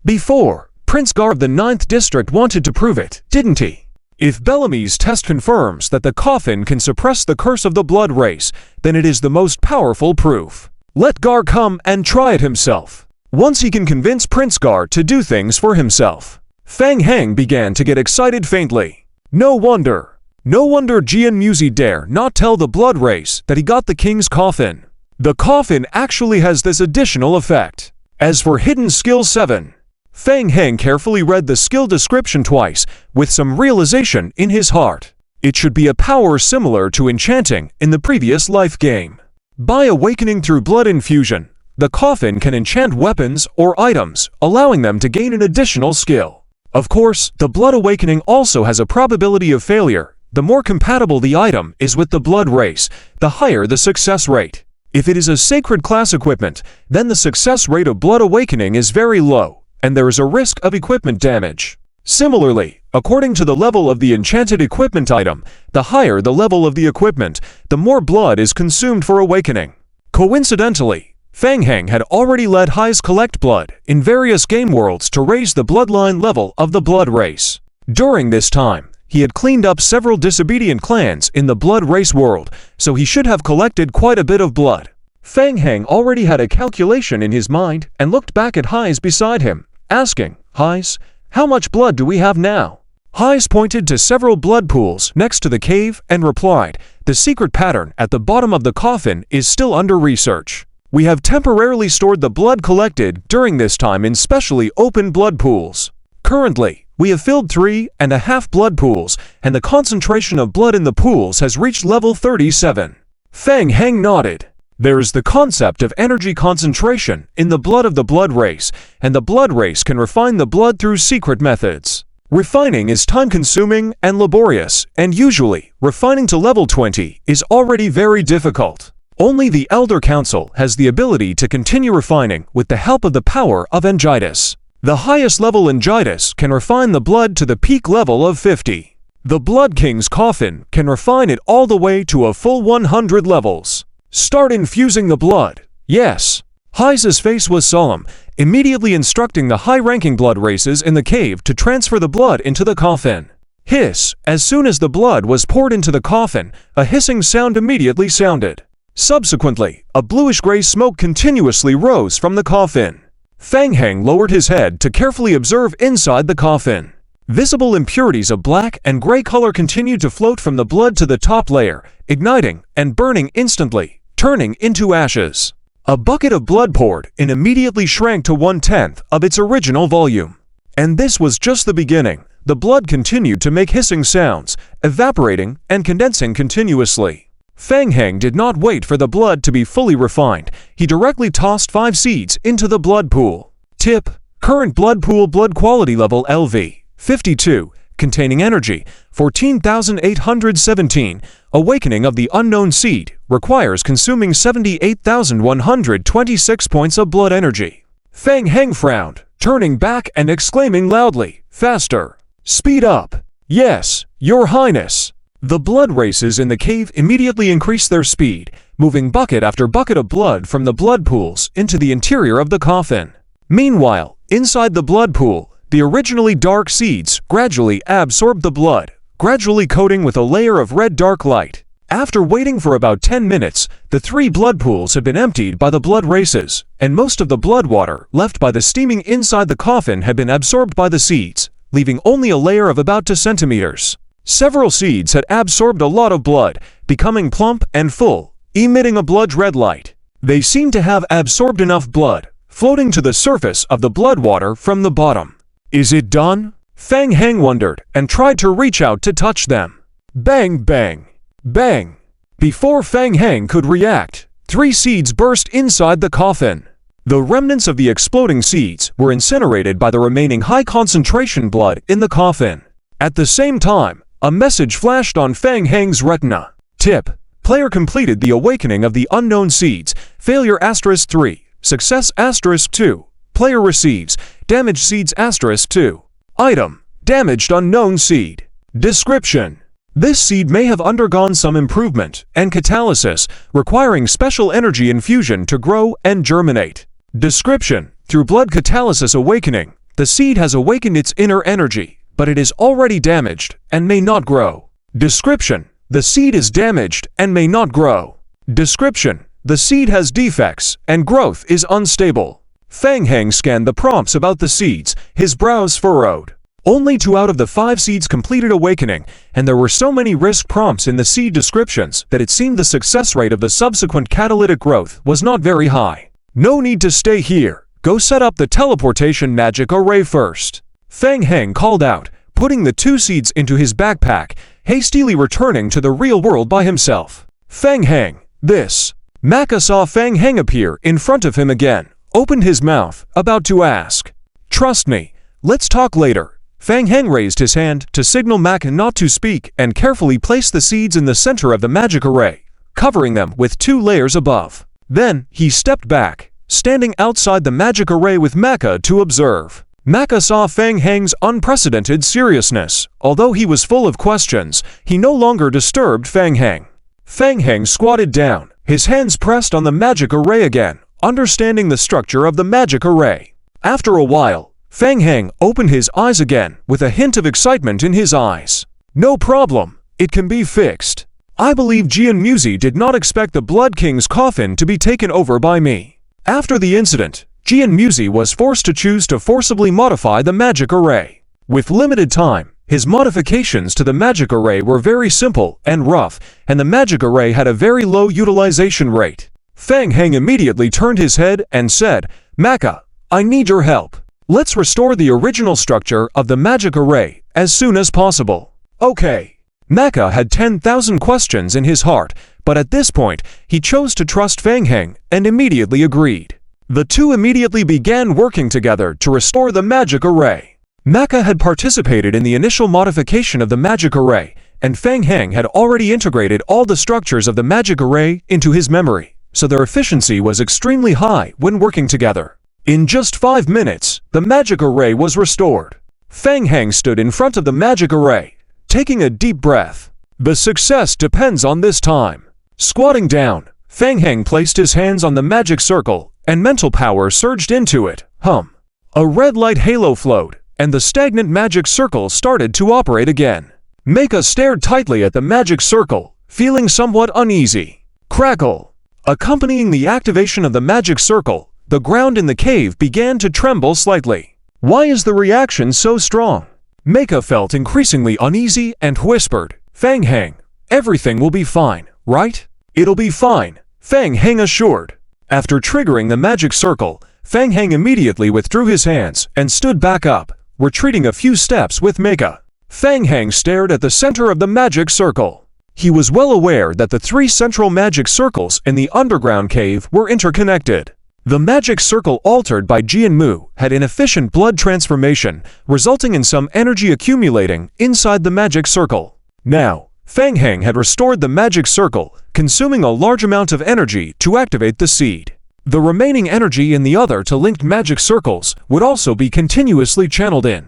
Before, Prince Gar of the 9th District wanted to prove it, didn't he? If Bellamy's test confirms that the coffin can suppress the curse of the blood race, then it is the most powerful proof. Let Gar come and try it himself. Once he can convince Prince Gar to do things for himself. Fang Heng began to get excited faintly. No wonder Jian Musi dare not tell the blood race that he got the king's coffin. The coffin actually has this additional effect. As for hidden skill 7, Fang Heng carefully read the skill description twice, with some realization in his heart. It should be a power similar to enchanting in the previous life game. By awakening through blood infusion, the coffin can enchant weapons or items, allowing them to gain an additional skill. Of course, the blood awakening also has a probability of failure. The more compatible the item is with the blood race, the higher the success rate. If it is a sacred class equipment, then the success rate of blood awakening is very low, and there is a risk of equipment damage. Similarly, according to the level of the enchanted equipment item, the higher the level of the equipment, the more blood is consumed for awakening. Coincidentally, Fang Heng had already led Hai's collect blood in various game worlds to raise the bloodline level of the blood race. During this time, he had cleaned up several disobedient clans in the blood race world, so he should have collected quite a bit of blood. Fang Heng already had a calculation in his mind and looked back at Hais beside him, asking, "Hais, how much blood do we have now?" Hais pointed to several blood pools next to the cave and replied, "The secret pattern at the bottom of the coffin is still under research. We have temporarily stored the blood collected during this time in specially open blood pools. Currently, we have filled 3.5 blood pools, and the concentration of blood in the pools has reached level 37. Fang Heng nodded. There is the concept of energy concentration in the blood of the blood race, and the blood race can refine the blood through secret methods. Refining is time-consuming and laborious, and usually, refining to level 20 is already very difficult. Only the Elder Council has the ability to continue refining with the help of the power of Angitis. The highest level Angitis can refine the blood to the peak level of 50. The Blood King's coffin can refine it all the way to a full 100 levels. Start infusing the blood. Yes. Hai's face was solemn, immediately instructing the high-ranking blood races in the cave to transfer the blood into the coffin. Hiss. As soon as the blood was poured into the coffin, a hissing sound immediately sounded. Subsequently, a bluish-gray smoke continuously rose from the coffin. Fang Heng lowered his head to carefully observe inside the coffin. Visible impurities of black and gray color continued to float from the blood to the top layer, igniting and burning instantly, turning into ashes. A bucket of blood poured and immediately shrank to 1/10 of its original volume. And this was just the beginning. The blood continued to make hissing sounds, evaporating and condensing continuously. Fang Heng did not wait for the blood to be fully refined. He directly tossed 5 seeds into the blood pool. Tip: current blood pool blood quality level LV 52, containing energy 14,817. Awakening of the unknown seed requires consuming 78,126 points of blood energy. Fang Heng frowned, turning back and exclaiming loudly, "Faster! Speed up! Yes, Your Highness!" The blood races in the cave immediately increased their speed, moving bucket after bucket of blood from the blood pools into the interior of the coffin. Meanwhile, inside the blood pool, the originally dark seeds gradually absorbed the blood, gradually coating with a layer of red dark light. After waiting for about 10 minutes, the 3 blood pools had been emptied by the blood races, and most of the blood water left by the steaming inside the coffin had been absorbed by the seeds, leaving only a layer of about 2 centimeters. Several seeds had absorbed a lot of blood, becoming plump and full, emitting a blood-red light. They seemed to have absorbed enough blood, floating to the surface of the blood water from the bottom. Is it done? Fang Heng wondered and tried to reach out to touch them. Bang, bang, bang. Before Fang Heng could react, 3 seeds burst inside the coffin. The remnants of the exploding seeds were incinerated by the remaining high-concentration blood in the coffin. At the same time, a message flashed on Fang Heng's retina. Tip: player completed the awakening of the unknown seeds. Failure *3. Success *2. Player receives damaged seeds *2. Item: damaged unknown seed. Description: this seed may have undergone some improvement and catalysis, requiring special energy infusion to grow and germinate. Description: through blood catalysis awakening, The seed has awakened its inner energy, but it is already damaged and may not grow. Description: the seed is damaged and may not grow. Description: the seed has defects and growth is unstable. Feng Heng scanned the prompts about the seeds, his brows furrowed. Only 2 out of the 5 seeds completed awakening, and there were so many risk prompts in the seed descriptions that it seemed the success rate of the subsequent catalytic growth was not very high. No need to stay here. Go set up the teleportation magic array first. Feng Heng called out, putting the 2 seeds into his backpack, hastily returning to the real world by himself. Feng Heng, this. Maka saw Feng Heng appear in front of him again, opened his mouth, about to ask. Trust me, let's talk later. Feng Heng raised his hand to signal Maka not to speak and carefully placed the seeds in the center of the magic array, covering them with 2 layers above. Then, he stepped back, standing outside the magic array with Maka to observe. Maka saw Feng Heng's unprecedented seriousness. Although he was full of questions, he no longer disturbed Feng Heng. Feng Heng squatted down, his hands pressed on the magic array again, understanding the structure of the magic array. After a while, Feng Heng opened his eyes again with a hint of excitement in his eyes. No problem, it can be fixed. I believe Jian Muzi did not expect the Blood King's coffin to be taken over by me. After the incident, Jian Muzi was forced to choose to forcibly modify the magic array. With limited time, his modifications to the magic array were very simple and rough, and the magic array had a very low utilization rate. Feng Heng immediately turned his head and said, Maka, I need your help. Let's restore the original structure of the magic array as soon as possible. Okay. Maka had 10,000 questions in his heart, but at this point, he chose to trust Feng Heng and immediately agreed. The 2 immediately began working together to restore the magic array. Maka had participated in the initial modification of the magic array, and Feng Heng had already integrated all the structures of the magic array into his memory, so their efficiency was extremely high when working together. In just 5 minutes, the magic array was restored. Feng Heng stood in front of the magic array, taking a deep breath. The success depends on this time. Squatting down, Feng Heng placed his hands on the magic circle, and mental power surged into it. A red light halo flowed, and the stagnant magic circle started to operate again. Maka stared tightly at the magic circle, feeling somewhat uneasy. Crackle! Accompanying the activation of the magic circle, the ground in the cave began to tremble slightly. Why is the reaction so strong? Maka felt increasingly uneasy and whispered, Feng Heng, everything will be fine, right? It'll be fine, Feng Heng assured. After triggering the magic circle, Feng Heng immediately withdrew his hands and stood back up, retreating a few steps with Maka. Feng Heng stared at the center of the magic circle. He was well aware that the 3 central magic circles in the underground cave were interconnected. The magic circle altered by Jian Mu had inefficient blood transformation, resulting in some energy accumulating inside the magic circle. Now, Feng Heng had restored the magic circle, consuming a large amount of energy to activate the seed. The remaining energy in the other 2 linked magic circles would also be continuously channeled in.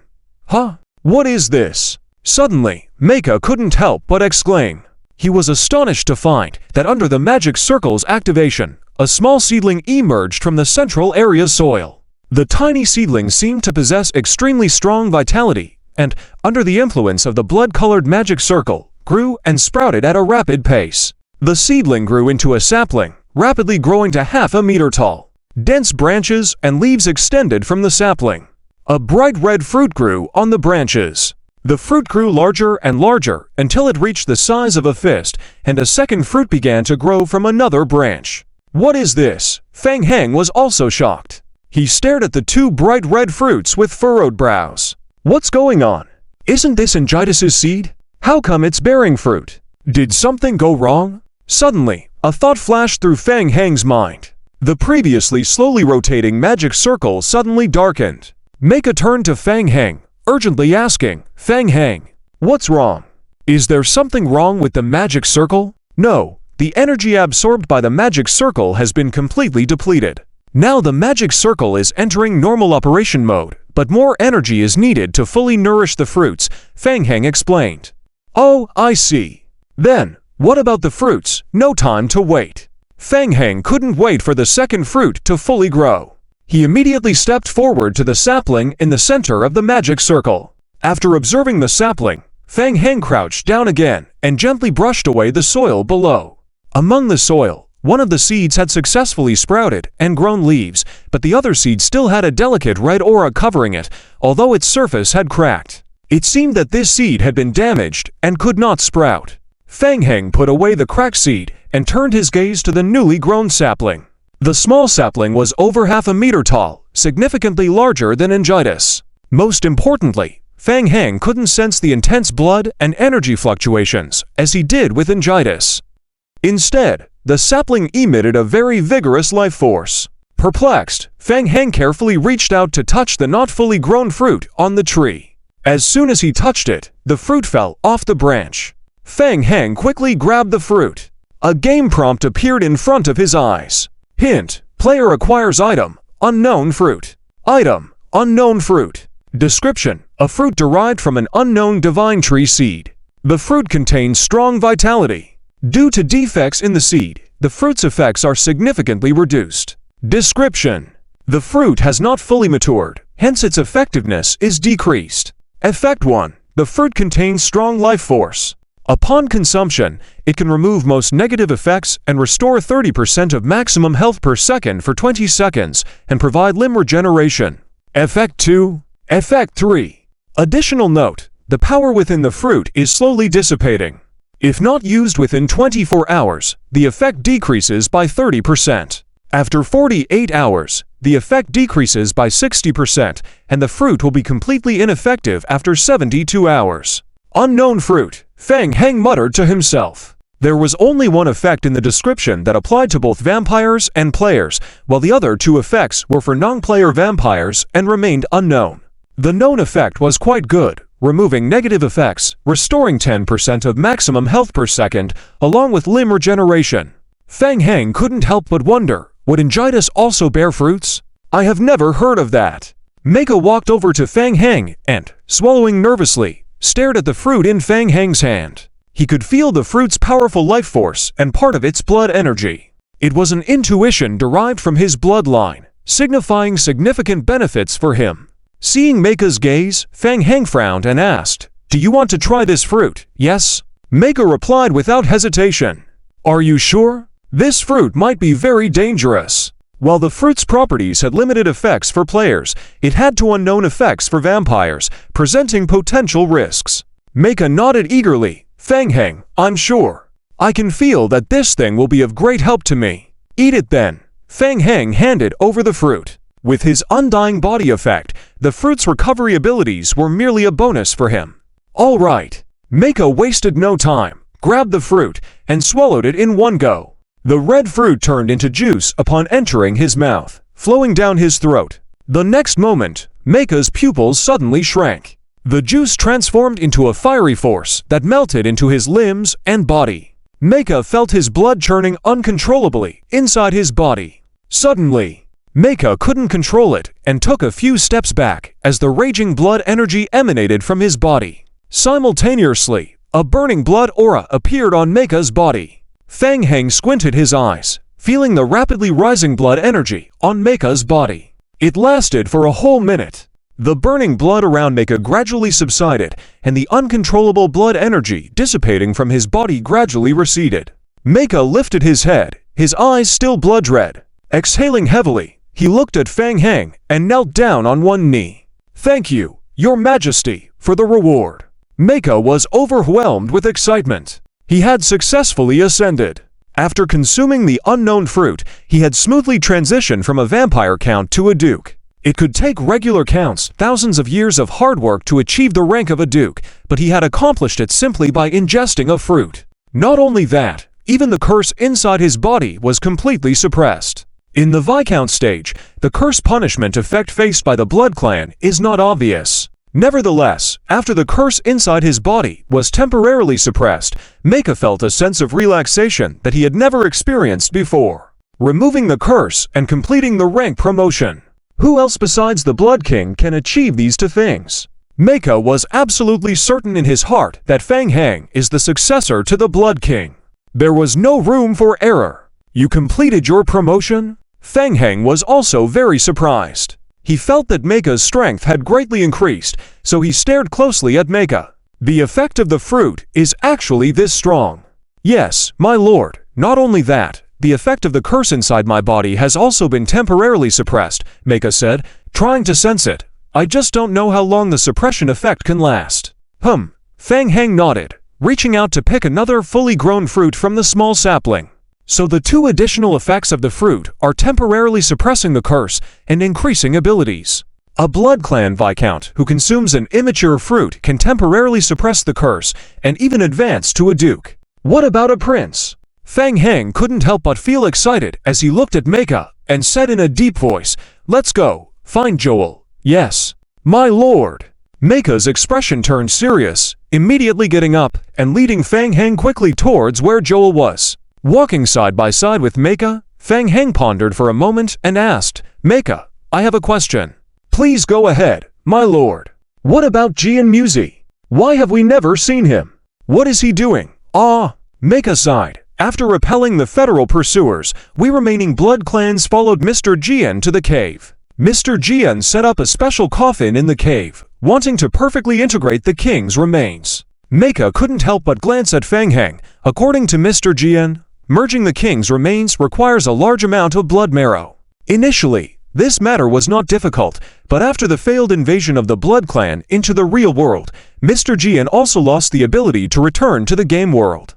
What is this? Suddenly, Maka couldn't help but exclaim. He was astonished to find that under the magic circle's activation, a small seedling emerged from the central area's soil. The tiny seedling seemed to possess extremely strong vitality, and, under the influence of the blood-colored magic circle, grew and sprouted at a rapid pace. The seedling grew into a sapling, rapidly growing to half a meter tall. Dense branches and leaves extended from the sapling. A bright red fruit grew on the branches. The fruit grew larger and larger until it reached the size of a fist, and a second fruit began to grow from another branch. What is this? Feng Heng was also shocked. He stared at the 2 bright red fruits with furrowed brows. What's going on? Isn't this Angitas's seed? How come it's bearing fruit? Did something go wrong? Suddenly, a thought flashed through Feng Heng's mind. The previously slowly rotating magic circle suddenly darkened. Maka turned to Feng Heng, urgently asking, Feng Heng, what's wrong? Is there something wrong with the magic circle? No. The energy absorbed by the magic circle has been completely depleted. Now the magic circle is entering normal operation mode, but more energy is needed to fully nourish the fruits, Feng Heng explained. Oh, I see. Then, what about the fruits? No time to wait. Feng Heng couldn't wait for the second fruit to fully grow. He immediately stepped forward to the sapling in the center of the magic circle. After observing the sapling, Fang Heng crouched down again and gently brushed away the soil below. Among the soil, one of the seeds had successfully sprouted and grown leaves, but the other seed still had a delicate red aura covering it, although its surface had cracked. It seemed that this seed had been damaged and could not sprout. Fang Heng put away the cracked seed and turned his gaze to the newly grown sapling. The small sapling was over half a meter tall, significantly larger than Angitis. Most importantly, Fang Heng couldn't sense the intense blood and energy fluctuations as he did with Angitis. Instead, the sapling emitted a very vigorous life force. Perplexed, Fang Heng carefully reached out to touch the not fully grown fruit on the tree. As soon as he touched it, the fruit fell off the branch. Fang Heng quickly grabbed the fruit. A game prompt appeared in front of his eyes. Hint: player acquires item, unknown fruit. Item: unknown fruit. Description: a fruit derived from an unknown divine tree seed. The fruit contains strong vitality. Due to defects in the seed, the fruit's effects are significantly reduced. Description: the fruit has not fully matured, hence its effectiveness is decreased. Effect 1. The fruit contains strong life force. Upon consumption, it can remove most negative effects and restore 30% of maximum health per second for 20 seconds and provide limb regeneration. Effect 2. Effect 3. Additional note: the power within the fruit is slowly dissipating. If not used within 24 hours, the effect decreases by 30%. After 48 hours, the effect decreases by 60%, and the fruit will be completely ineffective after 72 hours. Unknown fruit, Fang Heng muttered to himself. There was only one effect in the description that applied to both vampires and players, while the other two effects were for non-player vampires and remained unknown. The known effect was quite good, removing negative effects, restoring 10% of maximum health per second, along with limb regeneration. Fang Heng couldn't help but wonder, would Angitis also bear fruits? I have never heard of that. Meika walked over to Fang Heng and, swallowing nervously, stared at the fruit in Fang Heng's hand. He could feel the fruit's powerful life force and part of its blood energy. It was an intuition derived from his bloodline, signifying significant benefits for him. Seeing Meika's gaze, Fang Heng frowned and asked, "Do you want to try this fruit, yes?" Meika replied without hesitation. "Are you sure? This fruit might be very dangerous." While the fruit's properties had limited effects for players, it had two unknown effects for vampires, presenting potential risks. Meika nodded eagerly. "Fang Heng, I'm sure. I can feel that this thing will be of great help to me." "Eat it then." Fang Heng handed over the fruit. With his undying body effect, the fruit's recovery abilities were merely a bonus for him. All right. Meika wasted no time, grabbed the fruit, and swallowed it in one go. The red fruit turned into juice upon entering his mouth, flowing down his throat. The next moment, Meika's pupils suddenly shrank. The juice transformed into a fiery force that melted into his limbs and body. Meika felt his blood churning uncontrollably inside his body. Suddenly, Meika couldn't control it and took a few steps back as the raging blood energy emanated from his body. Simultaneously, a burning blood aura appeared on Meika's body. Fang Heng squinted his eyes, feeling the rapidly rising blood energy on Meika's body. It lasted for a whole minute. The burning blood around Meika gradually subsided, and the uncontrollable blood energy dissipating from his body gradually receded. Meika lifted his head, his eyes still blood red. Exhaling heavily, he looked at Fang Heng and knelt down on one knee. "Thank you, Your Majesty, for the reward." Meika was overwhelmed with excitement. He had successfully ascended. After consuming the unknown fruit, he had smoothly transitioned from a vampire count to a duke. It could take regular counts, thousands of years of hard work to achieve the rank of a duke, but he had accomplished it simply by ingesting a fruit. Not only that, even the curse inside his body was completely suppressed. In the Viscount stage, the curse punishment effect faced by the Blood Clan is not obvious. Nevertheless, after the curse inside his body was temporarily suppressed, Meika felt a sense of relaxation that he had never experienced before. Removing the curse and completing the rank promotion. Who else besides the Blood King can achieve these two things? Meika was absolutely certain in his heart that Fang Heng is the successor to the Blood King. There was no room for error. "You completed your promotion?" Feng Heng was also very surprised. He felt that Meika's strength had greatly increased, so he stared closely at Meika. The effect of the fruit is actually this strong. Yes, my lord, not only that, the effect of the curse inside my body has also been temporarily suppressed, Meika said, trying to sense it. I just don't know how long the suppression effect can last. Feng Heng nodded, reaching out to pick another fully grown fruit from the small sapling. So the two additional effects of the fruit are temporarily suppressing the curse and increasing abilities. A Blood Clan Viscount who consumes an immature fruit can temporarily suppress the curse and even advance to a duke. What about a prince? Feng Heng couldn't help but feel excited as he looked at Meika and said in a deep voice, "Let's go, find Joel." "Yes, my lord." Meika's expression turned serious, immediately getting up and leading Feng Heng quickly towards where Joel was. Walking side by side with Meika, Feng Heng pondered for a moment and asked, "Meika, I have a question." "Please go ahead, my lord." "What about Jian Muzi? Why have we never seen him? What is he doing?" Meika sighed. After repelling the federal pursuers, we remaining blood clans followed Mr. Jian to the cave. Mr. Jian set up a special coffin in the cave, wanting to perfectly integrate the king's remains. Meika couldn't help but glance at Feng Heng. According to Mr. Jian, merging the king's remains requires a large amount of blood marrow. Initially, this matter was not difficult, but after the failed invasion of the Blood Clan into the real world, Mr. Jian also lost the ability to return to the game world.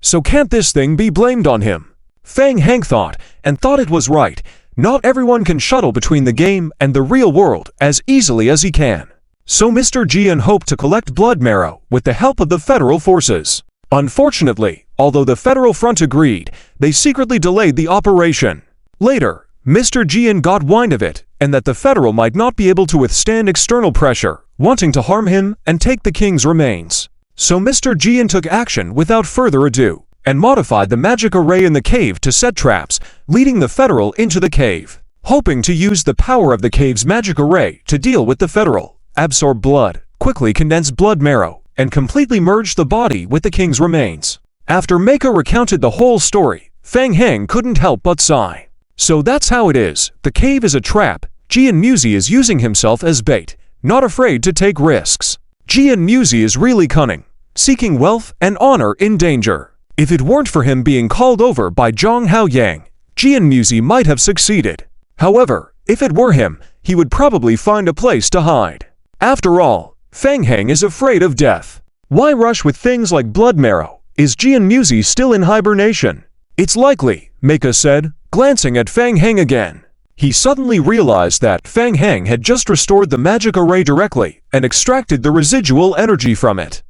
So can't this thing be blamed on him? Feng Heng thought, and thought it was right. Not everyone can shuttle between the game and the real world as easily as he can. So Mr. Jian hoped to collect blood marrow with the help of the federal forces. Unfortunately, although the federal front agreed, they secretly delayed the operation. Later, Mr. Jian got wind of it, and that the federal might not be able to withstand external pressure, wanting to harm him and take the king's remains. So Mr. Jian took action without further ado, and modified the magic array in the cave to set traps, leading the federal into the cave. Hoping to use the power of the cave's magic array to deal with the federal, absorb blood, quickly condense blood marrow, and completely merge the body with the king's remains. After Meika recounted the whole story, Feng Heng couldn't help but sigh. So that's how it is. The cave is a trap. Jian Muzi is using himself as bait, not afraid to take risks. Jian Muzi is really cunning, seeking wealth and honor in danger. If it weren't for him being called over by Zhang Haoyang, Jian Muzi might have succeeded. However, if it were him, he would probably find a place to hide. After all, Feng Heng is afraid of death. Why rush with things like blood marrow? Is Jian Muzi still in hibernation? It's likely, Meika said, glancing at Feng Heng again. He suddenly realized that Feng Heng had just restored the magic array directly and extracted the residual energy from it.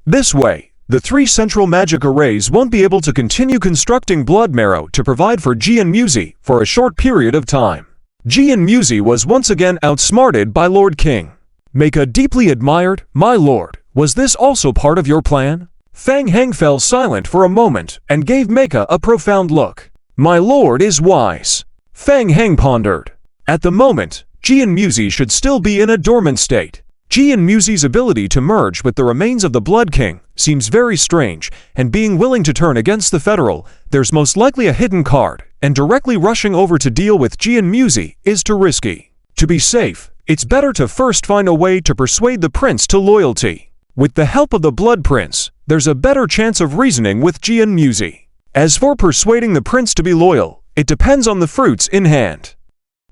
This way, the three central magic arrays won't be able to continue constructing blood marrow to provide for Jian Muzi for a short period of time. Jian Muzi was once again outsmarted by Lord King. Meika deeply admired, "My lord, was this also part of your plan?" Feng Heng fell silent for a moment and gave Meika a profound look. "My lord is wise." Feng Heng pondered. At the moment, Jian Muzi should still be in a dormant state. Jian Muzi's ability to merge with the remains of the Blood King seems very strange, and being willing to turn against the Federal, there's most likely a hidden card, and directly rushing over to deal with Jian Muzi is too risky. To be safe, it's better to first find a way to persuade the prince to loyalty. With the help of the Blood Prince, there's a better chance of reasoning with Jian Muzi. As for persuading the prince to be loyal, it depends on the fruits in hand.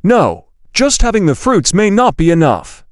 No, just having the fruits may not be enough.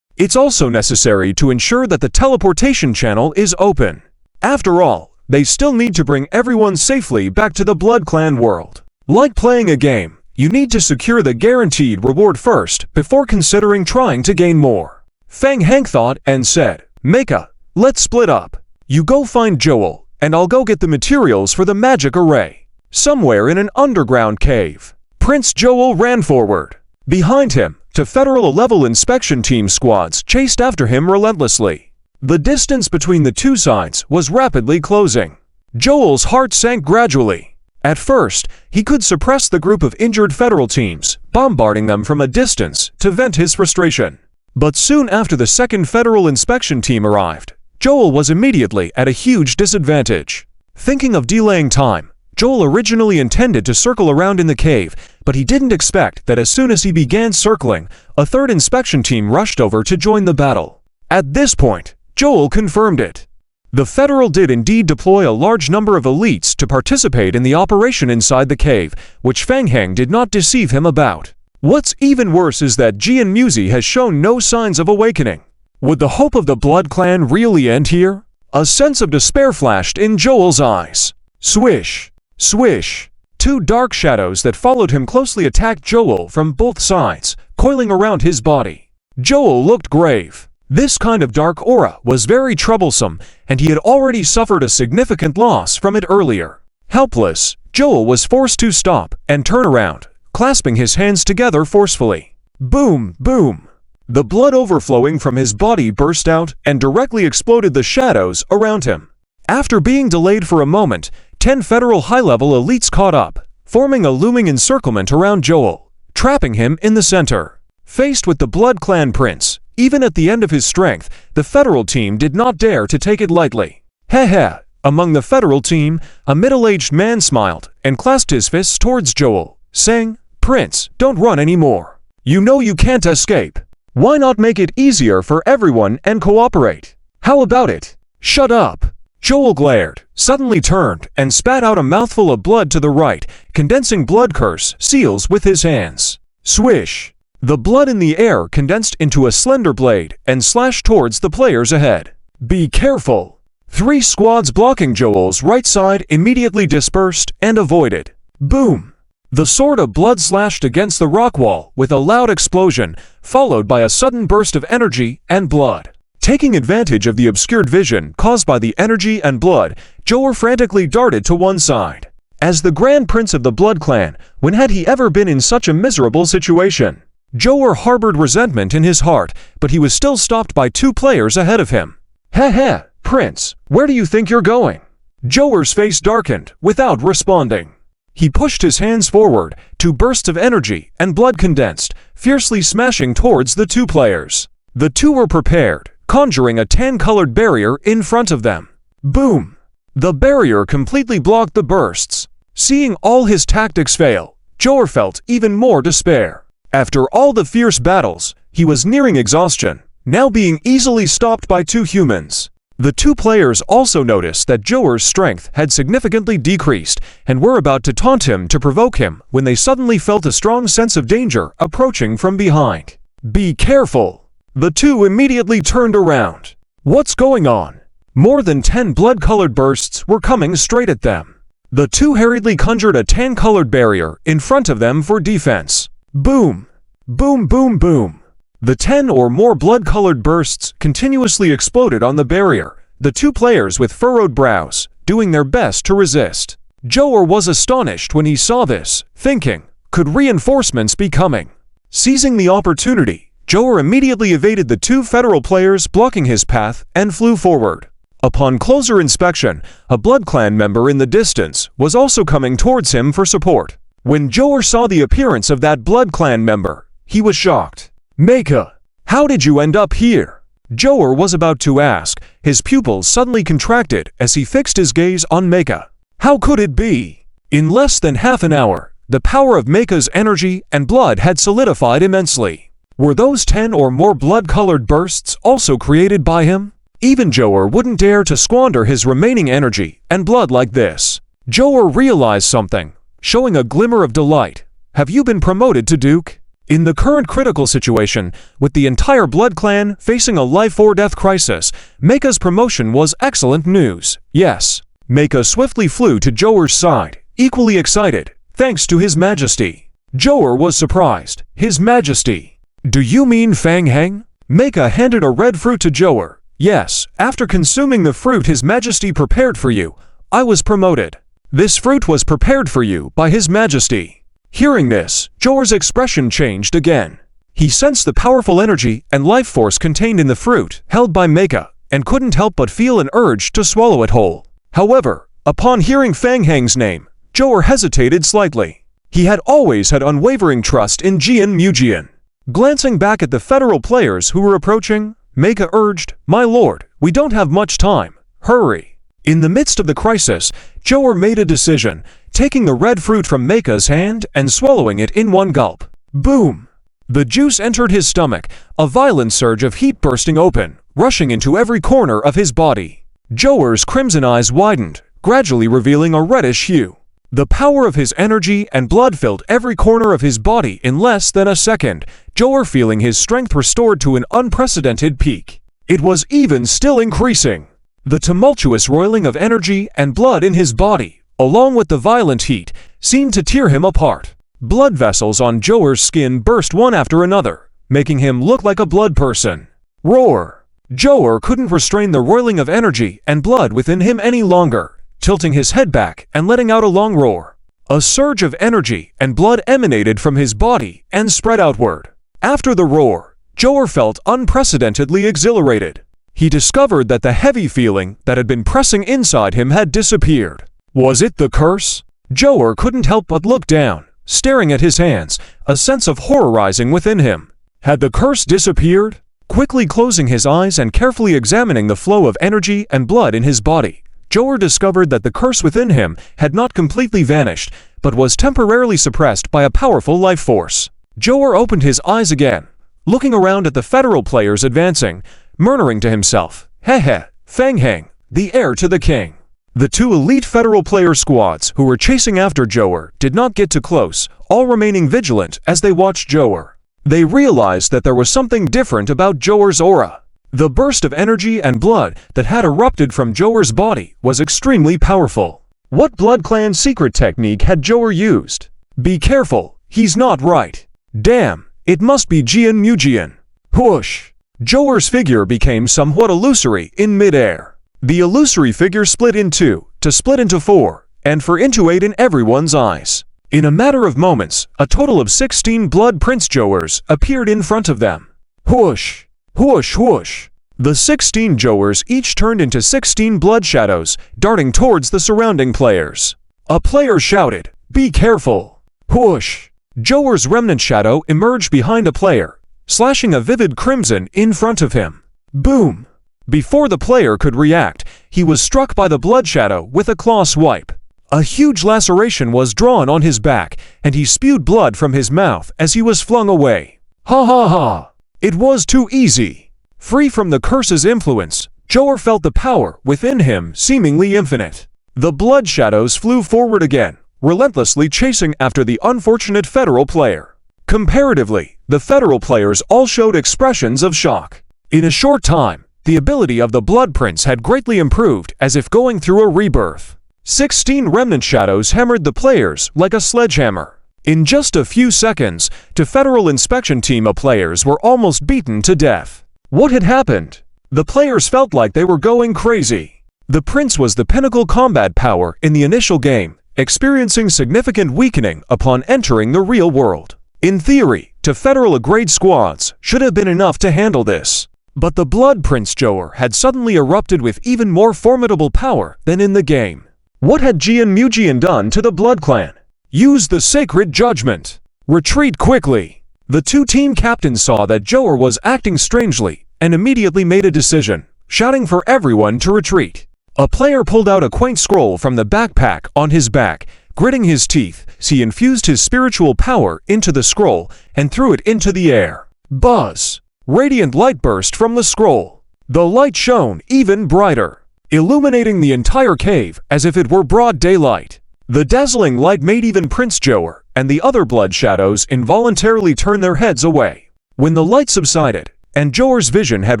It's also necessary to ensure that the teleportation channel is open. After all, they still need to bring everyone safely back to the Blood Clan world. Like playing a game, you need to secure the guaranteed reward first before considering trying to gain more. Feng Heng thought and said, "Meika, let's split up. You go find Joel, and I'll go get the materials for the magic array." Somewhere in an underground cave, Prince Joel ran forward. Behind him, two Federal-level inspection team squads chased after him relentlessly. The distance between the two sides was rapidly closing. Joel's heart sank gradually. At first, he could suppress the group of injured Federal teams, bombarding them from a distance to vent his frustration. But soon after the second Federal inspection team arrived, Joel was immediately at a huge disadvantage. Thinking of delaying time, Joel originally intended to circle around in the cave, but he didn't expect that as soon as he began circling, a third inspection team rushed over to join the battle. At this point, Joel confirmed it. The Federal did indeed deploy a large number of elites to participate in the operation inside the cave, which Fang Heng did not deceive him about. What's even worse is that Jian Muzi has shown no signs of awakening. Would the hope of the Blood Clan really end here? A sense of despair flashed in Joel's eyes. Swish! Swish! Two dark shadows that followed him closely attacked Joel from both sides, coiling around his body. Joel looked grave. This kind of dark aura was very troublesome, and he had already suffered a significant loss from it earlier. Helpless, Joel was forced to stop and turn around, clasping his hands together forcefully. Boom! Boom! The blood overflowing from his body burst out and directly exploded the shadows around him. After being delayed for a moment, 10 Federal high-level elites caught up, forming a looming encirclement around Joel, trapping him in the center. Faced with the Blood Clan Prince, even at the end of his strength, the Federal team did not dare to take it lightly. Heh. Among the Federal team, a middle-aged man smiled and clasped his fists towards Joel, saying, "Prince, don't run anymore. You know you can't escape. Why not make it easier for everyone and cooperate? How about it? Shut up." Joel glared, suddenly turned, and spat out a mouthful of blood to the right, condensing blood curse seals with his hands. Swish! The blood in the air condensed into a slender blade and slashed towards the players ahead. Be careful! 3 squads blocking Joel's right side immediately dispersed and avoided. Boom! The sword of blood slashed against the rock wall with a loud explosion, followed by a sudden burst of energy and blood. Taking advantage of the obscured vision caused by the energy and blood, Joel frantically darted to one side. As the Grand Prince of the Blood Clan, when had he ever been in such a miserable situation? Joel harbored resentment in his heart, but he was still stopped by 2 players ahead of him. Heh, Prince, where do you think you're going? Joel's face darkened without responding. He pushed his hands forward, 2 bursts of energy and blood condensed, fiercely smashing towards the 2 players. The 2 were prepared, conjuring a tan-colored barrier in front of them. Boom! The barrier completely blocked the bursts. Seeing all his tactics fail, Joel felt even more despair. After all the fierce battles, he was nearing exhaustion, now being easily stopped by 2 humans. The 2 players also noticed that Joel's strength had significantly decreased and were about to taunt him to provoke him when they suddenly felt a strong sense of danger approaching from behind. Be careful! The 2 immediately turned around. What's going on? More than 10 blood-colored bursts were coming straight at them. The 2 hurriedly conjured a tan-colored barrier in front of them for defense. Boom! Boom, boom, boom! The 10 or more blood-colored bursts continuously exploded on the barrier, the 2 players with furrowed brows, doing their best to resist. Joel was astonished when he saw this, thinking, could reinforcements be coming? Seizing the opportunity, Joel immediately evaded the 2 Federal players blocking his path and flew forward. Upon closer inspection, a Blood Clan member in the distance was also coming towards him for support. When Joel saw the appearance of that Blood Clan member, he was shocked. Mecha, how did you end up here? Joel was about to ask, his pupils suddenly contracted as he fixed his gaze on Mecha. How could it be? In less than half an hour, the power of Mecha's energy and blood had solidified immensely. Were those 10 or more blood-colored bursts also created by him? Even Joel wouldn't dare to squander his remaining energy and blood like this. Joel realized something, showing a glimmer of delight. Have you been promoted to Duke? In the current critical situation, with the entire Blood Clan facing a life-or-death crisis, Mecha's promotion was excellent news. Yes. Mecha swiftly flew to Joel's side, equally excited, thanks to His Majesty. Joel was surprised. His Majesty. Do you mean Fang Heng? Mecha handed a red fruit to Joel. Yes, after consuming the fruit His Majesty prepared for you, I was promoted. This fruit was prepared for you by His Majesty. Hearing this, Joel's expression changed again. He sensed the powerful energy and life force contained in the fruit held by Mecha, and couldn't help but feel an urge to swallow it whole. However, upon hearing Fang Heng's name, Joel hesitated slightly. He had always had unwavering trust in Jian Mujian. Glancing back at the Federal players who were approaching, Mecha urged, "My lord, we don't have much time. Hurry." In the midst of the crisis, Joel made a decision, taking the red fruit from Meika's hand and swallowing it in one gulp. Boom! The juice entered his stomach, a violent surge of heat bursting open, rushing into every corner of his body. Joer's crimson eyes widened, gradually revealing a reddish hue. The power of his energy and blood filled every corner of his body in less than a second, Joer feeling his strength restored to an unprecedented peak. It was even still increasing. The tumultuous roiling of energy and blood in his body, along with the violent heat, seemed to tear him apart. Blood vessels on Joer's skin burst one after another, making him look like a blood person. Roar! Joer couldn't restrain the roiling of energy and blood within him any longer, tilting his head back and letting out a long roar. A surge of energy and blood emanated from his body and spread outward. After the roar, Joer felt unprecedentedly exhilarated. He discovered that the heavy feeling that had been pressing inside him had disappeared. Was it the curse? Joer couldn't help but look down, staring at his hands, a sense of horror rising within him. Had the curse disappeared? Quickly closing his eyes and carefully examining the flow of energy and blood in his body, Joer discovered that the curse within him had not completely vanished, but was temporarily suppressed by a powerful life force. Joer opened his eyes again, looking around at the federal players advancing, murmuring to himself, "Hehe, Feng Heng, the heir to the king." The two elite federal player squads who were chasing after Joer did not get too close, all remaining vigilant as they watched Joer. They realized that there was something different about Joer's aura. The burst of energy and blood that had erupted from Joer's body was extremely powerful. What Blood Clan secret technique had Joer used? Be careful, he's not right. Damn, it must be Jian Mujian. Whoosh! Joer's figure became somewhat illusory in midair. The illusory figure split in two, to split into four, and for into eight in everyone's eyes. In a matter of moments, a total of 16 Blood Prince Joers appeared in front of them. Whoosh! Whoosh whoosh! The 16 Joers each turned into 16 blood shadows, darting towards the surrounding players. A player shouted, "Be careful!" Whoosh! Joer's remnant shadow emerged behind a player, slashing a vivid crimson in front of him. Boom! Before the player could react, he was struck by the blood shadow with a claw swipe. A huge laceration was drawn on his back, and he spewed blood from his mouth as he was flung away. Ha ha ha! It was too easy. Free from the curse's influence, Joer felt the power within him seemingly infinite. The blood shadows flew forward again, relentlessly chasing after the unfortunate federal player. Comparatively, the federal players all showed expressions of shock. In a short time, the ability of the Blood Prince had greatly improved as if going through a rebirth. 16 remnant shadows hammered the players like a sledgehammer. In just a few seconds, the Federal Inspection Team of players were almost beaten to death. What had happened? The players felt like they were going crazy. The Prince was the pinnacle combat power in the initial game, experiencing significant weakening upon entering the real world. In theory, two Federal grade squads should have been enough to handle this. But the Blood Prince Joer had suddenly erupted with even more formidable power than in the game. What had Jian Mujian done to the Blood Clan? Use the Sacred Judgment. Retreat quickly. The two team captains saw that Joer was acting strangely and immediately made a decision, shouting for everyone to retreat. A player pulled out a quaint scroll from the backpack on his back, gritting his teeth, he infused his spiritual power into the scroll and threw it into the air. Buzz! Radiant light burst from the scroll. The light shone even brighter, illuminating the entire cave as if it were broad daylight. The dazzling light made even Prince Joer and the other blood shadows involuntarily turn their heads away. When the light subsided, and Joer's vision had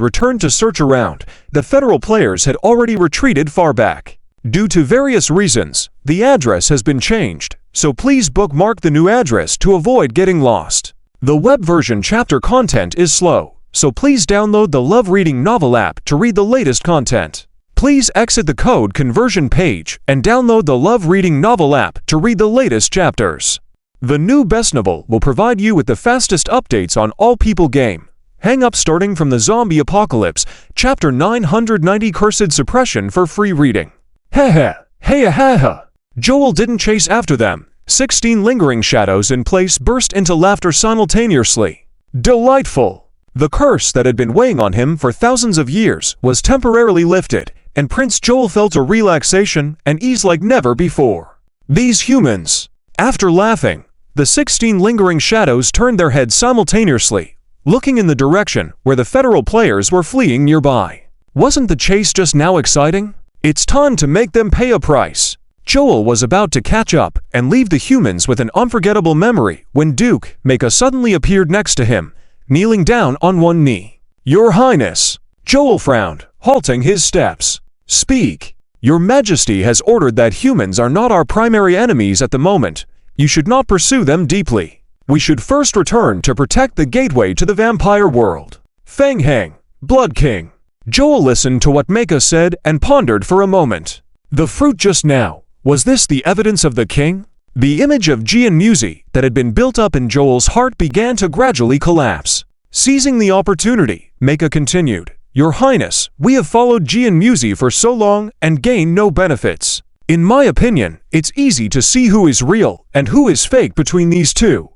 returned to search around, the federal players had already retreated far back. Due to various reasons, the address has been changed, so please bookmark the new address to avoid getting lost. The web version chapter content is slow, so please download the Love Reading Novel app to read the latest content. Please exit the code conversion page and download the Love Reading Novel app to read the latest chapters. The new Best Novel will provide you with the fastest updates on all people game. Hang up starting from the Zombie Apocalypse, Chapter 990 Cursed Suppression for free reading. Heh heh. Joel didn't chase after them. 16 lingering shadows in place burst into laughter simultaneously. Delightful! The curse that had been weighing on him for thousands of years was temporarily lifted, and Prince Joel felt a relaxation and ease like never before. These humans. After laughing, the 16 lingering shadows turned their heads simultaneously, looking in the direction where the federal players were fleeing nearby. Wasn't the chase just now exciting? It's time to make them pay a price. Joel was about to catch up and leave the humans with an unforgettable memory when Duke Maka suddenly appeared next to him, kneeling down on one knee. "Your Highness." Joel frowned, halting his steps. "Speak. Your Majesty has ordered that humans are not our primary enemies at the moment. You should not pursue them deeply. We should first return to protect the gateway to the vampire world." Feng Heng, Blood King. Joel listened to what Maka said and pondered for a moment. The fruit just now, was this the evidence of the king? The image of Jian Muzi that had been built up in Joel's heart began to gradually collapse. Seizing the opportunity, Maka continued, "Your Highness, we have followed Jian Muzi for so long and gained no benefits. In my opinion, it's easy to see who is real and who is fake between these two."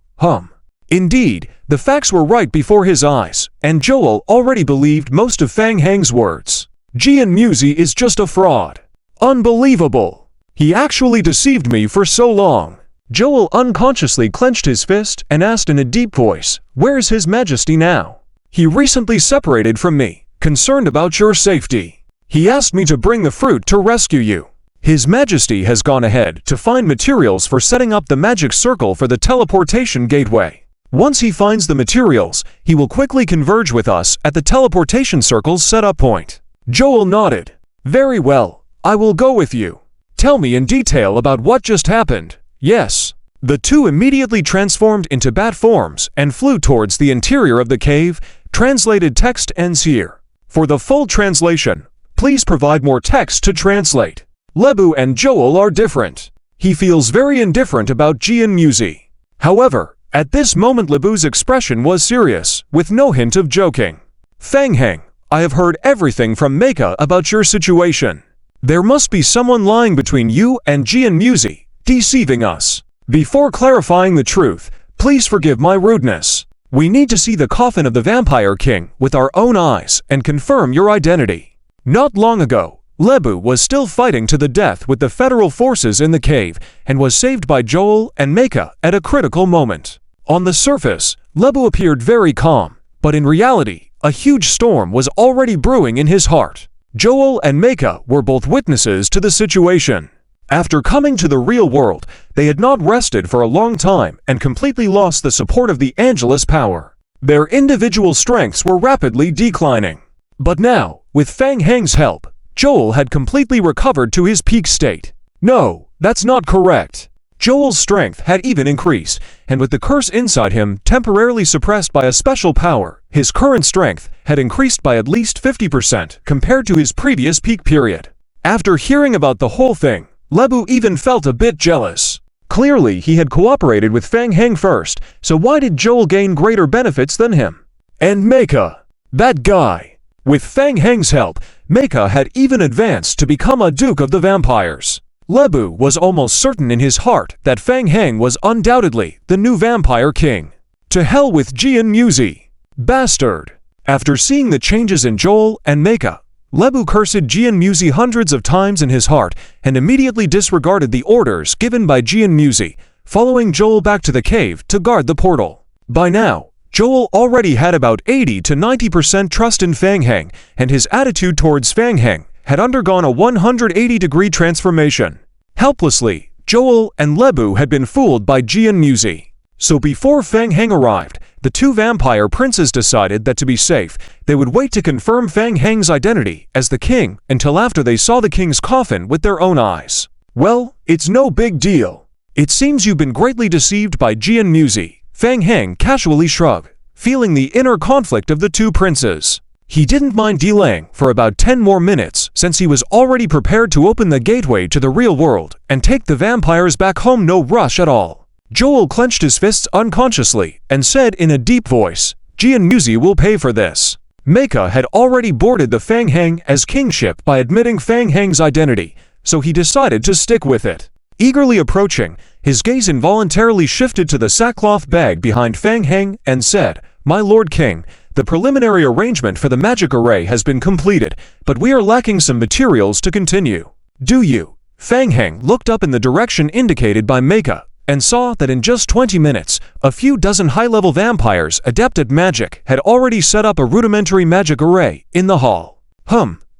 Indeed, the facts were right before his eyes, and Joel already believed most of Feng Heng's words. Jian Muzi is just a fraud. Unbelievable. He actually deceived me for so long. Joel unconsciously clenched his fist and asked in a deep voice, "Where's His Majesty now?" "He recently separated from me, concerned about your safety. He asked me to bring the fruit to rescue you. His Majesty has gone ahead to find materials for setting up the magic circle for the teleportation gateway. Once he finds the materials, he will quickly converge with us at the teleportation circle's setup point." Joel nodded. "Very well, I will go with you. Tell me in detail about what just happened." "Yes." The two immediately transformed into bat forms and flew towards the interior of the cave. Translated text ends here. For the full translation, please provide more text to translate. Lebu and Joel are different. He feels very indifferent about Jian Muzi. However, at this moment Lebu's expression was serious, with no hint of joking. "Feng Heng, I have heard everything from Maka about your situation. There must be someone lying between you and Jian Muzi, deceiving us. Before clarifying the truth, please forgive my rudeness. We need to see the coffin of the Vampire King with our own eyes and confirm your identity." Not long ago, Lebu was still fighting to the death with the federal forces in the cave and was saved by Joel and Maka at a critical moment. On the surface, Lebu appeared very calm, but in reality, a huge storm was already brewing in his heart. Joel and Maka were both witnesses to the situation. After coming to the real world, they had not rested for a long time and completely lost the support of the Angelus power. Their individual strengths were rapidly declining. But now, with Feng Heng's help, Joel had completely recovered to his peak state. No, that's not correct. Joel's strength had even increased, and with the curse inside him temporarily suppressed by a special power, his current strength had increased by at least 50% compared to his previous peak period. After hearing about the whole thing, Lebu even felt a bit jealous. Clearly, he had cooperated with Feng Heng first, so why did Joel gain greater benefits than him? And Maka, that guy. With Feng Heng's help, Maka had even advanced to become a Duke of the Vampires. Lebu was almost certain in his heart that Feng Heng was undoubtedly the new Vampire King. To hell with Jian Muzi. Bastard. After seeing the changes in Joel and Maka, Lebu cursed Jian Muzi hundreds of times in his heart and immediately disregarded the orders given by Jian Muzi, following Joel back to the cave to guard the portal. By now, Joel already had about 80 to 90% trust in Feng Heng, and his attitude towards Feng Heng had undergone a 180-degree transformation. Helplessly, Joel and Lebu had been fooled by Jian Muzi. So before Feng Heng arrived, the two vampire princes decided that to be safe, they would wait to confirm Feng Heng's identity as the king until after they saw the king's coffin with their own eyes. "Well, it's no big deal. It seems you've been greatly deceived by Jian Muzi." Feng Heng casually shrugged, feeling the inner conflict of the two princes. He didn't mind delaying for about 10 more minutes since he was already prepared to open the gateway to the real world and take the vampires back home, no rush at all. Joel clenched his fists unconsciously and said in a deep voice, "Jian Muzi will pay for this." Maka had already boarded the Feng Heng as kingship by admitting Feng Heng's identity, so he decided to stick with it. Eagerly approaching, his gaze involuntarily shifted to the sackcloth bag behind Feng Heng and said, "My Lord King, the preliminary arrangement for the magic array has been completed, but we are lacking some materials to continue. Do you, Fang Heng looked up in the direction indicated by Meika and saw that in just 20 minutes, a few dozen high-level vampires adept at magic had already set up a rudimentary magic array in the hall.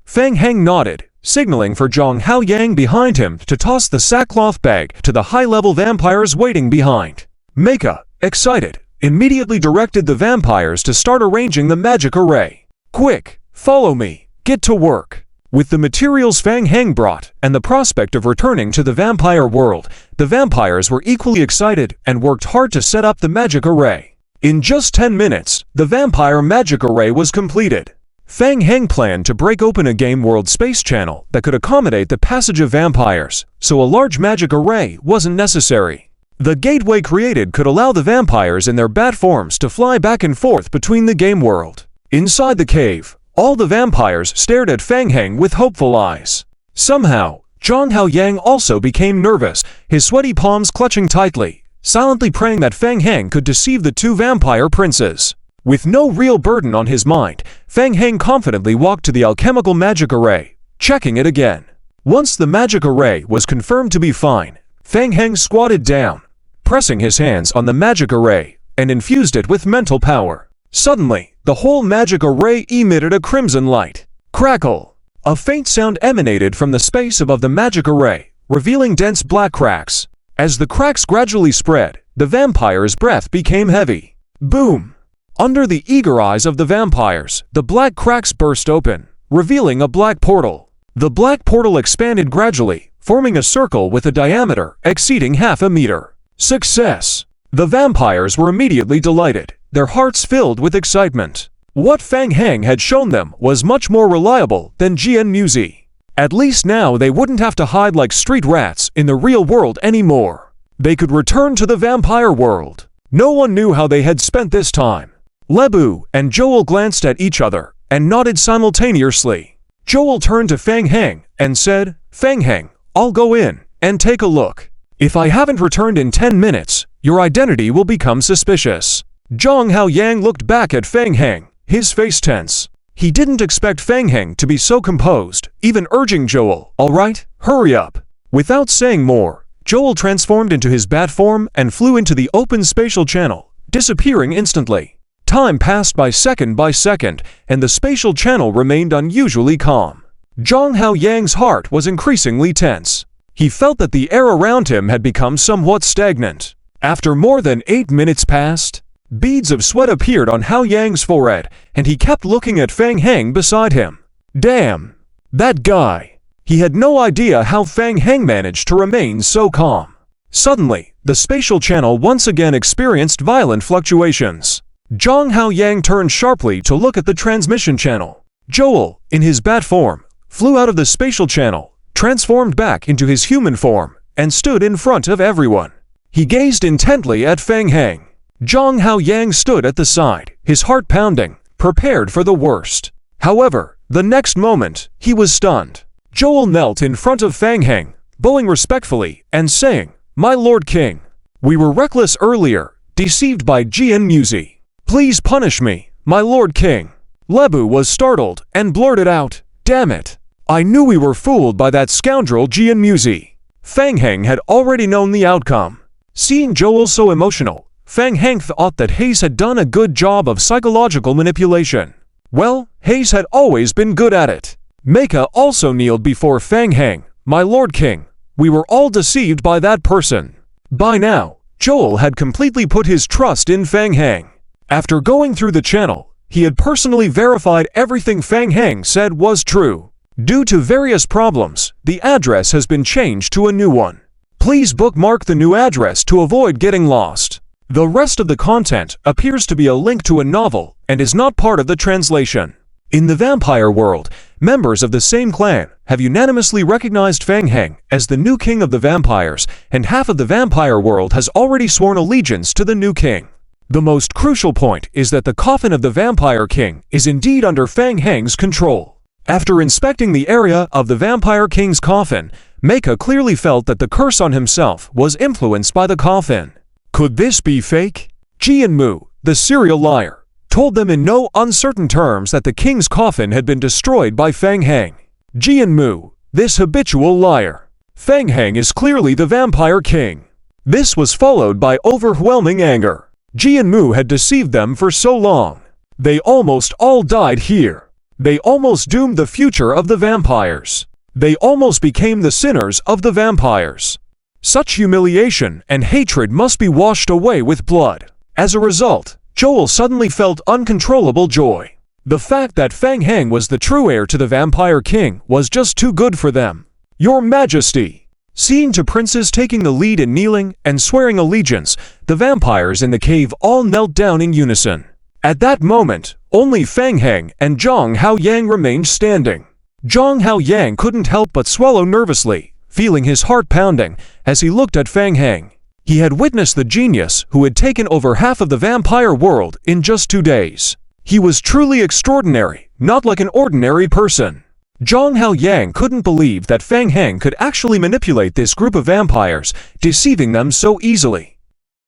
Fang Heng nodded, signaling for Zhang Haoyang behind him to toss the sackcloth bag to the high-level vampires waiting behind. Meika, excited, immediately directed the vampires to start arranging the magic array. "Quick, follow me, get to work." With the materials Fang Heng brought and the prospect of returning to the vampire world, the vampires were equally excited and worked hard to set up the magic array. In just 10 minutes, the vampire magic array was completed. Fang Heng planned to break open a game world space channel that could accommodate the passage of vampires, so a large magic array wasn't necessary. The gateway created could allow the vampires in their bat forms to fly back and forth between the game world. Inside the cave, all the vampires stared at Fang Heng with hopeful eyes. Somehow, Zhang Haoyang also became nervous, his sweaty palms clutching tightly, silently praying that Fang Heng could deceive the two vampire princes. With no real burden on his mind, Fang Heng confidently walked to the alchemical magic array, checking it again. Once the magic array was confirmed to be fine, Fang Heng squatted down, pressing his hands on the magic array, and infused it with mental power. Suddenly, the whole magic array emitted a crimson light. Crackle! A faint sound emanated from the space above the magic array, revealing dense black cracks. As the cracks gradually spread, the vampire's breath became heavy. Boom! Under the eager eyes of the vampires, the black cracks burst open, revealing a black portal. The black portal expanded gradually, forming a circle with a diameter exceeding half a meter. Success! The vampires were immediately delighted, their hearts filled with excitement. What Fang Heng had shown them was much more reliable than Jian Muzi. At least now they wouldn't have to hide like street rats in the real world anymore. They could return to the vampire world. No one knew how they had spent this time. Lebu and Joel glanced at each other and nodded simultaneously. Joel turned to Fang Heng and said, "Fang Heng, I'll go in and take a look. If I haven't returned in 10 minutes, your identity will become suspicious." Zhang Haoyang looked back at Fang Heng, his face tense. He didn't expect Fang Heng to be so composed, even urging Joel, "All right, hurry up." Without saying more, Joel transformed into his bat form and flew into the open spatial channel, disappearing instantly. Time passed by second, and the spatial channel remained unusually calm. Zhang Haoyang's heart was increasingly tense. He felt that the air around him had become somewhat stagnant. After more than 8 minutes passed, beads of sweat appeared on Haoyang's forehead, and he kept looking at Fang Heng beside him. Damn! That guy! He had no idea how Fang Heng managed to remain so calm. Suddenly, the spatial channel once again experienced violent fluctuations. Zhang Haoyang turned sharply to look at the transmission channel. Joel, in his bat form, flew out of the spatial channel, transformed back into his human form, and stood in front of everyone. He gazed intently at Fang Heng. Zhang Haoyang stood at the side, his heart pounding, prepared for the worst. However, the next moment, he was stunned. Joel knelt in front of Fang Heng, bowing respectfully and saying, "My Lord King, we were reckless earlier, deceived by Jian Muzi. Please punish me, my Lord King." Lebu was startled and blurted out, "Damn it! I knew we were fooled by that scoundrel Jian Muzi." Fang Heng had already known the outcome. Seeing Joel so emotional, Fang Heng thought that Hayes had done a good job of psychological manipulation. Well, Hayes had always been good at it. Meika also kneeled before Fang Heng. "My Lord King, we were all deceived by that person." By now, Joel had completely put his trust in Fang Heng. After going through the channel, he had personally verified everything Fang Heng said was true. Due to various problems, the address has been changed to a new one. Please bookmark the new address to avoid getting lost. The rest of the content appears to be a link to a novel and is not part of the translation. In the vampire world, members of the same clan have unanimously recognized Fang Heng as the new king of the vampires, and half of the vampire world has already sworn allegiance to the new king. The most crucial point is that the coffin of the vampire king is indeed under Fang Heng's control. After inspecting the area of the vampire king's coffin, Meika clearly felt that the curse on himself was influenced by the coffin. Could this be fake? Jian Mu, the serial liar, told them in no uncertain terms that the king's coffin had been destroyed by Fang Heng. Jian Mu, this habitual liar. Feng Heng is clearly the Vampire King. This was followed by overwhelming anger. Jianmu had deceived them for so long. They almost all died here. They almost doomed the future of the vampires. They almost became the sinners of the vampires. Such humiliation and hatred must be washed away with blood. As a result, Joel suddenly felt uncontrollable joy. The fact that Feng Heng was the true heir to the Vampire King was just too good for them. Your Majesty! Seeing two princes taking the lead in kneeling and swearing allegiance, the vampires in the cave all knelt down in unison. At that moment, only Feng Heng and Zhang Haoyang remained standing. Zhang Haoyang couldn't help but swallow nervously, feeling his heart pounding as he looked at Feng Heng. He had witnessed the genius who had taken over half of the vampire world in just 2 days. He was truly extraordinary, not like an ordinary person. Zhang Haoyang couldn't believe that Feng Heng could actually manipulate this group of vampires, deceiving them so easily.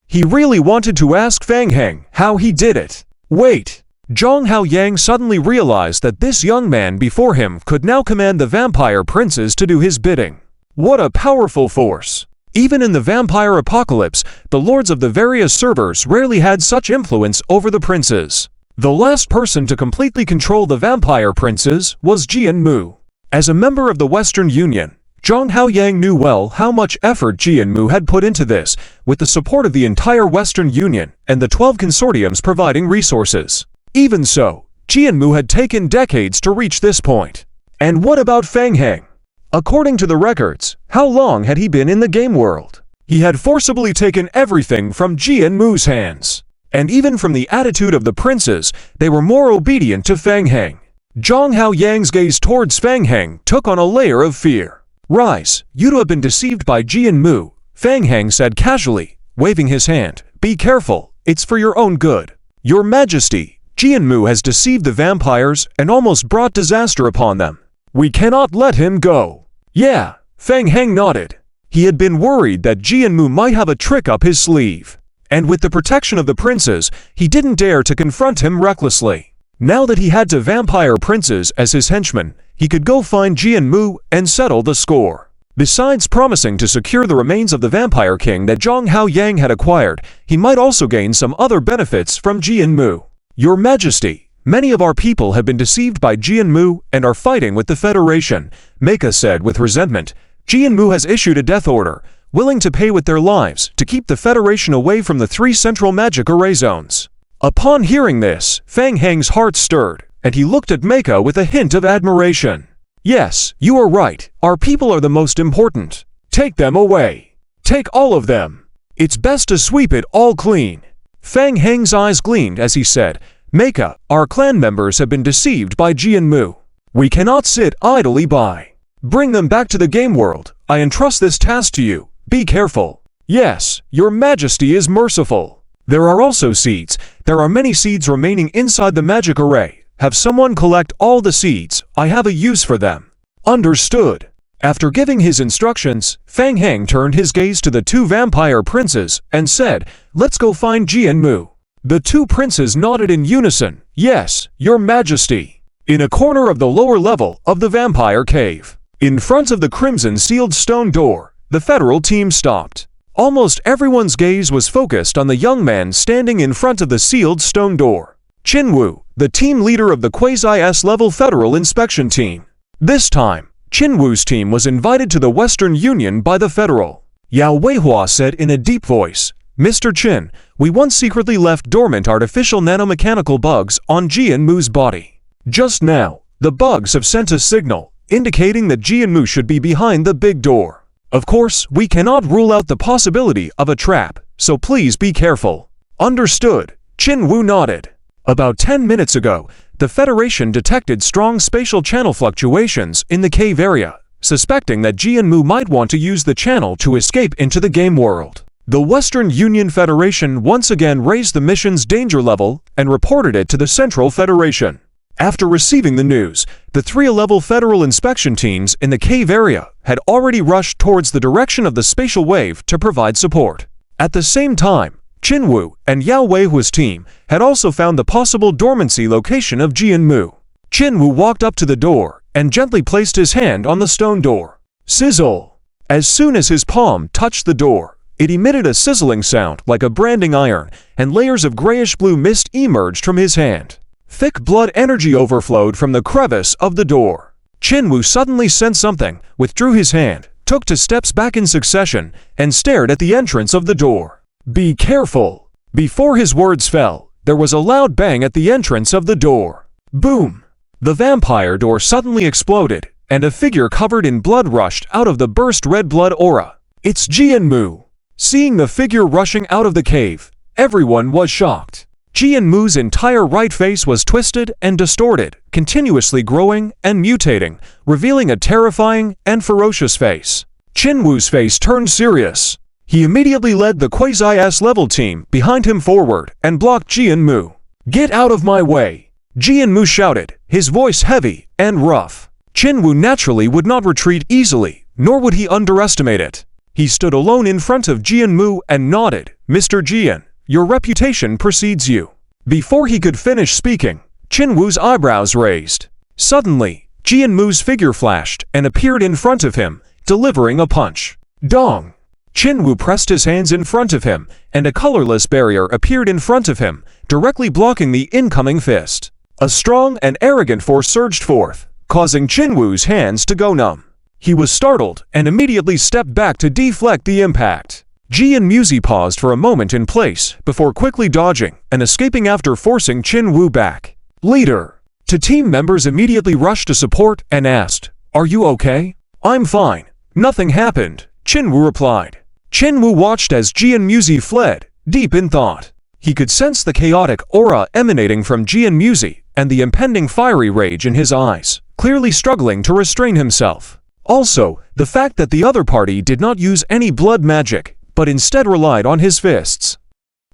He really wanted to ask Feng Heng how he did it. Wait! Zhang Haoyang suddenly realized that this young man before him could now command the vampire princes to do his bidding. What a powerful force! Even in the vampire apocalypse, the lords of the various servers rarely had such influence over the princes. The last person to completely control the vampire princes was Jianmu. As a member of the Western Union, Zhang Haoyang knew well how much effort Jianmu had put into this, with the support of the entire Western Union and the 12 consortiums providing resources. Even so, Jianmu had taken decades to reach this point. And what about Feng Heng? According to the records, how long had he been in the game world? He had forcibly taken everything from Jianmu's hands. And even from the attitude of the princes, they were more obedient to Feng Heng. Zhang Haoyang's gaze towards Feng Heng took on a layer of fear. Rise, you have been deceived by Jianmu, Feng Heng said casually, waving his hand. Be careful, it's for your own good. Your Majesty, Jianmu has deceived the vampires and almost brought disaster upon them. We cannot let him go. Yeah, Feng Heng nodded. He had been worried that Jianmu might have a trick up his sleeve. And with the protection of the princes, he didn't dare to confront him recklessly. Now that he had two vampire princes as his henchmen, he could go find Jianmu and settle the score. Besides promising to secure the remains of the Vampire King that Zhang Haoyang had acquired, he might also gain some other benefits from Jianmu. Your Majesty, many of our people have been deceived by Jianmu and are fighting with the Federation, Meika said with resentment. Jianmu has issued a death order, willing to pay with their lives to keep the Federation away from the 3 central magic array zones. Upon hearing this, Feng Heng's heart stirred, and he looked at Meika with a hint of admiration. Yes, you are right. Our people are the most important. Take them away. Take all of them. It's best to sweep it all clean. Feng Heng's eyes gleamed as he said, Meika, our clan members have been deceived by Jianmu. We cannot sit idly by. Bring them back to the game world. I entrust this task to you. Be careful. Yes, your Majesty is merciful. There are also seeds. There are many seeds remaining inside the magic array. Have someone collect all the seeds. I have a use for them. Understood. After giving his instructions, Feng Heng turned his gaze to the 2 vampire princes and said, Let's go find Jianmu. The 2 princes nodded in unison. Yes, your Majesty. In a corner of the lower level of the vampire cave, in front of the crimson sealed stone door, the federal team stopped. Almost everyone's gaze was focused on the young man standing in front of the sealed stone door. Qinwu, the team leader of the quasi-S-level federal inspection team. This time, Qinwu's team was invited to the Western Union by the federal. Yao Weihua said in a deep voice, Mr. Qin, we once secretly left dormant artificial nanomechanical bugs on Jianmu's body. Just now, the bugs have sent a signal, indicating that Jianmu should be behind the big door. Of course, we cannot rule out the possibility of a trap, so please be careful. Understood, Qinwu nodded. About 10 minutes ago, the Federation detected strong spatial channel fluctuations in the cave area, suspecting that Jianmu might want to use the channel to escape into the game world. The Western Union Federation once again raised the mission's danger level and reported it to the Central Federation. After receiving the news, the 3-level federal inspection teams in the cave area had already rushed towards the direction of the spatial wave to provide support. At the same time, Qinwu and Yao Weihua's team had also found the possible dormancy location of Jianmu. Qinwu walked up to the door and gently placed his hand on the stone door. Sizzle! As soon as his palm touched the door, it emitted a sizzling sound like a branding iron, and layers of grayish-blue mist emerged from his hand. Thick blood energy overflowed from the crevice of the door. Jinwoo suddenly sensed something, withdrew his hand, took 2 steps back in succession, and stared at the entrance of the door. "Be careful!" Before his words fell, there was a loud bang at the entrance of the door. Boom! The vampire door suddenly exploded, and a figure covered in blood rushed out of the burst red blood aura. It's Jinwoo! Seeing the figure rushing out of the cave, everyone was shocked. Jinwoo's entire right face was twisted and distorted, continuously growing and mutating, revealing a terrifying and ferocious face. Jinwoo's face turned serious. He immediately led the Quasi-S-level team behind him forward and blocked Jinwoo. "Get out of my way!" Jinwoo shouted, his voice heavy and rough. Jinwoo naturally would not retreat easily, nor would he underestimate it. He stood alone in front of Jinwoo and nodded. "Mr. Jin, your reputation precedes you." Before he could finish speaking, Jinwoo's eyebrows raised. Suddenly, Jinwoo's figure flashed and appeared in front of him, delivering a punch. Dong! Jinwoo pressed his hands in front of him, and a colorless barrier appeared in front of him, directly blocking the incoming fist. A strong and arrogant force surged forth, causing Jinwoo's hands to go numb. He was startled and immediately stepped back to deflect the impact. Jinwoo paused for a moment in place before quickly dodging and escaping after forcing Jinwoo back. "Leader!" Two team members immediately rushed to support and asked, "Are you okay?" "I'm fine. Nothing happened," Jinwoo replied. Jinwoo watched as Jinwoo fled, deep in thought. He could sense the chaotic aura emanating from Jinwoo and the impending fiery rage in his eyes, clearly struggling to restrain himself. Also, the fact that the other party did not use any blood magic, but instead relied on his fists.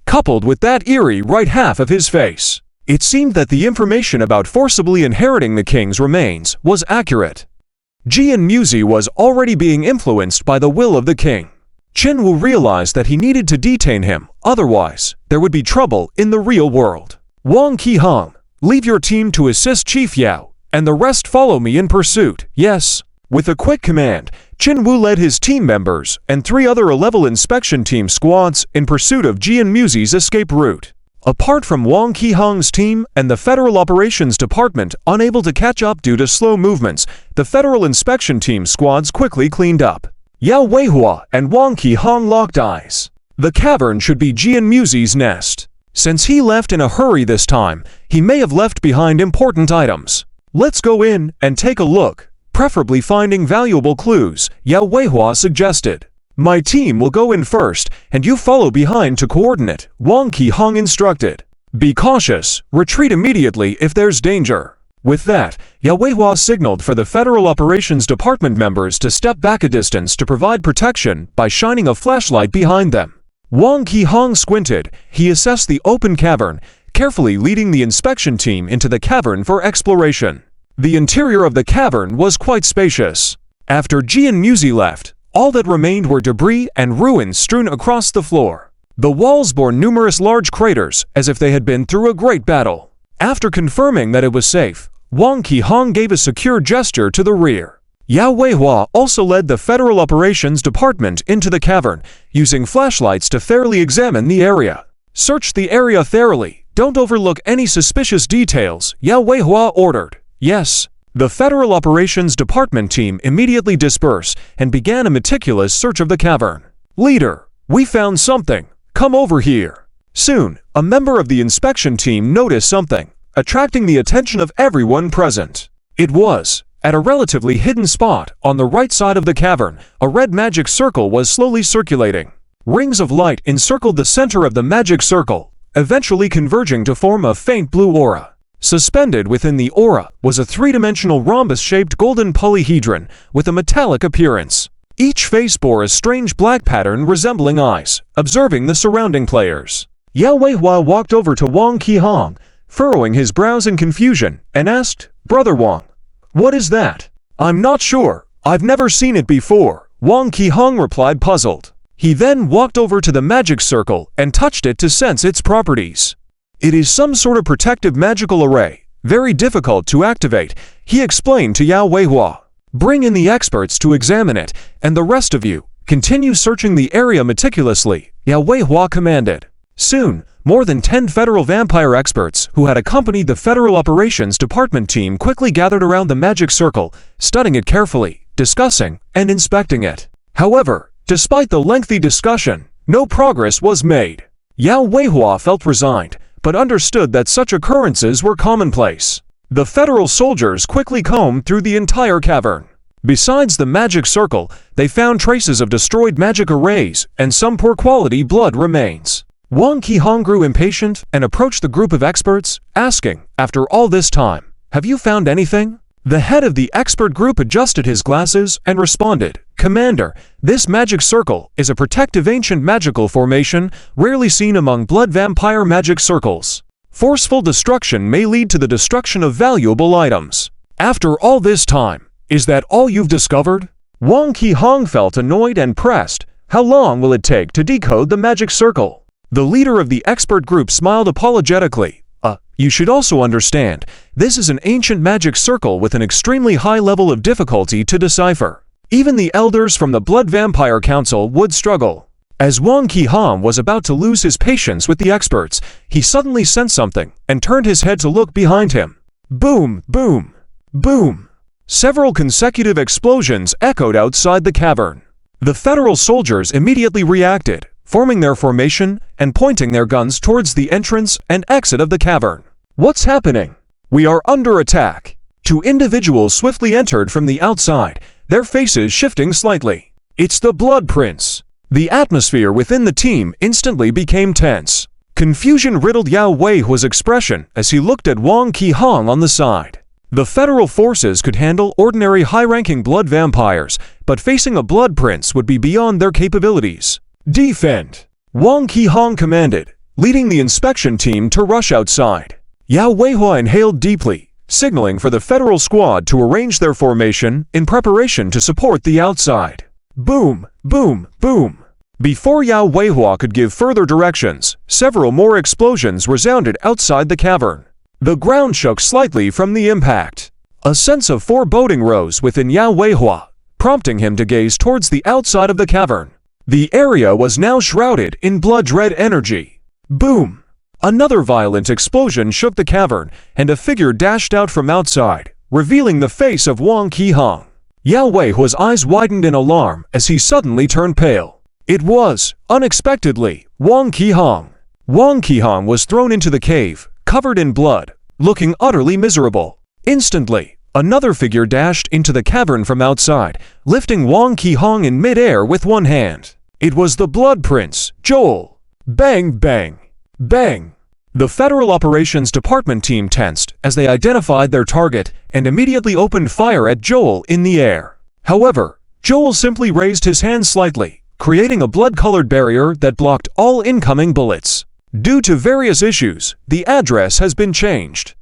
Coupled with that eerie right half of his face, it seemed that the information about forcibly inheriting the king's remains was accurate. Jinwoo was already being influenced by the will of the king. Jinwoo realized that he needed to detain him, otherwise, there would be trouble in the real world. "Wang Qihong, leave your team to assist Chief Yao, and the rest follow me in pursuit." "Yes." With a quick command, Jinwoo led his team members and 3 other level inspection team squads in pursuit of Jinwoo's escape route. Apart from Wang Qihong's team and the Federal Operations Department unable to catch up due to slow movements, the Federal Inspection Team squads quickly cleaned up. Yao Weihua and Wang Qihong locked eyes. The cavern should be Jinwoo's nest. Since he left in a hurry this time, he may have left behind important items. "Let's go in and take a look, preferably finding valuable clues," Yao Weihua suggested. "My team will go in first, and you follow behind to coordinate," Wang Qihong instructed. "Be cautious, retreat immediately if there's danger." With that, Yao Weihua signaled for the Federal Operations Department members to step back a distance to provide protection by shining a flashlight behind them. Wang Qihong squinted. He assessed the open cavern, carefully leading the inspection team into the cavern for exploration. The interior of the cavern was quite spacious. After Jinwoo left, all that remained were debris and ruins strewn across the floor. The walls bore numerous large craters, as if they had been through a great battle. After confirming that it was safe, Wang Qihong gave a secure gesture to the rear. Yao Weihua also led the Federal Operations Department into the cavern, using flashlights to fairly examine the area. "Search the area thoroughly, don't overlook any suspicious details," Yao Weihua ordered. "Yes." The Federal Operations Department team immediately dispersed and began a meticulous search of the cavern. "Leader, we found something. Come over here." Soon, a member of the inspection team noticed something, attracting the attention of everyone present. It was, at a relatively hidden spot on the right side of the cavern, a red magic circle was slowly circulating. Rings of light encircled the center of the magic circle, eventually converging to form a faint blue aura. Suspended within the aura was a 3-dimensional rhombus-shaped golden polyhedron with a metallic appearance. Each face bore a strange black pattern resembling eyes, observing the surrounding players. Yao Weihua walked over to Wang Qihong, furrowing his brows in confusion, and asked, "Brother Wang, what is that?" "I'm not sure. I've never seen it before," Wang Qihong replied, puzzled. He then walked over to the magic circle and touched it to sense its properties. "It is some sort of protective magical array, very difficult to activate," he explained to Yao Weihua. Bring in the experts to examine it, and the rest of you, continue searching the area meticulously, Yao Weihua commanded. Soon, more than 10 federal vampire experts who had accompanied the Federal Operations Department team quickly gathered around the magic circle, studying it carefully, discussing, and inspecting it. However, despite the lengthy discussion, no progress was made. Yao Weihua felt resigned, but understood that such occurrences were commonplace. The federal soldiers quickly combed through the entire cavern. Besides the magic circle, they found traces of destroyed magic arrays and some poor-quality blood remains. Wang Qihong grew impatient and approached the group of experts, asking, "After all this time, have you found anything?" The head of the expert group adjusted his glasses and responded, "Commander, this magic circle is a protective ancient magical formation rarely seen among blood vampire magic circles. Forceful destruction may lead to the destruction of valuable items. After all this time, is that all you've discovered?" Wang Qihong felt annoyed and pressed. "How long will it take to decode the magic circle?" The leader of the expert group smiled apologetically. You should also understand, this is an ancient magic circle with an extremely high level of difficulty to decipher. Even the elders from the Blood Vampire Council would struggle." As Wang Qihong was about to lose his patience with the experts, he suddenly sensed something and turned his head to look behind him. Boom, boom, boom. Several consecutive explosions echoed outside the cavern. The federal soldiers immediately reacted, forming their formation and pointing their guns towards the entrance and exit of the cavern. "What's happening? We are under attack." Two individuals swiftly entered from the outside, their faces shifting slightly. "It's the Blood Prince." The atmosphere within the team instantly became tense. Confusion riddled Yao Weihua's expression as he looked at Wang Qihong on the side. The federal forces could handle ordinary high-ranking blood vampires, but facing a Blood Prince would be beyond their capabilities. "Defend!" Wang Qihong commanded, leading the inspection team to rush outside. Yao Weihua inhaled deeply, signaling for the federal squad to arrange their formation in preparation to support the outside. Boom, boom, boom. Before Yao Weihua could give further directions, several more explosions resounded outside the cavern. The ground shook slightly from the impact. A sense of foreboding rose within Yao Weihua, prompting him to gaze towards the outside of the cavern. The area was now shrouded in blood-red energy. Boom! Another violent explosion shook the cavern, and a figure dashed out from outside, revealing the face of Wang Qihong. Yao Weihua's eyes widened in alarm as he suddenly turned pale. It was, unexpectedly, Wang Qihong. Wang Qihong was thrown into the cave, covered in blood, looking utterly miserable. Instantly, another figure dashed into the cavern from outside, lifting Wang Qihong in midair with one hand. It was the Blood Prince, Joel. Bang, bang, bang. The Federal Operations Department team tensed as they identified their target and immediately opened fire at Joel in the air. However, Joel simply raised his hand slightly, creating a blood-colored barrier that blocked all incoming bullets. Due to various issues, the address has been changed.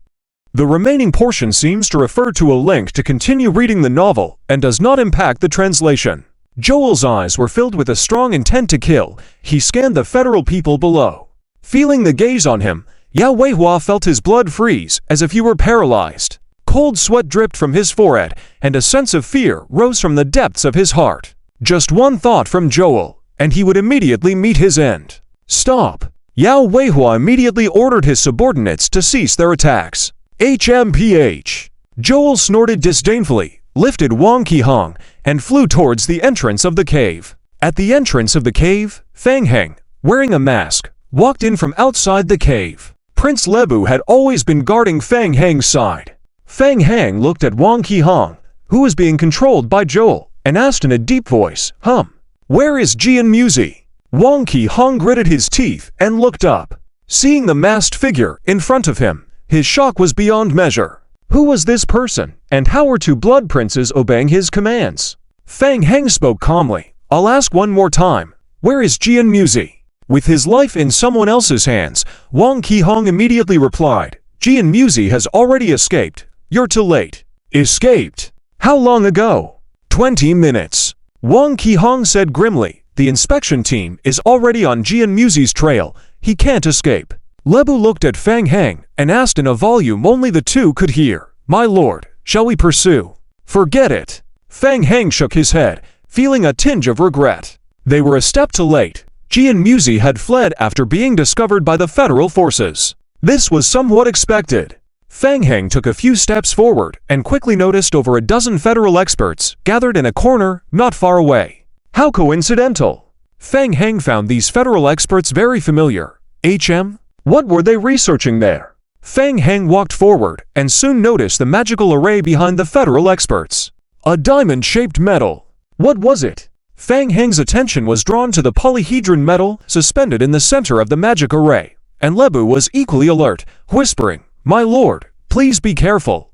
The remaining portion seems to refer to a link to continue reading the novel and does not impact the translation. Joel's eyes were filled with a strong intent to kill. He scanned the federal people below. Feeling the gaze on him, Yao Weihua felt his blood freeze as if he were paralyzed. Cold sweat dripped from his forehead, and a sense of fear rose from the depths of his heart. Just one thought from Joel, and he would immediately meet his end. "Stop!" Yao Weihua immediately ordered his subordinates to cease their attacks. HMPH! Joel snorted disdainfully, lifted Wang Qihong, and flew towards the entrance of the cave. At the entrance of the cave, Fang Heng, wearing a mask, walked in from outside the cave. Prince Lebu had always been guarding Fang Heng's side. Fang Heng looked at Wang Qihong, who was being controlled by Joel, and asked in a deep voice, "Where is Jian Muzi?" Wang Qihong gritted his teeth and looked up. Seeing the masked figure in front of him, his shock was beyond measure. Who was this person, and how were two blood princes obeying his commands? Fang Heng spoke calmly. "I'll ask one more time. Where is Jian Muzi?" With his life in someone else's hands, Wang Qihong immediately replied, "Jian Muzi has already escaped. You're too late." "Escaped? How long ago?" 20 minutes. Wang Qihong said grimly, "The inspection team is already on Jian Muzi's trail. He can't escape." Lebu looked at Fang Heng and asked in a volume only the two could hear, "My lord, shall we pursue?" "Forget it." Fang Heng shook his head, feeling a tinge of regret. They were a step too late. Jian Muzi had fled after being discovered by the federal forces. This was somewhat expected. Fang Heng took a few steps forward and quickly noticed over a dozen federal experts gathered in a corner not far away. How coincidental! Fang Heng found these federal experts very familiar. What were they researching there? Fang Heng walked forward and soon noticed the magical array behind the federal experts. A diamond-shaped metal. What was it? Fang Heng's attention was drawn to the polyhedron metal suspended in the center of the magic array, and Lebu was equally alert, whispering, "My lord, please be careful,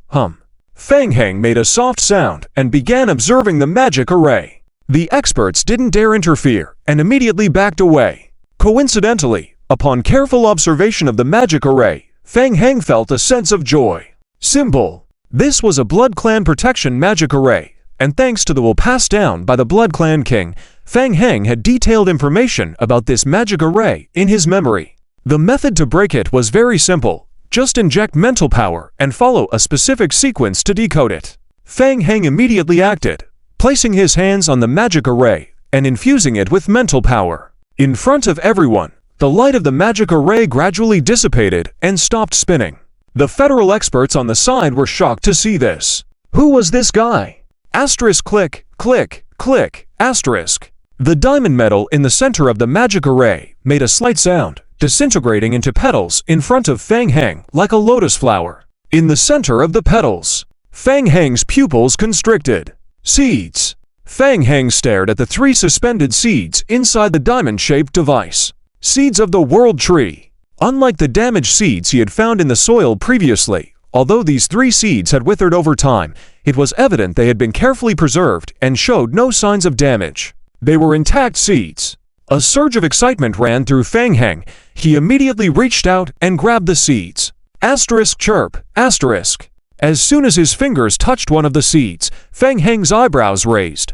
Fang Heng made a soft sound and began observing the magic array. The experts didn't dare interfere and immediately backed away. Coincidentally, upon careful observation of the magic array, Fang Heng felt a sense of joy. Symbol. This was a Blood Clan protection magic array, and thanks to the will passed down by the Blood Clan King, Fang Heng had detailed information about this magic array in his memory. The method to break it was very simple. Just inject mental power and follow a specific sequence to decode it. Fang Heng immediately acted, placing his hands on the magic array and infusing it with mental power. In front of everyone, the light of the magic array gradually dissipated and stopped spinning. The federal experts on the side were shocked to see this. Who was this guy? Asterisk click, click, click, asterisk. The diamond metal in the center of the magic array made a slight sound, disintegrating into petals in front of Fang Heng like a lotus flower. In the center of the petals, Fang Heng's pupils constricted. Seeds. Fang Heng stared at the 3 suspended seeds inside the diamond-shaped device. Seeds of the World Tree. Unlike the damaged seeds he had found in the soil previously, although these 3 seeds had withered over time, it was evident they had been carefully preserved and showed no signs of damage. They were intact seeds. A surge of excitement ran through Fang Heng. He immediately reached out and grabbed the seeds. Asterisk chirp, asterisk. As soon as his fingers touched one of the seeds, Fang Heng's eyebrows raised.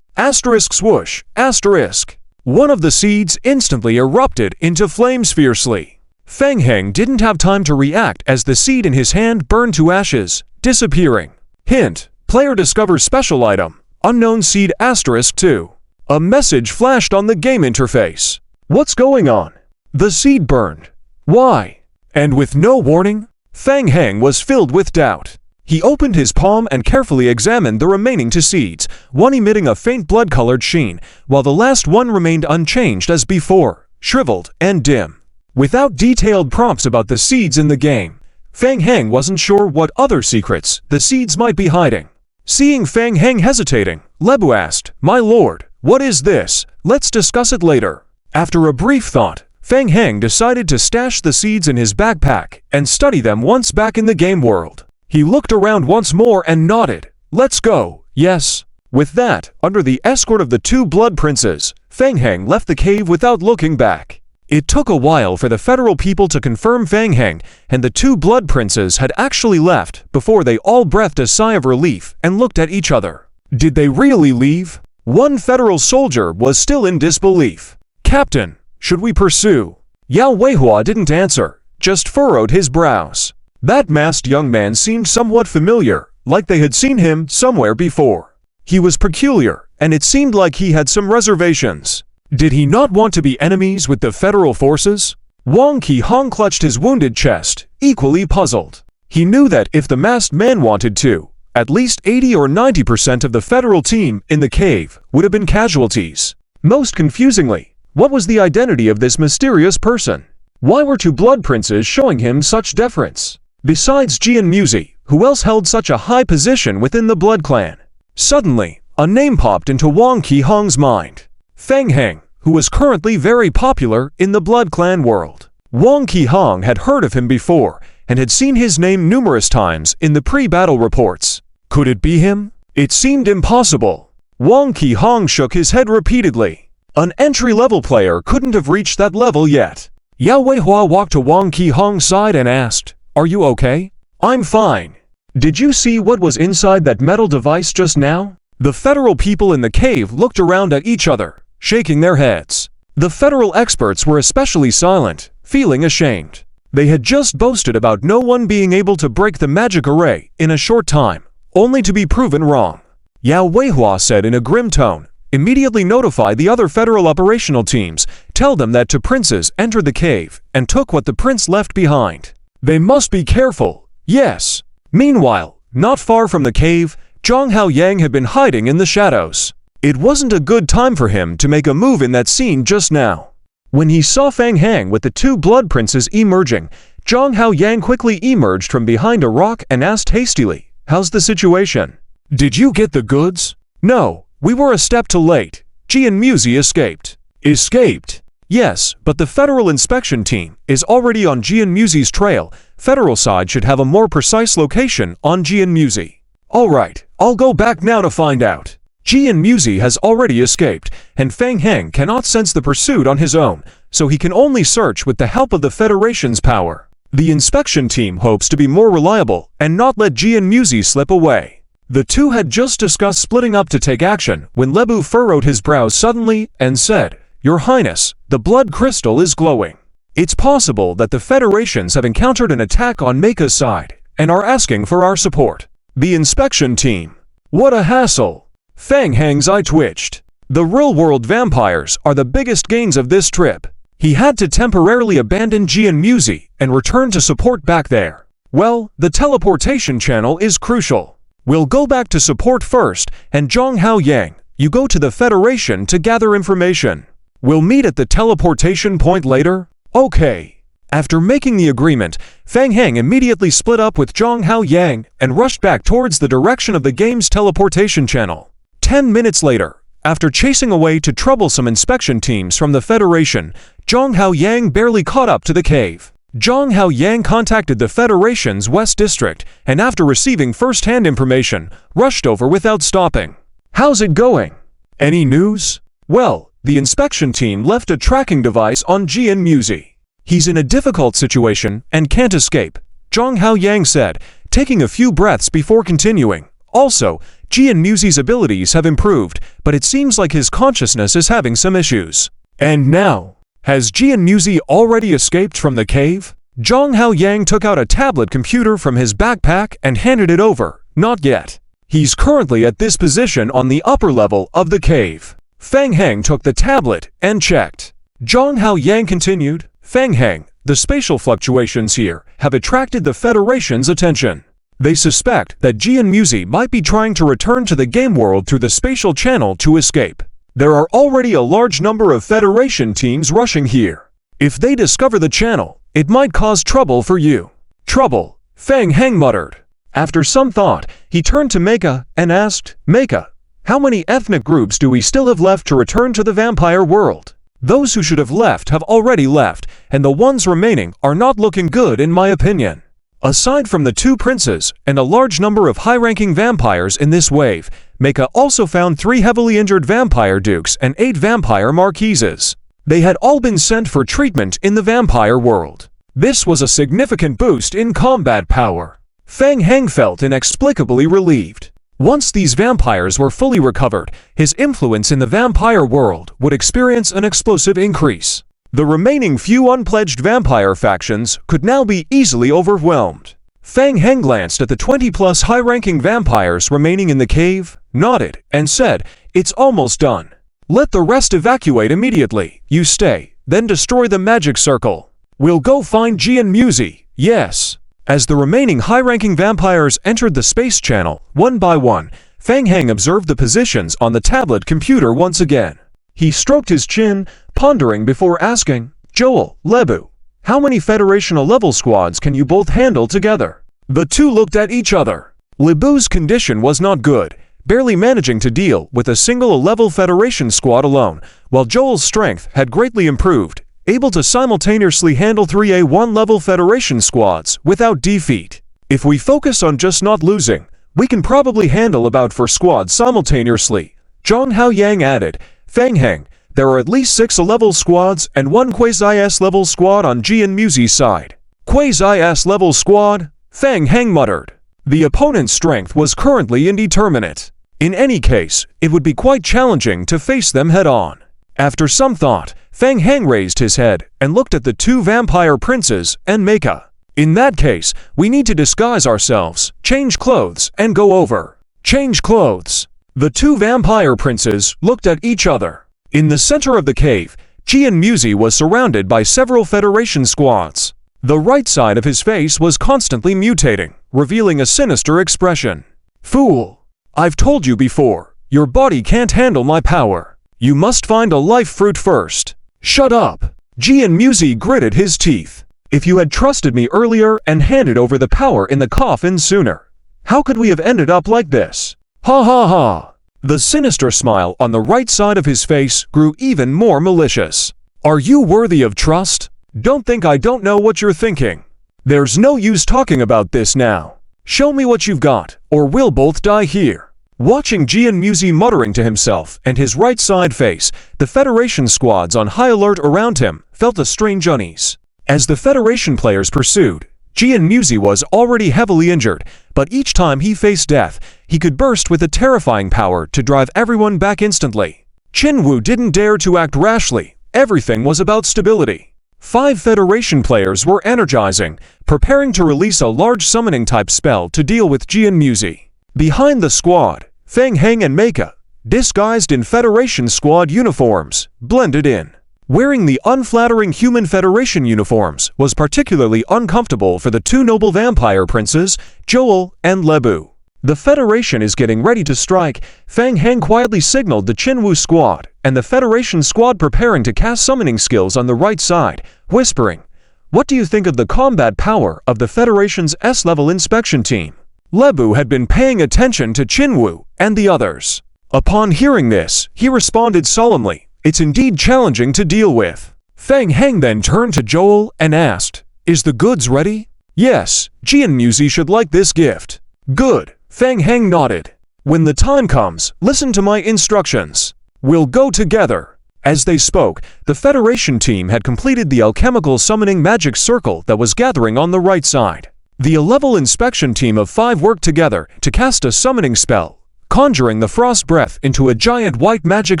Asterisk swoosh, asterisk. One of the seeds instantly erupted into flames fiercely. Fang Heng didn't have time to react as the seed in his hand burned to ashes, disappearing. Hint: player discovers special item, unknown seed asterisk 2. A message flashed on the game interface. What's going on? The seed burned. Why? And with no warning? Fang Heng was filled with doubt. He opened his palm and carefully examined the remaining 2 seeds, one emitting a faint blood-colored sheen, while the last one remained unchanged as before, shriveled and dim. Without detailed prompts about the seeds in the game, Fang Heng wasn't sure what other secrets the seeds might be hiding. Seeing Fang Heng hesitating, Lebu asked, "My lord, what is this? Let's discuss it later." After a brief thought, Fang Heng decided to stash the seeds in his backpack and study them once back in the game world. He looked around once more and nodded. "Let's go, yes." With that, under the escort of the 2 blood princes, Fang Heng left the cave without looking back. It took a while for the federal people to confirm Fang Heng and the 2 blood princes had actually left before they all breathed a sigh of relief and looked at each other. Did they really leave? One federal soldier was still in disbelief. "Captain, should we pursue?" Yao Weihua didn't answer, just furrowed his brows. That masked young man seemed somewhat familiar, like they had seen him somewhere before. He was peculiar, and it seemed like he had some reservations. Did he not want to be enemies with the federal forces? Wang Qihong clutched his wounded chest, equally puzzled. He knew that if the masked man wanted to, at least 80 or 90% of the federal team in the cave would have been casualties. Most confusingly, what was the identity of this mysterious person? Why were 2 blood princes showing him such deference? Besides Jian Muzi, who else held such a high position within the Blood Clan? Suddenly, a name popped into Wang Qihong's mind. Fang Heng, who was currently very popular in the Blood Clan world. Wang Qihong had heard of him before and had seen his name numerous times in the pre-battle reports. Could it be him? It seemed impossible. Wang Qihong shook his head repeatedly. An entry-level player couldn't have reached that level yet. Yao Weihua walked to Wang Qihong's side and asked, "Are you okay?" "I'm fine." "Did you see what was inside that metal device just now?" The federal people in the cave looked around at each other, shaking their heads. The federal experts were especially silent, feeling ashamed. They had just boasted about no one being able to break the magic array in a short time, only to be proven wrong. Yao Weihua said in a grim tone. Immediately notify the other federal operational teams. Tell them that two princes entered the cave and took what the prince left behind. They must be careful. Yes. Meanwhile, not far from the cave, Zhang Haoyang had been hiding in the shadows. It wasn't a good time for him to make a move in that scene just now. When he saw Fang Hang with the two blood princes emerging, Zhang Haoyang quickly emerged from behind a rock and asked hastily, "How's the situation? Did you get the goods?" "No, we were a step too late. Jian Muzi escaped." "Escaped?" "Yes, but the federal inspection team is already on Jian Muzi's trail. Federal side should have a more precise location on Jian Muzi." "All right, I'll go back now to find out." Jian Muzi has already escaped, and Fang Hang cannot sense the pursuit on his own, so he can only search with the help of the Federation's power. The inspection team hopes to be more reliable and not let Jian Muzi slip away. The two had just discussed splitting up to take action when Lebu furrowed his brows suddenly and said, "Your Highness, the blood crystal is glowing. It's possible that the Federations have encountered an attack on Meika's side and are asking for our support." The inspection team. What a hassle! Fang Hang's eye twitched. The real-world vampires are the biggest gains of this trip. He had to temporarily abandon Jian Muzi and return to support back there. Well, the teleportation channel is crucial. We'll go back to support first, and Zhang Haoyang, you go to the Federation to gather information. We'll meet at the teleportation point later? Okay. After making the agreement, Fang Hang immediately split up with Zhang Haoyang and rushed back towards the direction of the game's teleportation channel. 10 minutes later, after chasing away two troublesome inspection teams from the Federation, Zhang Haoyang barely caught up to the cave. Zhang Haoyang contacted the Federation's West District and after receiving first-hand information, rushed over without stopping. "How's it going? Any news?" "Well, the inspection team left a tracking device on Jian Muzi. He's in a difficult situation and can't escape," Zhang Haoyang said, taking a few breaths before continuing. "Also, Jian Muzi's abilities have improved, but it seems like his consciousness is having some issues." "And now, has Jian Muzi already escaped from the cave?" Zhang Haoyang took out a tablet computer from his backpack and handed it over. "Not yet. He's currently at this position on the upper level of the cave." Fang Hang took the tablet and checked. Zhang Haoyang continued, "Fang Hang, the spatial fluctuations here have attracted the Federation's attention. They suspect that Jian Muzi might be trying to return to the game world through the spatial channel to escape. There are already a large number of Federation teams rushing here. If they discover the channel, it might cause trouble for you." "Trouble?" Fang Hang muttered. After some thought, he turned to Meika and asked, "Meika, how many ethnic groups do we still have left to return to the vampire world?" "Those who should have left have already left, and the ones remaining are not looking good in my opinion. Aside from the two princes and a large number of high-ranking vampires in this wave, Meika also found 3 heavily injured vampire dukes and 8 vampire marquises. They had all been sent for treatment in the vampire world. This was a significant boost in combat power." Fang Hang felt inexplicably relieved. Once these vampires were fully recovered, his influence in the vampire world would experience an explosive increase. The remaining few unpledged vampire factions could now be easily overwhelmed. Fang Hang glanced at the 20-plus high-ranking vampires remaining in the cave, nodded, and said, "It's almost done. Let the rest evacuate immediately. You stay, then destroy the magic circle. We'll go find Jian Muzi." "Yes." As the remaining high-ranking vampires entered the space channel, one by one, Fang Hang observed the positions on the tablet computer once again. He stroked his chin, pondering before asking, "Joel, Lebu, how many Federational-level squads can you both handle together?" The two looked at each other. Lebu's condition was not good, barely managing to deal with a single level Federation squad alone, while Joel's strength had greatly improved, able to simultaneously handle 3 A1-level Federation squads without defeat. "If we focus on just not losing, we can probably handle about 4 squads simultaneously," Zhang Haoyang added. "Fang Hang, there are at least 6 A-level squads and 1 Quasi-S-level squad on Jian Muzi's side." "Quasi-S-level squad?" Fang Hang muttered. The opponent's strength was currently indeterminate. In any case, it would be quite challenging to face them head-on. After some thought, Fang Hang raised his head and looked at the 2 vampire princes and Meika. "In that case, we need to disguise ourselves, change clothes, and go over." "Change clothes?" The two vampire princes looked at each other. In the center of the cave, Jian Muzi was surrounded by several Federation squads. The right side of his face was constantly mutating, revealing a sinister expression. Fool! I've told you before, your body can't handle my power. You must find a life fruit first. Shut up! Jian Muzi gritted his teeth. If you had trusted me earlier and handed over the power in the coffin sooner, how could we have ended up like this? Ha ha ha! The sinister smile on the right side of his face grew even more malicious. Are you worthy of trust? Don't think I don't know what you're thinking. There's no use talking about this now. Show me what you've got, or we'll both die here. Watching Jian Muzi muttering to himself and his right side face, the Federation squads on high alert around him felt a strange unease. As the Federation players pursued, Jian Muzi was already heavily injured, but each time he faced death, he could burst with a terrifying power to drive everyone back instantly. Qinwu didn't dare to act rashly. Everything was about stability. 5 Federation players were energizing, preparing to release a large summoning-type spell to deal with Jian Muzi. Behind the squad, Feng Heng and Meika, disguised in Federation squad uniforms, blended in. Wearing the unflattering human Federation uniforms was particularly uncomfortable for the 2 noble vampire princes, Joel and Lebu. The Federation is getting ready to strike. Feng Heng quietly signaled the Qinwu squad, and the Federation squad preparing to cast summoning skills on the right side, whispering, "What do you think of the combat power of the Federation's S-level inspection team?" Lebu had been paying attention to Qinwu and the others. Upon hearing this, he responded solemnly, "It's indeed challenging to deal with." Feng Heng then turned to Joel and asked, "Is the goods ready?" "Yes, Jian Muzi should like this gift." "Good." Feng Heng nodded. "When the time comes, listen to my instructions. We'll go together." As they spoke, the Federation team had completed the alchemical summoning magic circle that was gathering on the right side. The A-level inspection team of 5 worked together to cast a summoning spell, conjuring the frost breath into a giant white magic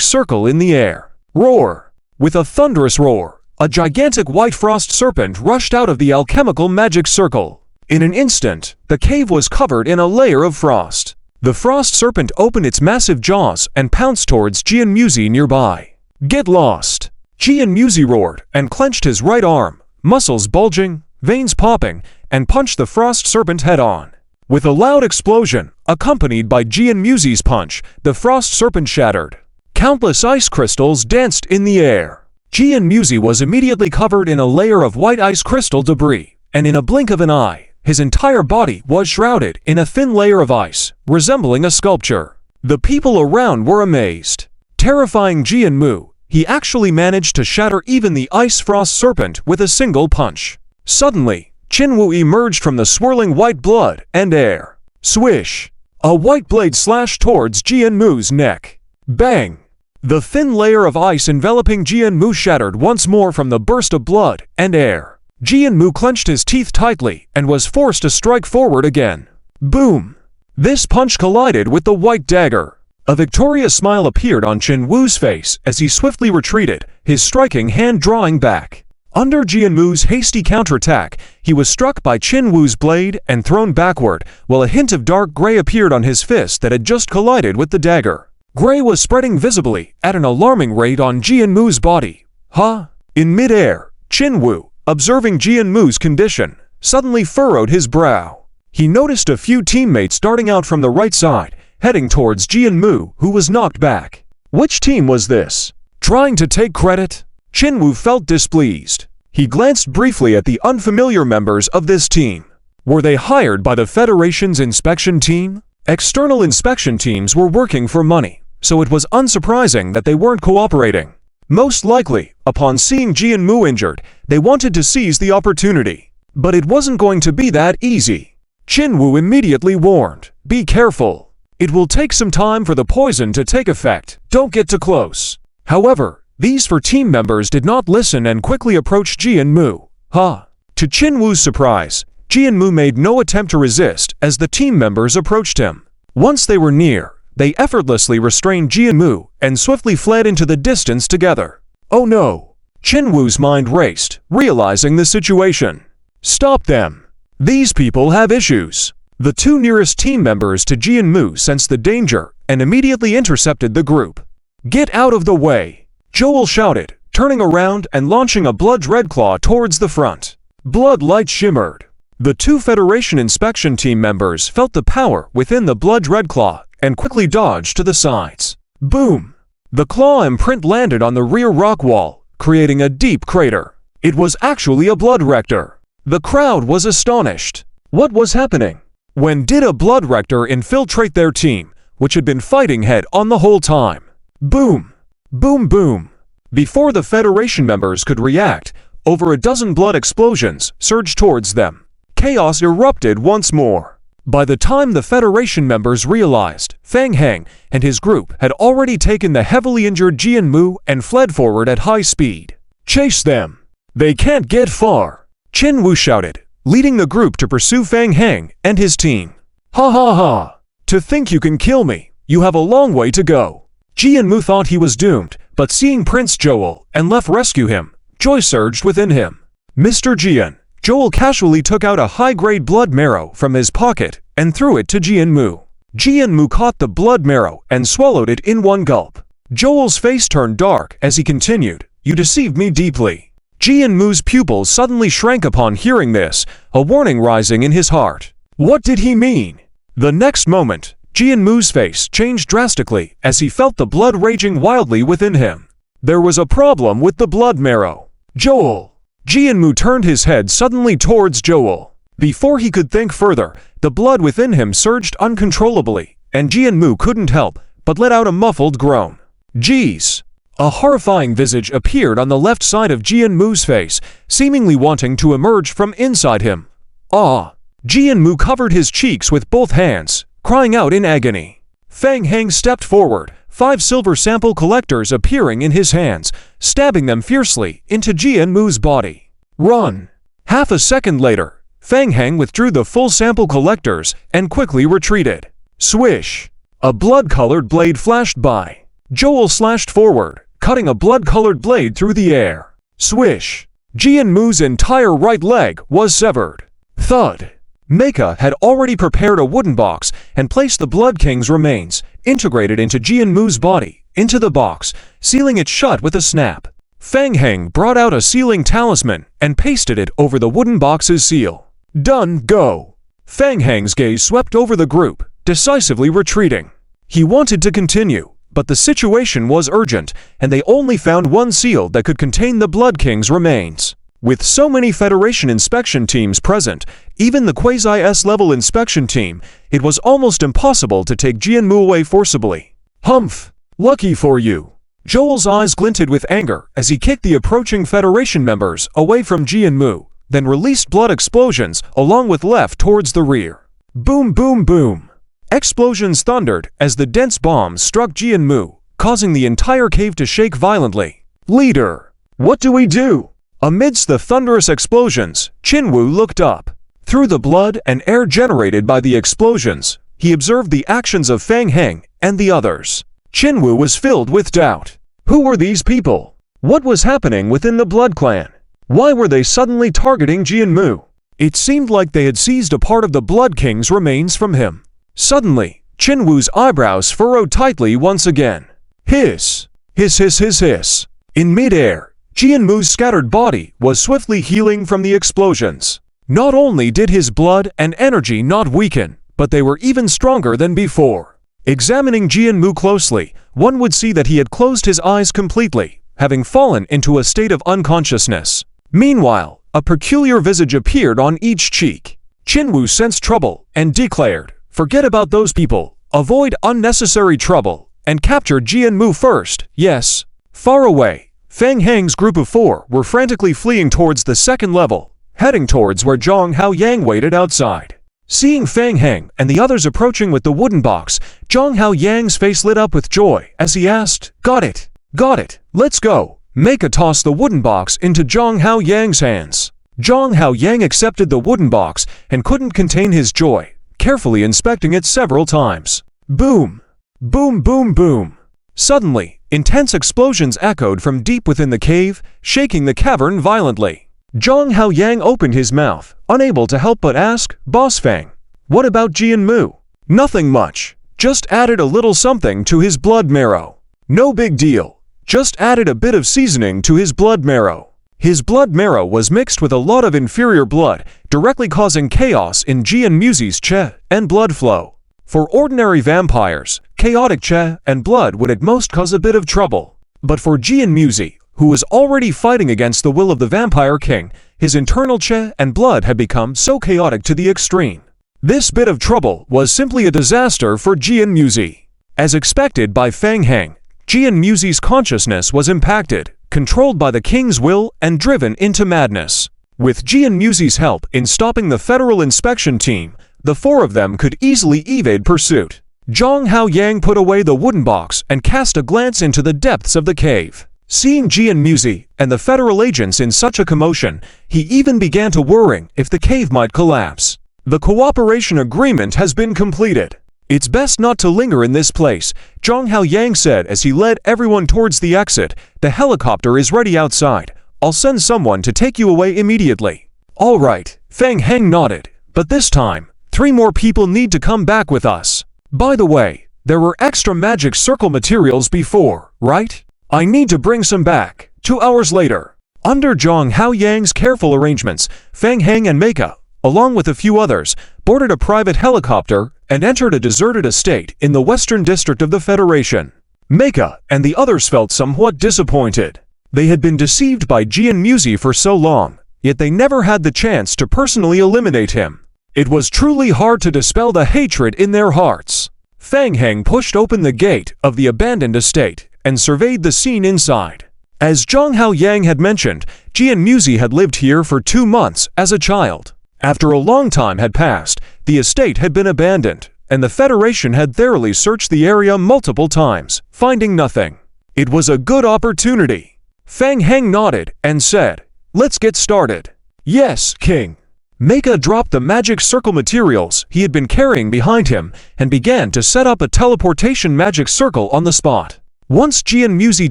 circle in the air. Roar! With a thunderous roar, a gigantic white frost serpent rushed out of the alchemical magic circle. In an instant, the cave was covered in a layer of frost. The frost serpent opened its massive jaws and pounced towards Jian Muzi nearby. "Get lost!" Jian Muzi roared and clenched his right arm, muscles bulging, veins popping, and punched the frost serpent head-on. With a loud explosion, accompanied by Jian Muzi's punch, the frost serpent shattered. Countless ice crystals danced in the air. Jian Muzi was immediately covered in a layer of white ice crystal debris, and in a blink of an eye, his entire body was shrouded in a thin layer of ice, resembling a sculpture. The people around were amazed. Terrifying Jian Mu, he actually managed to shatter even the ice frost serpent with a single punch. Suddenly, Qinwu emerged from the swirling white blood and air. Swish! A white blade slashed towards Jian Mu's neck. Bang! The thin layer of ice enveloping Jian Mu shattered once more from the burst of blood and air. Jian Mu clenched his teeth tightly and was forced to strike forward again. Boom! This punch collided with the white dagger. A victorious smile appeared on Qinwu's face as he swiftly retreated, his striking hand drawing back. Under Jian Mu's hasty counterattack, he was struck by Qinwu's blade and thrown backward, while a hint of dark gray appeared on his fist that had just collided with the dagger. Gray was spreading visibly at an alarming rate on Jian Mu's body. Huh? In mid-air, Qinwu, observing Jian Mu's condition, suddenly furrowed his brow. He noticed a few teammates darting out from the right side, heading towards Jian Mu, who was knocked back. Which team was this? Trying to take credit? Qinwu felt displeased. He glanced briefly at the unfamiliar members of this team. Were they hired by the Federation's inspection team? External inspection teams were working for money, so it was unsurprising that they weren't cooperating. Most likely, upon seeing Jian Mu injured, they wanted to seize the opportunity. But it wasn't going to be that easy. Qinwu immediately warned, "Be careful. It will take some time for the poison to take effect. Don't get too close." However, these 4 team members did not listen and quickly approached Jian Mu. To Qinwu's surprise, Jian Mu made no attempt to resist as the team members approached him. Once they were near, they effortlessly restrained Jian Mu and swiftly fled into the distance together. Oh no! Qinwu's mind raced, realizing the situation. Stop them! These people have issues. The 2 nearest team members to Jian Mu sensed the danger and immediately intercepted the group. "Get out of the way!" Joel shouted, turning around and launching a blood red claw towards the front. Blood light shimmered. The two Federation inspection team members felt the power within the blood red claw and quickly dodged to the sides. Boom! The claw imprint landed on the rear rock wall, creating a deep crater. It was actually a blood rector. The crowd was astonished. What was happening? When did a blood rector infiltrate their team, which had been fighting head-on the whole time? Boom! Boom boom! Before the Federation members could react, over a dozen blood explosions surged towards them. Chaos erupted once more. By the time the Federation members realized, Fang Heng and his group had already taken the heavily injured Jianmu and fled forward at high speed. "Chase them! They can't get far!" Qin Wu shouted, leading the group to pursue Fang Heng and his team. "Ha ha ha! To think you can kill me! You have a long way to go!" Jianmu thought he was doomed, but seeing Prince Joel and left rescue him, joy surged within him. "Mr. Jian," Joel casually took out a high-grade blood marrow from his pocket and threw it to Jianmu. Jianmu caught the blood marrow and swallowed it in one gulp. Joel's face turned dark as he continued, "You deceived me deeply." Jianmu's pupils suddenly shrank upon hearing this, a warning rising in his heart. What did he mean? The next moment, Jianmu's face changed drastically as he felt the blood raging wildly within him. There was a problem with the blood marrow. "Joel!" Jianmu turned his head suddenly towards Joel. Before he could think further, the blood within him surged uncontrollably, and Jianmu couldn't help but let out a muffled groan. "Jeez!" A horrifying visage appeared on the left side of Jianmu's face, seemingly wanting to emerge from inside him. "Ah!" Jianmu covered his cheeks with both hands, crying out in agony. Fang Heng stepped forward, 5 silver sample collectors appearing in his hands, stabbing them fiercely into Jianmu's body. "Run!" Half a second later, Fang Heng withdrew the full sample collectors and quickly retreated. Swish! A blood-colored blade flashed by. Joel slashed forward, cutting a blood-colored blade through the air. Swish! Jianmu's entire right leg was severed. Thud! Meika had already prepared a wooden box and placed the Blood King's remains, integrated into Jianmu's body, into the box, sealing it shut with a snap. Fang Heng brought out a sealing talisman and pasted it over the wooden box's seal. "Done, go!" Fang Heng's gaze swept over the group, decisively retreating. He wanted to continue, but the situation was urgent, and they only found one seal that could contain the Blood King's remains. With so many Federation inspection teams present, even the quasi-S-level inspection team, it was almost impossible to take Jianmu away forcibly. "Humph! Lucky for you!" Joel's eyes glinted with anger as he kicked the approaching Federation members away from Jianmu, then released blood explosions along with left towards the rear. Boom boom boom! Explosions thundered as the dense bombs struck Jianmu, causing the entire cave to shake violently. "Leader! What do we do?" Amidst the thunderous explosions, Qin Wu looked up. Through the blood and air generated by the explosions, he observed the actions of Fang Heng and the others. Qin Wu was filled with doubt. Who were these people? What was happening within the Blood Clan? Why were they suddenly targeting Jianmu? It seemed like they had seized a part of the Blood King's remains from him. Suddenly, Qin Wu's eyebrows furrowed tightly once again. Hiss! Hiss hiss hiss hiss! In mid-air, Jianmu's scattered body was swiftly healing from the explosions. Not only did his blood and energy not weaken, but they were even stronger than before. Examining Jianmu closely, one would see that he had closed his eyes completely, having fallen into a state of unconsciousness. Meanwhile, a peculiar visage appeared on each cheek. Qin Wu sensed trouble and declared, "Forget about those people, avoid unnecessary trouble, and capture Jianmu first, yes." Far away, Fang Heng's group of 4 were frantically fleeing towards the second level, heading towards where Zhang Hao Yang waited outside. Seeing Fang Heng and the others approaching with the wooden box, Zhang Hao Yang's face lit up with joy as he asked, "Got it! Got it! Let's go!" Meika tossed the wooden box into Zhang Hao Yang's hands. Zhang Hao Yang accepted the wooden box and couldn't contain his joy, carefully inspecting it several times. Boom! Boom boom boom! Suddenly, intense explosions echoed from deep within the cave, shaking the cavern violently. Zhang Hao Yang opened his mouth, unable to help but ask, "Boss Fang, what about Jianmu?" "Nothing much. Just added a little something to his blood marrow. No big deal. Just added a bit of seasoning to his blood marrow. His blood marrow was mixed with a lot of inferior blood, directly causing chaos in Jian Muzi's qi and blood flow. For ordinary vampires, chaotic qi and blood would at most cause a bit of trouble. But for Jian Muzi, who was already fighting against the will of the Vampire King, his internal qi and blood had become so chaotic to the extreme. This bit of trouble was simply a disaster for Jian Muzi. As expected by Feng Heng, Jian Muzi's consciousness was impacted, controlled by the king's will and driven into madness. With Jian Muzi's help in stopping the federal inspection team, the four of them could easily evade pursuit. Zhang Haoyang put away the wooden box and cast a glance into the depths of the cave. Seeing Jian Muzi and the federal agents in such a commotion, he even began to worry if the cave might collapse. The cooperation agreement has been completed. It's best not to linger in this place, Zhang Haoyang said as he led everyone towards the exit. The helicopter is ready outside. I'll send someone to take you away immediately. All right, Feng Heng nodded, but this time, 3 more people need to come back with us. By the way, there were extra magic circle materials before, right? I need to bring some back. 2 hours later, under Zhang Haoyang's careful arrangements, Feng Heng and Meika, along with a few others, boarded a private helicopter and entered a deserted estate in the western district of the Federation. Meika and the others felt somewhat disappointed. They had been deceived by Jian Muzi for so long, yet they never had the chance to personally eliminate him. It was truly hard to dispel the hatred in their hearts. Feng Heng pushed open the gate of the abandoned estate and surveyed the scene inside. As Zhang Haoyang had mentioned, Jian Muzi had lived here for 2 months as a child. After a long time had passed, the estate had been abandoned, and the Federation had thoroughly searched the area multiple times, finding nothing. It was a good opportunity. Feng Heng nodded and said, "Let's get started." "Yes, King." Meika dropped the magic circle materials he had been carrying behind him and began to set up a teleportation magic circle on the spot. Once Jian Muzi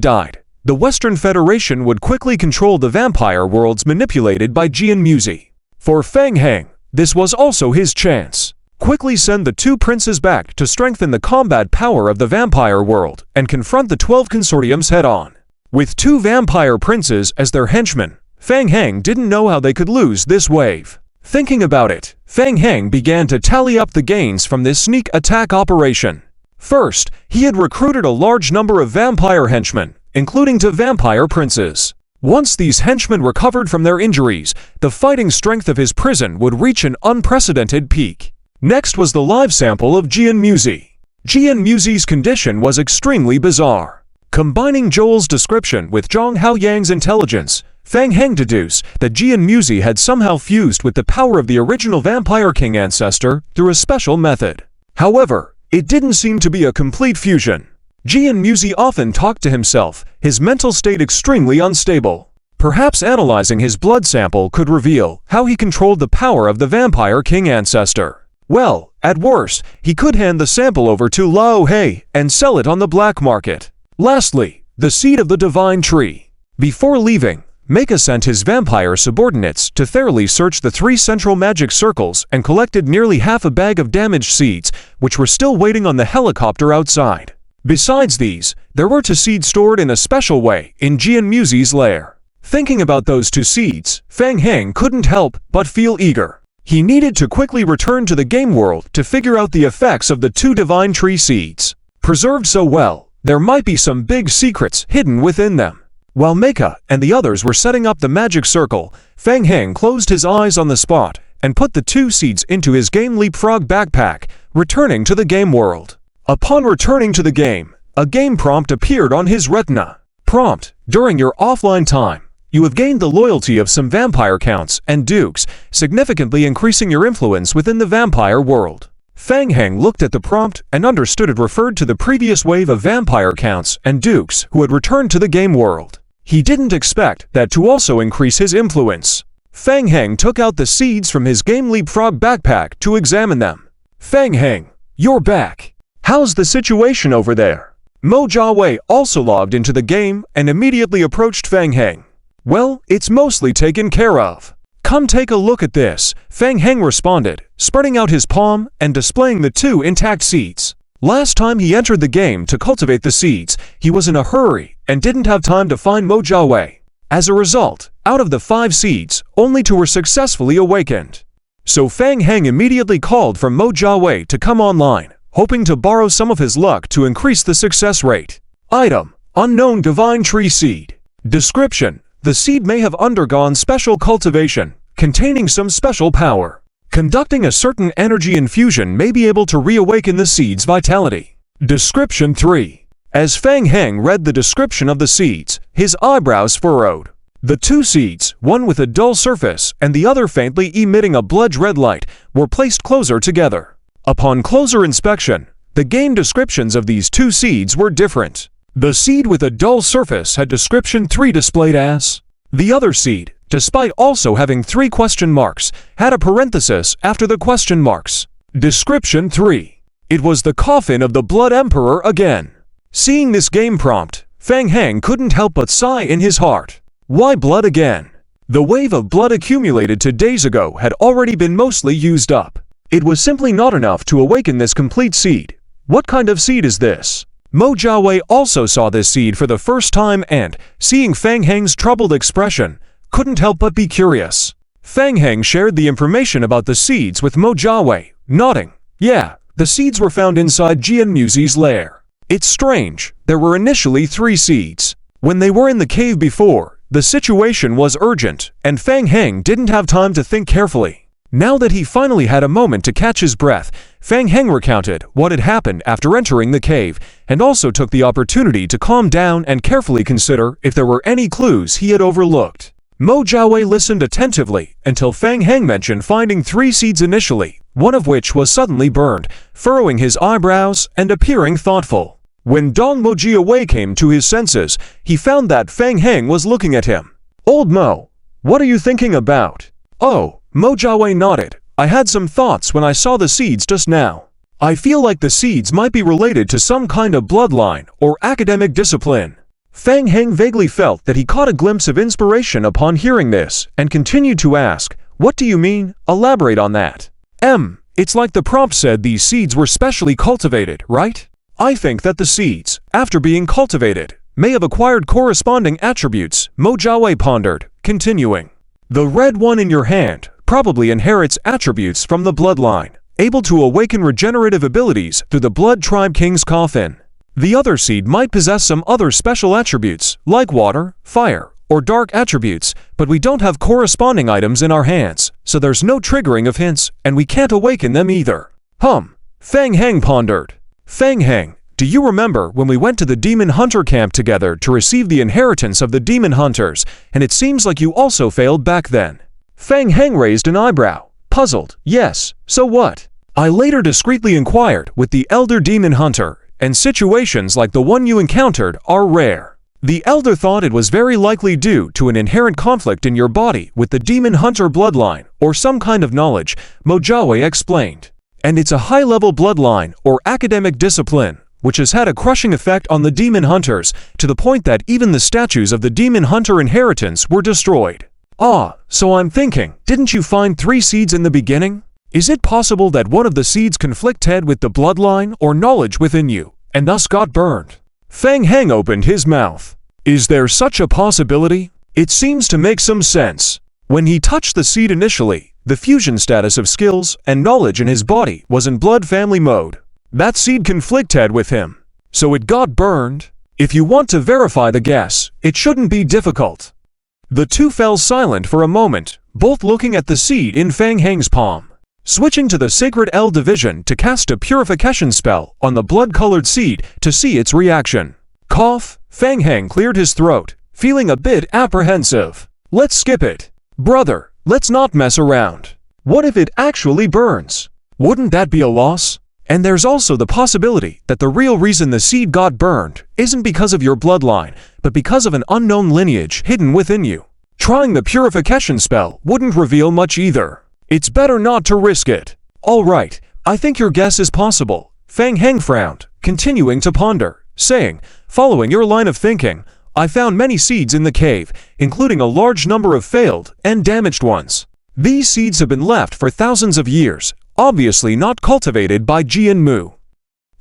died, the Western Federation would quickly control the vampire worlds manipulated by Jian Muzi. For Feng Heng, this was also his chance. Quickly send the 2 princes back to strengthen the combat power of the vampire world and confront the 12 consortiums head-on. With 2 vampire princes as their henchmen, Feng Heng didn't know how they could lose this wave. Thinking about it, Feng Heng began to tally up the gains from this sneak attack operation. First, he had recruited a large number of vampire henchmen, including 2 vampire princes. Once these henchmen recovered from their injuries, the fighting strength of his prison would reach an unprecedented peak. Next was the live sample of Jian Muzi. Jian Muzi's condition was extremely bizarre. Combining Joel's description with Zhang Haoyang's intelligence, Feng Heng deduced that Jian Muzi had somehow fused with the power of the original Vampire King ancestor through a special method. However, it didn't seem to be a complete fusion. Jian Muzi often talked to himself, his mental state extremely unstable. Perhaps analyzing his blood sample could reveal how he controlled the power of the Vampire King ancestor. Well, at worst, he could hand the sample over to Lao Hei and sell it on the black market. Lastly, the seed of the divine tree. Before leaving, Meika sent his vampire subordinates to thoroughly search the 3 central magic circles and collected nearly half a bag of damaged seeds, which were still waiting on the helicopter outside. Besides these, there were 2 seeds stored in a special way in Jian Muzi's lair. Thinking about those 2 seeds, Feng Heng couldn't help but feel eager. He needed to quickly return to the game world to figure out the effects of the 2 divine tree seeds. Preserved so well, there might be some big secrets hidden within them. While Meika and the others were setting up the magic circle, Feng Heng closed his eyes on the spot and put the 2 seeds into his Game Leapfrog backpack, returning to the game world. Upon returning to the game, a game prompt appeared on his retina. Prompt: during your offline time, you have gained the loyalty of some vampire counts and dukes, significantly increasing your influence within the vampire world. Feng Heng looked at the prompt and understood it referred to the previous wave of vampire counts and dukes who had returned to the game world. He didn't expect that to also increase his influence. Feng Heng took out the seeds from his Game Leapfrog backpack to examine them. Feng Heng, you're back. How's the situation over there? Mo Jiawei also logged into the game and immediately approached Feng Heng. Well, it's mostly taken care of. Come take a look at this, Feng Heng responded, spreading out his palm and displaying the 2 intact seeds. Last time he entered the game to cultivate the seeds, he was in a hurry and didn't have time to find ManhwaRecap. As a result, out of the 5 seeds, only 2 were successfully awakened. So Fang Heng immediately called for ManhwaRecap to come online, hoping to borrow some of his luck to increase the success rate. Item: Unknown Divine Tree Seed. Description: the seed may have undergone special cultivation, containing some special power. Conducting a certain energy infusion may be able to reawaken the seed's vitality. Description 3. As Fang Heng read the description of the seeds, his eyebrows furrowed. The 2 seeds, one with a dull surface and the other faintly emitting a blood-red light, were placed closer together. Upon closer inspection, the game descriptions of these 2 seeds were different. The seed with a dull surface had description 3 displayed as. The other seed, despite also having 3 question marks, had a parenthesis after the question marks. Description 3. It was the coffin of the Blood Emperor again. Seeing this game prompt, Fang Heng couldn't help but sigh in his heart. Why blood again? The wave of blood accumulated 2 days ago had already been mostly used up. It was simply not enough to awaken this complete seed. What kind of seed is this? ManhwaRecap also saw this seed for the first time and, seeing Fang Heng's troubled expression, couldn't help but be curious. Fang Heng shared the information about the seeds with ManhwaRecap, nodding. Yeah, the seeds were found inside Jian Muzi's lair. It's strange, there were initially 3 seeds. When they were in the cave before, the situation was urgent, and Fang Heng didn't have time to think carefully. Now that he finally had a moment to catch his breath, Fang Heng recounted what had happened after entering the cave, and also took the opportunity to calm down and carefully consider if there were any clues he had overlooked. ManhwaRecap listened attentively until Fang Heng mentioned finding 3 seeds initially, one of which was suddenly burned, furrowing his eyebrows and appearing thoughtful. When Dong ManhwaRecap came to his senses, he found that Fang Heng was looking at him. "Old Mo, what are you thinking about?" "Oh," ManhwaRecap nodded. "I had some thoughts when I saw the seeds just now. I feel like the seeds might be related to some kind of bloodline or academic discipline." Fang Heng vaguely felt that he caught a glimpse of inspiration upon hearing this, and continued to ask, "What do you mean? Elaborate on that." It's like the prompt said these seeds were specially cultivated, right? I think that the seeds, after being cultivated, may have acquired corresponding attributes," ManhwaRecap pondered, continuing. "The red one in your hand probably inherits attributes from the bloodline, able to awaken regenerative abilities through the Blood Tribe King's coffin. The other seed might possess some other special attributes, like water, fire, or dark attributes, but we don't have corresponding items in our hands, so there's no triggering of hints, and we can't awaken them either." Fang Heng pondered. "Fang Heng, do you remember when we went to the Demon Hunter camp together to receive the inheritance of the Demon Hunters, and it seems like you also failed back then?" Fang Heng raised an eyebrow, puzzled. "Yes, so what?" "I later discreetly inquired with the Elder Demon Hunter, and situations like the one you encountered are rare. The Elder thought it was very likely due to an inherent conflict in your body with the Demon Hunter bloodline, or some kind of knowledge," ManhwaRecap explained. "And it's a high-level bloodline or academic discipline, which has had a crushing effect on the Demon Hunters, to the point that even the statues of the Demon Hunter inheritance were destroyed." So I'm thinking, didn't you find 3 seeds in the beginning? Is it possible that one of the seeds conflicted with the bloodline or knowledge within you, and thus got burned? Fang Heng opened his mouth. Is there such a possibility? It seems to make some sense. When he touched the seed initially, the fusion status of skills and knowledge in his body was in blood family mode. That seed conflicted with him, so it got burned. If you want to verify the guess, it shouldn't be difficult. The 2 fell silent for a moment, both looking at the seed in Fang Heng's palm. Switching to the Sacred L division to cast a purification spell on the blood-colored seed to see its reaction. Cough, Fang Heng cleared his throat, feeling a bit apprehensive. "Let's skip it. Brother, let's not mess around. What if it actually burns? Wouldn't that be a loss? And there's also the possibility that the real reason the seed got burned isn't because of your bloodline, but because of an unknown lineage hidden within you. Trying the purification spell wouldn't reveal much either. It's better not to risk it." "All right, I think your guess is possible," Fang Heng frowned, continuing to ponder, saying, "Following your line of thinking, I found many seeds in the cave, including a large number of failed and damaged ones. These seeds have been left for thousands of years, obviously not cultivated by Jian Mu.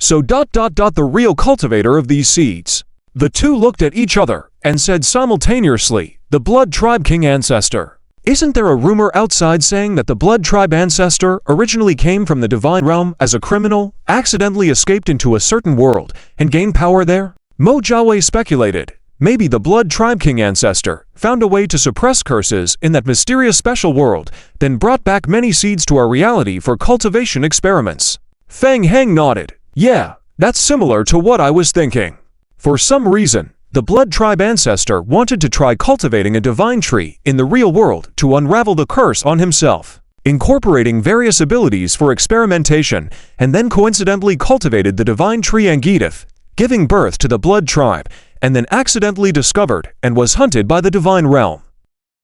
So the real cultivator of these seeds. The two looked at each other and said simultaneously, the Blood Tribe King Ancestor. Isn't there a rumor outside saying that the Blood Tribe Ancestor originally came from the Divine Realm as a criminal, accidentally escaped into a certain world, and gained power there? ManhwaRecap speculated, maybe the Blood Tribe King Ancestor found a way to suppress curses in that mysterious special world, then brought back many seeds to our reality for cultivation experiments. Feng Heng nodded. Yeah, that's similar to what I was thinking. For some reason, the Blood Tribe Ancestor wanted to try cultivating a divine tree in the real world to unravel the curse on himself, incorporating various abilities for experimentation, and then coincidentally cultivated the divine tree Angidif, giving birth to the Blood Tribe, and then accidentally discovered and was hunted by the Divine Realm.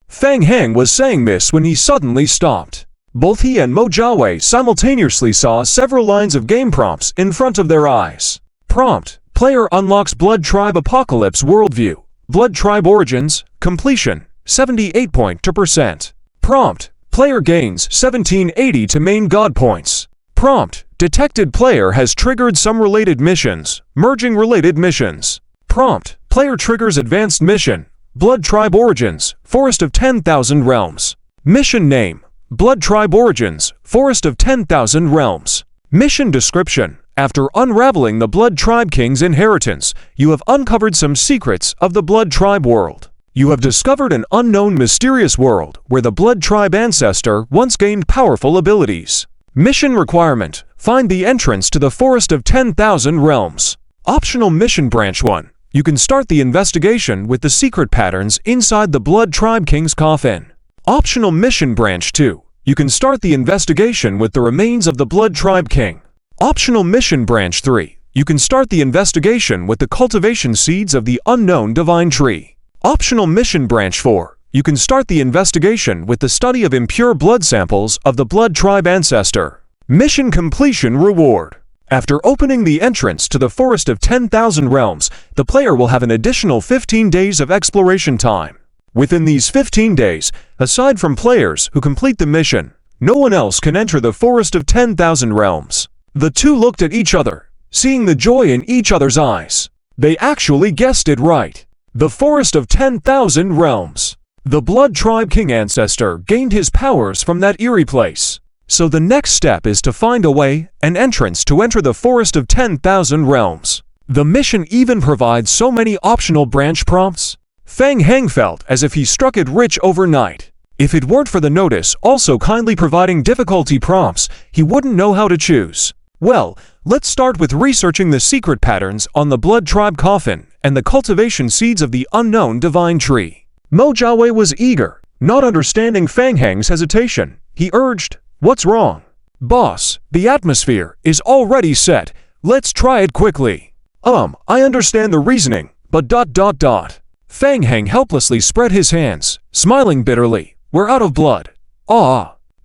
Feng Heng was saying this when he suddenly stopped. Both he and ManhwaRecap simultaneously saw several lines of game prompts in front of their eyes. Prompt: Player unlocks Blood Tribe Apocalypse Worldview. Blood Tribe Origins. Completion. 78.2%. Prompt: Player gains 1780 to main God points. Prompt: Detected player has triggered some related missions. Merging related missions. Prompt: Player triggers advanced mission. Blood Tribe Origins. Forest of 10,000 Realms. Mission name: Blood Tribe Origins. Forest of 10,000 Realms. Mission description: After unraveling the Blood Tribe King's inheritance, you have uncovered some secrets of the Blood Tribe world. You have discovered an unknown mysterious world where the Blood Tribe Ancestor once gained powerful abilities. Mission requirement: Find the entrance to the Forest of 10,000 Realms. Optional mission branch 1. You can start the investigation with the secret patterns inside the Blood Tribe King's coffin. Optional mission branch 2. You can start the investigation with the remains of the Blood Tribe King. Optional mission branch 3. You can start the investigation with the cultivation seeds of the unknown divine tree. Optional mission branch 4. You can start the investigation with the study of impure blood samples of the Blood Tribe Ancestor. Mission completion reward: After opening the entrance to the Forest of 10,000 Realms, the player will have an additional 15 days of exploration time. Within these 15 days, aside from players who complete the mission, no one else can enter the Forest of 10,000 Realms. The two looked at each other, seeing the joy in each other's eyes. They actually guessed it right. The Forest of 10,000 Realms. The Blood Tribe King Ancestor gained his powers from that eerie place. So the next step is to find a way, an entrance to enter the Forest of 10,000 Realms. The mission even provides so many optional branch prompts. Feng Heng felt as if he struck it rich overnight. If it weren't for the notice also kindly providing difficulty prompts, he wouldn't know how to choose. Well, let's start with researching the secret patterns on the Blood Tribe coffin and the cultivation seeds of the unknown divine tree. ManhwaRecap was eager, not understanding Feng Heng's hesitation. He urged, "What's wrong?" "Boss, the atmosphere is already set. Let's try it quickly." I understand the reasoning, but ... Feng Heng helplessly spread his hands, smiling bitterly. "We're out of blood."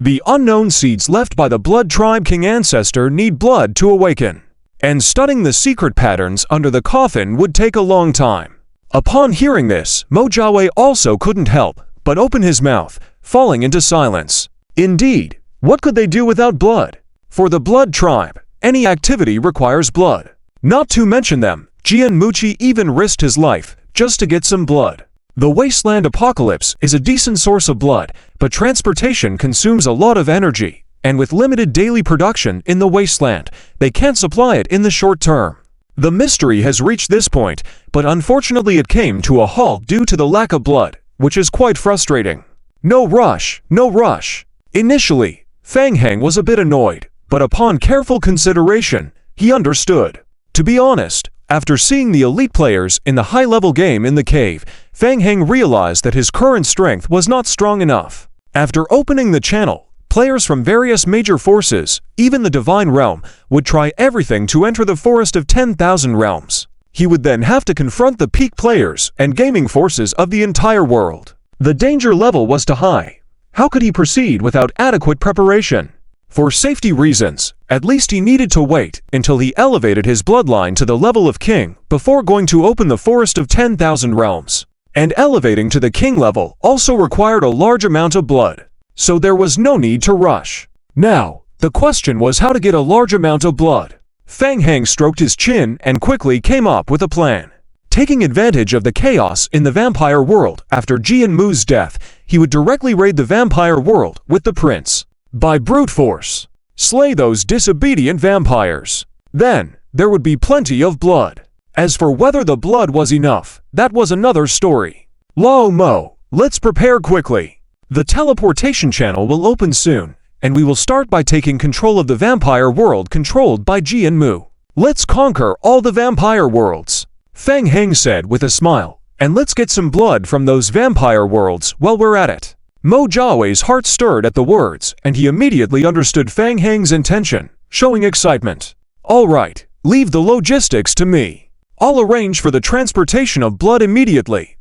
The unknown seeds left by the Blood Tribe King Ancestor need blood to awaken. And studying the secret patterns under the coffin would take a long time. Upon hearing this, ManhwaRecap also couldn't help but open his mouth, falling into silence. Indeed, what could they do without blood? For the Blood Tribe, any activity requires blood. Not to mention them, Jian Muqi even risked his life just to get some blood. The Wasteland Apocalypse is a decent source of blood, but transportation consumes a lot of energy, and with limited daily production in the Wasteland, they can't supply it in the short term. The mystery has reached this point, but unfortunately it came to a halt due to the lack of blood, which is quite frustrating. No rush, no rush. Initially, Feng Heng was a bit annoyed, but upon careful consideration, he understood. To be honest, after seeing the elite players in the high-level game in the cave, Feng Heng realized that his current strength was not strong enough. After opening the channel, players from various major forces, even the Divine Realm, would try everything to enter the Forest of 10,000 Realms. He would then have to confront the peak players and gaming forces of the entire world. The danger level was too high. How could he proceed without adequate preparation? For safety reasons, at least he needed to wait until he elevated his bloodline to the level of king before going to open the Forest of 10,000 Realms. And elevating to the king level also required a large amount of blood. So there was no need to rush. Now, the question was how to get a large amount of blood. Fang Heng stroked his chin and quickly came up with a plan. Taking advantage of the chaos in the vampire world after Jianmu's death, he would directly raid the vampire world with the prince. By brute force, slay those disobedient vampires. Then, there would be plenty of blood. As for whether the blood was enough, that was another story. Lao Mo, let's prepare quickly. The teleportation channel will open soon, and we will start by taking control of the vampire world controlled by Jianmu. Let's conquer all the vampire worlds, Fang Heng said with a smile, and let's get some blood from those vampire worlds while we're at it. Mo Jiawei's heart stirred at the words, and he immediately understood Fang Heng's intention, showing excitement. All right, leave the logistics to me. I'll arrange for the transportation of blood immediately.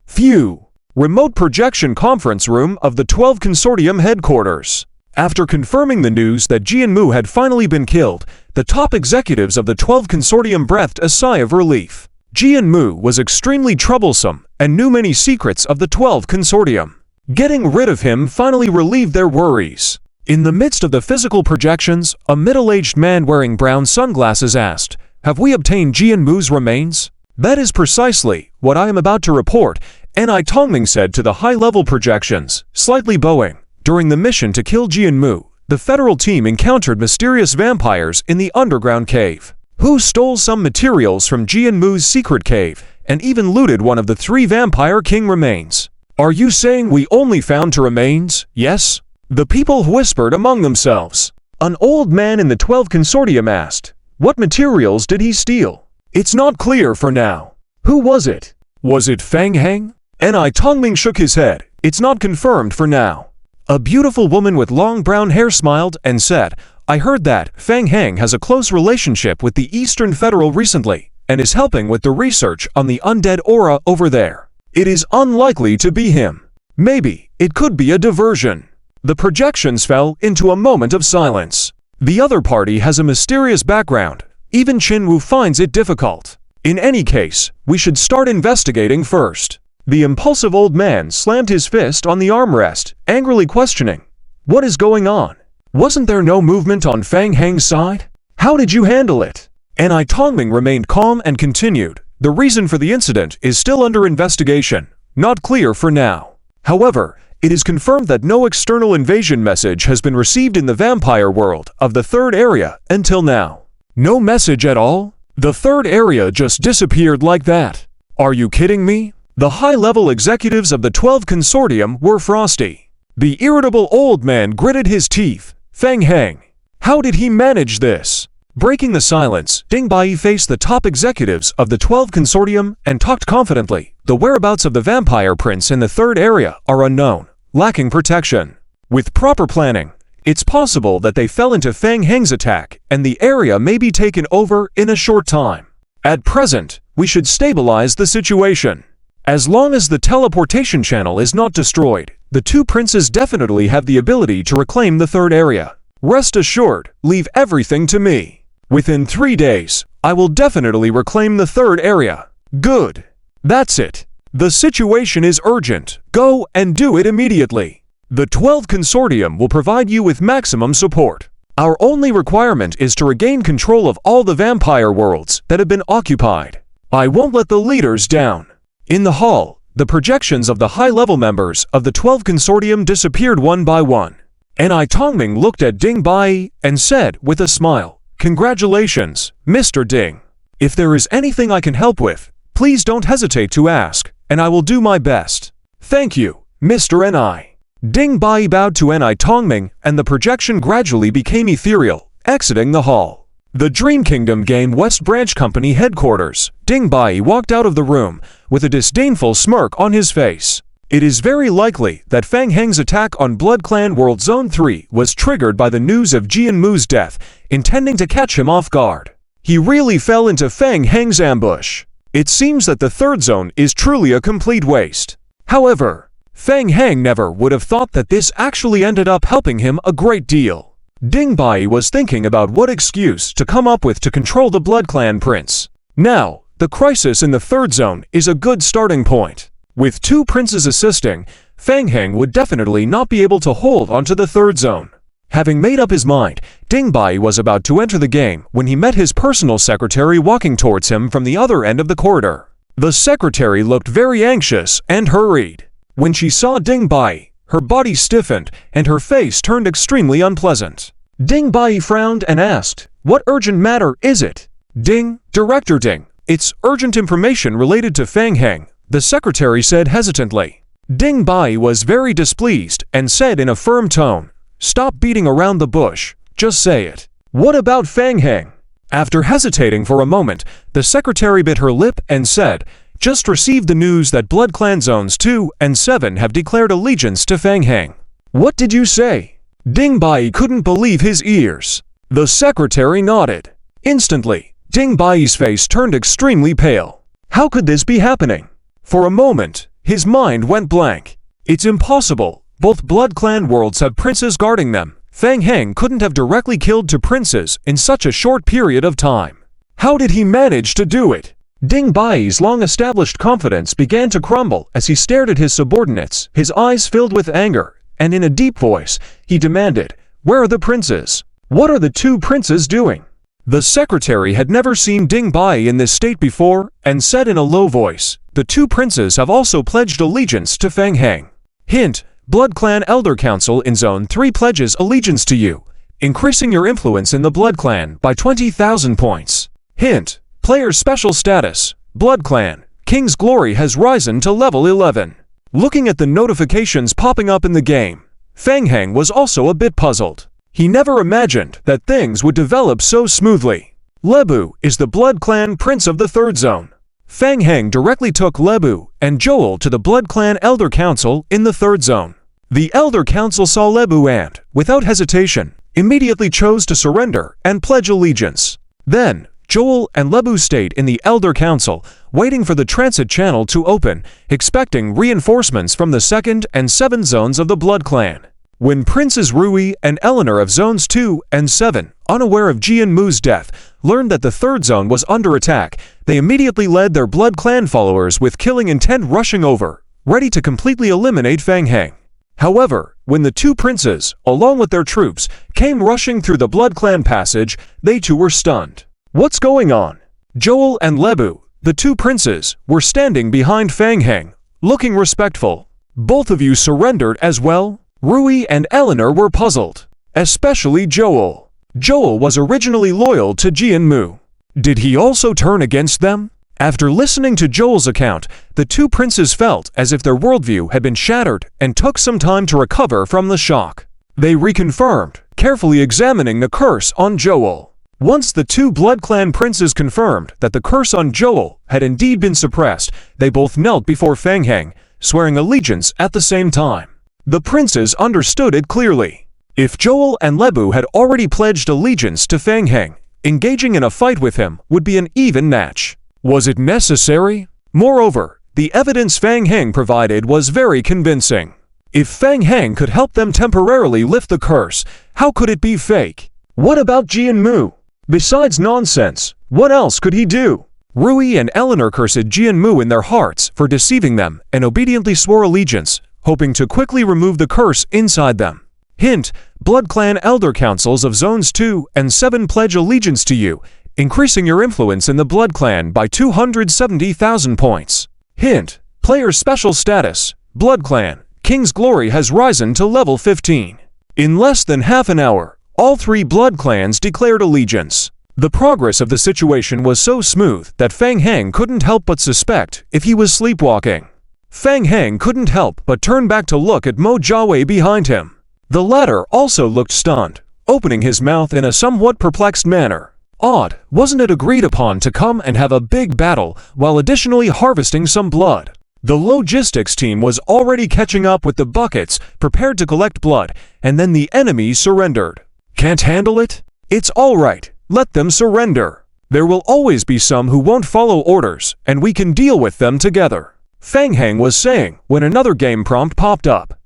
Phew. Remote projection conference room of the 12 Consortium headquarters. After confirming the news that Jianmu had finally been killed, the top executives of the 12 Consortium breathed a sigh of relief. Jianmu was extremely troublesome and knew many secrets of the 12 Consortium. Getting rid of him finally relieved their worries. In the midst of the physical projections, a middle-aged man wearing brown sunglasses asked, "Have we obtained Jianmu's remains?" "That is precisely what I am about to report," Ni Tongming said to the high-level projections, slightly bowing. During the mission to kill Jianmu, the federal team encountered mysterious vampires in the underground cave, who stole some materials from Jianmu's secret cave and even looted one of the 3 vampire king remains. "Are you saying we only found 2 remains?" "Yes," the people whispered among themselves. An old man in the 12 Consortium asked, "What materials did he steal?" "It's not clear for now." "Who was it? Was it Fang Heng?" Ni Tongming shook his head. "It's not confirmed for now." A beautiful woman with long brown hair smiled and said, "I heard that Fang Heng has a close relationship with the Eastern Federal recently and is helping with the research on the undead aura over there. It is unlikely to be him. Maybe it could be a diversion." The projections fell into a moment of silence. The other party has a mysterious background. Even Qinwu finds it difficult. In any case, we should start investigating first. The impulsive old man slammed his fist on the armrest, angrily questioning, "What is going on? Wasn't there no movement on Fang Heng's side? How did you handle it?" Ni Tongming remained calm and continued, "The reason for the incident is still under investigation, not clear for now. However, it is confirmed that no external invasion message has been received in the vampire world of the 3rd area until now." "No message at all? The 3rd area just disappeared like that? Are you kidding me?" The high-level executives of the 12 Consortium were frosty. The irritable old man gritted his teeth. Fang Heng, how did he manage this? Breaking the silence, Ding Bai faced the top executives of the 12 Consortium and talked confidently. "The whereabouts of the vampire prince in the 3rd area are unknown, lacking protection. With proper planning, it's possible that they fell into Fang Heng's attack and the area may be taken over in a short time. At present, we should stabilize the situation. As long as the teleportation channel is not destroyed, the 2 princes definitely have the ability to reclaim the 3rd area. Rest assured, leave everything to me. Within 3 days, I will definitely reclaim the 3rd area." "Good. That's it. The situation is urgent. Go and do it immediately. The 12 Consortium will provide you with maximum support. Our only requirement is to regain control of all the vampire worlds that have been occupied. I won't let the leaders down." In the hall, the projections of the high-level members of the 12 Consortium disappeared one by one. Ni Tongming looked at Ding Bai and said with a smile, "Congratulations, Mr. Ding. If there is anything I can help with, please don't hesitate to ask, and I will do my best." "Thank you, Mr. Ni." Ding Bai bowed to Ni Tongming, and the projection gradually became ethereal, exiting the hall. The Dream Kingdom Game West Branch Company headquarters. Ding Bai walked out of the room with a disdainful smirk on his face. It is very likely that Fang Heng's attack on Blood Clan World Zone 3 was triggered by the news of Jianmu's death, intending to catch him off guard. He really fell into Fang Heng's ambush. It seems that the 3rd zone is truly a complete waste. However, Fang Heng never would have thought that this actually ended up helping him a great deal. Ding Bai was thinking about what excuse to come up with to control the Blood Clan Prince. Now, the crisis in the 3rd zone is a good starting point. With 2 princes assisting, Fang Heng would definitely not be able to hold onto the 3rd zone. Having made up his mind, Ding Bai was about to enter the game when he met his personal secretary walking towards him from the other end of the corridor. The secretary looked very anxious and hurried. When she saw Ding Bai, her body stiffened and her face turned extremely unpleasant. Ding Bai frowned and asked, "What urgent matter is it?" "Ding, Director Ding, it's urgent information related to Fang Heng," the secretary said hesitantly. Ding Bai was very displeased and said in a firm tone, "Stop beating around the bush, just say it. What about Fang Heng?" After hesitating for a moment, the secretary bit her lip and said, "Just received the news that Blood Clan Zones 2 and 7 have declared allegiance to Fang Heng." "What did you say?" Ding Bai couldn't believe his ears. The secretary nodded. Instantly, Ding Bai's face turned extremely pale. How could this be happening? For a moment, his mind went blank. It's impossible. Both Blood Clan worlds have princes guarding them. Fang Heng couldn't have directly killed two princes in such a short period of time. How did he manage to do it? Ding Bai's long-established confidence began to crumble as he stared at his subordinates, his eyes filled with anger, and in a deep voice, he demanded, "Where are the princes? What are the two princes doing?" The secretary had never seen Ding Bai in this state before and said in a low voice, "The two princes have also pledged allegiance to Fang Heng. Hint, Blood Clan Elder Council in Zone 3 pledges allegiance to you, increasing your influence in the Blood Clan by 20,000 points. Hint, Player's special status, Blood Clan, King's Glory has risen to level 11. Looking at the notifications popping up in the game, Fang Heng was also a bit puzzled. He never imagined that things would develop so smoothly. Lebu is the Blood Clan Prince of the 3rd Zone. Fang Heng directly took Lebu and Joel to the Blood Clan Elder Council in the 3rd Zone. The Elder Council saw Lebu and, without hesitation, immediately chose to surrender and pledge allegiance. Then, Joel and Lebu stayed in the Elder Council, waiting for the transit channel to open, expecting reinforcements from the 2nd and 7th zones of the Blood Clan. When Princes Rui and Eleanor of Zones 2 and 7, unaware of Jian Mu's death, learned that the 3rd Zone was under attack, they immediately led their Blood Clan followers with killing intent rushing over, ready to completely eliminate Fang Heng. However, when the two princes, along with their troops, came rushing through the Blood Clan passage, they too were stunned. What's going on? Joel and Lebu, the two princes, were standing behind Fang Heng, looking respectful. Both of you surrendered as well? Rui and Eleanor were puzzled, especially Joel. Joel was originally loyal to Jian Mu. Did he also turn against them? After listening to Joel's account, the two princes felt as if their worldview had been shattered and took some time to recover from the shock. They reconfirmed, carefully examining the curse on Joel. Once the two Blood Clan princes confirmed that the curse on Joel had indeed been suppressed, they both knelt before Fang Heng, swearing allegiance at the same time. The princes understood it clearly. If Joel and Lebu had already pledged allegiance to Fang Heng, engaging in a fight with him would be an even match. Was it necessary? Moreover, the evidence Fang Heng provided was very convincing. If Fang Heng could help them temporarily lift the curse, how could it be fake? What about Jian Mu? Besides nonsense, what else could he do? Rui and Eleanor cursed Jian Mu in their hearts for deceiving them and obediently swore allegiance, hoping to quickly remove the curse inside them. Hint, Blood Clan Elder Councils of Zones 2 and 7 pledge allegiance to you, increasing your influence in the Blood Clan by 270,000 points. Hint, Player's special status, Blood Clan, King's Glory has risen to level 15. In less than half an hour, all three Blood Clans declared allegiance. The progress of the situation was so smooth that Fang Heng couldn't help but suspect if he was sleepwalking. Fang Heng couldn't help but turn back to look at Mo Jiawei behind him. The latter also looked stunned, opening his mouth in a somewhat perplexed manner. Odd, wasn't it agreed upon to come and have a big battle while additionally harvesting some blood? The logistics team was already catching up with the buckets, prepared to collect blood, and then the enemy surrendered. Can't handle it? It's all right, let them surrender. There will always be some who won't follow orders, and we can deal with them together. Fang Heng was saying when another game prompt popped up.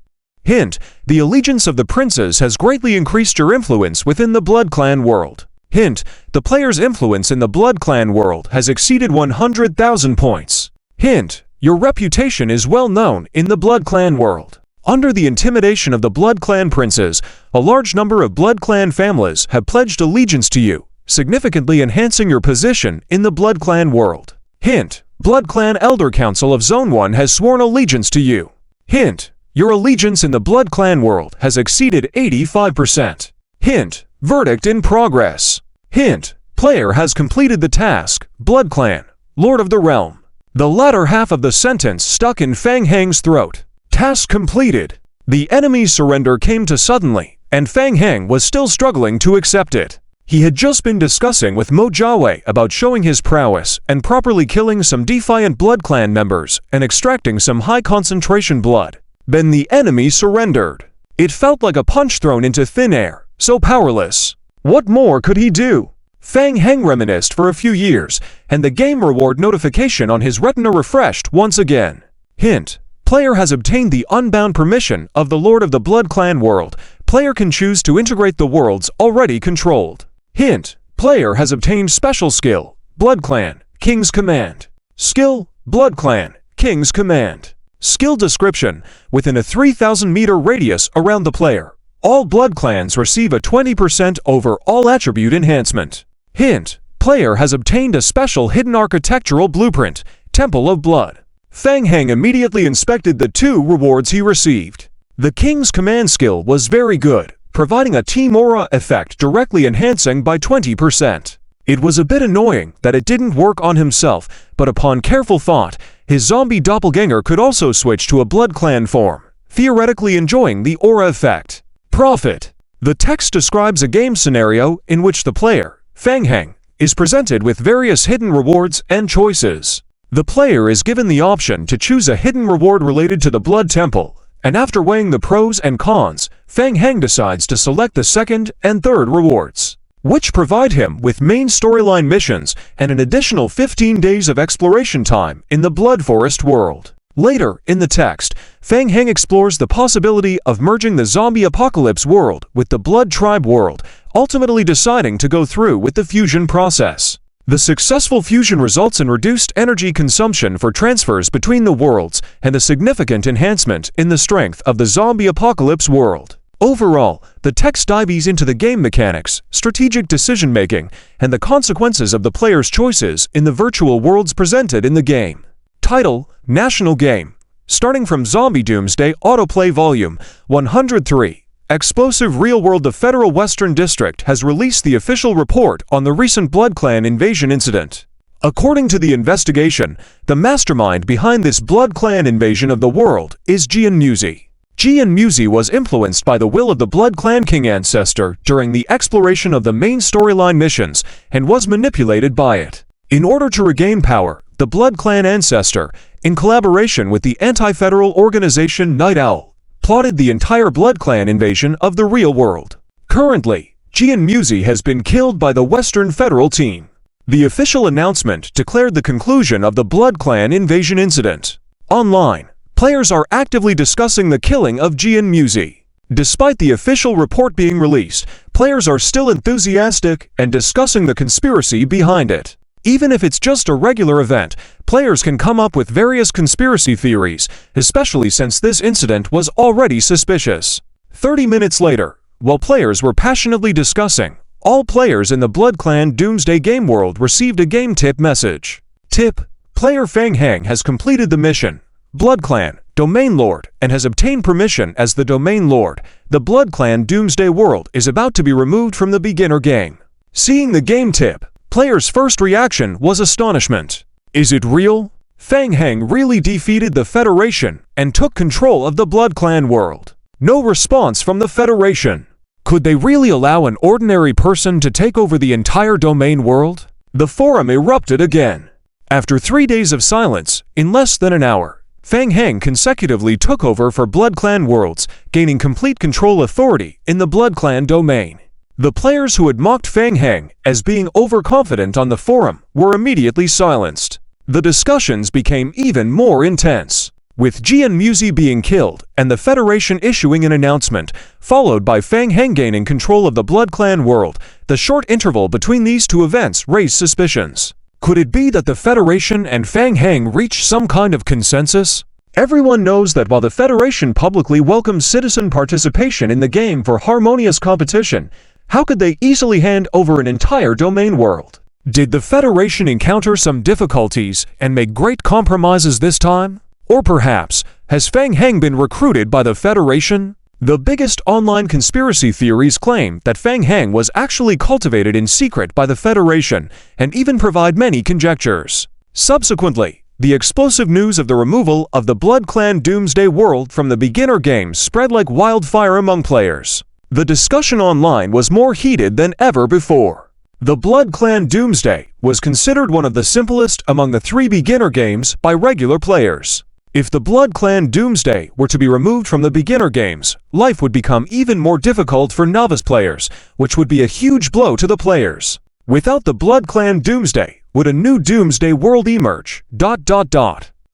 Hint, the allegiance of the princes has greatly increased your influence within the Blood Clan world. Hint, the player's influence in the Blood Clan world has exceeded 100,000 points. Hint, your reputation is well known in the Blood Clan world. Under the intimidation of the Blood Clan princes, a large number of Blood Clan families have pledged allegiance to you, significantly enhancing your position in the Blood Clan world. Hint: Blood Clan Elder Council of Zone 1 has sworn allegiance to you. Hint: your allegiance in the Blood Clan world has exceeded 85%. Hint: verdict in progress. Hint: player has completed the task, Blood Clan, Lord of the Realm. The latter half of the sentence stuck in Fang Heng's throat. Task completed. The enemy's surrender came too suddenly, and Fang Heng was still struggling to accept it. He had just been discussing with Mo Jiawei about showing his prowess and properly killing some defiant Blood Clan members and extracting some high-concentration blood. Then the enemy surrendered. It felt like a punch thrown into thin air, so powerless. What more could he do? Fang Heng reminisced for a few years, and the game reward notification on his retina refreshed once again. Hint: player has obtained the unbound permission of the Lord of the Blood Clan world. Player can choose to integrate the worlds already controlled. Hint: player has obtained special skill, Blood Clan, King's Command. Skill: Blood Clan, King's Command. Skill description: within a 3,000-meter radius around the player, all Blood Clans receive a 20% over all attribute enhancement. Hint: player has obtained a special hidden architectural blueprint, Temple of Blood. Fang Heng immediately inspected the two rewards he received. The King's Command skill was very good, providing a team aura effect directly enhancing by 20%. It was a bit annoying that it didn't work on himself, but upon careful thought, his zombie doppelganger could also switch to a Blood Clan form, theoretically enjoying the aura effect. Profit. The text describes a game scenario in which the player, Fang Heng, is presented with various hidden rewards and choices. The player is given the option to choose a hidden reward related to the Blood Temple, and after weighing the pros and cons, Fang Heng decides to select the second and third rewards, which provide him with main storyline missions and an additional 15 days of exploration time in the Blood Forest world. Later in the text, Fang Heng explores the possibility of merging the zombie apocalypse world with the Blood Tribe world, ultimately deciding to go through with the fusion process. The successful fusion results in reduced energy consumption for transfers between the worlds and a significant enhancement in the strength of the zombie apocalypse world. Overall, the text dives into the game mechanics, strategic decision-making, and the consequences of the player's choices in the virtual worlds presented in the game. Title: National Game. Starting from Zombie Doomsday Autoplay Volume 103. Explosive Real World. The Federal Western District has released the official report on the recent Blood Clan invasion incident. According to the investigation, the mastermind behind this Blood Clan invasion of the world is Jian Muzi. Jian Muzi was influenced by the will of the Blood Clan King ancestor during the exploration of the main storyline missions and was manipulated by it. In order to regain power, the Blood Clan ancestor, in collaboration with the anti-federal organization Night Owl, plotted the entire Blood Clan invasion of the real world. Currently, Jian Muzi has been killed by the Western Federal team. The official announcement declared the conclusion of the Blood Clan invasion incident. Online, players are actively discussing the killing of Jian Muzi. Despite the official report being released, players are still enthusiastic and discussing the conspiracy behind it. Even if it's just a regular event, players can come up with various conspiracy theories, especially since this incident was already suspicious. 30 minutes later, while players were passionately discussing, all players in the Blood Clan Doomsday game world received a game tip message. Tip: player Fang Heng has completed the mission, Blood Clan, Domain Lord, and has obtained permission as the Domain Lord. The Blood Clan Doomsday world is about to be removed from the beginner game. Seeing the game tip, player's first reaction was astonishment. Is it real? Fang Heng really defeated the Federation and took control of the Blood Clan world. No response from the Federation. Could they really allow an ordinary person to take over the entire domain world? The forum erupted again. After 3 days of silence, in less than an hour, Fang Heng consecutively took over for Blood Clan worlds, gaining complete control authority in the Blood Clan domain. The players who had mocked Fang Heng as being overconfident on the forum were immediately silenced. The discussions became even more intense, with Jian Muzi being killed and the Federation issuing an announcement, followed by Fang Heng gaining control of the Blood Clan world. The short interval between these two events raised suspicions. Could it be that the Federation and Fang Heng reached some kind of consensus? Everyone knows that while the Federation publicly welcomes citizen participation in the game for harmonious competition, how could they easily hand over an entire domain world? Did the Federation encounter some difficulties and make great compromises this time? Or perhaps, has Fang Heng been recruited by the Federation? The biggest online conspiracy theories claim that Fang Heng was actually cultivated in secret by the Federation and even provide many conjectures. Subsequently, the explosive news of the removal of the Blood Clan Doomsday World from the beginner games spread like wildfire among players. The discussion online was more heated than ever before. The Blood Clan Doomsday was considered one of the simplest among the 3 beginner games by regular players. If the Blood Clan Doomsday were to be removed from the beginner games, life would become even more difficult for novice players, which would be a huge blow to the players. Without the Blood Clan Doomsday, would a new Doomsday World emerge?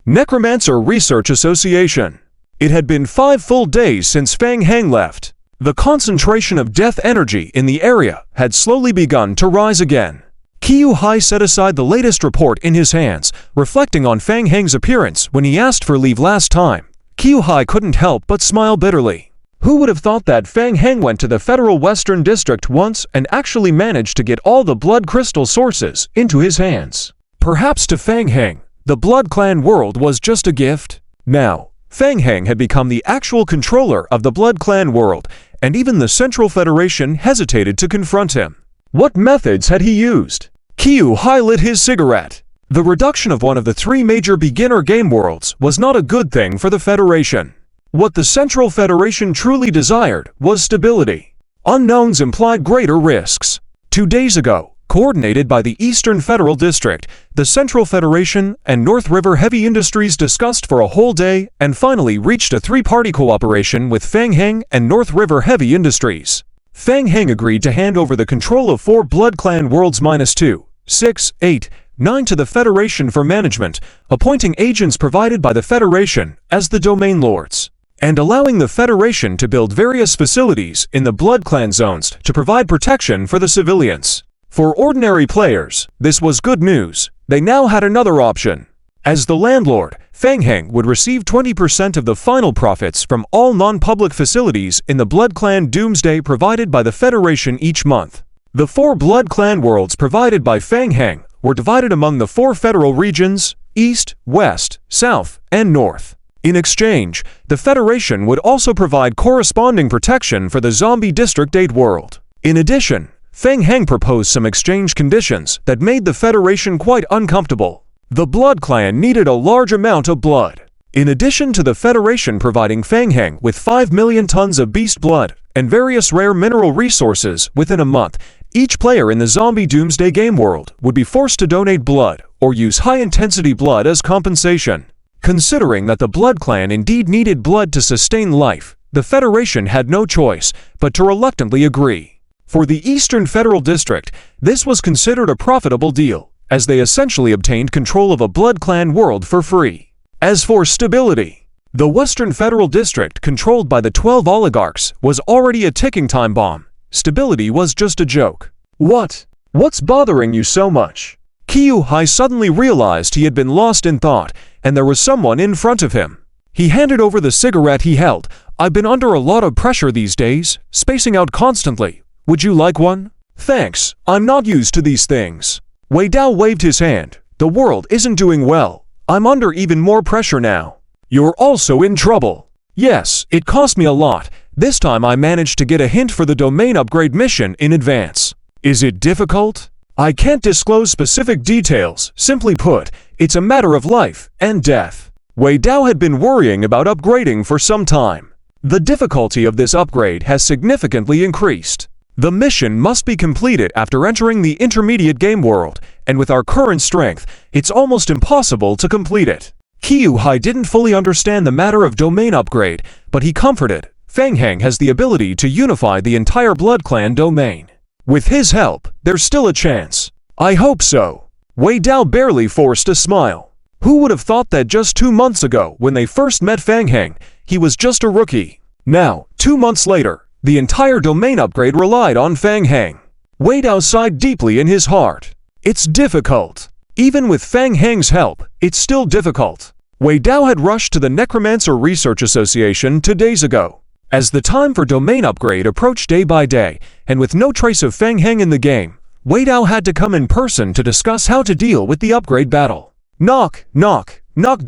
Necromancer Research Association. It had been 5 full days since Fang Heng left. The concentration of death energy in the area had slowly begun to rise again. Qiu Hai set aside the latest report in his hands, reflecting on Fang Heng's appearance when he asked for leave last time. Qiu Hai couldn't help but smile bitterly. Who would have thought that Fang Heng went to the Federal Western District once and actually managed to get all the blood crystal sources into his hands? Perhaps to Fang Heng, the Blood Clan world was just a gift. Now, Fang Heng had become the actual controller of the Blood Clan world, and even the Central Federation hesitated to confront him. What methods had he used? Qiu Hai lit his cigarette. The reduction of one of the 3 major beginner game worlds was not a good thing for the Federation. What the Central Federation truly desired was stability. Unknowns implied greater risks. 2 days ago, coordinated by the Eastern Federal District, the Central Federation and North River Heavy Industries discussed for a whole day and finally reached a 3-party cooperation with Fang Heng and North River Heavy Industries. Fang Heng agreed to hand over the control of 4 Blood Clan worlds -2, 6, 8, 9 to the Federation for management, appointing agents provided by the Federation as the domain lords, and allowing the Federation to build various facilities in the Blood Clan zones to provide protection for the civilians. For ordinary players, this was good news. They now had another option. As the landlord, Fang Heng would receive 20% of the final profits from all non-public facilities in the Blood Clan Doomsday provided by the Federation each month. The 4 Blood Clan worlds provided by Fang Heng were divided among the 4 federal regions, East, West, South, and North. In exchange, the Federation would also provide corresponding protection for the Zombie District 8 world. In addition, Fang Heng proposed some exchange conditions that made the Federation quite uncomfortable. The Blood Clan needed a large amount of blood. In addition to the Federation providing Fang Heng with 5 million tons of beast blood and various rare mineral resources within a month, each player in the Zombie Doomsday game world would be forced to donate blood or use high-intensity blood as compensation. Considering that the Blood Clan indeed needed blood to sustain life, the Federation had no choice but to reluctantly agree. For the Eastern Federal District, this was considered a profitable deal, as they essentially obtained control of a Blood Clan world for free. As for stability, the Western Federal District, controlled by the 12 oligarchs, was already a ticking time bomb. Stability was just a joke. What's bothering you so much? Qiu Hai suddenly realized he had been lost in thought, and there was someone in front of him. He handed over the cigarette he held. I've been under a lot of pressure these days, spacing out constantly. Would you like one? Thanks, I'm not used to these things. Wei Dao waved his hand. The world isn't doing well. I'm under even more pressure now. You're also in trouble. Yes, it cost me a lot. This time I managed to get a hint for the domain upgrade mission in advance. Is it difficult? I can't disclose specific details. Simply put, it's a matter of life and death. Wei Dao had been worrying about upgrading for some time. The difficulty of this upgrade has significantly increased. The mission must be completed after entering the intermediate game world, and with our current strength, it's almost impossible to complete it. Qiu Hai didn't fully understand the matter of domain upgrade, but he comforted. Fang Heng has the ability to unify the entire Blood Clan domain. With his help, there's still a chance. I hope so. Wei Dao barely forced a smile. Who would have thought that just 2 months ago, when they first met Fang Heng, he was just a rookie? Now, 2 months later, the entire domain upgrade relied on Fang Heng. Wei Dao sighed deeply in his heart. It's difficult. Even with Fang Heng's help, it's still difficult. Wei Dao had rushed to the Necromancer Research Association 2 days ago. As the time for domain upgrade approached day by day, and with no trace of Feng Heng in the game, Wei Dao had to come in person to discuss how to deal with the upgrade battle. Knock, knock, knock.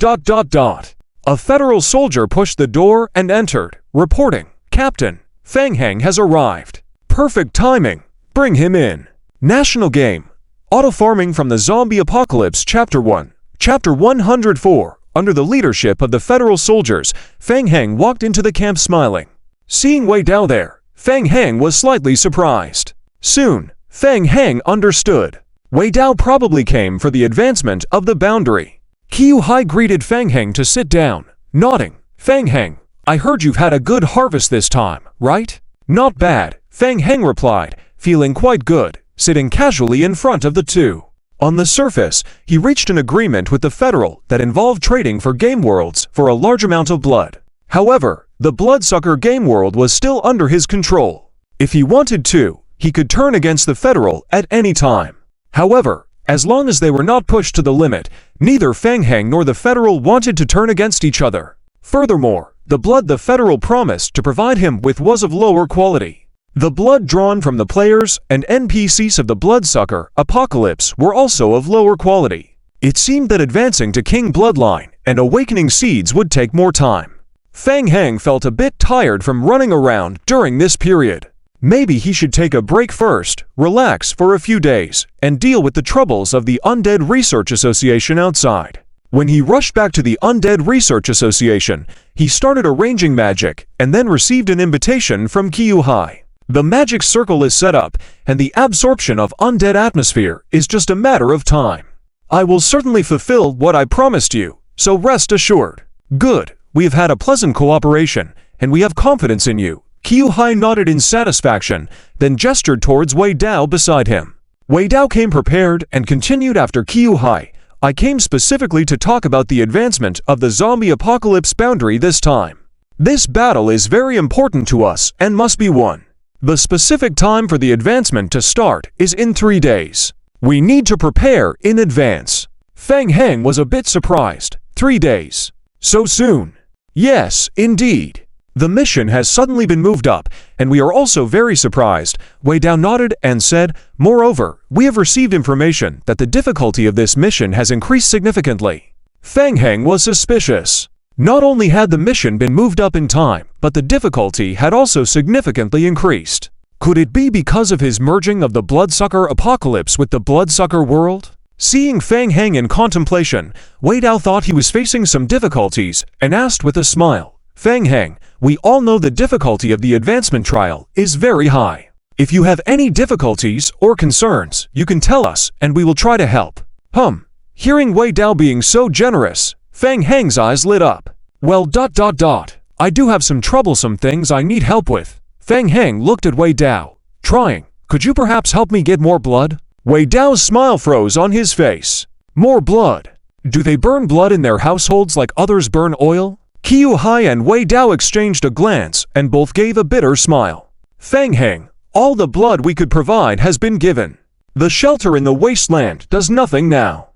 A federal soldier pushed the door and entered, reporting, "Captain, Feng Heng has arrived. Perfect timing. Bring him in." National Game. Auto-Farming from the Zombie Apocalypse Chapter 1. Chapter 104. Under the leadership of the federal soldiers, Feng Heng walked into the camp smiling. Seeing Wei Dao there, Feng Heng was slightly surprised. Soon, Feng Heng understood. Wei Dao probably came for the advancement of the boundary. Qiu Hai greeted Feng Heng to sit down, nodding. "Feng Heng, I heard you've had a good harvest this time, right?" "Not bad," Feng Heng replied, feeling quite good, sitting casually in front of the two. On the surface, he reached an agreement with the Federal that involved trading for game worlds for a large amount of blood. However, the Bloodsucker game world was still under his control. If he wanted to, he could turn against the Federal at any time. However, as long as they were not pushed to the limit, neither Feng Heng nor the Federal wanted to turn against each other. Furthermore, the blood the Federal promised to provide him with was of lower quality. The blood drawn from the players and NPCs of the Bloodsucker Apocalypse were also of lower quality. It seemed that advancing to King Bloodline and awakening seeds would take more time. Feng Heng felt a bit tired from running around during this period. Maybe he should take a break first, relax for a few days, and deal with the troubles of the Undead Research Association outside. When he rushed back to the Undead Research Association, he started arranging magic and then received an invitation from Qiu Hai. The magic circle is set up, and the absorption of undead atmosphere is just a matter of time. "I will certainly fulfill what I promised you, so rest assured." "Good, we have had a pleasant cooperation, and we have confidence in you." Qiu Hai nodded in satisfaction, then gestured towards Wei Dao beside him. Wei Dao came prepared and continued after Qiu Hai. "I came specifically to talk about the advancement of the zombie apocalypse boundary this time. This battle is very important to us and must be won. The specific time for the advancement to start is in 3 days. We need to prepare in advance." Feng Heng was a bit surprised. 3 days? So soon? "Yes, indeed. The mission has suddenly been moved up, and we are also very surprised." Wei Dao nodded and said, "Moreover, we have received information that the difficulty of this mission has increased significantly." Feng Heng was suspicious. Not only had the mission been moved up in time, but the difficulty had also significantly increased. Could it be because of his merging of the Bloodsucker Apocalypse with the Bloodsucker world? Seeing Feng Heng in contemplation, Wei Dao thought he was facing some difficulties and asked with a smile, "Feng Heng, we all know the difficulty of the advancement trial is very high. If you have any difficulties or concerns, you can tell us and we will try to help." Hearing Wei Dao being so generous, Feng Heng's eyes lit up. "Well, I do have some troublesome things I need help with." Feng Heng looked at Wei Dao, trying, "Could you perhaps help me get more blood?" Wei Dao's smile froze on his face. "More blood? Do they burn blood in their households like others burn oil?" Qiu Hai and Wei Dao exchanged a glance and both gave a bitter smile. "Feng Heng, all the blood we could provide has been given. The shelter in the wasteland does nothing now.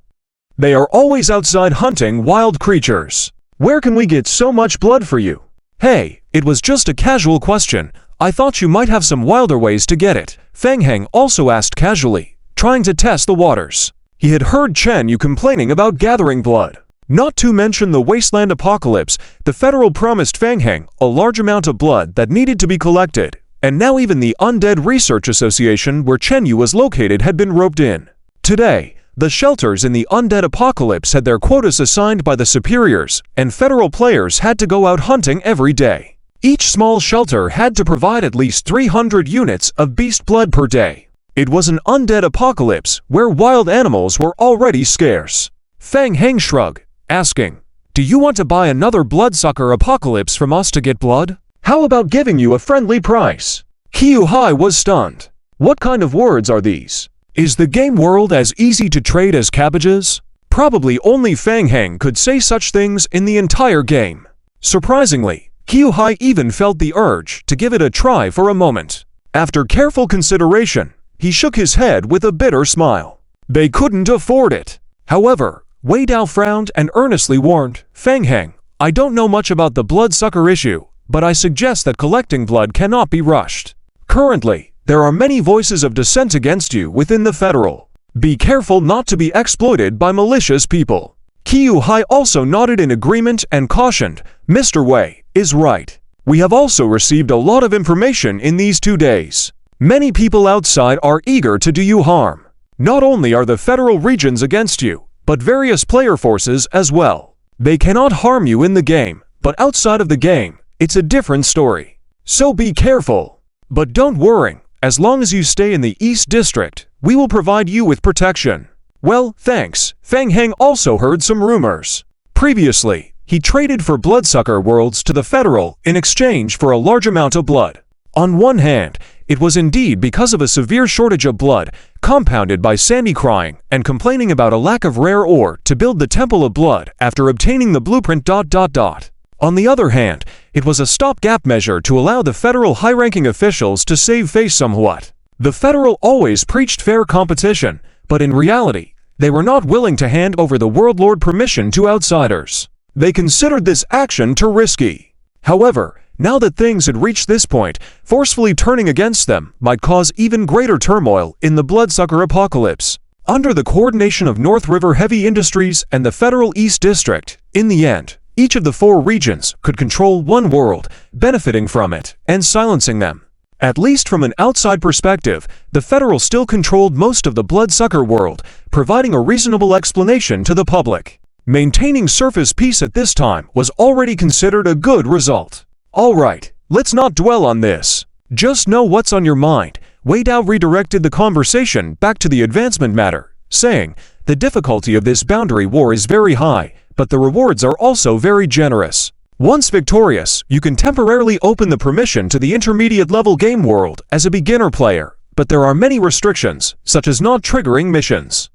They are always outside hunting wild creatures. Where can we get so much blood for you?" "Hey, it was just a casual question. I thought you might have some wilder ways to get it," Feng Heng also asked casually, trying to test the waters. He had heard Chen Yu complaining about gathering blood. Not to mention the Wasteland Apocalypse, the Federal promised Feng Heng a large amount of blood that needed to be collected, and now even the Undead Research Association where Chen Yu was located had been roped in. Today, the shelters in the Undead Apocalypse had their quotas assigned by the superiors, and Federal players had to go out hunting every day. Each small shelter had to provide at least 300 units of beast blood per day. It was an Undead Apocalypse where wild animals were already scarce. Feng Heng shrugged, asking, "Do you want to buy another Bloodsucker Apocalypse from us to get blood? How about giving you a friendly price?" Qiu Hai was stunned. What kind of words are these? Is the game world as easy to trade as cabbages? Probably only Feng Heng could say such things in the entire game. Surprisingly, Qiu Hai even felt the urge to give it a try for a moment. After careful consideration, he shook his head with a bitter smile. They couldn't afford it. However, Wei Dao frowned and earnestly warned, Fang Heng, I don't know much about the bloodsucker issue, but I suggest that collecting blood cannot be rushed. Currently, there are many voices of dissent against you within the federal. Be careful not to be exploited by malicious people. Qiu Hai also nodded in agreement and cautioned, Mr. Wei is right. We have also received a lot of information in these 2 days. Many people outside are eager to do you harm. Not only are the federal regions against you, but various player forces as well. They cannot harm you in the game, but outside of the game, it's a different story. So be careful. But don't worry, as long as you stay in the East District, we will provide you with protection. Well, thanks. Fang Heng also heard some rumors. Previously, he traded for bloodsucker worlds to the federal in exchange for a large amount of blood. On one hand, it was indeed because of a severe shortage of blood, compounded by Sandy crying and complaining about a lack of rare ore to build the Temple of Blood after obtaining the blueprint. On the other hand, it was a stopgap measure to allow the federal high-ranking officials to save face somewhat. The federal always preached fair competition, but in reality, they were not willing to hand over the World Lord permission to outsiders. They considered this action too risky. However, now that things had reached this point, forcefully turning against them might cause even greater turmoil in the bloodsucker apocalypse. Under the coordination of North River Heavy Industries and the Federal East District, in the end, each of the 4 regions could control one world, benefiting from it and silencing them. At least from an outside perspective, the Federal still controlled most of the bloodsucker world, providing a reasonable explanation to the public. Maintaining surface peace at this time was already considered a good result. Alright, let's not dwell on this. Just know what's on your mind. Wei Dao redirected the conversation back to the advancement matter, saying, the difficulty of this boundary war is very high, but the rewards are also very generous. Once victorious, you can temporarily open the permission to the intermediate level game world as a beginner player, but there are many restrictions, such as not triggering missions.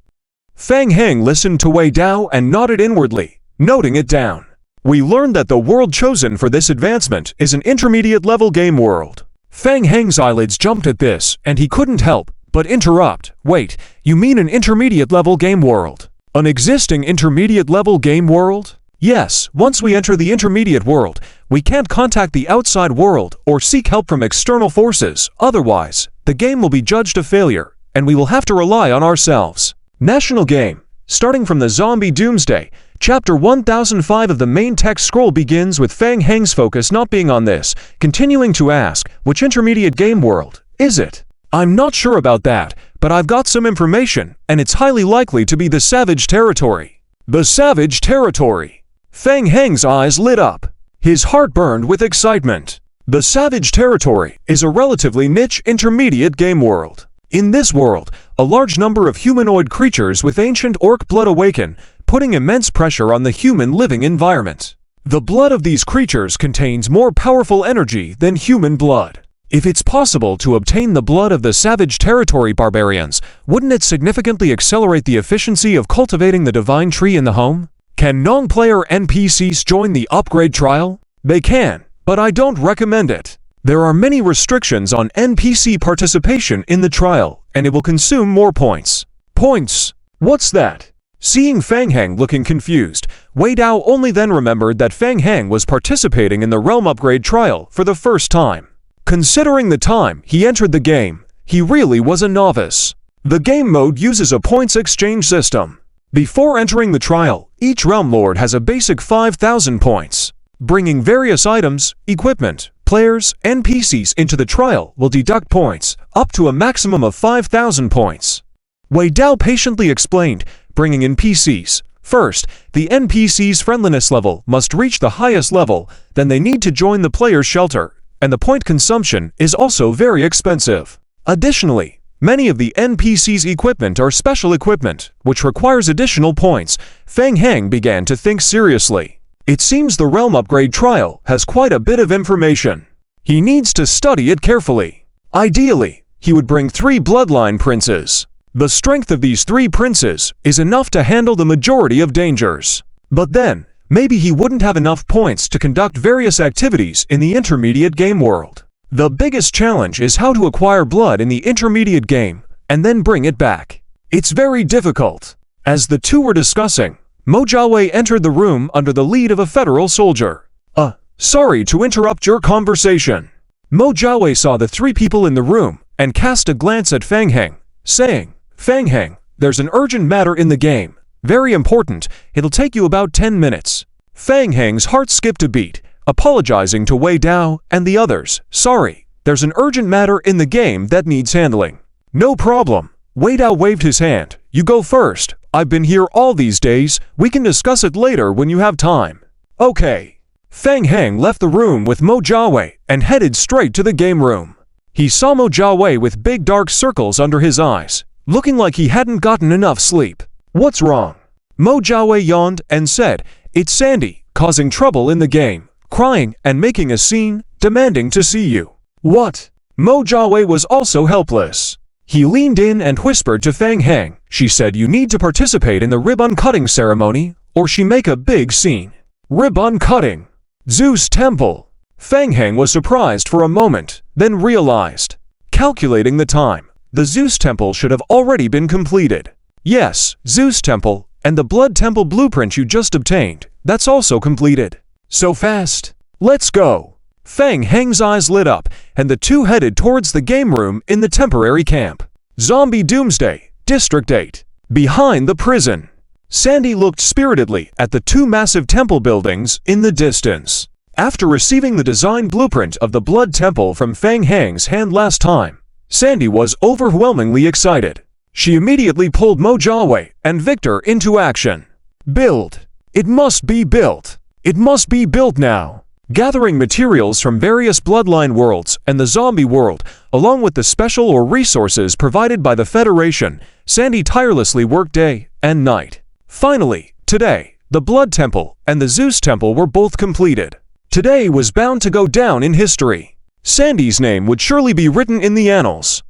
Fang Heng listened to Wei Dao and nodded inwardly, noting it down. We learned that the world chosen for this advancement is an intermediate level game world. Fang Heng's eyelids jumped at this, and he couldn't help but interrupt. Wait, you mean an intermediate level game world? An existing intermediate level game world? Yes, once we enter the intermediate world, we can't contact the outside world or seek help from external forces, otherwise, the game will be judged a failure, and we will have to rely on ourselves. National Game. Starting from the Zombie Doomsday, Chapter 1005 of the main text scroll begins with Fang Heng's focus not being on this, continuing to ask, which intermediate game world is it? I'm not sure about that, but I've got some information, and it's highly likely to be the Savage Territory. The Savage Territory. Fang Heng's eyes lit up. His heart burned with excitement. The Savage Territory is a relatively niche intermediate game world. In this world, a large number of humanoid creatures with ancient orc blood awaken, putting immense pressure on the human living environment. The blood of these creatures contains more powerful energy than human blood. If it's possible to obtain the blood of the Savage Territory barbarians, wouldn't it significantly accelerate the efficiency of cultivating the divine tree in the home? Can non-player NPCs join the upgrade trial? They can, but I don't recommend it. There are many restrictions on NPC participation in the trial, and it will consume more points. Points? What's that? Seeing Fang Heng looking confused, Wei Dao only then remembered that Fang Heng was participating in the realm upgrade trial for the first time. Considering the time he entered the game, he really was a novice. The game mode uses a points exchange system. Before entering the trial, each realm lord has a basic 5,000 points. Bringing various items, equipment, players, NPCs into the trial will deduct points, up to a maximum of 5,000 points. Wei Dao patiently explained, bringing in PCs. First, the NPC's friendliness level must reach the highest level, then they need to join the player's shelter, and the point consumption is also very expensive. Additionally, many of the NPC's equipment are special equipment, which requires additional points. Fang Heng began to think seriously. It seems the realm upgrade trial has quite a bit of information. He needs to study it carefully. Ideally, he would bring 3 bloodline princes. The strength of these 3 princes is enough to handle the majority of dangers. But then, maybe he wouldn't have enough points to conduct various activities in the intermediate game world. The biggest challenge is how to acquire blood in the intermediate game, and then bring it back. It's very difficult. As the two were discussing, Mojaway entered the room under the lead of a federal soldier. Sorry to interrupt your conversation. Mojaway saw the three people in the room and cast a glance at Fang Heng, saying, Fang Heng, there's an urgent matter in the game. Very important, it'll take you about 10 minutes. Fang Heng's heart skipped a beat, apologizing to Wei Dao and the others. Sorry, there's an urgent matter in the game that needs handling. No problem. Wei Dao waved his hand. You go first. I've been here all these days. We can discuss it later when you have time. Okay. Fang Heng left the room with Mojaway and headed straight to the game room. He saw Mojaway with big dark circles under his eyes, looking like he hadn't gotten enough sleep. What's wrong? Mojaway yawned and said, It's Sandy, causing trouble in the game, crying and making a scene, demanding to see you. What? Mojaway was also helpless. He leaned in and whispered to Fang Heng. She said you need to participate in the ribbon cutting ceremony, or she make a big scene. Ribbon cutting. Zeus Temple. Fang Heng was surprised for a moment, then realized. Calculating the time, the Zeus Temple should have already been completed. Yes, Zeus Temple, and the Blood Temple blueprint you just obtained, that's also completed. So fast. Let's go. Fang Heng's eyes lit up, and the two headed towards the game room in the temporary camp. Zombie Doomsday, District 8. Behind the prison. Sandy looked spiritedly at the two massive temple buildings in the distance. After receiving the design blueprint of the Blood Temple from Fang Heng's hand last time, Sandy was overwhelmingly excited. She immediately pulled Mojaway and Victor into action. Build. It must be built. It must be built now. Gathering materials from various bloodline worlds and the zombie world, along with the special or resources provided by the Federation, Sandy tirelessly worked day and night. Finally, today, the Blood Temple and the Zeus Temple were both completed. Today was bound to go down in history. Sandy's name would surely be written in the annals.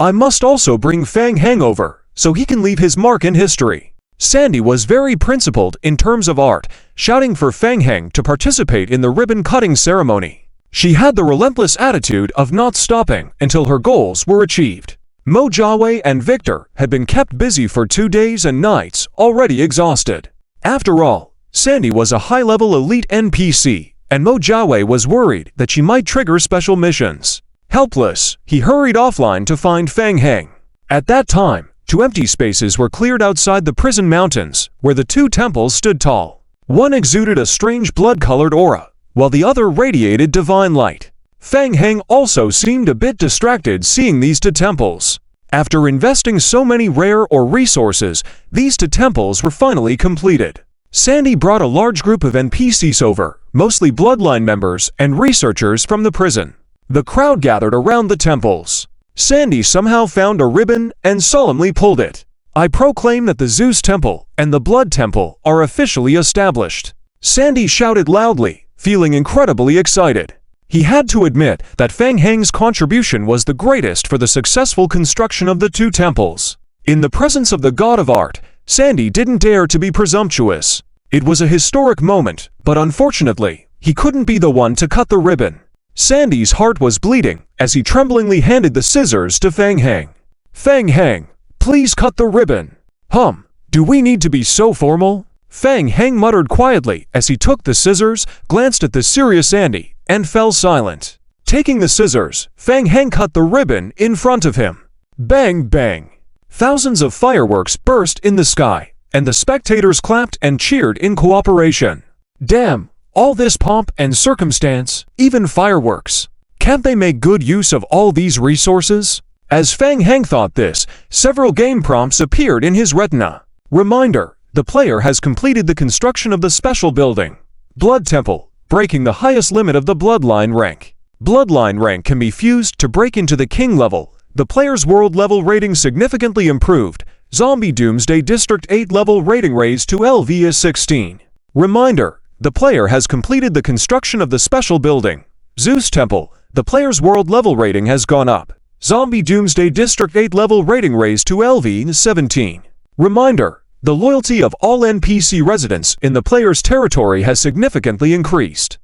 I must also bring Fang Heng over, so he can leave his mark in history. Sandy was very principled in terms of art, shouting for Fang Heng to participate in the ribbon-cutting ceremony. She had the relentless attitude of not stopping until her goals were achieved. Mojaway and Victor had been kept busy for 2 days and nights, already exhausted. After all, Sandy was a high-level elite NPC, and Mojaway was worried that she might trigger special missions. Helpless, he hurried offline to find Fang Heng. At that time, 2 empty spaces were cleared outside the prison mountains, where the 2 temples stood tall. One exuded a strange blood-colored aura, while the other radiated divine light. Fang Heng also seemed a bit distracted seeing these 2 temples. After investing so many rare or resources, these 2 temples were finally completed. Sandy brought a large group of NPCs over, mostly bloodline members and researchers from the prison. The crowd gathered around the temples. Sandy somehow found a ribbon and solemnly pulled it. I proclaim that the Zeus Temple and the Blood Temple are officially established. Sandy shouted loudly, feeling incredibly excited. He had to admit that Fang Heng's contribution was the greatest for the successful construction of the 2 temples. In the presence of the god of art, Sandy didn't dare to be presumptuous. It was a historic moment, but unfortunately, he couldn't be the one to cut the ribbon. Sandy's heart was bleeding as he tremblingly handed the scissors to Fang Heng. Fang Heng, please cut the ribbon. Do we need to be so formal? Fang Heng muttered quietly as he took the scissors, glanced at the serious Sandy, and fell silent. Taking the scissors, Fang Heng cut the ribbon in front of him. Bang bang! Thousands of fireworks burst in the sky, and the spectators clapped and cheered in cooperation. Damn! All this pomp and circumstance, even fireworks. Can't they make good use of all these resources? As Fang Heng thought this, several game prompts appeared in his retina. Reminder: the player has completed the construction of the special building. Blood Temple, breaking the highest limit of the Bloodline rank. Bloodline rank can be fused to break into the King level. The player's world level rating significantly improved. Zombie Doomsday District 8 level rating raised to LV is 16. Reminder: the player has completed the construction of the special building. Zeus Temple, the player's world level rating has gone up. Zombie Doomsday District 8 level rating raised to LV is 17. Reminder: the loyalty of all NPC residents in the player's territory has significantly increased.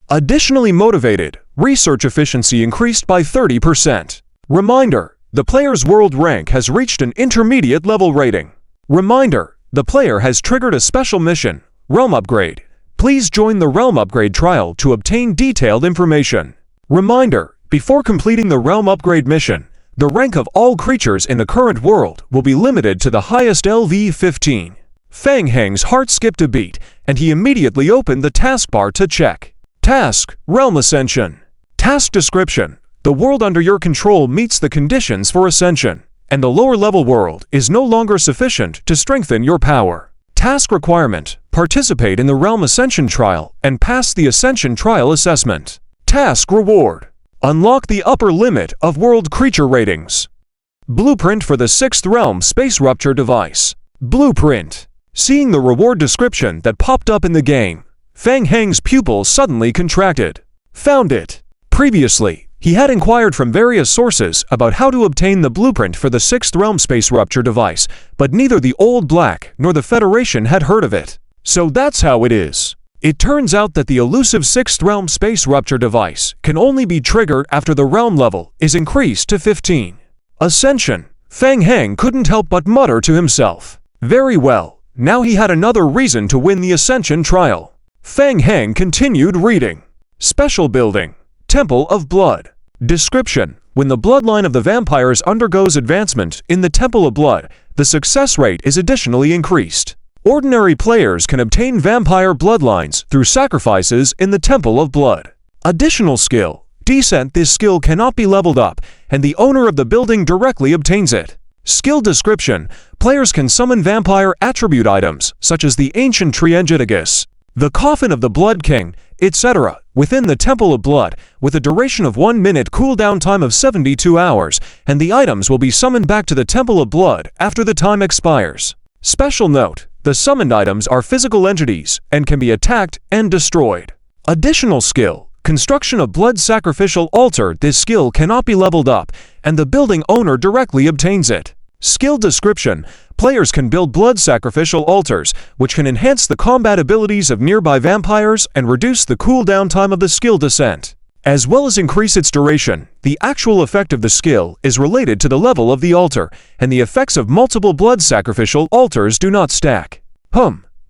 Additionally motivated, research efficiency increased by 30%. Reminder: the player's world rank has reached an intermediate level rating. Reminder: The player has triggered a special mission, Realm Upgrade. Please join the Realm Upgrade trial to obtain detailed information. Reminder: before completing the Realm Upgrade mission, the rank of all creatures in the current world will be limited to the highest LV 15. Fang Heng's heart skipped a beat, and he immediately opened the taskbar to check. Task: Realm Ascension. Task description: the world under your control meets the conditions for ascension, and the lower-level world is no longer sufficient to strengthen your power. Task requirement: participate in the Realm Ascension trial and pass the Ascension trial assessment. Task reward: unlock the upper limit of world creature ratings. Blueprint for the 6th Realm Space Rupture device. Blueprint. Seeing the reward description that popped up in the game, Fang Heng's pupils suddenly contracted. Found it. Previously, he had inquired from various sources about how to obtain the blueprint for the 6th Realm Space Rupture device, but neither the Old Black nor the Federation had heard of it. So that's how it is. It turns out that the elusive 6th Realm Space Rupture device can only be triggered after the realm level is increased to 15. Ascension. Fang Heng couldn't help but mutter to himself. Very well, now he had another reason to win the Ascension trial. Fang Heng continued reading. Special building. Temple of Blood. Description: when the bloodline of the vampires undergoes advancement in the Temple of Blood, the success rate is additionally increased. Ordinary players can obtain vampire bloodlines through sacrifices in the Temple of Blood. Additional skill: Descent. This skill cannot be leveled up, and the owner of the building directly obtains it. Skill description: players can summon vampire attribute items, such as the Ancient Triengetigus, the Coffin of the Blood King, etc., within the Temple of Blood, with a duration of 1 minute cooldown time of 72 hours, and the items will be summoned back to the Temple of Blood after the time expires. Special note: the summoned items are physical entities and can be attacked and destroyed. Additional skill: construction of blood sacrificial altar. This skill cannot be leveled up, and the building owner directly obtains it. Skill description: players can build blood sacrificial altars, which can enhance the combat abilities of nearby vampires and reduce the cooldown time of the skill descent, as well as increase its duration. The actual effect of the skill is related to the level of the altar, and the effects of multiple blood sacrificial altars do not stack.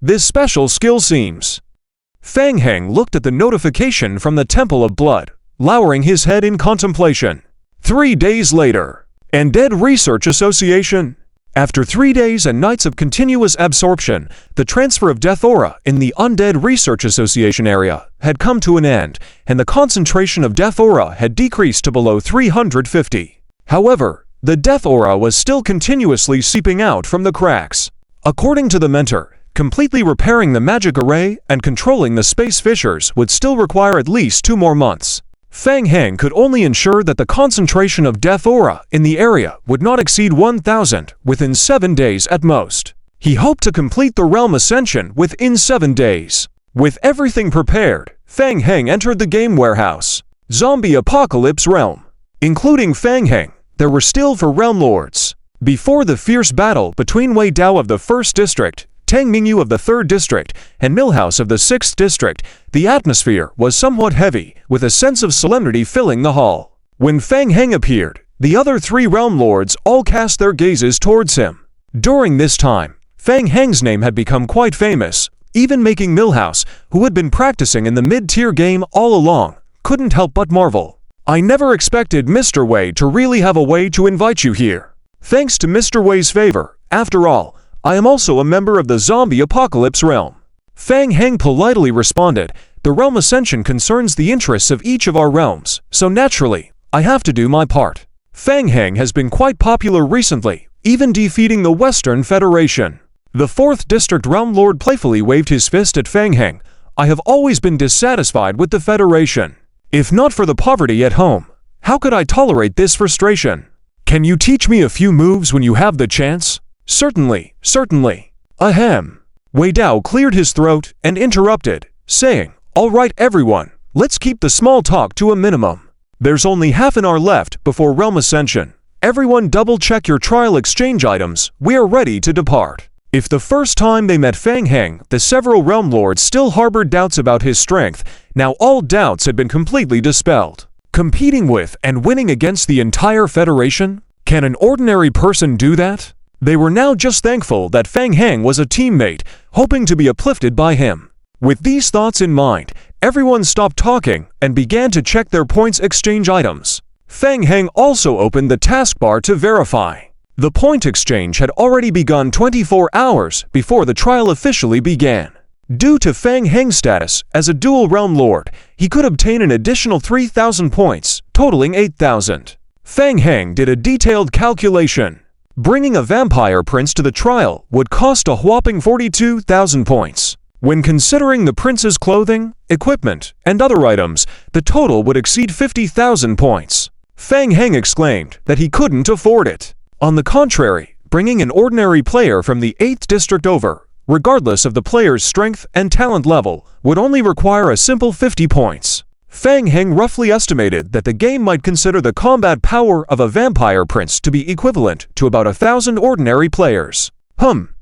This special skill seems... Fang Heng looked at the notification from the Temple of Blood, lowering his head in contemplation. 3 days later. Undead Research Association. After 3 days and nights of continuous absorption, the transfer of Death Aura in the Undead Research Association area had come to an end, and the concentration of Death Aura had decreased to below 350. However, the Death Aura was still continuously seeping out from the cracks. According to the mentor, completely repairing the magic array and controlling the space fissures would still require at least 2 more months. Fang Heng could only ensure that the concentration of Death Aura in the area would not exceed 1,000 within 7 days at most. He hoped to complete the Realm Ascension within 7 days. With everything prepared, Fang Heng entered the game warehouse. Zombie Apocalypse Realm. Including Fang Heng, there were still 4 Realm Lords. Before the fierce battle between Wei Dao of the 1st District, Tang Mingyu of the 3rd District, and Milhouse of the 6th District, the atmosphere was somewhat heavy, with a sense of solemnity filling the hall. When Fang Heng appeared, the other 3 Realm Lords all cast their gazes towards him. During this time, Fang Heng's name had become quite famous, even making Milhouse, who had been practicing in the mid-tier game all along, couldn't help but marvel. I never expected Mr. Wei to really have a way to invite you here. Thanks to Mr. Wei's favor, after all, I am also a member of the Zombie Apocalypse Realm. Fang Heng politely responded, the Realm Ascension concerns the interests of each of our realms, so naturally, I have to do my part. Fang Heng has been quite popular recently, even defeating the Western Federation. The 4th District Realm Lord playfully waved his fist at Fang Heng. I have always been dissatisfied with the Federation. If not for the poverty at home, how could I tolerate this frustration? Can you teach me a few moves when you have the chance? Certainly, certainly. Ahem. Wei Dao cleared his throat and interrupted, saying, all right everyone, let's keep the small talk to a minimum. There's only half an hour left before Realm Ascension. Everyone double-check your trial exchange items, we are ready to depart. If the first time they met Fang Heng, the several Realm Lords still harbored doubts about his strength, now all doubts had been completely dispelled. Competing with and winning against the entire Federation? Can an ordinary person do that? They were now just thankful that Fang Heng was a teammate, hoping to be uplifted by him. With these thoughts in mind, everyone stopped talking and began to check their points exchange items. Fang Heng also opened the taskbar to verify. The point exchange had already begun 24 hours before the trial officially began. Due to Fang Heng's status as a dual realm lord, he could obtain an additional 3,000 points, totaling 8,000. Fang Heng did a detailed calculation. Bringing a vampire prince to the trial would cost a whopping 42,000 points. When considering the prince's clothing, equipment, and other items, the total would exceed 50,000 points. Fang Heng exclaimed that he couldn't afford it. On the contrary, bringing an ordinary player from the 8th district over, regardless of the player's strength and talent level, would only require a simple 50 points. Fang Heng roughly estimated that the game might consider the combat power of a vampire prince to be equivalent to about 1,000 ordinary players.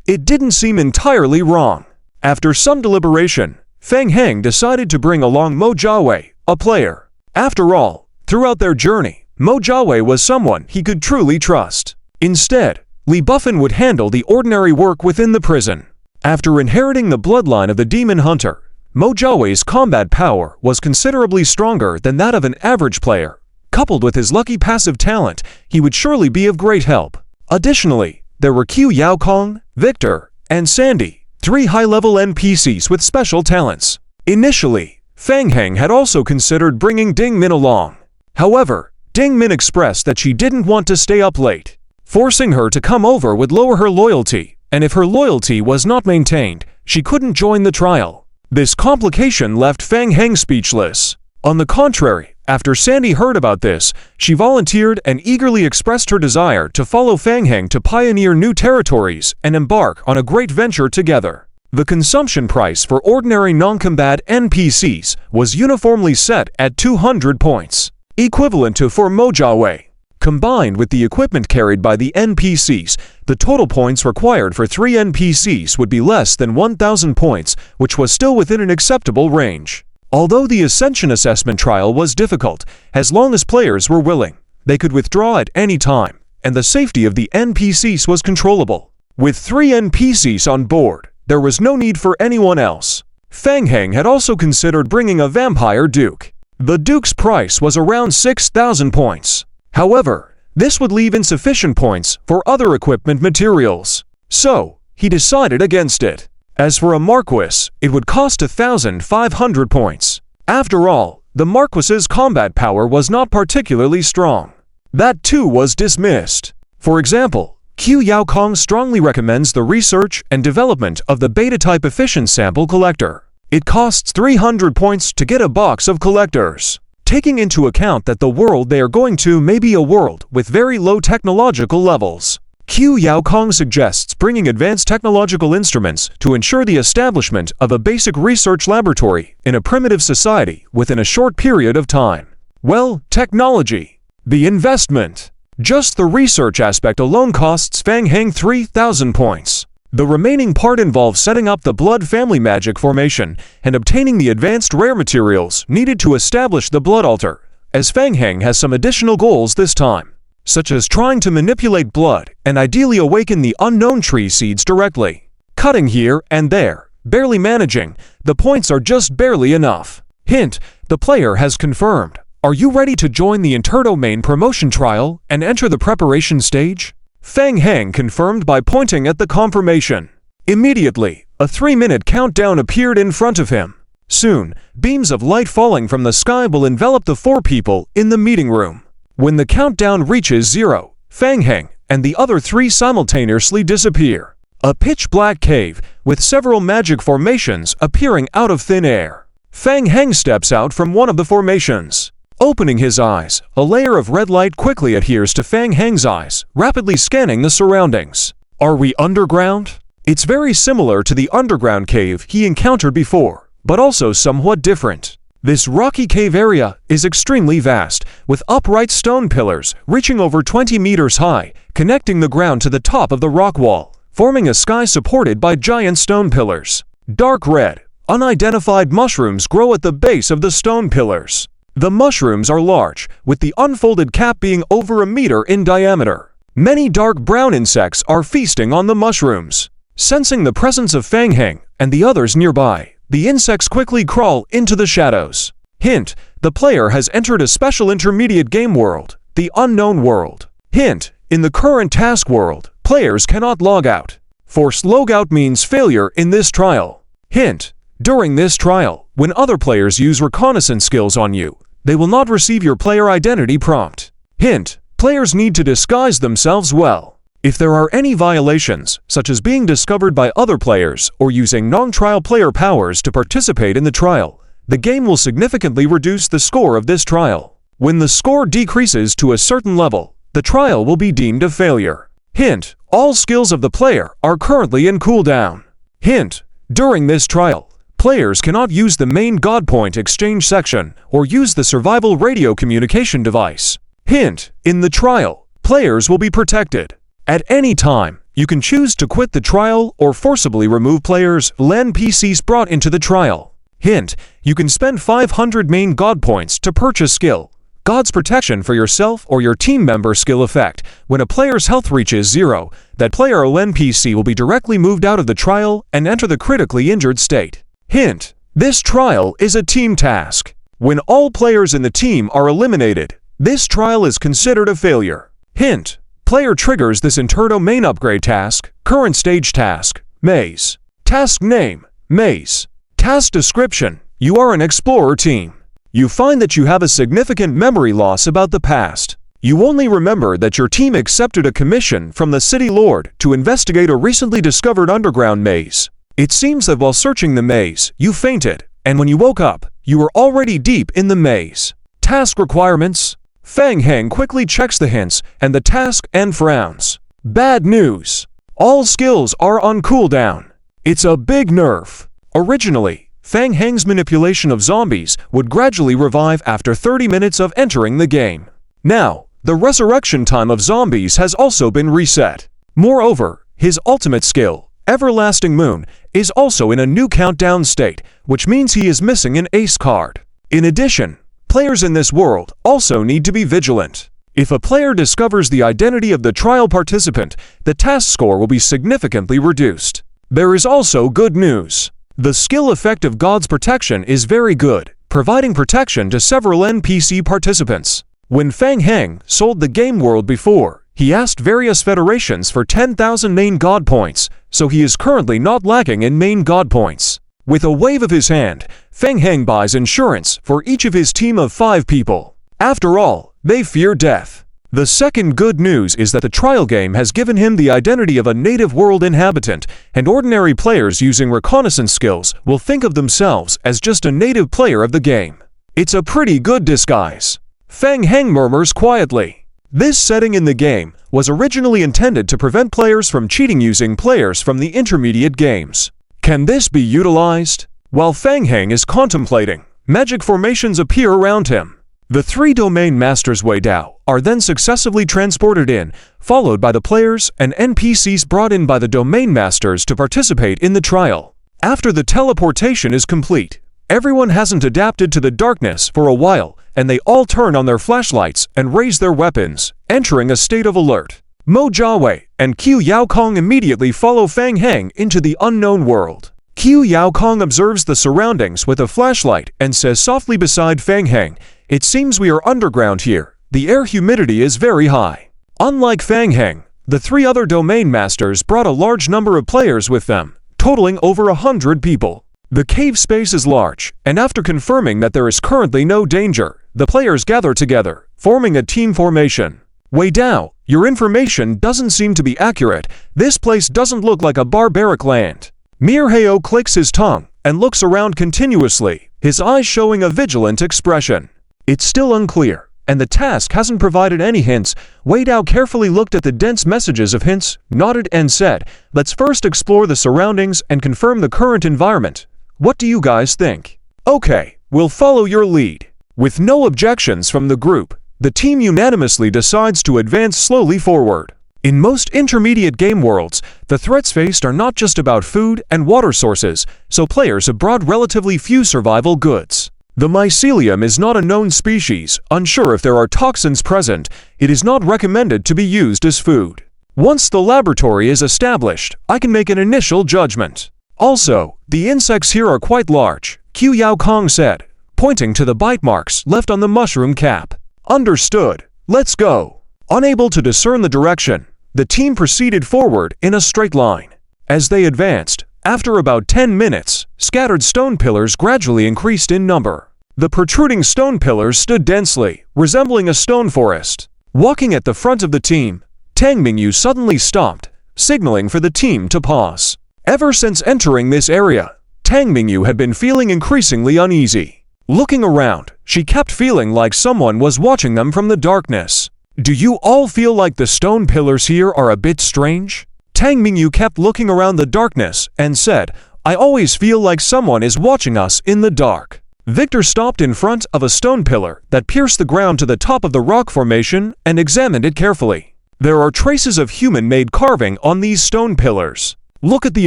It didn't seem entirely wrong. After some deliberation, Fang Heng decided to bring along Mo Jiawei, a player. After all, throughout their journey, Mo Jiawei was someone he could truly trust. Instead, Li Buffin would handle the ordinary work within the prison. After inheriting the bloodline of the demon hunter, Mo Jiawei's combat power was considerably stronger than that of an average player. Coupled with his lucky passive talent, he would surely be of great help. Additionally, there were Qiu Yaokong, Victor, and Sandy, 3 high-level NPCs with special talents. Initially, Fang Heng had also considered bringing Ding Min along. However, Ding Min expressed that she didn't want to stay up late. Forcing her to come over would lower her loyalty, and if her loyalty was not maintained, she couldn't join the trial. This complication left Fang Heng speechless. On the contrary, after Sandy heard about this, she volunteered and eagerly expressed her desire to follow Fang Heng to pioneer new territories and embark on a great venture together. The consumption price for ordinary non-combat NPCs was uniformly set at 200 points, equivalent to for Mo Jiawei. Combined with the equipment carried by the NPCs, the total points required for 3 NPCs would be less than 1,000 points, which was still within an acceptable range. Although the Ascension Assessment trial was difficult, as long as players were willing, they could withdraw at any time, and the safety of the NPCs was controllable. With 3 NPCs on board, there was no need for anyone else. Fang Heng had also considered bringing a vampire duke. The duke's price was around 6,000 points. However, this would leave insufficient points for other equipment materials. So, he decided against it. As for a Marquis, it would cost 1,500 points. After all, the Marquis's combat power was not particularly strong. That too was dismissed. For example, Qiu Yaokong strongly recommends the research and development of the beta-type efficient sample collector. It costs 300 points to get a box of collectors. Taking into account that the world they are going to may be a world with very low technological levels, Qiu Yaokong suggests bringing advanced technological instruments to ensure the establishment of a basic research laboratory in a primitive society within a short period of time. Well, technology. The investment. Just the research aspect alone costs Fang Heng 3,000 points. The remaining part involves setting up the blood family magic formation and obtaining the advanced rare materials needed to establish the blood altar, as Fang Heng has some additional goals this time, such as trying to manipulate blood and ideally awaken the unknown tree seeds directly. Cutting here and there, barely managing, the points are just barely enough. Hint, the player has confirmed. Are you ready to join the Interdomain promotion trial and enter the preparation stage? Fang Heng confirmed by pointing at the confirmation. Immediately, a 3-minute countdown appeared in front of him. Soon, beams of light falling from the sky will envelop the 4 people in the meeting room. When the countdown reaches 0, Fang Heng and the other 3 simultaneously disappear. A pitch-black cave with several magic formations appearing out of thin air. Fang Heng steps out from one of the formations. Opening his eyes, a layer of red light quickly adheres to Fang Heng's eyes, rapidly scanning the surroundings. Are we underground? It's very similar to the underground cave he encountered before, but also somewhat different. This rocky cave area is extremely vast, with upright stone pillars reaching over 20 meters high, connecting the ground to the top of the rock wall, forming a sky supported by giant stone pillars. Dark red, unidentified mushrooms grow at the base of the stone pillars. The mushrooms are large, with the unfolded cap being over a meter in diameter. Many dark brown insects are feasting on the mushrooms. Sensing the presence of Fang Heng and the others nearby, the insects quickly crawl into the shadows. Hint: the player has entered a special intermediate game world, the unknown world. Hint: in the current task world, players cannot log out. Forced logout means failure in this trial. Hint: during this trial, when other players use reconnaissance skills on you, they will not receive your player identity prompt. Hint: players need to disguise themselves well. If there are any violations, such as being discovered by other players or using non-trial player powers to participate in the trial, the game will significantly reduce the score of this trial. When the score decreases to a certain level, the trial will be deemed a failure. Hint: all skills of the player are currently in cooldown. Hint: during this trial, players cannot use the main God Point exchange section or use the survival radio communication device. Hint: in the trial, players will be protected. At any time, you can choose to quit the trial or forcibly remove players' NPCs brought into the trial. Hint: you can spend 500 main God Points to purchase skill God's Protection for yourself or your team member skill effect. When a player's health reaches 0, that player or NPC will be directly moved out of the trial and enter the critically injured state. Hint: this trial is a team task. When all players in the team are eliminated, this trial is considered a failure. Hint: player triggers this inter-domain upgrade task, current stage task, Maze. Task name, Maze. Task description: you are an explorer team. You find that you have a significant memory loss about the past. You only remember that your team accepted a commission from the City Lord to investigate a recently discovered underground maze. It seems that while searching the maze, you fainted, and when you woke up, you were already deep in the maze. Task requirements: Fang Heng quickly checks the hints and the task and frowns. Bad news: all skills are on cooldown. It's a big nerf. Originally, Fang Heng's manipulation of zombies would gradually revive after 30 minutes of entering the game. Now, the resurrection time of zombies has also been reset. Moreover, his ultimate skill, Everlasting Moon, is also in a new countdown state, which means he is missing an ace card. In addition, players in this world also need to be vigilant. If a player discovers the identity of the trial participant, the task score will be significantly reduced. There is also good news. The skill effect of God's Protection is very good, providing protection to several NPC participants. When Fang Heng sold the game world before, he asked various federations for 10,000 main God Points, so he is currently not lacking in main God Points. With a wave of his hand, Fang Heng buys insurance for each of his team of 5 people. After all, they fear death. The second good news is that the trial game has given him the identity of a native world inhabitant, and ordinary players using reconnaissance skills will think of themselves as just a native player of the game. It's a pretty good disguise. Fang Heng murmurs quietly. This setting in the game was originally intended to prevent players from cheating using players from the intermediate games. Can this be utilized? While Fang Heng is contemplating, magic formations appear around him. The 3 domain masters Wei Dao are then successively transported in, followed by the players and NPCs brought in by the domain masters to participate in the trial. After the teleportation is complete, everyone hasn't adapted to the darkness for a while, and they all turn on their flashlights and raise their weapons, entering a state of alert. Mo Jiawei and Qiu Yaokong immediately follow Fang Heng into the unknown world. Qiu Yaokong observes the surroundings with a flashlight and says softly beside Fang Heng, "It seems we are underground here. The air humidity is very high." Unlike Fang Heng, the 3 other domain masters brought a large number of players with them, totaling over 100 people. The cave space is large, and after confirming that there is currently no danger, the players gather together, forming a team formation. Wei Dao, your information doesn't seem to be accurate. This place doesn't look like a barbaric land. Mirheo clicks his tongue and looks around continuously, his eyes showing a vigilant expression. It's still unclear, and the task hasn't provided any hints. Wei Dao carefully looked at the dense messages of hints, nodded and said, "Let's first explore the surroundings and confirm the current environment. What do you guys think?" "Okay, we'll follow your lead." With no objections from the group, the team unanimously decides to advance slowly forward. In most intermediate game worlds, the threats faced are not just about food and water sources, so players have brought relatively few survival goods. The mycelium is not a known species. Unsure if there are toxins present, it is not recommended to be used as food. Once the laboratory is established, I can make an initial judgment. Also, the insects here are quite large, Q Yao Kong said, pointing to the bite marks left on the mushroom cap. Understood. Let's go. Unable to discern the direction, the team proceeded forward in a straight line. As they advanced, after about 10 minutes, scattered stone pillars gradually increased in number. The protruding stone pillars stood densely, resembling a stone forest. Walking at the front of the team, Tang Mingyu suddenly stopped, signaling for the team to pause. Ever since entering this area, Tang Mingyu had been feeling increasingly uneasy. Looking around, she kept feeling like someone was watching them from the darkness. Do you all feel like the stone pillars here are a bit strange? Tang Mingyu kept looking around the darkness and said, I always feel like someone is watching us in the dark. Victor stopped in front of a stone pillar that pierced the ground to the top of the rock formation and examined it carefully. There are traces of human-made carving on these stone pillars. Look at the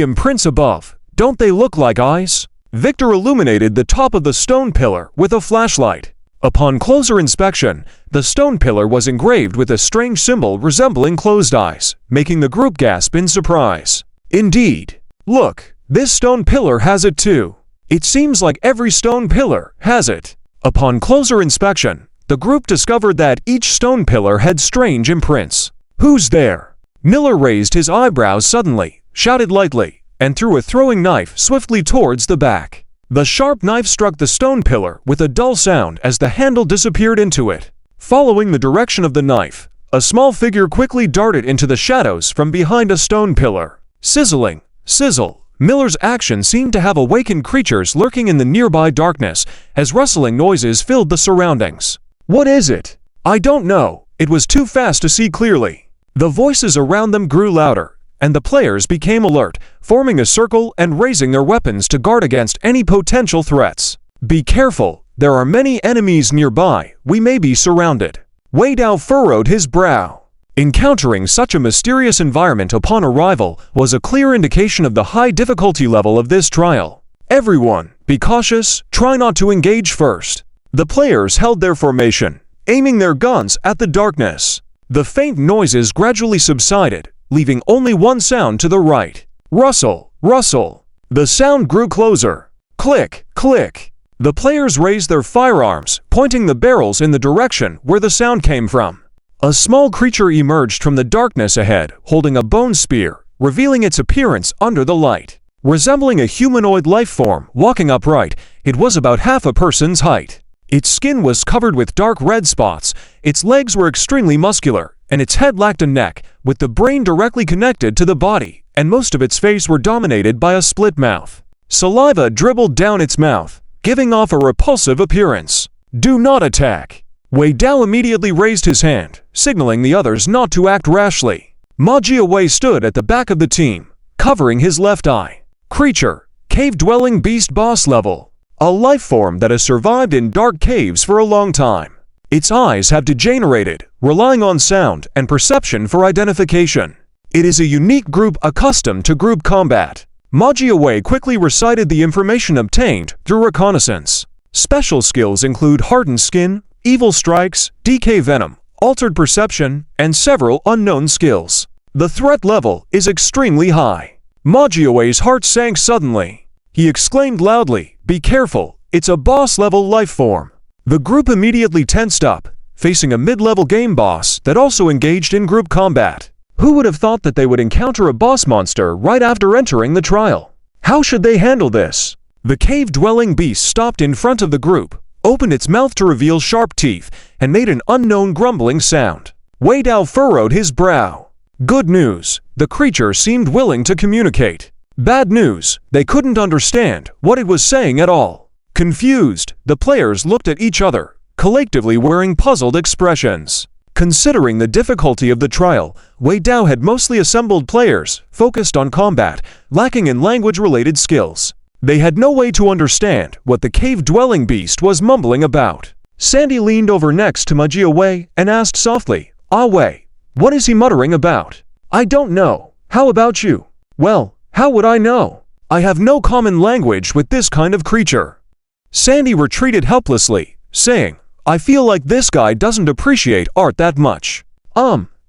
imprints above. Don't they look like eyes? Victor illuminated the top of the stone pillar with a flashlight. Upon closer inspection, the stone pillar was engraved with a strange symbol resembling closed eyes, making the group gasp in surprise. Indeed. Look, this stone pillar has it too. It seems like every stone pillar has it. Upon closer inspection, the group discovered that each stone pillar had strange imprints. Who's there? Miller raised his eyebrows suddenly, shouted lightly, and threw a throwing knife swiftly towards the back. The sharp knife struck the stone pillar with a dull sound as the handle disappeared into it. Following the direction of the knife, a small figure quickly darted into the shadows from behind a stone pillar. Sizzling, sizzle. Miller's action seemed to have awakened creatures lurking in the nearby darkness as rustling noises filled the surroundings. What is it? I don't know. It was too fast to see clearly. The voices around them grew louder, and the players became alert, forming a circle and raising their weapons to guard against any potential threats. Be careful, there are many enemies nearby, we may be surrounded. Wei Dao furrowed his brow. Encountering such a mysterious environment upon arrival was a clear indication of the high difficulty level of this trial. Everyone, be cautious, try not to engage first. The players held their formation, aiming their guns at the darkness. The faint noises gradually subsided, leaving only one sound to the right. Rustle, rustle. The sound grew closer. Click, click. The players raised their firearms, pointing the barrels in the direction where the sound came from. A small creature emerged from the darkness ahead, holding a bone spear, revealing its appearance under the light. Resembling a humanoid life form walking upright, it was about half a person's height. Its skin was covered with dark red spots, its legs were extremely muscular, and its head lacked a neck, with the brain directly connected to the body, and most of its face were dominated by a split mouth. Saliva dribbled down its mouth, giving off a repulsive appearance. Do not attack. Wei Dao immediately raised his hand, signaling the others not to act rashly. Ma Jiawei stood at the back of the team, covering his left eye. Creature, cave-dwelling beast boss level. A life form that has survived in dark caves for a long time. Its eyes have degenerated, relying on sound and perception for identification. It is a unique group accustomed to group combat. Ma Jiawei quickly recited the information obtained through reconnaissance. Special skills include hardened skin, evil strikes, decay venom, altered perception, and several unknown skills. The threat level is extremely high. Ma Jiawei's heart sank suddenly. He exclaimed loudly, "Be careful, it's a boss-level life form." The group immediately tensed up, facing a mid-level game boss that also engaged in group combat. Who would have thought that they would encounter a boss monster right after entering the trial? How should they handle this? The cave-dwelling beast stopped in front of the group, opened its mouth to reveal sharp teeth, and made an unknown grumbling sound. Wei Dao furrowed his brow. Good news, the creature seemed willing to communicate. Bad news, they couldn't understand what it was saying at all. Confused, the players looked at each other, collectively wearing puzzled expressions. Considering the difficulty of the trial, Wei Dao had mostly assembled players, focused on combat, lacking in language-related skills. They had no way to understand what the cave-dwelling beast was mumbling about. Sandy leaned over next to Ma Jiawei and asked softly, "Ah Wei, what is he muttering about?" "I don't know. How about you?" "Well, how would I know? I have no common language with this kind of creature." Sandy retreated helplessly, saying, "I feel like this guy doesn't appreciate art that much."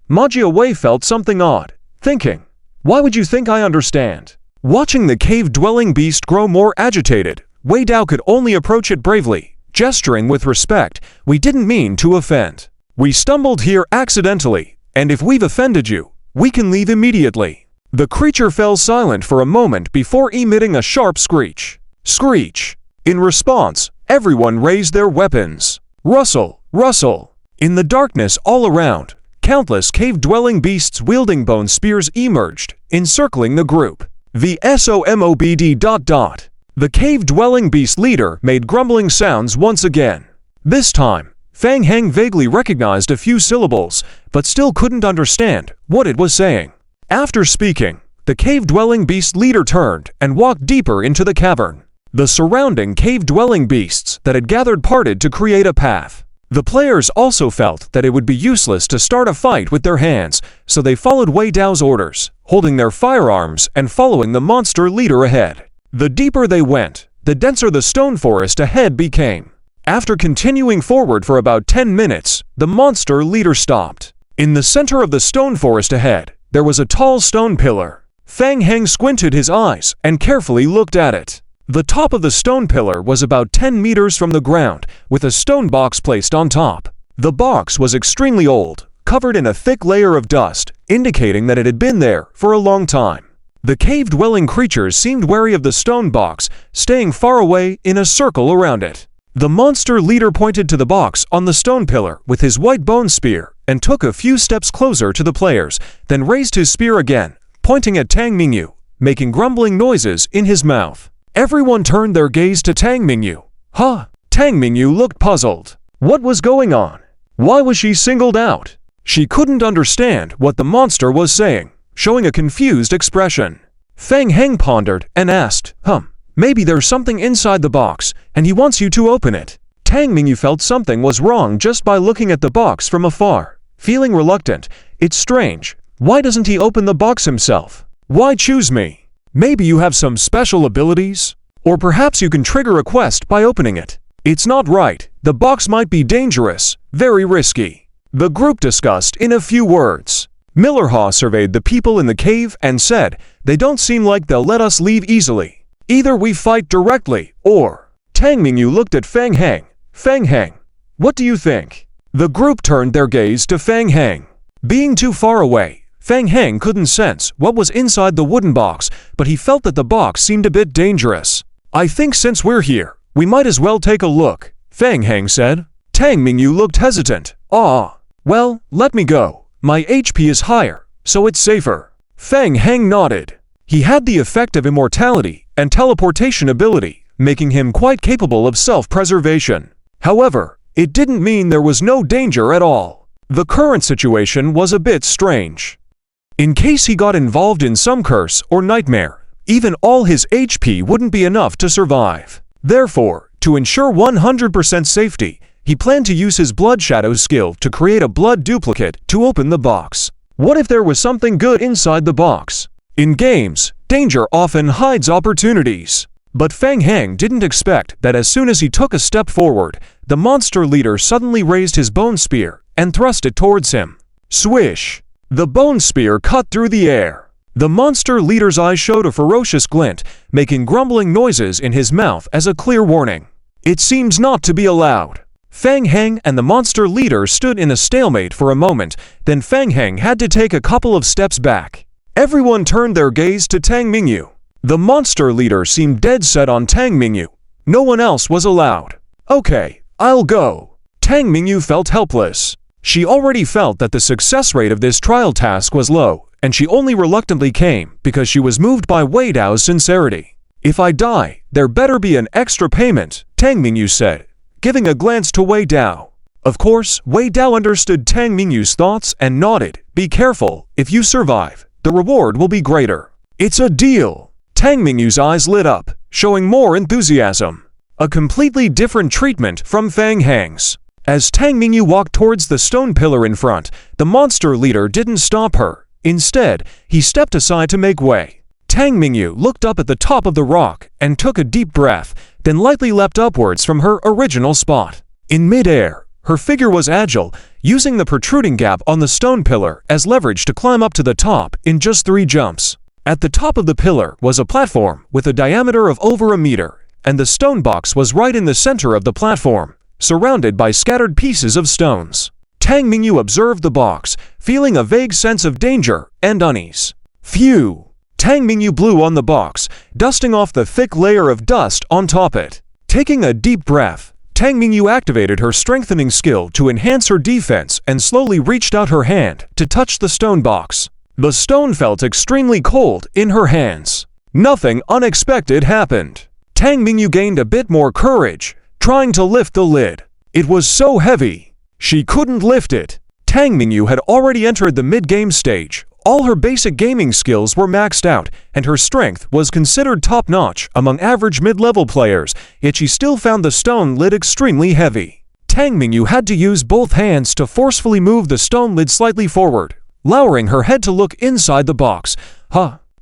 Majia Wei felt something odd, thinking, "Why would you think I understand?" Watching the cave-dwelling beast grow more agitated, Wei Dao could only approach it bravely, gesturing with respect. "We didn't mean to offend. We stumbled here accidentally, and if we've offended you, we can leave immediately." The creature fell silent for a moment before emitting a sharp screech. Screech! In response, everyone raised their weapons. Rustle! Rustle! In the darkness all around, countless cave-dwelling beasts wielding bone spears emerged, encircling the group. The SOMOBD. The cave-dwelling beast leader made grumbling sounds once again. This time, Fang Heng vaguely recognized a few syllables, but still couldn't understand what it was saying. After speaking, the cave-dwelling beast leader turned and walked deeper into the cavern. The surrounding cave-dwelling beasts that had gathered parted to create a path. The players also felt that it would be useless to start a fight with their hands, so they followed Wei Dao's orders, holding their firearms and following the monster leader ahead. The deeper they went, the denser the stone forest ahead became. After continuing forward for about 10 minutes, the monster leader stopped. In the center of the stone forest ahead, there was a tall stone pillar. Fang Heng squinted his eyes and carefully looked at it. The top of the stone pillar was about 10 meters from the ground, with a stone box placed on top. The box was extremely old, covered in a thick layer of dust, indicating that it had been there for a long time. The cave-dwelling creatures seemed wary of the stone box, staying far away in a circle around it. The monster leader pointed to the box on the stone pillar with his white bone spear and took a few steps closer to the players, then raised his spear again, pointing at Tang Mingyu, making grumbling noises in his mouth. Everyone turned their gaze to Tang Mingyu. Tang Mingyu looked puzzled. What was going on? Why was she singled out? She couldn't understand what the monster was saying, showing a confused expression. Fang Heng pondered and asked, maybe there's something inside the box, and he wants you to open it. Tang Mingyu felt something was wrong just by looking at the box from afar. Feeling reluctant, "It's strange. Why doesn't he open the box himself? Why choose me? Maybe you have some special abilities? Or perhaps you can trigger a quest by opening it. It's not right. The box might be dangerous, very risky." The group discussed in a few words. Millerhaw surveyed the people in the cave and said, "They don't seem like they'll let us leave easily. Either we fight directly, or..." Tang Mingyu looked at Fang Heng. "Fang Heng, what do you think?" The group turned their gaze to Fang Heng. Being too far away, Fang Heng couldn't sense what was inside the wooden box, but he felt that the box seemed a bit dangerous. "I think since we're here, we might as well take a look," Fang Heng said. Tang Mingyu looked hesitant. Well, let me go. My HP is higher, so it's safer." Fang Heng nodded. He had the effect of immortality and teleportation ability, making him quite capable of self-preservation. However, it didn't mean there was no danger at all. The current situation was a bit strange. In case he got involved in some curse or nightmare, even all his HP wouldn't be enough to survive. Therefore, to ensure 100% safety, he planned to use his Blood Shadow skill to create a blood duplicate to open the box. What if there was something good inside the box? In games, danger often hides opportunities. But Fang Heng didn't expect that as soon as he took a step forward, the monster leader suddenly raised his bone spear and thrust it towards him. Swish! The bone spear cut through the air. The monster leader's eyes showed a ferocious glint, making grumbling noises in his mouth as a clear warning. It seems not to be allowed. Fang Heng and the monster leader stood in a stalemate for a moment, then Fang Heng had to take a couple of steps back. Everyone turned their gaze to Tang Mingyu. The monster leader seemed dead set on Tang Mingyu. No one else was allowed. "Okay, I'll go." Tang Mingyu felt helpless. She already felt that the success rate of this trial task was low, and she only reluctantly came because she was moved by Wei Dao's sincerity. "If I die, there better be an extra payment," Tang Mingyu said, giving a glance to Wei Dao. Of course, Wei Dao understood Tang Mingyu's thoughts and nodded. "Be careful. If you survive, the reward will be greater." "It's a deal." Tang Mingyu's eyes lit up, showing more enthusiasm. A completely different treatment from Fang Heng's. As Tang Mingyu walked towards the stone pillar in front, the monster leader didn't stop her. Instead, he stepped aside to make way. Tang Mingyu looked up at the top of the rock and took a deep breath, then lightly leapt upwards from her original spot. In mid-air, her figure was agile, using the protruding gap on the stone pillar as leverage to climb up to the top in just 3 jumps. At the top of the pillar was a platform with a diameter of over a meter, and the stone box was right in the center of the platform, surrounded by scattered pieces of stones. Tang Mingyu observed the box, feeling a vague sense of danger and unease. Phew! Tang Mingyu blew on the box, dusting off the thick layer of dust on top it. Taking a deep breath, Tang Mingyu activated her strengthening skill to enhance her defense and slowly reached out her hand to touch the stone box. The stone felt extremely cold in her hands. Nothing unexpected happened. Tang Mingyu gained a bit more courage, trying to lift the lid. It was so heavy, she couldn't lift it. Tang Mingyu had already entered the mid-game stage. All her basic gaming skills were maxed out, and her strength was considered top-notch among average mid-level players, yet she still found the stone lid extremely heavy. Tang Mingyu had to use both hands to forcefully move the stone lid slightly forward, lowering her head to look inside the box.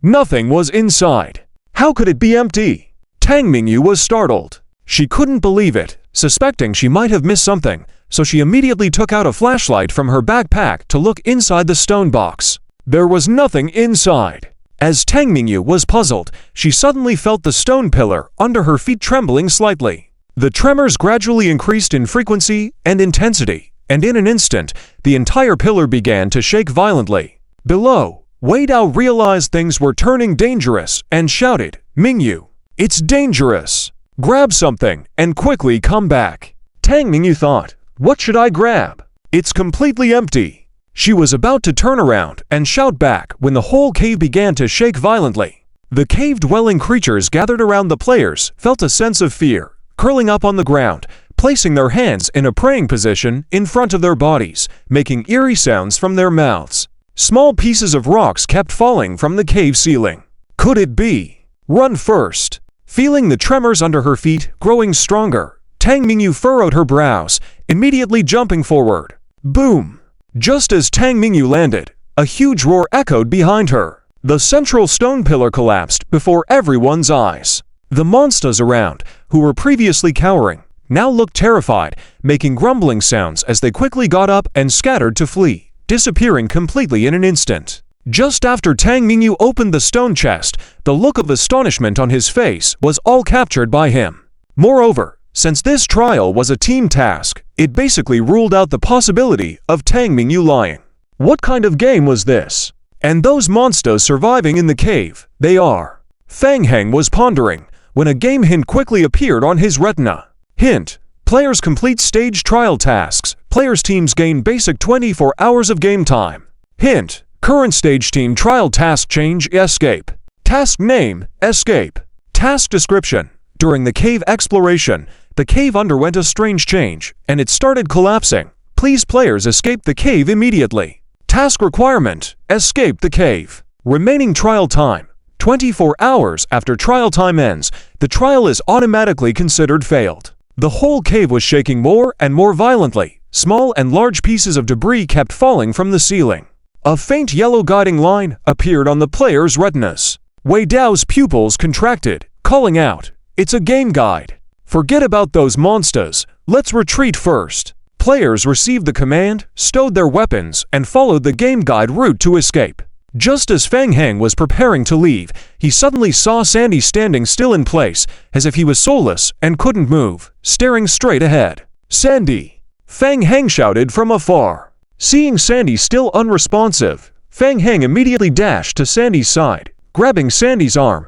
Nothing was inside. How could it be empty? Tang Mingyu was startled. She couldn't believe it, suspecting she might have missed something, so she immediately took out a flashlight from her backpack to look inside the stone box. There was nothing inside. As Tang Mingyu was puzzled, she suddenly felt the stone pillar under her feet trembling slightly. The tremors gradually increased in frequency and intensity, and in an instant, the entire pillar began to shake violently. Below, Wei Dao realized things were turning dangerous and shouted, "Mingyu, it's dangerous! Grab something and quickly come back." Tang Mingyu thought, "What should I grab? It's completely empty." She was about to turn around and shout back when the whole cave began to shake violently. The cave-dwelling creatures gathered around the players felt a sense of fear, curling up on the ground, placing their hands in a praying position in front of their bodies, making eerie sounds from their mouths. Small pieces of rocks kept falling from the cave ceiling. Could it be? Run first! Feeling the tremors under her feet growing stronger, Tang Mingyu furrowed her brows, immediately jumping forward. Boom! Just as Tang Mingyu landed, a huge roar echoed behind her. The central stone pillar collapsed before everyone's eyes. The monsters around, who were previously cowering, now looked terrified, making grumbling sounds as they quickly got up and scattered to flee, disappearing completely in an instant. Just after Tang Mingyu opened the stone chest, the look of astonishment on his face was all captured by him. Moreover, since this trial was a team task, it basically ruled out the possibility of Tang Mingyu lying. What kind of game was this? And those monsters surviving in the cave, they are. Fang Heng was pondering, when a game hint quickly appeared on his retina. Hint: players complete stage trial tasks. Players' teams gain basic 24 hours of game time. Hint: current stage team trial task change escape. Task name, escape. Task description: during the cave exploration, the cave underwent a strange change, and it started collapsing. Please players escape the cave immediately. Task requirement: escape the cave. Remaining trial time: 24 hours after trial time ends, the trial is automatically considered failed. The whole cave was shaking more and more violently. Small and large pieces of debris kept falling from the ceiling. A faint yellow guiding line appeared on the players' retinas. Wei Dao's pupils contracted, calling out, "It's a game guide. Forget about those monsters, let's retreat first." Players received the command, stowed their weapons, and followed the game guide route to escape. Just as Fang Heng was preparing to leave, he suddenly saw Sandy standing still in place, as if he was soulless and couldn't move, staring straight ahead. "Sandy!" Fang Heng shouted from afar. Seeing Sandy still unresponsive, Fang Heng immediately dashed to Sandy's side, grabbing Sandy's arm.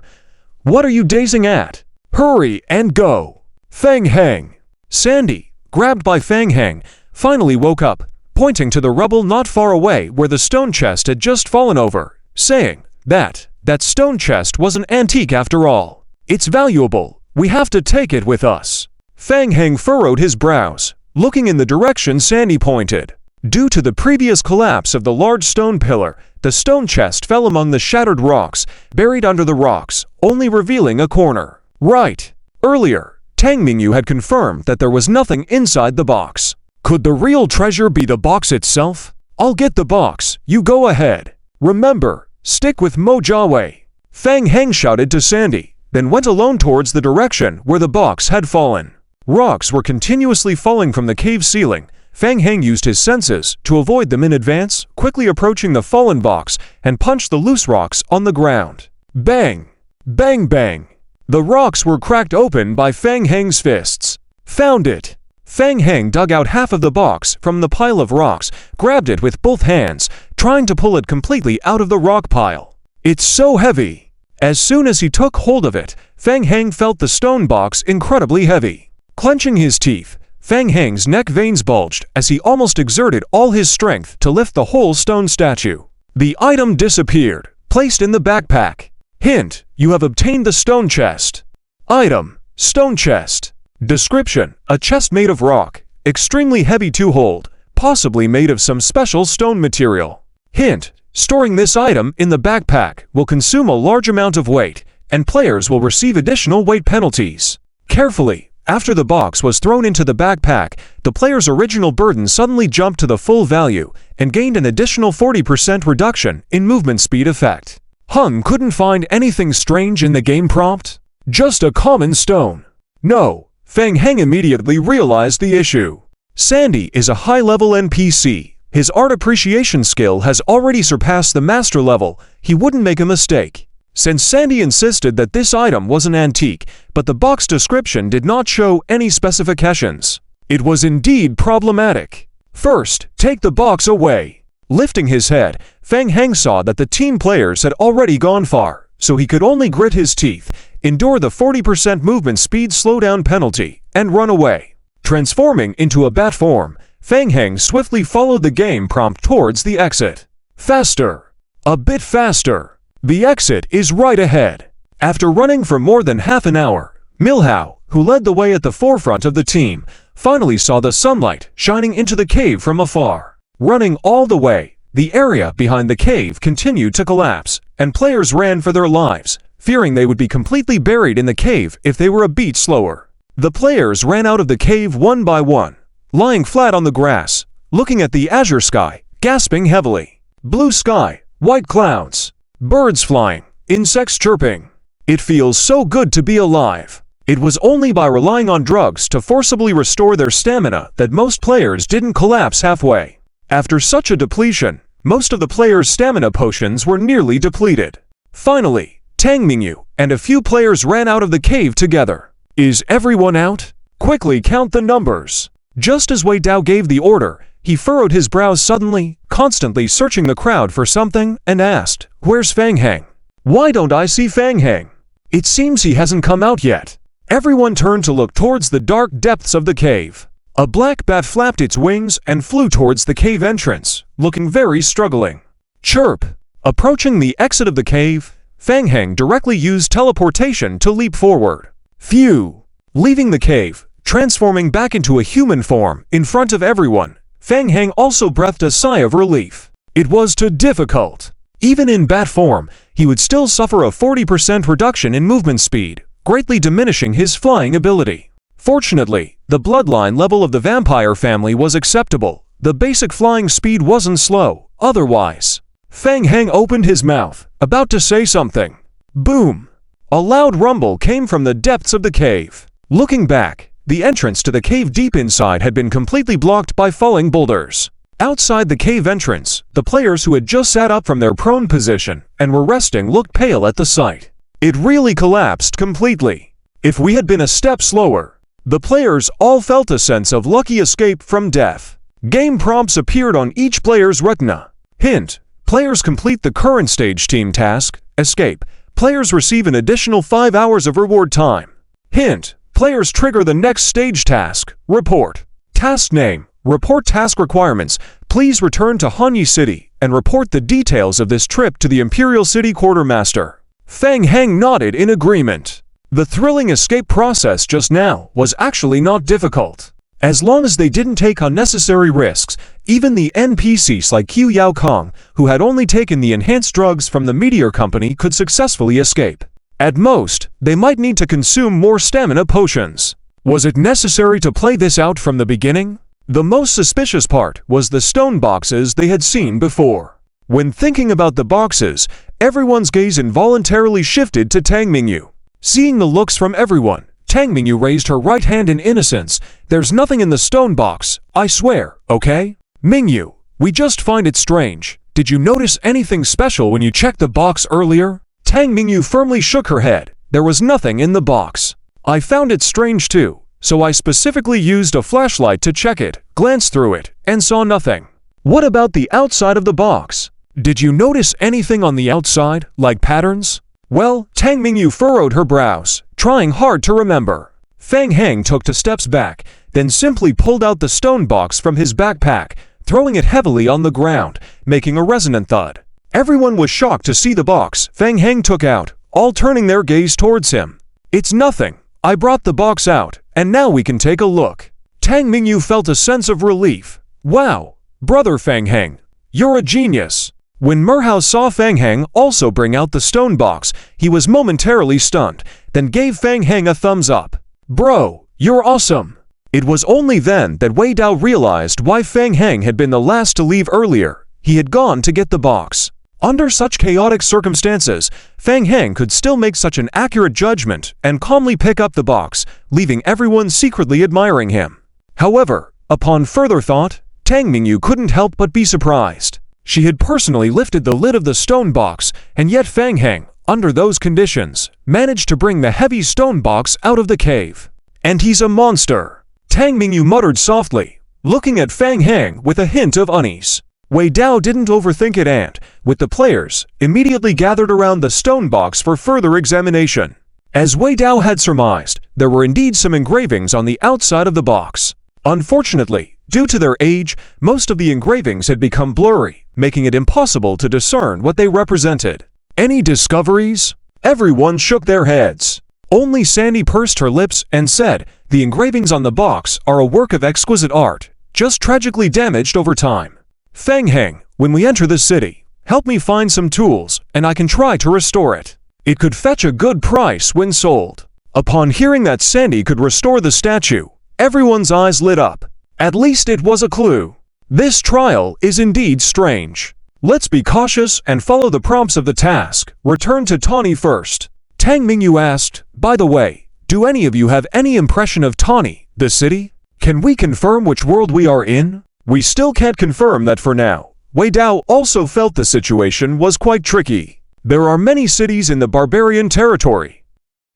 "What are you dazing at? Hurry and go!" Fang Heng. Sandy, grabbed by Fang Heng, finally woke up, pointing to the rubble not far away where the stone chest had just fallen over, saying, That stone chest was an antique after all. It's valuable. We have to take it with us." Fang Heng furrowed his brows, looking in the direction Sandy pointed. Due to the previous collapse of the large stone pillar, the stone chest fell among the shattered rocks, buried under the rocks, only revealing a corner. Right. Earlier, Tang Mingyu had confirmed that there was nothing inside the box. Could the real treasure be the box itself? "I'll get the box, you go ahead. Remember, stick with Mo Jiawei." Fang Heng shouted to Sandy, then went alone towards the direction where the box had fallen. Rocks were continuously falling from the cave ceiling. Fang Heng used his senses to avoid them in advance, quickly approaching the fallen box and punched the loose rocks on the ground. Bang! Bang bang! The rocks were cracked open by Fang Heng's fists. Found it! Fang Heng dug out half of the box from the pile of rocks, grabbed it with both hands, trying to pull it completely out of the rock pile. It's so heavy! As soon as he took hold of it, Fang Heng felt the stone box incredibly heavy. Clenching his teeth, Fang Heng's neck veins bulged as he almost exerted all his strength to lift the whole stone statue. The item disappeared, placed in the backpack. Hint: you have obtained the stone chest. Item: stone chest. Description: a chest made of rock, extremely heavy to hold, possibly made of some special stone material. Hint: storing this item in the backpack will consume a large amount of weight, and players will receive additional weight penalties. Carefully, after the box was thrown into the backpack, the player's original burden suddenly jumped to the full value and gained an additional 40% reduction in movement speed effect. Hung couldn't find anything strange in the game prompt. Just a common stone. No, Fang Heng immediately realized the issue. Sandy is a high-level NPC. His art appreciation skill has already surpassed the master level. He wouldn't make a mistake. Since Sandy insisted that this item was an antique, but the box description did not show any specifications, it was indeed problematic. First, take the box away. Lifting his head, Fang Heng saw that the team players had already gone far, so he could only grit his teeth, endure the 40% movement speed slowdown penalty, and run away. Transforming into a bat form, Fang Heng swiftly followed the game prompt towards the exit. Faster! A bit faster! The exit is right ahead. After running for more than half an hour, Milhao, who led the way at the forefront of the team, finally saw the sunlight shining into the cave from afar. Running all the way, the area behind the cave continued to collapse, and players ran for their lives, fearing they would be completely buried in the cave if they were a beat slower. The players ran out of the cave one by one, lying flat on the grass, looking at the azure sky, gasping heavily. Blue sky, white clouds, birds flying, insects chirping. It feels so good to be alive. It was only by relying on drugs to forcibly restore their stamina that most players didn't collapse halfway. After such a depletion, most of the players' stamina potions were nearly depleted. Finally, Tang Mingyu and a few players ran out of the cave together. Is everyone out? Quickly count the numbers. Just as Wei Dao gave the order, he furrowed his brows suddenly, constantly searching the crowd for something, and asked, "Where's Fang Heng? Why don't I see Fang Heng? It seems he hasn't come out yet." Everyone turned to look towards the dark depths of the cave. A black bat flapped its wings and flew towards the cave entrance, looking very struggling. Chirp! Approaching the exit of the cave, Fang Heng directly used teleportation to leap forward. Phew! Leaving the cave, transforming back into a human form in front of everyone, Fang Heng also breathed a sigh of relief. It was too difficult. Even in bat form, he would still suffer a 40% reduction in movement speed, greatly diminishing his flying ability. Fortunately, the bloodline level of the vampire family was acceptable. The basic flying speed wasn't slow, otherwise. Fang Heng opened his mouth, about to say something. Boom! A loud rumble came from the depths of the cave. Looking back, the entrance to the cave deep inside had been completely blocked by falling boulders. Outside the cave entrance, the players who had just sat up from their prone position and were resting looked pale at the sight. It really collapsed completely. If we had been a step slower, the players all felt a sense of lucky escape from death. Game prompts appeared on each player's retina. Hint: players complete the current stage team task, escape. Players receive an additional 5 hours of reward time. Hint: players trigger the next stage task, report. Task name, report task requirements. Please return to Hanyi City and report the details of this trip to the Imperial City Quartermaster. Fang Heng nodded in agreement. The thrilling escape process just now was actually not difficult. As long as they didn't take unnecessary risks, even the NPCs like Qiu Yao Kong, who had only taken the enhanced drugs from the Meteor Company, could successfully escape. At most, they might need to consume more stamina potions. Was it necessary to play this out from the beginning? The most suspicious part was the stone boxes they had seen before. When thinking about the boxes, everyone's gaze involuntarily shifted to Tang Mingyu. Seeing the looks from everyone, Tang Mingyu raised her right hand in innocence. There's nothing in the stone box, I swear, okay? Mingyu, we just find it strange. Did you notice anything special when you checked the box earlier? Tang Mingyu firmly shook her head. There was nothing in the box. I found it strange too, so I specifically used a flashlight to check it, glanced through it, and saw nothing. What about the outside of the box? Did you notice anything on the outside, like patterns? Well, Tang Mingyu furrowed her brows, trying hard to remember. Fang Heng took 2 steps back, then simply pulled out the stone box from his backpack, throwing it heavily on the ground, making a resonant thud. Everyone was shocked to see the box Fang Heng took out, all turning their gaze towards him. It's nothing. I brought the box out, and now we can take a look. Tang Mingyu felt a sense of relief. Wow, brother Fang Heng, you're a genius. When Merhao saw Fang Heng also bring out the stone box, he was momentarily stunned, then gave Fang Heng a thumbs up. Bro, you're awesome. It was only then that Wei Dao realized why Fang Heng had been the last to leave earlier. He had gone to get the box. Under such chaotic circumstances, Fang Heng could still make such an accurate judgment and calmly pick up the box, leaving everyone secretly admiring him. However, upon further thought, Tang Mingyu couldn't help but be surprised. She had personally lifted the lid of the stone box, and yet Fang Heng, under those conditions, managed to bring the heavy stone box out of the cave. And he's a monster. Tang Mingyu muttered softly, looking at Fang Heng with a hint of unease. Wei Dao didn't overthink it and, with the players, immediately gathered around the stone box for further examination. As Wei Dao had surmised, there were indeed some engravings on the outside of the box. Unfortunately, due to their age, most of the engravings had become blurry, making it impossible to discern what they represented. Any discoveries? Everyone shook their heads. Only Sandy pursed her lips and said, the engravings on the box are a work of exquisite art, just tragically damaged over time. Fang Heng, when we enter the city, help me find some tools, and I can try to restore it. It could fetch a good price when sold. Upon hearing that Sandy could restore the statue, everyone's eyes lit up. At least it was a clue. This trial is indeed strange. Let's be cautious and follow the prompts of the task. Return to Tawny first. Tang Mingyu asked, by the way, do any of you have any impression of Tawny, the city? Can we confirm which world we are in? We still can't confirm that for now. Wei Dao also felt the situation was quite tricky. There are many cities in the barbarian territory.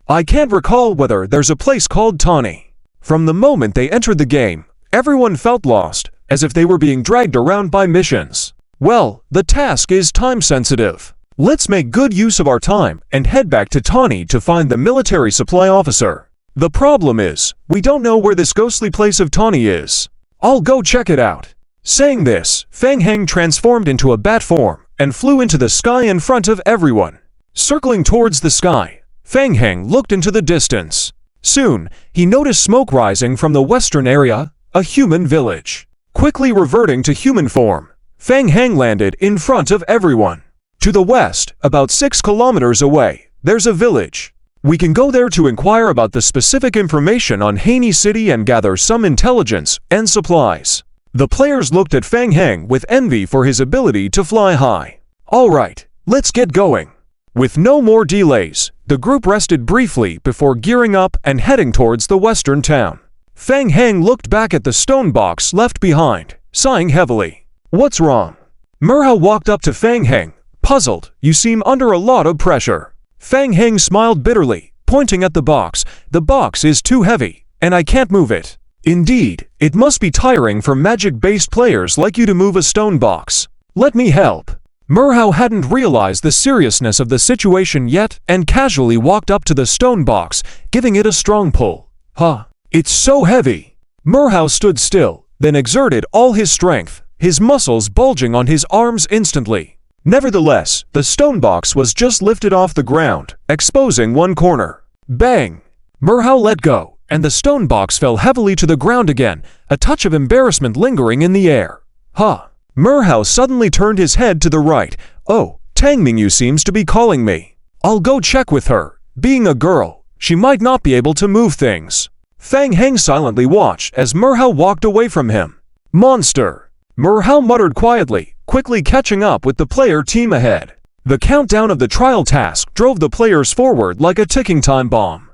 I can't recall whether there's a place called Tawny. From the moment they entered the game, everyone felt lost, as if they were being dragged around by missions. Well, the task is time-sensitive. Let's make good use of our time and head back to Tawny to find the military supply officer. The problem is, we don't know where this ghostly place of Tawny is. I'll go check it out. Saying this, Fang Heng transformed into a bat form and flew into the sky in front of everyone. Circling towards the sky, Fang Heng looked into the distance. Soon, he noticed smoke rising from the western area, a human village. Quickly reverting to human form, Fang Heng landed in front of everyone. To the west, about 6 kilometers away, there's a village. We can go there to inquire about the specific information on Haney City and gather some intelligence and supplies. The players looked at Fang Heng with envy for his ability to fly high. Alright, let's get going. With no more delays, the group rested briefly before gearing up and heading towards the western town. Fang Heng looked back at the stone box left behind, sighing heavily. What's wrong? Merhao walked up to Fang Heng, puzzled. You seem under a lot of pressure. Fang Heng smiled bitterly, pointing at the box. The box is too heavy, and I can't move it. Indeed, it must be tiring for magic-based players like you to move a stone box. Let me help. Merhao hadn't realized the seriousness of the situation yet and casually walked up to the stone box, giving it a strong pull. Huh, it's so heavy. Merhao stood still, then exerted all his strength, his muscles bulging on his arms instantly. Nevertheless, the stone box was just lifted off the ground, exposing one corner. Bang! Merhao let go, and the stone box fell heavily to the ground again, a touch of embarrassment lingering in the air. Huh! Merhao suddenly turned his head to the right. Oh, Tang Mingyu seems to be calling me. I'll go check with her. Being a girl, she might not be able to move things. Fang Heng silently watched as Merhao walked away from him. Monster! Merhao muttered quietly, quickly catching up with the player team ahead. The countdown of the trial task drove the players forward like a ticking time bomb.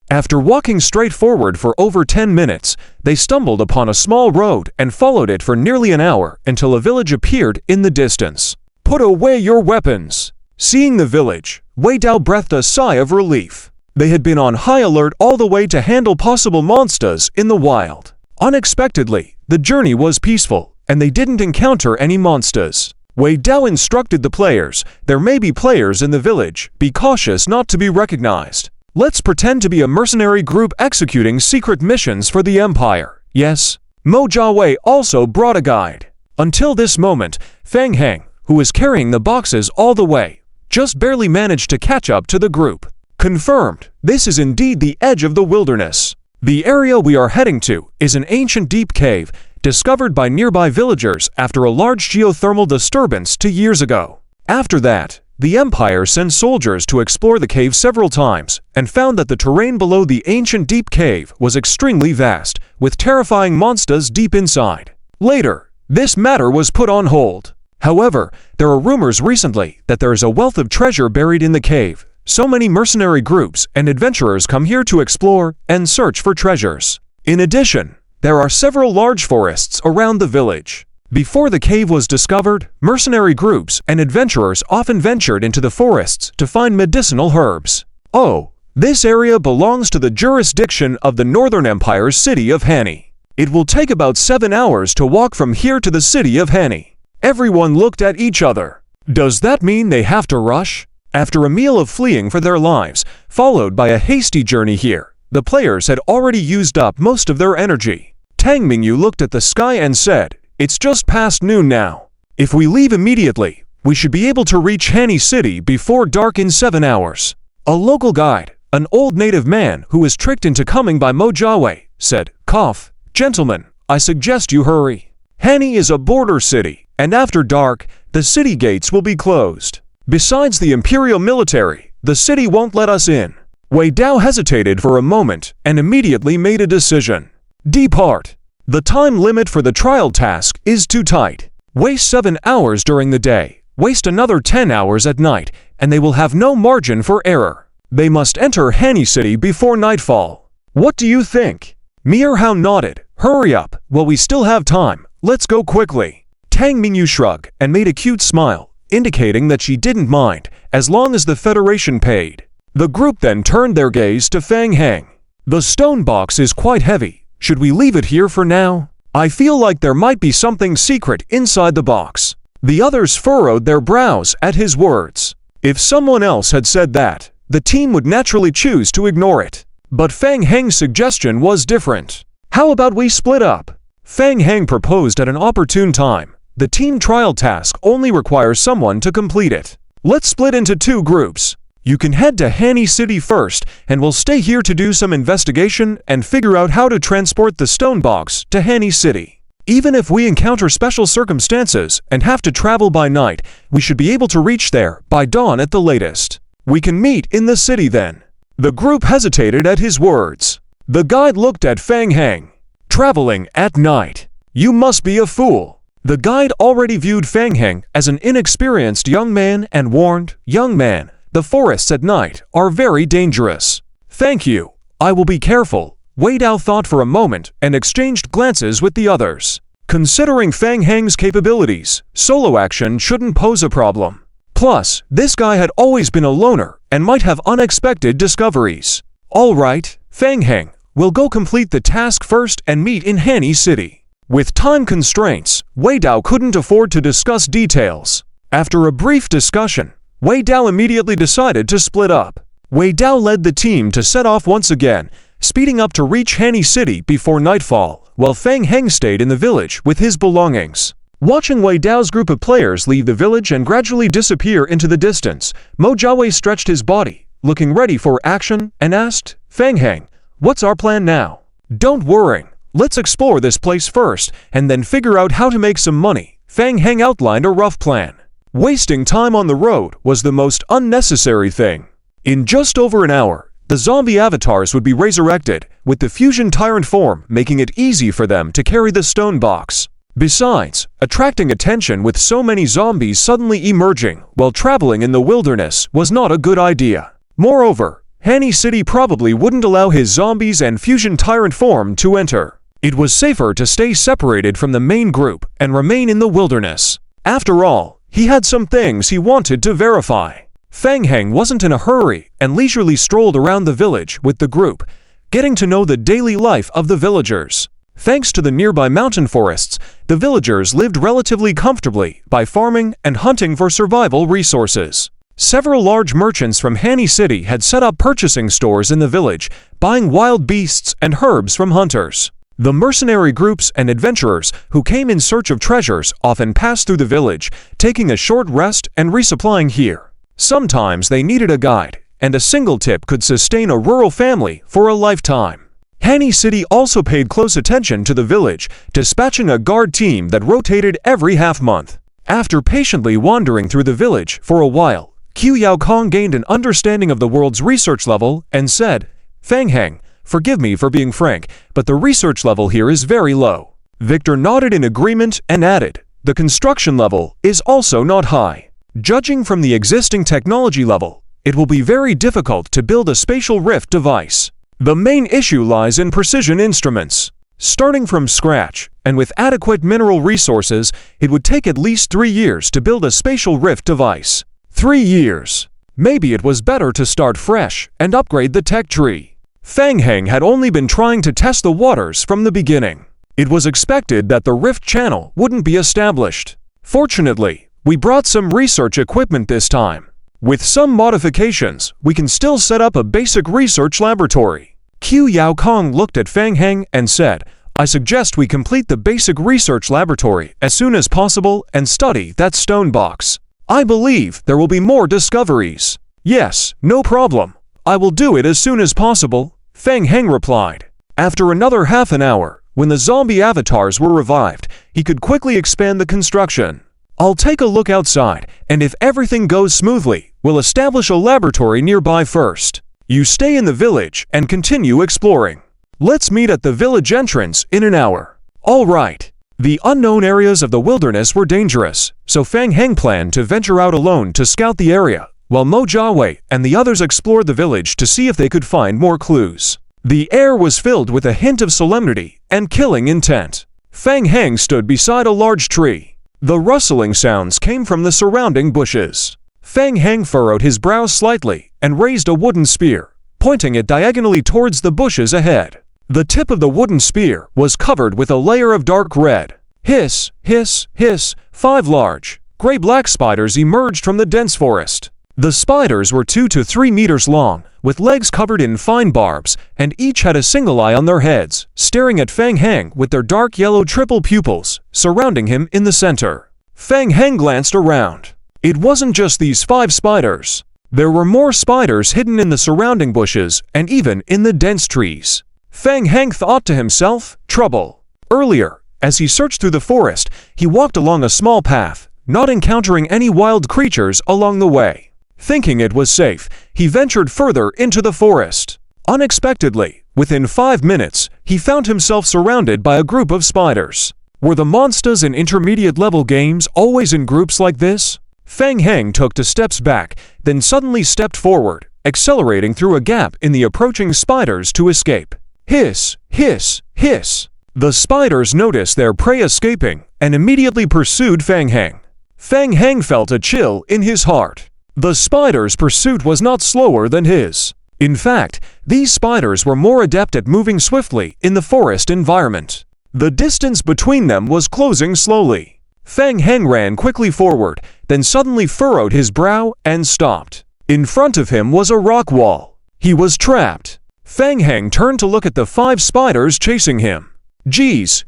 After walking straight forward for over 10 minutes, they stumbled upon a small road and followed it for nearly an hour until a village appeared in the distance. Put away your weapons! Seeing the village, Wei Dao breathed a sigh of relief. They had been on high alert all the way to handle possible monsters in the wild. Unexpectedly, the journey was peaceful, and they didn't encounter any monsters. Wei Dao instructed the players, there may be players in the village, be cautious not to be recognized. Let's pretend to be a mercenary group executing secret missions for the Empire. Yes. Mo Jiawei also brought a guide. Until this moment, Fang Heng, who was carrying the boxes all the way, just barely managed to catch up to the group. Confirmed, this is indeed the edge of the wilderness. The area we are heading to is an ancient deep cave, discovered by nearby villagers after a large geothermal disturbance 2 years ago. After that, the Empire sent soldiers to explore the cave several times and found that the terrain below the ancient deep cave was extremely vast, with terrifying monsters deep inside. Later, this matter was put on hold. However, there are rumors recently that there is a wealth of treasure buried in the cave. So many mercenary groups and adventurers come here to explore and search for treasures. In addition, there are several large forests around the village. Before the cave was discovered, mercenary groups and adventurers often ventured into the forests to find medicinal herbs. Oh, this area belongs to the jurisdiction of the Northern Empire's city of Hani. It will take about 7 hours to walk from here to the city of Hani. Everyone looked at each other. Does that mean they have to rush? After a meal of fleeing for their lives, followed by a hasty journey here, the players had already used up most of their energy. Tang Mingyu looked at the sky and said, "It's just past noon now. If we leave immediately, we should be able to reach Hani City before dark in 7 hours." A local guide, an old native man who was tricked into coming by Mo Jiawei, said, "Cough, gentlemen, I suggest you hurry. Hani is a border city, and after dark, the city gates will be closed. Besides the imperial military, the city won't let us in." Wei Dao hesitated for a moment and immediately made a decision. Depart. The time limit for the trial task is too tight. Waste 7 hours during the day, waste another 10 hours at night, and they will have no margin for error. They must enter Hani City before nightfall. What do you think? Mi'erhao nodded. Hurry up, while we still have time. Let's go quickly. Tang Mingyu shrugged and made a cute smile, indicating that she didn't mind, as long as the Federation paid. The group then turned their gaze to Fang Heng. The stone box is quite heavy. Should we leave it here for now? I feel like there might be something secret inside the box. The others furrowed their brows at his words. If someone else had said that, the team would naturally choose to ignore it. But Fang Heng's suggestion was different. How about we split up? Fang Heng proposed at an opportune time. The team trial task only requires someone to complete it. Let's split into 2 groups. You can head to Hani City first, and we'll stay here to do some investigation and figure out how to transport the stone box to Hani City. Even if we encounter special circumstances and have to travel by night, we should be able to reach there by dawn at the latest. We can meet in the city then. The group hesitated at his words. The guide looked at Fang Heng. Traveling at night. You must be a fool. The guide already viewed Fang Heng as an inexperienced young man and warned, "Young man, the forests at night are very dangerous." "Thank you. I will be careful." Wei Dao thought for a moment and exchanged glances with the others. Considering Fang Heng's capabilities, solo action shouldn't pose a problem. Plus, this guy had always been a loner and might have unexpected discoveries. All right, Fang Heng, we'll go complete the task first and meet in Hani City. With time constraints, Wei Dao couldn't afford to discuss details. After a brief discussion, Wei Dao immediately decided to split up. Wei Dao led the team to set off once again, speeding up to reach Hani City before nightfall, while Fang Heng stayed in the village with his belongings. Watching Wei Dao's group of players leave the village and gradually disappear into the distance, Mo Jiawei stretched his body, looking ready for action, and asked, "Fang Heng, what's our plan now?" "Don't worry. Let's explore this place first, and then figure out how to make some money." Fang Heng outlined a rough plan. Wasting time on the road was the most unnecessary thing. In just over an hour, the zombie avatars would be resurrected, with the fusion tyrant form making it easy for them to carry the stone box. Besides, attracting attention with so many zombies suddenly emerging while traveling in the wilderness was not a good idea. Moreover, Hani City probably wouldn't allow his zombies and fusion tyrant form to enter. It was safer to stay separated from the main group and remain in the wilderness. After all, he had some things he wanted to verify. Fang Heng wasn't in a hurry and leisurely strolled around the village with the group, getting to know the daily life of the villagers. Thanks to the nearby mountain forests, the villagers lived relatively comfortably by farming and hunting for survival resources. Several large merchants from Hani City had set up purchasing stores in the village, buying wild beasts and herbs from hunters. The mercenary groups and adventurers who came in search of treasures often passed through the village, taking a short rest and resupplying here. Sometimes they needed a guide, and a single tip could sustain a rural family for a lifetime. Hani City also paid close attention to the village, dispatching a guard team that rotated every half-month. After patiently wandering through the village for a while, Qiu Yaokong gained an understanding of the world's research level and said, "Fang Heng, forgive me for being frank, but the research level here is very low." Victor nodded in agreement and added, "The construction level is also not high. Judging from the existing technology level, it will be very difficult to build a spatial rift device. The main issue lies in precision instruments. Starting from scratch, and with adequate mineral resources, it would take at least 3 years to build a spatial rift device." 3 years. Maybe it was better to start fresh and upgrade the tech tree. Fang Heng had only been trying to test the waters from the beginning. It was expected that the rift channel wouldn't be established. Fortunately, we brought some research equipment this time. With some modifications, we can still set up a basic research laboratory. Qiu Yaokong looked at Fang Heng and said, "I suggest we complete the basic research laboratory as soon as possible and study that stone box. I believe there will be more discoveries." "Yes, no problem. I will do it as soon as possible," Fang Heng replied. After another half an hour, when the zombie avatars were revived, he could quickly expand the construction. "I'll take a look outside, and if everything goes smoothly, we'll establish a laboratory nearby first. You stay in the village and continue exploring. Let's meet at the village entrance in an hour." All right. The unknown areas of the wilderness were dangerous, so Fang Heng planned to venture out alone to scout the area, while Mo Jiawei and the others explored the village to see if they could find more clues. The air was filled with a hint of solemnity and killing intent. Fang Heng stood beside a large tree. The rustling sounds came from the surrounding bushes. Fang Heng furrowed his brow slightly and raised a wooden spear, pointing it diagonally towards the bushes ahead. The tip of the wooden spear was covered with a layer of dark red. Hiss, hiss, hiss, 5 large, gray-black spiders emerged from the dense forest. The spiders were 2 to 3 meters long, with legs covered in fine barbs, and each had a single eye on their heads, staring at Fang Heng with their dark yellow triple pupils, surrounding him in the center. Fang Heng glanced around. It wasn't just these 5 spiders. There were more spiders hidden in the surrounding bushes and even in the dense trees. Fang Heng thought to himself, trouble. Earlier, as he searched through the forest, he walked along a small path, not encountering any wild creatures along the way. Thinking it was safe, he ventured further into the forest. Unexpectedly, within 5 minutes, he found himself surrounded by a group of spiders. Were the monsters in intermediate-level games always in groups like this? Fang Heng took 2 steps back, then suddenly stepped forward, accelerating through a gap in the approaching spiders to escape. Hiss, hiss, hiss. The spiders noticed their prey escaping and immediately pursued Fang Heng. Fang Heng felt a chill in his heart. The spiders' pursuit was not slower than his. In fact, these spiders were more adept at moving swiftly in the forest environment. The distance between them was closing slowly. Fang Heng ran quickly forward, then suddenly furrowed his brow and stopped. In front of him was a rock wall. He was trapped. Fang Heng turned to look at the 5 spiders chasing him. Geez.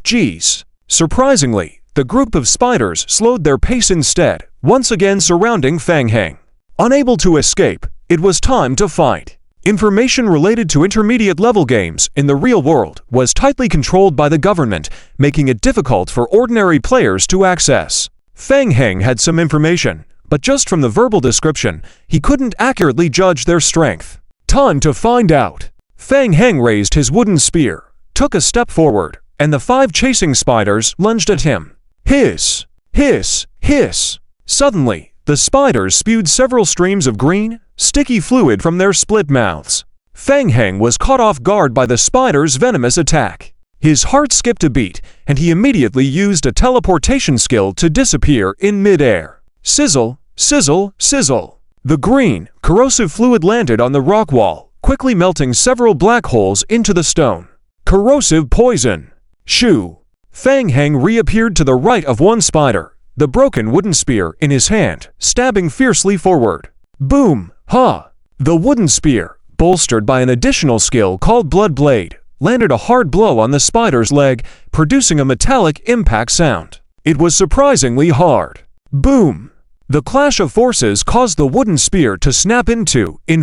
Surprisingly, the group of spiders slowed their pace instead, once again surrounding Fang Heng. Unable to escape, it was time to fight. Information related to intermediate-level games in the real world was tightly controlled by the government, making it difficult for ordinary players to access. Fang Heng had some information, but just from the verbal description, he couldn't accurately judge their strength. Time to find out. Fang Heng raised his wooden spear, took a step forward, and the 5 chasing spiders lunged at him. Hiss! Hiss! Hiss! Suddenly, the spiders spewed several streams of green, sticky fluid from their split mouths. Fang Heng was caught off guard by the spider's venomous attack. His heart skipped a beat, and he immediately used a teleportation skill to disappear in mid-air. Sizzle! Sizzle! Sizzle! The green, corrosive fluid landed on the rock wall, quickly melting several black holes into the stone. Corrosive poison! Shoo! Fang Heng reappeared to the right of one spider, the broken wooden spear in his hand, stabbing fiercely forward. Boom! Ha! The wooden spear, bolstered by an additional skill called Blood Blade, landed a hard blow on the spider's leg, producing a metallic impact sound. It was surprisingly hard. Boom! The clash of forces caused the wooden spear to snap in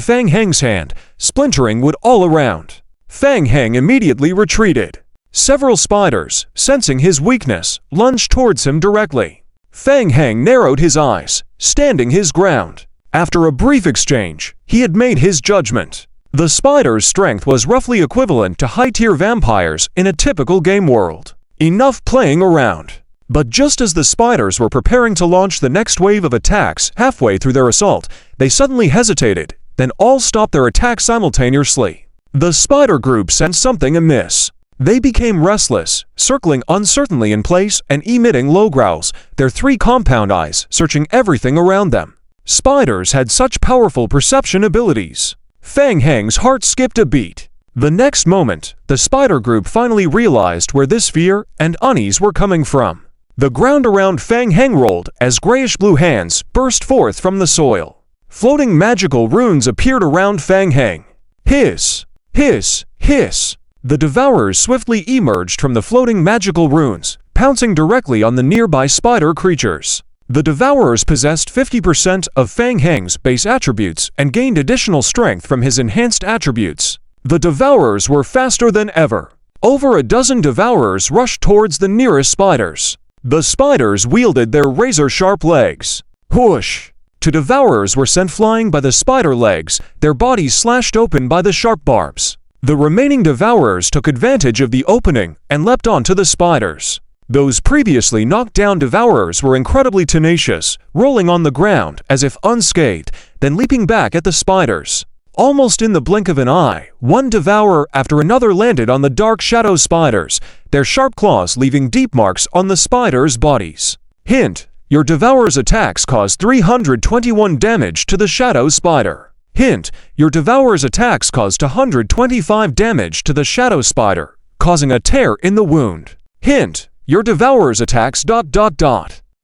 Fang Heng's hand, splintering wood all around. Fang Heng immediately retreated. Several spiders, sensing his weakness, lunged towards him directly. Fang Heng narrowed his eyes, standing his ground. After a brief exchange, he had made his judgment. The spider's strength was roughly equivalent to high-tier vampires in a typical game world. Enough playing around. But just as the spiders were preparing to launch the next wave of attacks halfway through their assault, they suddenly hesitated, then all stopped their attacks simultaneously. The spider group sensed something amiss. They became restless, circling uncertainly in place and emitting low growls, their three compound eyes searching everything around them. Spiders had such powerful perception abilities. Fang Heng's heart skipped a beat. The next moment, the spider group finally realized where this fear and unease were coming from. The ground around Fang Heng rolled as grayish-blue hands burst forth from the soil. Floating magical runes appeared around Fang Heng. Hiss! Hiss! Hiss! The devourers swiftly emerged from the floating magical runes, pouncing directly on the nearby spider creatures. The devourers possessed 50% of Fang Heng's base attributes and gained additional strength from his enhanced attributes. The devourers were faster than ever. Over a dozen devourers rushed towards the nearest spiders. The spiders wielded their razor-sharp legs. Whoosh! Two devourers were sent flying by the spider legs, their bodies slashed open by the sharp barbs. The remaining devourers took advantage of the opening and leapt onto the spiders. Those previously knocked down devourers were incredibly tenacious, rolling on the ground as if unscathed, then leaping back at the spiders. Almost in the blink of an eye, one devourer after another landed on the dark shadow spiders, their sharp claws leaving deep marks on the spiders' bodies. Hint: your devourer's attacks cause 321 damage to the shadow spider. Hint: your devourer's attacks caused 125 damage to the shadow spider, causing a tear in the wound. Hint: your devourer's attacks ...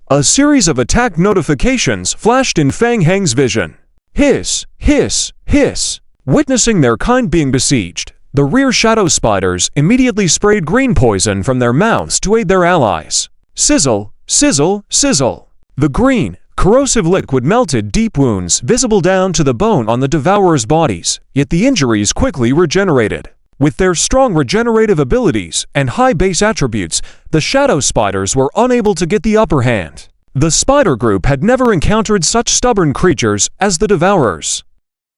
A series of attack notifications flashed in Fang Heng's vision. Hiss! Hiss! Hiss! Witnessing their kind being besieged, the rear shadow spiders immediately sprayed green poison from their mouths to aid their allies. Sizzle! Sizzle! Sizzle! The green, corrosive liquid melted deep wounds visible down to the bone on the devourers' bodies, yet the injuries quickly regenerated. With their strong regenerative abilities and high base attributes, the shadow spiders were unable to get the upper hand. The spider group had never encountered such stubborn creatures as the devourers.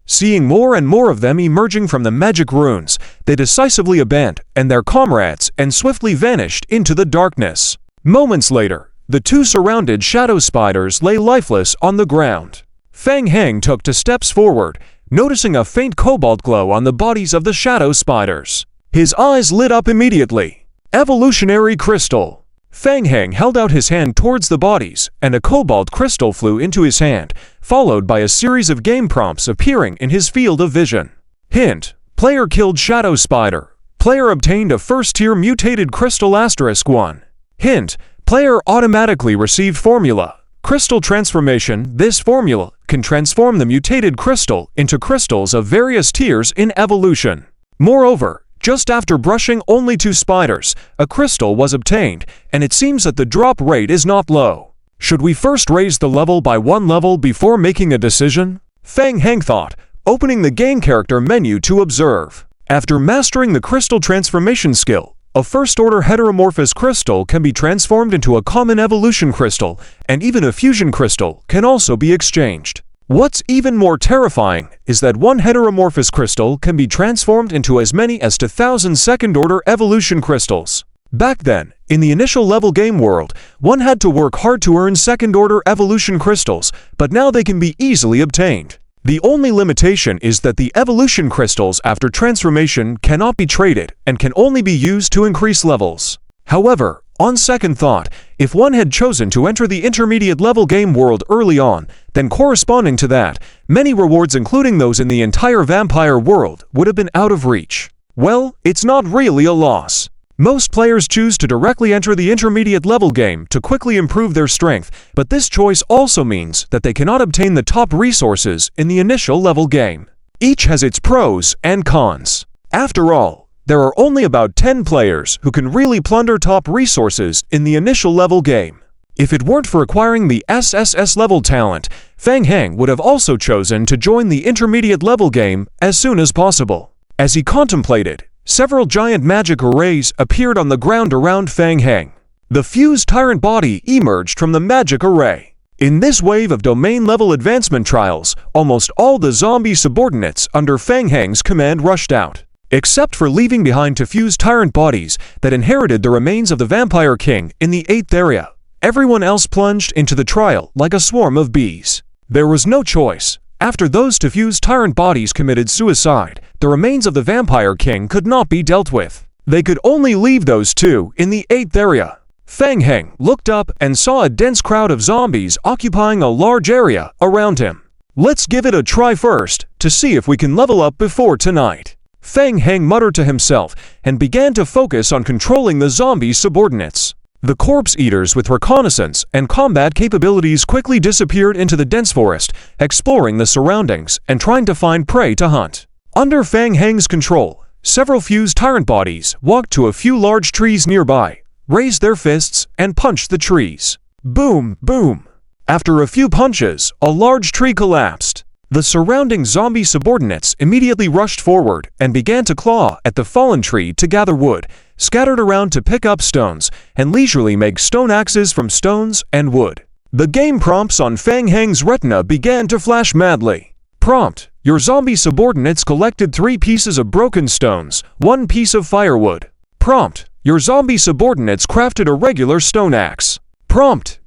Seeing more and more of them emerging from the magic runes, they decisively abandoned their comrades and swiftly vanished into the darkness. Moments later, the two surrounded shadow spiders lay lifeless on the ground. Fang Heng took 2 steps forward, noticing a faint cobalt glow on the bodies of the shadow spiders. His eyes lit up immediately. Evolutionary crystal! Fang Heng held out his hand towards the bodies, and a cobalt crystal flew into his hand, followed by a series of game prompts appearing in his field of vision. Hint: player killed shadow spider. Player obtained a first-tier mutated crystal *1. Hint: player automatically received formula. Crystal transformation. This formula can transform the mutated crystal into crystals of various tiers in evolution. Moreover, just after brushing only 2 spiders, a crystal was obtained, and it seems that the drop rate is not low. Should we first raise the level by 1 level before making a decision? Fang Heng thought, opening the game character menu to observe. After mastering the crystal transformation skill, a first-order heteromorphous crystal can be transformed into a common evolution crystal, and even a fusion crystal can also be exchanged. What's even more terrifying is that one heteromorphous crystal can be transformed into as many as 2,000 second-order evolution crystals. Back then, in the initial level game world, one had to work hard to earn second-order evolution crystals, but now they can be easily obtained. The only limitation is that the evolution crystals after transformation cannot be traded and can only be used to increase levels. However, on second thought, if one had chosen to enter the intermediate level game world early on, then corresponding to that, many rewards including those in the entire vampire world would have been out of reach. Well, it's not really a loss. Most players choose to directly enter the intermediate level game to quickly improve their strength, but this choice also means that they cannot obtain the top resources in the initial level game. Each has its pros and cons. After all, there are only about 10 players who can really plunder top resources in the initial level game. If it weren't for acquiring the SSS level talent, Fang Heng would have also chosen to join the intermediate level game as soon as possible. As he contemplated, several giant magic arrays appeared on the ground around Fang Heng. The fused tyrant body emerged from the magic array. In this wave of domain-level advancement trials, almost all the zombie subordinates under Fang Heng's command rushed out, except for leaving behind two fused tyrant bodies that inherited the remains of the Vampire King in the 8th area. Everyone else plunged into the trial like a swarm of bees. There was no choice. After those two fused tyrant bodies committed suicide, the remains of the Vampire King could not be dealt with. They could only leave those two in the 8th area. Fang Heng looked up and saw a dense crowd of zombies occupying a large area around him. Let's give it a try first to see if we can level up before tonight. Fang Heng muttered to himself and began to focus on controlling the zombie subordinates. The corpse eaters with reconnaissance and combat capabilities quickly disappeared into the dense forest, exploring the surroundings and trying to find prey to hunt. Under Fang Heng's control, several fused tyrant bodies walked to a few large trees nearby, raised their fists, and punched the trees. Boom, boom. After a few punches, a large tree collapsed. The surrounding zombie subordinates immediately rushed forward and began to claw at the fallen tree to gather wood, scattered around to pick up stones, and leisurely make stone axes from stones and wood. The game prompts on Fang Heng's retina began to flash madly. Prompt: your zombie subordinates collected 3 pieces of broken stones, 1 piece of firewood. Prompt: your zombie subordinates crafted a regular stone axe. Prompt: ...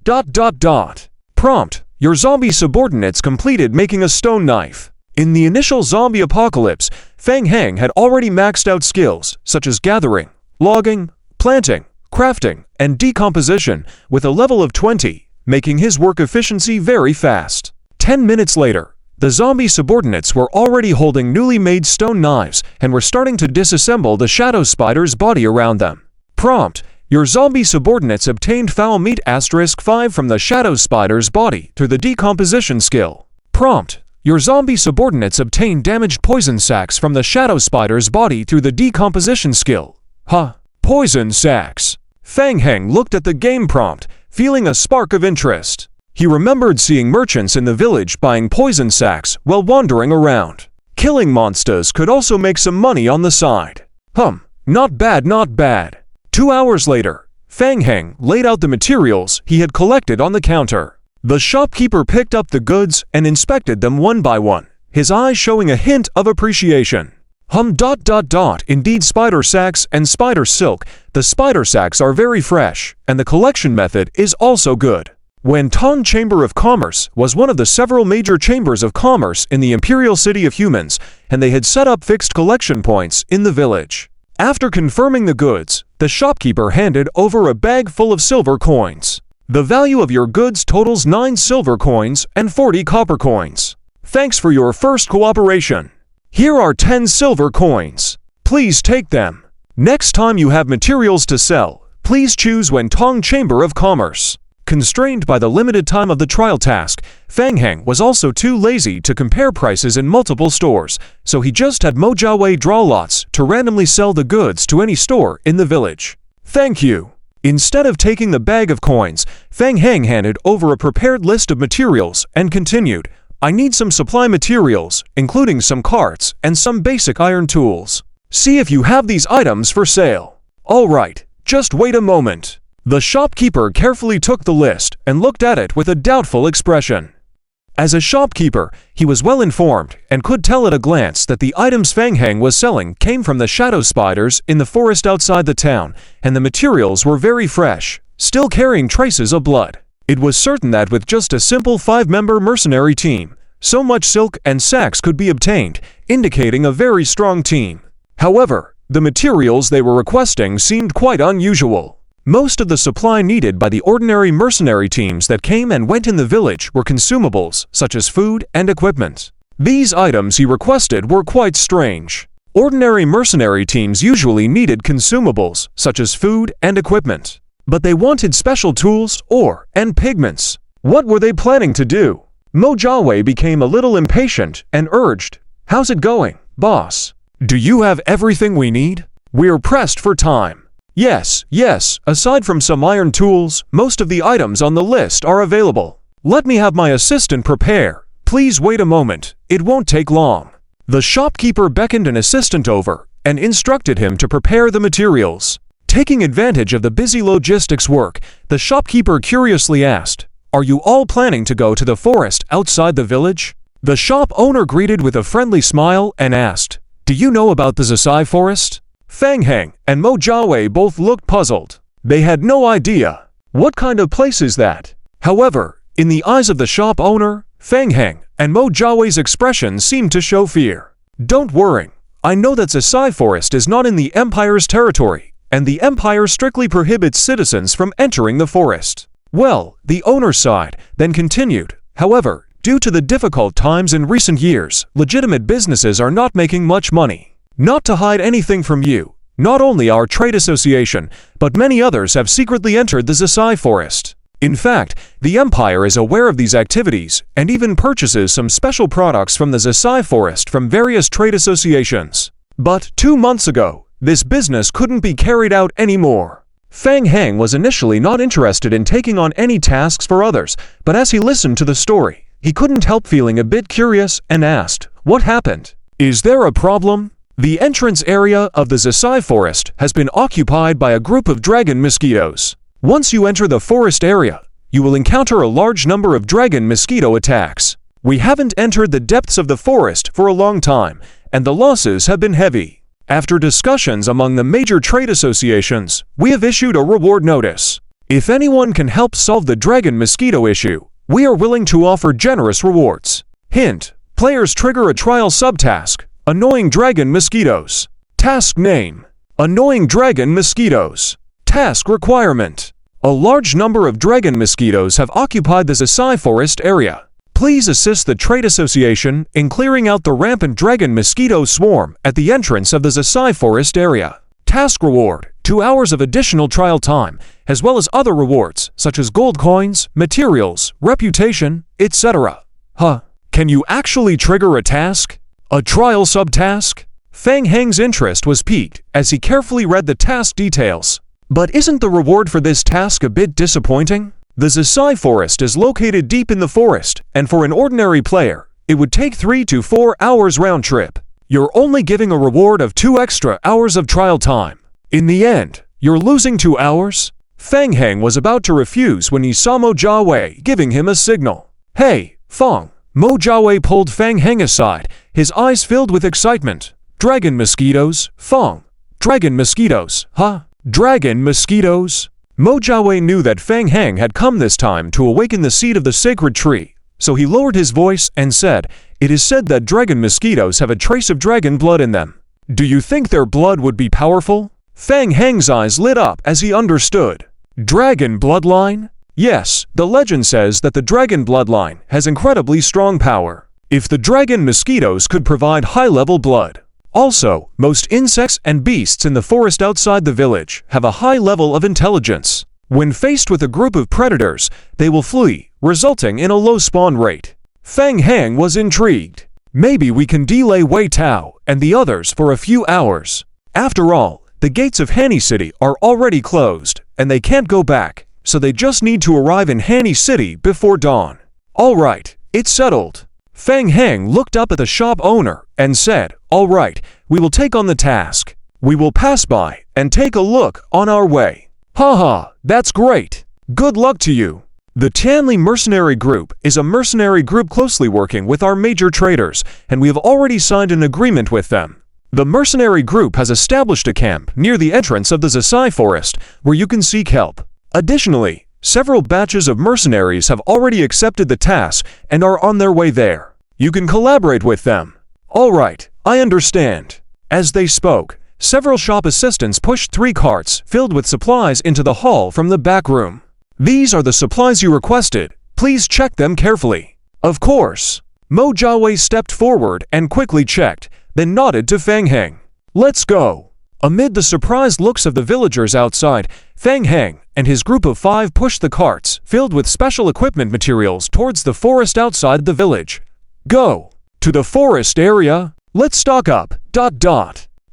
Prompt: your zombie subordinates completed making a stone knife. In the initial zombie apocalypse, Fang Heng had already maxed out skills such as gathering, logging, planting, crafting, and decomposition with a level of 20, making his work efficiency very fast. 10 minutes later, the zombie subordinates were already holding newly made stone knives and were starting to disassemble the shadow spider's body around them. Prompt: your zombie subordinates obtained foul meat *5 from the shadow spider's body through the decomposition skill. Prompt: your zombie subordinates obtained damaged poison sacs from the shadow spider's body through the decomposition skill. Huh? Poison sacs? Fang Heng looked at the game prompt, feeling a spark of interest. He remembered seeing merchants in the village buying poison sacs while wandering around. Killing monsters could also make some money on the side. Not bad, not bad. 2 hours later, Fang Heng laid out the materials he had collected on the counter. The shopkeeper picked up the goods and inspected them one by one, his eyes showing a hint of appreciation. Indeed, spider sacs and spider silk. The spider sacs are very fresh, and the collection method is also good. Tong Chamber of Commerce was one of the several major chambers of commerce in the Imperial City of Humans, and they had set up fixed collection points in the village. After confirming the goods, the shopkeeper handed over a bag full of silver coins. The value of your goods totals 9 silver coins and 40 copper coins. Thanks for your first cooperation. Here are 10 silver coins. Please take them. Next time you have materials to sell, please choose Tong Chamber of Commerce. Constrained by the limited time of the trial task, Fang Heng was also too lazy to compare prices in multiple stores, so he just had Mojawei draw lots to randomly sell the goods to any store in the village. Thank you. Instead of taking the bag of coins, Fang Heng handed over a prepared list of materials and continued, I need some supply materials, including some carts and some basic iron tools. See if you have these items for sale. All right, just wait a moment. The shopkeeper carefully took the list and looked at it with a doubtful expression. As a shopkeeper, he was well informed and could tell at a glance that the items Fang Heng was selling came from the shadow spiders in the forest outside the town, and the materials were very fresh, still carrying traces of blood. It was certain that with just a simple 5-member mercenary team, so much silk and sacks could be obtained, indicating a very strong team. However, the materials they were requesting seemed quite unusual. Most of the supply needed by the ordinary mercenary teams that came and went in the village were consumables, such as food and equipment. These items he requested were quite strange. Ordinary mercenary teams usually needed consumables, such as food and equipment. But they wanted special tools, ore, and pigments. What were they planning to do? Mo Jiawei became a little impatient and urged, "How's it going, boss? Do you have everything we need? We're pressed for time." Yes, aside from some iron tools, most of the items on the list are available. Let me have my assistant prepare. Please wait a moment, it won't take long. The shopkeeper beckoned an assistant over and instructed him to prepare the materials. Taking advantage of the busy logistics work, the shopkeeper curiously asked, "Are you all planning to go to the forest outside the village?" The shop owner greeted with a friendly smile and asked, "Do you know about the Zisai forest?" Fang Heng and Mo Jiawei both looked puzzled. They had no idea. What kind of place is that? However, in the eyes of the shop owner, Fang Heng and Mo Jiawei's expressions seemed to show fear. "Don't worry. I know that Zisai forest is not in the Empire's territory, and the Empire strictly prohibits citizens from entering the forest." Well, the owner sighed, then continued, "However, due to the difficult times in recent years, legitimate businesses are not making much money. Not to hide anything from you, not only our trade association, but many others have secretly entered the Zisai forest. In fact, the Empire is aware of these activities and even purchases some special products from the Zisai forest from various trade associations. But 2 months ago, this business couldn't be carried out anymore." Fang Heng was initially not interested in taking on any tasks for others, but as he listened to the story, he couldn't help feeling a bit curious and asked, "What happened? Is there a problem?" The entrance area of the Zisai forest has been occupied by a group of dragon mosquitoes. Once you enter the forest area, you will encounter a large number of dragon mosquito attacks. We haven't entered the depths of the forest for a long time, and the losses have been heavy. After discussions among the major trade associations, we have issued a reward notice. If anyone can help solve the dragon mosquito issue, we are willing to offer generous rewards. Hint: players trigger a trial subtask. Annoying dragon mosquitoes. Task name: Annoying dragon mosquitoes. Task requirement: a large number of dragon mosquitoes have occupied the Zisai forest area. Please assist the trade association in clearing out the rampant dragon mosquito swarm at the entrance of the Zisai forest area. Task reward: 2 hours of additional trial time, as well as other rewards such as gold coins, materials, reputation, etc. Can you actually trigger a task? A trial subtask? Fang Heng's interest was piqued as he carefully read the task details. But isn't the reward for this task a bit disappointing? The Zisai forest is located deep in the forest, and for an ordinary player, it would take 3 to 4 hours round trip. You're only giving a reward of 2 extra hours of trial time. In the end, you're losing 2 hours? Fang Heng was about to refuse when he saw Mo Jiawei giving him a signal. "Hey, Fang!" Mo Jiawei pulled Fang Heng aside, his eyes filled with excitement. "Dragon mosquitoes, Fang. Dragon mosquitoes, huh? Dragon mosquitoes?" Mo Jiawei knew that Fang Heng had come this time to awaken the seed of the sacred tree, so he lowered his voice and said, "It is said that dragon mosquitoes have a trace of dragon blood in them. Do you think their blood would be powerful?" Fang Heng's eyes lit up as he understood. Dragon bloodline? Yes, the legend says that the dragon bloodline has incredibly strong power. If the dragon mosquitoes could provide high-level blood. Also, most insects and beasts in the forest outside the village have a high level of intelligence. When faced with a group of predators, they will flee, resulting in a low spawn rate. Fang Heng was intrigued. Maybe we can delay Wei Tao and the others for a few hours. After all, the gates of Hanny City are already closed, and they can't go back, so they just need to arrive in Hanny City before dawn. All right, it's settled. Fang Heng looked up at the shop owner and said, "All right, we will take on the task. We will pass by and take a look on our way." Haha, that's great. Good luck to you. The Tianli Mercenary Group is a mercenary group closely working with our major traders, and we have already signed an agreement with them. The mercenary group has established a camp near the entrance of the Zisai Forest, where you can seek help. Additionally, several batches of mercenaries have already accepted the task and are on their way there. You can collaborate with them. All right, I understand. As they spoke, several shop assistants pushed 3 carts filled with supplies into the hall from the back room. These are the supplies you requested. Please check them carefully. Of course. Mo Jiawei stepped forward and quickly checked, then nodded to Fang Heng. Let's go. Amid the surprised looks of the villagers outside, Fang Heng and his group of 5 pushed the carts filled with special equipment materials towards the forest outside the village. Go. To the forest area. Let's stock up. ...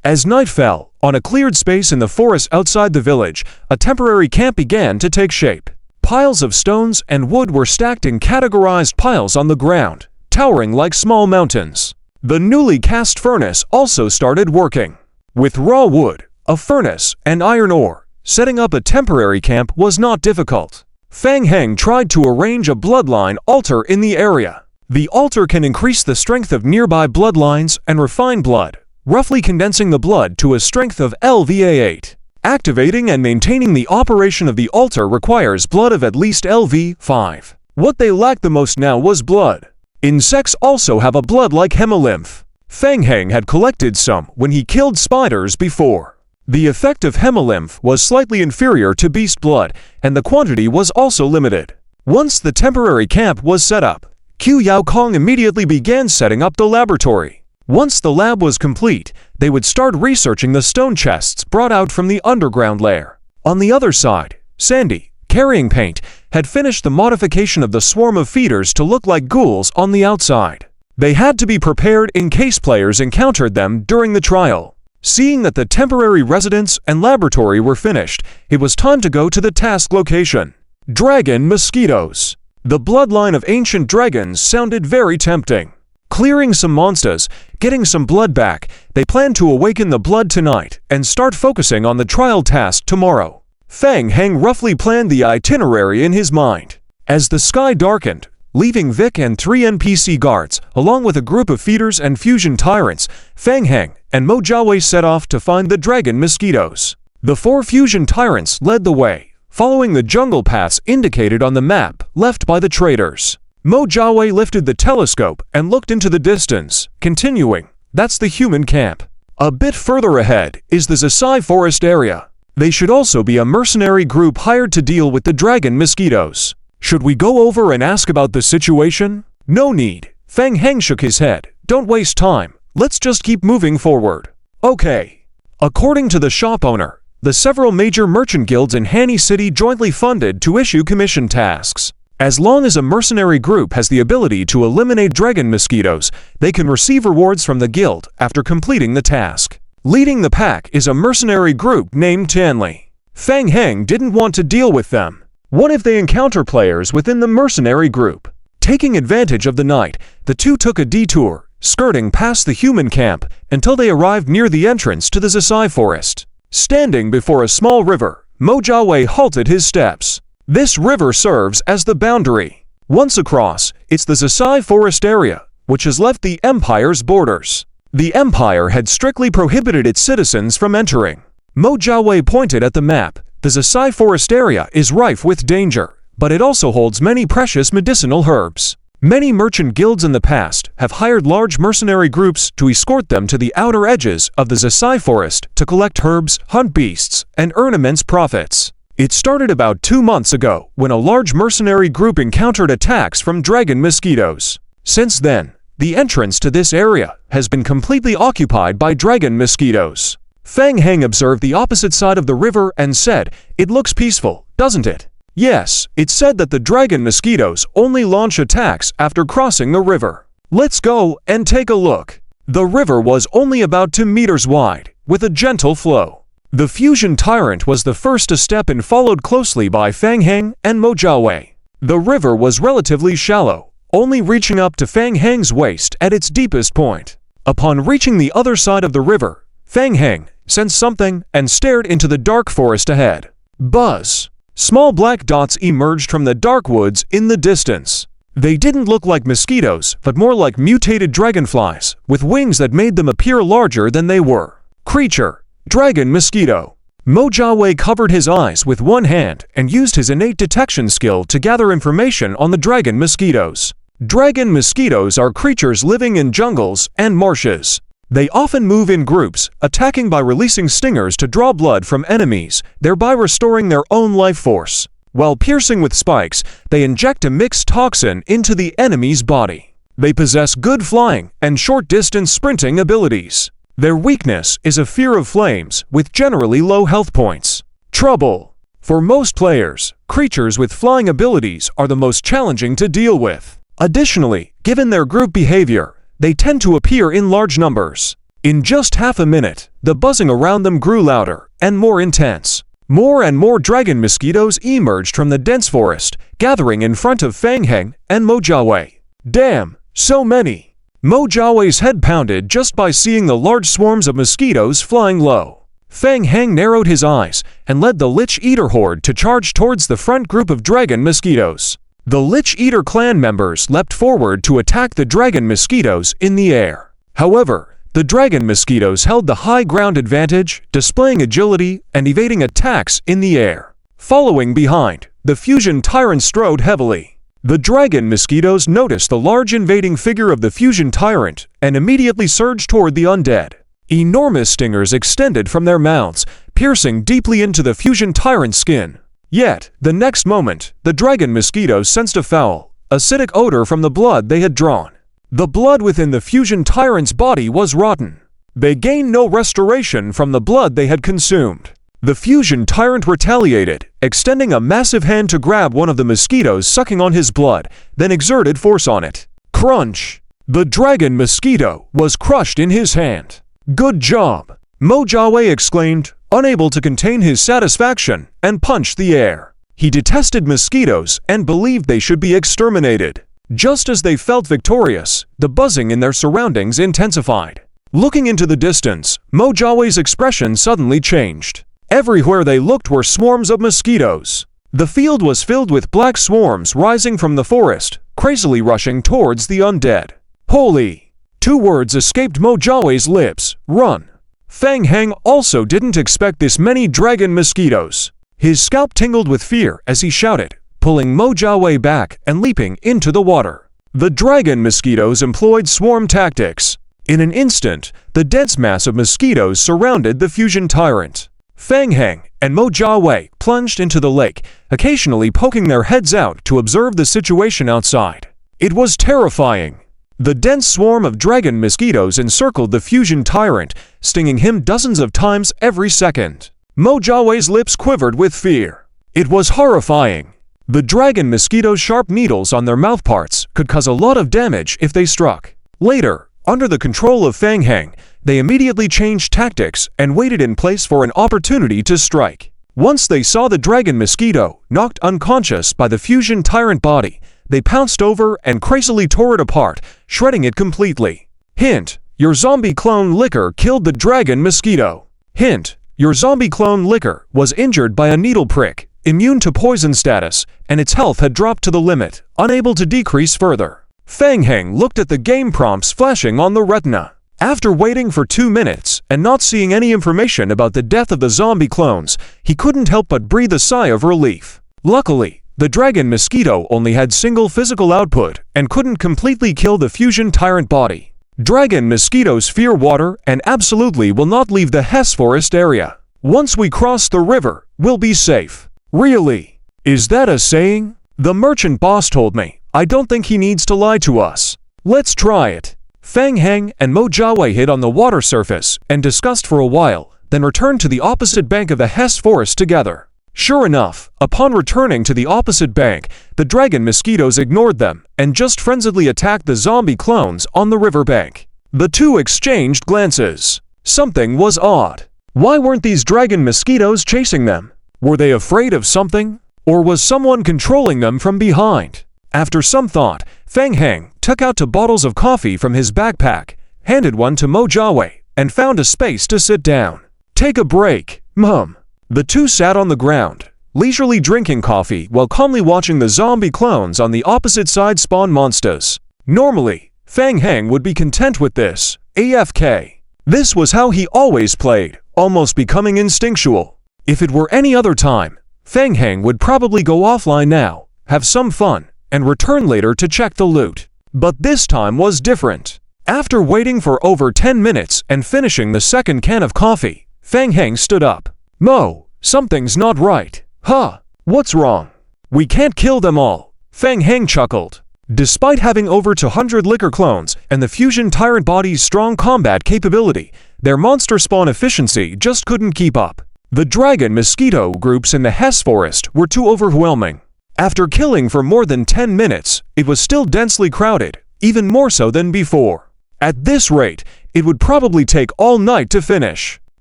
As night fell, on a cleared space in the forest outside the village, a temporary camp began to take shape. Piles of stones and wood were stacked in categorized piles on the ground, towering like small mountains. The newly cast furnace also started working. With raw wood, a furnace, and iron ore, setting up a temporary camp was not difficult. Fang Heng tried to arrange a bloodline altar in the area. The altar can increase the strength of nearby bloodlines and refine blood, roughly condensing the blood to a strength of LVA8. Activating and maintaining the operation of the altar requires blood of at least LV5. What they lacked the most now was blood. Insects also have a blood like hemolymph. Fang Heng had collected some when he killed spiders before. The effect of hemolymph was slightly inferior to beast blood, and the quantity was also limited. Once the temporary camp was set up, Qu Yao Kong immediately began setting up the laboratory. Once the lab was complete, they would start researching the stone chests brought out from the underground lair. On the other side, Sandy, carrying paint, had finished the modification of the swarm of feeders to look like ghouls on the outside. They had to be prepared in case players encountered them during the trial. Seeing that the temporary residence and laboratory were finished, it was time to go to the task location. Dragon mosquitoes. The bloodline of ancient dragons sounded very tempting. Clearing some monsters, getting some blood back, they planned to awaken the blood tonight and start focusing on the trial task tomorrow. Fang Heng roughly planned the itinerary in his mind. As the sky darkened, leaving Vic and 3 NPC guards, along with a group of feeders and fusion tyrants, Fang Heng and Mo Jiawei set off to find the dragon mosquitoes. The 4 fusion tyrants led the way, following the jungle paths indicated on the map left by the traders. Mo Jiawei lifted the telescope and looked into the distance, continuing, "That's the human camp. A bit further ahead is the Zisai Forest area. They should also be a mercenary group hired to deal with the dragon mosquitoes. Should we go over and ask about the situation?" "No need." Fang Heng shook his head. "Don't waste time. Let's just keep moving forward." "Okay." According to the shop owner, the several major merchant guilds in Hanny City jointly funded to issue commission tasks. As long as a mercenary group has the ability to eliminate dragon mosquitoes, they can receive rewards from the guild after completing the task. Leading the pack is a mercenary group named Tianli. Fang Heng didn't want to deal with them. What if they encounter players within the mercenary group? Taking advantage of the night, the two took a detour, skirting past the human camp until they arrived near the entrance to the Zisai Forest. Standing before a small river, Mo Jiawei halted his steps. This river serves as the boundary. Once across, it's the Zisai Forest area, which has left the Empire's borders. The Empire had strictly prohibited its citizens from entering. Mo Jiawei pointed at the map. The Zisai Forest area is rife with danger, but it also holds many precious medicinal herbs. Many merchant guilds in the past have hired large mercenary groups to escort them to the outer edges of the Zisai Forest to collect herbs, hunt beasts, and earn immense profits. It started about 2 months ago when a large mercenary group encountered attacks from dragon mosquitoes. Since then, the entrance to this area has been completely occupied by dragon mosquitoes. Fang Heng observed the opposite side of the river and said, "It looks peaceful, doesn't it?" Yes, it said that the dragon mosquitoes only launch attacks after crossing the river. Let's go and take a look. The river was only about 2 meters wide, with a gentle flow. The fusion tyrant was the first to step in, followed closely by Fang Heng and Mo Jiawei. The river was relatively shallow, only reaching up to Fang Heng's waist at its deepest point. Upon reaching the other side of the river, Fang Heng sensed something and stared into the dark forest ahead. Buzz! Small black dots emerged from the dark woods in the distance. They didn't look like mosquitoes, but more like mutated dragonflies, with wings that made them appear larger than they were. Creature: dragon mosquito. ManhwaRecap covered his eyes with one hand and used his innate detection skill to gather information on the dragon mosquitoes. Dragon mosquitoes are creatures living in jungles and marshes. They often move in groups, attacking by releasing stingers to draw blood from enemies, thereby restoring their own life force. While piercing with spikes, they inject a mixed toxin into the enemy's body. They possess good flying and short-distance sprinting abilities. Their weakness is a fear of flames, with generally low health points. Trouble: for most players, creatures with flying abilities are the most challenging to deal with. Additionally, given their group behavior, they tend to appear in large numbers. In just half a minute, the buzzing around them grew louder and more intense. More and more dragon mosquitoes emerged from the dense forest, gathering in front of Fang Heng and ManhwaRecap. Damn, so many! ManhwaRecap's head pounded just by seeing the large swarms of mosquitoes flying low. Fang Heng narrowed his eyes and led the Lich Eater horde to charge towards the front group of dragon mosquitoes. The Lich Eater clan members leapt forward to attack the dragon mosquitoes in the air. However, the dragon mosquitoes held the high ground advantage, displaying agility and evading attacks in the air. Following behind, the fusion tyrant strode heavily. The dragon mosquitoes noticed the large invading figure of the fusion tyrant and immediately surged toward the undead. Enormous stingers extended from their mouths, piercing deeply into the fusion tyrant's skin. Yet, the next moment, the dragon mosquitoes sensed a foul, acidic odor from the blood they had drawn. The blood within the fusion tyrant's body was rotten. They gained no restoration from the blood they had consumed. The fusion tyrant retaliated, extending a massive hand to grab one of the mosquitoes sucking on his blood, then exerted force on it. Crunch! The dragon mosquito was crushed in his hand. Good job! ManhwaRecap exclaimed, unable to contain his satisfaction, and punched the air. He detested mosquitoes and believed they should be exterminated. Just as they felt victorious, the buzzing in their surroundings intensified. Looking into the distance, ManhwaRecap's expression suddenly changed. Everywhere they looked were swarms of mosquitoes. The field was filled with black swarms rising from the forest, crazily rushing towards the undead. Holy! 2 words escaped ManhwaRecap's lips: run. Fang Heng also didn't expect this many dragon mosquitoes. His scalp tingled with fear as he shouted, pulling ManhwaRecap back and leaping into the water. The dragon mosquitoes employed swarm tactics. In an instant, the dense mass of mosquitoes surrounded the fusion tyrant. Fang Heng and ManhwaRecap plunged into the lake, occasionally poking their heads out to observe the situation outside. It was terrifying. The dense swarm of dragon mosquitoes encircled the fusion tyrant, stinging him dozens of times every second. ManhwaRecap's lips quivered with fear. It was horrifying. The dragon mosquitoes' sharp needles on their mouthparts could cause a lot of damage if they struck. Later, under the control of Fang Heng, they immediately changed tactics and waited in place for an opportunity to strike. Once they saw the dragon mosquito knocked unconscious by the fusion tyrant body, they pounced over and crazily tore it apart, shredding it completely. Hint: your zombie clone Licker killed the dragon mosquito. Hint: your zombie clone Licker was injured by a needle prick, immune to poison status, and its health had dropped to the limit, unable to decrease further. Fang Heng looked at the game prompts flashing on the retina. After waiting for 2 minutes and not seeing any information about the death of the zombie clones, he couldn't help but breathe a sigh of relief. Luckily, the dragon mosquito only had single physical output and couldn't completely kill the fusion tyrant body. Dragon mosquitoes fear water and absolutely will not leave the Hess Forest area. Once we cross the river, we'll be safe. Really? Is that a saying? The merchant boss told me. I don't think he needs to lie to us. Let's try it. Fang Heng and ManhwaRecap hid on the water surface and discussed for a while, then returned to the opposite bank of the Hess Forest together. Sure enough, upon returning to the opposite bank, the dragon mosquitoes ignored them and just frenziedly attacked the zombie clones on the riverbank. The two exchanged glances. Something was odd. Why weren't these dragon mosquitoes chasing them? Were they afraid of something? Or was someone controlling them from behind? After some thought, Fang Heng took out 2 bottles of coffee from his backpack, handed one to ManhwaRecap, and found a space to sit down. Take a break, Mum. The two sat on the ground, leisurely drinking coffee while calmly watching the zombie clones on the opposite side spawn monsters. Normally, Fang Heng would be content with this, AFK. This was how he always played, almost becoming instinctual. If it were any other time, Fang Heng would probably go offline now, have some fun, and return later to check the loot. But this time was different. After waiting for over 10 minutes and finishing the second can of coffee, Fang Heng stood up. "Mo, something's not right." "Huh, what's wrong?" "We can't kill them all," Fang Heng chuckled. Despite having over 200 liquor clones and the fusion tyrant body's strong combat capability, their monster spawn efficiency just couldn't keep up. The dragon mosquito groups in the Hess forest were too overwhelming. After killing for more than 10 minutes, it was still densely crowded, even more so than before. At this rate, it would probably take all night to finish.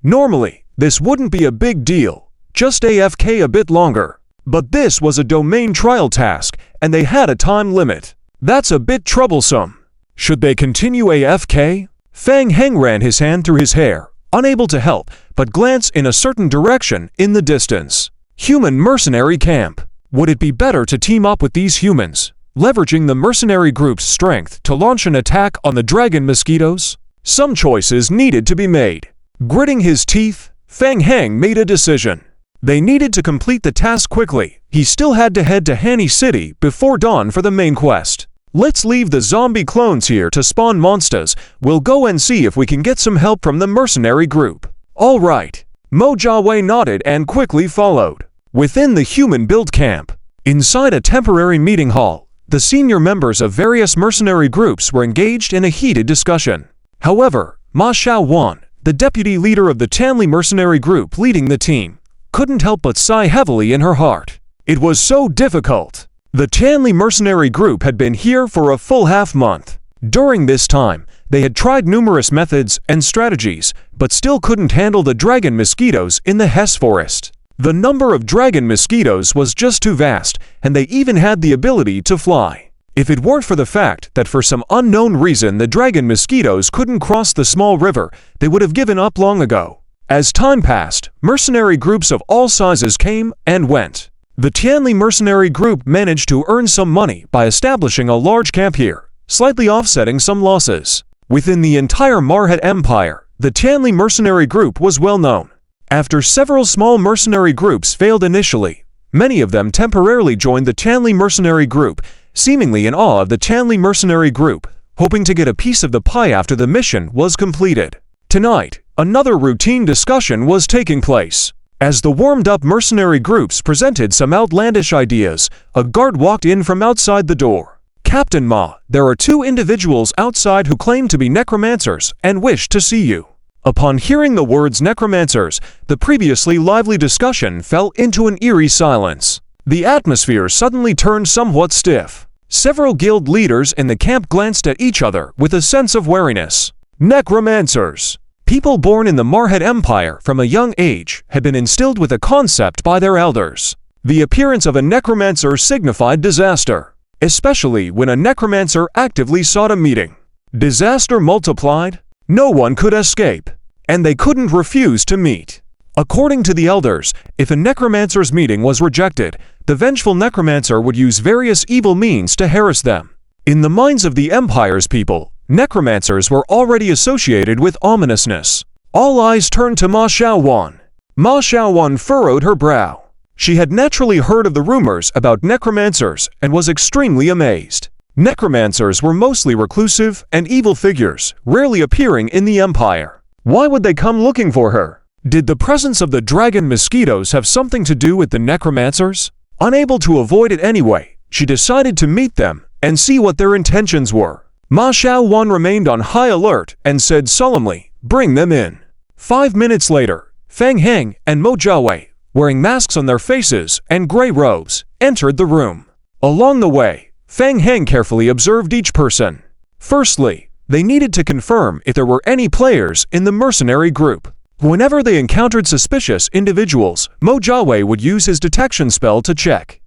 Normally, this wouldn't be a big deal, just AFK a bit longer. But this was a domain trial task, and they had a time limit. That's a bit troublesome. Should they continue AFK? Fang Heng ran his hand through his hair, unable to help but glance in a certain direction in the distance. Human mercenary camp. Would it be better to team up with these humans, leveraging the mercenary group's strength to launch an attack on the dragon mosquitoes? Some choices needed to be made. Gritting his teeth, Fang Heng made a decision. They needed to complete the task quickly. He still had to head to Hanny City before dawn for the main quest. "Let's leave the zombie clones here to spawn monsters. We'll go and see if we can get some help from the mercenary group." "All right." Mo Jiawei nodded and quickly followed. Within the human build camp, inside a temporary meeting hall, the senior members of various mercenary groups were engaged in a heated discussion. However, Ma Xiaowan, the deputy leader of the Tianli mercenary group leading the team, couldn't help but sigh heavily in her heart. It was so difficult. The Tianli mercenary group had been here for a full half-month. During this time, they had tried numerous methods and strategies, but still couldn't handle the dragon mosquitoes in the Hess forest. The number of dragon mosquitoes was just too vast, and they even had the ability to fly. If it weren't for the fact that for some unknown reason the dragon mosquitoes couldn't cross the small river, they would have given up long ago. As time passed, mercenary groups of all sizes came and went. The Tianli mercenary group managed to earn some money by establishing a large camp here, slightly offsetting some losses. Within the entire Marhead Empire, the Tianli mercenary group was well known. After several small mercenary groups failed initially, many of them temporarily joined the Tianli mercenary group, seemingly in awe of the Tianli mercenary group, hoping to get a piece of the pie after the mission was completed. Tonight, another routine discussion was taking place. As the warmed-up mercenary groups presented some outlandish ideas, a guard walked in from outside the door. "Captain Ma, there are 2 individuals outside who claim to be necromancers and wish to see you." Upon hearing the words necromancers, the previously lively discussion fell into an eerie silence. The atmosphere suddenly turned somewhat stiff. Several guild leaders in the camp glanced at each other with a sense of wariness. Necromancers. People born in the Marhead Empire from a young age had been instilled with a concept by their elders. The appearance of a necromancer signified disaster, especially when a necromancer actively sought a meeting. Disaster multiplied. No one could escape, and they couldn't refuse to meet. According to the elders, if a necromancer's meeting was rejected, the vengeful necromancer would use various evil means to harass them. In the minds of the Empire's people, necromancers were already associated with ominousness. All eyes turned to Ma Xiaowan. Ma Xiaowan furrowed her brow. She had naturally heard of the rumors about necromancers and was extremely amazed. Necromancers were mostly reclusive and evil figures, rarely appearing in the Empire. Why would they come looking for her? Did the presence of the dragon mosquitoes have something to do with the necromancers? Unable to avoid it anyway, she decided to meet them and see what their intentions were. Ma Xiaowan remained on high alert and said solemnly, "Bring them in." 5 minutes later, Fang Heng and Mo Jiawei, wearing masks on their faces and gray robes, entered the room. Along the way, Fang Heng carefully observed each person. Firstly, they needed to confirm if there were any players in the mercenary group. Whenever they encountered suspicious individuals, Mo Jiawei would use his detection spell to check.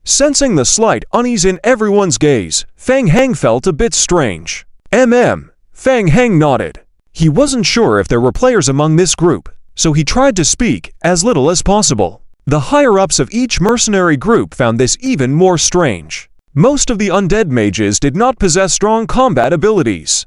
Sensing the slight unease in everyone's gaze, Fang Heng felt a bit strange. Fang Heng nodded. He wasn't sure if there were players among this group, so he tried to speak as little as possible. The higher-ups of each mercenary group found this even more strange. Most of the undead mages did not possess strong combat abilities.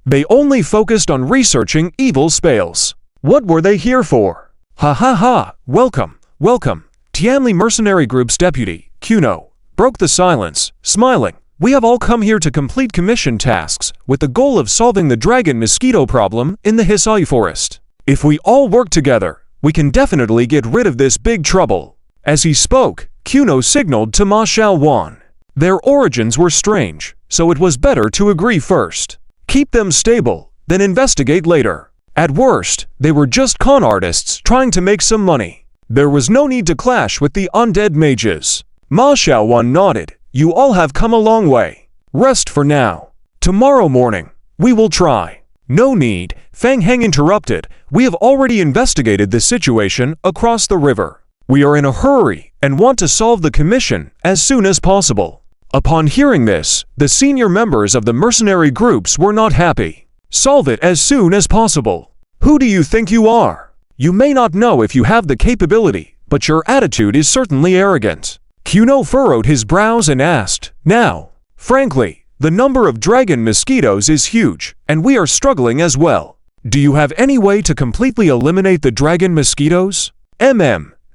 They only focused on researching evil spells. What were they here for? Ha ha ha, welcome, welcome. Tianli Mercenary Group's deputy, Kuno, broke the silence, smiling. We have all come here to complete commission tasks with the goal of solving the dragon mosquito problem in the Hisai forest. If we all work together, we can definitely get rid of this big trouble. As he spoke, Kuno signaled to Ma Xiaowan. Their origins were strange, so it was better to agree first. Keep them stable, then investigate later. At worst, they were just con artists trying to make some money. There was no need to clash with the undead mages. Ma Xiaowan nodded. You all have come a long way. Rest for now. Tomorrow morning, we will try. No need, Fang Heng interrupted. We have already investigated the situation across the river. We are in a hurry and want to solve the commission as soon as possible. Upon hearing this, the senior members of the mercenary groups were not happy. Solve it as soon as possible. Who do you think you are? You may not know if you have the capability, but your attitude is certainly arrogant. Kuno furrowed his brows and asked, Now, frankly, the number of dragon mosquitoes is huge, and we are struggling as well. Do you have any way to completely eliminate the dragon mosquitoes?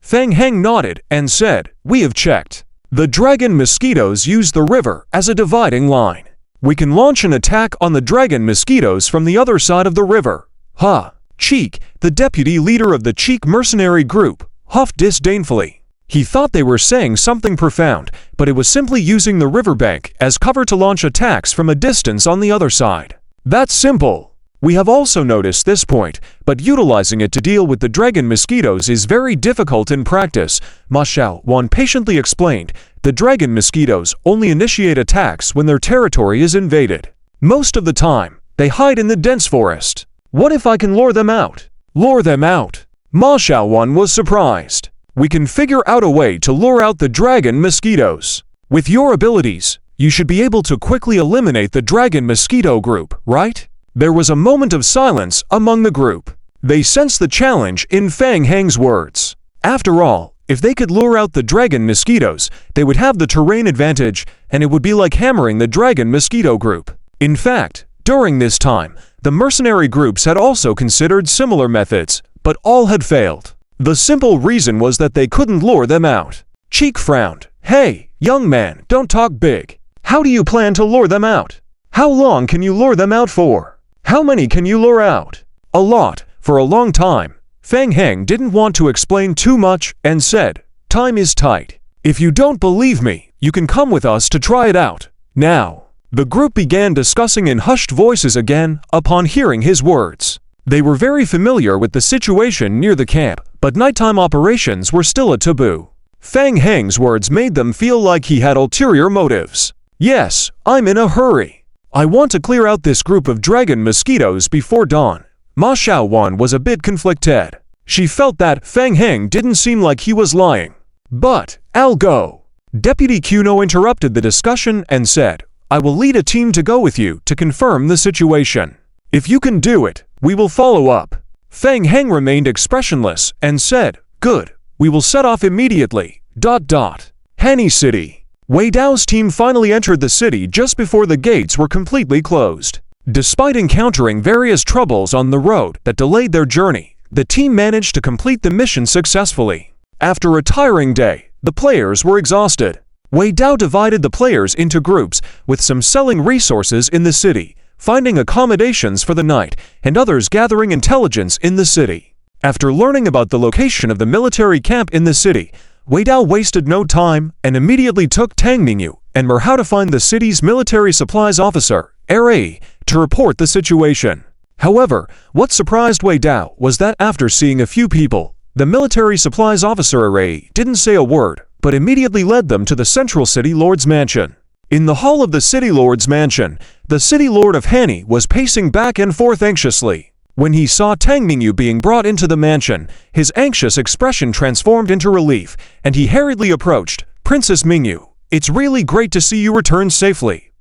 Fang Heng nodded and said, We have checked. The dragon mosquitoes use the river as a dividing line. We can launch an attack on the dragon mosquitoes from the other side of the river. Ha! Cheek, the deputy leader of the Cheek mercenary group, huffed disdainfully. He thought they were saying something profound, but it was simply using the riverbank as cover to launch attacks from a distance on the other side. That's simple. We have also noticed this point, but utilizing it to deal with the dragon mosquitoes is very difficult in practice. Ma Xiaowan patiently explained. The dragon mosquitoes only initiate attacks when their territory is invaded. Most of the time, they hide in the dense forest. What if I can lure them out? Lure them out? Ma Xiaowan was surprised. We can figure out a way to lure out the dragon mosquitoes. With your abilities, you should be able to quickly eliminate the dragon mosquito group, right? There was a moment of silence among the group. They sensed the challenge in Fang Heng's words. After all, if they could lure out the dragon mosquitoes, they would have the terrain advantage, and it would be like hammering the dragon mosquito group. In fact, during this time, the mercenary groups had also considered similar methods, but all had failed. The simple reason was that they couldn't lure them out. Cheek frowned. Hey, young man, don't talk big. How do you plan to lure them out? How long can you lure them out for? How many can you lure out? A lot, for a long time. Fang Heng didn't want to explain too much and said, Time is tight. If you don't believe me, you can come with us to try it out. Now. The group began discussing in hushed voices again upon hearing his words. They were very familiar with the situation near the camp, but nighttime operations were still a taboo. Fang Heng's words made them feel like he had ulterior motives. Yes, I'm in a hurry. I want to clear out this group of dragon mosquitoes before dawn. Ma Xiaowan was a bit conflicted. She felt that Fang Heng didn't seem like he was lying. But, I'll go. Deputy Kuno interrupted the discussion and said, I will lead a team to go with you to confirm the situation. If you can do it, we will follow up. Fang Heng remained expressionless and said, Good, we will set off immediately. Hanny City. Wei Dao's team finally entered the city just before the gates were completely closed. Despite encountering various troubles on the road that delayed their journey, the team managed to complete the mission successfully. After a tiring day, the players were exhausted. Wei Dao divided the players into groups, with some selling resources in the city, finding accommodations for the night, and others gathering intelligence in the city. After learning about the location of the military camp in the city, Wei Dao wasted no time and immediately took Tang Mingyu and Mer to find the city's military supplies officer, RA, to report the situation. However, what surprised Wei Dao was that after seeing a few people, the military supplies officer RA didn't say a word, but immediately led them to the central city lord's mansion. In the hall of the city lord's mansion, the city lord of Hanny was pacing back and forth anxiously. When he saw Tang Mingyu being brought into the mansion, his anxious expression transformed into relief, and he hurriedly approached. Princess Mingyu, it's really great to see you return safely.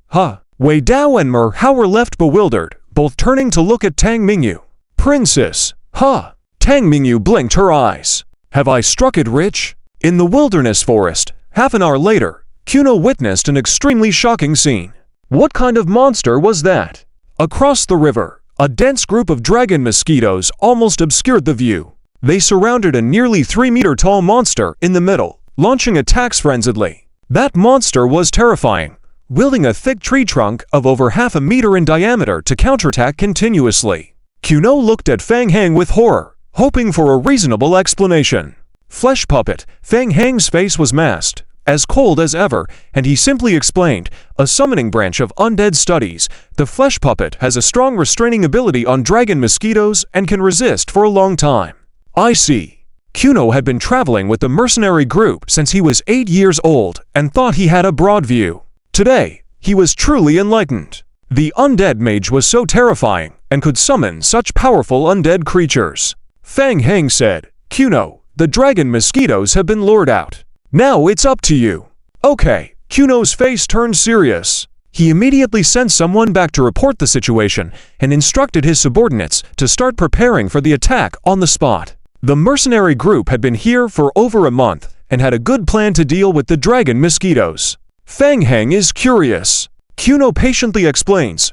Wei Dao and Mer were left bewildered, both turning to look at Tang Mingyu. Princess, Tang Mingyu blinked her eyes. Have I struck it rich? In the wilderness forest, half an hour later, Kuno witnessed an extremely shocking scene. What kind of monster was that? Across the river, a dense group of dragon mosquitoes almost obscured the view. They surrounded a nearly 3-meter-tall monster in the middle, launching attacks frenziedly. That monster was terrifying, wielding a thick tree trunk of over half a meter in diameter to counterattack continuously. Kuno looked at Fang Heng with horror, hoping for a reasonable explanation. Flesh Puppet, Fang Heng's face was masked, as cold as ever, and he simply explained, a summoning branch of undead studies. The Flesh Puppet has a strong restraining ability on dragon mosquitoes and can resist for a long time. I see. Kuno had been traveling with the mercenary group since he was 8 years old and thought he had a broad view. Today, he was truly enlightened. The undead mage was so terrifying and could summon such powerful undead creatures. Fang Heng said, Kuno, the dragon mosquitoes have been lured out. Now it's up to you. Okay, Kuno's face turned serious. He immediately sent someone back to report the situation and instructed his subordinates to start preparing for the attack on the spot. The mercenary group had been here for over a month and had a good plan to deal with the dragon mosquitoes. Fang Heng is curious. Kuno patiently explains,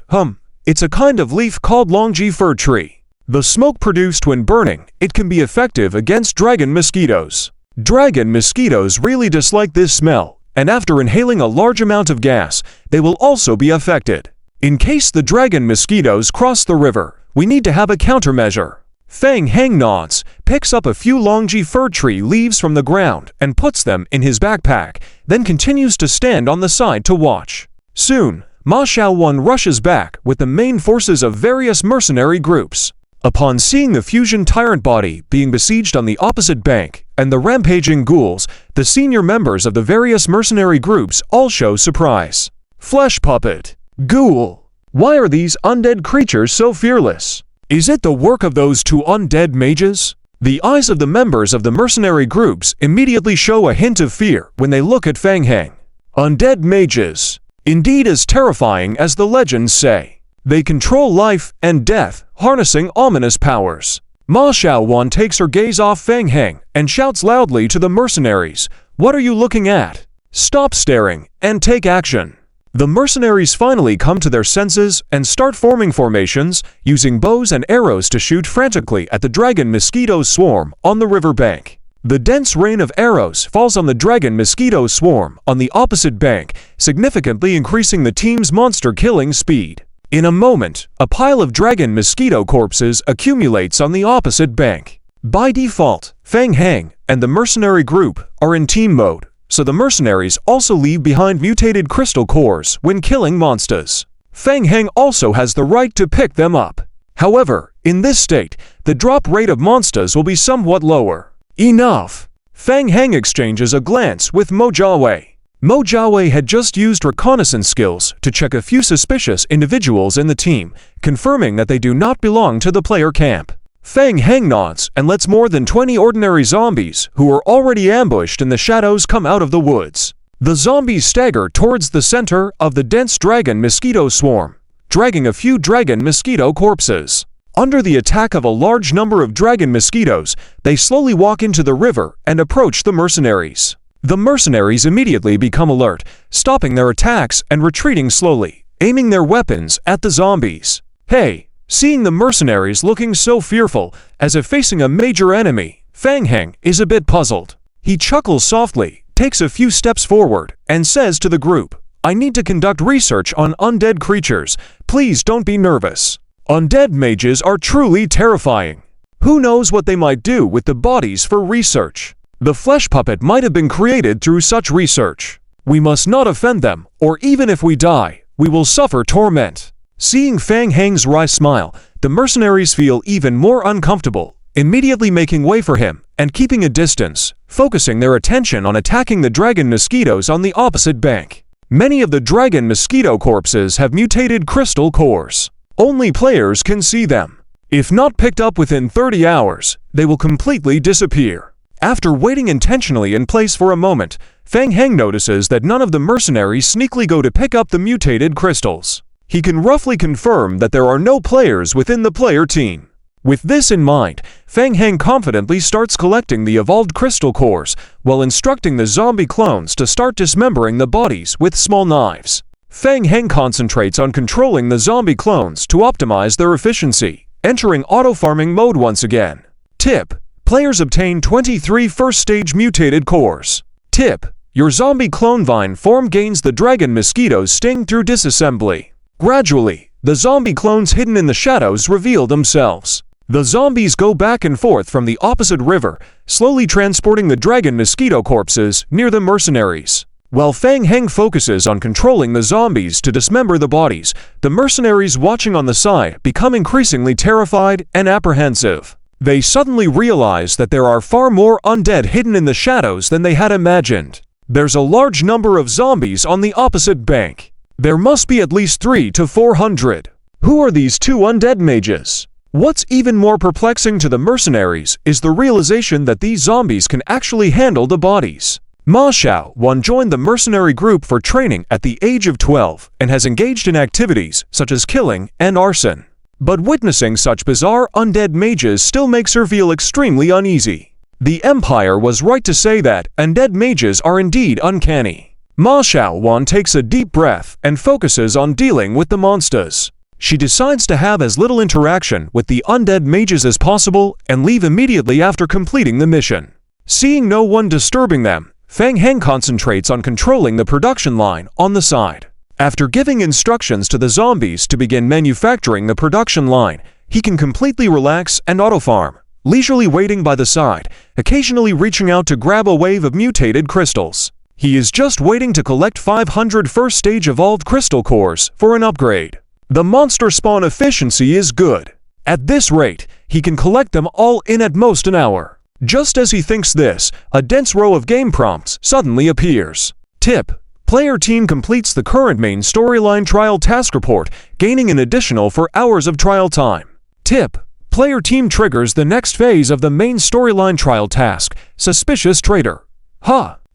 it's a kind of leaf called Longji fir tree. The smoke produced when burning, it can be effective against dragon mosquitoes. Dragon mosquitoes really dislike this smell, and after inhaling a large amount of gas, they will also be affected. In case the dragon mosquitoes cross the river, we need to have a countermeasure. Fang Heng nods, picks up a few Longji fir tree leaves from the ground and puts them in his backpack, then continues to stand on the side to watch. Soon, Ma Xiaowan rushes back with the main forces of various mercenary groups. Upon seeing the fusion tyrant body being besieged on the opposite bank and the rampaging ghouls, the senior members of the various mercenary groups all show surprise. Flesh Puppet, Ghoul, why are these undead creatures so fearless? Is it the work of those 2 undead mages? The eyes of the members of the mercenary groups immediately show a hint of fear when they look at Fang Heng. Undead mages, indeed as terrifying as the legends say. They control life and death, harnessing ominous powers. Ma Xiaowan takes her gaze off Fang Heng and shouts loudly to the mercenaries, what are you looking at? Stop staring and take action. The mercenaries finally come to their senses and start forming formations, using bows and arrows to shoot frantically at the dragon mosquito swarm on the riverbank. The dense rain of arrows falls on the dragon mosquito swarm on the opposite bank, significantly increasing the team's monster-killing speed. In a moment, a pile of dragon mosquito corpses accumulates on the opposite bank. By default, Fang Heng and the mercenary group are in team mode, so the mercenaries also leave behind mutated crystal cores when killing monsters. Fang Heng also has the right to pick them up. However, in this state, the drop rate of monsters will be somewhat lower. Enough! Fang Heng exchanges a glance with Mo Jiawei. Mo Jiawei had just used reconnaissance skills to check a few suspicious individuals in the team, confirming that they do not belong to the player camp. Fang Heng nods and lets more than 20 ordinary zombies who were already ambushed in the shadows come out of the woods. The zombies stagger towards the center of the dense dragon mosquito swarm, dragging a few dragon mosquito corpses. Under the attack of a large number of dragon mosquitoes, they slowly walk into the river and approach the mercenaries. The mercenaries immediately become alert, stopping their attacks and retreating slowly, aiming their weapons at the zombies. Hey! Seeing the mercenaries looking so fearful, as if facing a major enemy, Fang Heng is a bit puzzled. He chuckles softly, takes a few steps forward, and says to the group, I need to conduct research on undead creatures. Please don't be nervous. Undead mages are truly terrifying. Who knows what they might do with the bodies for research? The flesh puppet might have been created through such research. We must not offend them, or even if we die, we will suffer torment. Seeing Fang Heng's wry smile, the mercenaries feel even more uncomfortable, immediately making way for him and keeping a distance, focusing their attention on attacking the dragon mosquitoes on the opposite bank. Many of the dragon mosquito corpses have mutated crystal cores. Only players can see them. If not picked up within 30 hours, they will completely disappear. After waiting intentionally in place for a moment, Fang Heng notices that none of the mercenaries sneakily go to pick up the mutated crystals. He can roughly confirm that there are no players within the player team. With this in mind, Feng Heng confidently starts collecting the evolved crystal cores, while instructing the zombie clones to start dismembering the bodies with small knives. Feng Heng concentrates on controlling the zombie clones to optimize their efficiency, entering auto-farming mode once again. Tip: players obtain 23 first-stage mutated cores. Tip: your zombie clone vine form gains the dragon mosquito's sting through disassembly. Gradually, the zombie clones hidden in the shadows reveal themselves. The zombies go back and forth from the opposite river, slowly transporting the dragon mosquito corpses near the mercenaries. While Feng Heng focuses on controlling the zombies to dismember the bodies, the mercenaries watching on the side become increasingly terrified and apprehensive. They suddenly realize that there are far more undead hidden in the shadows than they had imagined. There's a large number of zombies on the opposite bank. There must be at least 300 to 400. Who are these two undead mages? What's even more perplexing to the mercenaries is the realization that these zombies can actually handle the bodies. Ma Xiaowan joined the mercenary group for training at the age of 12 and has engaged in activities such as killing and arson. But witnessing such bizarre undead mages still makes her feel extremely uneasy. The Empire was right to say that undead mages are indeed uncanny. Ma Xiaowan takes a deep breath and focuses on dealing with the monsters. She decides to have as little interaction with the undead mages as possible and leave immediately after completing the mission. Seeing no one disturbing them, Feng Heng concentrates on controlling the production line on the side. After giving instructions to the zombies to begin manufacturing the production line, he can completely relax and auto-farm, leisurely waiting by the side, occasionally reaching out to grab a wave of mutated crystals. He is just waiting to collect 500 first-stage evolved crystal cores for an upgrade. The monster spawn efficiency is good. At this rate, he can collect them all in at most an hour. Just as he thinks this, a dense row of game prompts suddenly appears. Tip: player team completes the current main storyline trial task report, gaining an additional 4 hours of trial time. Tip: player team triggers the next phase of the main storyline trial task, Suspicious Traitor.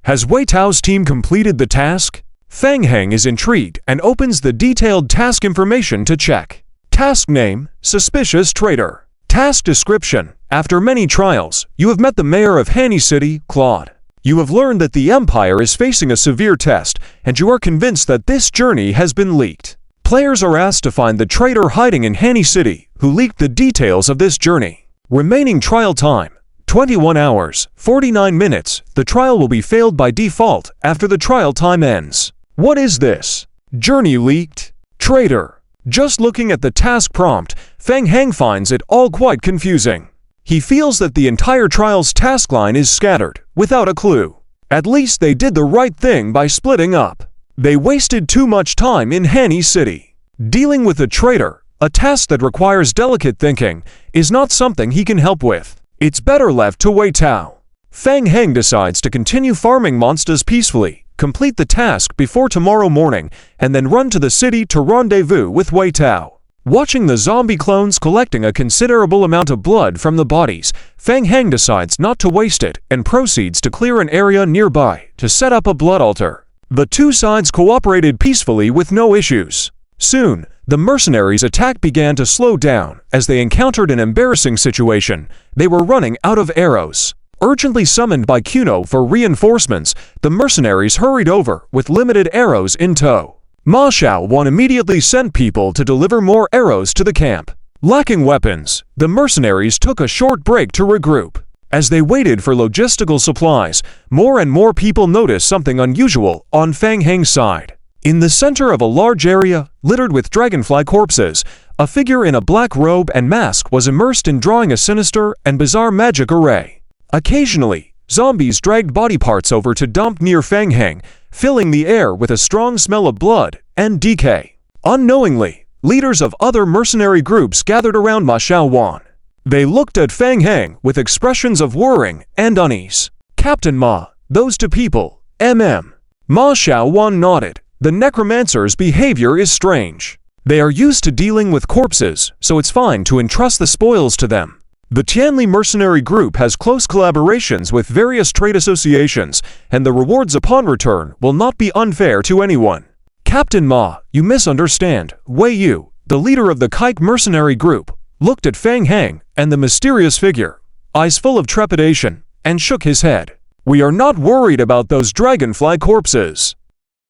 Has Wei Tao's team completed the task? Feng Heng is intrigued and opens the detailed task information to check. Task name: Suspicious Traitor. Task description: after many trials, you have met the mayor of Hanny City, Claude. You have learned that the Empire is facing a severe test, and you are convinced that this journey has been leaked. Players are asked to find the traitor hiding in Hanny City who leaked the details of this journey. Remaining trial time: 21 hours, 49 minutes. The trial will be failed by default after the trial time ends. What is this? Journey leaked? Traitor. Just looking at the task prompt, Feng Heng finds it all quite confusing. He feels that the entire trial's task line is scattered, without a clue. At least they did the right thing by splitting up. They wasted too much time in Hanny City. Dealing with a traitor, a task that requires delicate thinking, is not something he can help with. It's better left to Wei Tao. Feng Heng decides to continue farming monsters peacefully, complete the task before tomorrow morning, and then run to the city to rendezvous with Wei Tao. Watching the zombie clones collecting a considerable amount of blood from the bodies, Feng Heng decides not to waste it and proceeds to clear an area nearby to set up a blood altar. The two sides cooperated peacefully with no issues. Soon, the mercenaries' attack began to slow down as they encountered an embarrassing situation. They were running out of arrows. Urgently summoned by Kuno for reinforcements, the mercenaries hurried over with limited arrows in tow. Ma Xiaowan immediately sent people to deliver more arrows to the camp. Lacking weapons, the mercenaries took a short break to regroup. As they waited for logistical supplies, more and more people noticed something unusual on Feng Heng's side. In the center of a large area, littered with dragonfly corpses, a figure in a black robe and mask was immersed in drawing a sinister and bizarre magic array. Occasionally, zombies dragged body parts over to dump near Feng Heng, filling the air with a strong smell of blood and decay. Unknowingly, leaders of other mercenary groups gathered around Ma Xiaowan. They looked at Feng Heng with expressions of worrying and unease. Captain Ma, those two people, Ma Xiaowan nodded. The necromancer's behavior is strange. They are used to dealing with corpses, so it's fine to entrust the spoils to them. The Tianli mercenary group has close collaborations with various trade associations, and the rewards upon return will not be unfair to anyone. Captain Ma, you misunderstand. Wei Yu, the leader of the Kike mercenary group, looked at Fang Heng and the mysterious figure, eyes full of trepidation, and shook his head. We are not worried about those dragonfly corpses.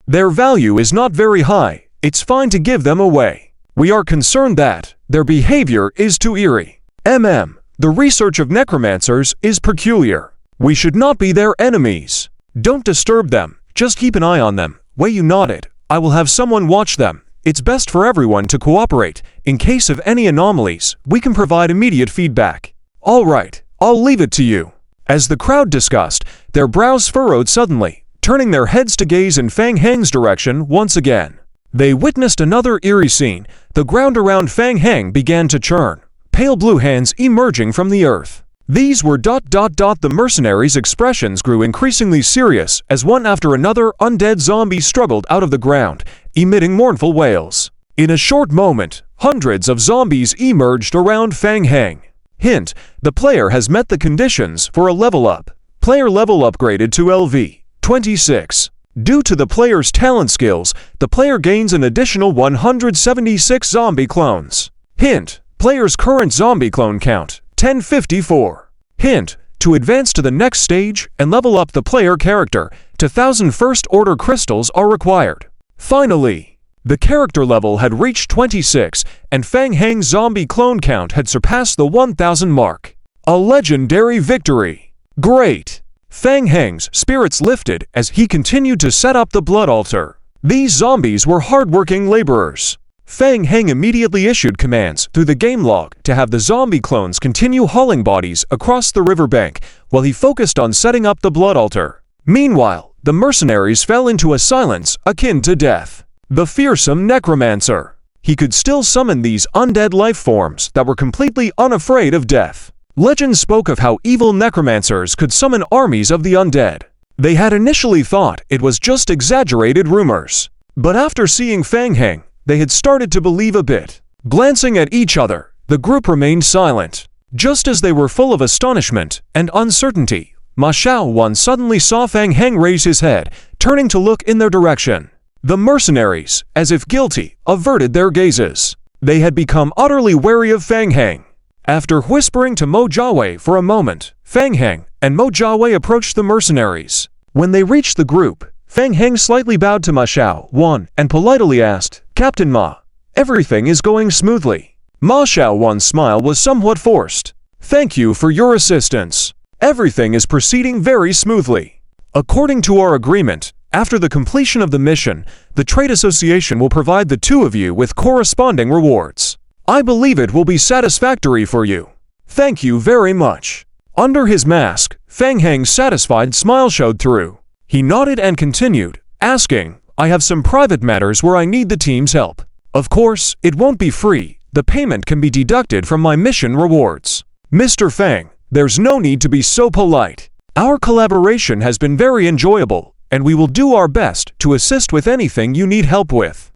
Their value is not very high. It's fine to give them away. We are concerned that their behavior is too eerie. The research of necromancers is peculiar. We should not be their enemies. Don't disturb them. Just keep an eye on them. Wei Yu nodded. I will have someone watch them. It's best for everyone to cooperate. In case of any anomalies, we can provide immediate feedback. All right, I'll leave it to you. As the crowd discussed, their brows furrowed suddenly, turning their heads to gaze in Fang Heng's direction once again. They witnessed another eerie scene. The ground around Fang Heng began to churn, pale blue hands emerging from the earth. These were ... The mercenaries' expressions grew increasingly serious as one after another undead zombies struggled out of the ground, emitting mournful wails. In a short moment, hundreds of zombies emerged around Fang Heng. Hint: the player has met the conditions for a level up. Player level upgraded to LV 26. Due to the player's talent skills, the player gains an additional 176 zombie clones. Hint: player's current zombie clone count, 1054. Hint: to advance to the next stage and level up the player character, 2,000 first order crystals are required. Finally, the character level had reached 26, and Fang Heng's zombie clone count had surpassed the 1,000 mark. A legendary victory! Great! Fang Heng's spirits lifted as he continued to set up the blood altar. These zombies were hardworking laborers. Fang Heng immediately issued commands through the game log to have the zombie clones continue hauling bodies across the riverbank while he focused on setting up the blood altar. Meanwhile, the mercenaries fell into a silence akin to death. The fearsome necromancer. He could still summon these undead life forms that were completely unafraid of death. Legend spoke of how evil necromancers could summon armies of the undead. They had initially thought it was just exaggerated rumors. But after seeing Fang Heng, they had started to believe a bit. Glancing at each other, the group remained silent. Just as they were full of astonishment and uncertainty, Ma Xiaowan suddenly saw Fang Heng raise his head, turning to look in their direction. The mercenaries, as if guilty, averted their gazes. They had become utterly wary of Fang Heng. After whispering to Mo Jiawei for a moment, Fang Heng and Mo Jiawei approached the mercenaries. When they reached the group, Fang Heng slightly bowed to Ma Xiaowan and politely asked, "Captain Ma, everything is going smoothly." Ma Xiaowan's smile was somewhat forced. "Thank you for your assistance. Everything is proceeding very smoothly. According to our agreement, after the completion of the mission, the Trade Association will provide the two of you with corresponding rewards. I believe it will be satisfactory for you. Thank you very much." Under his mask, Fang Heng's satisfied smile showed through. He nodded and continued, asking, "I have some private matters where I need the team's help. Of course, it won't be free. The payment can be deducted from my mission rewards." "Mr. Fang, there's no need to be so polite. Our collaboration has been very enjoyable, and we will do our best to assist with anything you need help with.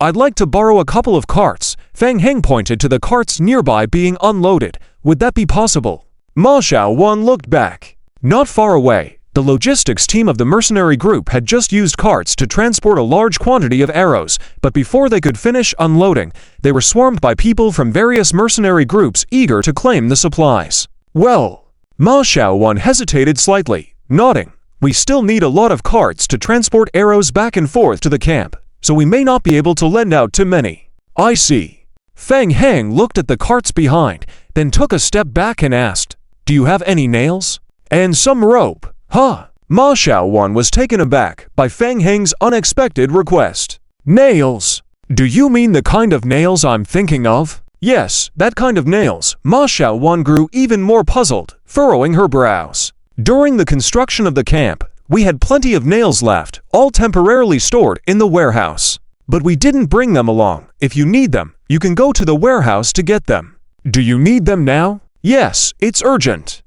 I'd like to borrow a couple of carts." Fang Heng pointed to the carts nearby being unloaded. "Would that be possible?" Ma Xiaowan looked back. Not far away, the logistics team of the mercenary group had just used carts to transport a large quantity of arrows, but before they could finish unloading, they were swarmed by people from various mercenary groups eager to claim the supplies. "Well," Ma Xiaowan hesitated slightly, nodding, "we still need a lot of carts to transport arrows back and forth to the camp, so we may not be able to lend out to many." "I see." Fang Heng looked at the carts behind, then took a step back and asked, "Do you have any nails? And some rope?" "Huh?" Ma Xiaowan was taken aback by Fang Heng's unexpected request. "Nails? Do you mean the kind of nails I'm thinking of?" "Yes, that kind of nails." Ma Xiaowan grew even more puzzled, furrowing her brows. "During the construction of the camp, we had plenty of nails left, all temporarily stored in the warehouse. But we didn't bring them along. If you need them, you can go to the warehouse to get them." "Do you need them now?" "Yes, it's urgent.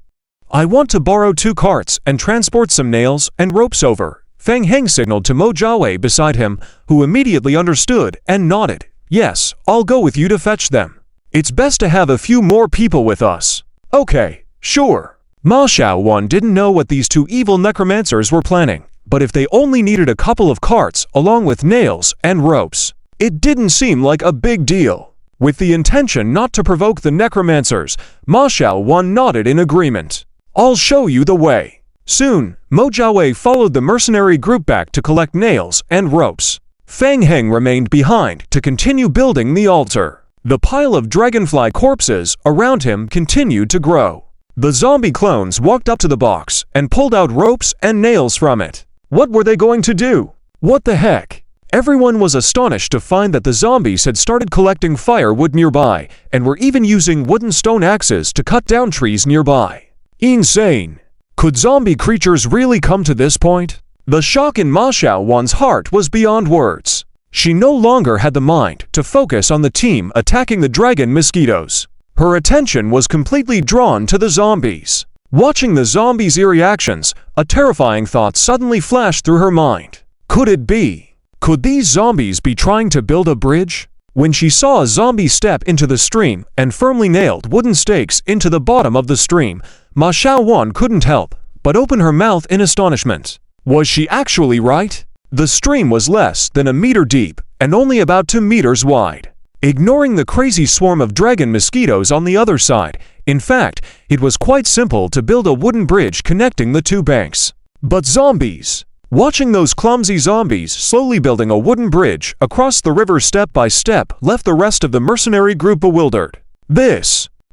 I want to borrow 2 carts and transport some nails and ropes over." Fang Heng signaled to Mo Jiawei beside him, who immediately understood and nodded. "Yes, I'll go with you to fetch them. It's best to have a few more people with us." "Okay, sure." Ma Xiaowan didn't know what these 2 evil necromancers were planning, but if they only needed a couple of carts along with nails and ropes, it didn't seem like a big deal. With the intention not to provoke the necromancers, Ma Xiaowan nodded in agreement. "I'll show you the way." Soon, Mo Jiawei followed the mercenary group back to collect nails and ropes. Fang Heng remained behind to continue building the altar. The pile of dragonfly corpses around him continued to grow. The zombie clones walked up to the box and pulled out ropes and nails from it. What were they going to do? What the heck? Everyone was astonished to find that the zombies had started collecting firewood nearby and were even using wooden stone axes to cut down trees nearby. Insane! Could zombie creatures really come to this point? The shock in Ma Xiaowan's heart was beyond words. She no longer had the mind to focus on the team attacking the dragon mosquitoes. Her attention was completely drawn to the zombies. Watching the zombies' eerie actions, a terrifying thought suddenly flashed through her mind. Could it be? Could these zombies be trying to build a bridge? When she saw a zombie step into the stream and firmly nailed wooden stakes into the bottom of the stream, Ma Xiaowan couldn't help but open her mouth in astonishment. Was she actually right? The stream was less than a meter deep and only about 2 meters wide. Ignoring the crazy swarm of dragon mosquitoes on the other side, in fact, it was quite simple to build a wooden bridge connecting the two banks. But zombies! Watching those clumsy zombies slowly building a wooden bridge across the river step by step left the rest of the mercenary group bewildered.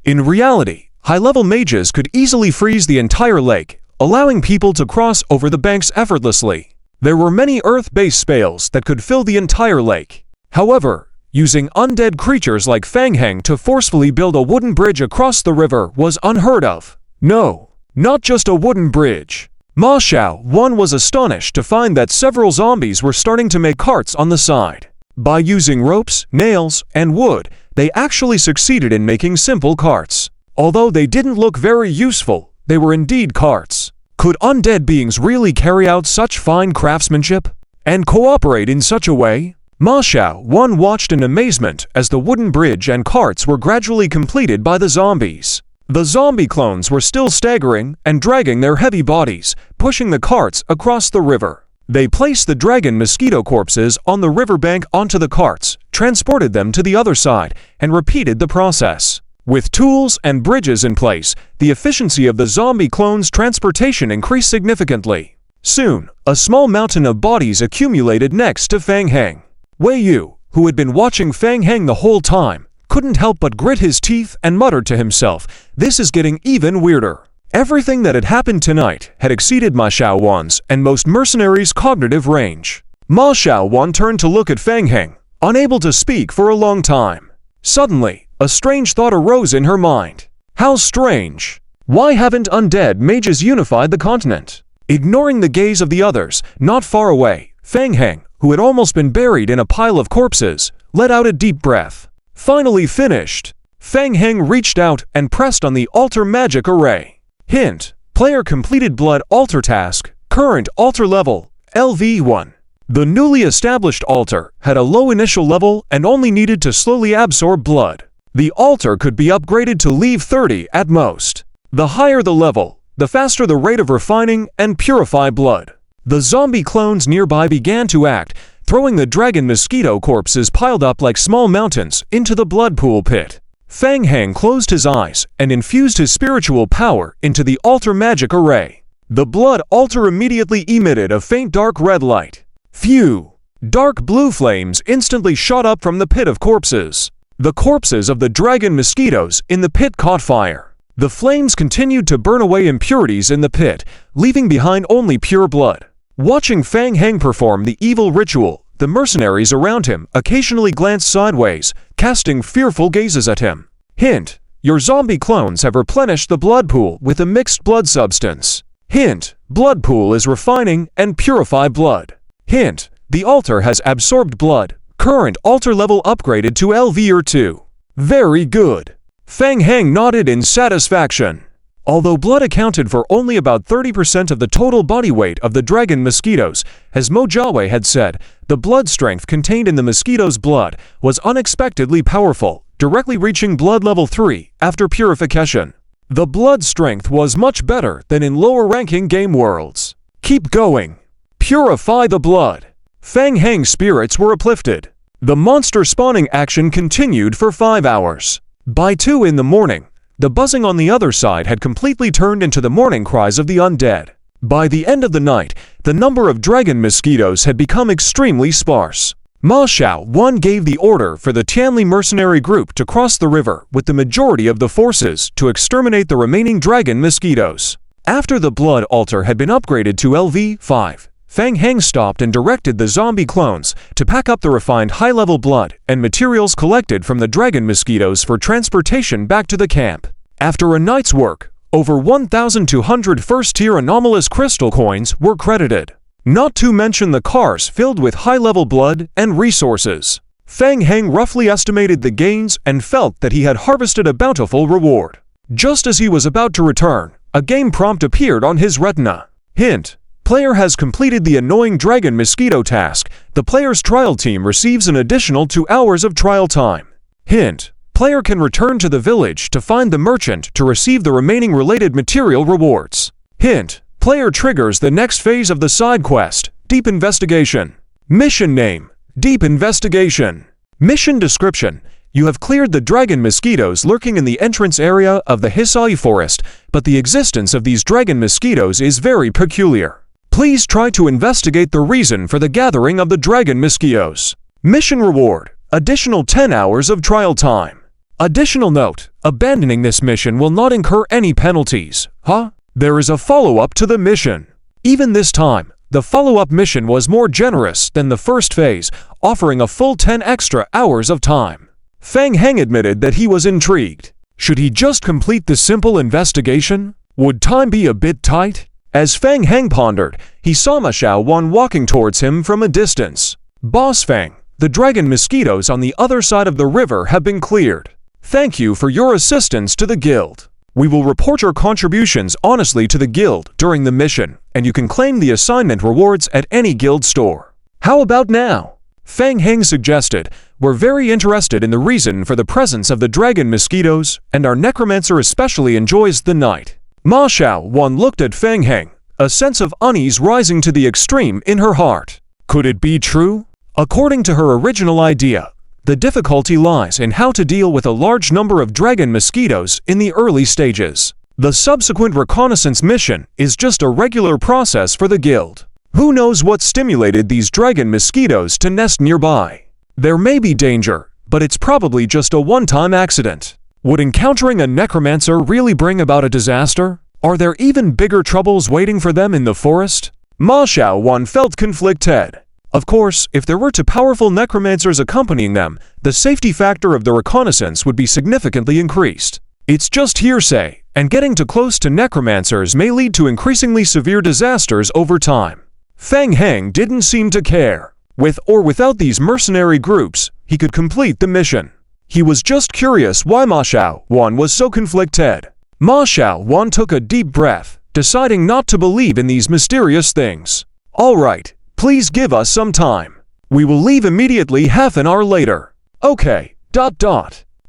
In reality, high-level mages could easily freeze the entire lake, allowing people to cross over the banks effortlessly. There were many earth-based spells that could fill the entire lake. However, using undead creatures like Fang Heng to forcefully build a wooden bridge across the river was unheard of. No, not just a wooden bridge. Ma Xiaowan was astonished to find that several zombies were starting to make carts on the side. By using ropes, nails, and wood, they actually succeeded in making simple carts. Although they didn't look very useful, they were indeed carts. Could undead beings really carry out such fine craftsmanship and cooperate in such a way? Ma Xiaowan watched in amazement as the wooden bridge and carts were gradually completed by the zombies. The zombie clones were still staggering and dragging their heavy bodies, pushing the carts across the river. They placed the dragon mosquito corpses on the riverbank onto the carts, transported them to the other side, and repeated the process. With tools and bridges in place, the efficiency of the zombie clones' transportation increased significantly. Soon, a small mountain of bodies accumulated next to Fang Heng. Wei Yu, who had been watching Fang Heng the whole time, couldn't help but grit his teeth and muttered to himself, "This is getting even weirder." Everything that had happened tonight had exceeded Ma Xiaowan's and most mercenaries' cognitive range. Ma Xiaowan turned to look at Fang Heng, unable to speak for a long time. Suddenly, a strange thought arose in her mind. How strange! Why haven't undead mages unified the continent? Ignoring the gaze of the others, not far away, Fang Heng, who had almost been buried in a pile of corpses, let out a deep breath. Finally finished! Fang Heng reached out and pressed on the altar magic array. Hint: player completed blood altar task, current altar level, LV1. The newly established altar had a low initial level and only needed to slowly absorb blood. The altar could be upgraded to level 30 at most. The higher the level, the faster the rate of refining and purify blood. The zombie clones nearby began to act, throwing the dragon mosquito corpses piled up like small mountains into the blood pool pit. Fang Heng closed his eyes and infused his spiritual power into the altar magic array. The blood altar immediately emitted a faint dark red light. Phew! Dark blue flames instantly shot up from the pit of corpses. The corpses of the dragon mosquitoes in the pit caught fire. The flames continued to burn away impurities in the pit, leaving behind only pure blood. Watching Fang Heng perform the evil ritual, the mercenaries around him occasionally glanced sideways, casting fearful gazes at him. Hint: your zombie clones have replenished the blood pool with a mixed blood substance. Hint: blood pool is refining and purify blood. Hint: the altar has absorbed blood. Current altar level upgraded to LV2. Very good. Fang Heng nodded in satisfaction. Although blood accounted for only about 30% of the total body weight of the dragon mosquitoes, as Mo Jiawei had said, the blood strength contained in the mosquito's blood was unexpectedly powerful, directly reaching blood level 3 after purification. The blood strength was much better than in lower-ranking game worlds. Keep going. Purify the blood. Fang Heng's spirits were uplifted. The monster spawning action continued for 5 hours. By 2 in the morning, the buzzing on the other side had completely turned into the mourning cries of the undead. By the end of the night, the number of dragon mosquitoes had become extremely sparse. Ma Xiaowan gave the order for the Tianli mercenary group to cross the river with the majority of the forces to exterminate the remaining dragon mosquitoes. After the blood altar had been upgraded to LV5, Feng Heng stopped and directed the zombie clones to pack up the refined high-level blood and materials collected from the dragon mosquitoes for transportation back to the camp. After a night's work, over 1,200 first-tier anomalous crystal coins were credited. Not to mention the cars filled with high-level blood and resources. Feng Heng roughly estimated the gains and felt that he had harvested a bountiful reward. Just as he was about to return, a game prompt appeared on his retina. Hint: player has completed the annoying dragon mosquito task. The player's trial team receives an additional 2 hours of trial time. Hint: player can return to the village to find the merchant to receive the remaining related material rewards. Hint: player triggers the next phase of the side quest, Deep Investigation. Mission name: Deep Investigation. Mission description: you have cleared the dragon mosquitoes lurking in the entrance area of the Hisai forest, but the existence of these dragon mosquitoes is very peculiar. Please try to investigate the reason for the gathering of the dragon mosquitoes. Mission reward: additional 10 hours of trial time. Additional note: abandoning this mission will not incur any penalties. There is a follow-up to the mission. Even this time, the follow-up mission was more generous than the first phase, offering a full 10 extra hours of time. Feng Heng admitted that he was intrigued. Should he just complete the simple investigation? Would time be a bit tight? As Feng Heng pondered, he saw Ma Xiaowan walking towards him from a distance. Boss Feng, the dragon mosquitoes on the other side of the river have been cleared. Thank you for your assistance to the guild. We will report your contributions honestly to the guild during the mission, and you can claim the assignment rewards at any guild store. How about now? Feng Heng suggested. We're very interested in the reason for the presence of the dragon mosquitoes, and our necromancer especially enjoys the night. Ma Xiaowan looked at Feng Heng, a sense of unease rising to the extreme in her heart. Could it be true? According to her original idea, the difficulty lies in how to deal with a large number of dragon mosquitoes in the early stages. The subsequent reconnaissance mission is just a regular process for the guild. Who knows what stimulated these dragon mosquitoes to nest nearby? There may be danger, but it's probably just a one-time accident. Would encountering a necromancer really bring about a disaster? Are there even bigger troubles waiting for them in the forest? Ma Xiaowan felt conflicted. Of course, if there were powerful necromancers accompanying them, the safety factor of the reconnaissance would be significantly increased. It's just hearsay, and getting too close to necromancers may lead to increasingly severe disasters over time. Feng Heng didn't seem to care. With or without these mercenary groups, he could complete the mission. He was just curious why Ma Xiaowan was so conflicted. Ma Xiaowan took a deep breath, deciding not to believe in these mysterious things. All right. Please give us some time. We will leave immediately half an hour later. Okay.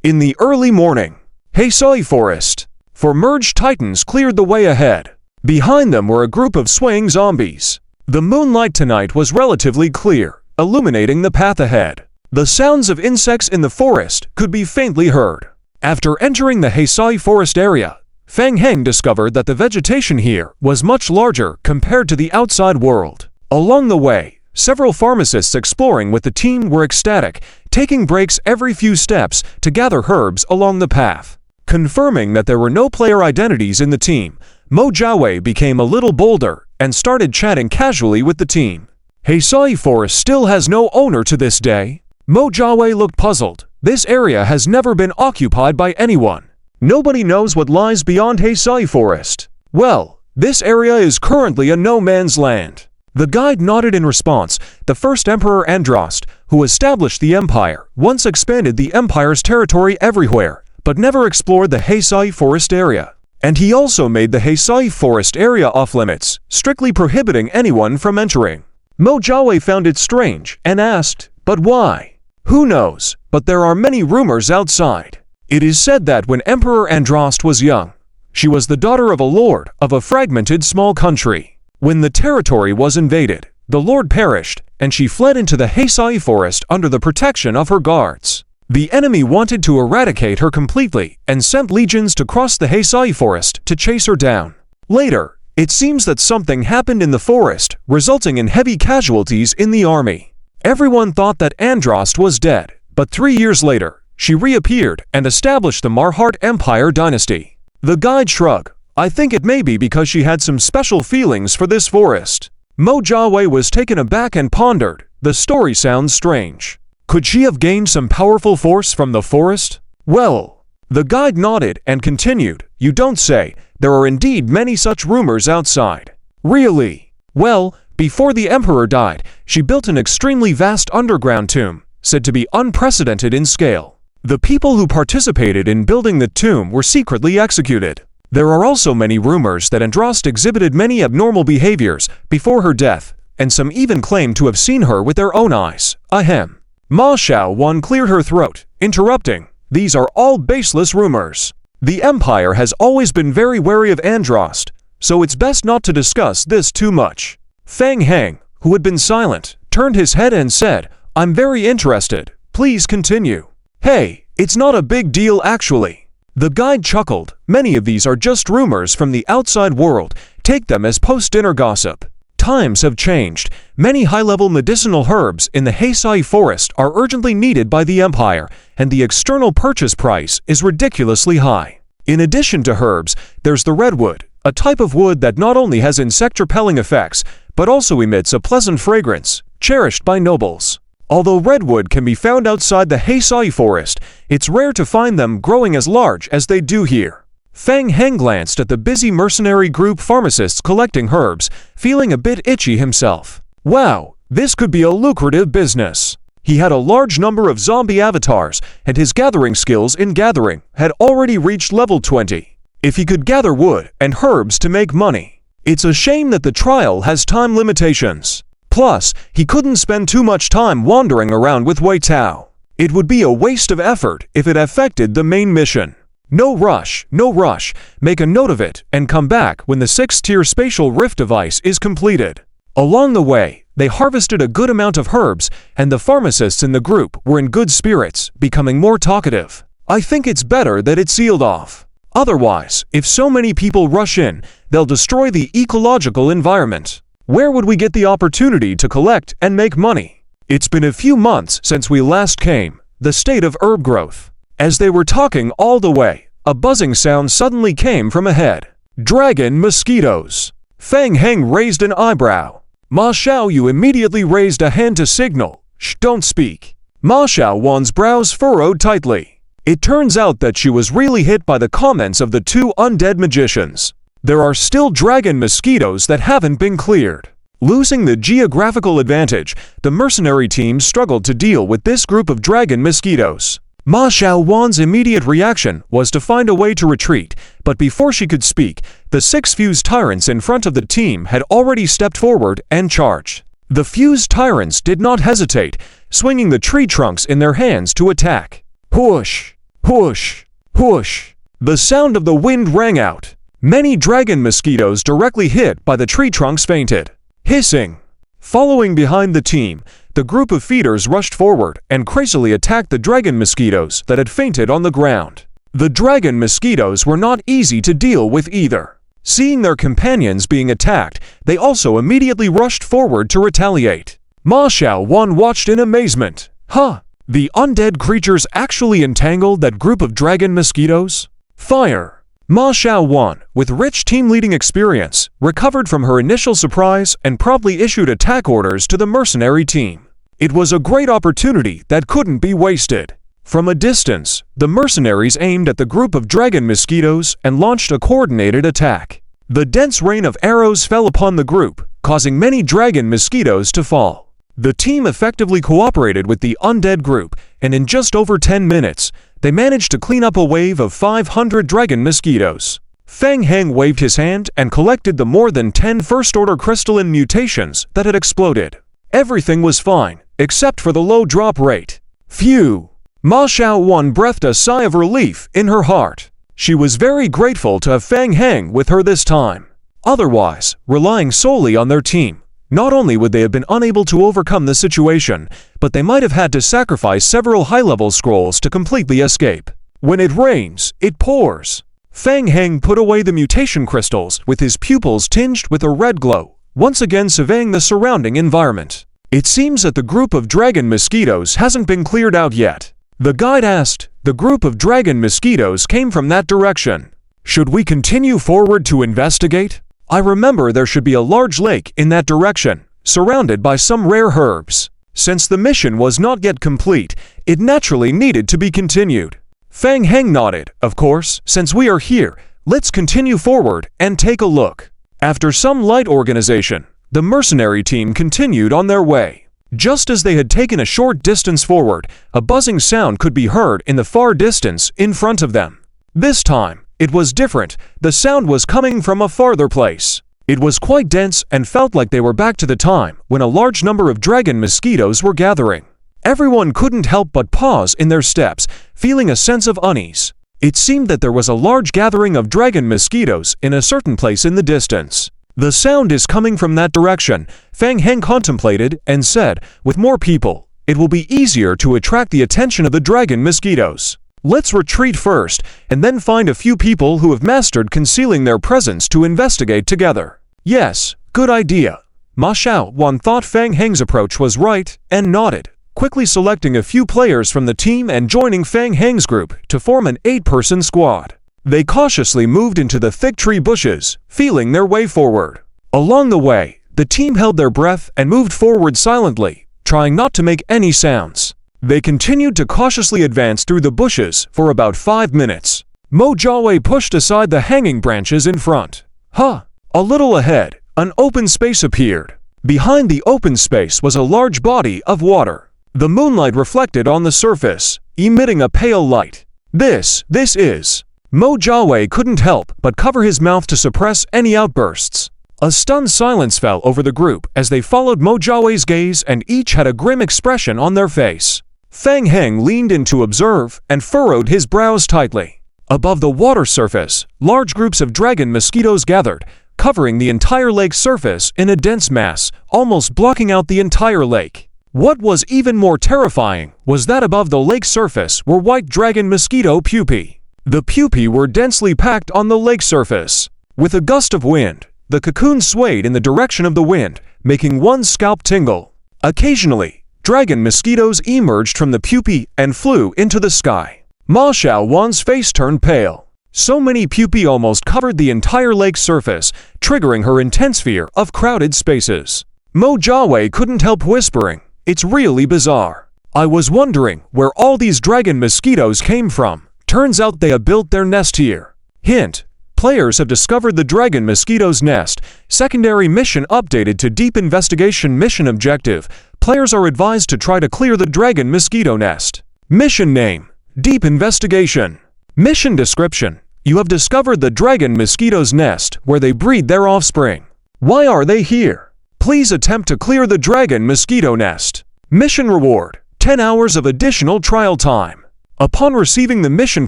In the early morning, Hisai Forest. For merged titans cleared the way ahead. Behind them were a group of swaying zombies. The moonlight tonight was relatively clear, illuminating the path ahead. The sounds of insects in the forest could be faintly heard. After entering the Hisai Forest area, Feng Heng discovered that the vegetation here was much larger compared to the outside world. Along the way, several pharmacists exploring with the team were ecstatic, taking breaks every few steps to gather herbs along the path. Confirming that there were no player identities in the team, Mo Jiawei became a little bolder and started chatting casually with the team. Hisai Forest still has no owner to this day. Mo Jiawei looked puzzled. This area has never been occupied by anyone. Nobody knows what lies beyond Hisai Forest. Well, this area is currently a no-man's land. The guide nodded in response. The first Emperor Andraste, who established the empire, once expanded the empire's territory everywhere, but never explored the Hisai Forest area. And he also made the Hisai Forest area off-limits, strictly prohibiting anyone from entering. Mo Jiawei found it strange and asked, but why? Who knows, but there are many rumors outside. It is said that when Emperor Andraste was young, she was the daughter of a lord of a fragmented small country. When the territory was invaded, the lord perished, and she fled into the Heisai forest under the protection of her guards. The enemy wanted to eradicate her completely and sent legions to cross the Heisai forest to chase her down. Later, it seems that something happened in the forest, resulting in heavy casualties in the army. Everyone thought that Andraste was dead, but 3 years later, she reappeared and established the Marhart Empire dynasty. The guide shrugged. I think it may be because she had some special feelings for this forest. Mo Jiawei was taken aback and pondered. The story sounds strange. Could she have gained some powerful force from the forest? Well, the guide nodded and continued. You don't say. There are indeed many such rumors outside. Really? Well, before the emperor died, she built an extremely vast underground tomb, said to be unprecedented in scale. The people who participated in building the tomb were secretly executed. There are also many rumors that Andraste exhibited many abnormal behaviors before her death, and some even claim to have seen her with their own eyes. Ahem. Ma Xiaowan cleared her throat, interrupting. These are all baseless rumors. The Empire has always been very wary of Andraste, so it's best not to discuss this too much. Fang Heng, who had been silent, turned his head and said, I'm very interested. Please continue. Hey, it's not a big deal actually. The guide chuckled. Many of these are just rumors from the outside world. Take them as post-dinner gossip. Times have changed. Many high-level medicinal herbs in the Heisai forest are urgently needed by the Empire, and the external purchase price is ridiculously high. In addition to herbs, there's the redwood, a type of wood that not only has insect-repelling effects, but also emits a pleasant fragrance, cherished by nobles. Although redwood can be found outside the Heisai forest, it's rare to find them growing as large as they do here. Fang Heng glanced at the busy mercenary group pharmacists collecting herbs, feeling a bit itchy himself. Wow, this could be a lucrative business. He had a large number of zombie avatars, and his gathering skills in gathering had already reached level 20. If he could gather wood and herbs to make money. It's a shame that the trial has time limitations. Plus, he couldn't spend too much time wandering around with Wei Tao. It would be a waste of effort if it affected the main mission. No rush, no rush. Make a note of it and come back when the 6th-tier spatial rift device is completed. Along the way, they harvested a good amount of herbs, and the pharmacists in the group were in good spirits, becoming more talkative. I think it's better that it's sealed off. Otherwise, if so many people rush in, they'll destroy the ecological environment. Where would we get the opportunity to collect and make money? It's been a few months since we last came. The state of herb growth. As they were talking all the way, a buzzing sound suddenly came from ahead. Dragon mosquitoes. Fang Heng raised an eyebrow. Ma Xiaoyu immediately raised a hand to signal. Shh, don't speak. Ma Xiaowan's brows furrowed tightly. It turns out that she was really hit by the comments of the two undead magicians. There are still dragon mosquitoes that haven't been cleared. Losing the geographical advantage, the mercenary team struggled to deal with this group of dragon mosquitoes. Ma Xiaowan's immediate reaction was to find a way to retreat, but before she could speak, the 6 fused tyrants in front of the team had already stepped forward and charged. The fused tyrants did not hesitate, swinging the tree trunks in their hands to attack. Whoosh! Whoosh! Whoosh! The sound of the wind rang out. Many dragon mosquitoes directly hit by the tree trunks fainted. Hissing. Following behind the team, the group of feeders rushed forward and crazily attacked the dragon mosquitoes that had fainted on the ground. The dragon mosquitoes were not easy to deal with either. Seeing their companions being attacked, they also immediately rushed forward to retaliate. Ma Xiaowan watched in amazement. Huh! The undead creatures actually entangled that group of dragon mosquitoes? Fire! Ma Xiaowan, with rich team-leading experience, recovered from her initial surprise and promptly issued attack orders to the mercenary team. It was a great opportunity that couldn't be wasted. From a distance, the mercenaries aimed at the group of dragon mosquitoes and launched a coordinated attack. The dense rain of arrows fell upon the group, causing many dragon mosquitoes to fall. The team effectively cooperated with the undead group, and in just over 10 minutes, they managed to clean up a wave of 500 dragon mosquitoes. Fang Heng waved his hand and collected the more than 10 first-order crystalline mutations that had exploded. Everything was fine, except for the low drop rate. Phew! Ma Xiaowan breathed a sigh of relief in her heart. She was very grateful to have Fang Heng with her this time. Otherwise, relying solely on their team, Not only would they have been unable to overcome the situation, but they might have had to sacrifice several high-level scrolls to complete the escape. When it rains, it pours. Fang Heng put away the mutation crystals with his pupils tinged with a red glow, once again surveying the surrounding environment. It seems that the group of dragon mosquitoes hasn't been cleared out yet. The guide asked. The group of dragon mosquitoes came from that direction. Should we continue forward to investigate? I remember there should be a large lake in that direction, surrounded by some rare herbs. Since the mission was not yet complete, it naturally needed to be continued. Fang Heng nodded. Of course, since we are here, let's continue forward and take a look. After some light organization, the mercenary team continued on their way. Just as they had taken a short distance forward, a buzzing sound could be heard in the far distance in front of them. This time, it was different. The sound was coming from a farther place. It was quite dense and felt like they were back to the time when a large number of dragon mosquitoes were gathering. Everyone couldn't help but pause in their steps, feeling a sense of unease. It seemed that there was a large gathering of dragon mosquitoes in a certain place in the distance. The sound is coming from that direction, Fang Heng contemplated and said, with more people, it will be easier to attract the attention of the dragon mosquitoes. Let's retreat first, and then find a few people who have mastered concealing their presence to investigate together. Yes, good idea. Ma Xiaowan thought Fang Heng's approach was right and nodded, quickly selecting a few players from the team and joining Fang Heng's group to form an 8-person squad. They cautiously moved into the thick tree bushes, feeling their way forward. Along the way, the team held their breath and moved forward silently, trying not to make any sounds. They continued to cautiously advance through the bushes for about 5 minutes. Mo Jiawei pushed aside the hanging branches in front. A little ahead, an open space appeared. Behind the open space was a large body of water. The moonlight reflected on the surface, emitting a pale light. This is... Mo Jiawei couldn't help but cover his mouth to suppress any outbursts. A stunned silence fell over the group as they followed Mo Jiawei's gaze, and each had a grim expression on their face. Fang Heng leaned in to observe and furrowed his brows tightly. Above the water surface, large groups of dragon mosquitoes gathered, covering the entire lake's surface in a dense mass, almost blocking out the entire lake. What was even more terrifying was that above the lake's surface were white dragon mosquito pupae. The pupae were densely packed on the lake surface. With a gust of wind, the cocoon swayed in the direction of the wind, making one's scalp tingle. Occasionally, dragon mosquitoes emerged from the pupae and flew into the sky. Ma Xiaowan's face turned pale. So many pupae almost covered the entire lake's surface, triggering her intense fear of crowded spaces. Mo Jiawei couldn't help whispering, "It's really bizarre. I was wondering where all these dragon mosquitoes came from. Turns out they have built their nest here." Hint: players have discovered the dragon mosquito's nest. Secondary mission updated to deep investigation mission objective. Players are advised to try to clear the dragon mosquito nest. Mission name: Deep Investigation. Mission description: you have discovered the dragon mosquito's nest where they breed their offspring. Why are they here? Please attempt to clear the dragon mosquito nest. Mission reward: 10 hours of additional trial time. Upon receiving the mission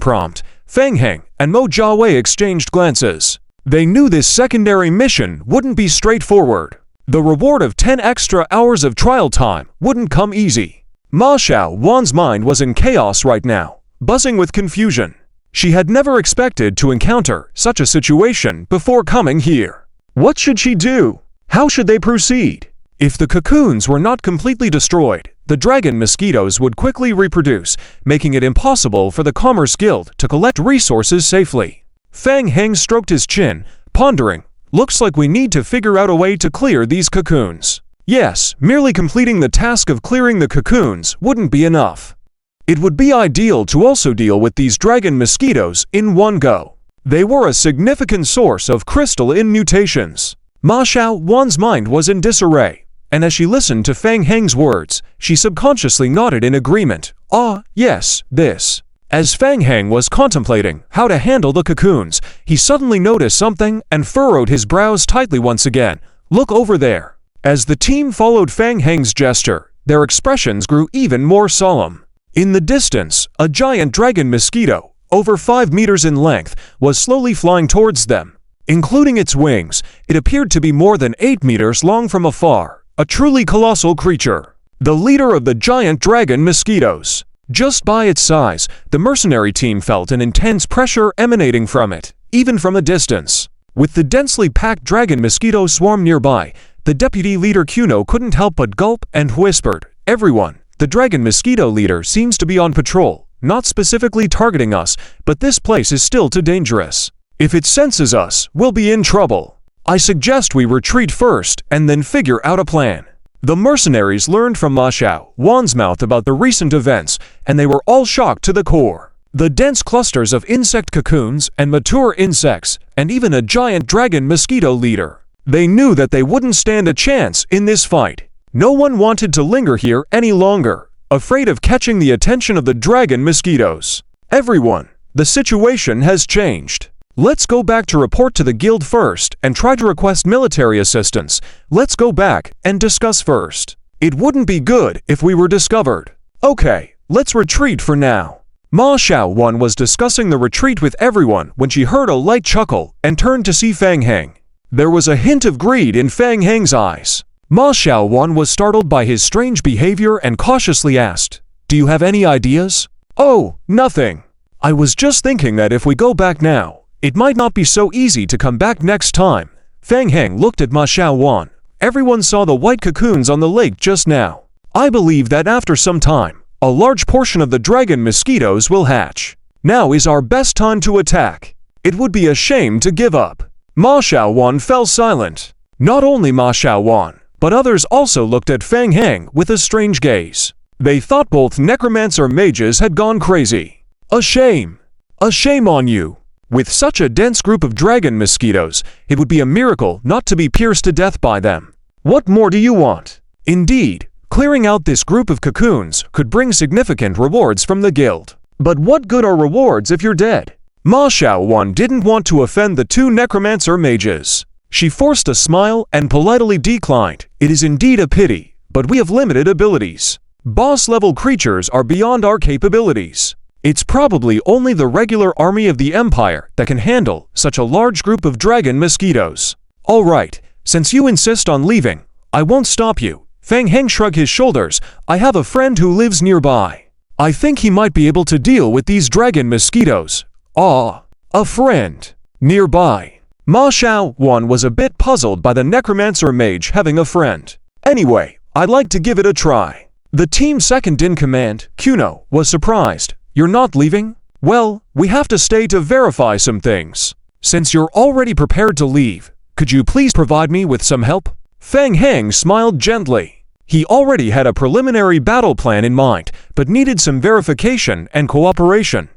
prompt, Fang Heng and Mo Jiawei exchanged glances. They knew this secondary mission wouldn't be straightforward. The reward of 10 extra hours of trial time wouldn't come easy. Ma Xiaowan's mind was in chaos right now, buzzing with confusion. She had never expected to encounter such a situation before coming here. What should she do? How should they proceed? If the cocoons were not completely destroyed, the dragon mosquitoes would quickly reproduce, making it impossible for the Commerce Guild to collect resources safely. Fang Heng stroked his chin, pondering, looks like we need to figure out a way to clear these cocoons. Yes, merely completing the task of clearing the cocoons wouldn't be enough. It would be ideal to also deal with these dragon mosquitoes in one go. They were a significant source of crystal in mutations. Ma Xiaowan's mind was in disarray, and as she listened to Fang Heng's words, she subconsciously nodded in agreement. Yes, this. As Fang Heng was contemplating how to handle the cocoons, he suddenly noticed something and furrowed his brows tightly once again. Look over there. As the team followed Fang Heng's gesture, their expressions grew even more solemn. In the distance, a giant dragon mosquito, over 5 meters in length, was slowly flying towards them. Including its wings, it appeared to be more than 8 meters long from afar, a truly colossal creature. The leader of the giant dragon mosquitoes. Just by its size, the mercenary team felt an intense pressure emanating from it, even from a distance. With the densely packed dragon mosquito swarm nearby, the deputy leader Kuno couldn't help but gulp and whispered, "Everyone, the dragon mosquito leader seems to be on patrol, not specifically targeting us, but this place is still too dangerous. If it senses us, we'll be in trouble. I suggest we retreat first and then figure out a plan." The mercenaries learned from Ma Xiaowan's mouth about the recent events, and they were all shocked to the core. The dense clusters of insect cocoons and mature insects, and even a giant dragon mosquito leader. They knew that they wouldn't stand a chance in this fight. No one wanted to linger here any longer, afraid of catching the attention of the dragon mosquitoes. "Everyone, the situation has changed. Let's go back to report to the guild first and try to request military assistance. Let's go back and discuss first. It wouldn't be good if we were discovered. Okay, let's retreat for now." Ma Xiaowan was discussing the retreat with everyone when she heard a light chuckle and turned to see Fang Heng. There was a hint of greed in Fang Heng's eyes. Ma Xiaowan was startled by his strange behavior and cautiously asked, "Do you have any ideas?" "Oh, nothing. I was just thinking that if we go back now, it might not be so easy to come back next time." Fang Heng looked at Ma Xiaowan. "Everyone saw the white cocoons on the lake just now. I believe that after some time, a large portion of the dragon mosquitoes will hatch. Now is our best time to attack. It would be a shame to give up." Ma Xiaowan fell silent. Not only Ma Xiaowan, but others also looked at Fang Heng with a strange gaze. They thought both necromancer mages had gone crazy. "A shame! A shame on you! With such a dense group of dragon mosquitoes, it would be a miracle not to be pierced to death by them. What more do you want?" Indeed, clearing out this group of cocoons could bring significant rewards from the guild. But what good are rewards if you're dead? Ma Xiaowan didn't want to offend the two necromancer mages. She forced a smile and politely declined. "It is indeed a pity, but we have limited abilities. Boss-level creatures are beyond our capabilities. It's probably only the regular army of the Empire that can handle such a large group of dragon mosquitoes." "All right, since you insist on leaving, I won't stop you." Fang Heng shrugged his shoulders. "I have a friend who lives nearby. I think he might be able to deal with these dragon mosquitoes." "Ah, a friend. Nearby." Ma Xiaowan was a bit puzzled by the necromancer mage having a friend. "Anyway, I'd like to give it a try." The team second in command, Kuno, was surprised. "You're not leaving?" "Well, we have to stay to verify some things. Since you're already prepared to leave, could you please provide me with some help?" Fang Heng smiled gently. He already had a preliminary battle plan in mind, but needed some verification and cooperation.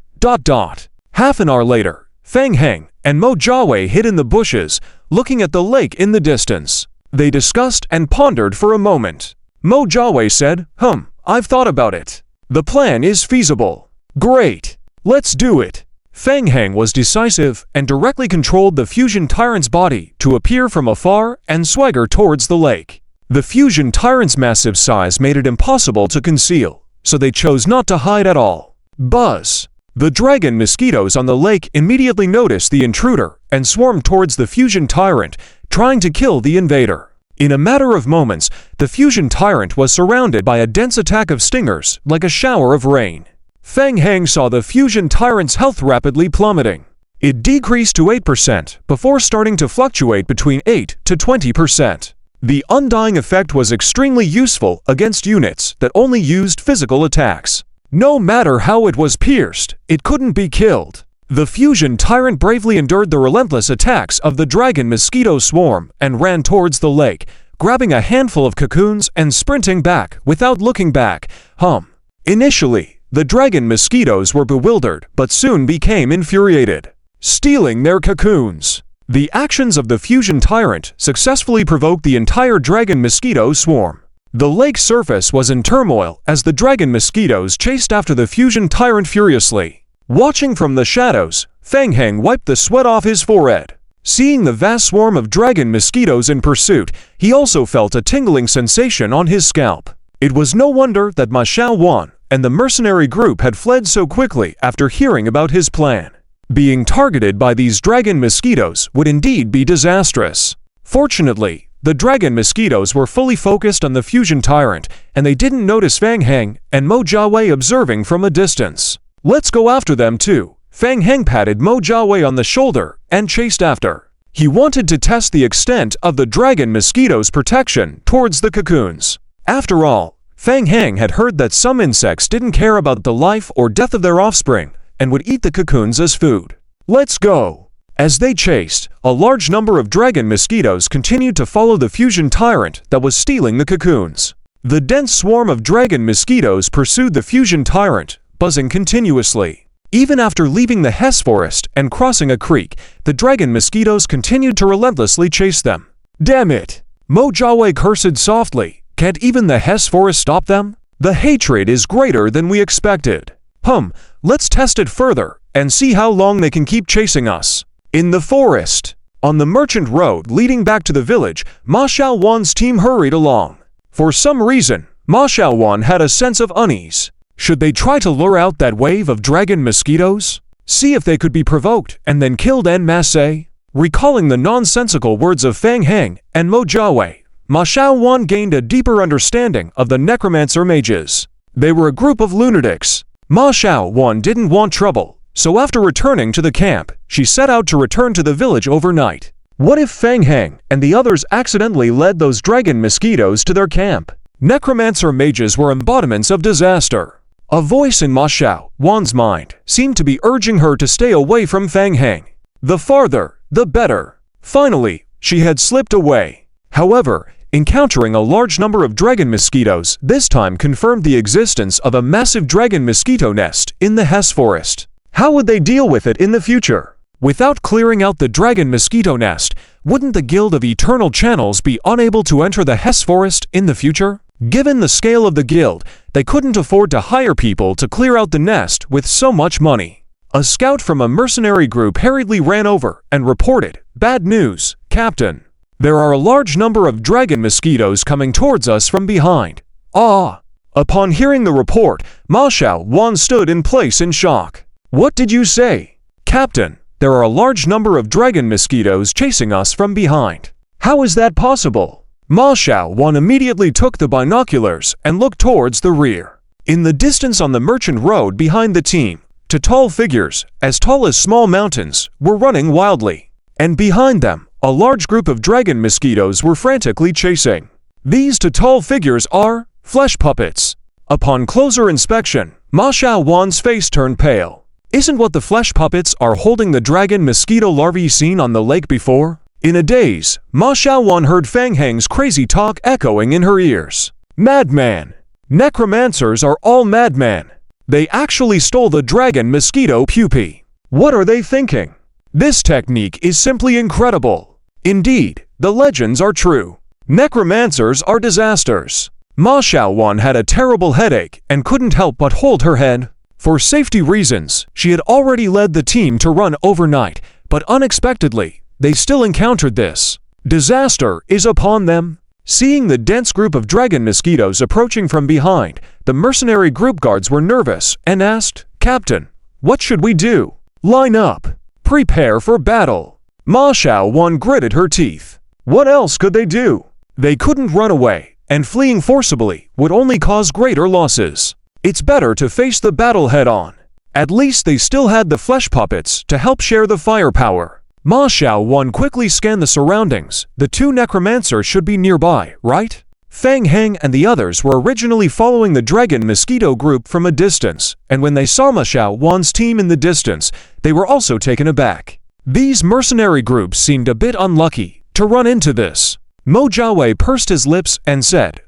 Half an hour later, Fang Heng and Mo Jiawei hid in the bushes, looking at the lake in the distance. They discussed and pondered for a moment. Mo Jiawei said, "I've thought about it. The plan is feasible." "Great. Let's do it." Fang Heng was decisive and directly controlled the fusion tyrant's body to appear from afar and swagger towards the lake. The fusion tyrant's massive size made it impossible to conceal, so they chose not to hide at all. Buzz! The dragon mosquitoes on the lake immediately noticed the intruder and swarmed towards the fusion tyrant, trying to kill the invader. In a matter of moments, the fusion tyrant was surrounded by a dense attack of stingers, like a shower of rain. Fang Heng saw the fusion tyrant's health rapidly plummeting. It decreased to 8% before starting to fluctuate between 8 to 20%. The undying effect was extremely useful against units that only used physical attacks. No matter how it was pierced, it couldn't be killed. The fusion tyrant bravely endured the relentless attacks of the dragon mosquito swarm and ran towards the lake, grabbing a handful of cocoons and sprinting back without looking back. Initially, the dragon mosquitoes were bewildered but soon became infuriated, stealing their cocoons. The actions of the fusion tyrant successfully provoked the entire dragon mosquito swarm. The lake's surface was in turmoil as the dragon mosquitoes chased after the fusion tyrant furiously. Watching from the shadows, Fang Heng wiped the sweat off his forehead. Seeing the vast swarm of dragon mosquitoes in pursuit, he also felt a tingling sensation on his scalp. It was no wonder that Ma Xiaowan and the mercenary group had fled so quickly after hearing about his plan. Being targeted by these dragon mosquitoes would indeed be disastrous. Fortunately, the dragon mosquitoes were fully focused on the fusion tyrant, and they didn't notice Fang Heng and Mo Jiawei observing from a distance. "Let's go after them too." Fang Heng patted Mo Jiawei on the shoulder and chased after. He wanted to test the extent of the dragon mosquitoes' protection towards the cocoons. After all, Fang Heng had heard that some insects didn't care about the life or death of their offspring and would eat the cocoons as food. "Let's go!" As they chased, a large number of dragon mosquitoes continued to follow the fusion tyrant that was stealing the cocoons. The dense swarm of dragon mosquitoes pursued the fusion tyrant, buzzing continuously. Even after leaving the Hess forest and crossing a creek, the dragon mosquitoes continued to relentlessly chase them. "Damn it!" Mo Jiawei cursed softly. "Can't even the Hess forest stop them? The hatred is greater than we expected. Let's test it further and see how long they can keep chasing us." In the forest, on the merchant road leading back to the village, Ma Xiaowan's team hurried along. For some reason, Ma Xiaowan had a sense of unease. Should they try to lure out that wave of dragon mosquitoes? See if they could be provoked and then killed en masse? Recalling the nonsensical words of Fang Heng and Mo Jiawei, Ma Xiaowan gained a deeper understanding of the necromancer mages. They were a group of lunatics. Ma Xiaowan didn't want trouble, so after returning to the camp, she set out to return to the village overnight. What if Fang Heng and the others accidentally led those dragon mosquitoes to their camp? Necromancer mages were embodiments of disaster. A voice in Ma Xiaowan's mind seemed to be urging her to stay away from Fang Heng. The farther, the better. Finally, she had slipped away. However, encountering a large number of dragon mosquitoes this time confirmed the existence of a massive dragon mosquito nest in the Hess forest. How would they deal with it in the future? Without clearing out the dragon mosquito nest, wouldn't the Guild of Eternal Channels be unable to enter the Hess forest in the future? Given the scale of the guild, they couldn't afford to hire people to clear out the nest with so much money. A scout from a mercenary group hurriedly ran over and reported, "Bad news, Captain. There are a large number of dragon mosquitoes coming towards us from behind." "Ah!" Upon hearing the report, Ma Xiaowan stood in place in shock. "What did you say?" "Captain, there are a large number of dragon mosquitoes chasing us from behind." "How is that possible?" Ma Xiaowan immediately took the binoculars and looked towards the rear. In the distance on the merchant road behind the team, two tall figures, as tall as small mountains, were running wildly. And behind them, a large group of dragon mosquitoes were frantically chasing. These two tall figures are flesh puppets. Upon closer inspection, Ma Xiaowan's face turned pale. Isn't what the flesh puppets are holding the dragon mosquito larvae seen on the lake before? In a daze, Ma Xiaowan heard Fang Heng's crazy talk echoing in her ears. "Madman! Necromancers are all madmen. They actually stole the dragon mosquito pupae. What are they thinking? This technique is simply incredible. Indeed, the legends are true. Necromancers are disasters." Ma Xiaowan had a terrible headache and couldn't help but hold her head. For safety reasons, she had already led the team to run overnight, but unexpectedly, they still encountered this. Disaster is upon them. Seeing the dense group of dragon mosquitoes approaching from behind, the mercenary group guards were nervous and asked, "Captain, what should we do?" "Line up. Prepare for battle." Ma Xiaowan gritted her teeth. What else could they do? They couldn't run away, and fleeing forcibly would only cause greater losses. It's better to face the battle head-on. At least they still had the flesh puppets to help share the firepower. Ma Xiaowan quickly scanned the surroundings. The two necromancers should be nearby, right? Fang Heng and the others were originally following the dragon mosquito group from a distance, and when they saw Ma Xiaowan's team in the distance, they were also taken aback. These mercenary groups seemed a bit unlucky to run into this. Mo Jiawei pursed his lips and said,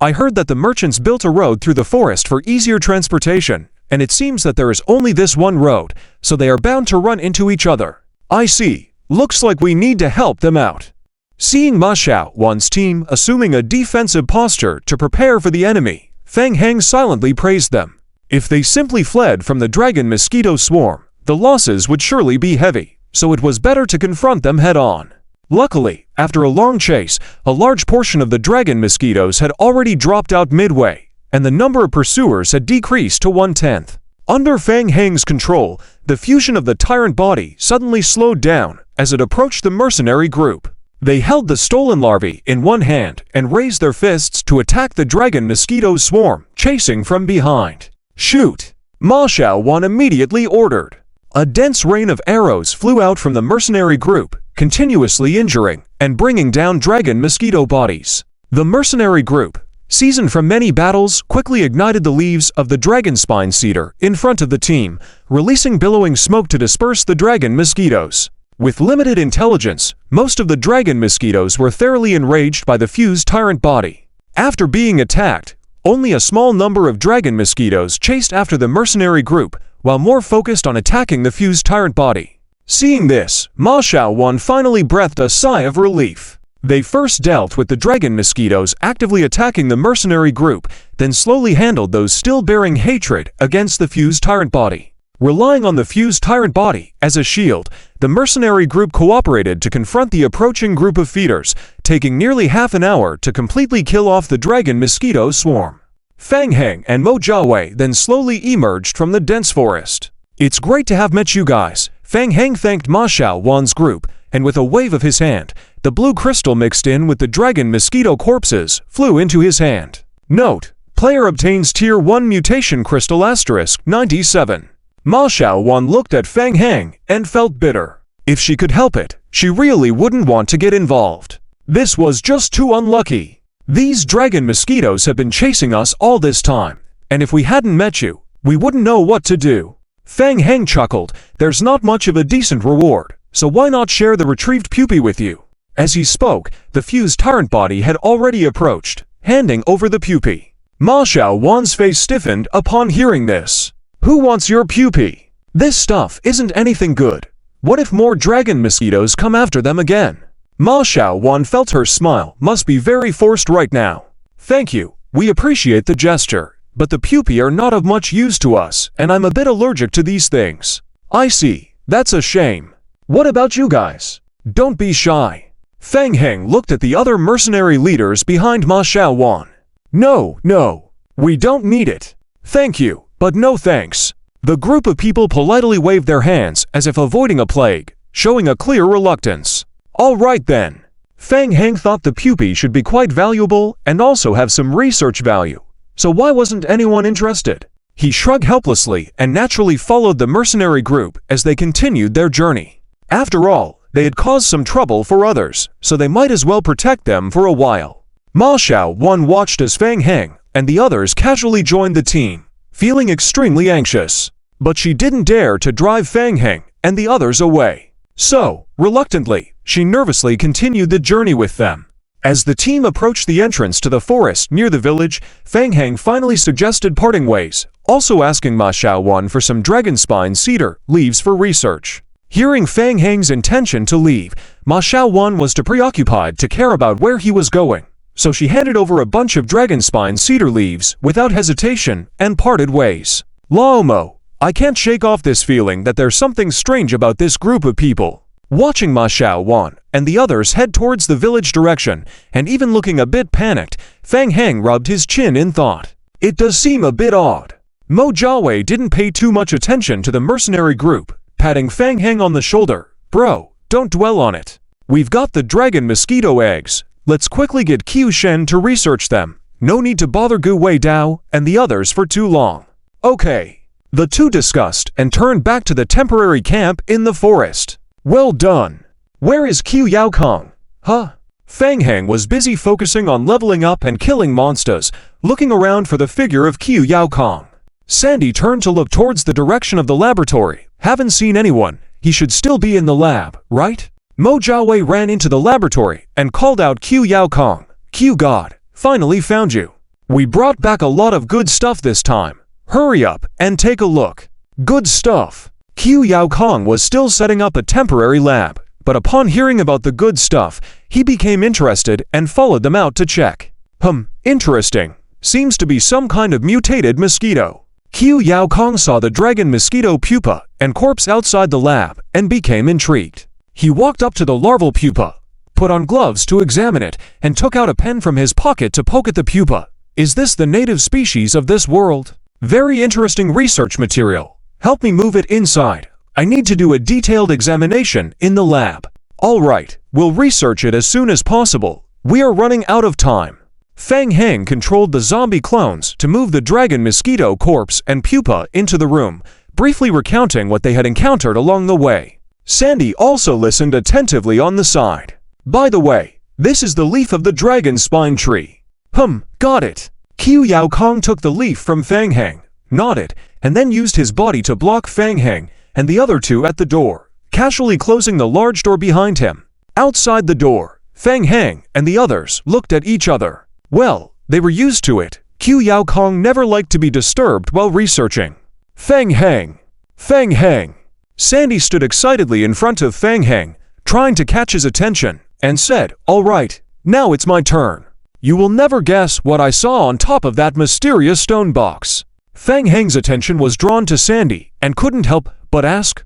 I heard that the merchants built a road through the forest for easier transportation, and it seems that there is only this one road, so they are bound to run into each other. I see. Looks like we need to help them out." Seeing Ma Xiaowan's team assuming a defensive posture to prepare for the enemy, Fang Heng silently praised them. If they simply fled from the dragon mosquito swarm, the losses would surely be heavy, so it was better to confront them head-on. Luckily, after a long chase, a large portion of the dragon mosquitoes had already dropped out midway, and the number of pursuers had decreased to 1/10. Under Fang Heng's control, the fusion of the tyrant body suddenly slowed down as it approached the mercenary group. They held the stolen larvae in one hand and raised their fists to attack the dragon mosquito swarm, chasing from behind. "Shoot!" Ma Xiaowan immediately ordered. A dense rain of arrows flew out from the mercenary group, continuously injuring and bringing down dragon mosquito bodies. The mercenary group, seasoned from many battles, quickly ignited the leaves of the dragon spine cedar in front of the team, releasing billowing smoke to disperse the dragon mosquitoes. With limited intelligence, most of the dragon mosquitoes were thoroughly enraged by the fused tyrant body. After being attacked, only a small number of dragon mosquitoes chased after the mercenary group, while more focused on attacking the fused tyrant body. Seeing this, Ma Xiaowan finally breathed a sigh of relief. They first dealt with the dragon mosquitoes actively attacking the mercenary group, then slowly handled those still bearing hatred against the fused tyrant body. Relying on the fused tyrant body as a shield, the mercenary group cooperated to confront the approaching group of feeders, taking nearly half an hour to completely kill off the dragon mosquito swarm. Fang Heng and Mo Jiawei then slowly emerged from the dense forest. "It's great to have met you guys." Fang Heng thanked Ma Xiaowan's group, and with a wave of his hand, the blue crystal mixed in with the dragon mosquito corpses flew into his hand. Note: player obtains Tier 1 Mutation Crystal *97. Ma Xiaowan looked at Fang Heng and felt bitter. If she could help it, she really wouldn't want to get involved. This was just too unlucky. These dragon mosquitoes have been chasing us all this time, and if we hadn't met you, we wouldn't know what to do. Fang Heng chuckled. "There's not much of a decent reward, so why not share the retrieved pupae with you?" As he spoke, the fused tyrant body had already approached, handing over the pupae. Ma Xiaowan's face stiffened upon hearing this. "Who wants your pupae? This stuff isn't anything good. What if more dragon mosquitoes come after them again?" Ma Xiaowan felt her smile must be very forced right now. "Thank you, we appreciate the gesture, but the pupae are not of much use to us, and I'm a bit allergic to these things." "I see, that's a shame. What about you guys? Don't be shy." Fang Heng looked at the other mercenary leaders behind Ma Xiaowan. No, we don't need it. Thank you, but no thanks." The group of people politely waved their hands as if avoiding a plague, showing a clear reluctance. "All right then." Fang Heng thought the pupae should be quite valuable and also have some research value, so why wasn't anyone interested? He shrugged helplessly and naturally followed the mercenary group as they continued their journey. After all, they had caused some trouble for others, so they might as well protect them for a while. Ma Xiaowan watched as Fang Heng and the others casually joined the team, feeling extremely anxious. But she didn't dare to drive Fang Heng and the others away. So, reluctantly, she nervously continued the journey with them. As the team approached the entrance to the forest near the village, Fang Heng finally suggested parting ways, also asking Ma Xiaowan for some dragon spine cedar leaves for research. Hearing Fang Heng's intention to leave, Ma Xiaowan was too preoccupied to care about where he was going, so she handed over a bunch of dragon spine cedar leaves without hesitation and parted ways. "Lao Mo, I can't shake off this feeling that there's something strange about this group of people." Watching Ma Xiaowan and the others head towards the village direction, and even looking a bit panicked, Fang Heng rubbed his chin in thought. It does seem a bit odd. Mo Jiawei didn't pay too much attention to the mercenary group, patting Fang Heng on the shoulder. "Bro, don't dwell on it. We've got the dragon mosquito eggs. Let's quickly get Qiu Shen to research them. No need to bother Gu Wei Dao and the others for too long." "Okay." The two discussed and turned back to the temporary camp in the forest. "Well done. Where is Qiu Yaokong?" "Huh?" Fang Heng was busy focusing on leveling up and killing monsters, looking around for the figure of Qiu Yaokong. Sandy turned to look towards the direction of the laboratory. "Haven't seen anyone. He should still be in the lab, right?" Mo Jiawei ran into the laboratory and called out Qiu Yaokong. "Qiu God, finally found you. We brought back a lot of good stuff this time. Hurry up and take a look." Good stuff. Qiu Yaokong was still setting up a temporary lab, but upon hearing about the good stuff, he became interested and followed them out to check. Interesting. Seems to be some kind of mutated mosquito. Qiu Yaokong saw the dragon mosquito pupa and corpse outside the lab and became intrigued. He walked up to the larval pupa, put on gloves to examine it, and took out a pen from his pocket to poke at the pupa. Is this the native species of this world? Very interesting research material. Help me move it inside. I need to do a detailed examination in the lab. All right, we'll research it as soon as possible. We are running out of time. Fang Heng controlled the zombie clones to move the dragon mosquito corpse and pupa into the room, briefly recounting what they had encountered along the way. Sandy also listened attentively on the side. By the way, this is the leaf of the dragon spine tree. Got it. Qiu Yao Kong took the leaf from Fang Heng, nodded, and then used his body to block Fang Heng and the other two at the door, casually closing the large door behind him. Outside the door, Fang Heng and the others looked at each other. Well, they were used to it. Qiu Yao Kong never liked to be disturbed while researching. Fang Heng! Fang Heng! Sandy stood excitedly in front of Fang Heng, trying to catch his attention, and said, "All right, now it's my turn. You will never guess what I saw on top of that mysterious stone box." Fang Heng's attention was drawn to Sandy and couldn't help but ask,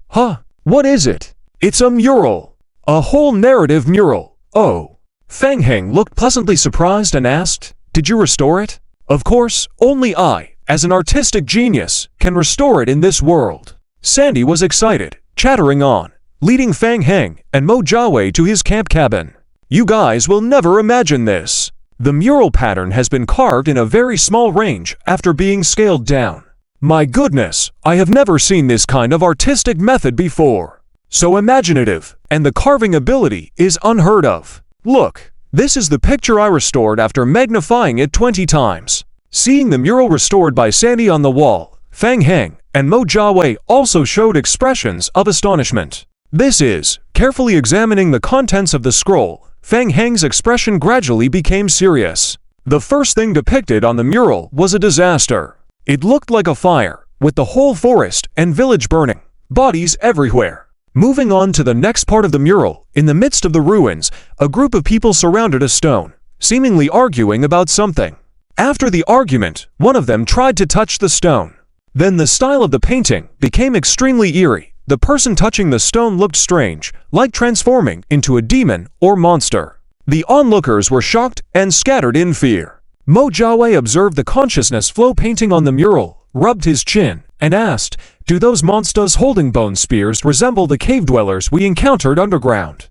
what is it?" "It's a mural. A whole narrative mural." "Oh." Fang Heng looked pleasantly surprised and asked, "Did you restore it?" "Of course, only I, as an artistic genius, can restore it in this world." Sandy was excited, chattering on, leading Fang Heng and Mo Jiawei to his camp cabin. "You guys will never imagine this. The mural pattern has been carved in a very small range after being scaled down. My goodness, I have never seen this kind of artistic method before. So imaginative, and the carving ability is unheard of. Look, this is the picture I restored after magnifying it 20 times. Seeing the mural restored by Sandy on the wall, Fang Heng and Mo Jiawei also showed expressions of astonishment. This is, carefully examining the contents of the scroll, Fang Heng's expression gradually became serious. The first thing depicted on the mural was a disaster. It looked like a fire, with the whole forest and village burning, bodies everywhere. Moving on to the next part of the mural, in the midst of the ruins, a group of people surrounded a stone, seemingly arguing about something. After the argument, one of them tried to touch the stone. Then the style of the painting became extremely eerie. The person touching the stone looked strange, like transforming into a demon or monster. The onlookers were shocked and scattered in fear. Mo Jiawei observed the consciousness flow painting on the mural, rubbed his chin, and asked, "Do those monsters holding bone spears resemble the cave dwellers we encountered underground?"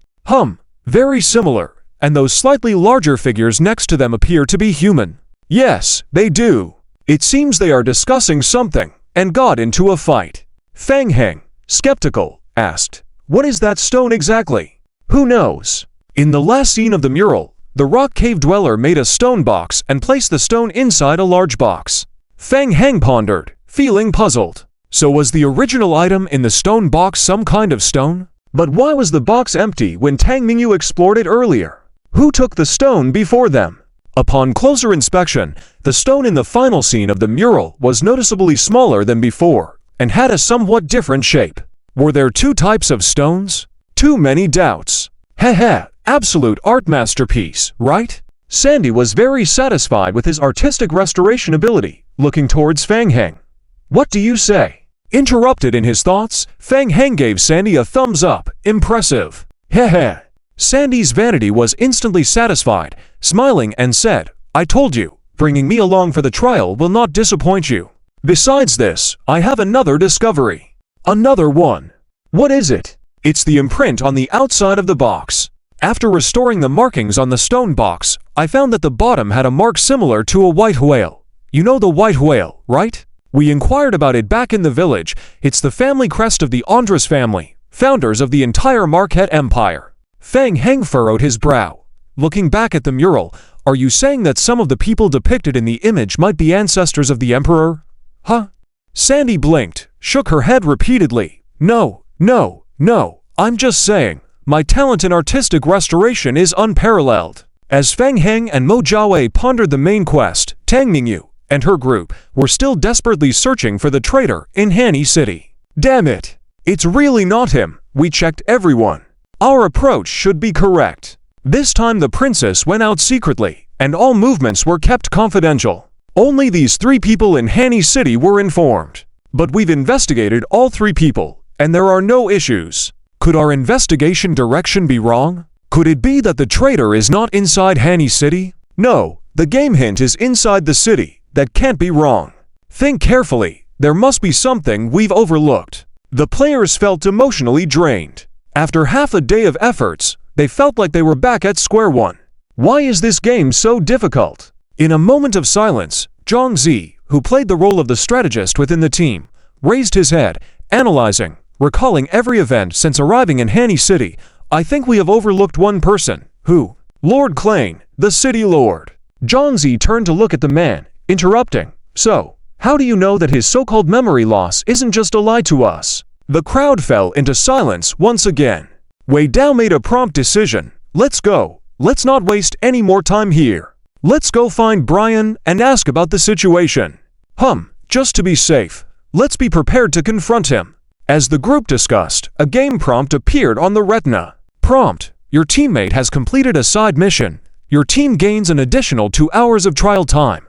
Very similar, and those slightly larger figures next to them appear to be human." "Yes, they do. It seems they are discussing something, and got into a fight." Fang Heng, skeptical, asked, "What is that stone exactly?" "Who knows?" In the last scene of the mural, the rock cave dweller made a stone box and placed the stone inside a large box. Fang Heng pondered, feeling puzzled. So was the original item in the stone box some kind of stone? But why was the box empty when Tang Mingyu explored it earlier? Who took the stone before them? Upon closer inspection, the stone in the final scene of the mural was noticeably smaller than before, and had a somewhat different shape. Were there two types of stones? Too many doubts. Absolute art masterpiece, right? Sandy was very satisfied with his artistic restoration ability, looking towards Fang Heng. "What do you say?" Interrupted in his thoughts, Fang Heng gave Sandy a thumbs up. "Impressive." Sandy's vanity was instantly satisfied, smiling and said, "I told you, bringing me along for the trial will not disappoint you. Besides this, I have another discovery." "Another one? What is it?" "It's the imprint on the outside of the box. After restoring the markings on the stone box, I found that the bottom had a mark similar to a white whale. You know the white whale, right? We inquired about it back in the village. It's the family crest of the Andres family, founders of the entire Marquette Empire." Fang Heng furrowed his brow. Looking back at the mural, "Are you saying that some of the people depicted in the image might be ancestors of the emperor?" Sandy blinked, shook her head repeatedly. No, I'm just saying, my talent in artistic restoration is unparalleled." As Fang Heng and Mo Jiawei pondered the main quest, Tang Mingyu and her group were still desperately searching for the traitor in Hanny City. "Damn it! It's really not him. We checked everyone. Our approach should be correct." This time the princess went out secretly, and all movements were kept confidential. Only these 3 people in Hanny City were informed. But we've investigated all 3 people, and there are no issues. Could our investigation direction be wrong? Could it be that the traitor is not inside Hanny City? No, the game hint is inside the city. That can't be wrong. Think carefully. There must be something we've overlooked. The players felt emotionally drained. After half a day of efforts, they felt like they were back at square one. Why is this game so difficult? In a moment of silence, Zhang Zi, who played the role of the strategist within the team, raised his head, analyzing, recalling every event since arriving in Hanny City. I think we have overlooked one person. Who? Lord Klain, the city lord. Zhang Zi turned to look at the man, interrupting. So, how do you know that his so-called memory loss isn't just a lie to us? The crowd fell into silence once again. Wei Dao made a prompt decision. Let's go. Let's not waste any more time here. Let's go find Brian and ask about the situation. Just to be safe, let's be prepared to confront him. As the group discussed, a game prompt appeared on the retina. Prompt: your teammate has completed a side mission. Your team gains an additional 2 hours of trial time.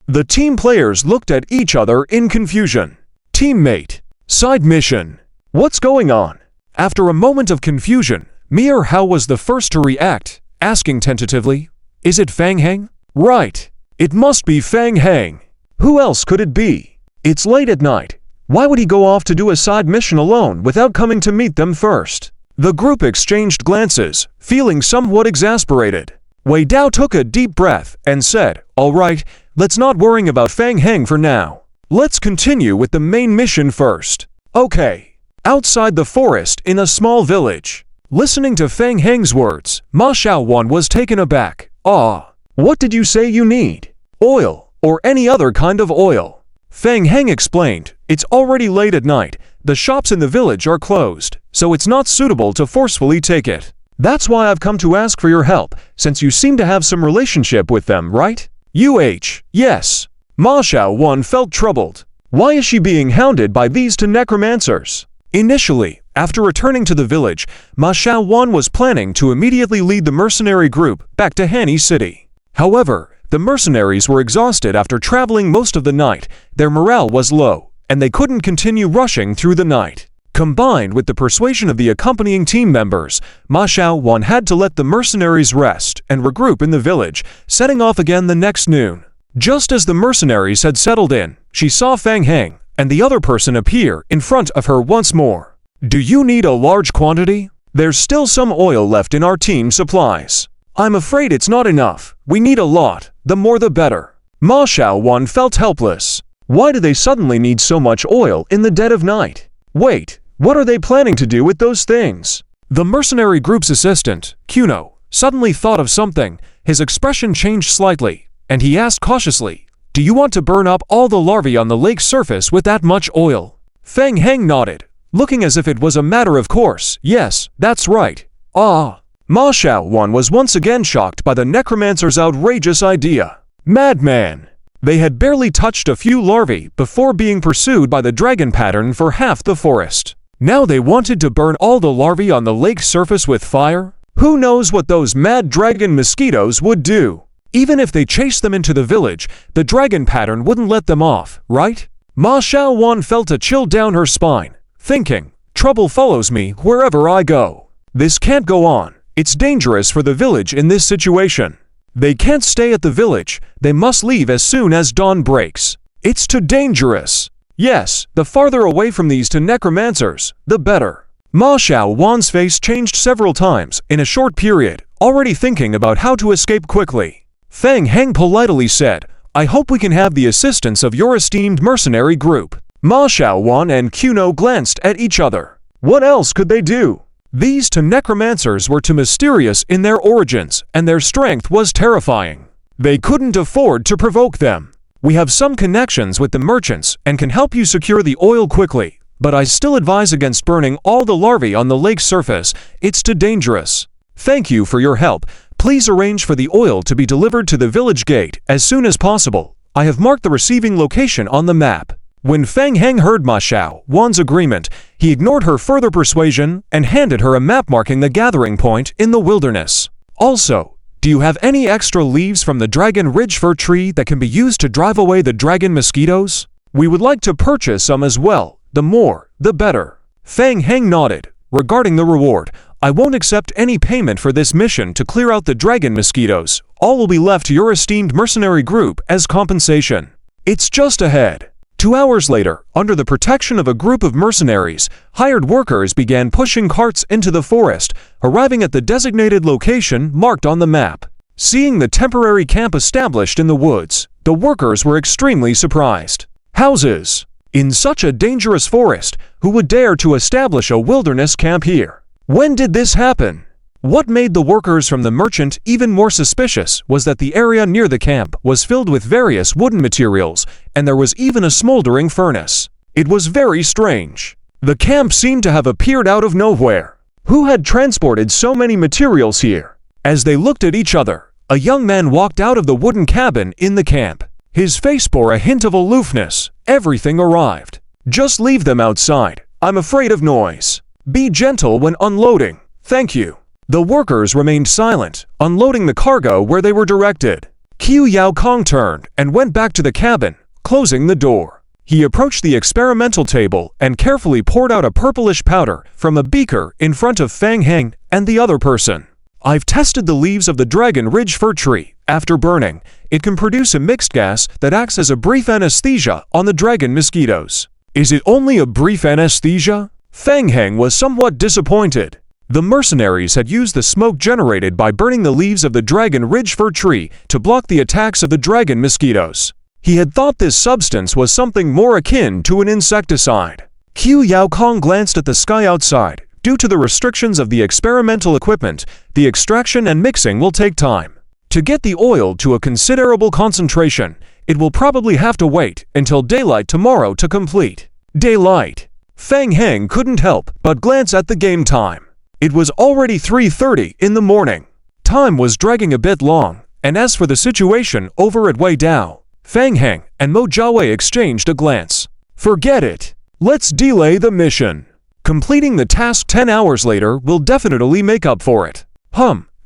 The team players looked at each other in confusion. Teammate. Side mission. What's going on? After a moment of confusion, Mir Hao was the first to react, asking tentatively, is it Fang Heng? Right. It must be Fang Heng. Who else could it be? It's late at night. Why would he go off to do a side mission alone without coming to meet them first? The group exchanged glances, feeling somewhat exasperated. Wei Dao took a deep breath and said, all right, let's not worry about Fang Heng for now. Let's continue with the main mission first. Okay. Outside the forest in a small village. Listening to Fang Heng's words, Ma Xiaowan was taken aback. What did you say you need? Oil, or any other kind of oil. Fang Heng explained, it's already late at night. The shops in the village are closed, so it's not suitable to forcefully take it. That's why I've come to ask for your help, since you seem to have some relationship with them, right? Yes. Ma Xiaowan felt troubled. Why is she being hounded by these two necromancers? Initially, after returning to the village, Ma Xiaowan was planning to immediately lead the mercenary group back to Hanny City. However, the mercenaries were exhausted after traveling most of the night, their morale was low, and they couldn't continue rushing through the night. Combined with the persuasion of the accompanying team members, Ma Xiaowan had to let the mercenaries rest and regroup in the village, setting off again the next noon. Just as the mercenaries had settled in, she saw Fang Heng and the other person appear in front of her once more. Do you need a large quantity? There's still some oil left in our team supplies. I'm afraid it's not enough. We need a lot. The more the better. Ma Xiaowan felt helpless. Why do they suddenly need so much oil in the dead of night? Wait, what are they planning to do with those things? The mercenary group's assistant, Kuno, suddenly thought of something. His expression changed slightly, and he asked cautiously, do you want to burn up all the larvae on the lake's surface with that much oil? Fang Heng nodded, looking as if it was a matter of course. Yes, that's right. Ma Xiaowan was once again shocked by the necromancer's outrageous idea. Madman! They had barely touched a few larvae before being pursued by the dragon pattern for half the forest. Now they wanted to burn all the larvae on the lake's surface with fire? Who knows what those mad dragon mosquitoes would do? Even if they chased them into the village, the dragon pattern wouldn't let them off, right? Ma Xiaowan felt a chill down her spine, thinking, trouble follows me wherever I go. This can't go on. It's dangerous for the village in this situation. They can't stay at the village. They must leave as soon as dawn breaks. It's too dangerous. Yes, the farther away from these two necromancers, the better. Ma Xiaowan's face changed several times in a short period, already thinking about how to escape quickly. Fang Heng politely said, I hope we can have the assistance of your esteemed mercenary group. Ma Xiaowan and Kuno glanced at each other. What else could they do? These two necromancers were too mysterious in their origins, and their strength was terrifying. They couldn't afford to provoke them. We have some connections with the merchants and can help you secure the oil quickly, but I still advise against burning all the larvae on the lake's surface. It's too dangerous. Thank you for your help. Please arrange for the oil to be delivered to the village gate as soon as possible. I have marked the receiving location on the map. When Fang Heng heard Ma Xiaowan's agreement, he ignored her further persuasion and handed her a map marking the gathering point in the wilderness. Also, do you have any extra leaves from the Dragon Ridge fir tree that can be used to drive away the dragon mosquitoes? We would like to purchase some as well. The more, the better. Fang Heng nodded. Regarding the reward, I won't accept any payment for this mission to clear out the dragon mosquitoes. All will be left to your esteemed mercenary group as compensation. It's just ahead. 2 hours later, under the protection of a group of mercenaries, hired workers began pushing carts into the forest, arriving at the designated location marked on the map. Seeing the temporary camp established in the woods, the workers were extremely surprised. Houses! In such a dangerous forest, who would dare to establish a wilderness camp here? When did this happen? What made the workers from the merchant even more suspicious was that the area near the camp was filled with various wooden materials, and there was even a smoldering furnace. It was very strange. The camp seemed to have appeared out of nowhere. Who had transported so many materials here? As they looked at each other, a young man walked out of the wooden cabin in the camp. His face bore a hint of aloofness. Everything arrived. Just leave them outside. I'm afraid of noise. Be gentle when unloading. Thank you. The workers remained silent, unloading the cargo where they were directed. Qiu Yao Kong turned and went back to the cabin, closing the door. He approached the experimental table and carefully poured out a purplish powder from a beaker in front of Fang Heng and the other person. I've tested the leaves of the Dragon Ridge fir tree. After burning, it can produce a mixed gas that acts as a brief anesthesia on the dragon mosquitoes. Is it only a brief anesthesia? Fang Heng was somewhat disappointed. The mercenaries had used the smoke generated by burning the leaves of the Dragon Ridge fir tree to block the attacks of the dragon mosquitoes. He had thought this substance was something more akin to an insecticide. Qiu Yao Kong glanced at the sky outside. Due to the restrictions of the experimental equipment, the extraction and mixing will take time. To get the oil to a considerable concentration, it will probably have to wait until daylight tomorrow to complete. Daylight. Fang Heng couldn't help but glance at the game time. It was already 3:30 in the morning. Time was dragging a bit long, and as for the situation over at Wei Dao, Fang Heng and Mo Jiawei exchanged a glance. Forget it. Let's delay the mission. Completing the task 10 hours later will definitely make up for it.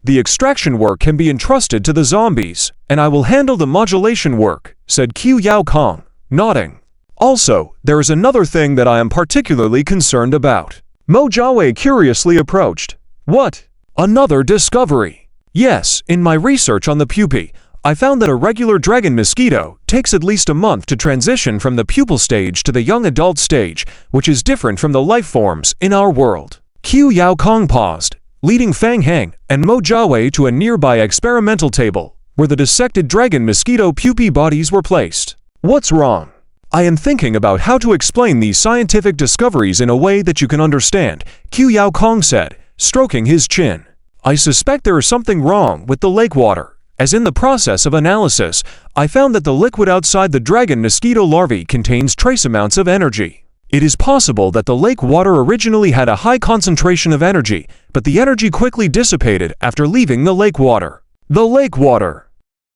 The extraction work can be entrusted to the zombies, and I will handle the modulation work, said Qiu Yao Kong, nodding. Also, there is another thing that I am particularly concerned about. Mo Jiawei curiously approached. What? Another discovery? Yes, in my research on the pupae, I found that a regular dragon mosquito takes at least a month to transition from the pupal stage to the young adult stage, which is different from the life forms in our world. Qiu Yao Kong paused, leading Fang Heng and Mo Jiawei to a nearby experimental table, where the dissected dragon mosquito pupae bodies were placed. What's wrong? I am thinking about how to explain these scientific discoveries in a way that you can understand, Qiu Yao Kong said, stroking his chin. I suspect there is something wrong with the lake water, as in the process of analysis, I found that the liquid outside the dragon mosquito larvae contains trace amounts of energy. It is possible that the lake water originally had a high concentration of energy, but the energy quickly dissipated after leaving the lake water. The lake water.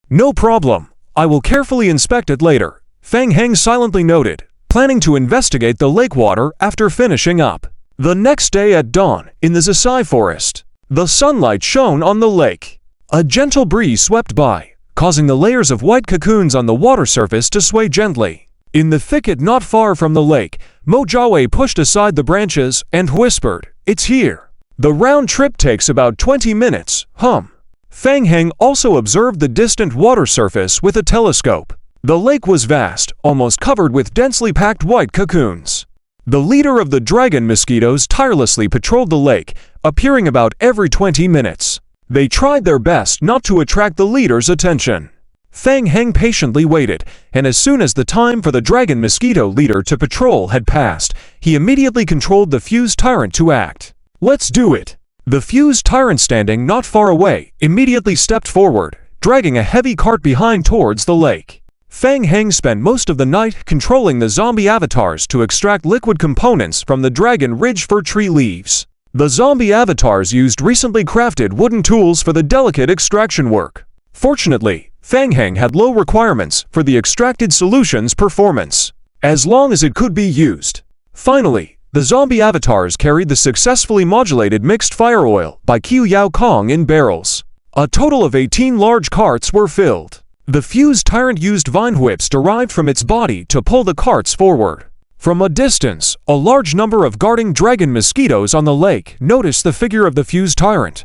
No problem. I will carefully inspect it later, Fang Heng silently noted, planning to investigate the lake water after finishing up. The next day at dawn, in the Zisai forest, the sunlight shone on the lake. A gentle breeze swept by, causing the layers of white cocoons on the water surface to sway gently. In the thicket not far from the lake, Mo Jiawei pushed aside the branches and whispered, "It's here." The round trip takes about 20 minutes, Fang Heng also observed the distant water surface with a telescope. The lake was vast, almost covered with densely packed white cocoons. The leader of the dragon mosquitoes tirelessly patrolled the lake, appearing about every 20 minutes. They tried their best not to attract the leader's attention. Fang Heng patiently waited, and as soon as the time for the dragon mosquito leader to patrol had passed, he immediately controlled the fused tyrant to act. Let's do it. The fused tyrant standing not far away immediately stepped forward, dragging a heavy cart behind towards the lake. Fang Heng spent most of the night controlling the zombie avatars to extract liquid components from the Dragon Ridge fir tree leaves. The zombie avatars used recently crafted wooden tools for the delicate extraction work. Fortunately, Fang Heng had low requirements for the extracted solution's performance, as long as it could be used. Finally, the zombie avatars carried the successfully modulated mixed fire oil by Qiu Yao Kong in barrels. A total of 18 large carts were filled. The fused tyrant used vine whips derived from its body to pull the carts forward. From a distance, a large number of guarding dragon mosquitoes on the lake noticed the figure of the fused tyrant.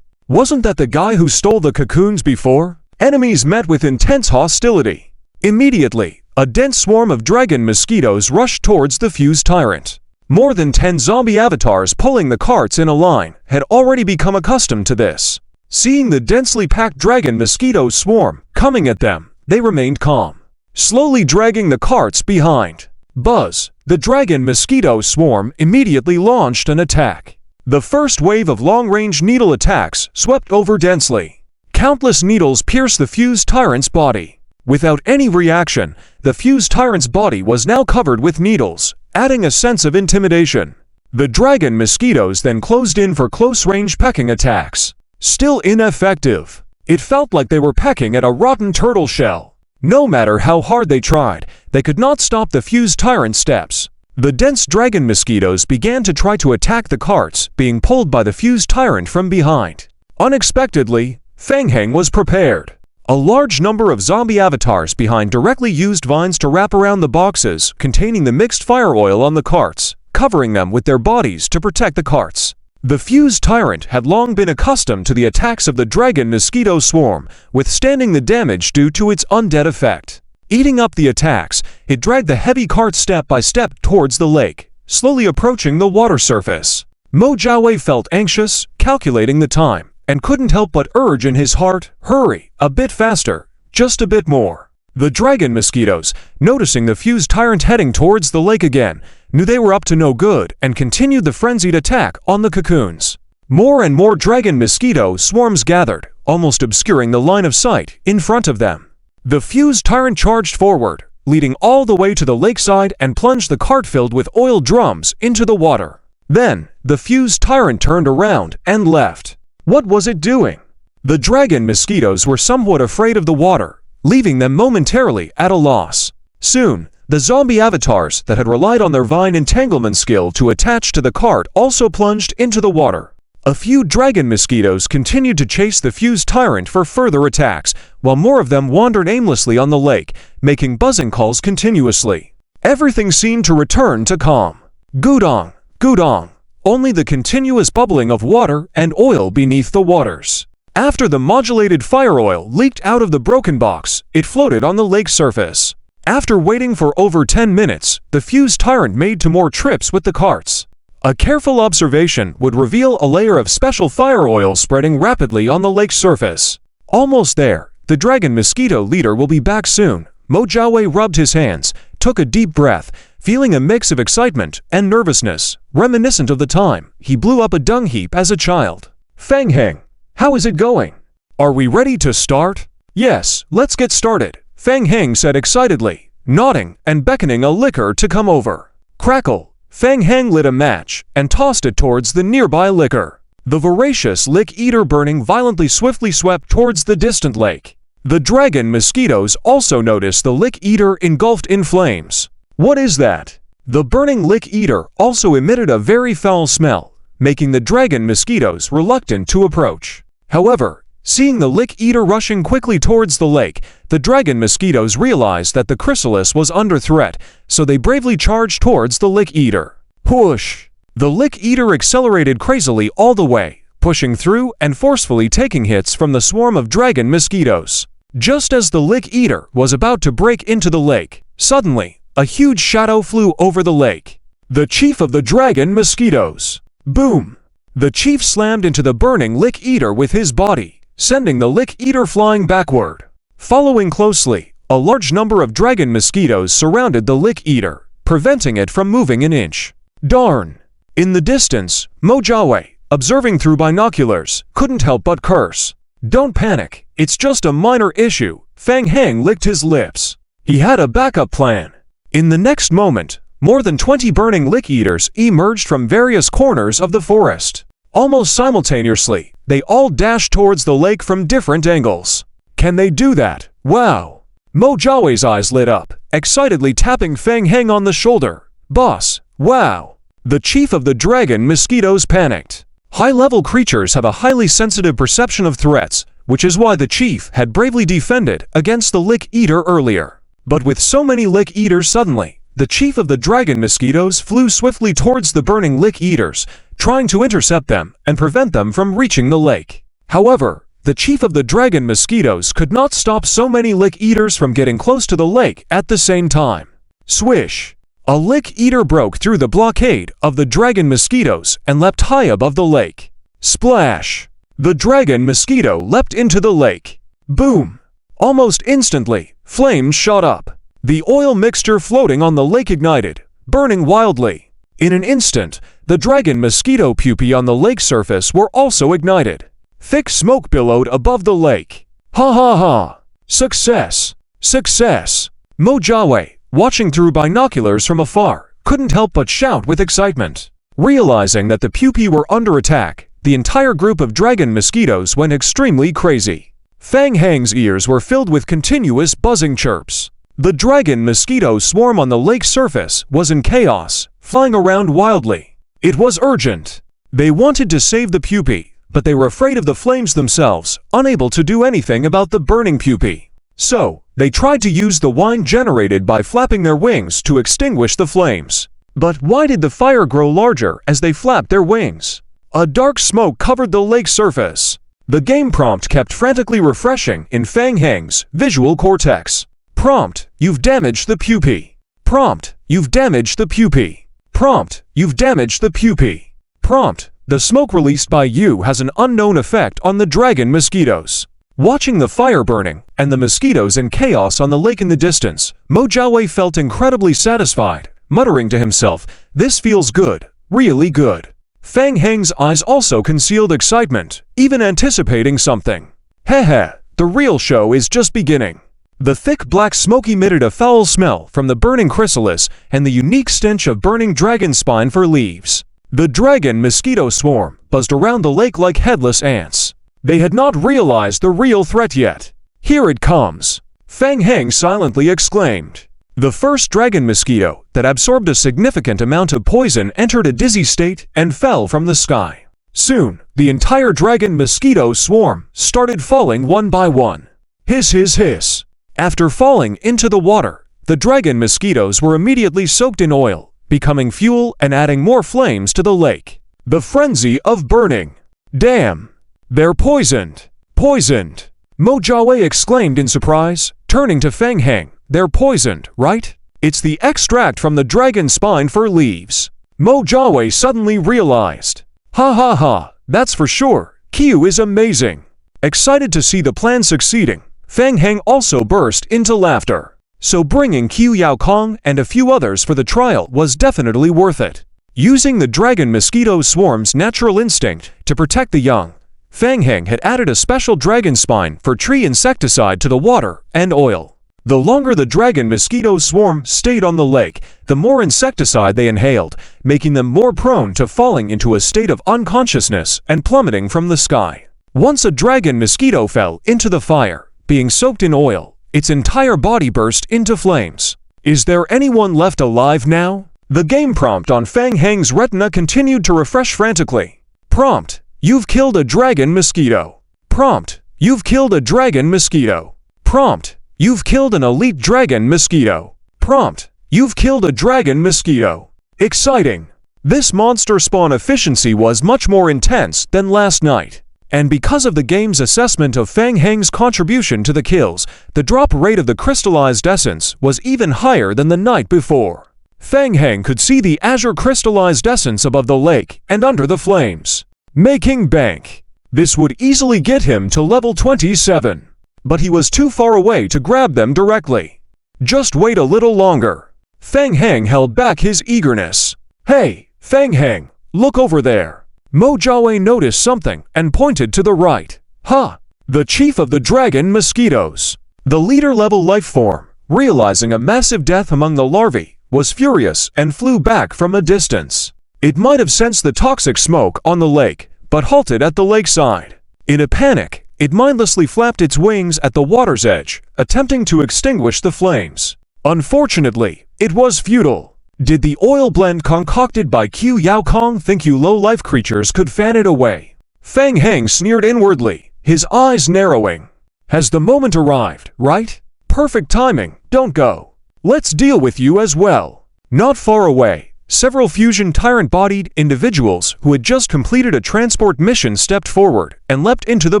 Wasn't that the guy who stole the cocoons before? Enemies met with intense hostility. Immediately, A dense swarm of dragon mosquitoes rushed towards the fused tyrant. More than 10 zombie avatars pulling the carts in a line had already become accustomed to this. Seeing the densely packed dragon mosquito swarm coming at them, they remained calm, slowly dragging the carts behind. Buzz, the dragon mosquito swarm immediately launched an attack. The first wave of long-range needle attacks swept over densely. Countless needles pierced the fused tyrant's body. Without any reaction, the fused tyrant's body was now covered with needles, adding a sense of intimidation. The dragon mosquitoes then closed in for close-range pecking attacks. Still ineffective. It felt like they were pecking at a rotten turtle shell. No matter how hard they tried, they could not stop the fused tyrant's steps. The dense dragon mosquitoes began to try to attack the carts, being pulled by the fused tyrant from behind. Unexpectedly, Feng Heng was prepared. A large number of zombie avatars behind directly used vines to wrap around the boxes containing the mixed fire oil on the carts, covering them with their bodies to protect the carts. The fused tyrant had long been accustomed to the attacks of the dragon mosquito swarm, withstanding the damage due to its undead effect. Eating up the attacks, it dragged the heavy cart step by step towards the lake, slowly approaching the water surface. Mo Jiawei felt anxious, calculating the time, and couldn't help but urge in his heart, "Hurry, a bit faster, just a bit more." The dragon mosquitoes, noticing the fused tyrant heading towards the lake again, knew they were up to no good and continued the frenzied attack on the cocoons. More and more dragon mosquito swarms gathered, almost obscuring the line of sight in front of them. The fused tyrant charged forward, leading all the way to the lakeside and plunged the cart filled with oil drums into the water. Then, the fused tyrant turned around and left. What was it doing? The dragon mosquitoes were somewhat afraid of the water, leaving them momentarily at a loss. Soon, the zombie avatars that had relied on their vine entanglement skill to attach to the cart also plunged into the water. A few dragon mosquitoes continued to chase the fused tyrant for further attacks, while more of them wandered aimlessly on the lake, making buzzing calls continuously. Everything seemed to return to calm. Gudong, gudong. Only the continuous bubbling of water and oil beneath the waters. After the modulated fire oil leaked out of the broken box, it floated on the lake's surface. After waiting for over 10 minutes, the fused tyrant made 2 more trips with the carts. A careful observation would reveal a layer of special fire oil spreading rapidly on the lake's surface. Almost there, the dragon mosquito leader will be back soon. Mo Jiawei rubbed his hands, took a deep breath, feeling a mix of excitement and nervousness, reminiscent of the time he blew up a dung heap as a child. "Feng Heng, how is it going? Are we ready to start?" "Yes, let's get started," Feng Heng said excitedly, nodding and beckoning a liquor to come over. Crackle! Feng Heng lit a match and tossed it towards the nearby liquor. The voracious lick eater burning violently swiftly swept towards the distant lake. The dragon mosquitoes also noticed the lick eater engulfed in flames. What is that? The burning lick eater also emitted a very foul smell, making the dragon mosquitoes reluctant to approach. However, seeing the lick eater rushing quickly towards the lake, the dragon mosquitoes realized that the chrysalis was under threat, so they bravely charged towards the lick eater. Whoosh! The lick eater accelerated crazily all the way, pushing through and forcefully taking hits from the swarm of dragon mosquitoes. Just as the lick eater was about to break into the lake, suddenly, a huge shadow flew over the lake. The chief of the dragon mosquitoes. Boom! The chief slammed into the burning lick eater with his body, sending the lick eater flying backward. Following closely, a large number of dragon mosquitoes surrounded the lick eater, preventing it from moving an inch. Darn! In the distance, Mo Jiawei, observing through binoculars, couldn't help but curse. "Don't panic, it's just a minor issue." Feng Heng licked his lips. He had a backup plan. In the next moment, more than 20 burning lick eaters emerged from various corners of the forest. Almost simultaneously, they all dashed towards the lake from different angles. Can they do that? Wow! Mo Jiawei's eyes lit up, excitedly tapping Feng Heng on the shoulder. "Boss, wow!" The chief of the dragon mosquitoes panicked. High-level creatures have a highly sensitive perception of threats, which is why the chief had bravely defended against the lick eater earlier. But with so many lick eaters suddenly, the chief of the dragon mosquitoes flew swiftly towards the burning lick eaters, trying to intercept them and prevent them from reaching the lake. However, the chief of the dragon mosquitoes could not stop so many lick-eaters from getting close to the lake at the same time. Swish! A lick-eater broke through the blockade of the dragon mosquitoes and leapt high above the lake. Splash! The dragon mosquito leapt into the lake. Boom! Almost instantly, flames shot up. The oil mixture floating on the lake ignited, burning wildly. In an instant, the dragon mosquito pupae on the lake surface were also ignited. Thick smoke billowed above the lake. Ha ha ha! Success! Success! ManhwaRecap, watching through binoculars from afar, couldn't help but shout with excitement. Realizing that the pupae were under attack, the entire group of dragon mosquitoes went extremely crazy. Fang Hang's ears were filled with continuous buzzing chirps. The dragon mosquito swarm on the lake surface was in chaos, flying around wildly. It was urgent. They wanted to save the pupae, but they were afraid of the flames themselves, unable to do anything about the burning pupae. So, they tried to use the wind generated by flapping their wings to extinguish the flames. But why did the fire grow larger as they flapped their wings? A dark smoke covered the lake surface. The game prompt kept frantically refreshing in Fang Hang's visual cortex. Prompt, you've damaged the pupae. Prompt, you've damaged the pupae. Prompt, you've damaged the pupae. Prompt, the smoke released by you has an unknown effect on the dragon mosquitoes. Watching the fire burning and the mosquitoes in chaos on the lake in the distance, ManhwaRecap felt incredibly satisfied, muttering to himself, "This feels good, really good." Fang Hang's eyes also concealed excitement, even anticipating something. Heh, the real show is just beginning. The thick black smoke emitted a foul smell from the burning chrysalis and the unique stench of burning dragon spine for leaves. The dragon mosquito swarm buzzed around the lake like headless ants. They had not realized the real threat yet. Here it comes! Fang Hang silently exclaimed. The first dragon mosquito that absorbed a significant amount of poison entered a dizzy state and fell from the sky. Soon, the entire dragon mosquito swarm started falling one by one. Hiss, hiss, hiss. After falling into the water, the dragon mosquitoes were immediately soaked in oil, becoming fuel and adding more flames to the lake. The frenzy of burning. Damn! They're poisoned! Poisoned! ManhwaRecap exclaimed in surprise, turning to Fang Hang. They're poisoned, right? It's the extract from the dragon spine for leaves. ManhwaRecap suddenly realized. Ha ha ha, that's for sure. Q is amazing. Excited to see the plan succeeding, Fang Hang also burst into laughter. So bringing Q Yao Kong and a few others for the trial was definitely worth it. Using the dragon mosquito swarm's natural instinct to protect the young, Fang Hang had added a special dragon spine for tree insecticide to the water and oil. The longer the dragon mosquito swarm stayed on the lake, the more insecticide they inhaled, making them more prone to falling into a state of unconsciousness and plummeting from the sky. Once a dragon mosquito fell into the fire, being soaked in oil, its entire body burst into flames. Is there anyone left alive now? The game prompt on Fang Hang's retina continued to refresh frantically. Prompt, you've killed a dragon mosquito. Prompt, you've killed a dragon mosquito. Prompt, you've killed an elite dragon mosquito. Prompt, you've killed a dragon mosquito. Exciting! This monster spawn efficiency was much more intense than last night. And because of the game's assessment of Fang Hang's contribution to the kills, the drop rate of the crystallized essence was even higher than the night before. Fang Hang could see the azure crystallized essence above the lake and under the flames. Making bank. This would easily get him to level 27. But he was too far away to grab them directly. Just wait a little longer. Fang Hang held back his eagerness. Hey, Fang Hang, look over there. ManhwaRecap noticed something and pointed to the right. Ha! The chief of the dragon mosquitoes. The leader-level life form, realizing a massive death among the larvae, was furious and flew back from a distance. It might have sensed the toxic smoke on the lake, but halted at the lakeside. In a panic, it mindlessly flapped its wings at the water's edge, attempting to extinguish the flames. Unfortunately, it was futile. Did the oil blend concocted by Q Yao Kong think you low-life creatures could fan it away? Fang Hang sneered inwardly, his eyes narrowing. Has the moment arrived, right? Perfect timing, don't go. Let's deal with you as well. Not far away, Several Fusion Tyrant-bodied individuals who had just completed a transport mission stepped forward and leapt into the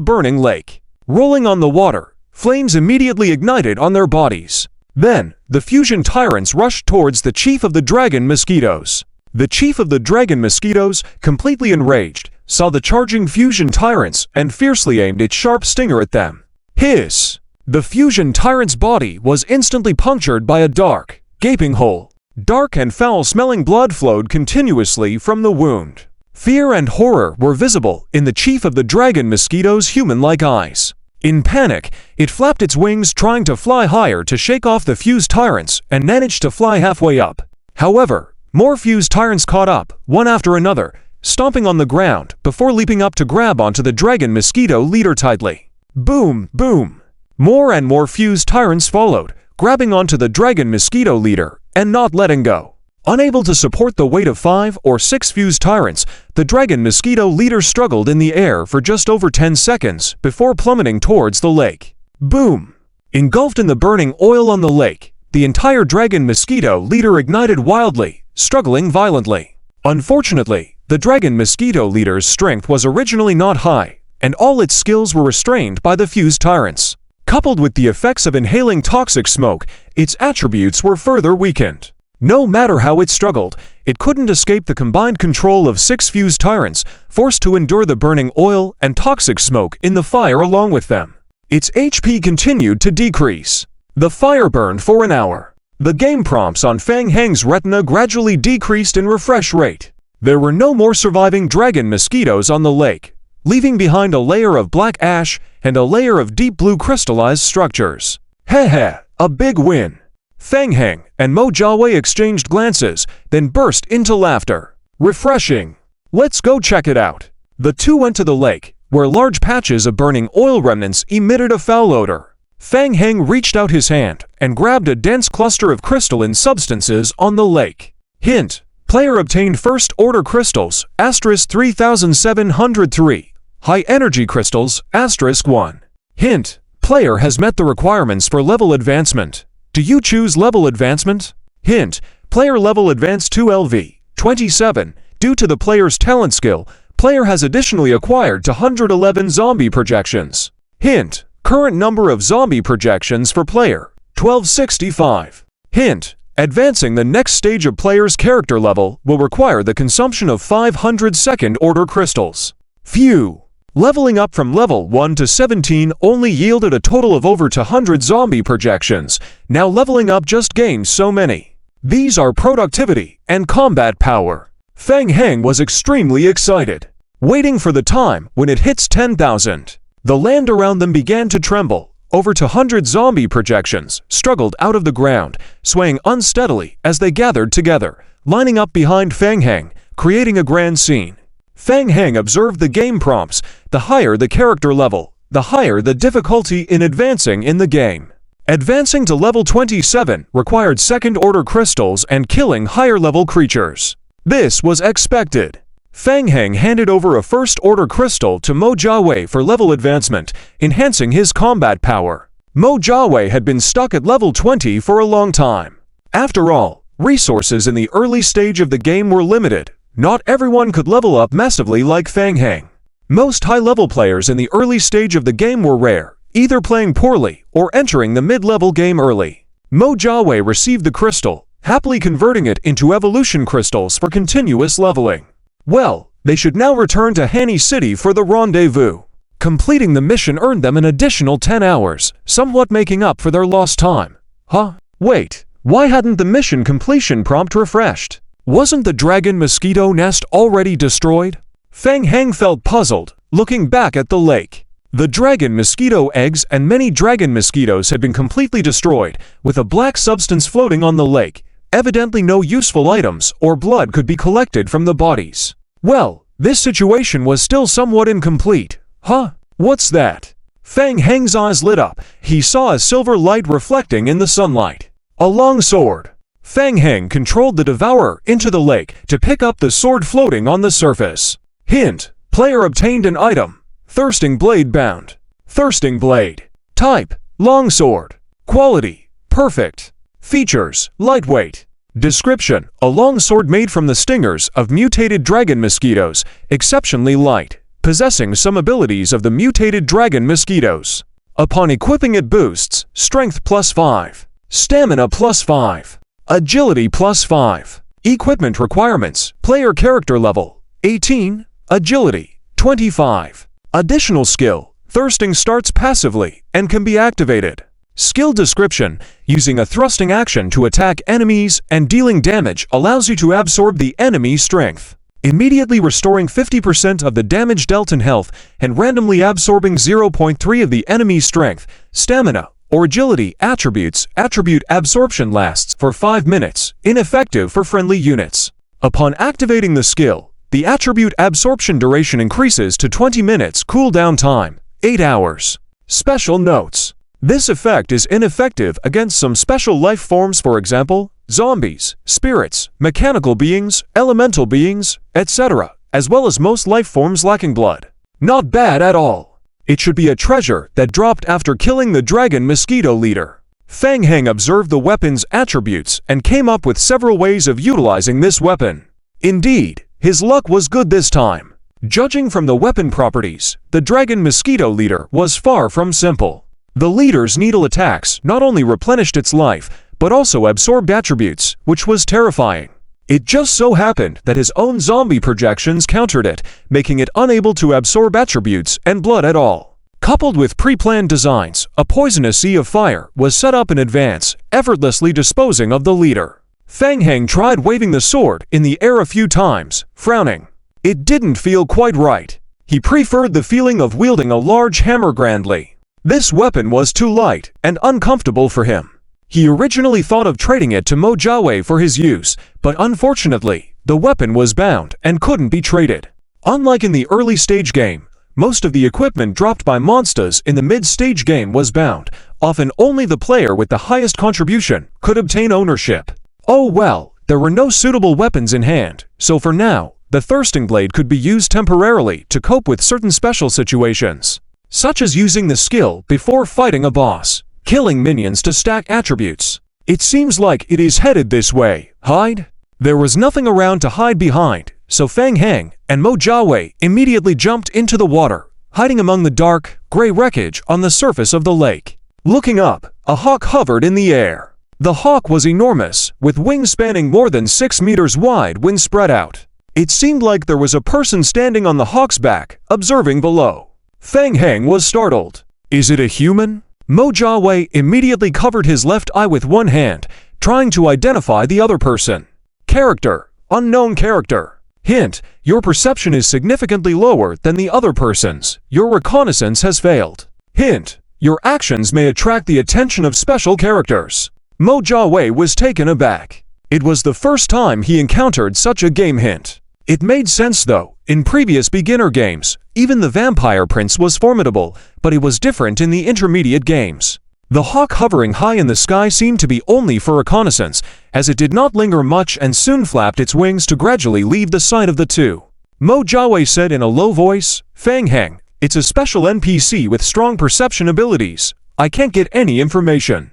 burning lake. Rolling on the water, flames immediately ignited on their bodies. Then, the Fusion Tyrants rushed towards the Chief of the Dragon Mosquitoes. The Chief of the Dragon Mosquitoes, completely enraged, saw the charging Fusion Tyrants and fiercely aimed its sharp stinger at them. Hiss! The Fusion Tyrant's body was instantly punctured by a dark, gaping hole. Dark and foul-smelling blood flowed continuously from the wound. Fear and horror were visible in the Chief of the Dragon Mosquito's human-like eyes. In panic, it flapped its wings trying to fly higher to shake off the Fused Tyrants and managed to fly halfway up. However, more Fused Tyrants caught up, one after another, stomping on the ground before leaping up to grab onto the Dragon Mosquito leader tightly. Boom, boom! More and more Fused Tyrants followed, grabbing onto the Dragon Mosquito leader and not letting go. Unable to support the weight of 5 or 6 Fused Tyrants, the Dragon Mosquito leader struggled in the air for just over 10 seconds before plummeting towards the lake. Boom! Engulfed in the burning oil on the lake, the entire Dragon Mosquito leader ignited wildly, struggling violently. Unfortunately, the Dragon Mosquito leader's strength was originally not high, and all its skills were restrained by the Fused Tyrants. Coupled with the effects of inhaling toxic smoke, its attributes were further weakened. No matter how it struggled, it couldn't escape the combined control of 6 Fused Tyrants, forced to endure the burning oil and toxic smoke in the fire along with them. Its HP continued to decrease. The fire burned for an hour. The game prompts on Fang Heng's retina gradually decreased in refresh rate. There were no more surviving dragon mosquitoes on the lake, leaving behind a layer of black ash and a layer of deep blue crystallized structures. Heh, a big win. Fang Heng and Mo Jiawei exchanged glances, then burst into laughter. Refreshing. Let's go check it out. The two went to the lake, where large patches of burning oil remnants emitted a foul odor. Fang Heng reached out his hand and grabbed a dense cluster of crystalline substances on the lake. Hint: player obtained first order crystals, *3703. High energy crystals, *1. Hint: player has met the requirements for level advancement. Do you choose level advancement? Hint: player level advance to LV 27. Due to the player's talent skill, player has additionally acquired 211 zombie projections. Hint: current number of zombie projections for player, 1265. Hint: advancing the next stage of player's character level will require the consumption of 500 second-order crystals. Phew! Leveling up from level 1 to 17 only yielded a total of over 200 zombie projections. Now leveling up just gained so many. These are productivity and combat power. Fang Heng was extremely excited, waiting for the time when it hits 10,000. The land around them began to tremble. Over 200 zombie projections struggled out of the ground, swaying unsteadily as they gathered together, lining up behind Fang Heng, creating a grand scene. Fang Heng observed the game prompts. The higher the character level, the higher the difficulty in advancing in the game. Advancing to level 27 required second-order crystals and killing higher-level creatures. This was expected. Fang Heng handed over a first-order crystal to Mo Jiawei for level advancement, enhancing his combat power. Mo Jiawei had been stuck at level 20 for a long time. After all, resources in the early stage of the game were limited. Not everyone could level up massively like Fang Heng. Most high-level players in the early stage of the game were rare, either playing poorly or entering the mid-level game early. Mo Jiawei received the crystal, happily converting it into evolution crystals for continuous leveling. Well, they should now return to Hanny City for the rendezvous. Completing the mission earned them an additional 10 hours, somewhat making up for their lost time. Huh? Wait, why hadn't the mission completion prompt refreshed? Wasn't the dragon mosquito nest already destroyed? Fang Heng felt puzzled, looking back at the lake. The dragon mosquito eggs and many dragon mosquitoes had been completely destroyed, with a black substance floating on the lake. Evidently no useful items or blood could be collected from the bodies. Well, this situation was still somewhat incomplete. Huh? What's that? Fang Heng's eyes lit up. He saw a silver light reflecting in the sunlight. A long sword. Fang Heng controlled the devourer into the lake to pick up the sword floating on the surface. Hint: player obtained an item. Thirsting blade bound. Thirsting blade. Type: longsword. Quality: perfect. Features: lightweight. Description: a long sword made from the stingers of mutated dragon mosquitoes, exceptionally light, possessing some abilities of the mutated dragon mosquitoes. Upon equipping it boosts Strength +5, Stamina +5, Agility +5. Equipment requirements: player character level 18, Agility 25. Additional skill: Thirsting starts passively and can be activated. Skill description: using a thrusting action to attack enemies and dealing damage allows you to absorb the enemy's strength, immediately restoring 50% of the damage dealt in health and randomly absorbing 0.3 of the enemy's strength, stamina, or agility attributes. Attribute absorption lasts for 5 minutes, ineffective for friendly units. Upon activating the skill, the attribute absorption duration increases to 20 minutes, cooldown time 8 hours. Special notes: this effect is ineffective against some special life forms, for example, zombies, spirits, mechanical beings, elemental beings, etc., as well as most life forms lacking blood. Not bad at all. It should be a treasure that dropped after killing the dragon mosquito leader. Fang Heng observed the weapon's attributes and came up with several ways of utilizing this weapon. Indeed, his luck was good this time. Judging from the weapon properties, the dragon mosquito leader was far from simple. The leader's needle attacks not only replenished its life, but also absorbed attributes, which was terrifying. It just so happened that his own zombie projections countered it, making it unable to absorb attributes and blood at all. Coupled with pre-planned designs, a poisonous sea of fire was set up in advance, effortlessly disposing of the leader. Fang Heng tried waving the sword in the air a few times, frowning. It didn't feel quite right. He preferred the feeling of wielding a large hammer grandly. This weapon was too light and uncomfortable for him. He originally thought of trading it to Mo Jiawei for his use, but unfortunately, the weapon was bound and couldn't be traded. Unlike in the early stage game, most of the equipment dropped by monsters in the mid-stage game was bound. Often only the player with the highest contribution could obtain ownership. Oh well, there were no suitable weapons in hand, so for now, the Thirsting Blade could be used temporarily to cope with certain special situations, such as using the skill before fighting a boss, killing minions to stack attributes. It seems like it is headed this way. Hide? There was nothing around to hide behind, so Fang Heng and Mo Jiawei immediately jumped into the water, hiding among the dark, gray wreckage on the surface of the lake. Looking up, a hawk hovered in the air. The hawk was enormous, with wings spanning more than 6 meters wide when spread out. It seemed like there was a person standing on the hawk's back, observing below. Fang Heng was startled. Is it a human? Mo Jiawei immediately covered his left eye with one hand, trying to identify the other person. Character: unknown character. Hint: your perception is significantly lower than the other person's. Your reconnaissance has failed. Hint: your actions may attract the attention of special characters. Mo Jiawei was taken aback. It was the first time he encountered such a game hint. It made sense though. In previous beginner games, even the Vampire Prince was formidable, but it was different in the intermediate games. The hawk hovering high in the sky seemed to be only for reconnaissance, as it did not linger much and soon flapped its wings to gradually leave the sight of the two. Mo Jiawei said in a low voice, Fang Heng, it's a special NPC with strong perception abilities. I can't get any information.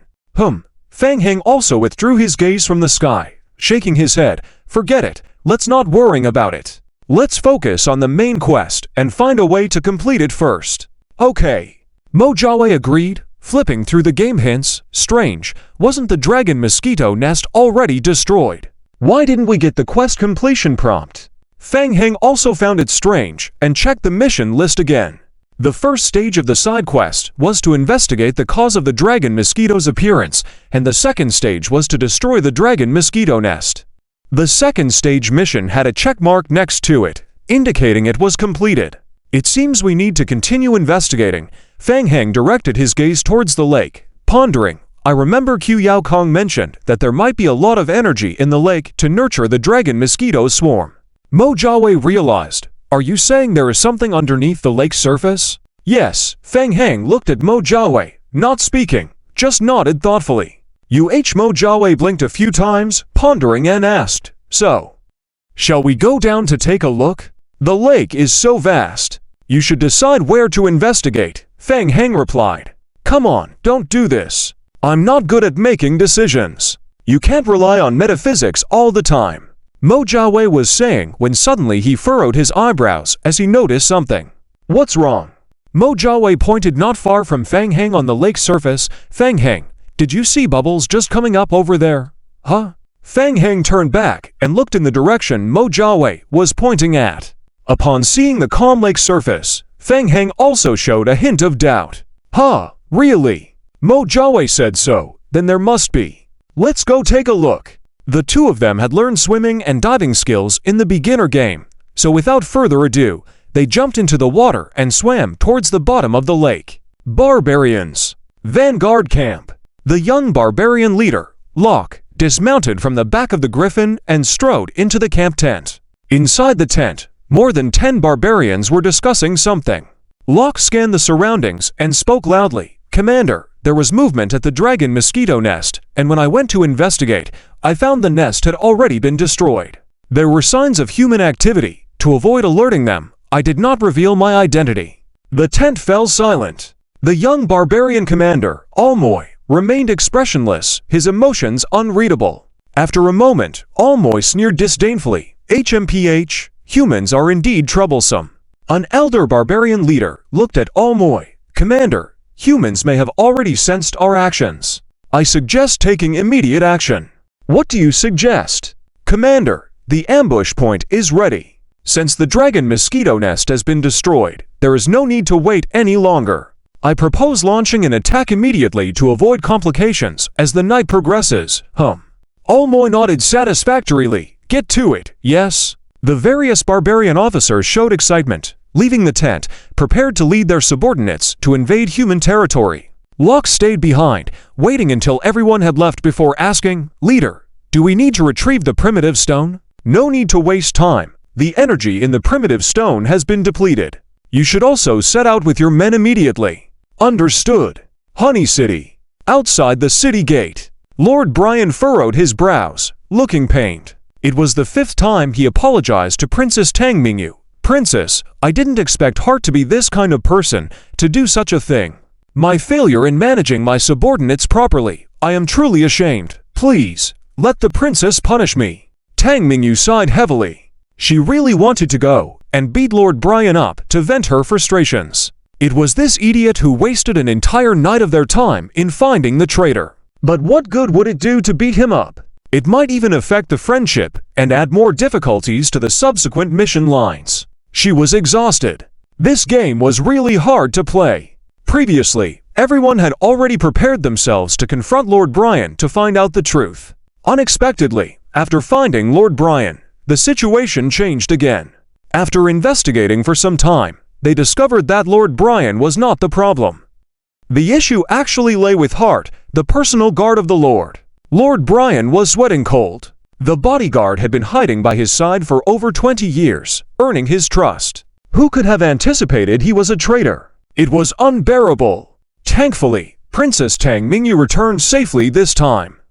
Fang Heng also withdrew his gaze from the sky, shaking his head. Forget it, let's not worry about it. Let's focus on the main quest and find a way to complete it first. Okay. Mo Jiawei agreed, flipping through the game hints. Strange, wasn't the dragon mosquito nest already destroyed? Why didn't we get the quest completion prompt? Fang Heng also found it strange and checked the mission list again. The first stage of the side quest was to investigate the cause of the dragon mosquito's appearance, and the second stage was to destroy the dragon mosquito nest. The second stage mission had a check mark next to it, indicating it was completed. It seems we need to continue investigating. Fang Heng directed his gaze towards the lake, pondering. I remember Qiu Yao Kong mentioned that there might be a lot of energy in the lake to nurture the dragon mosquito swarm. Mo Jiawei realized. Are you saying there is something underneath the lake's surface? Yes. Fang Heng looked at Mo Jiawei, not speaking, just nodded thoughtfully. Mo Jiawei blinked a few times, pondering and asked, so, shall we go down to take a look? The lake is so vast. You should decide where to investigate, Fang Heng replied. Come on, don't do this. I'm not good at making decisions. You can't rely on metaphysics all the time, Mo Jiawei was saying when suddenly he furrowed his eyebrows as he noticed something. What's wrong? Mo Jiawei pointed not far from Fang Heng on the lake surface. Fang Heng, did you see bubbles just coming up over there? Huh? Fang Heng turned back and looked in the direction Mo Jiawei was pointing at. Upon seeing the calm lake surface, Fang Heng also showed a hint of doubt. Huh, really? Mo Jiawei said so, then there must be. Let's go take a look. The two of them had learned swimming and diving skills in the beginner game, so without further ado, they jumped into the water and swam towards the bottom of the lake. Barbarians. Vanguard Camp. The young barbarian leader, Locke, dismounted from the back of the griffin and strode into the camp tent. Inside the tent, more than 10 barbarians were discussing something. Locke scanned the surroundings and spoke loudly. Commander, there was movement at the dragon mosquito nest, and when I went to investigate, I found the nest had already been destroyed. There were signs of human activity. To avoid alerting them, I did not reveal my identity. The tent fell silent. The young barbarian commander, Almoy, remained expressionless, his emotions unreadable. After a moment, Almoy sneered disdainfully. HMPH, humans are indeed troublesome. An elder barbarian leader looked at Almoy. Commander, humans may have already sensed our actions. I suggest taking immediate action. What do you suggest? Commander, the ambush point is ready. Since the dragon mosquito nest has been destroyed, there is no need to wait any longer. I propose launching an attack immediately to avoid complications as the night progresses. Almoy nodded satisfactorily. Get to it, yes? The various barbarian officers showed excitement, leaving the tent, prepared to lead their subordinates to invade human territory. Locke stayed behind, waiting until everyone had left before asking, Leader, do we need to retrieve the primitive stone? No need to waste time. The energy in the primitive stone has been depleted. You should also set out with your men immediately. Understood. Honey City. Outside the city gate, Lord Brian furrowed his brows, looking pained. It was the 5th time he apologized to Princess Tang Mingyu. Princess, I didn't expect Heart to be this kind of person, to do such a thing. My failure in managing my subordinates properly, I am truly ashamed. Please, let the princess punish me. Tang Mingyu sighed heavily. She really wanted to go and beat Lord Brian up to vent her frustrations. It was this idiot who wasted an entire night of their time in finding the traitor. But what good would it do to beat him up? It might even affect the friendship and add more difficulties to the subsequent mission lines. She was exhausted. This game was really hard to play. Previously, everyone had already prepared themselves to confront Lord Brian to find out the truth. Unexpectedly, after finding Lord Brian, the situation changed again. After investigating for some time, they discovered that Lord Brian was not the problem. The issue actually lay with Heart, the personal guard of the Lord. Lord Brian was sweating cold. The bodyguard had been hiding by his side for over 20 years, earning his trust. Who could have anticipated he was a traitor? It was unbearable. Thankfully, Princess Tang Mingyu returned safely this time.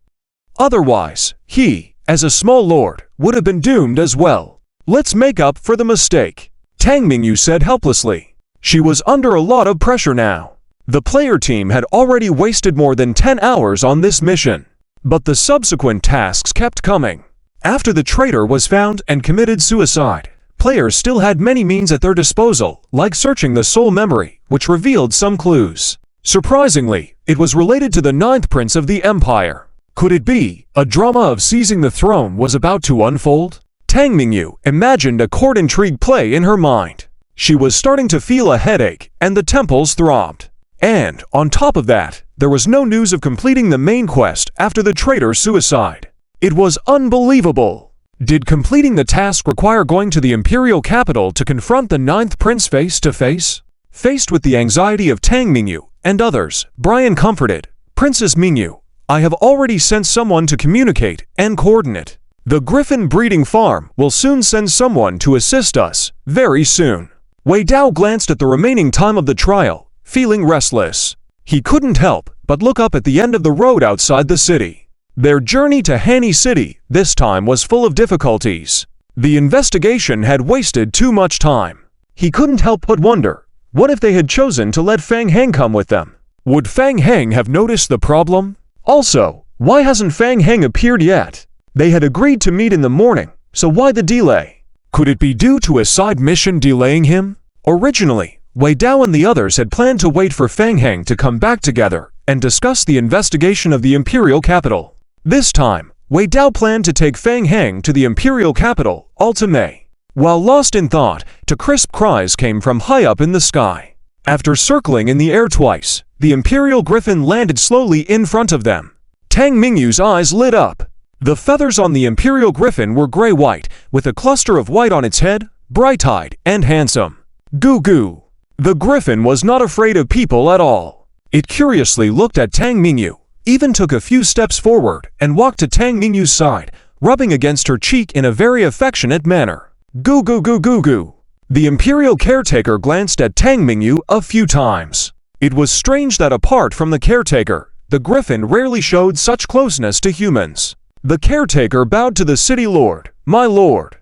Otherwise, he, as a small lord, would have been doomed as well. Let's make up for the mistake, Tang Mingyu said helplessly. She was under a lot of pressure now. The player team had already wasted more than 10 hours on this mission. But the subsequent tasks kept coming. After the traitor was found and committed suicide, players still had many means at their disposal, like searching the soul memory, which revealed some clues. Surprisingly, it was related to the 9th prince of the empire. Could it be a drama of seizing the throne was about to unfold? Tang Mingyu imagined a court intrigue play in her mind. She was starting to feel a headache, and the temples throbbed. And, on top of that, there was no news of completing the main quest after the traitor's suicide. It was unbelievable. Did completing the task require going to the imperial capital to confront the 9th prince face to face? Faced with the anxiety of Tang Mingyu and others, Brian comforted, Princess Mingyu, I have already sent someone to communicate and coordinate. The Griffin breeding farm will soon send someone to assist us, very soon. Wei Dao glanced at the remaining time of the trial, feeling restless. He couldn't help but look up at the end of the road outside the city. Their journey to Hanny City this time was full of difficulties. The investigation had wasted too much time. He couldn't help but wonder, what if they had chosen to let Fang Heng come with them? Would Fang Heng have noticed the problem? Also, Why hasn't Fang Heng appeared yet? They had agreed to meet in the morning, so why the delay? Could it be due to a side mission delaying him? Originally, Wei Dao and the others had planned to wait for Fang Heng to come back together and discuss the investigation of the imperial capital. This time, Wei Dao planned to take Fang Heng to the imperial capital, Altamay. While lost in thought, two crisp cries came from high up in the sky. After circling in the air twice, the imperial griffin landed slowly in front of them. Tang Mingyu's eyes lit up. The feathers on the imperial griffin were gray-white, with a cluster of white on its head, bright-eyed and handsome. Goo goo. The griffin was not afraid of people at all. It curiously looked at Tang Mingyu, even took a few steps forward and walked to Tang Mingyu's side, rubbing against her cheek in a very affectionate manner. Goo goo goo goo goo. The imperial caretaker glanced at Tang Mingyu a few times. It was strange that apart from the caretaker, the griffin rarely showed such closeness to humans. The caretaker bowed to the city lord. My lord.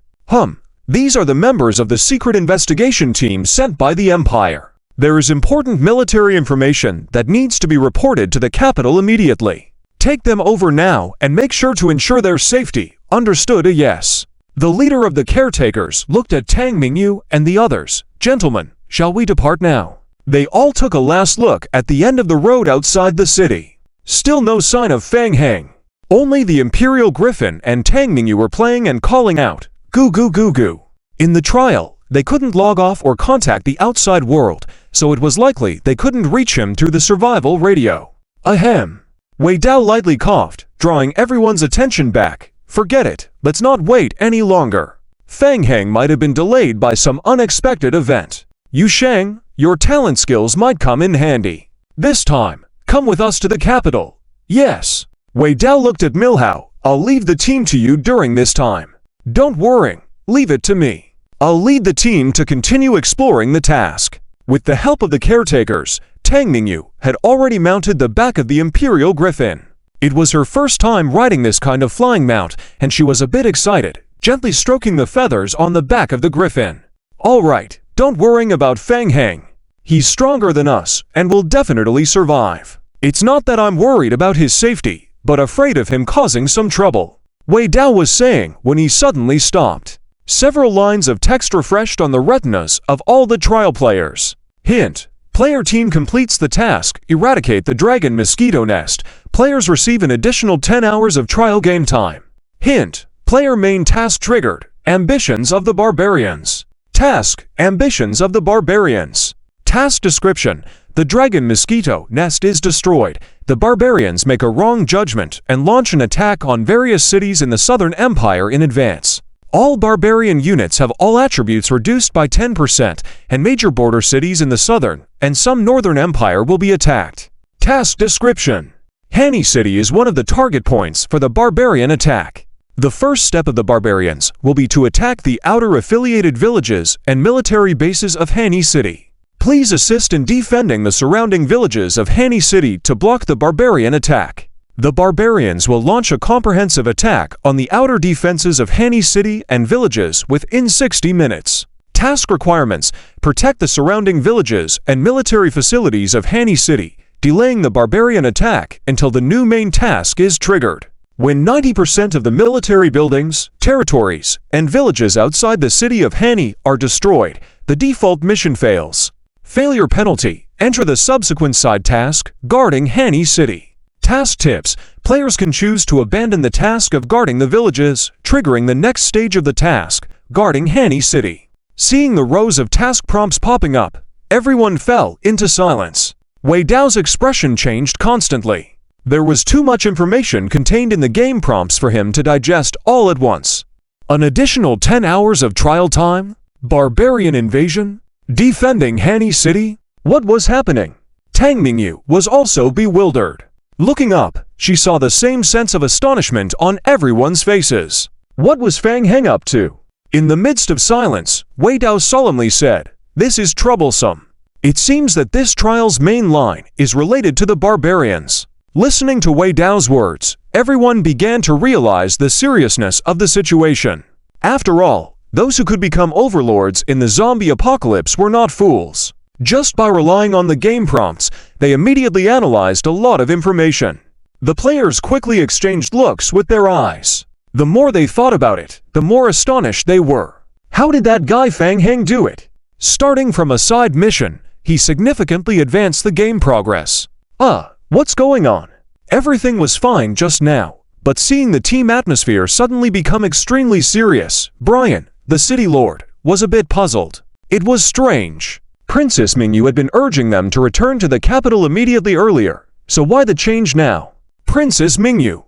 These are the members of the secret investigation team sent by the Empire. There is important military information that needs to be reported to the capital immediately. Take them over now and make sure to ensure their safety. Understood? A yes. The leader of the caretakers looked at Tang Mingyu and the others. Gentlemen, shall we depart now? They all took a last look at the end of the road outside the city. Still no sign of Fang Heng. Only the imperial griffin and Tang Mingyu were playing and calling out, goo goo goo goo. In the trial, they couldn't log off or contact the outside world, so it was likely they couldn't reach him through the survival radio. Ahem. Wei Dao lightly coughed, drawing everyone's attention back. Forget it, let's not wait any longer. Fang Heng might have been delayed by some unexpected event. Yu Sheng, your talent skills might come in handy. This time, come with us to the capital. Yes. Wei Dao looked at Milhao. I'll leave the team to you during this time. Don't worry, leave it to me. I'll lead the team to continue exploring the task. With the help of the caretakers, Tang Mingyu had already mounted the back of the imperial griffin. It was her first time riding this kind of flying mount, and she was a bit excited, gently stroking the feathers on the back of the griffin. All right, don't worry about Fang Heng. He's stronger than us and will definitely survive. It's not that I'm worried about his safety, but afraid of him causing some trouble. Wei Dao was saying when he suddenly stopped. Several lines of text refreshed on the retinas of all the trial players. Hint. Player team completes the task, eradicate the dragon mosquito nest. Players receive an additional 10 hours of trial game time. Hint. Player main task triggered. Ambitions of the barbarians. Task. Ambitions of the barbarians. Task description. The dragon mosquito nest is destroyed. The barbarians make a wrong judgment and launch an attack on various cities in the Southern Empire in advance. All barbarian units have all attributes reduced by 10%, and major border cities in the Southern and some Northern Empire will be attacked. Task description. Hani City is one of the target points for the barbarian attack. The first step of the barbarians will be to attack the outer affiliated villages and military bases of Hani City. Please assist in defending the surrounding villages of Hani City to block the barbarian attack. The barbarians will launch a comprehensive attack on the outer defenses of Hani City and villages within 60 minutes. Task requirements: protect the surrounding villages and military facilities of Hani City, delaying the barbarian attack until the new main task is triggered. When 90% of the military buildings, territories, and villages outside the city of Hani are destroyed, the default mission fails. Failure penalty: enter the subsequent side task, guarding Hani City. Task tips: players can choose to abandon the task of guarding the villages, triggering the next stage of the task, guarding Hani City. Seeing the rows of task prompts popping up, everyone fell into silence. Wei Dao's expression changed constantly. There was too much information contained in the game prompts for him to digest all at once. An additional 10 hours of trial time? Barbarian invasion? Defending Hani City? What was happening? Tang Mingyu was also bewildered. Looking up, she saw the same sense of astonishment on everyone's faces. What was Fang Heng up to? In the midst of silence, Wei Dao solemnly said, "This is troublesome. It seems that this trial's main line is related to the barbarians." Listening to Wei Dao's words, everyone began to realize the seriousness of the situation. After all, those who could become overlords in the zombie apocalypse were not fools. Just by relying on the game prompts, they immediately analyzed a lot of information. The players quickly exchanged looks with their eyes. The more they thought about it, the more astonished they were. How did that guy Fang Heng do it? Starting from a side mission, he significantly advanced the game progress. What's going on? Everything was fine just now, but seeing the team atmosphere suddenly become extremely serious, Brian, the city lord, was a bit puzzled. It was strange. Princess Mingyu had been urging them to return to the capital immediately earlier, so why the change now? Princess Mingyu,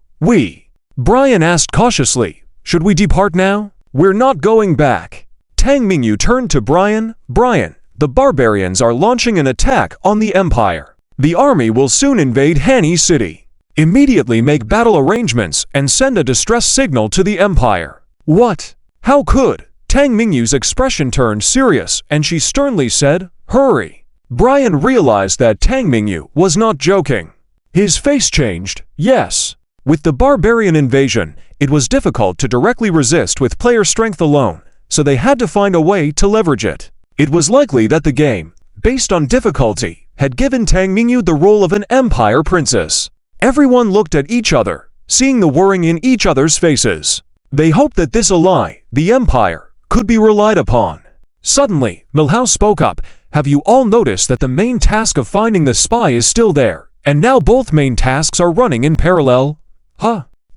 Brian asked cautiously, should we depart now? We're not going back. Tang Mingyu turned to Brian, the barbarians are launching an attack on the empire. The army will soon invade Hanny City. Immediately make battle arrangements and send a distress signal to the empire. What? How could? Tang Mingyu's expression turned serious and she sternly said, hurry. Brian realized that Tang Mingyu was not joking. His face changed, yes. With the barbarian invasion, it was difficult to directly resist with player strength alone, so they had to find a way to leverage it. It was likely that the game, based on difficulty, had given Tang Mingyu the role of an empire princess. Everyone looked at each other, seeing the worrying in each other's faces. They hoped that this ally, the empire, could be relied upon. Suddenly, Milhouse spoke up, have you all noticed that the main task of finding the spy is still there, and now both main tasks are running in parallel?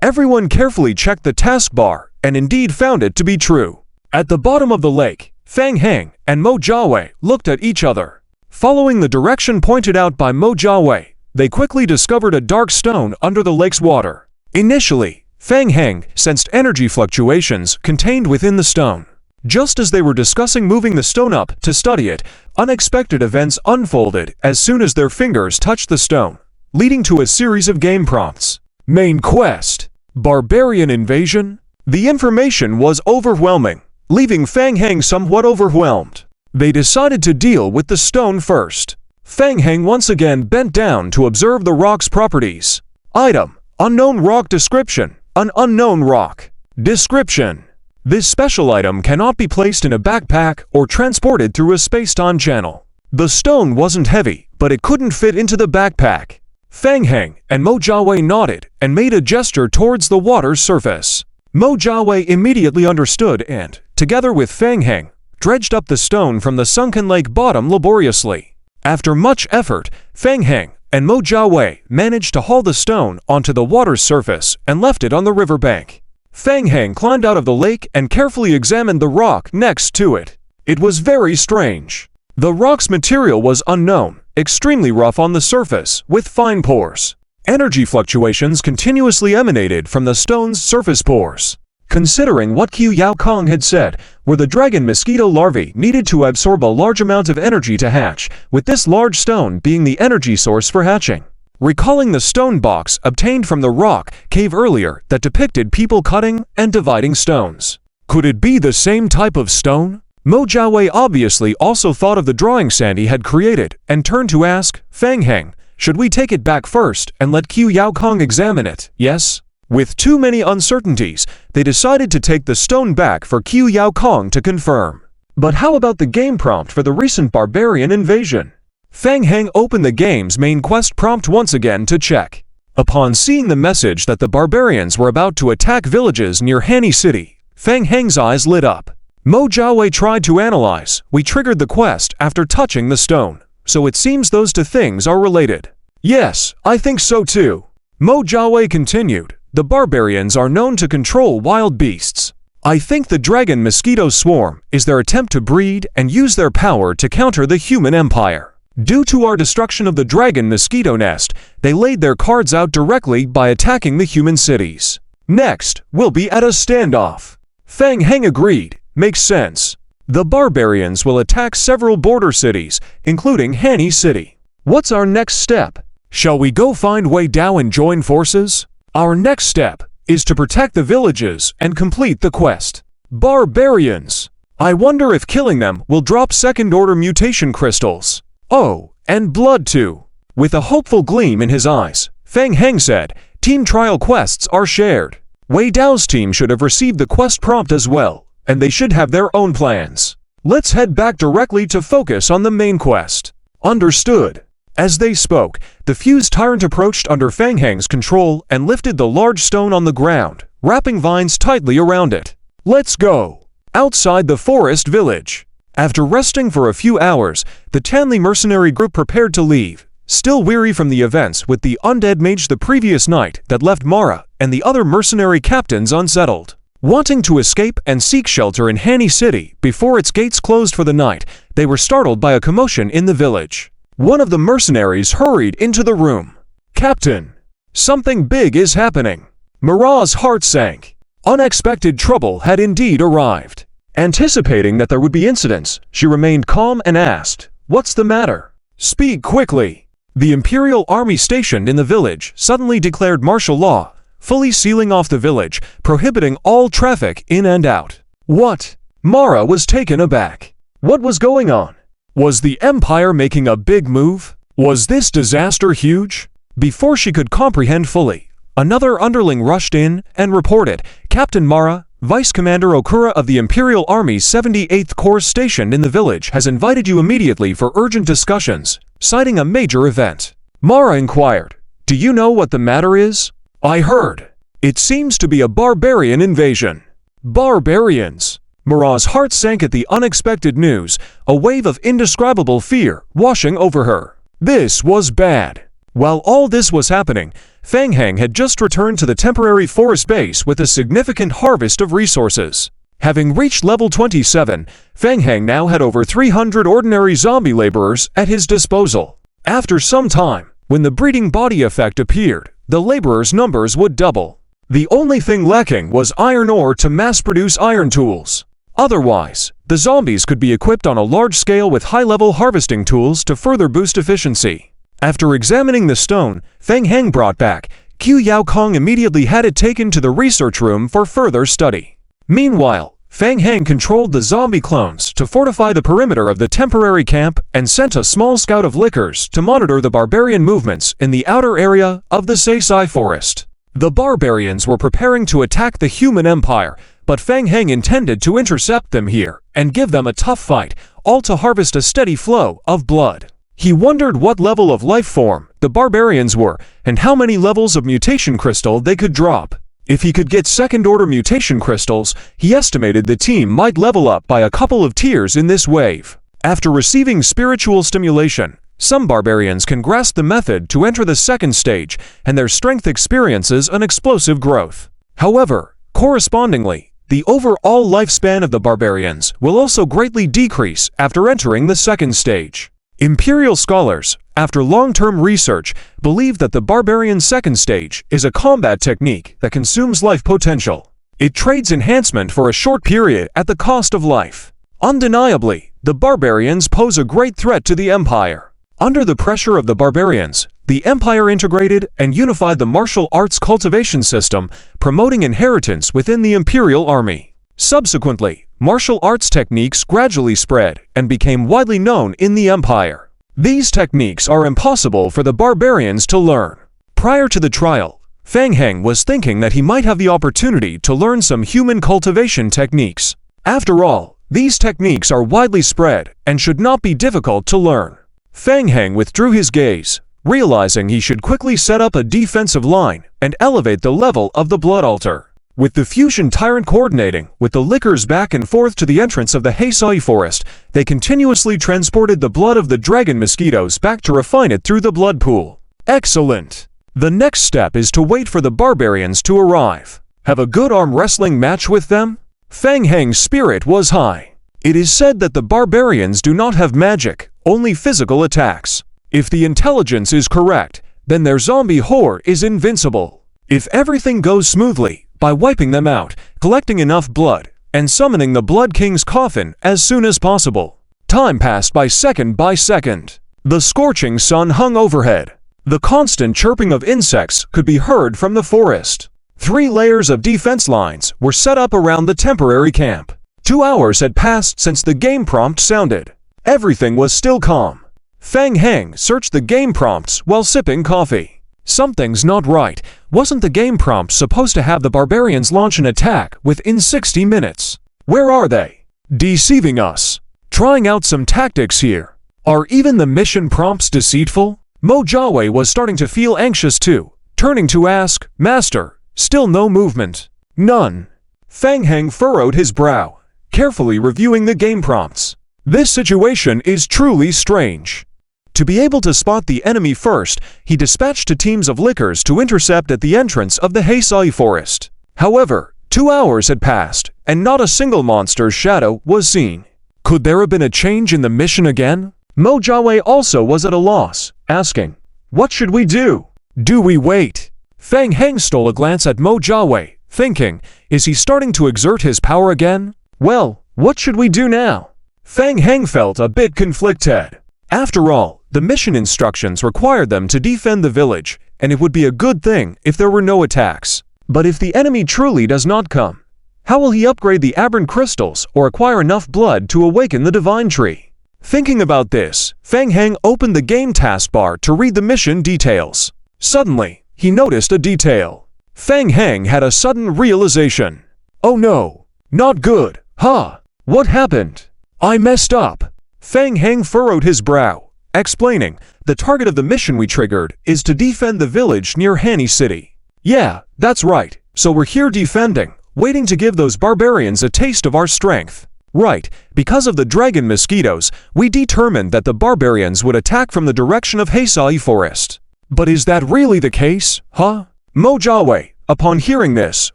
Everyone carefully checked the taskbar, and indeed found it to be true. At the bottom of the lake, Fang Heng and Mo Jiawei looked at each other. Following the direction pointed out by Mo Jiawei, they quickly discovered a dark stone under the lake's water. Initially, Fang Heng sensed energy fluctuations contained within the stone. Just as they were discussing moving the stone up to study it, unexpected events unfolded as soon as their fingers touched the stone, leading to a series of game prompts. Main quest. Barbarian invasion? The information was overwhelming, leaving Fang Heng somewhat overwhelmed. They decided to deal with the stone first. Fang Heng once again bent down to observe the rock's properties. Item: unknown rock description. An unknown rock. Description: this special item cannot be placed in a backpack or transported through a space-time channel. The stone wasn't heavy, but it couldn't fit into the backpack. Fang Heng and Mo Jiawei nodded and made a gesture towards the water's surface. Mo Jiawei immediately understood and, together with Fang Heng, dredged up the stone from the sunken lake bottom laboriously. After much effort, Fang Heng and Mo Jiawei managed to haul the stone onto the water's surface and left it on the riverbank. Fang Heng climbed out of the lake and carefully examined the rock next to it. It was very strange. The rock's material was unknown, extremely rough on the surface, with fine pores. Energy fluctuations continuously emanated from the stone's surface pores. Considering what Qiu Yao Kong had said, where the dragon mosquito larvae needed to absorb a large amount of energy to hatch, with this large stone being the energy source for hatching. Recalling the stone box obtained from the rock cave earlier that depicted people cutting and dividing stones. Could it be the same type of stone? Mo Jiawei obviously also thought of the drawing Sandy had created and turned to ask, Fang Heng, should we take it back first and let Qiu Yao Kong examine it? Yes? With too many uncertainties, they decided to take the stone back for Qiu Yao Kong to confirm. But how about the game prompt for the recent barbarian invasion? Fang Heng opened the game's main quest prompt once again to check. Upon seeing the message that the barbarians were about to attack villages near Hanny City, Fang Heng's eyes lit up. Mo Jiawei tried to analyze. We triggered the quest after touching the stone, so it seems those two things are related. Yes, I think so too. Mo Jiawei continued. The barbarians are known to control wild beasts. I think the dragon mosquito swarm is their attempt to breed and use their power to counter the human empire. Due to our destruction of the dragon mosquito nest, they laid their cards out directly by attacking the human cities. Next, we'll be at a standoff. Fang Heng agreed. Makes sense. The barbarians will attack several border cities, including Hanny City. What's our next step? Shall we go find Wei Dao and join forces? Our next step is to protect the villages and complete the quest. Barbarians! I wonder if killing them will drop second-order mutation crystals. Oh, and blood too. With a hopeful gleam in his eyes, Fang Heng said, team trial quests are shared. Wei Dao's team should have received the quest prompt as well, and they should have their own plans. Let's head back directly to focus on the main quest. Understood. As they spoke, the fused tyrant approached under Fang Heng's control and lifted the large stone on the ground, wrapping vines tightly around it. "Let's go!" Outside the forest village. After resting for a few hours, the Tanli mercenary group prepared to leave, still weary from the events with the undead mage the previous night that left Mara and the other mercenary captains unsettled. Wanting to escape and seek shelter in Hani City before its gates closed for the night, they were startled by a commotion in the village. One of the mercenaries hurried into the room. "Captain, something big is happening." Mara's heart sank. Unexpected trouble had indeed arrived. Anticipating that there would be incidents, she remained calm and asked, "What's the matter? Speak quickly." The Imperial Army stationed in the village suddenly declared martial law, fully sealing off the village, prohibiting all traffic in and out. What? Mara was taken aback. What was going on? Was the Empire making a big move? Was this disaster huge? Before she could comprehend fully, another underling rushed in and reported, "Captain Mara, Vice Commander Okura of the Imperial Army's 78th Corps stationed in the village has invited you immediately for urgent discussions, citing a major event." Mara inquired, "Do you know what the matter is?" "I heard. It seems to be a barbarian invasion." Barbarians! Mara's heart sank at the unexpected news, a wave of indescribable fear washing over her. This was bad. While all this was happening, Fang Heng had just returned to the temporary forest base with a significant harvest of resources. Having reached level 27, Fang Heng now had over 300 ordinary zombie laborers at his disposal. After some time, when the breeding body effect appeared, the laborers' numbers would double. The only thing lacking was iron ore to mass-produce iron tools. Otherwise, the zombies could be equipped on a large scale with high-level harvesting tools to further boost efficiency. After examining the stone Fang Heng brought back, Qiu Yao Kong immediately had it taken to the research room for further study. Meanwhile, Fang Heng controlled the zombie clones to fortify the perimeter of the temporary camp and sent a small scout of lickers to monitor the barbarian movements in the outer area of the Seisai forest. The barbarians were preparing to attack the human empire, but Fang Heng intended to intercept them here and give them a tough fight, all to harvest a steady flow of blood. He wondered what level of life form the barbarians were and how many levels of mutation crystal they could drop. If he could get second-order mutation crystals, he estimated the team might level up by a couple of tiers in this wave. After receiving spiritual stimulation, some barbarians can grasp the method to enter the second stage, and their strength experiences an explosive growth. However, correspondingly, the overall lifespan of the barbarians will also greatly decrease after entering the second stage. Imperial scholars, after long-term research, believe that the barbarian second stage is a combat technique that consumes life potential. It trades enhancement for a short period at the cost of life. Undeniably, the barbarians pose a great threat to the Empire. Under the pressure of the barbarians, the Empire integrated and unified the martial arts cultivation system, promoting inheritance within the Imperial Army. Subsequently, martial arts techniques gradually spread and became widely known in the Empire. These techniques are impossible for the barbarians to learn. Prior to the trial, Fang Heng was thinking that he might have the opportunity to learn some human cultivation techniques. After all, these techniques are widely spread and should not be difficult to learn. Fang Heng withdrew his gaze, realizing he should quickly set up a defensive line and elevate the level of the blood altar. With the fusion tyrant coordinating with the lickers back and forth to the entrance of the Heisai forest, they continuously transported the blood of the dragon mosquitoes back to refine it through the blood pool. Excellent! The next step is to wait for the barbarians to arrive. Have a good arm wrestling match with them? Fang Heng's spirit was high. It is said that the barbarians do not have magic, only physical attacks. If the intelligence is correct, then their zombie horde is invincible. If everything goes smoothly, by wiping them out, collecting enough blood, and summoning the Blood King's coffin as soon as possible. Time passed by second. The scorching sun hung overhead. The constant chirping of insects could be heard from the forest. 3 layers of defense lines were set up around the temporary camp. 2 hours had passed since the game prompt sounded. Everything was still calm. Fang Heng searched the game prompts while sipping coffee. Something's not right. Wasn't the game prompt supposed to have the barbarians launch an attack within 60 minutes? Where are they? Deceiving us. Trying out some tactics here. Are even the mission prompts deceitful? ManhwaRecap was starting to feel anxious too, turning to ask, "Master, still no movement?" "None." Feng Heng furrowed his brow, carefully reviewing the game prompts. This situation is truly strange. To be able to spot the enemy first, he dispatched two teams of lickers to intercept at the entrance of the Heisai forest. However, 2 hours had passed, and not a single monster's shadow was seen. Could there have been a change in the mission again? ManhwaRecap also was at a loss, asking, "What should we do? Do we wait?" Feng Heng stole a glance at ManhwaRecap, thinking, is he starting to exert his power again? Well, what should we do now? Feng Heng felt a bit conflicted. After all, the mission instructions required them to defend the village, and it would be a good thing if there were no attacks. But if the enemy truly does not come, how will he upgrade the aberrant crystals or acquire enough blood to awaken the divine tree? Thinking about this, Feng Heng opened the game taskbar to read the mission details. Suddenly, he noticed a detail. Feng Heng had a sudden realization. "Oh no, not good, huh? What happened? I messed up." Feng Heng furrowed his brow, explaining, "The target of the mission we triggered is to defend the village near Hanny City." "Yeah, that's right, so we're here defending, waiting to give those barbarians a taste of our strength." "Right, because of the dragon mosquitoes, we determined that the barbarians would attack from the direction of Heisai Forest." "But is that really the case, huh?" ManhwaRecap, upon hearing this,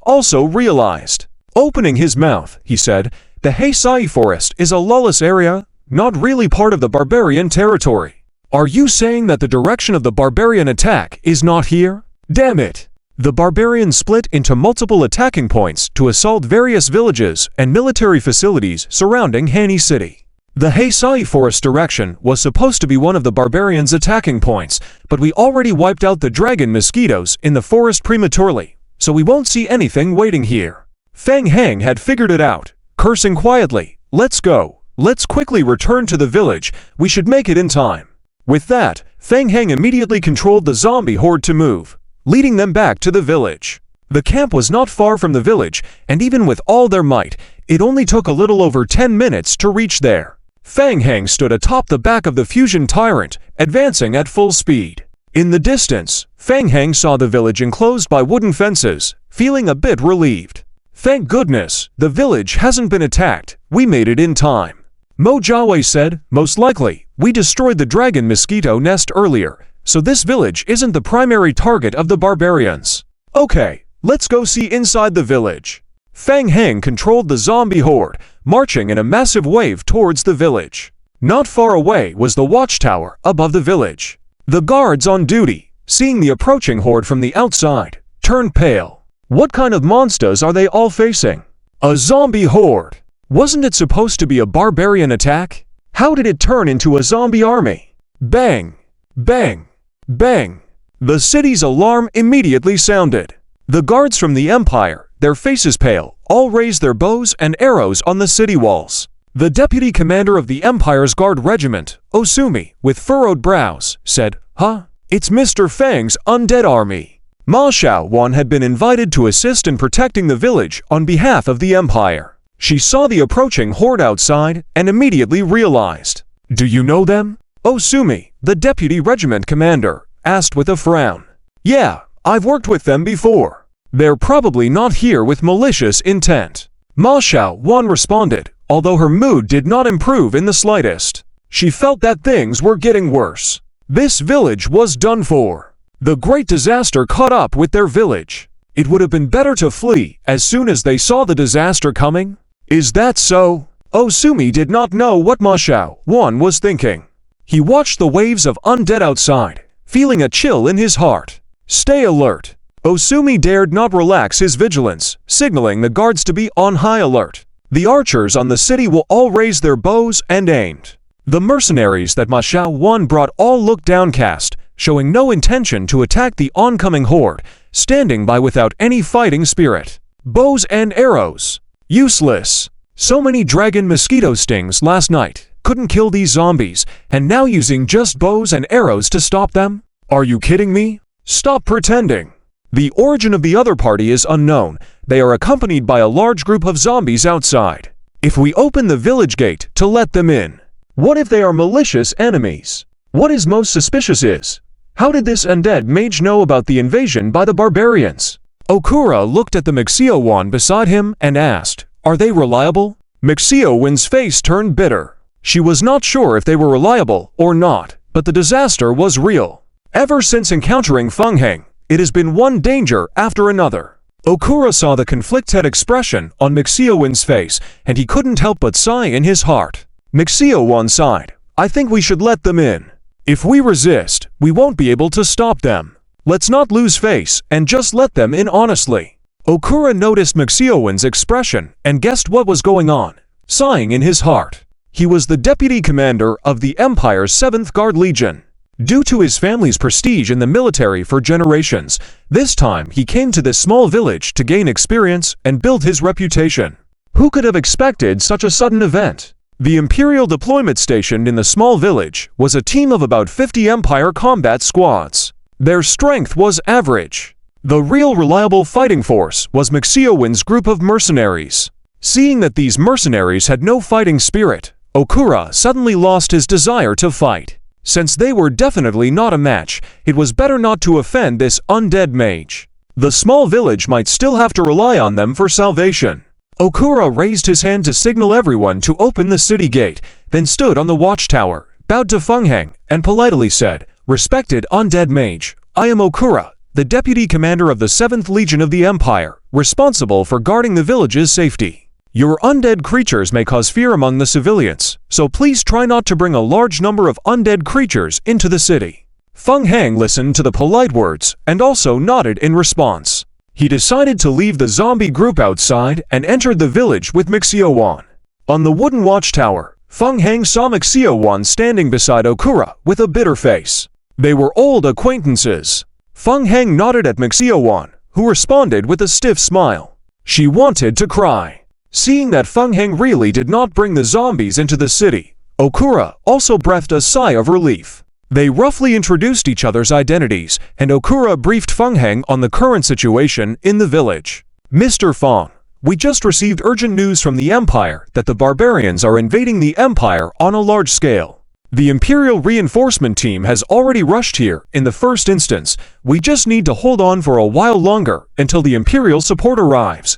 also realized. Opening his mouth, he said, "The Heisai Forest is a lawless area, not really part of the barbarian territory. Are you saying that the direction of the barbarian attack is not here? Damn it!" The barbarians split into multiple attacking points to assault various villages and military facilities surrounding Hanny City. The Heisai Forest direction was supposed to be one of the barbarians' attacking points, but we already wiped out the dragon mosquitoes in the forest prematurely, so we won't see anything waiting here. Feng Heng had figured it out, cursing quietly, "Let's go. Let's quickly return to the village. We should make it in time." With that, Feng Heng immediately controlled the zombie horde to move, leading them back to the village. The camp was not far from the village, and even with all their might, it only took a little over 10 minutes to reach there. Feng Heng stood atop the back of the fusion tyrant, advancing at full speed. In the distance, Feng Heng saw the village enclosed by wooden fences, feeling a bit relieved. "Thank goodness, the village hasn't been attacked. We made it in time." ManhwaRecap said, "Most likely, we destroyed the dragon mosquito nest earlier, so this village isn't the primary target of the barbarians. Okay, let's go see inside the village." Feng Heng controlled the zombie horde, marching in a massive wave towards the village. Not far away was the watchtower above the village. The guards on duty, seeing the approaching horde from the outside, turned pale. What kind of monsters are they all facing? A zombie horde? Wasn't it supposed to be a barbarian attack? How did it turn into a zombie army? Bang! Bang! Bang! The city's alarm immediately sounded. The guards from the Empire, their faces pale, all raised their bows and arrows on the city walls. The deputy commander of the Empire's guard regiment, Osumi, with furrowed brows, said, "Huh? It's Mr. Feng's undead army." Ma Xiaowan had been invited to assist in protecting the village on behalf of the Empire. She saw the approaching horde outside and immediately realized. "Do you know them?" Osumi, the deputy regiment commander, asked with a frown. "Yeah, I've worked with them before. They're probably not here with malicious intent." Ma Xiaowan responded, although her mood did not improve in the slightest. She felt that things were getting worse. This village was done for. The great disaster caught up with their village. It would have been better to flee as soon as they saw the disaster coming. Is that so? Osumi did not know what Ma Xiaowan was thinking. He watched the waves of undead outside, feeling a chill in his heart. "Stay alert." Osumi dared not relax his vigilance, signaling the guards to be on high alert. The archers on the city will all raise their bows and aimed. The mercenaries that Ma Xiaowan brought all looked downcast, showing no intention to attack the oncoming horde, standing by without any fighting spirit. Bows and arrows. Useless. So many dragon mosquito stings last night couldn't kill these zombies, and now using just bows and arrows to stop them? Are you kidding me? Stop pretending. The origin of the other party is unknown. They are accompanied by a large group of zombies outside. If we open the village gate to let them in, what if they are malicious enemies? What is most suspicious is, How did this undead mage know about the invasion by the barbarians? Okura looked at the Mixiowan beside him and asked, "Are they reliable?" Mixiowan's face turned bitter. She was not sure if they were reliable or not, but the disaster was real. Ever since encountering Feng Heng, it has been one danger after another. Okura saw the conflicted expression on Mixiowan's face, and he couldn't help but sigh in his heart. Mixiowan sighed. "I think we should let them in. If we resist, we won't be able to stop them. Let's not lose face and just let them in honestly." Okura noticed Mixiowan's expression and guessed what was going on, sighing in his heart. He was the deputy commander of the Empire's 7th Guard Legion. Due to his family's prestige in the military for generations, this time he came to this small village to gain experience and build his reputation. Who could have expected such a sudden event? The Imperial deployment stationed in the small village was a team of about 50 Empire combat squads. Their strength was average. The real reliable fighting force was Mixiowan's group of mercenaries. Seeing that these mercenaries had no fighting spirit, Okura suddenly lost his desire to fight. Since they were definitely not a match, it was better not to offend this undead mage. The small village might still have to rely on them for salvation. Okura raised his hand to signal everyone to open the city gate, then stood on the watchtower, bowed to Feng Heng, and politely said, "Respected undead mage, I am Okura, the deputy commander of the 7th Legion of the Empire, responsible for guarding the village's safety. Your undead creatures may cause fear among the civilians, so please try not to bring a large number of undead creatures into the city." Feng Heng listened to the polite words and also nodded in response. He decided to leave the zombie group outside and entered the village with Mixiowan. On the wooden watchtower, Feng Heng saw Mixiowan standing beside Okura with a bitter face. They were old acquaintances. Feng Heng nodded at Mixiowan, who responded with a stiff smile. She wanted to cry. Seeing that Feng Heng really did not bring the zombies into the city, Okura also breathed a sigh of relief. They roughly introduced each other's identities, and Okura briefed Feng Heng on the current situation in the village. "Mr. Feng, we just received urgent news from the Empire that the barbarians are invading the Empire on a large scale. The Imperial reinforcement team has already rushed here in the first instance. We just need to hold on for a while longer until the Imperial support arrives."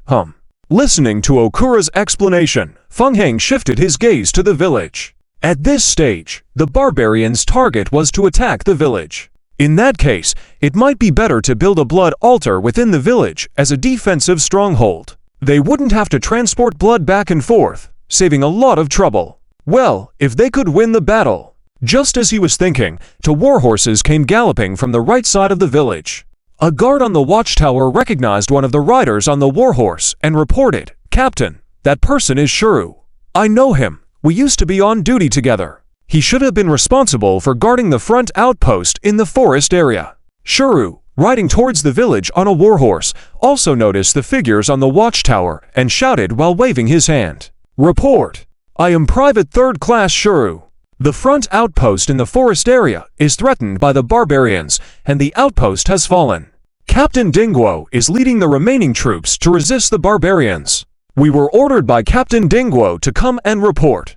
Listening to Okura's explanation, Feng Heng shifted his gaze to the village. At this stage, the barbarians' target was to attack the village. In that case, it might be better to build a blood altar within the village as a defensive stronghold. They wouldn't have to transport blood back and forth, saving a lot of trouble. Well, if they could win the battle. Just as he was thinking, two warhorses came galloping from the right side of the village. A guard on the watchtower recognized one of the riders on the warhorse and reported, "Captain, that person is Shuru. I know him. We used to be on duty together. He should have been responsible for guarding the front outpost in the forest area." Shuru, riding towards the village on a warhorse, also noticed the figures on the watchtower and shouted while waving his hand. "Report! I am Private 3rd Class Shuru. The front outpost in the forest area is threatened by the barbarians, and the outpost has fallen. Captain Dingguo is leading the remaining troops to resist the barbarians. We were ordered by Captain Dingguo to come and report.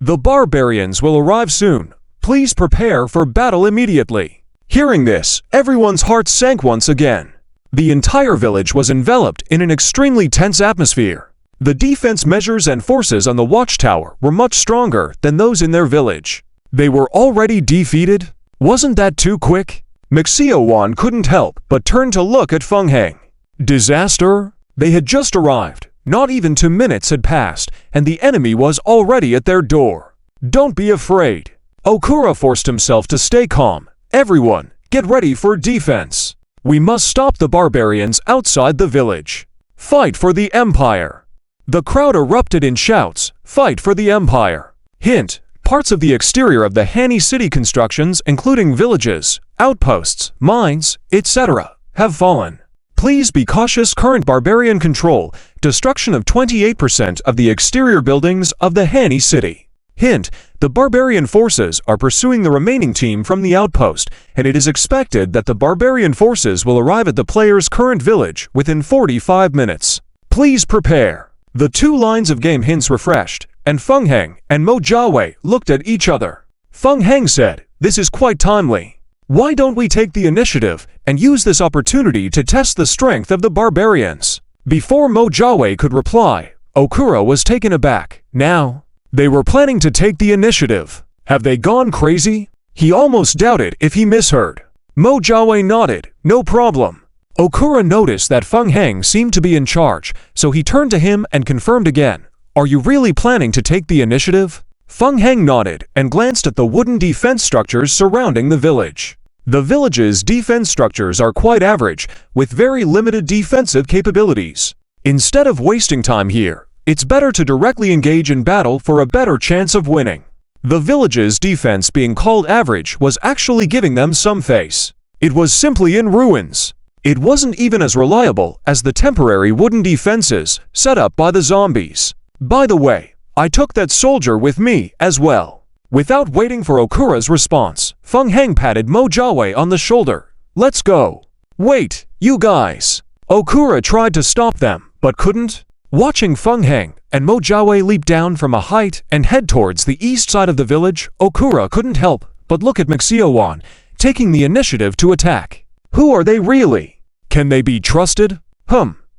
The barbarians will arrive soon. Please prepare for battle immediately." Hearing this, everyone's heart sank once again. The entire village was enveloped in an extremely tense atmosphere. The defense measures and forces on the watchtower were much stronger than those in their village. They were already defeated? Wasn't that too quick? Mixiowan couldn't help but turn to look at Feng Heng. Disaster? They had just arrived. Not even 2 minutes had passed, and the enemy was already at their door. "Don't be afraid." Okura forced himself to stay calm. "Everyone, get ready for defense. We must stop the barbarians outside the village. Fight for the Empire." The crowd erupted in shouts, "Fight for the Empire." Hint: parts of the exterior of the Hani city constructions, including villages, outposts, mines, etc., have fallen. Please be cautious. Current barbarian control, destruction of 28% of the exterior buildings of the Hani city. Hint: the barbarian forces are pursuing the remaining team from the outpost, and it is expected that the barbarian forces will arrive at the player's current village within 45 minutes. Please prepare. The 2 lines of game hints refreshed, and Feng Heng and Mo Jiawei looked at each other. Feng Heng said, "This is quite timely. Why don't we take the initiative and use this opportunity to test the strength of the barbarians? Before ManhwaRecap could reply, Okura was taken aback. Now, they were planning to take the initiative. Have they gone crazy? He almost doubted if he misheard. ManhwaRecap nodded. No problem. Okura noticed that Feng Heng seemed to be in charge, so he turned to him and confirmed again. Are you really planning to take the initiative? Feng Heng nodded and glanced at the wooden defense structures surrounding the village. The village's defense structures are quite average, with very limited defensive capabilities. Instead of wasting time here, it's better to directly engage in battle for a better chance of winning. The village's defense being called average was actually giving them some face. It was simply in ruins. It wasn't even as reliable as the temporary wooden defenses set up by the zombies. By the way, I took that soldier with me as well. Without waiting for Okura's response, Feng Heng patted ManhwaRecap on the shoulder. Let's go. Wait, you guys. Okura tried to stop them, but couldn't. Watching Feng Heng and ManhwaRecap leap down from a height and head towards the east side of the village, Okura couldn't help but look at ManhwaRecap, taking the initiative to attack. Who are they really? Can they be trusted?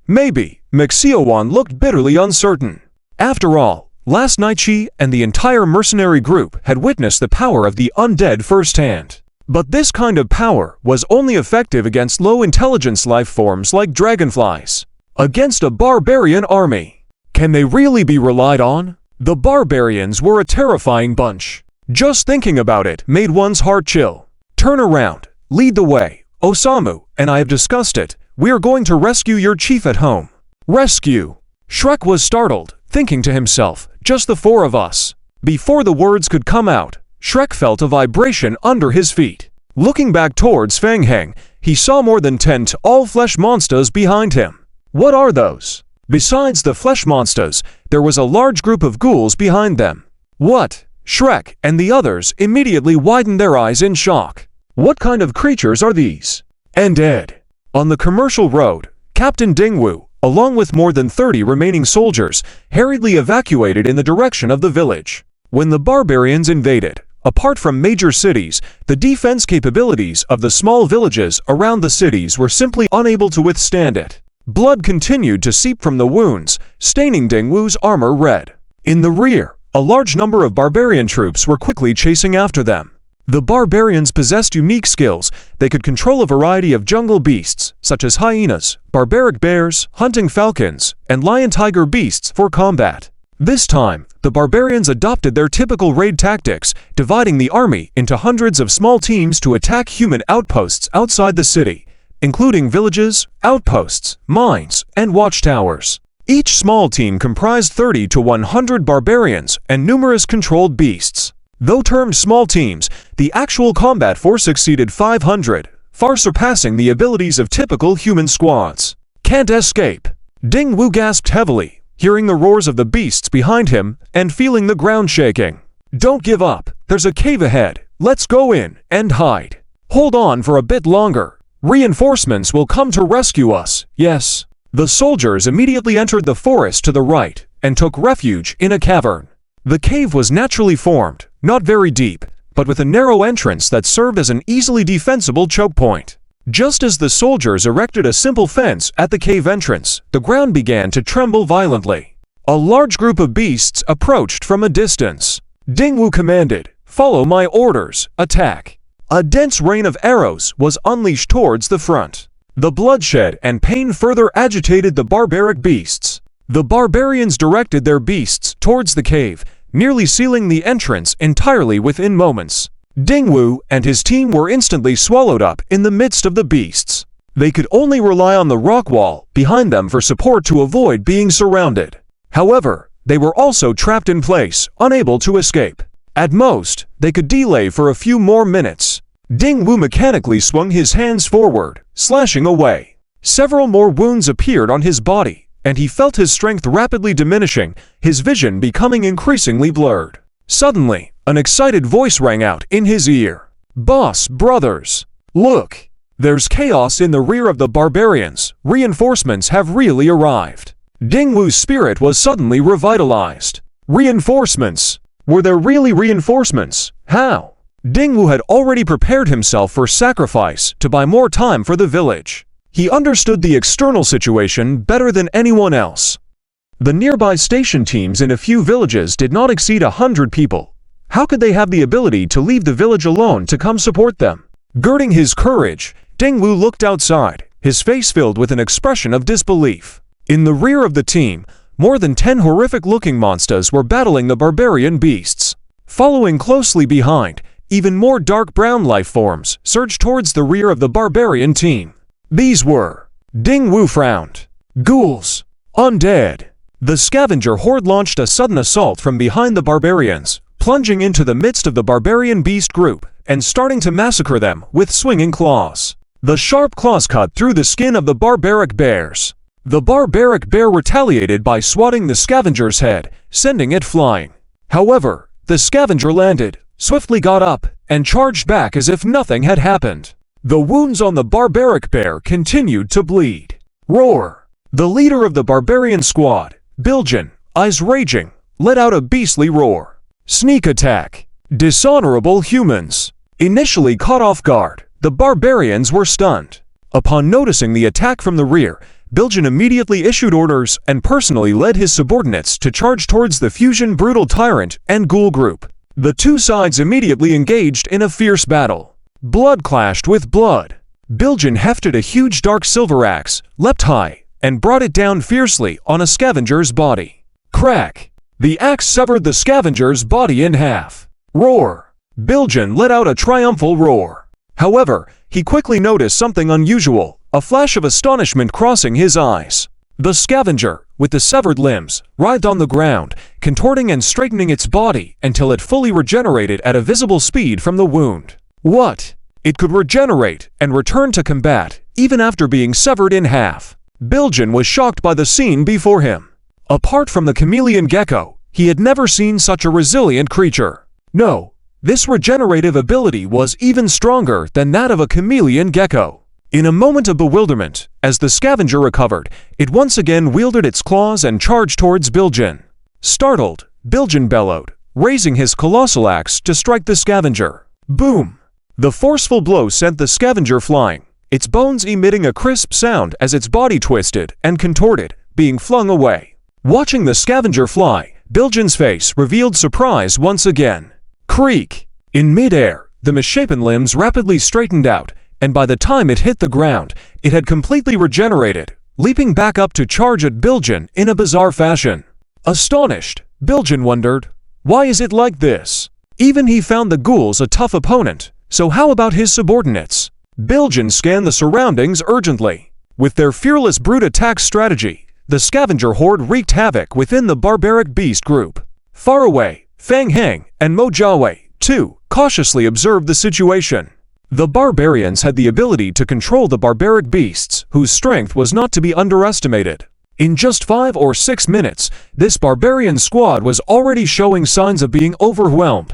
Maybe. ManhwaRecap looked bitterly uncertain. After all, last night she and the entire mercenary group had witnessed the power of the undead firsthand. But this kind of power was only effective against low-intelligence life forms like dragonflies. Against a barbarian army. Can they really be relied on? The barbarians were a terrifying bunch. Just thinking about it made one's heart chill. Turn around, lead the way. Osamu and I have discussed it. We are going to rescue your chief at home. Rescue? Shrek was startled, thinking to himself, just the four of us. Before the words could come out, Shrek felt a vibration under his feet. Looking back towards Feng Heng, he saw more than 10 all-flesh monsters behind him. What are those? Besides the flesh monsters, there was a large group of ghouls behind them. What? Shrek and the others immediately widened their eyes in shock. What kind of creatures are these? And Ed. On the commercial road, Captain Dingwu, along with more than 30 remaining soldiers, hurriedly evacuated in the direction of the village. When the barbarians invaded, apart from major cities, the defense capabilities of the small villages around the cities were simply unable to withstand it. Blood continued to seep from the wounds, staining Dingwu's armor red. In the rear, a large number of barbarian troops were quickly chasing after them. The barbarians possessed unique skills. They could control a variety of jungle beasts, such as hyenas, barbaric bears, hunting falcons, and lion-tiger beasts for combat. This time, the barbarians adopted their typical raid tactics, dividing the army into hundreds of small teams to attack human outposts outside the city, including villages, outposts, mines, and watchtowers. Each small team comprised 30 to 100 barbarians and numerous controlled beasts. Though termed small teams, the actual combat force exceeded 500, far surpassing the abilities of typical human squads. Can't escape. Dingwu gasped heavily, hearing the roars of the beasts behind him and feeling the ground shaking. Don't give up. There's a cave ahead. Let's go in and hide. Hold on for a bit longer. Reinforcements will come to rescue us, yes. The soldiers immediately entered the forest to the right and took refuge in a cavern. The cave was naturally formed, not very deep, but with a narrow entrance that served as an easily defensible choke point. Just as the soldiers erected a simple fence at the cave entrance, the ground began to tremble violently. A large group of beasts approached from a distance. Dingwu commanded, "Follow my orders, attack." A dense rain of arrows was unleashed towards the front. The bloodshed and pain further agitated the barbaric beasts. The barbarians directed their beasts towards the cave, nearly sealing the entrance entirely within moments. Dingwu and his team were instantly swallowed up in the midst of the beasts. They could only rely on the rock wall behind them for support to avoid being surrounded. However, they were also trapped in place, unable to escape. At most, they could delay for a few more minutes. Dingwu mechanically swung his hands forward, slashing away. Several more wounds appeared on his body, and he felt his strength rapidly diminishing, his vision becoming increasingly blurred. Suddenly, an excited voice rang out in his ear. "Boss, brothers! Look! There's chaos in the rear of the barbarians. Reinforcements have really arrived." Dingwu's spirit was suddenly revitalized. Reinforcements? Were there really reinforcements? How? Dingwu had already prepared himself for sacrifice to buy more time for the village. He understood the external situation better than anyone else. The nearby station teams in a few villages did not exceed 100 people. How could they have the ability to leave the village alone to come support them? Girding his courage, Dingwu looked outside, his face filled with an expression of disbelief. In the rear of the team, more than 10 horrific-looking monsters were battling the barbarian beasts. Following closely behind, even more dark brown life forms surged towards the rear of the barbarian team. These were... Dingwu frowned. Ghouls. Undead. The scavenger horde launched a sudden assault from behind the barbarians, plunging into the midst of the barbarian beast group and starting to massacre them with swinging claws. The sharp claws cut through the skin of the barbaric bears. The barbaric bear retaliated by swatting the scavenger's head, sending it flying. However, the scavenger landed, swiftly got up, and charged back as if nothing had happened. The wounds on the barbaric bear continued to bleed. Roar! The leader of the barbarian squad, Biljan, eyes raging, let out a beastly roar. Sneak attack. Dishonorable humans. Initially caught off guard, the barbarians were stunned. Upon noticing the attack from the rear, Biljan immediately issued orders and personally led his subordinates to charge towards the fusion brutal tyrant and ghoul group. The two sides immediately engaged in a fierce battle. Blood clashed with blood. Biljan hefted a huge dark silver axe, leapt high, and brought it down fiercely on a scavenger's body. Crack! The axe severed the scavenger's body in half. Roar! Biljan let out a triumphal roar. However, he quickly noticed something unusual, a flash of astonishment crossing his eyes. The scavenger, with the severed limbs, writhed on the ground, contorting and straightening its body until it fully regenerated at a visible speed from the wound. What? It could regenerate and return to combat, even after being severed in half. Biljan was shocked by the scene before him. Apart from the chameleon gecko, he had never seen such a resilient creature. No, this regenerative ability was even stronger than that of a chameleon gecko. In a moment of bewilderment, as the scavenger recovered, it once again wielded its claws and charged towards Biljan. Startled, Biljan bellowed, raising his colossal axe to strike the scavenger. Boom! The forceful blow sent the scavenger flying, its bones emitting a crisp sound as its body twisted and contorted, being flung away. Watching the scavenger fly, Biljan's face revealed surprise once again. Creak! In midair, the misshapen limbs rapidly straightened out, and by the time it hit the ground, it had completely regenerated, leaping back up to charge at Biljan in a bizarre fashion. Astonished, Biljan wondered, why is it like this? Even he found the ghouls a tough opponent, so how about his subordinates? Biljan scanned the surroundings urgently. With their fearless brute attack strategy, the scavenger horde wreaked havoc within the barbaric beast group. Far away, Fang Heng and Mo Jiawei, too, cautiously observed the situation. The barbarians had the ability to control the barbaric beasts, whose strength was not to be underestimated. In just 5 or 6 minutes, this barbarian squad was already showing signs of being overwhelmed.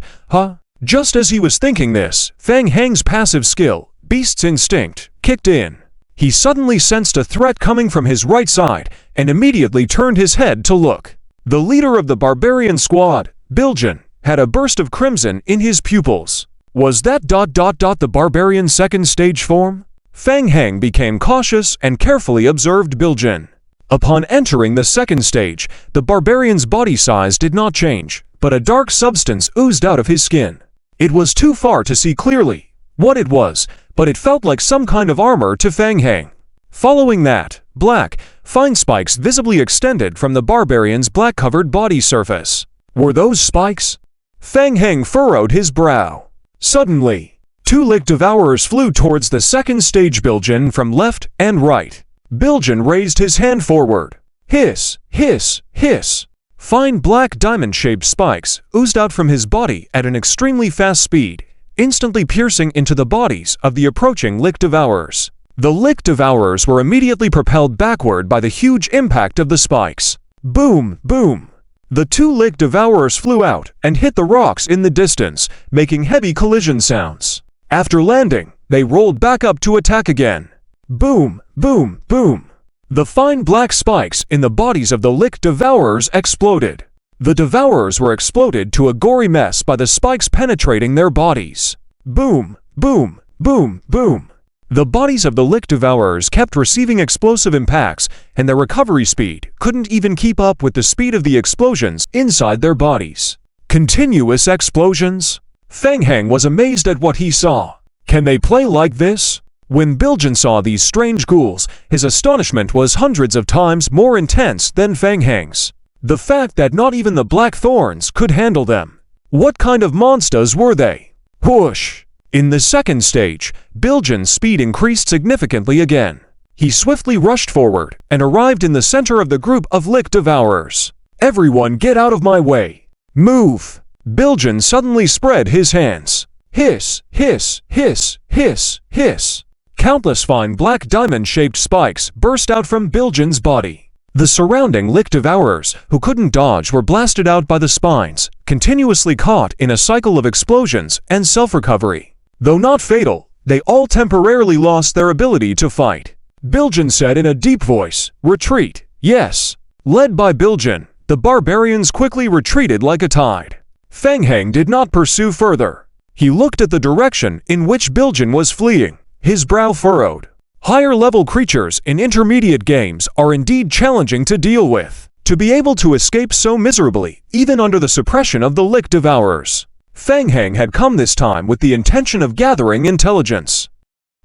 Just as he was thinking this, Fang Heng's passive skill, Beast's Instinct, kicked in. He suddenly sensed a threat coming from his right side and immediately turned his head to look. The leader of the barbarian squad, Biljan, had a burst of crimson in his pupils. Was that ... the barbarian second stage form? Fang Heng became cautious and carefully observed Biljan. Upon entering the second stage, the barbarian's body size did not change, but a dark substance oozed out of his skin. It was too far to see clearly what it was, but it felt like some kind of armor to Fang Heng. Following that, black, fine spikes visibly extended from the barbarian's black-covered body surface. Were those spikes? Fang Heng furrowed his brow. Suddenly, 2 lick devourers flew towards the second stage Biljan from left and right. Biljan raised his hand forward. Hiss, hiss, hiss. Fine black diamond-shaped spikes oozed out from his body at an extremely fast speed, instantly piercing into the bodies of the approaching lick devourers. The lick devourers were immediately propelled backward by the huge impact of the spikes. Boom, boom. The 2 lick devourers flew out and hit the rocks in the distance, making heavy collision sounds. After landing, they rolled back up to attack again. Boom, boom, boom. The fine black spikes in the bodies of the lick devourers exploded. The Devourers were exploded to a gory mess by the spikes penetrating their bodies. Boom, boom, boom, boom. The bodies of the Lick Devourers kept receiving explosive impacts, and their recovery speed couldn't even keep up with the speed of the explosions inside their bodies. Continuous explosions? Feng Heng was amazed at what he saw. Can they play like this? When Bilgen saw these strange ghouls, his astonishment was hundreds of times more intense than Feng Heng's. The fact that not even the Black Thorns could handle them. What kind of monsters were they? Whoosh! In the second stage, Bilgen's speed increased significantly again. He swiftly rushed forward and arrived in the center of the group of Lick Devourers. Everyone get out of my way! Move! Bilgen suddenly spread his hands. Hiss, hiss, hiss, hiss, hiss. Countless fine black diamond-shaped spikes burst out from Bilgen's body. The surrounding Lick Devourers, who couldn't dodge, were blasted out by the spines, continuously caught in a cycle of explosions and self-recovery. Though not fatal, they all temporarily lost their ability to fight. Bilgen said in a deep voice, "Retreat, yes." Led by Bilgen, the barbarians quickly retreated like a tide. Feng Heng did not pursue further. He looked at the direction in which Bilgen was fleeing, his brow furrowed. Higher-level creatures in intermediate games are indeed challenging to deal with. To be able to escape so miserably, even under the suppression of the Lick Devourers. Feng Heng had come this time with the intention of gathering intelligence.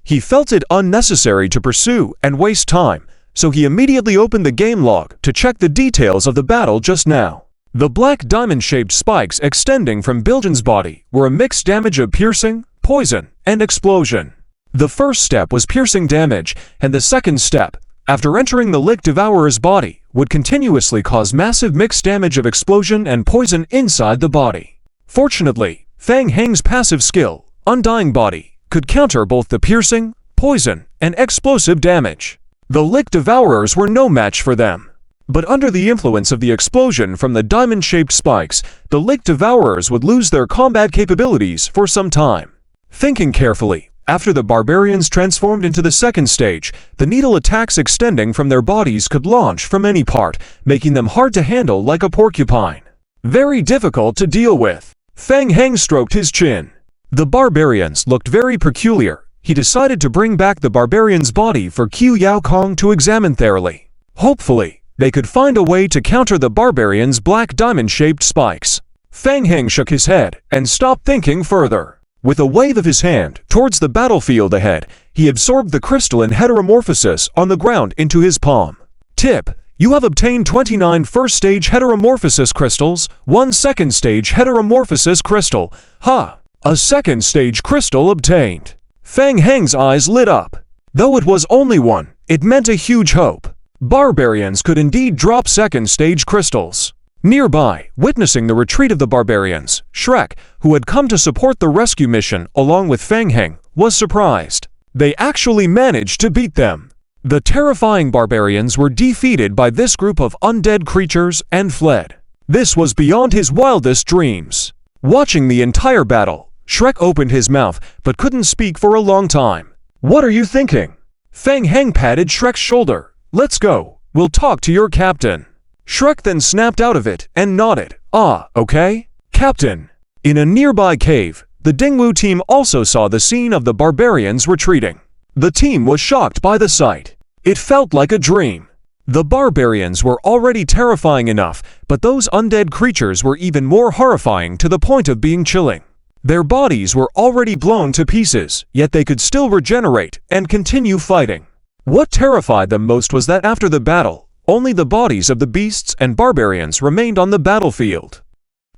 He felt it unnecessary to pursue and waste time, so he immediately opened the game log to check the details of the battle just now. The black diamond-shaped spikes extending from Bilgen's body were a mixed damage of piercing, poison, and explosion. The first step was piercing damage, and the second step, after entering the Lick Devourer's body, would continuously cause massive mixed damage of explosion and poison inside the body. Fortunately, Feng Heng's passive skill, Undying Body, could counter both the piercing, poison, and explosive damage. The Lick Devourers were no match for them. But under the influence of the explosion from the diamond-shaped spikes, the Lick Devourers would lose their combat capabilities for some time. Thinking carefully, after the barbarians transformed into the second stage, the needle attacks extending from their bodies could launch from any part, making them hard to handle like a porcupine. Very difficult to deal with. Feng Heng stroked his chin. The barbarians looked very peculiar. He decided to bring back the barbarian's body for Qiu Yao Kong to examine thoroughly. Hopefully, they could find a way to counter the barbarian's black diamond-shaped spikes. Feng Heng shook his head and stopped thinking further. With a wave of his hand towards the battlefield ahead, he absorbed the crystalline heteromorphosis on the ground into his palm. Tip: you have obtained 29 first-stage heteromorphosis crystals, 1 second-stage heteromorphosis crystal. Ha! A second-stage crystal obtained. Feng Heng's eyes lit up. Though it was only one, it meant a huge hope. Barbarians could indeed drop second-stage crystals. Nearby, witnessing the retreat of the barbarians, Shrek, who had come to support the rescue mission along with Feng Heng, was surprised. They actually managed to beat them. The terrifying barbarians were defeated by this group of undead creatures and fled. This was beyond his wildest dreams. Watching the entire battle, Shrek opened his mouth but couldn't speak for a long time. "What are you thinking?" Feng Heng patted Shrek's shoulder. "Let's go. We'll talk to your captain." Shrek then snapped out of it and nodded. "Ah, okay, Captain." In a nearby cave, the Dingwu team also saw the scene of the barbarians retreating. The team was shocked by the sight. It felt like a dream. The barbarians were already terrifying enough, but those undead creatures were even more horrifying to the point of being chilling. Their bodies were already blown to pieces, yet they could still regenerate and continue fighting. What terrified them most was that after the battle, only the bodies of the beasts and barbarians remained on the battlefield.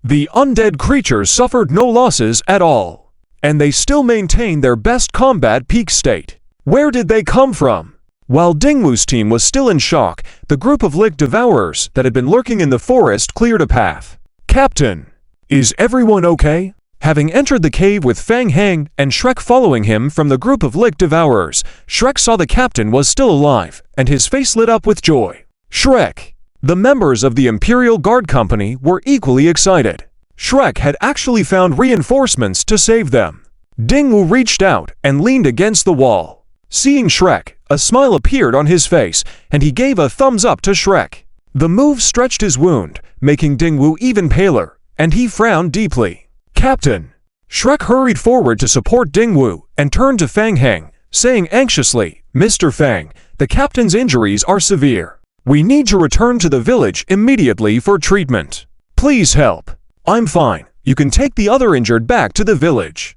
The undead creatures suffered no losses at all, and they still maintained their best combat peak state. Where did they come from? While Dingwu's team was still in shock, the group of Lick Devourers that had been lurking in the forest cleared a path. "Captain, is everyone okay?" Having entered the cave with Feng Heng and Shrek following him from the group of Lick Devourers, Shrek saw the captain was still alive, and his face lit up with joy. Shrek! The members of the Imperial Guard Company were equally excited. Shrek had actually found reinforcements to save them. Dingwu reached out and leaned against the wall. Seeing Shrek, a smile appeared on his face, and he gave a thumbs up to Shrek. The move stretched his wound, making Dingwu even paler, and he frowned deeply. "Captain!" Shrek hurried forward to support Dingwu and turned to Fang Heng, saying anxiously, "Mr. Fang, the captain's injuries are severe. We need to return to the village immediately for treatment. Please help." "I'm fine. You can take the other injured back to the village."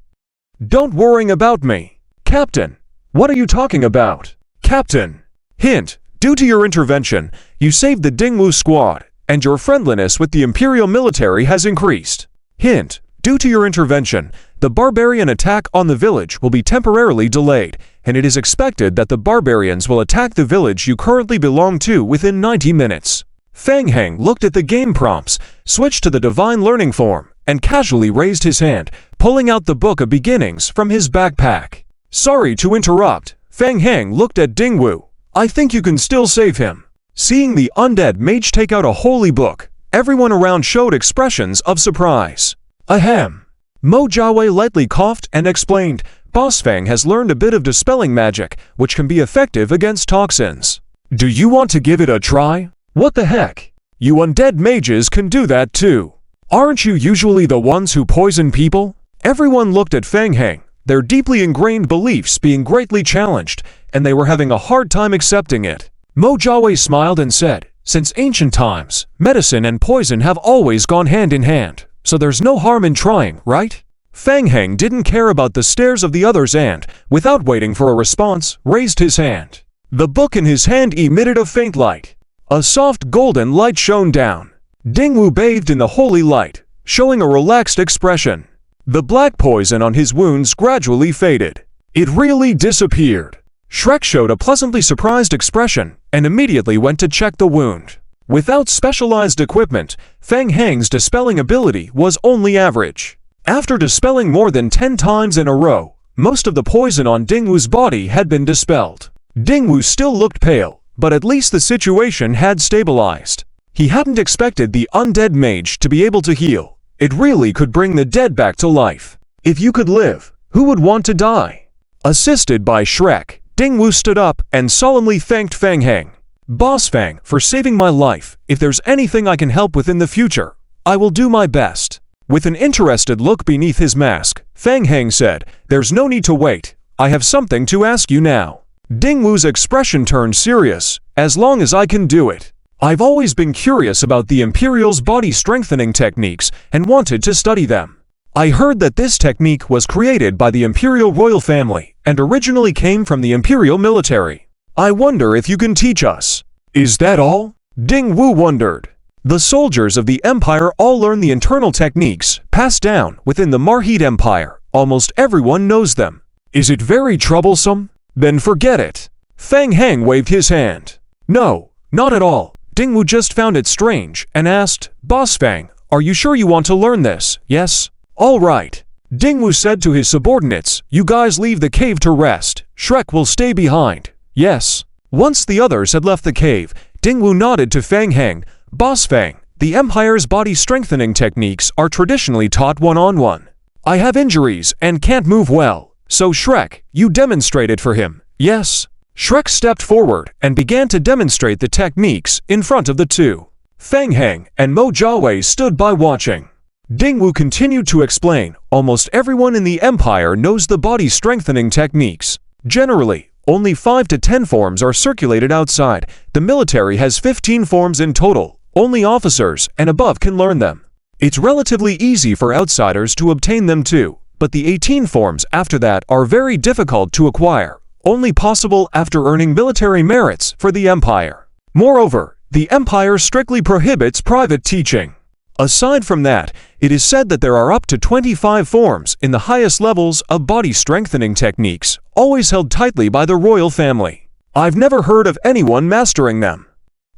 "Don't worry about me." "Captain, what are you talking about?" "Captain." Hint: due to your intervention, you saved the Dingwu squad, and your friendliness with the Imperial military has increased. Hint: due to your intervention, the barbarian attack on the village will be temporarily delayed, and it is expected that the barbarians will attack the village you currently belong to within 90 minutes. Fang Heng looked at the game prompts, switched to the Divine Learning form, and casually raised his hand, pulling out the Book of Beginnings from his backpack. "Sorry to interrupt." Fang Heng looked at Dingwu. "I think you can still save him." Seeing the undead mage take out a holy book, everyone around showed expressions of surprise. "Ahem." Mo Jiawei lightly coughed and explained, "Boss Fang has learned a bit of dispelling magic, which can be effective against toxins. Do you want to give it a try?" "What the heck? You undead mages can do that too. Aren't you usually the ones who poison people?" Everyone looked at Fang Heng, their deeply ingrained beliefs being greatly challenged, and they were having a hard time accepting it. Mo Jiawei smiled and said, "Since ancient times, medicine and poison have always gone hand in hand, so there's no harm in trying, right?" Fang Heng didn't care about the stares of the others and, without waiting for a response, raised his hand. The book in his hand emitted a faint light. A soft golden light shone down. Dingwu bathed in the holy light, showing a relaxed expression. The black poison on his wounds gradually faded. It really disappeared. Shrek showed a pleasantly surprised expression and immediately went to check the wound. Without specialized equipment, Fang Heng's dispelling ability was only average. After dispelling more than 10 times in a row, most of the poison on Dingwu's body had been dispelled. Dingwu still looked pale, but at least the situation had stabilized. He hadn't expected the undead mage to be able to heal. It really could bring the dead back to life. If you could live, who would want to die? Assisted by Shrek, Dingwu stood up and solemnly thanked Fang Heng. "Boss Fang, for saving my life. If there's anything I can help with in the future, I will do my best." With an interested look beneath his mask, Fang Heng said, "There's no need to wait. I have something to ask you now." Dingwu's expression turned serious. "As long as I can do it. I've always been curious about the Imperial's body strengthening techniques and wanted to study them. I heard that this technique was created by the Imperial royal family and originally came from the Imperial military. I wonder if you can teach us." "Is that all?" Dingwu wondered. The soldiers of the Empire all learn the internal techniques passed down within the Marhit Empire. Almost everyone knows them. "Is it very troublesome?" "Then forget it." Fang Heng waved his hand. "No, not at all." Dingwu just found it strange and asked, "Boss Fang, are you sure you want to learn this?" "Yes." "All right." Dingwu said to his subordinates, "You guys leave the cave to rest. Shrek will stay behind." "Yes." Once the others had left the cave, Dingwu nodded to Fang Heng. "Boss Fang, the Empire's body strengthening techniques are traditionally taught one-on-one. I have injuries and can't move well, so Shrek, you demonstrate it for him." "Yes." Shrek stepped forward and began to demonstrate the techniques in front of the two. Fang Heng and Mo Jiawei stood by watching. Dingwu continued to explain, "Almost everyone in the Empire knows the body strengthening techniques. Generally, only 5 to 10 forms are circulated outside. The military has 15 forms in total. Only officers and above can learn them. It's relatively easy for outsiders to obtain them too, but the 18 forms after that are very difficult to acquire, only possible after earning military merits for the Empire. Moreover, the Empire strictly prohibits private teaching. Aside from that, it is said that there are up to 25 forms in the highest levels of body strengthening techniques, always held tightly by the royal family. I've never heard of anyone mastering them.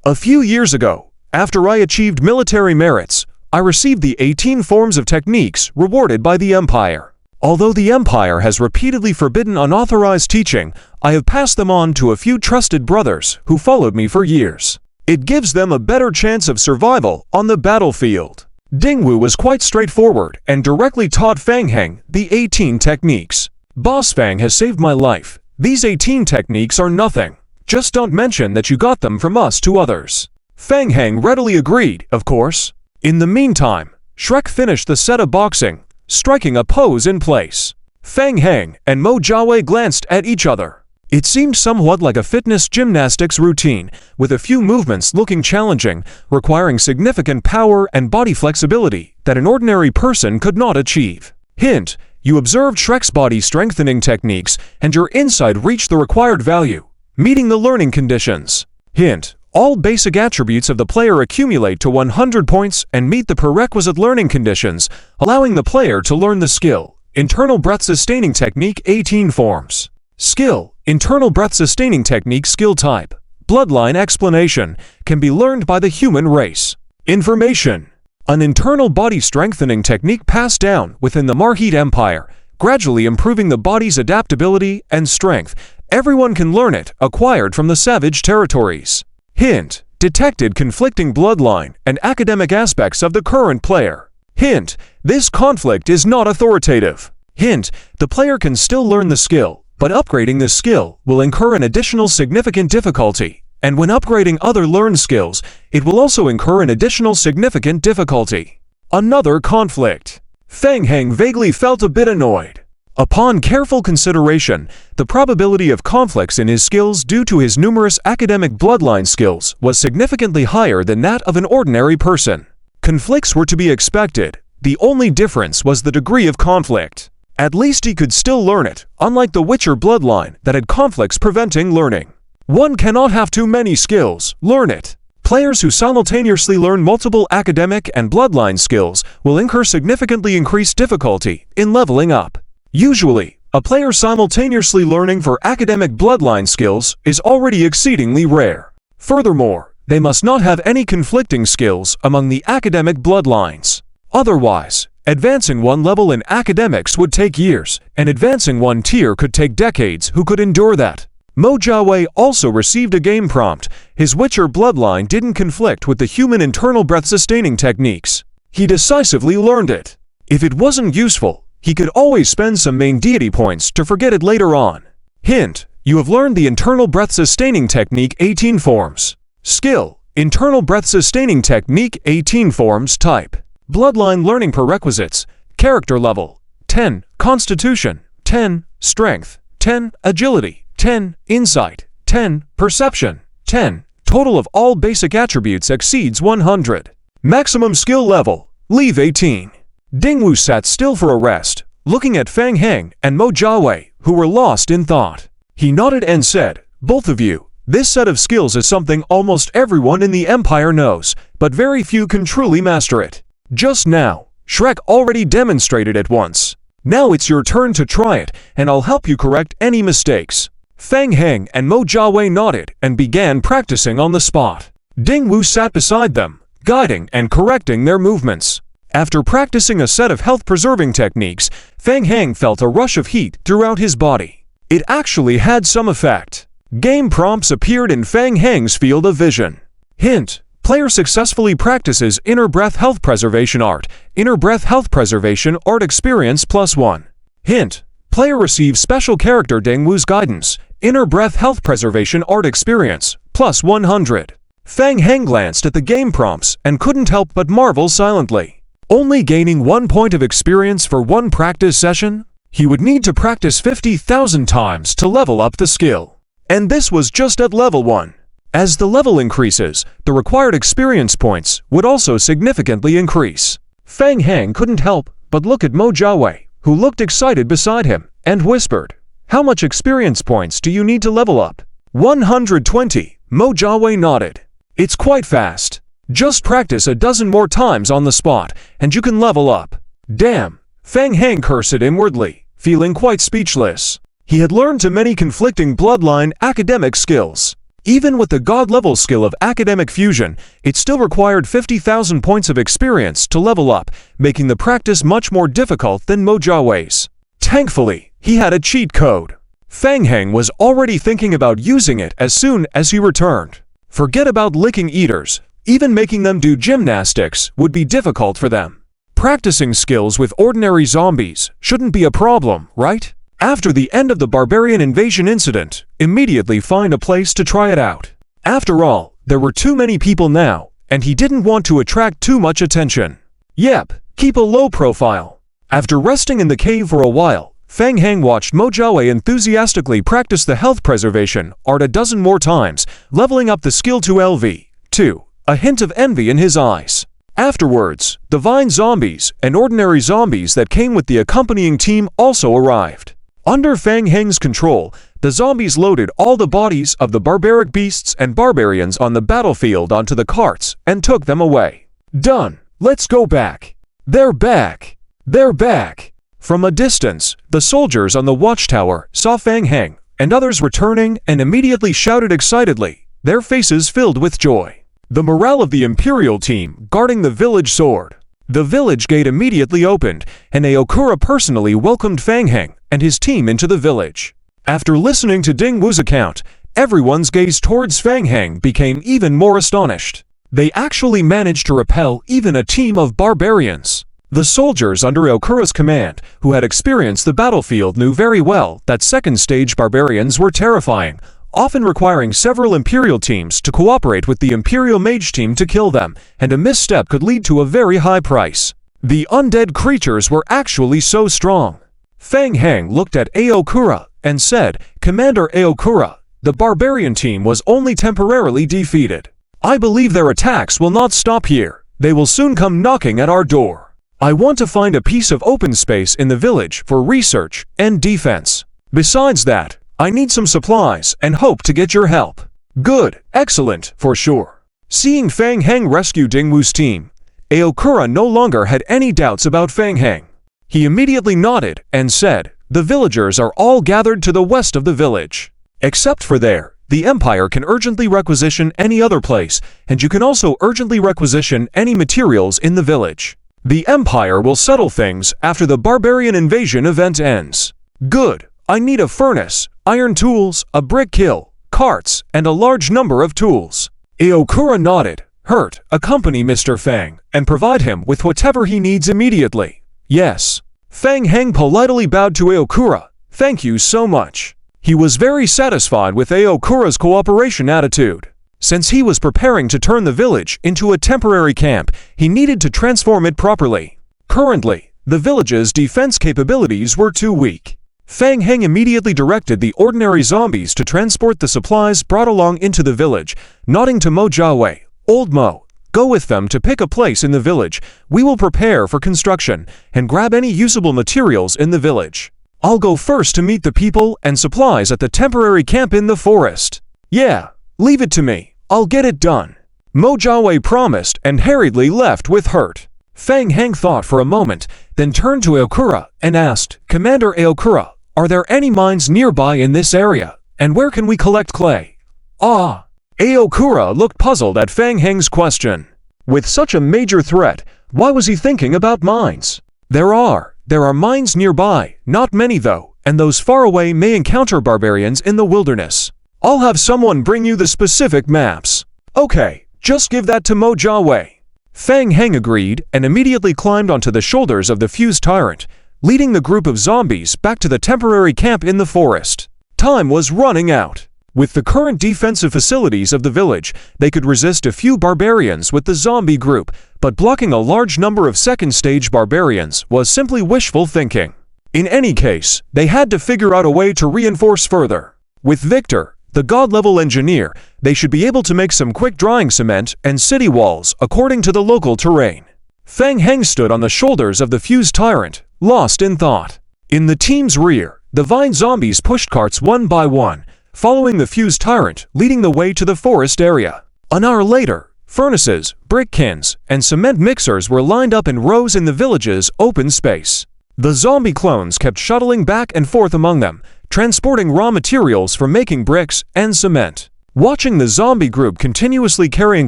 A few years ago, after I achieved military merits, I received the 18 forms of techniques rewarded by the Empire. Although the Empire has repeatedly forbidden unauthorized teaching, I have passed them on to a few trusted brothers who followed me for years. It gives them a better chance of survival on the battlefield." Dingwu was quite straightforward and directly taught Fang Heng the 18 techniques. "Boss Fang has saved my life. These 18 techniques are nothing. Just don't mention that you got them from us to others." Feng Heng readily agreed, of course. In the meantime, Shrek finished the set of boxing, striking a pose in place. Feng Heng and Mo Jiawei glanced at each other. It seemed somewhat like a fitness gymnastics routine, with a few movements looking challenging, requiring significant power and body flexibility that an ordinary person could not achieve. Hint: you observed Shrek's body strengthening techniques, and your insight reached the required value, meeting the learning conditions. Hint: all basic attributes of the player accumulate to 100 points and meet the prerequisite learning conditions, allowing the player to learn the skill. Internal breath-sustaining technique 18 forms. Skill: internal breath-sustaining technique skill type. Bloodline explanation: can be learned by the human race. Information: an internal body strengthening technique passed down within the Marhit Empire, gradually improving the body's adaptability and strength. Everyone can learn it, acquired from the savage territories. Hint: detected conflicting bloodline and academic aspects of the current player. Hint: this conflict is not authoritative. Hint: the player can still learn the skill, but upgrading the skill will incur an additional significant difficulty, and when upgrading other learned skills, it will also incur an additional significant difficulty. Another conflict. Feng Heng vaguely felt a bit annoyed. Upon careful consideration, the probability of conflicts in his skills due to his numerous academic bloodline skills was significantly higher than that of an ordinary person. Conflicts were to be expected. The only difference was the degree of conflict. At least he could still learn it, unlike the Witcher bloodline that had conflicts preventing learning. One cannot have too many skills, learn it. Players who simultaneously learn multiple academic and bloodline skills will incur significantly increased difficulty in leveling up. Usually, a player simultaneously learning for academic bloodline skills is already exceedingly rare. Furthermore, they must not have any conflicting skills among the academic bloodlines. Otherwise, advancing one level in academics would take years, and advancing one tier could take decades. Who could endure that? Mo Jiawei also received a game prompt. His Witcher bloodline didn't conflict with the human internal breath-sustaining techniques. He decisively learned it. If it wasn't useful, he could always spend some main deity points to forget it later on. Hint: you have learned the internal breath-sustaining technique 18 forms. Skill: internal breath-sustaining technique 18 forms type. Bloodline learning prerequisites: character level 10, constitution 10, strength 10, agility 10, insight 10, perception 10. Total of all basic attributes exceeds 100. Maximum skill level: leave 18. Dingwu sat still for a rest, looking at Feng Heng and Mo Jiawei, who were lost in thought. He nodded and said, "Both of you, this set of skills is something almost everyone in the Empire knows, but very few can truly master it. Just now, Shrek already demonstrated it once. Now it's your turn to try it, and I'll help you correct any mistakes." Feng Heng and Mo Jiawei nodded and began practicing on the spot. Dingwu sat beside them, guiding and correcting their movements. After practicing a set of health-preserving techniques, Feng Heng felt a rush of heat throughout his body. It actually had some effect. Game prompts appeared in Feng Heng's field of vision. Hint: player successfully practices Inner Breath Health Preservation Art. Inner Breath Health Preservation Art Experience +1. Hint: player receives special character Dingwu's guidance. Inner Breath Health Preservation Art Experience +100. Feng Heng glanced at the game prompts and couldn't help but marvel silently. Only gaining 1 point of experience for one practice session? He would need to practice 50,000 times to level up the skill. And this was just at level 1. As the level increases, the required experience points would also significantly increase. Feng Heng couldn't help but look at Mo Jiawei, who looked excited beside him, and whispered, "How much experience points do you need to level up?" 120, Mo Jiawei nodded. "It's quite fast. Just practice a dozen more times on the spot, and you can level up." Damn, Feng Heng cursed inwardly, feeling quite speechless. He had learned too many conflicting bloodline academic skills. Even with the god-level skill of academic fusion, it still required 50,000 points of experience to level up, making the practice much more difficult than Mo Jiawei's. Thankfully, he had a cheat code. Feng Heng was already thinking about using it as soon as he returned. Forget about licking eaters. Even making them do gymnastics would be difficult for them. Practicing skills with ordinary zombies shouldn't be a problem, right? After the end of the barbarian invasion incident, immediately find a place to try it out. After all, There were too many people now, and he didn't want to attract too much attention. Yep, keep a low profile. After resting in the cave for a while, Fang Heng watched Mo Jiawei enthusiastically practice the health preservation art a dozen more times, leveling up the skill to LV2, a hint of envy in his eyes. Afterwards, the vine zombies and ordinary zombies that came with the accompanying team also arrived. Under Fang Heng's control, the zombies loaded all the bodies of the barbaric beasts and barbarians on the battlefield onto the carts and took them away. Done. Let's go back. They're back. They're back. From a distance, the soldiers on the watchtower saw Fang Heng and others returning and immediately shouted excitedly, their faces filled with joy. The morale of the Imperial team guarding the village soared. The village gate immediately opened, and Aokura personally welcomed Fang Heng and his team into the village. After listening to Ding Wu's account, everyone's gaze towards Fang Heng became even more astonished. They actually managed to repel even a team of barbarians. The soldiers under Aokura's command, who had experienced the battlefield, knew very well that second-stage barbarians were terrifying, often requiring several Imperial teams to cooperate with the Imperial Mage team to kill them, and a misstep could lead to a very high price. The undead creatures were actually so strong. Fang Heng looked at Aokura and said, "Commander Aokura, the barbarian team was only temporarily defeated. I believe their attacks will not stop here. They will soon come knocking at our door. I want to find a piece of open space in the village for research and defense. Besides that, I need some supplies and hope to get your help." Good, excellent, for sure. Seeing Fang Heng rescue Ding Wu's team, Aokura no longer had any doubts about Fang Heng. He immediately nodded and said, "The villagers are all gathered to the west of the village. Except for there, the Empire can urgently requisition any other place, and you can also urgently requisition any materials in the village. The Empire will settle things after the barbarian invasion event ends." Good. I need a furnace, iron tools, a brick kiln, carts, and a large number of tools. Aokura nodded. Hurt, accompany Mr. Fang, and provide him with whatever he needs immediately. Yes. Fang Heng politely bowed to Aokura. Thank you so much. He was very satisfied with Aokura's cooperation attitude. Since he was preparing to turn the village into a temporary camp, he needed to transform it properly. Currently, the village's defense capabilities were too weak. Fang Heng immediately directed the ordinary zombies to transport the supplies brought along into the village, nodding to Mo Jiawei. "Old Mo, go with them to pick a place in the village. We will prepare for construction and grab any usable materials in the village. I'll go first to meet the people and supplies at the temporary camp in the forest." "Yeah, leave it to me. I'll get it done." Mo Jiawei promised and hurriedly left with Hurt. Fang Heng thought for a moment, then turned to Aokura and asked, "Commander Aokura, are there any mines nearby in this area, and where can we collect clay?" "Ah." Aokura looked puzzled at Fang Heng's question. With such a major threat, why was he thinking about mines? There are mines nearby, not many though, and those far away may encounter barbarians in the wilderness. I'll have someone bring you the specific maps. Okay, just give that to Mo Jiawei. Fang Heng agreed and immediately climbed onto the shoulders of the fused tyrant, leading the group of zombies back to the temporary camp in the forest. Time was running out. With the current defensive facilities of the village, they could resist a few barbarians with the zombie group, but blocking a large number of second-stage barbarians was simply wishful thinking. In any case, they had to figure out a way to reinforce further. With Victor, the god-level engineer, they should be able to make some quick-drying cement and city walls according to the local terrain. Fang Heng stood on the shoulders of the fused tyrant, lost in thought. In the team's rear, the vine zombies pushed carts one by one, following the fused tyrant, leading the way to the forest area. An hour later, furnaces, brick kilns, and cement mixers were lined up in rows in the village's open space. The zombie clones kept shuttling back and forth among them, transporting raw materials for making bricks and cement. Watching the zombie group continuously carrying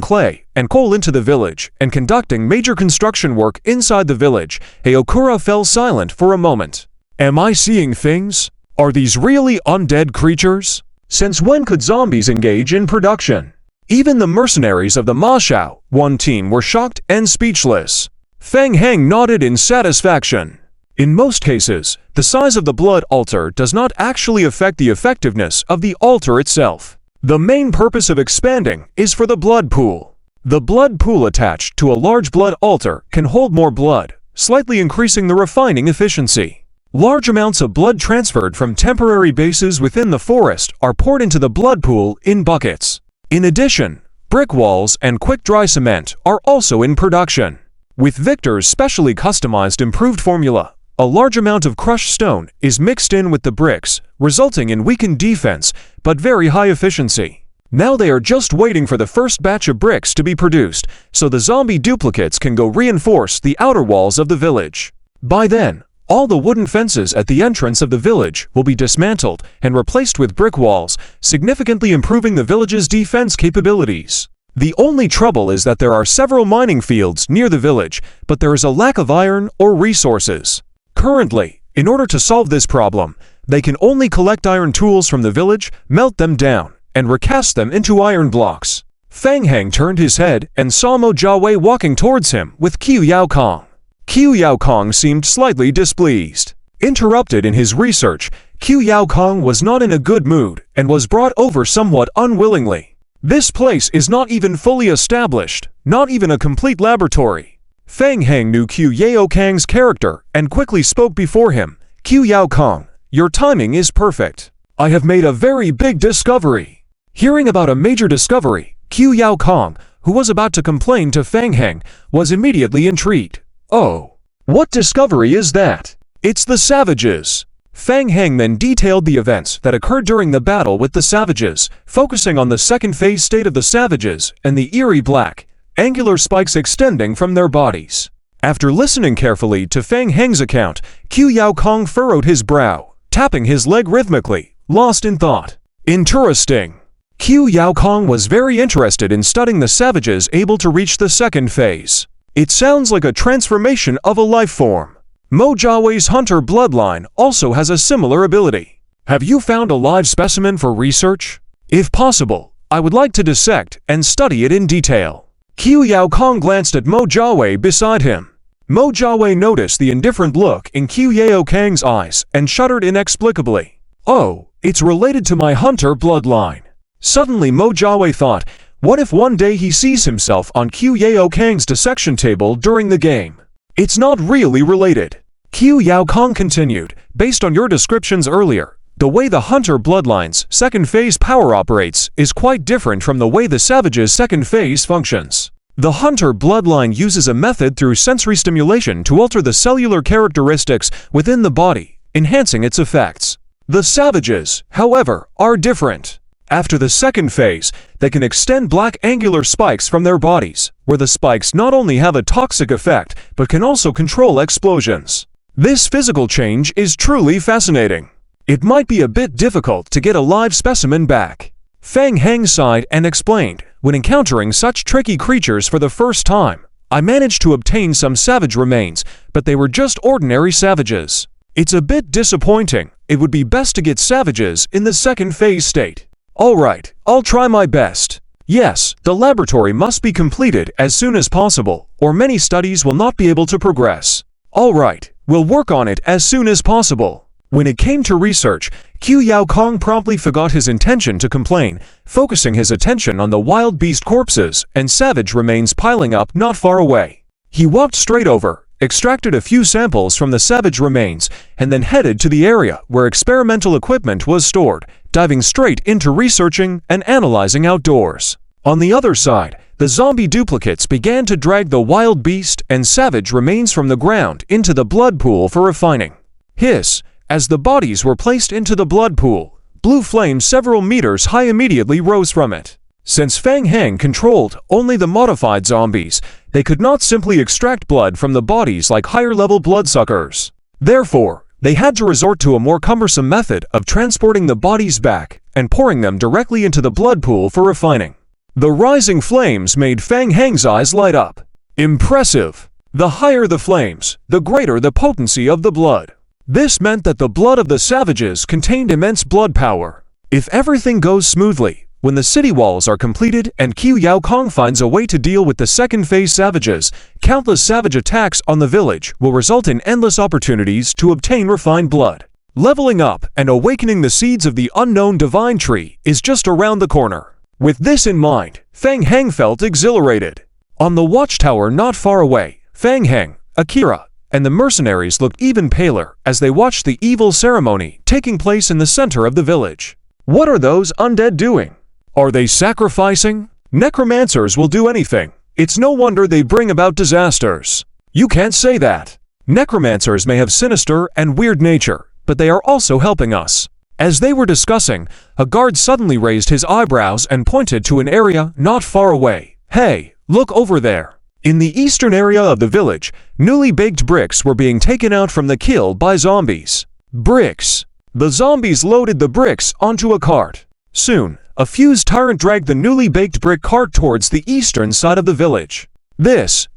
clay and coal into the village and conducting major construction work inside the village, Aokura fell silent for a moment. Am I seeing things? Are these really undead creatures? Since when could zombies engage in production? Even the mercenaries of the Ma Shao one team were shocked and speechless. Fang Heng nodded in satisfaction. In most cases, the size of the blood altar does not actually affect the effectiveness of the altar itself. The main purpose of expanding is for the blood pool. The blood pool attached to a large blood altar can hold more blood, slightly increasing the refining efficiency. Large amounts of blood transferred from temporary bases within the forest are poured into the blood pool in buckets. In addition, brick walls and quick-dry cement are also in production. With Victor's specially customized improved formula, a large amount of crushed stone is mixed in with the bricks, resulting in weakened defense but very high efficiency. Now they are just waiting for the first batch of bricks to be produced, so the zombie duplicates can go reinforce the outer walls of the village. By then, all the wooden fences at the entrance of the village will be dismantled and replaced with brick walls, significantly improving the village's defense capabilities. The only trouble is that there are several mining fields near the village, but there is a lack of iron or resources. Currently, in order to solve this problem, they can only collect iron tools from the village, melt them down, and recast them into iron blocks. Fang Heng turned his head and saw Mo Jiawei walking towards him with Qiu Yao Kong. Qiu Yao Kong seemed slightly displeased. Interrupted in his research, Qiu Yao Kong was not in a good mood and was brought over somewhat unwillingly. This place is not even fully established, not even a complete laboratory. Fang Heng knew Qiu Yao Kong's character and quickly spoke before him. Qiu Yao Kong, your timing is perfect. I have made a very big discovery. Hearing about a major discovery, Qiu Yao Kong, who was about to complain to Fang Heng, was immediately intrigued. Oh, what discovery is that? It's the savages. Fang Heng then detailed the events that occurred during the battle with the savages, focusing on the second phase state of the savages and the eerie black, angular spikes extending from their bodies. After listening carefully to Fang Heng's account, Qiu Yao Kong furrowed his brow, tapping his leg rhythmically, lost in thought. Interesting. Qiu Yao Kong was very interested in studying the savages able to reach the second phase. It sounds like a transformation of a life form. Mo Jiawei's hunter bloodline also has a similar ability. Have you found a live specimen for research? If possible, I would like to dissect and study it in detail. Qiu Yao Kong glanced at Mo Jiawei beside him. Mo Jiawei noticed the indifferent look in Qiu Yao Kong's eyes and shuddered inexplicably. Oh, it's related to my hunter bloodline. Suddenly Mo Jiawei thought, what if one day he sees himself on Qiu Yao Kong's dissection table during the game? It's not really related. Qiu Yao Kong continued, based on your descriptions earlier, the way the hunter bloodline's second phase power operates is quite different from the way the savage's second phase functions. The hunter bloodline uses a method through sensory stimulation to alter the cellular characteristics within the body, enhancing its effects. The savages, however, are different. After the second phase, they can extend black angular spikes from their bodies, where the spikes not only have a toxic effect, but can also control explosions. This physical change is truly fascinating. It might be a bit difficult to get a live specimen back. Fang Heng sighed and explained, when encountering such tricky creatures for the first time, I managed to obtain some savage remains, but they were just ordinary savages. It's a bit disappointing. It would be best to get savages in the second phase state. Alright, I'll try my best. Yes, the laboratory must be completed as soon as possible, or many studies will not be able to progress. Alright, we'll work on it as soon as possible. When it came to research, Qiu Yao Kong promptly forgot his intention to complain, focusing his attention on the wild beast corpses and savage remains piling up not far away. He walked straight over, extracted a few samples from the savage remains, and then headed to the area where experimental equipment was stored, diving straight into researching and analyzing outdoors. On the other side, the zombie duplicates began to drag the wild beast and savage remains from the ground into the blood pool for refining. Hiss! As the bodies were placed into the blood pool, blue flames several meters high immediately rose from it. Since Fang Heng controlled only the modified zombies, they could not simply extract blood from the bodies like higher-level bloodsuckers. Therefore, they had to resort to a more cumbersome method of transporting the bodies back and pouring them directly into the blood pool for refining. The rising flames made Fang Heng's eyes light up. Impressive! The higher the flames, the greater the potency of the blood. This meant that the blood of the savages contained immense blood power. If everything goes smoothly, when the city walls are completed and Qiu Yao Kong finds a way to deal with the second phase savages, countless savage attacks on the village will result in endless opportunities to obtain refined blood. Leveling up and awakening the seeds of the unknown divine tree is just around the corner. With this in mind, Feng Heng felt exhilarated. On the watchtower not far away, Feng Heng, Akira, and the mercenaries looked even paler as they watched the evil ceremony taking place in the center of the village. What are those undead doing? Are they sacrificing? Necromancers will do anything. It's no wonder they bring about disasters. You can't say that. Necromancers may have sinister and weird nature, but they are also helping us. As they were discussing, a guard suddenly raised his eyebrows and pointed to an area not far away. Hey, look over there. In the eastern area of the village, newly baked bricks were being taken out from the kill by zombies. Bricks. The zombies loaded the bricks onto a cart. Soon, a fused tyrant dragged the newly baked brick cart towards the eastern side of the village.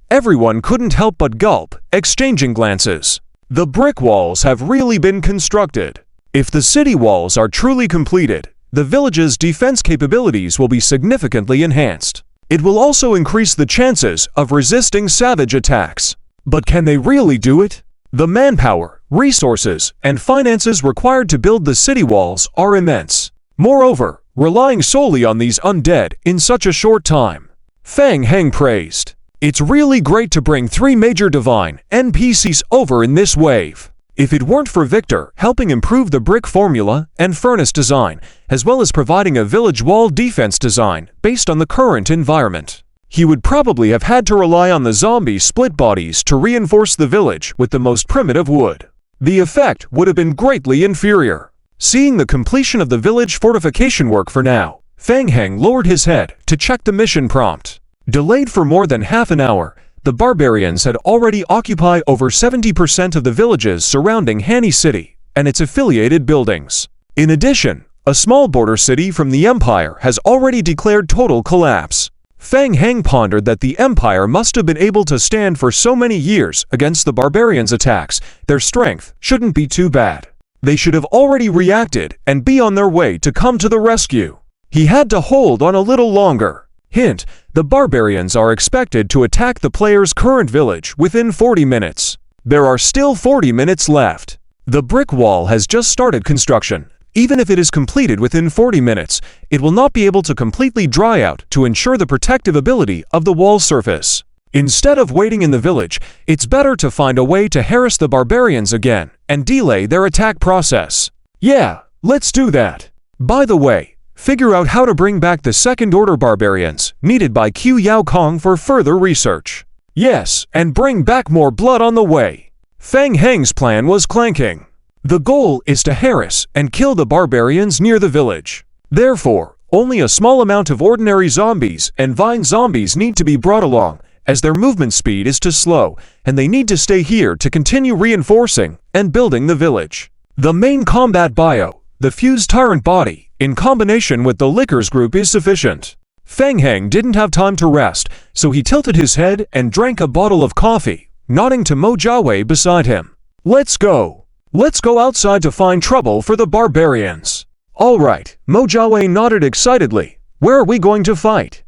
Everyone couldn't help but gulp, exchanging glances. The brick walls have really been constructed. If the city walls are truly completed, the village's defense capabilities will be significantly enhanced. It will also increase the chances of resisting savage attacks. But can they really do it? The manpower, resources, and finances required to build the city walls are immense. Moreover, relying solely on these undead in such a short time. Feng Heng praised. It's really great to bring 3 major divine NPCs over in this wave. If it weren't for Victor helping improve the brick formula and furnace design, as well as providing a village wall defense design based on the current environment, he would probably have had to rely on the zombie split bodies to reinforce the village with the most primitive wood. The effect would have been greatly inferior. Seeing the completion of the village fortification work for now, Feng Heng lowered his head to check the mission prompt. Delayed for more than half an hour, the barbarians had already occupied over 70% of the villages surrounding Hanny City and its affiliated buildings. In addition, a small border city from the Empire has already declared total collapse. Feng Heng pondered that the Empire must have been able to stand for so many years against the barbarians' attacks. Their strength shouldn't be too bad. They should have already reacted and be on their way to come to the rescue. He had to hold on a little longer. Hint, the barbarians are expected to attack the player's current village within 40 minutes. There are still 40 minutes left. The brick wall has just started construction. Even if it is completed within 40 minutes, it will not be able to completely dry out to ensure the protective ability of the wall surface. Instead of waiting in the village, it's better to find a way to harass the barbarians again and delay their attack process. Yeah, let's do that. By the way, figure out how to bring back the second-order barbarians needed by Q Yao Kong for further research. Yes, and bring back more blood on the way. Feng Heng's plan was clanking. The goal is to harass and kill the barbarians near the village. Therefore, only a small amount of ordinary zombies and vine zombies need to be brought along, as their movement speed is too slow, and they need to stay here to continue reinforcing and building the village. The main combat bio, the fused tyrant body, in combination with the liquors group is sufficient. Feng Heng didn't have time to rest, so he tilted his head and drank a bottle of coffee, nodding to Mo Jiawei beside him. Let's go. Let's go outside to find trouble for the barbarians. All right, Mo Jiawei nodded excitedly. Where are we going to fight?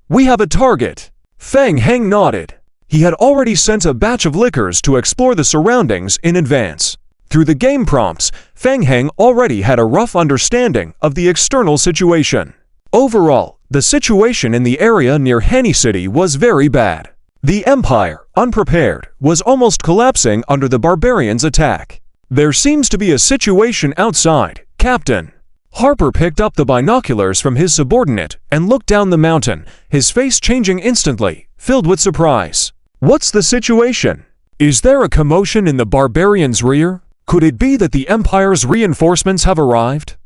We have a target. Feng Heng nodded. He had already sent a batch of liquors to explore the surroundings in advance. Through the game prompts, Feng Heng already had a rough understanding of the external situation. Overall, the situation in the area near Hanny City was very bad. The Empire, unprepared, was almost collapsing under the barbarians' attack. There seems to be a situation outside, Captain. Harper picked up the binoculars from his subordinate and looked down the mountain, his face changing instantly, filled with surprise. What's the situation? Is there a commotion in the barbarians' rear? Could it be that the Empire's reinforcements have arrived?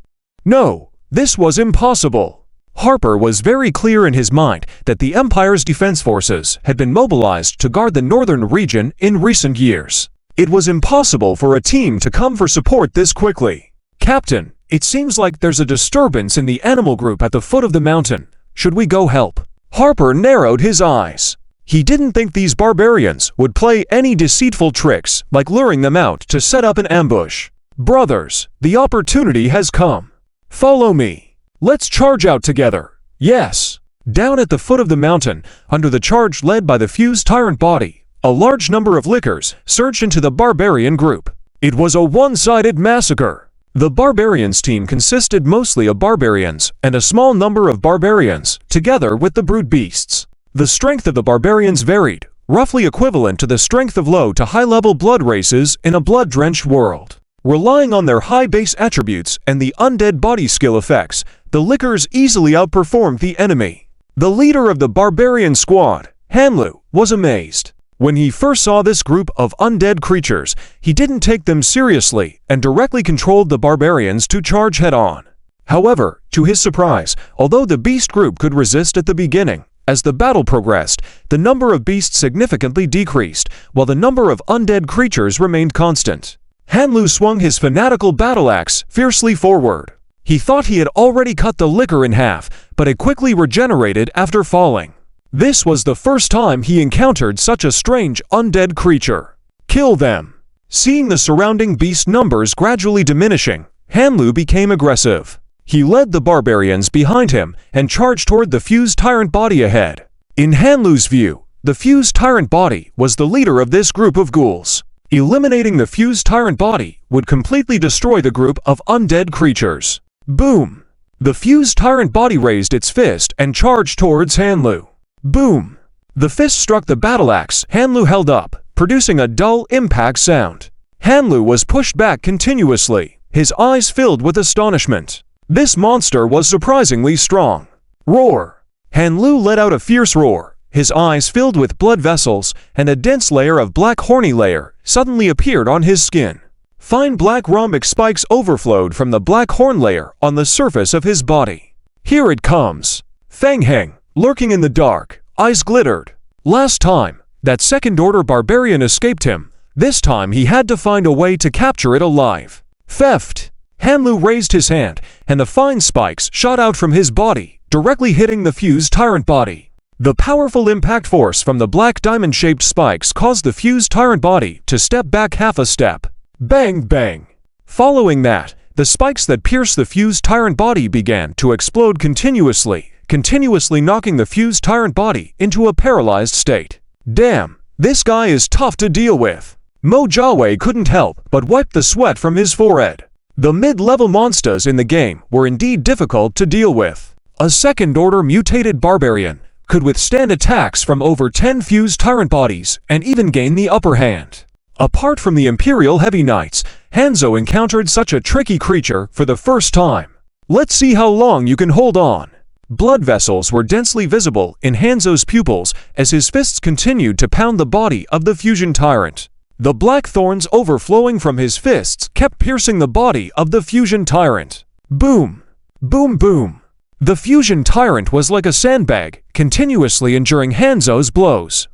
No, this was impossible. Harper was very clear in his mind that the Empire's defense forces had been mobilized to guard the northern region in recent years. It was impossible for a team to come for support this quickly. Captain, it seems like there's a disturbance in the animal group at the foot of the mountain. Should we go help? Harper narrowed his eyes. He didn't think these barbarians would play any deceitful tricks like luring them out to set up an ambush. Brothers, the opportunity has come. Follow me. Let's charge out together. Yes. Down at the foot of the mountain, under the charge led by the fused tyrant body, a large number of lickers surged into the barbarian group. It was a one-sided massacre. The barbarians team consisted mostly of barbarians and a small number of barbarians, together with the brute beasts. The strength of the barbarians varied, roughly equivalent to the strength of low to high-level blood races in a blood-drenched world. Relying on their high base attributes and the undead body skill effects, the Lickers easily outperformed the enemy. The leader of the barbarian squad, Hanlu, was amazed. When he first saw this group of undead creatures, he didn't take them seriously and directly controlled the barbarians to charge head-on. However, to his surprise, although the beast group could resist at the beginning, as the battle progressed, the number of beasts significantly decreased, while the number of undead creatures remained constant. Hanlu swung his fanatical battle axe fiercely forward. He thought he had already cut the Licker in half, but it quickly regenerated after falling. This was the first time he encountered such a strange undead creature. Kill them! Seeing the surrounding beast numbers gradually diminishing, Hanlu became aggressive. He led the barbarians behind him and charged toward the fused tyrant body ahead. In Hanlu's view, the fused tyrant body was the leader of this group of ghouls. Eliminating the fused tyrant body would completely destroy the group of undead creatures. Boom! The fused tyrant body raised its fist and charged towards Hanlu. Boom! The fist struck the battle axe Hanlu held up, producing a dull impact sound. Hanlu was pushed back continuously, his eyes filled with astonishment. This monster was surprisingly strong. Roar! Hanlu let out a fierce roar. His eyes filled with blood vessels, and a dense layer of black horny layer suddenly appeared on his skin. Fine black rhombic spikes overflowed from the black horn layer on the surface of his body. Here it comes! Fang Heng, lurking in the dark, eyes glittered. Last time, that second-order barbarian escaped him. This time he had to find a way to capture it alive. Theft! Hanlu raised his hand, and the fine spikes shot out from his body, directly hitting the fused tyrant body. The powerful impact force from the black diamond-shaped spikes caused the fused tyrant body to step back half a step. Bang, bang! Following that, the spikes that pierced the fused tyrant body began to explode continuously knocking the fused tyrant body into a paralyzed state. Damn, this guy is tough to deal with. Mo Jiawei couldn't help but wipe the sweat from his forehead. The mid-level monsters in the game were indeed difficult to deal with. A second-order mutated barbarian could withstand attacks from over 10 fused tyrant bodies and even gain the upper hand. Apart from the Imperial Heavy Knights, Hanzo encountered such a tricky creature for the first time. Let's see how long you can hold on. Blood vessels were densely visible in Hanzo's pupils as his fists continued to pound the body of the fusion tyrant. The black thorns overflowing from his fists kept piercing the body of the fusion tyrant. Boom! Boom boom! The fusion tyrant was like a sandbag, continuously enduring Hanzo's blows.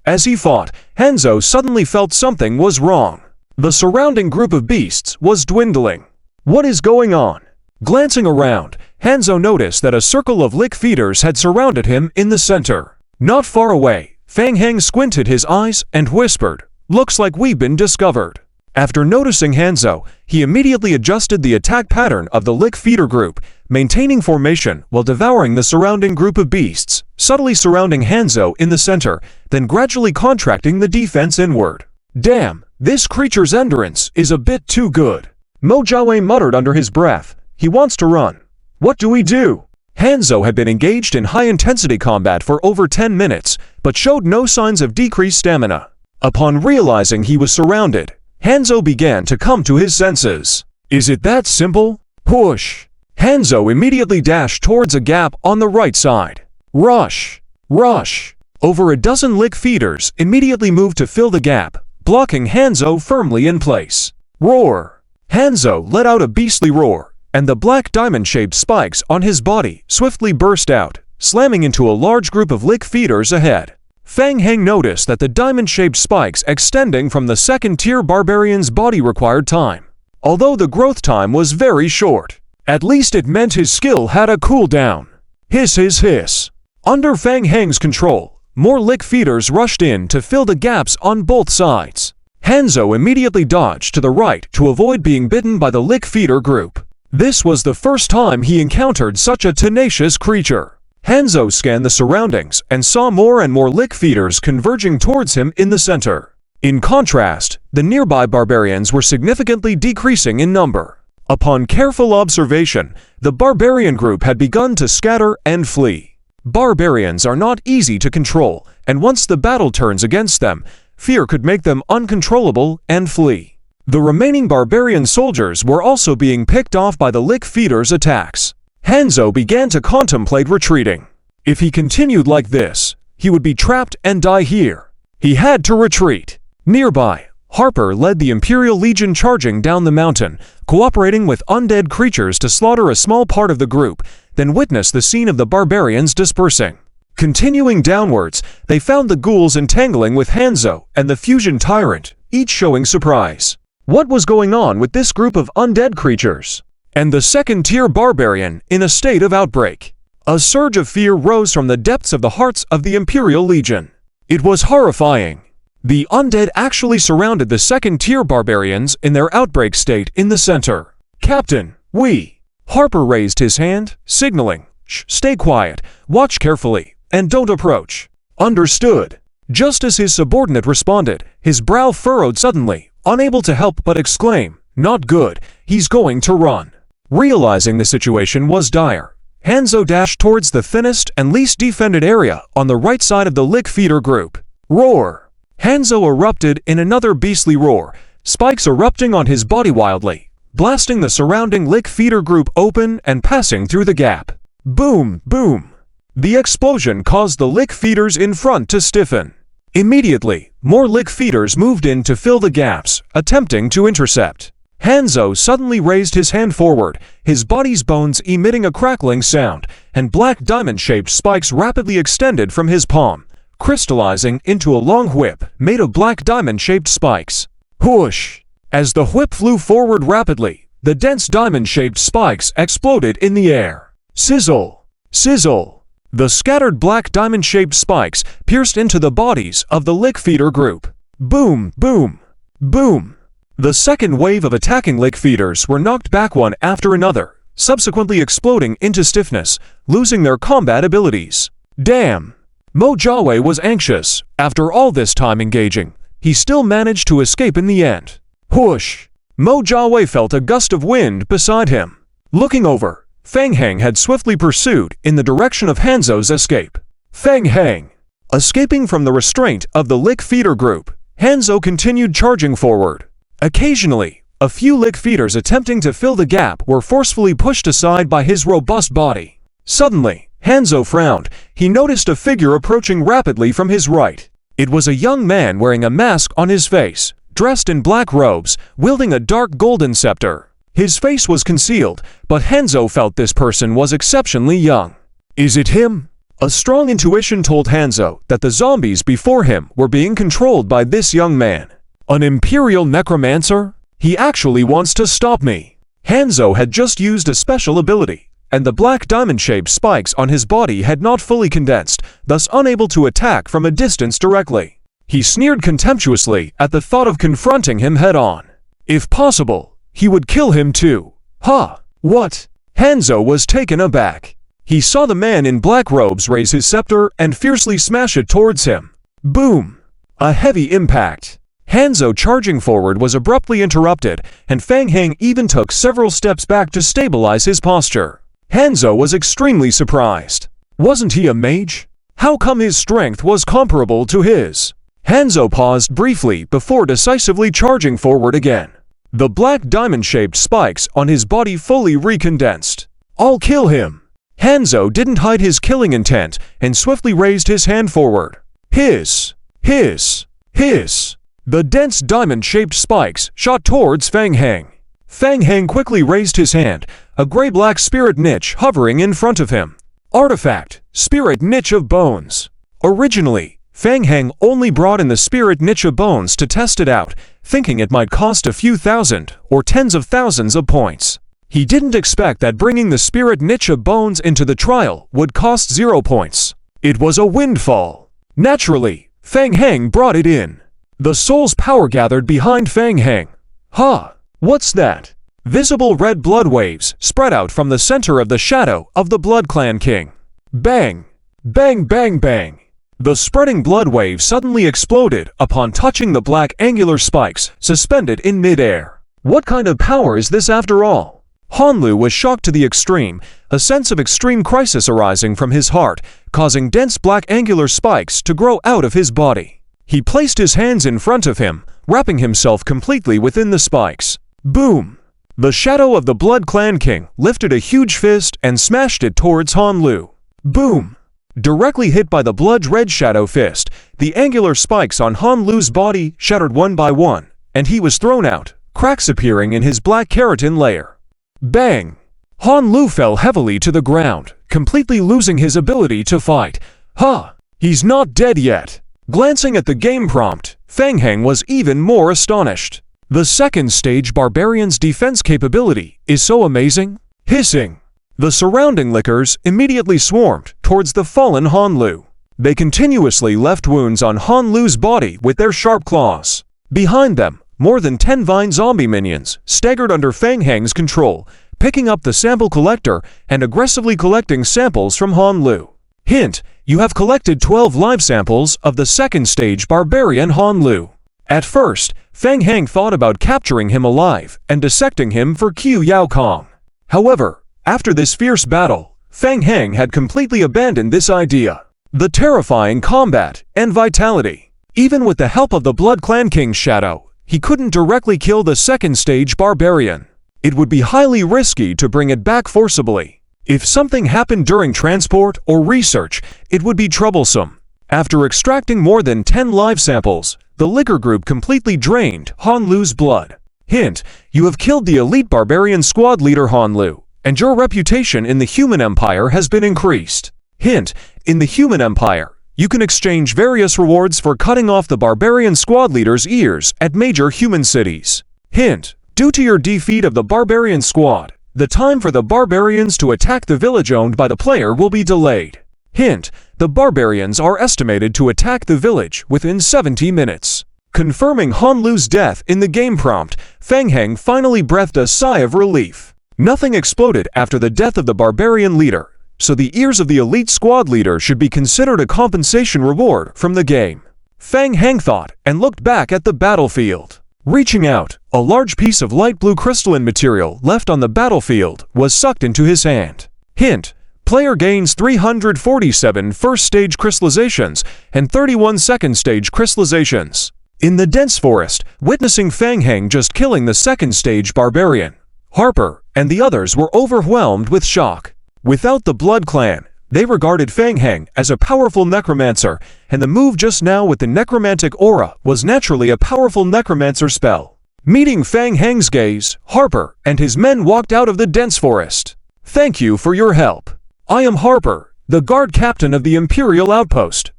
As he fought, Hanzo suddenly felt something was wrong. The surrounding group of beasts was dwindling. What is going on? Glancing around, Hanzo noticed that a circle of lick feeders had surrounded him in the center. Not far away, Fang Heng squinted his eyes and whispered, "Looks like we've been discovered." After noticing Hanzo, he immediately adjusted the attack pattern of the lick feeder group, maintaining formation while devouring the surrounding group of beasts, subtly surrounding Hanzo in the center, then gradually contracting the defense inward. Damn, this creature's endurance is a bit too good. Mo Jiawei muttered under his breath. He wants to run. What do we do? Hanzo had been engaged in high-intensity combat for over 10 minutes, but showed no signs of decreased stamina. Upon realizing he was surrounded, Hanzo began to come to his senses. Is it that simple? Push! Hanzo immediately dashed towards a gap on the right side. Rush! Rush! Over a dozen lick feeders immediately moved to fill the gap, blocking Hanzo firmly in place. Roar! Hanzo let out a beastly roar, and the black diamond-shaped spikes on his body swiftly burst out, slamming into a large group of lick feeders ahead. Fang Heng noticed that the diamond-shaped spikes extending from the second-tier barbarian's body required time. Although the growth time was very short, at least it meant his skill had a cooldown. Hiss hiss hiss. Under Fang Heng's control, more lick feeders rushed in to fill the gaps on both sides. Hanzo immediately dodged to the right to avoid being bitten by the lick feeder group. This was the first time he encountered such a tenacious creature. Hanzo scanned the surroundings and saw more and more lick feeders converging towards him in the center. In contrast, the nearby barbarians were significantly decreasing in number. Upon careful observation, the barbarian group had begun to scatter and flee. Barbarians are not easy to control, and once the battle turns against them, fear could make them uncontrollable and flee. The remaining barbarian soldiers were also being picked off by the Lick Feeder's attacks. Hanzo began to contemplate retreating. If he continued like this, he would be trapped and die here. He had to retreat. Nearby, Harper led the Imperial Legion charging down the mountain, cooperating with undead creatures to slaughter a small part of the group, then witnessed the scene of the barbarians dispersing. Continuing downwards, they found the ghouls entangling with Hanzo and the fusion tyrant, each showing surprise. What was going on with this group of undead creatures? And the second-tier barbarian in a state of outbreak. A surge of fear rose from the depths of the hearts of the Imperial Legion. It was horrifying. The undead actually surrounded the second-tier barbarians in their outbreak state in the center. "Captain, we..." Harper raised his hand, signaling, "Shh, stay quiet, watch carefully, and don't approach." "Understood." Just as his subordinate responded, his brow furrowed suddenly, unable to help but exclaim, "Not good, he's going to run." Realizing the situation was dire, Hanzo dashed towards the thinnest and least defended area on the right side of the Lick Feeder group. Roar! Hanzo erupted in another beastly roar, spikes erupting on his body wildly, blasting the surrounding Lick Feeder group open and passing through the gap. Boom, boom! The explosion caused the Lick Feeders in front to stiffen. Immediately, more Lick Feeders moved in to fill the gaps, attempting to intercept. Hanzo suddenly raised his hand forward, his body's bones emitting a crackling sound, and black diamond-shaped spikes rapidly extended from his palm, crystallizing into a long whip made of black diamond-shaped spikes. Whoosh! As the whip flew forward rapidly, the dense diamond-shaped spikes exploded in the air. Sizzle! Sizzle! The scattered black diamond-shaped spikes pierced into the bodies of the Lick Feeder group. Boom! Boom! Boom! The second wave of attacking Lick Feeders were knocked back one after another, subsequently exploding into stiffness, losing their combat abilities. Damn! Mojawe was anxious. After all this time engaging, he still managed to escape in the end. Whoosh! Mojawe felt a gust of wind beside him. Looking over, Fang Hang had swiftly pursued in the direction of Hanzo's escape. Fang Hang! Escaping from the restraint of the Lick Feeder group, Hanzo continued charging forward. Occasionally, a few Lick Feeders attempting to fill the gap were forcefully pushed aside by his robust body. Suddenly, Hanzo frowned. He noticed a figure approaching rapidly from his right. It was a young man wearing a mask on his face, dressed in black robes, wielding a dark golden scepter. His face was concealed, but Hanzo felt this person was exceptionally young. Is it him? A strong intuition told Hanzo that the zombies before him were being controlled by this young man. An Imperial Necromancer? He actually wants to stop me. Hanzo had just used a special ability, and the black diamond-shaped spikes on his body had not fully condensed, thus unable to attack from a distance directly. He sneered contemptuously at the thought of confronting him head-on. If possible, he would kill him too. Ha! What? Hanzo was taken aback. He saw the man in black robes raise his scepter and fiercely smash it towards him. Boom! A heavy impact. Hanzo charging forward was abruptly interrupted, and Fang Hang even took several steps back to stabilize his posture. Hanzo was extremely surprised. Wasn't he a mage? How come his strength was comparable to his? Hanzo paused briefly before decisively charging forward again. The black diamond-shaped spikes on his body fully recondensed. I'll kill him! Hanzo didn't hide his killing intent and swiftly raised his hand forward. Hiss! Hiss! Hiss! The dense diamond-shaped spikes shot towards Fang Hang. Fang Hang quickly raised his hand, a gray-black spirit niche hovering in front of him. Artifact, Spirit Niche of Bones. Originally, Fang Hang only brought in the Spirit Niche of Bones to test it out, thinking it might cost a few thousand or tens of thousands of points. He didn't expect that bringing the Spirit Niche of Bones into the trial would cost 0 points. It was a windfall. Naturally, Fang Hang brought it in. The soul's power gathered behind Fang Hang. Ha! What's that? Visible red blood waves spread out from the center of the shadow of the Blood Clan King. Bang! Bang bang bang! The spreading blood wave suddenly exploded upon touching the black angular spikes suspended in mid-air. What kind of power is this after all? Hanlu was shocked to the extreme, a sense of extreme crisis arising from his heart, causing dense black angular spikes to grow out of his body. He placed his hands in front of him, wrapping himself completely within the spikes. Boom! The shadow of the Blood Clan King lifted a huge fist and smashed it towards Hanlu. Boom! Directly hit by the blood red shadow fist, the angular spikes on Hanlu's body shattered one by one, and he was thrown out, cracks appearing in his black keratin layer. Bang! Hanlu fell heavily to the ground, completely losing his ability to fight. Huh! He's not dead yet. Glancing at the game prompt, Feng Heng was even more astonished. The second stage barbarian's defense capability is so amazing. Hissing. The surrounding lickers immediately swarmed towards the fallen Hanlu. They continuously left wounds on Hanlu's body with their sharp claws. Behind them, more than 10 vine zombie minions staggered under Feng Heng's control, picking up the sample collector and aggressively collecting samples from Hanlu. Hint: you have collected 12 live samples of the second stage barbarian Hanlu. At first, Feng Heng thought about capturing him alive and dissecting him for Qiu Yao Kong. However, after this fierce battle, Feng Heng had completely abandoned this idea. The terrifying combat and vitality. Even with the help of the Blood Clan King's shadow, he couldn't directly kill the second stage barbarian. It would be highly risky to bring it back forcibly. If something happened during transport or research, it would be troublesome. After extracting more than 10 live samples, the liquor group completely drained Hanlu's blood. Hint: you have killed the elite barbarian squad leader Hanlu, and your reputation in the Human Empire has been increased. Hint: in the Human Empire, you can exchange various rewards for cutting off the barbarian squad leader's ears at major human cities. Hint: due to your defeat of the barbarian squad, the time for the barbarians to attack the village owned by the player will be delayed. Hint: the barbarians are estimated to attack the village within 70 minutes. Confirming Hanlu's death in the game prompt, Feng Heng finally breathed a sigh of relief. Nothing exploded after the death of the barbarian leader, so the ears of the elite squad leader should be considered a compensation reward from the game. Feng Heng thought and looked back at the battlefield. Reaching out, a large piece of light blue crystalline material left on the battlefield was sucked into his hand. Hint: player gains 347 first stage crystallizations and 31 second stage crystallizations. In the dense forest, witnessing Feng Heng just killing the second stage barbarian, Harper and the others were overwhelmed with shock. Without the Blood Clan, they regarded Feng Heng as a powerful necromancer, and the move just now with the necromantic aura was naturally a powerful necromancer spell. Meeting Feng Heng's gaze, Harper and his men walked out of the dense forest. Thank you for your help. I am Harper, the guard captain of the Imperial Outpost.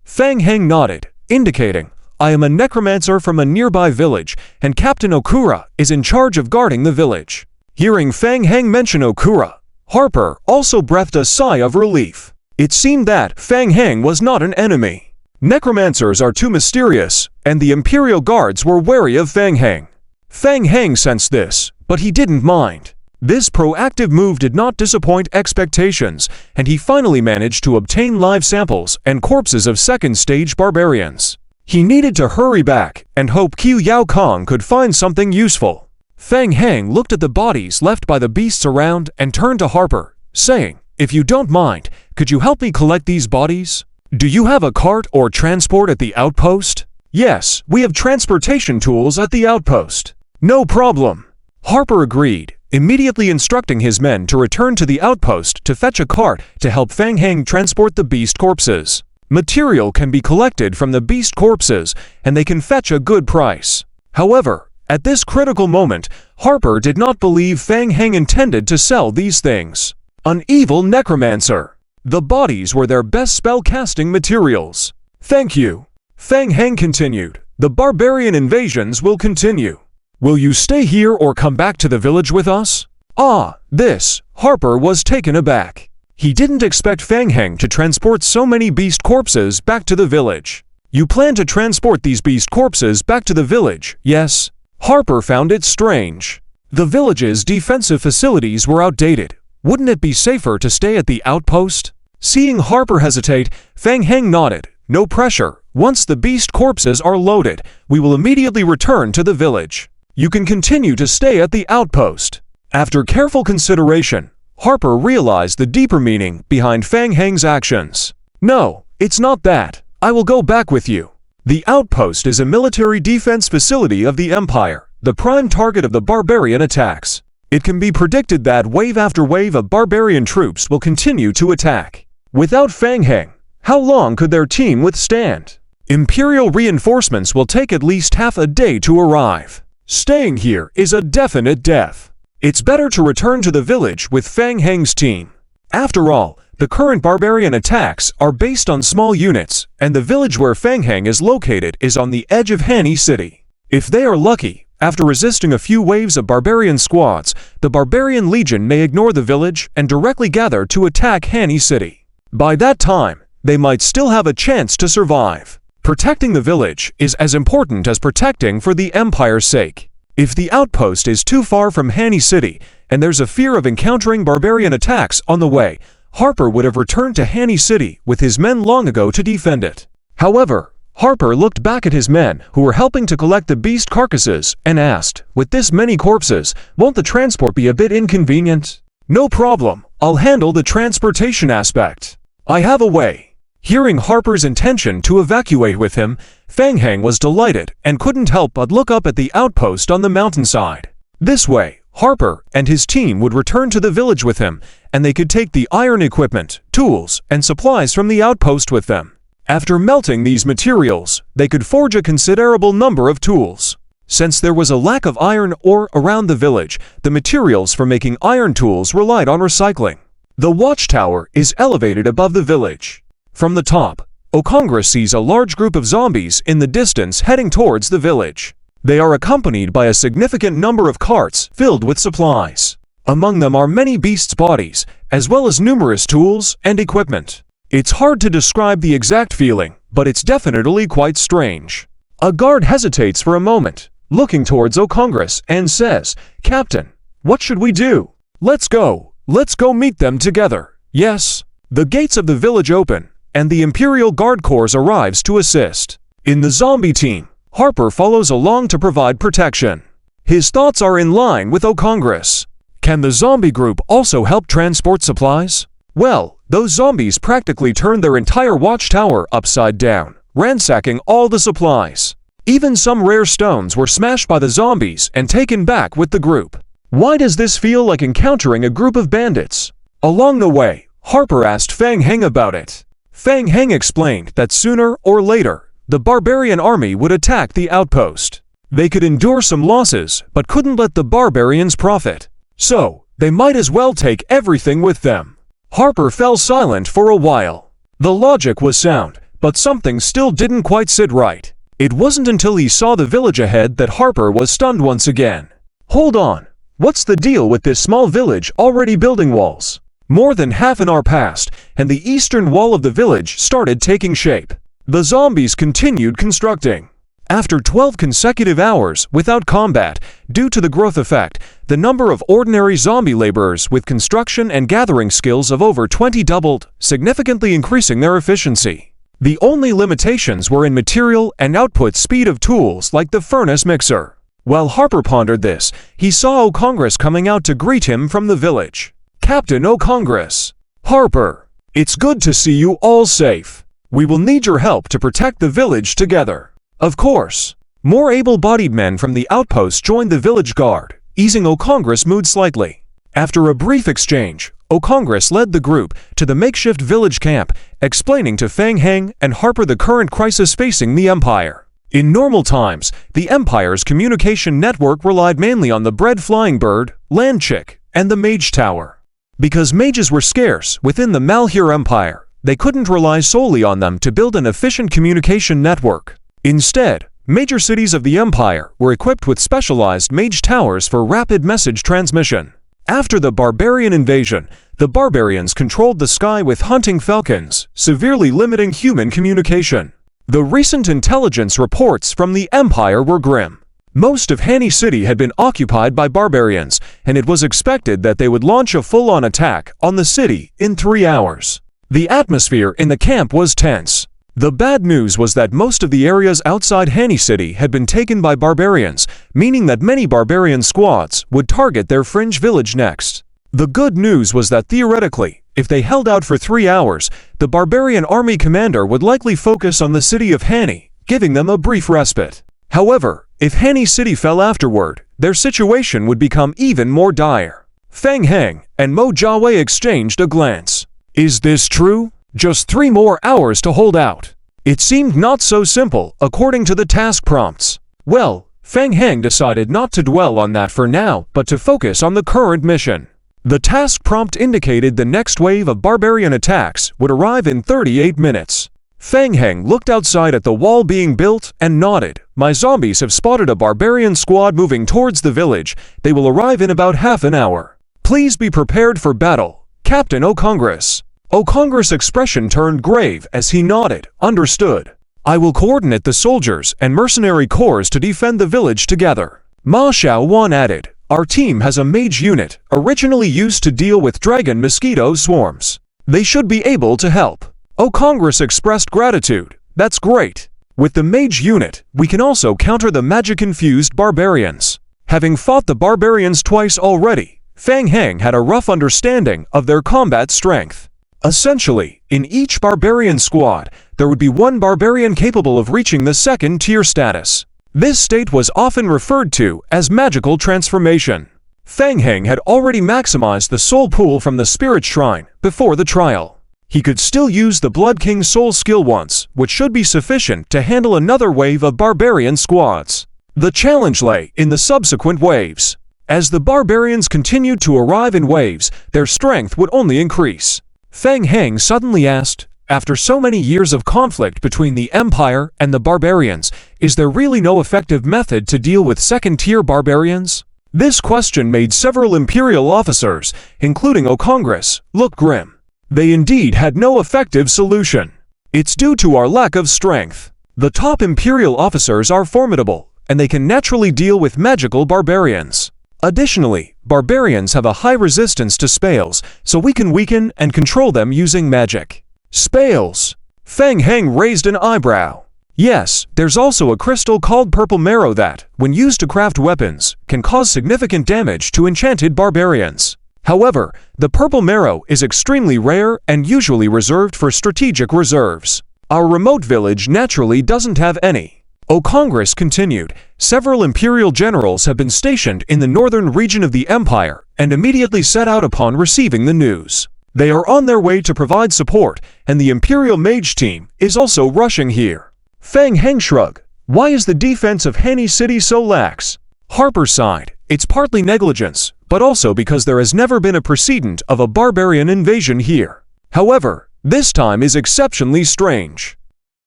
Feng Heng nodded, indicating, I am a necromancer from a nearby village, and Captain Okura is in charge of guarding the village. Hearing Feng Heng mention Okura, Harper also breathed a sigh of relief. It seemed that Feng Heng was not an enemy. Necromancers are too mysterious, and the Imperial Guards were wary of Feng Heng. Feng Heng sensed this, but he didn't mind. This proactive move did not disappoint expectations, and he finally managed to obtain live samples and corpses of second-stage barbarians. He needed to hurry back and hope Qiu Yao Kong could find something useful. Feng Heng looked at the bodies left by the beasts around and turned to Harper, saying, If you don't mind, could you help me collect these bodies? Do you have a cart or transport at the outpost? Yes, we have transportation tools at the outpost. No problem. Harper agreed, immediately instructing his men to return to the outpost to fetch a cart to help Feng Heng transport the beast corpses. Material can be collected from the beast corpses, and they can fetch a good price. However, at this critical moment, Harper did not believe Feng Heng intended to sell these things. An evil necromancer. The bodies were their best spell-casting materials. Thank you. Feng Heng continued. The barbarian invasions will continue. Will you stay here or come back to the village with us? Harper was taken aback. He didn't expect Feng Heng to transport so many beast corpses back to the village. You plan to transport these beast corpses back to the village, yes? Harper found it strange. The village's defensive facilities were outdated. Wouldn't it be safer to stay at the outpost? Seeing Harper hesitate, Fang Heng nodded. No pressure. Once the beast corpses are loaded, we will immediately return to the village. You can continue to stay at the outpost. After careful consideration, Harper realized the deeper meaning behind Fang Heng's actions. No, it's not that. I will go back with you. The outpost is a military defense facility of the Empire, the prime target of the barbarian attacks. It can be predicted that wave after wave of barbarian troops will continue to attack. Without Fang Heng, how long could their team withstand? Imperial reinforcements will take at least half a day to arrive. Staying here is a definite death. It's better to return to the village with Fang Heng's team. After all, the current barbarian attacks are based on small units, and the village where Fang Heng is located is on the edge of Hanny City. If they are lucky, after resisting a few waves of barbarian squads, the barbarian legion may ignore the village and directly gather to attack Hanny City. By that time, they might still have a chance to survive. Protecting the village is as important as protecting for the Empire's sake. If the outpost is too far from Hanny City, and there's a fear of encountering barbarian attacks on the way, Harper would have returned to Hanny City with his men long ago to defend it. However, Harper looked back at his men who were helping to collect the beast carcasses and asked, with this many corpses, won't the transport be a bit inconvenient? No problem, I'll handle the transportation aspect. I have a way. Hearing Harper's intention to evacuate with him, Fang Heng was delighted and couldn't help but look up at the outpost on the mountainside. This way, Harper and his team would return to the village with him, and they could take the iron equipment, tools, and supplies from the outpost with them. After melting these materials, they could forge a considerable number of tools. Since there was a lack of iron ore around the village, the materials for making iron tools relied on recycling. The watchtower is elevated above the village. From the top, O'Congress sees a large group of zombies in the distance heading towards the village. They are accompanied by a significant number of carts filled with supplies. Among them are many beasts' bodies, as well as numerous tools and equipment. It's hard to describe the exact feeling, but it's definitely quite strange. A guard hesitates for a moment, looking towards O'Congress, and says, "Captain, what should we do?" Let's go meet them together." Yes. The gates of the village open, and the Imperial Guard Corps arrives to assist. In the zombie team, Harper follows along to provide protection. His thoughts are in line with O'Congress. Can the zombie group also help transport supplies? Well, those zombies practically turned their entire watchtower upside down, ransacking all the supplies. Even some rare stones were smashed by the zombies and taken back with the group. Why does this feel like encountering a group of bandits? Along the way, Harper asked Fang Heng about it. Fang Heng explained that sooner or later, the barbarian army would attack the outpost. They could endure some losses, but couldn't let the barbarians profit. So, they might as well take everything with them. Harper fell silent for a while. The logic was sound, but something still didn't quite sit right. It wasn't until he saw the village ahead that Harper was stunned once again. Hold on, what's the deal with this small village already building walls? More than half an hour passed, and the eastern wall of the village started taking shape. The zombies continued constructing. After 12 consecutive hours without combat, due to the growth effect, the number of ordinary zombie laborers with construction and gathering skills of over 20 doubled, significantly increasing their efficiency. The only limitations were in material and output speed of tools like the furnace mixer. While Harper pondered this, he saw O'Congress coming out to greet him from the village. "Captain O'Congress." "Harper, it's good to see you all safe. We will need your help to protect the village together." Of course. More able-bodied men from the outpost joined the village guard, easing O'Congress' mood slightly. After a brief exchange, O'Congress led the group to the makeshift village camp, explaining to Fang Heng and Harper the current crisis facing the Empire. In normal times, the Empire's communication network relied mainly on the Bread Flying Bird, Land Chick, and the Mage Tower. Because mages were scarce within the Malheur Empire, they couldn't rely solely on them to build an efficient communication network. Instead, major cities of the Empire were equipped with specialized mage towers for rapid message transmission. After the barbarian invasion, the barbarians controlled the sky with hunting falcons, severely limiting human communication. The recent intelligence reports from the Empire were grim. Most of Hanny City had been occupied by barbarians, and it was expected that they would launch a full-on attack on the city in 3 hours. The atmosphere in the camp was tense. The bad news was that most of the areas outside Hani City had been taken by barbarians, meaning that many barbarian squads would target their fringe village next. The good news was that theoretically, if they held out for 3 hours, the barbarian army commander would likely focus on the city of Hani, giving them a brief respite. However, if Hani City fell afterward, their situation would become even more dire. Feng Heng and Mo Jiawei exchanged a glance. Is this true? Just 3 more hours to hold out. It seemed not so simple, according to the task prompts. Well, Feng Heng decided not to dwell on that for now, but to focus on the current mission. The task prompt indicated the next wave of barbarian attacks would arrive in 38 minutes. Feng Heng looked outside at the wall being built and nodded. My zombies have spotted a barbarian squad moving towards the village. They will arrive in about half an hour. Please be prepared for battle, Captain O'Congress. O'Congress' expression turned grave as he nodded. Understood. I will coordinate the soldiers and mercenary corps to defend the village together. Ma Xiaowan added, our team has a mage unit, originally used to deal with dragon mosquito swarms. They should be able to help. O'Congress expressed gratitude. That's great. With the mage unit, we can also counter the magic-infused barbarians. Having fought the barbarians twice already, Feng Heng had a rough understanding of their combat strength. Essentially, in each barbarian squad, there would be one barbarian capable of reaching the 2nd tier status. This state was often referred to as magical transformation. Feng Heng had already maximized the soul pool from the spirit shrine before the trial. He could still use the Blood King soul skill once, which should be sufficient to handle another wave of barbarian squads. The challenge lay in the subsequent waves. As the barbarians continued to arrive in waves, their strength would only increase. Feng Heng suddenly asked, after so many years of conflict between the Empire and the barbarians, is there really no effective method to deal with 2nd-tier barbarians? This question made several Imperial officers, including O'Congress, look grim. They indeed had no effective solution. It's due to our lack of strength. The top Imperial officers are formidable, and they can naturally deal with magical barbarians. Additionally, barbarians have a high resistance to spells, so we can weaken and control them using magic. Spells? Feng Heng raised an eyebrow. Yes, there's also a crystal called purple marrow that, when used to craft weapons, can cause significant damage to enchanted barbarians. However, the purple marrow is extremely rare and usually reserved for strategic reserves. Our remote village naturally doesn't have any. O'Congress continued, several Imperial generals have been stationed in the northern region of the Empire and immediately set out upon receiving the news. They are on their way to provide support, and the Imperial Mage team is also rushing here. Feng Heng shrugged. Why is the defense of Hani City so lax? Harper sighed. It's partly negligence, but also because there has never been a precedent of a barbarian invasion here. However, this time is exceptionally strange.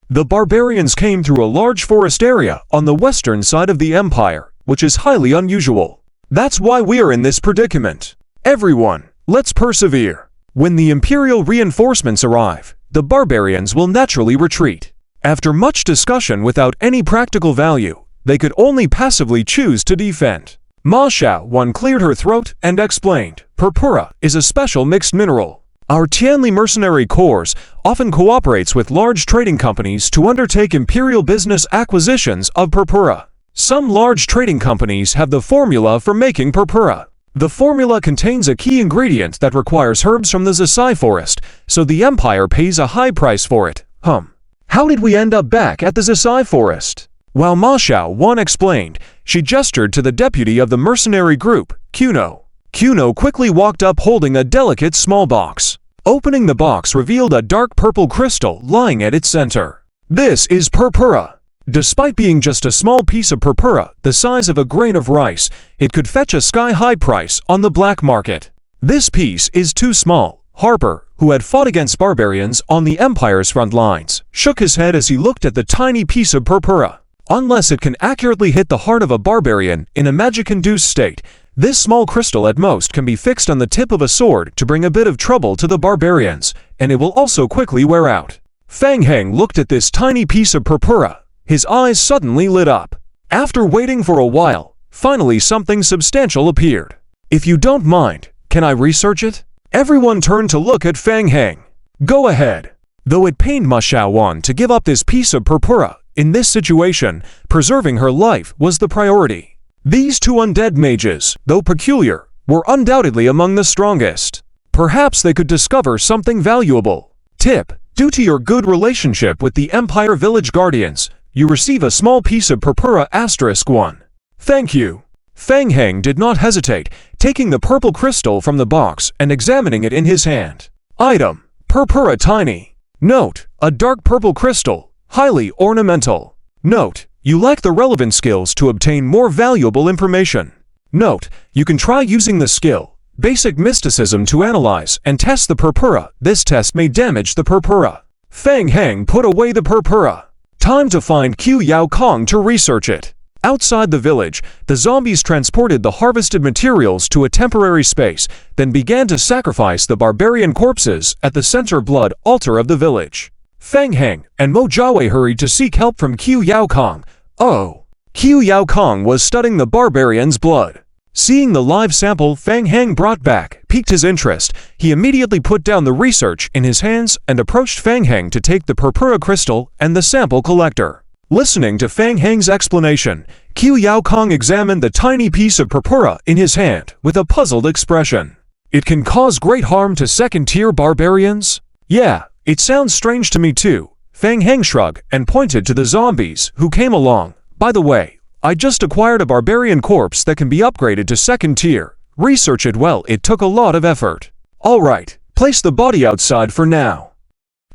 The barbarians came through a large forest area on the western side of the Empire, which is highly unusual. That's why we are in this predicament. Everyone, let's persevere. When the Imperial reinforcements arrive, the barbarians will naturally retreat. After much discussion without any practical value, they could only passively choose to defend. Ma Xiaowan cleared her throat and explained, purpura is a special mixed mineral. Our Tianli mercenary corps often cooperates with large trading companies to undertake imperial business acquisitions of purpura. Some large trading companies have the formula for making purpura. The formula contains a key ingredient that requires herbs from the Zisai forest, so the Empire pays a high price for it. How did we end up back at the Zisai forest? While Ma Xiaowan explained, she gestured to the deputy of the mercenary group, Kuno. Kuno quickly walked up holding a delicate small box. Opening the box revealed a dark purple crystal lying at its center. This is purpura. Despite being just a small piece of purpura the size of a grain of rice, it could fetch a sky-high price on the black market. This piece is too small. Harper, who had fought against barbarians on the Empire's front lines, shook his head as he looked at the tiny piece of purpura. Unless it can accurately hit the heart of a barbarian in a magic-induced state, this small crystal at most can be fixed on the tip of a sword to bring a bit of trouble to the barbarians, and it will also quickly wear out. Feng Heng looked at this tiny piece of purpura. His eyes suddenly lit up. After waiting for a while, finally something substantial appeared. If you don't mind, can I research it? Everyone turned to look at Feng Heng. Go ahead. Though it pained Ma Xiaowan to give up this piece of purpura, in this situation, preserving her life was the priority. These two undead mages, though peculiar, were undoubtedly among the strongest. Perhaps they could discover something valuable. Tip: due to your good relationship with the Empire Village Guardians, you receive a small piece of purpura *1. Thank you. Feng Heng did not hesitate, taking the purple crystal from the box and examining it in his hand. Item: purpura tiny. Note: a dark purple crystal, highly ornamental. Note: you lack the relevant skills to obtain more valuable information. Note: you can try using the skill Basic Mysticism to analyze and test the purpura. This test may damage the purpura. Feng Heng put away the purpura. Time to find Qiu Yao Kong to research it. Outside the village, the zombies transported the harvested materials to a temporary space, then began to sacrifice the barbarian corpses at the center blood altar of the village. Feng Heng and Mo Jiawei hurried to seek help from Qiu Yao Kong. Oh! Qiu Yao Kong was studying the barbarian's blood. Seeing the live sample Feng Heng brought back piqued his interest. He immediately put down the research in his hands and approached Feng Heng to take the purpura crystal and the sample collector. Listening to Feng Heng's explanation, Qiu Yao Kong examined the tiny piece of purpura in his hand with a puzzled expression. It can cause great harm to second-tier barbarians? Yeah, it sounds strange to me too. Feng Heng shrugged and pointed to the zombies who came along. By the way, I just acquired a barbarian corpse that can be upgraded to second tier. Research it well, it took a lot of effort. Alright, place the body outside for now.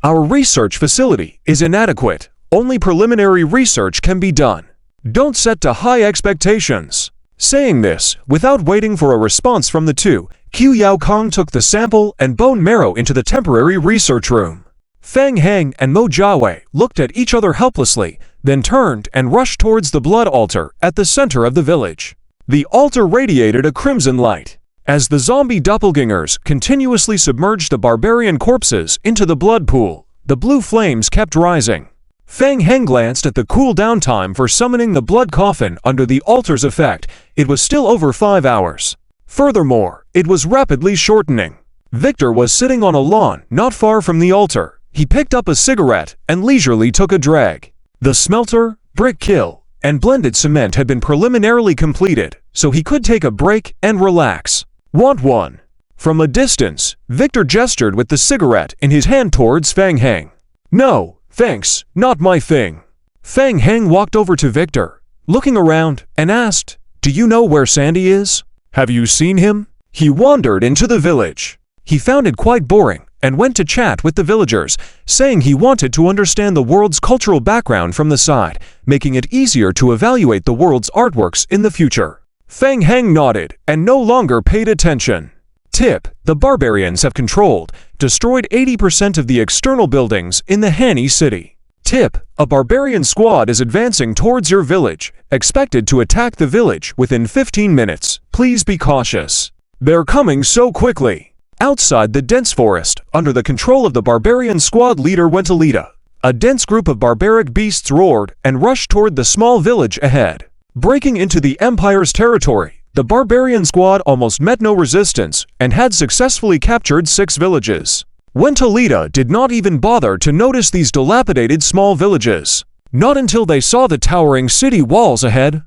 Our research facility is inadequate. Only preliminary research can be done. Don't set too high expectations. Saying this, without waiting for a response from the two, Qiu Yao Kong took the sample and bone marrow into the temporary research room. Feng Heng and Mo Jiawei looked at each other helplessly, then turned and rushed towards the blood altar at the center of the village. The altar radiated a crimson light. As the zombie doppelgangers continuously submerged the barbarian corpses into the blood pool, the blue flames kept rising. Feng Heng glanced at the cool-down time for summoning the blood coffin under the altar's effect. It was still over 5 hours. Furthermore, it was rapidly shortening. Victor was sitting on a lawn not far from the altar. He picked up a cigarette and leisurely took a drag. The smelter, brick kiln, and blended cement had been preliminarily completed, so he could take a break and relax. Want one? From a distance, Victor gestured with the cigarette in his hand towards Feng Heng. No, thanks, not my thing. Feng Heng walked over to Victor, looking around, and asked, "Do you know where Sandy is? Have you seen him?" He wandered into the village. He found it quite boring and went to chat with the villagers, saying he wanted to understand the world's cultural background from the side, making it easier to evaluate the world's artworks in the future. Feng Heng nodded and no longer paid attention. Tip: the barbarians have destroyed 80% of the external buildings in the Hanny city. Tip: a barbarian squad is advancing towards your village, expected to attack the village within 15 minutes. Please be cautious. They're coming so quickly. Outside the dense forest, under the control of the barbarian squad leader Wentalita, a dense group of barbaric beasts roared and rushed toward the small village ahead. Breaking into the Empire's territory, the barbarian squad almost met no resistance and had successfully captured 6 villages. Wentalita did not even bother to notice these dilapidated small villages. Not until they saw the towering city walls ahead.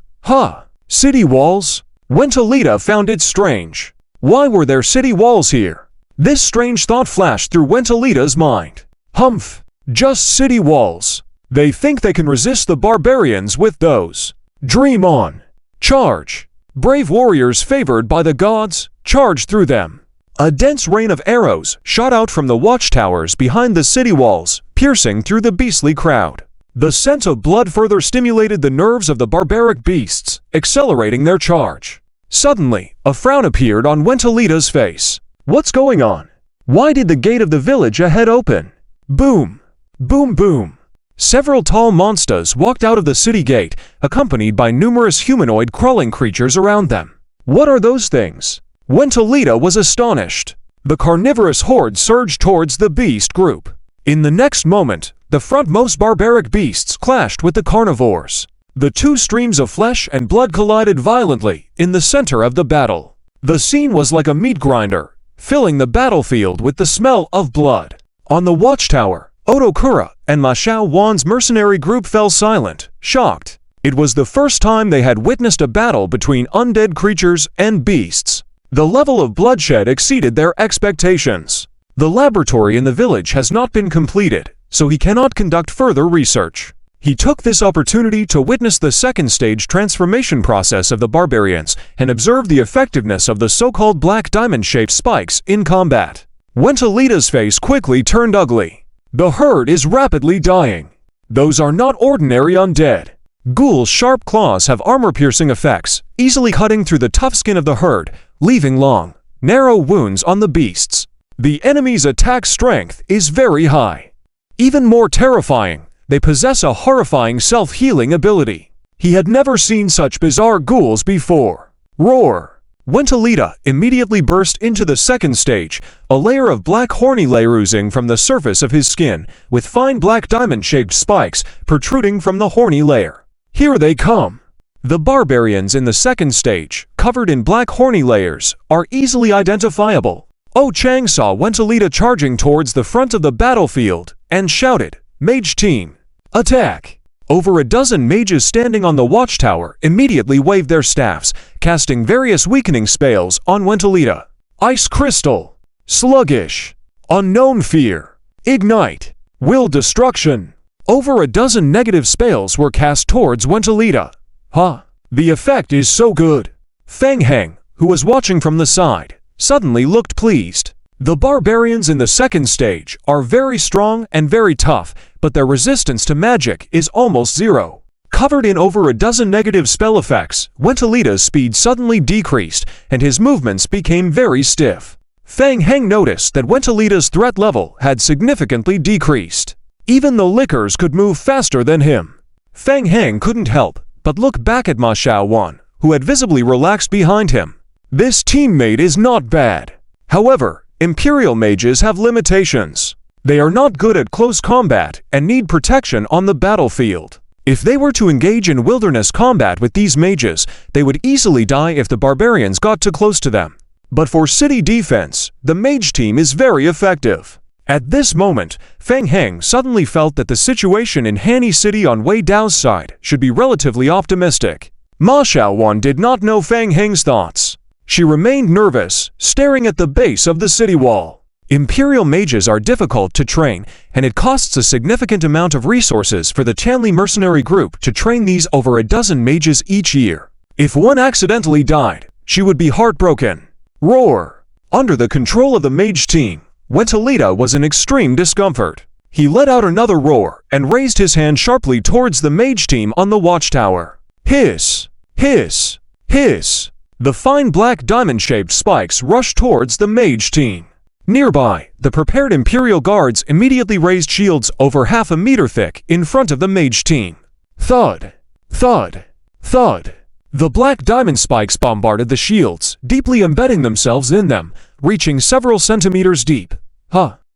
City walls? Wentalita found it strange. Why were there city walls here? This strange thought flashed through Wentalita's mind. Humph, just city walls. They think they can resist the barbarians with those. Dream on. Charge. Brave warriors favored by the gods, charge through them. A dense rain of arrows shot out from the watchtowers behind the city walls, piercing through the beastly crowd. The scent of blood further stimulated the nerves of the barbaric beasts, accelerating their charge. Suddenly, a frown appeared on Wentalita's face. What's going on? Why did the gate of the village ahead open? Boom! Boom boom! Several tall monsters walked out of the city gate, accompanied by numerous humanoid crawling creatures around them. What are those things? Wentalita was astonished. The carnivorous horde surged towards the beast group. In the next moment, the frontmost barbaric beasts clashed with the carnivores. The two streams of flesh and blood collided violently in the center of the battle. The scene was like a meat grinder, filling the battlefield with the smell of blood. On the watchtower, Otokura and Ma Xiaowan's mercenary group fell silent, shocked. It was the first time they had witnessed a battle between undead creatures and beasts. The level of bloodshed exceeded their expectations. The laboratory in the village has not been completed, so he cannot conduct further research. He took this opportunity to witness the second stage transformation process of the barbarians and observe the effectiveness of the so-called black diamond-shaped spikes in combat. Wentalita's face quickly turned ugly. The herd is rapidly dying. Those are not ordinary undead. Ghouls' sharp claws have armor-piercing effects, easily cutting through the tough skin of the herd, leaving long, narrow wounds on the beasts. The enemy's attack strength is very high. Even more terrifying, they possess a horrifying self-healing ability. He had never seen such bizarre ghouls before. Roar! Wentalita immediately burst into the second stage, a layer of black horny layer oozing from the surface of his skin, with fine black diamond-shaped spikes protruding from the horny layer. Here they come! The barbarians in the second stage, covered in black horny layers, are easily identifiable. Oh Chang saw Wentalita charging towards the front of the battlefield and shouted, "Mage team, attack!" Over a dozen mages standing on the watchtower immediately waved their staffs, casting various weakening spells on Wentalita. Ice Crystal, Sluggish, Unknown Fear, Ignite, Will Destruction. Over a dozen negative spells were cast towards Wentalita. The effect is so good. Feng Heng, who was watching from the side, suddenly looked pleased. The barbarians in the second stage are very strong and very tough, but their resistance to magic is almost zero. Covered in over a dozen negative spell effects, Wentalita's speed suddenly decreased, and his movements became very stiff. Feng Heng noticed that Wentalita's threat level had significantly decreased. Even the lickers could move faster than him. Feng Heng couldn't help but look back at Ma Xiaowan, who had visibly relaxed behind him. This teammate is not bad. However, Imperial mages have limitations. They are not good at close combat and need protection on the battlefield. If they were to engage in wilderness combat with these mages, they would easily die if the barbarians got too close to them. But for city defense, the mage team is very effective. At this moment, Feng Heng suddenly felt that the situation in Hanny City on Wei Dao's side should be relatively optimistic. Ma Xiaowan did not know Feng Heng's thoughts. She remained nervous, staring at the base of the city wall. Imperial mages are difficult to train, and it costs a significant amount of resources for the Chanli mercenary group to train these over a dozen mages each year. If one accidentally died, she would be heartbroken. Roar! Under the control of the mage team, Wentalita was in extreme discomfort. He let out another roar and raised his hand sharply towards the mage team on the watchtower. Hiss! Hiss! Hiss! The fine black diamond-shaped spikes rushed towards the mage team. Nearby, the prepared Imperial guards immediately raised shields over half a meter thick in front of the mage team. Thud! Thud! Thud! The black diamond spikes bombarded the shields, deeply embedding themselves in them, reaching several centimeters deep.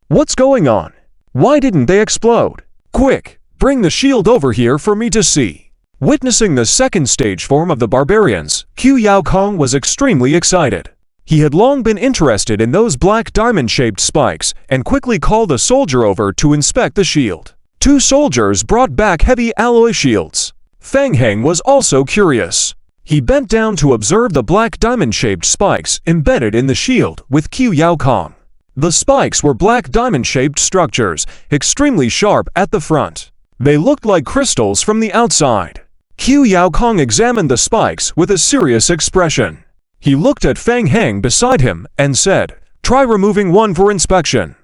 What's going on? Why didn't they explode? Quick, bring the shield over here for me to see. Witnessing the second stage form of the barbarians, Qiu Yaokong was extremely excited. He had long been interested in those black diamond-shaped spikes and quickly called a soldier over to inspect the shield. Two soldiers brought back heavy alloy shields. Feng Heng was also curious. He bent down to observe the black diamond-shaped spikes embedded in the shield with Qiu Yaokong. The spikes were black diamond-shaped structures, extremely sharp at the front. They looked like crystals from the outside. Qiu Yaokong examined the spikes with a serious expression. He looked at Feng Heng beside him and said, "Try removing one for inspection."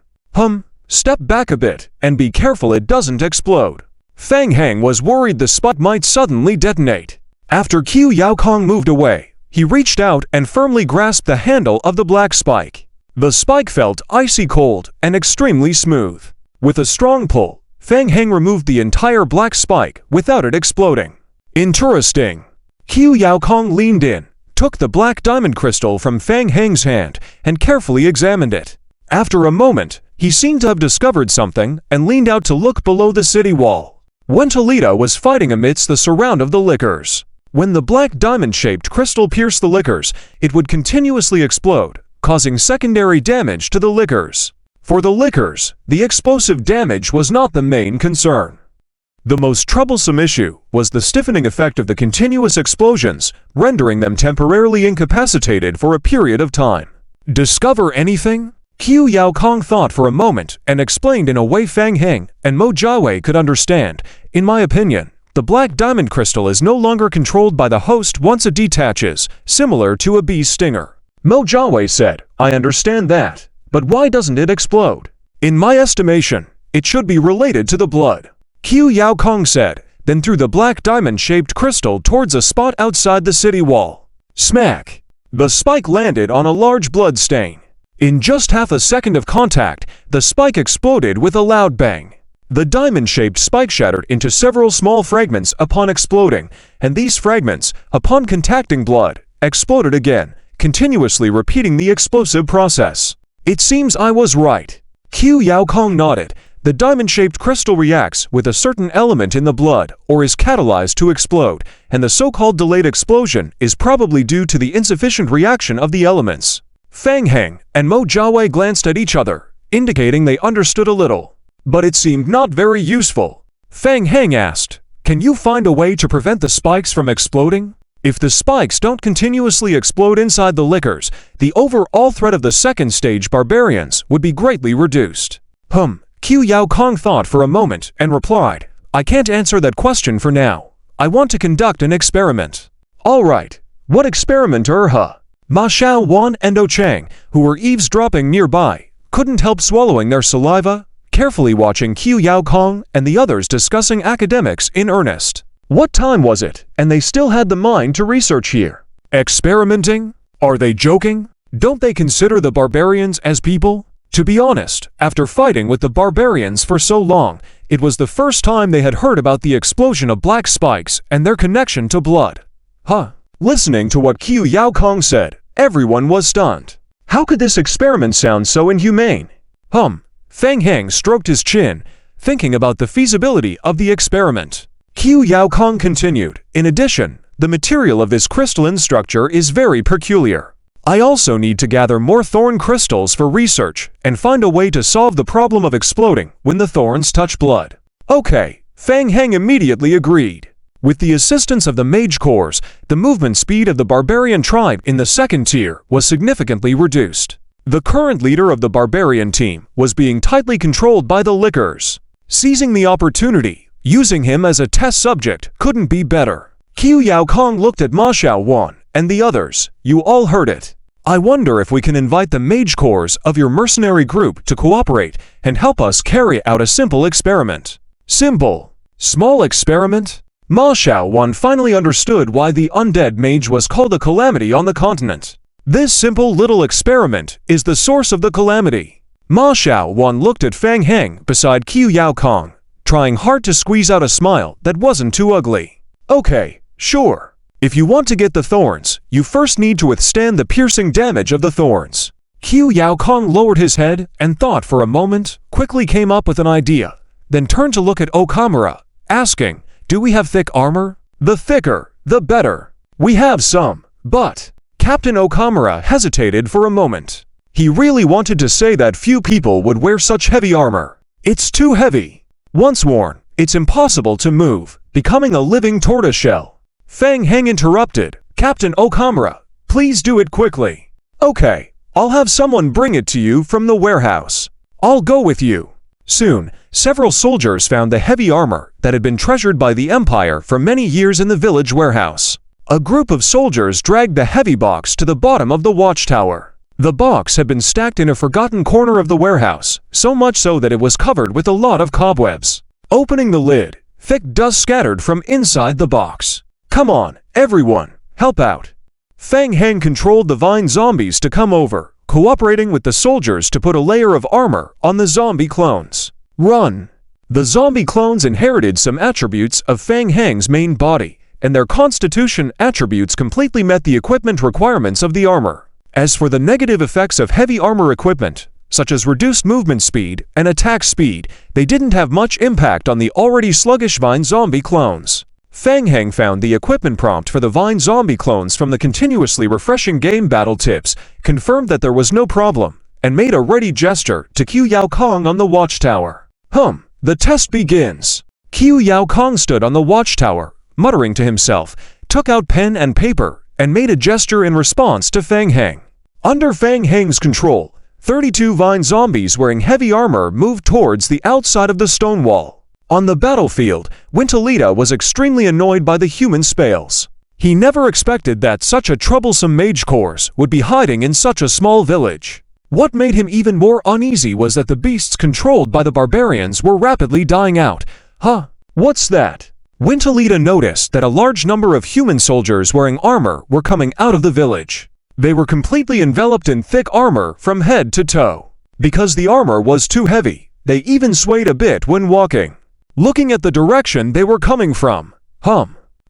Step back a bit and be careful it doesn't explode. Feng Heng was worried the spike might suddenly detonate. After Qiu Yaokong moved away, he reached out and firmly grasped the handle of the black spike. The spike felt icy cold and extremely smooth. With a strong pull, Feng Heng removed the entire black spike without it exploding. Interesting. Qiu Yaokong leaned in, took the black diamond crystal from Feng Heng's hand, and carefully examined it. After a moment, he seemed to have discovered something and leaned out to look below the city wall. Wentalita was fighting amidst the surround of the lickers. When the black diamond-shaped crystal pierced the lickers, it would continuously explode, causing secondary damage to the lickers. For the lickers, the explosive damage was not the main concern. The most troublesome issue was the stiffening effect of the continuous explosions, rendering them temporarily incapacitated for a period of time. Discover anything? Qiu Yaokong thought for a moment and explained in a way Fang Heng and Mo Jiawei could understand. In my opinion, the black diamond crystal is no longer controlled by the host once it detaches, similar to a bee's stinger. Mo Jiawei said, I understand that, but why doesn't it explode? In my estimation, it should be related to the blood. Qiu Yaokong said, then threw the black diamond-shaped crystal towards a spot outside the city wall. Smack! The spike landed on a large blood stain. In just half a second of contact, the spike exploded with a loud bang. The diamond-shaped spike shattered into several small fragments upon exploding, and these fragments, upon contacting blood, exploded again, continuously repeating the explosive process. It seems I was right. Qiu Yaokong nodded. The diamond-shaped crystal reacts with a certain element in the blood or is catalyzed to explode, and the so-called delayed explosion is probably due to the insufficient reaction of the elements. Fang Heng and Mo Jiawei glanced at each other, indicating they understood a little. But it seemed not very useful. Fang Heng asked, can you find a way to prevent the spikes from exploding? If the spikes don't continuously explode inside the lickers, the overall threat of the second stage barbarians would be greatly reduced. Qiu Yaokong thought for a moment and replied, I can't answer that question for now. I want to conduct an experiment. All right. What experiment, huh? Ma Xiaowan and O Chang, who were eavesdropping nearby, couldn't help swallowing their saliva, carefully watching Qiu Yaokong and the others discussing academics in earnest. What time was it, and they still had the mind to research here? Experimenting? Are they joking? Don't they consider the barbarians as people? To be honest, after fighting with the barbarians for so long, it was the first time they had heard about the explosion of black spikes and their connection to blood. Listening to what Qiu Yaokong said, everyone was stunned. How could this experiment sound so inhumane? Fang Heng stroked his chin, thinking about the feasibility of the experiment. Qiu Yaokong continued, in addition, the material of this crystalline structure is very peculiar. I also need to gather more thorn crystals for research and find a way to solve the problem of exploding when the thorns touch blood. Okay, Fang Heng immediately agreed. With the assistance of the mage cores, the movement speed of the barbarian tribe in the second tier was significantly reduced. The current leader of the barbarian team was being tightly controlled by the lickers. Seizing the opportunity, using him as a test subject couldn't be better. Qiu Yaokong looked at Ma Xiaowan and the others. You all heard it. I wonder if we can invite the mage cores of your mercenary group to cooperate and help us carry out a simple experiment. Simple? Small experiment? Ma Xiaowan finally understood why the undead mage was called a calamity on the continent. This simple little experiment is the source of the calamity. Ma Xiaowan looked at Fang Heng beside Qiu Yaokong, trying hard to squeeze out a smile that wasn't too ugly. Okay, sure. If you want to get the thorns, you first need to withstand the piercing damage of the thorns. Qiu Yaokong lowered his head and thought for a moment, quickly came up with an idea, then turned to look at Okamura, asking, do we have thick armor? The thicker, the better. We have some, but... Captain Okamura hesitated for a moment. He really wanted to say that few people would wear such heavy armor. It's too heavy. Once worn, it's impossible to move, becoming a living tortoiseshell. Fang Heng interrupted. Captain Okamura, please do it quickly. Okay, I'll have someone bring it to you from the warehouse. I'll go with you. Soon, several soldiers found the heavy armor that had been treasured by the Empire for many years in the village warehouse. A group of soldiers dragged the heavy box to the bottom of the watchtower. The box had been stacked in a forgotten corner of the warehouse, so much so that it was covered with a lot of cobwebs. Opening the lid, thick dust scattered from inside the box. Come on, everyone, help out. Fang Heng controlled the vine zombies to come over, cooperating with the soldiers to put a layer of armor on the zombie clones. Run! The zombie clones inherited some attributes of Fang Heng's main body, and their constitution attributes completely met the equipment requirements of the armor. As for the negative effects of heavy armor equipment, such as reduced movement speed and attack speed, they didn't have much impact on the already sluggish vine zombie clones. Fang Heng found the equipment prompt for the vine zombie clones from the continuously refreshing game battle tips, confirmed that there was no problem, and made a ready gesture to Qiu Yao Kong on the watchtower. The test begins. Qiu Yao Kong stood on the watchtower, muttering to himself, took out pen and paper, and made a gesture in response to Fang Heng. Under Fang Heng's control, 32 vine zombies wearing heavy armor moved towards the outside of the stone wall. On the battlefield, Wintalita was extremely annoyed by the human spales. He never expected that such a troublesome mage course would be hiding in such a small village. What made him even more uneasy was that the beasts controlled by the barbarians were rapidly dying out. What's that? Wintalita noticed that a large number of human soldiers wearing armor were coming out of the village. They were completely enveloped in thick armor from head to toe. Because the armor was too heavy, they even swayed a bit when walking. Looking at the direction they were coming from,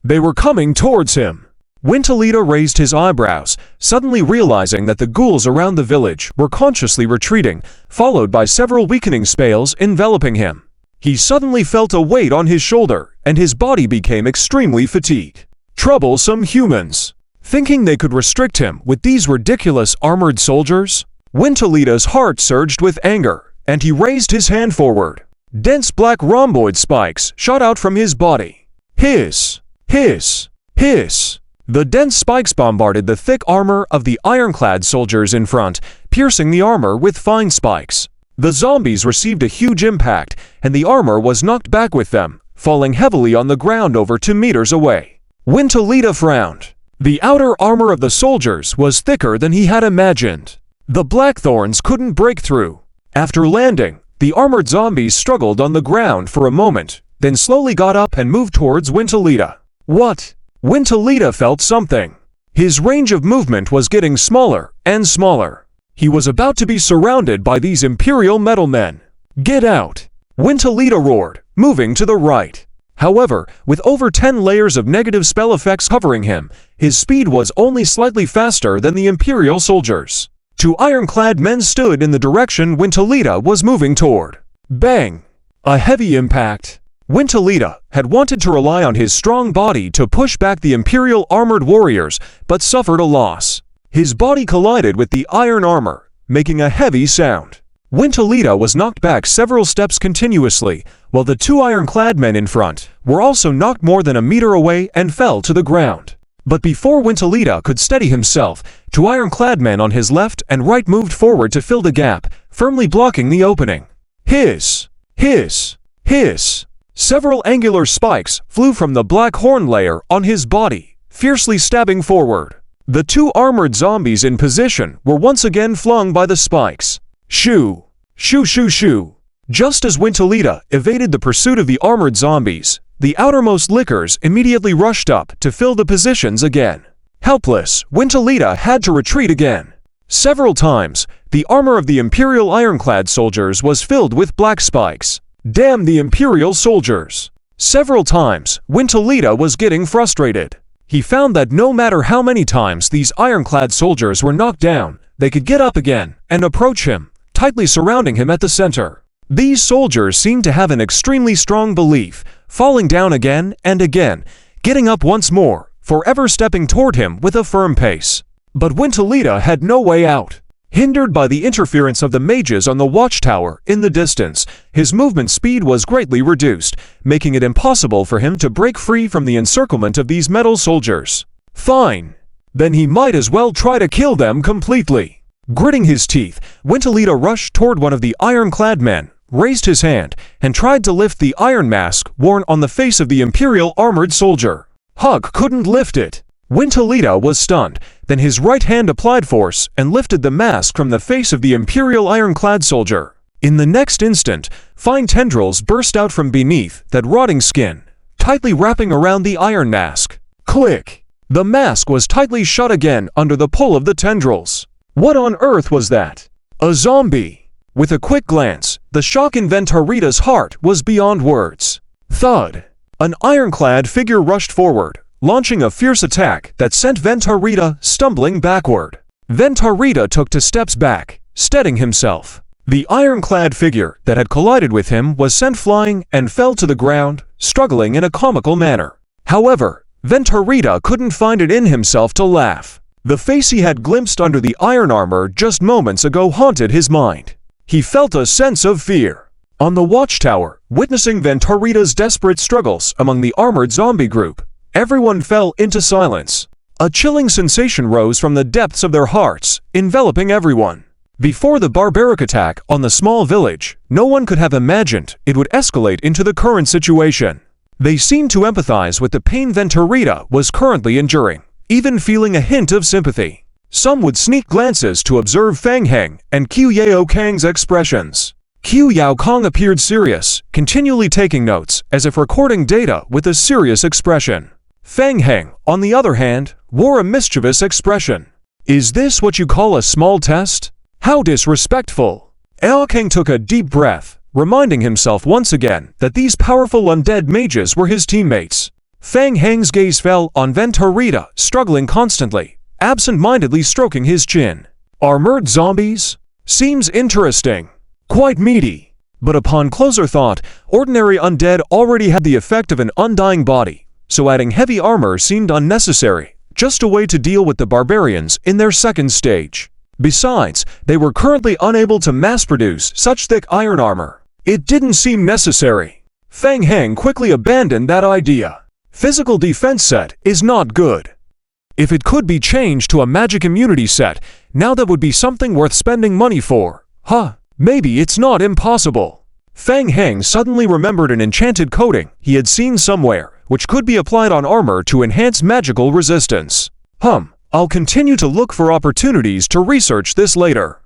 they were coming towards him. Wintalita raised his eyebrows, suddenly realizing that the ghouls around the village were consciously retreating, followed by several weakening spales enveloping him. He suddenly felt a weight on his shoulder, and his body became extremely fatigued. Troublesome humans. Thinking they could restrict him with these ridiculous armored soldiers, Wintalita's heart surged with anger, and he raised his hand forward. Dense black rhomboid spikes shot out from his body. Hiss! Hiss! Hiss! The dense spikes bombarded the thick armor of the ironclad soldiers in front, piercing the armor with fine spikes. The zombies received a huge impact, and the armor was knocked back with them, falling heavily on the ground over 2 meters away. Wintalita frowned. The outer armor of the soldiers was thicker than he had imagined. The blackthorns couldn't break through. After landing, the armored zombies struggled on the ground for a moment, then slowly got up and moved towards Wintalita. What? Wintalita felt something. His range of movement was getting smaller and smaller. He was about to be surrounded by these Imperial metal men. Get out! Wintalita roared, moving to the right. However, with over 10 layers of negative spell effects covering him, his speed was only slightly faster than the Imperial soldiers. 2 ironclad men stood in the direction Wintalita was moving toward. Bang! A heavy impact. Wintalita had wanted to rely on his strong body to push back the Imperial armored warriors, but suffered a loss. His body collided with the iron armor, making a heavy sound. Wintalita was knocked back several steps continuously, while the 2 ironclad men in front were also knocked more than a meter away and fell to the ground. But before Wintalita could steady himself, 2 ironclad men on his left and right moved forward to fill the gap, firmly blocking the opening. Hiss! Hiss! Hiss! Several angular spikes flew from the black horn layer on his body, fiercely stabbing forward. The 2 armored zombies in position were once again flung by the spikes. Shoo! Shoo shoo shoo! Just as Wintalita evaded the pursuit of the armored zombies, the outermost lickers immediately rushed up to fill the positions again. Helpless, Wintalita had to retreat again. Several times, the armor of the Imperial ironclad soldiers was filled with black spikes. Damn the Imperial soldiers! Several times, Wintalita was getting frustrated. He found that no matter how many times these ironclad soldiers were knocked down, they could get up again and approach him, tightly surrounding him at the center. These soldiers seemed to have an extremely strong belief, falling down again and again, getting up once more, forever stepping toward him with a firm pace. But Wintalita had no way out. Hindered by the interference of the mages on the watchtower in the distance, his movement speed was greatly reduced, making it impossible for him to break free from the encirclement of these metal soldiers. Fine. Then he might as well try to kill them completely. Gritting his teeth, Wintalita rushed toward one of the ironclad men, raised his hand, and tried to lift the iron mask worn on the face of the Imperial armored soldier. Hug couldn't lift it. Wintalita was stunned, then his right hand applied force and lifted the mask from the face of the Imperial ironclad soldier. In the next instant, fine tendrils burst out from beneath that rotting skin, tightly wrapping around the iron mask. Click! The mask was tightly shut again under the pull of the tendrils. What on earth was that? A zombie! With a quick glance, the shock in Ventarita's heart was beyond words. Thud! An ironclad figure rushed forward, launching a fierce attack that sent Ventarita stumbling backward. Ventarita took 2 steps back, steadying himself. The ironclad figure that had collided with him was sent flying and fell to the ground, struggling in a comical manner. However, Ventarita couldn't find it in himself to laugh. The face he had glimpsed under the iron armor just moments ago haunted his mind. He felt a sense of fear. On the watchtower, witnessing Venturita's desperate struggles among the armored zombie group, everyone fell into silence. A chilling sensation rose from the depths of their hearts, enveloping everyone. Before the barbaric attack on the small village, no one could have imagined it would escalate into the current situation. They seemed to empathize with the pain Venturita was currently enduring, even feeling a hint of sympathy. Some would sneak glances to observe Fang Heng and Qiu Yao Kang's expressions. Qiu Yao Kang appeared serious, continually taking notes as if recording data with a serious expression. Fang Heng, on the other hand, wore a mischievous expression. Is this what you call a small test? How disrespectful! Yao Kang took a deep breath, reminding himself once again that these powerful undead mages were his teammates. Fang Heng's gaze fell on Venturita, struggling constantly, absent-mindedly stroking his chin. Armored zombies? Seems interesting. Quite meaty. But upon closer thought, ordinary undead already had the effect of an undying body, so adding heavy armor seemed unnecessary, just a way to deal with the barbarians in their second stage. Besides, they were currently unable to mass-produce such thick iron armor. It didn't seem necessary. Fang Heng quickly abandoned that idea. Physical defense set is not good. If it could be changed to a magic immunity set, now that would be something worth spending money for. Maybe it's not impossible. Fang Heng suddenly remembered an enchanted coating he had seen somewhere, which could be applied on armor to enhance magical resistance. I'll continue to look for opportunities to research this later.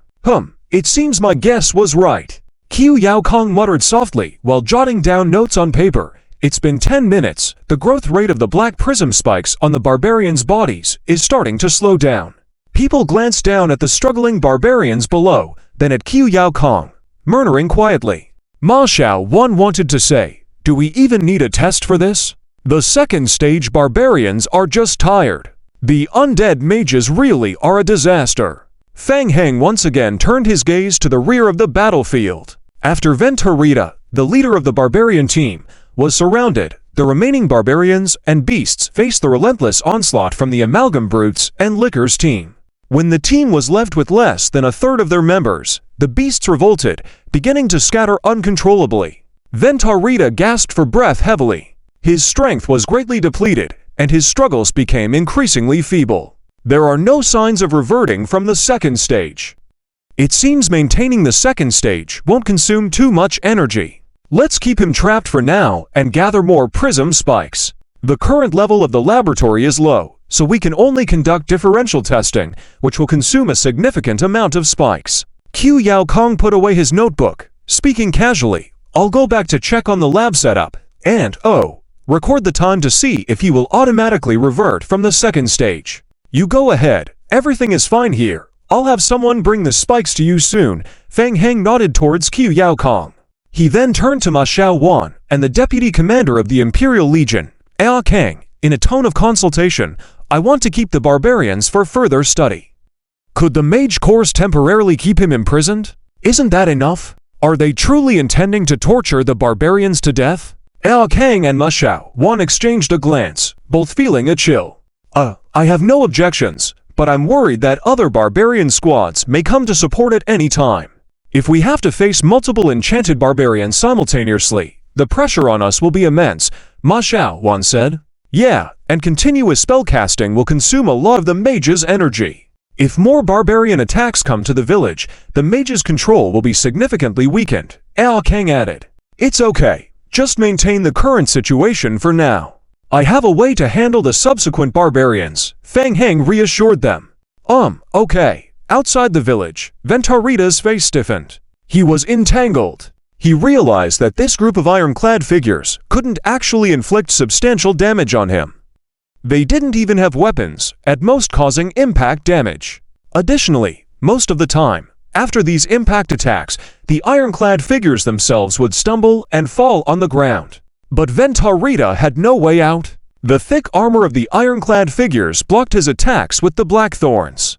It seems my guess was right. Qiu Yao Kang muttered softly while jotting down notes on paper. It's been 10 minutes. The growth rate of the black prism spikes on the barbarians' bodies is starting to slow down. People glanced down at the struggling barbarians below, then at Qiu Yao Kang, murmuring quietly. Ma Xiao Wan wanted to say, do we even need a test for this? The second stage barbarians are just tired. The undead mages really are a disaster. Fang Heng once again turned his gaze to the rear of the battlefield. After Venturita, the leader of the barbarian team, was surrounded, the remaining barbarians and beasts faced the relentless onslaught from the amalgam brutes and liquors team. When the team was left with less than a third of their members, the beasts revolted, beginning to scatter uncontrollably. Venturita gasped for breath heavily. His strength was greatly depleted, and his struggles became increasingly feeble. There are no signs of reverting from the second stage. It seems maintaining the second stage won't consume too much energy. Let's keep him trapped for now and gather more prism spikes. The current level of the laboratory is low, so we can only conduct differential testing, which will consume a significant amount of spikes. Qiu Yao Kang put away his notebook, speaking casually. I'll go back to check on the lab setup, and, record the time to see if he will automatically revert from the second stage. You go ahead, everything is fine here. I'll have someone bring the spikes to you soon. Fang Heng nodded towards Qiu Yao Kang. He then turned to Ma Xiao Wan and the deputy commander of the Imperial Legion, Yao Kang, in a tone of consultation. I want to keep the barbarians for further study. Could the mage course temporarily keep him imprisoned? Isn't that enough? Are they truly intending to torture the barbarians to death? Yao Kang and Ma Xiao Wan exchanged a glance, both feeling a chill. I have no objections, but I'm worried that other barbarian squads may come to support at any time. If we have to face multiple enchanted barbarians simultaneously, the pressure on us will be immense, Ma Xiao Wan said. Yeah, and continuous spellcasting will consume a lot of the mage's energy. If more barbarian attacks come to the village, the mage's control will be significantly weakened, Yao Kang added. It's okay, just maintain the current situation for now. I have a way to handle the subsequent barbarians, Fang Heng reassured them. Okay. Outside the village, Venturita's face stiffened. He was entangled. He realized that this group of ironclad figures couldn't actually inflict substantial damage on him. They didn't even have weapons, at most causing impact damage. Additionally, most of the time, after these impact attacks, the ironclad figures themselves would stumble and fall on the ground. But Venturita had no way out. The thick armor of the ironclad figures blocked his attacks with the blackthorns.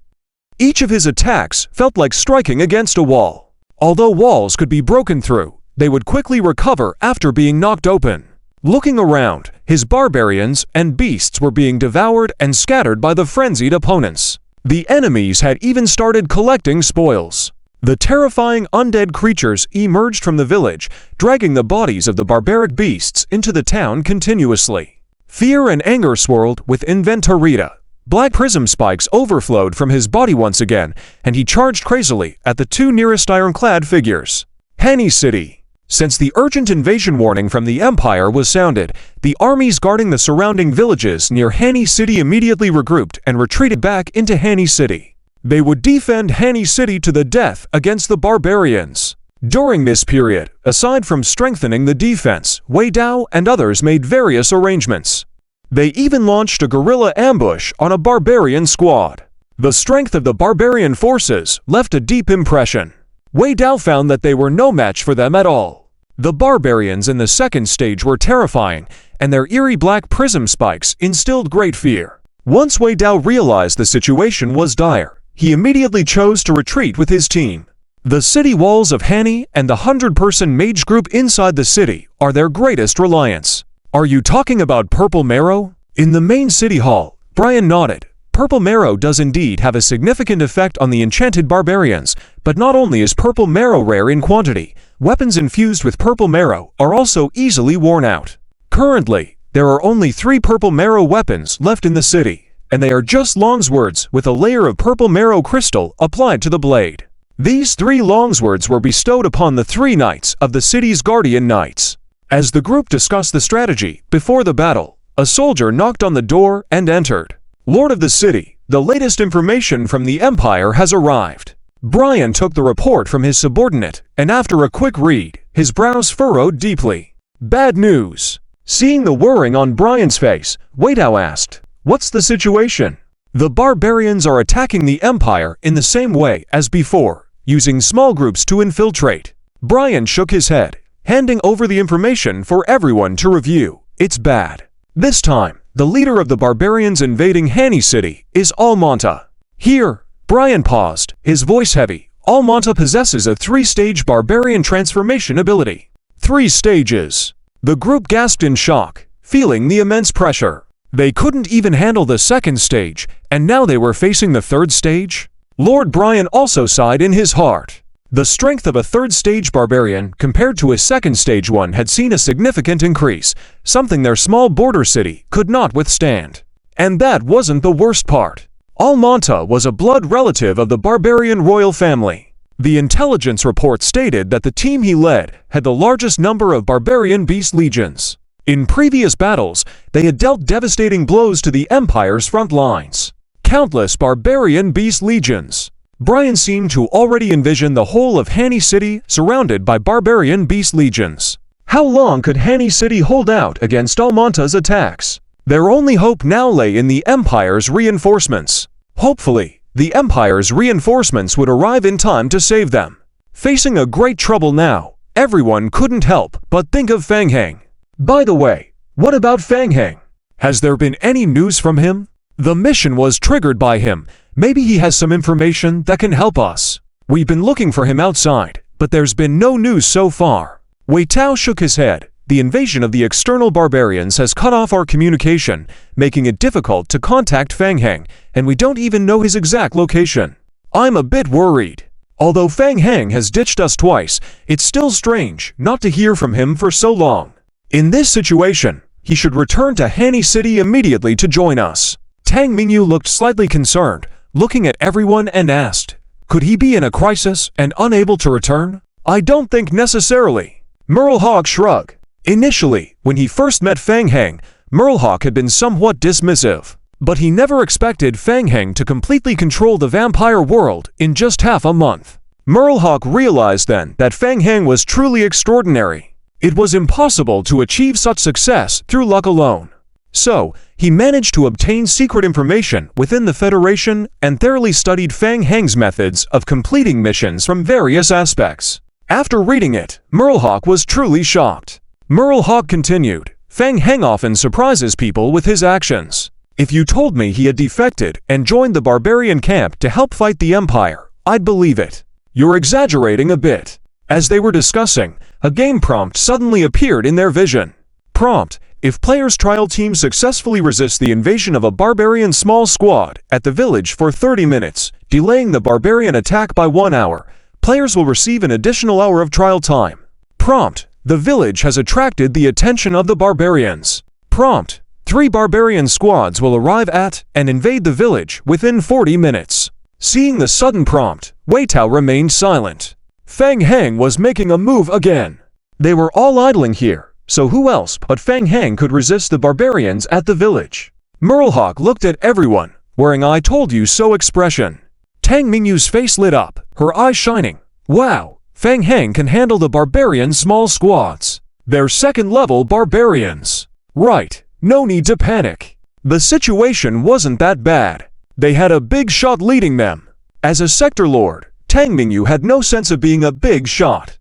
Each of his attacks felt like striking against a wall. Although walls could be broken through, they would quickly recover after being knocked open. Looking around, his barbarians and beasts were being devoured and scattered by the frenzied opponents. The enemies had even started collecting spoils. The terrifying undead creatures emerged from the village, dragging the bodies of the barbaric beasts into the town continuously. Fear and anger swirled within Venturita. Black prism spikes overflowed from his body once again, and he charged crazily at the two nearest ironclad figures. Hani City. Since the urgent invasion warning from the Empire was sounded, the armies guarding the surrounding villages near Hani City immediately regrouped and retreated back into Hani City. They would defend Hani City to the death against the barbarians. During this period, aside from strengthening the defense, Wei Dao and others made various arrangements. They even launched a guerrilla ambush on a barbarian squad. The strength of the barbarian forces left a deep impression. Wei Dao found that they were no match for them at all. The barbarians in the second stage were terrifying, and their eerie black prism spikes instilled great fear. Once Wei Dao realized the situation was dire, he immediately chose to retreat with his team. The city walls of Hani and the 100-person mage group inside the city are their greatest reliance. Are you talking about Purple Marrow? In the main city hall, Brian nodded. Purple Marrow does indeed have a significant effect on the enchanted barbarians, but not only is Purple Marrow rare in quantity, weapons infused with Purple Marrow are also easily worn out. Currently, there are only 3 Purple Marrow weapons left in the city, and they are just longswords with a layer of Purple Marrow crystal applied to the blade. These 3 longswords were bestowed upon the 3 knights of the city's guardian knights. As the group discussed the strategy before the battle, a soldier knocked on the door and entered. Lord of the city, the latest information from the Empire has arrived. Brian took the report from his subordinate, and after a quick read, his brows furrowed deeply. Bad news. Seeing the worrying on Brian's face, Wei Dao asked, "What's the situation?" The barbarians are attacking the Empire in the same way as before, using small groups to infiltrate. Brian shook his head, handing over the information for everyone to review. It's bad. This time, the leader of the barbarians invading Hani City is Almonta. Here, Brian paused, his voice heavy. Almonta possesses a 3-stage barbarian transformation ability. 3 stages. The group gasped in shock, feeling the immense pressure. They couldn't even handle the 2nd stage, and now they were facing the 3rd stage? Lord Brian also sighed in his heart. The strength of a 3rd stage barbarian compared to a 2nd stage one had seen a significant increase, something their small border city could not withstand. And that wasn't the worst part. Almonta was a blood relative of the barbarian royal family. The intelligence report stated that the team he led had the largest number of barbarian beast legions. In previous battles, they had dealt devastating blows to the Empire's front lines. Countless barbarian beast legions. Brian seemed to already envision the whole of Hani City surrounded by barbarian beast legions. How long could Hani City hold out against Almonta's attacks? Their only hope now lay in the Empire's reinforcements. Hopefully, the Empire's reinforcements would arrive in time to save them. Facing a great trouble now, everyone couldn't help but think of Fang Heng. By the way, what about Fang Heng? Has there been any news from him? The mission was triggered by him. Maybe he has some information that can help us. We've been looking for him outside, but there's been no news so far. Wei Dao shook his head. The invasion of the external barbarians has cut off our communication, making it difficult to contact Fang Heng, and we don't even know his exact location. I'm a bit worried. Although Fang Heng has ditched us twice, it's still strange not to hear from him for so long. In this situation, he should return to Hani City immediately to join us. Tang Mingyu looked slightly concerned, looking at everyone and asked, could he be in a crisis and unable to return? I don't think necessarily. Merlehawk shrugged. Initially, when he first met Fang Heng, Merlehawk had been somewhat dismissive. But he never expected Fang Heng to completely control the vampire world in just half a month. Merlehawk realized then that Fang Heng was truly extraordinary. It was impossible to achieve such success through luck alone. So, he managed to obtain secret information within the Federation and thoroughly studied Fang Heng's methods of completing missions from various aspects. After reading it, Merlehawk was truly shocked. Merlehawk continued, Fang Heng often surprises people with his actions. If you told me he had defected and joined the barbarian camp to help fight the Empire, I'd believe it. You're exaggerating a bit. As they were discussing, a game prompt suddenly appeared in their vision. Prompt: if players' trial team successfully resist the invasion of a barbarian small squad at the village for 30 minutes, delaying the barbarian attack by 1 hour, players will receive an additional hour of trial time. Prompt: the village has attracted the attention of the barbarians. Prompt: 3 barbarian squads will arrive at and invade the village within 40 minutes. Seeing the sudden prompt, Wei Tao remained silent. Feng Heng was making a move again. They were all idling here, so who else but Feng Heng could resist the barbarians at the village? Merlehawk looked at everyone, wearing "I told you so" expression. Tang Mingyu's face lit up, her eyes shining. Wow, Feng Heng can handle the barbarian small squads. They're second-level barbarians. Right, no need to panic. The situation wasn't that bad. They had a big shot leading them. As a sector lord, Tang Mingyu had no sense of being a big shot.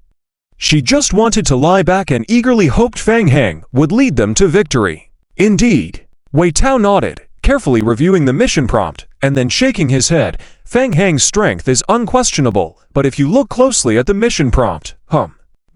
She just wanted to lie back and eagerly hoped Feng Heng would lead them to victory. Indeed. Wei Tao nodded, carefully reviewing the mission prompt, and then shaking his head. Feng Heng's strength is unquestionable, but if you look closely at the mission prompt,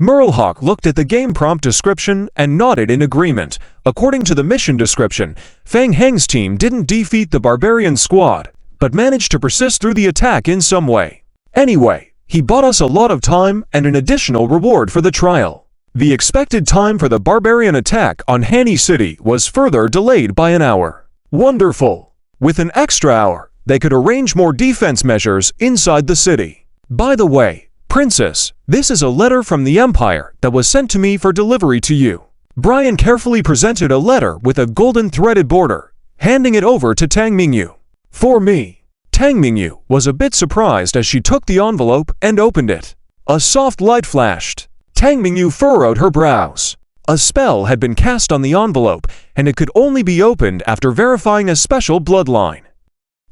Merlehawk looked at the game prompt description and nodded in agreement. According to the mission description, Feng Heng's team didn't defeat the barbarian squad, but managed to persist through the attack in some way. Anyway, he bought us a lot of time and an additional reward for the trial. The expected time for the barbarian attack on Hanny City was further delayed by an hour. Wonderful! With an extra hour, they could arrange more defense measures inside the city. By the way, Princess, this is a letter from the Empire that was sent to me for delivery to you. Brian carefully presented a letter with a golden threaded border, handing it over to Tang Mingyu. For me. Tang Mingyu was a bit surprised as she took the envelope and opened it. A soft light flashed. Tang Mingyu furrowed her brows. A spell had been cast on the envelope, and it could only be opened after verifying a special bloodline.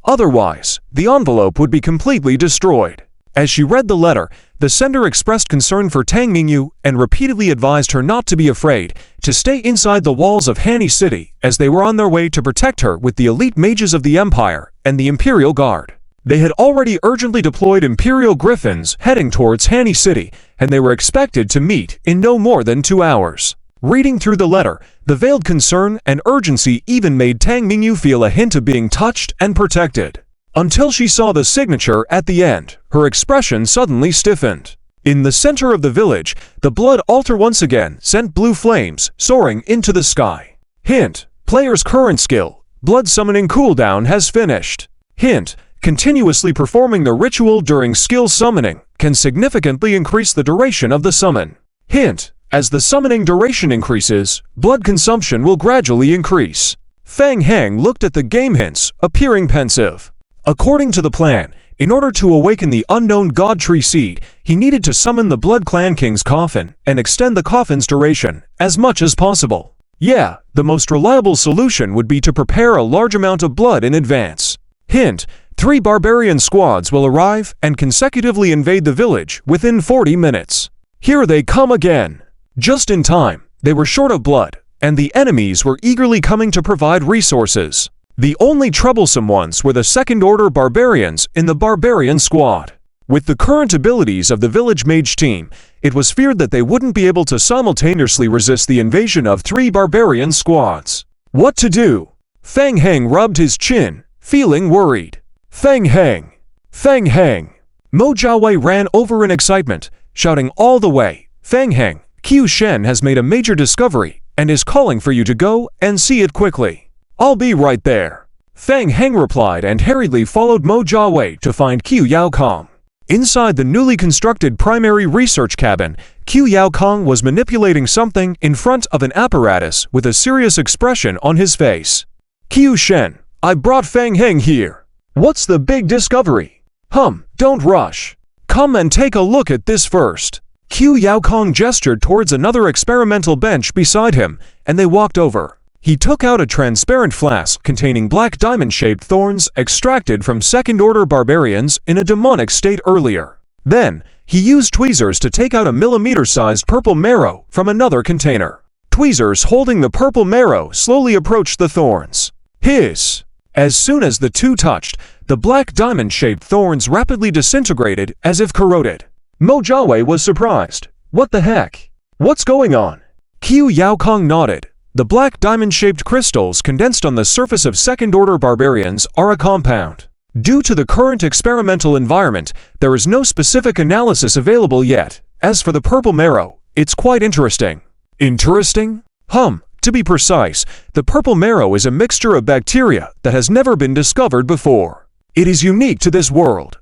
Otherwise, the envelope would be completely destroyed. As she read the letter, the sender expressed concern for Tang Mingyu and repeatedly advised her not to be afraid, to stay inside the walls of Hanny City, as they were on their way to protect her with the elite mages of the Empire and the Imperial Guard. They had already urgently deployed Imperial Griffins heading towards Hanny City, and they were expected to meet in no more than 2 hours. Reading through the letter, the veiled concern and urgency even made Tang Mingyu feel a hint of being touched and protected. Until she saw the signature at the end, her expression suddenly stiffened. In the center of the village, the blood altar once again sent blue flames soaring into the sky. Hint: player's current skill, blood summoning cooldown has finished. Hint: continuously performing the ritual during skill summoning can significantly increase the duration of the summon. Hint: as the summoning duration increases, blood consumption will gradually increase. Feng Heng looked at the game hints, appearing pensive. According to the plan, in order to awaken the unknown God Tree Seed, he needed to summon the Blood Clan King's coffin and extend the coffin's duration as much as possible. Yeah, the most reliable solution would be to prepare a large amount of blood in advance. Hint: 3 barbarian squads will arrive and consecutively invade the village within 40 minutes. Here they come again. Just in time, they were short of blood, and the enemies were eagerly coming to provide resources. The only troublesome ones were the second-order barbarians in the barbarian squad. With the current abilities of the village mage team, it was feared that they wouldn't be able to simultaneously resist the invasion of 3 barbarian squads. What to do? Feng Heng rubbed his chin, feeling worried. Feng Heng! Feng Heng! Mo Jiawei ran over in excitement, shouting all the way, Feng Heng, Qiu Shen has made a major discovery and is calling for you to go and see it quickly. I'll be right there. Feng Heng replied and hurriedly followed Mo Jiawei to find Qiu Yaokong. Inside the newly constructed primary research cabin, Qiu Yaokong was manipulating something in front of an apparatus with a serious expression on his face. Qiu Shen, I brought Feng Heng here. What's the big discovery? Don't rush. Come and take a look at this first. Qiu Yaokong gestured towards another experimental bench beside him, and they walked over. He took out a transparent flask containing black diamond-shaped thorns extracted from second-order barbarians in a demonic state earlier. Then, he used tweezers to take out a millimeter-sized purple marrow from another container. Tweezers holding the purple marrow slowly approached the thorns. Hiss! As soon as the two touched, the black diamond-shaped thorns rapidly disintegrated as if corroded. Mo Jiawei was surprised. What the heck? What's going on? Qiu Yaokong nodded. The black diamond-shaped crystals condensed on the surface of second-order barbarians are a compound. Due to the current experimental environment, there is no specific analysis available yet. As for the purple marrow, it's quite interesting. Interesting? To be precise, the purple marrow is a mixture of bacteria that has never been discovered before. It is unique to this world.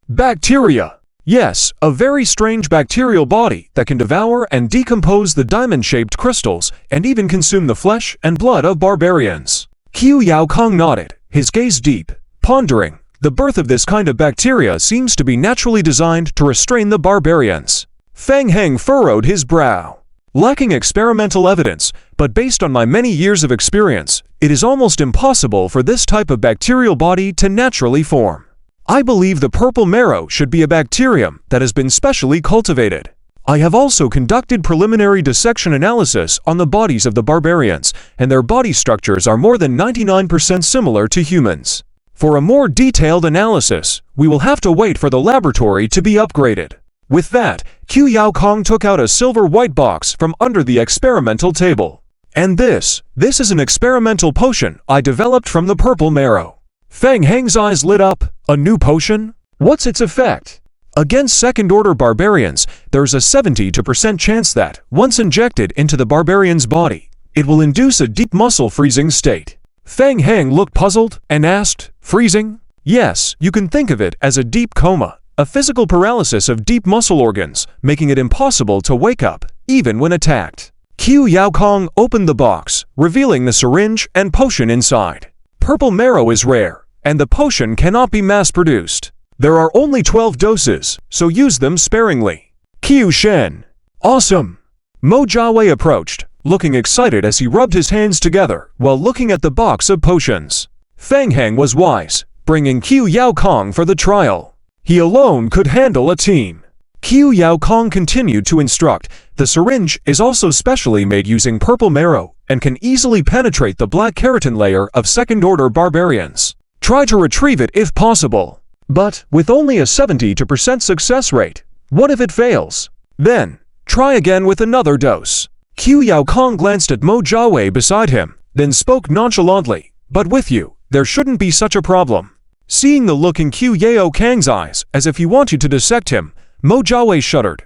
Bacteria! Yes, a very strange bacterial body that can devour and decompose the diamond-shaped crystals and even consume the flesh and blood of barbarians. Qiu Yaokong nodded, his gaze deep, pondering. The birth of this kind of bacteria seems to be naturally designed to restrain the barbarians. Feng Heng furrowed his brow. Lacking experimental evidence, but based on my many years of experience, it is almost impossible for this type of bacterial body to naturally form. I believe the purple marrow should be a bacterium that has been specially cultivated. I have also conducted preliminary dissection analysis on the bodies of the barbarians, and their body structures are more than 99% similar to humans. For a more detailed analysis, we will have to wait for the laboratory to be upgraded. With that, Qiu Yaokong took out a silver white box from under the experimental table. And this is an experimental potion I developed from the purple marrow. Feng Heng's eyes lit up. A new potion? What's its effect? Against second-order barbarians, there's a 70% chance that, once injected into the barbarian's body, it will induce a deep muscle freezing state. Feng Heng looked puzzled and asked, "Freezing?" Yes, you can think of it as a deep coma. A physical paralysis of deep muscle organs, making it impossible to wake up, even when attacked. Qiu Yaokong opened the box, revealing the syringe and potion inside. Purple marrow is rare, and the potion cannot be mass-produced. There are only 12 doses, so use them sparingly. Qiu Shen. Awesome! Mo Jiawei approached, looking excited as he rubbed his hands together while looking at the box of potions. Feng Heng was wise, bringing Qiu Yaokong for the trial. He alone could handle a team. Qiu Yaokong continued to instruct. The syringe is also specially made using purple marrow and can easily penetrate the black keratin layer of second-order barbarians. Try to retrieve it if possible. But with only a 70% success rate, what if it fails? Then, try again with another dose. Qiu Yaokong glanced at Mo Jiawei beside him, then spoke nonchalantly. But with you, there shouldn't be such a problem. Seeing the look in Qiu Yaokong's eyes as if he wanted to dissect him, Mo Jiawei shuddered.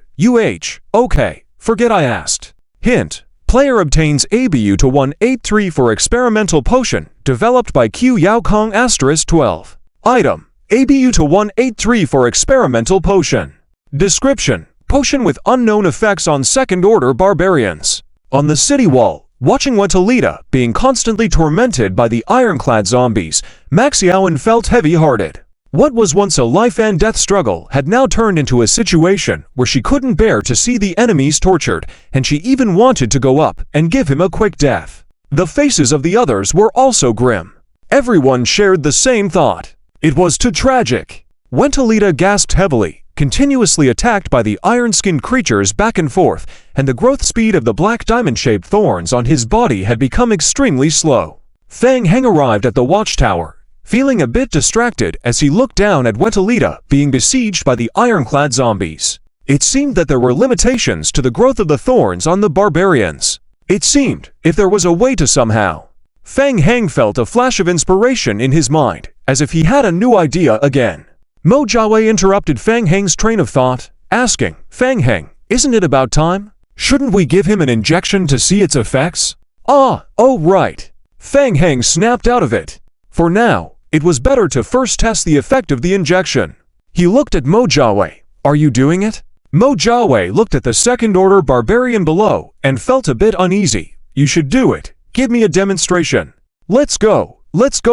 Okay, forget I asked. Hint. Player obtains ABU to 183 for experimental potion, developed by Qiu Yaokong *12. Item. ABU to 183 for experimental potion. Description. Potion with unknown effects on second-order barbarians. On the city wall, watching Wentalita being constantly tormented by the ironclad zombies, Max Yaowen felt heavy-hearted. What was once a life-and-death struggle had now turned into a situation where she couldn't bear to see the enemies tortured, and she even wanted to go up and give him a quick death. The faces of the others were also grim. Everyone shared the same thought. It was too tragic. Wentalita gasped heavily, continuously attacked by the iron-skinned creatures back and forth, and the growth speed of the black diamond-shaped thorns on his body had become extremely slow. Feng Heng arrived at the watchtower, feeling a bit distracted as he looked down at Wentalita being besieged by the ironclad zombies. It seemed that there were limitations to the growth of the thorns on the barbarians. It seemed, if there was a way to somehow. Feng Heng felt a flash of inspiration in his mind, as if he had a new idea again. Mo Jiawei interrupted Feng Heng's train of thought, asking, "Feng Heng, isn't it about time? Shouldn't we give him an injection to see its effects?" Oh right. Feng Heng snapped out of it. For now, it was better to first test the effect of the injection. He looked at Mo Jiawei. "Are you doing it?" Mo Jiawei looked at the second-order barbarian below and felt a bit uneasy. "You should do it. Give me a demonstration." Let's go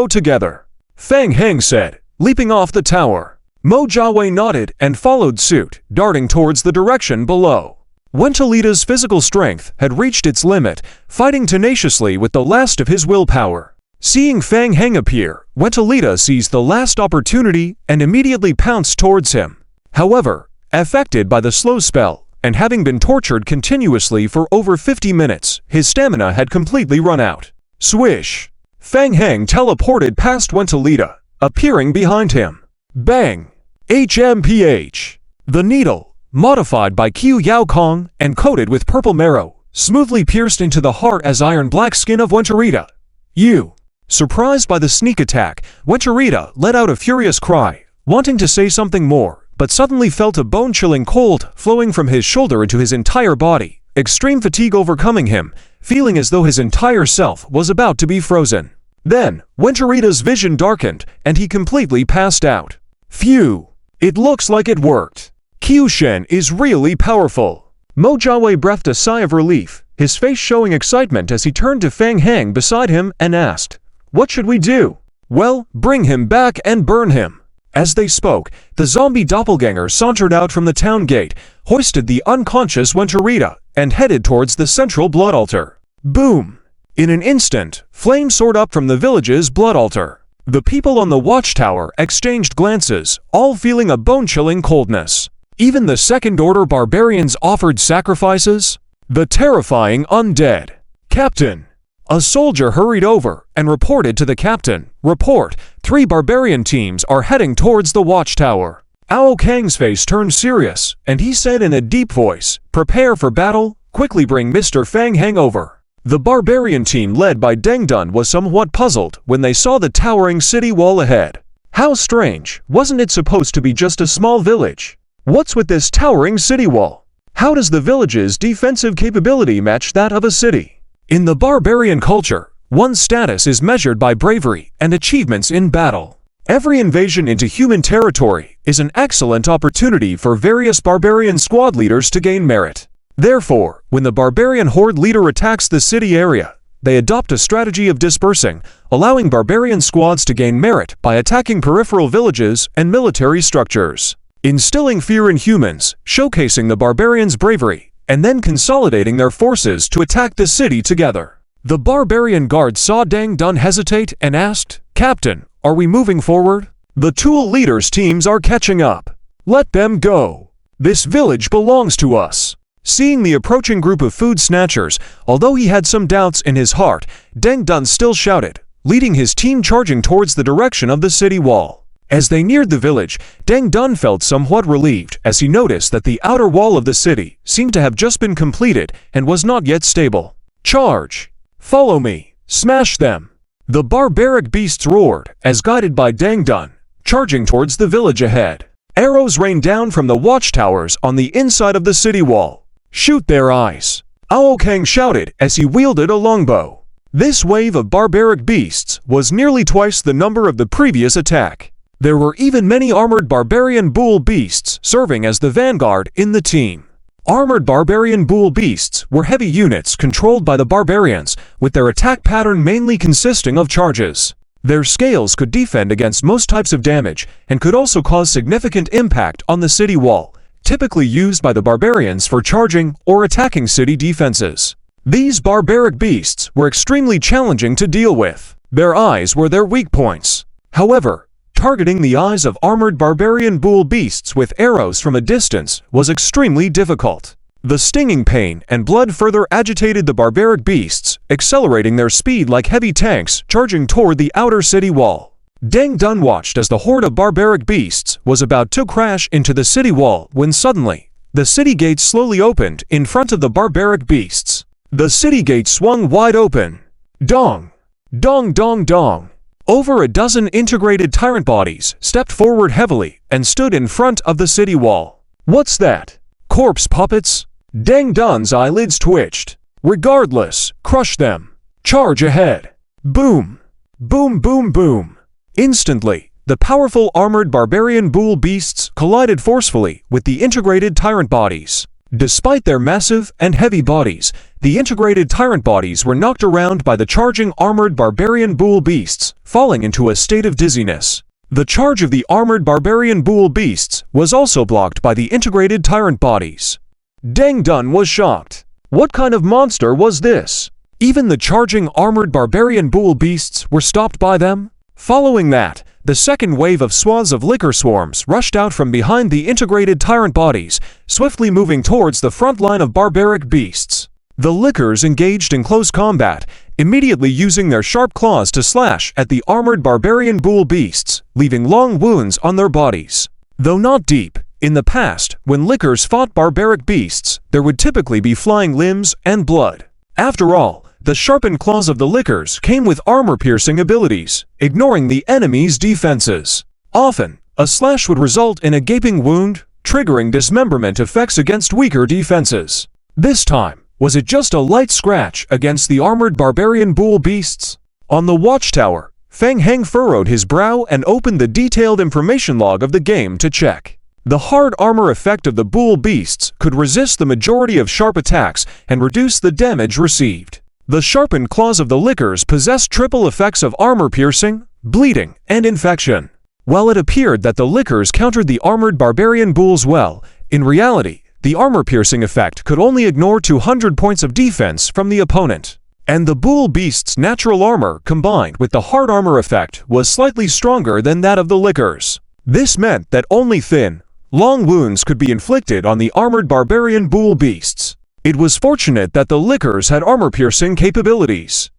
together," Feng Heng said, leaping off the tower. Mo Jiawei nodded and followed suit, darting towards the direction below. Wentalita's physical strength had reached its limit, fighting tenaciously with the last of his willpower. Seeing Feng Heng appear, Wentalita seized the last opportunity and immediately pounced towards him. However, affected by the slow spell, and having been tortured continuously for over 50 minutes, his stamina had completely run out. Swish! Feng Heng teleported past Wentalita, appearing behind him. Bang! HMPH! The needle, modified by Qiu Yaokong and coated with purple marrow, smoothly pierced into the heart as iron-black skin of Winterita. You! Surprised by the sneak attack, Winterita let out a furious cry, wanting to say something more, but suddenly felt a bone-chilling cold flowing from his shoulder into his entire body, extreme fatigue overcoming him, feeling as though his entire self was about to be frozen. Then, Winterita's vision darkened, and he completely passed out. Phew! It looks like it worked. Kyushin is really powerful. Mo Jiawei breathed a sigh of relief, his face showing excitement as he turned to Fang Hang beside him and asked, "What should we do?" "Well, bring him back and burn him." As they spoke, the zombie doppelganger sauntered out from the town gate, hoisted the unconscious Winterita, and headed towards the central blood altar. Boom! In an instant, flames soared up from the village's blood altar. The people on the watchtower exchanged glances, all feeling a bone-chilling coldness. Even the second-order barbarians offered sacrifices. The terrifying undead. "Captain!" A soldier hurried over and reported to the captain. "Report, 3 barbarian teams are heading towards the watchtower." Ao Kang's face turned serious, and he said in a deep voice, "Prepare for battle, quickly bring Mr. Fang Hang over." The barbarian team led by Deng Dun was somewhat puzzled when they saw the towering city wall ahead. How strange, wasn't it supposed to be just a small village? What's with this towering city wall? How does the village's defensive capability match that of a city? In the barbarian culture, one's status is measured by bravery and achievements in battle. Every invasion into human territory is an excellent opportunity for various barbarian squad leaders to gain merit. Therefore, when the barbarian horde leader attacks the city area, they adopt a strategy of dispersing, allowing barbarian squads to gain merit by attacking peripheral villages and military structures, instilling fear in humans, showcasing the barbarians' bravery, and then consolidating their forces to attack the city together. The barbarian guard saw Deng Dun hesitate and asked, "Captain, are we moving forward?" "The tool leaders' teams are catching up. Let them go. This village belongs to us." Seeing the approaching group of food snatchers, although he had some doubts in his heart, Deng Dun still shouted, leading his team charging towards the direction of the city wall. As they neared the village, Deng Dun felt somewhat relieved as he noticed that the outer wall of the city seemed to have just been completed and was not yet stable. "Charge! Follow me! Smash them!" The barbaric beasts roared as guided by Deng Dun, charging towards the village ahead. Arrows rained down from the watchtowers on the inside of the city wall. "Shoot their eyes!" Ao Kang shouted as he wielded a longbow. This wave of barbaric beasts was nearly twice the number of the previous attack. There were even many armored barbarian bull beasts serving as the vanguard in the team. Armored barbarian bull beasts were heavy units controlled by the barbarians, with their attack pattern mainly consisting of charges. Their scales could defend against most types of damage and could also cause significant impact on the city wall, typically used by the barbarians for charging or attacking city defenses. These barbaric beasts were extremely challenging to deal with. Their eyes were their weak points. However, targeting the eyes of armored barbarian bull beasts with arrows from a distance was extremely difficult. The stinging pain and blood further agitated the barbaric beasts, accelerating their speed like heavy tanks charging toward the outer city wall. Deng Dun watched as the horde of barbaric beasts was about to crash into the city wall when suddenly, the city gates slowly opened in front of the barbaric beasts. The city gate swung wide open. Dong! Dong dong dong! Over a dozen integrated tyrant bodies stepped forward heavily and stood in front of the city wall. "What's that? Corpse puppets?" Deng Dun's eyelids twitched. "Regardless, crush them. Charge ahead." Boom! Boom boom boom! Instantly, the powerful armored barbarian bull beasts collided forcefully with the integrated tyrant bodies. Despite their massive and heavy bodies, the integrated tyrant bodies were knocked around by the charging armored barbarian bull beasts, falling into a state of dizziness. The charge of the armored barbarian bull beasts was also blocked by the integrated tyrant bodies. Deng Dun was shocked. What kind of monster was this? Even the charging armored barbarian bull beasts were stopped by them? Following that, the second wave of swaths of liquor swarms rushed out from behind the integrated tyrant bodies, swiftly moving towards the front line of barbaric beasts. The liquors engaged in close combat, immediately using their sharp claws to slash at the armored barbarian bull beasts, leaving long wounds on their bodies. Though not deep, In the past, when lickers fought barbaric beasts, there would typically be flying limbs and blood. After all, the sharpened claws of the lickers came with armor-piercing abilities, ignoring the enemy's defenses. Often, a slash would result in a gaping wound, triggering dismemberment effects against weaker defenses. This time, was it just a light scratch against the armored barbarian bull beasts? On the watchtower, Feng Heng furrowed his brow and opened the detailed information log of the game to check. The hard armor effect of the bull beasts could resist the majority of sharp attacks and reduce the damage received. The sharpened claws of the lickers possessed triple effects of armor piercing, bleeding, and infection. While it appeared that the lickers countered the armored barbarian bulls well, in reality, the armor-piercing effect could only ignore 200 points of defense from the opponent. And the bull beast's natural armor combined with the hard armor effect was slightly stronger than that of the lickers. This meant that only thin, long wounds could be inflicted on the armored barbarian bull beasts. It was fortunate that the lickers had armor-piercing capabilities.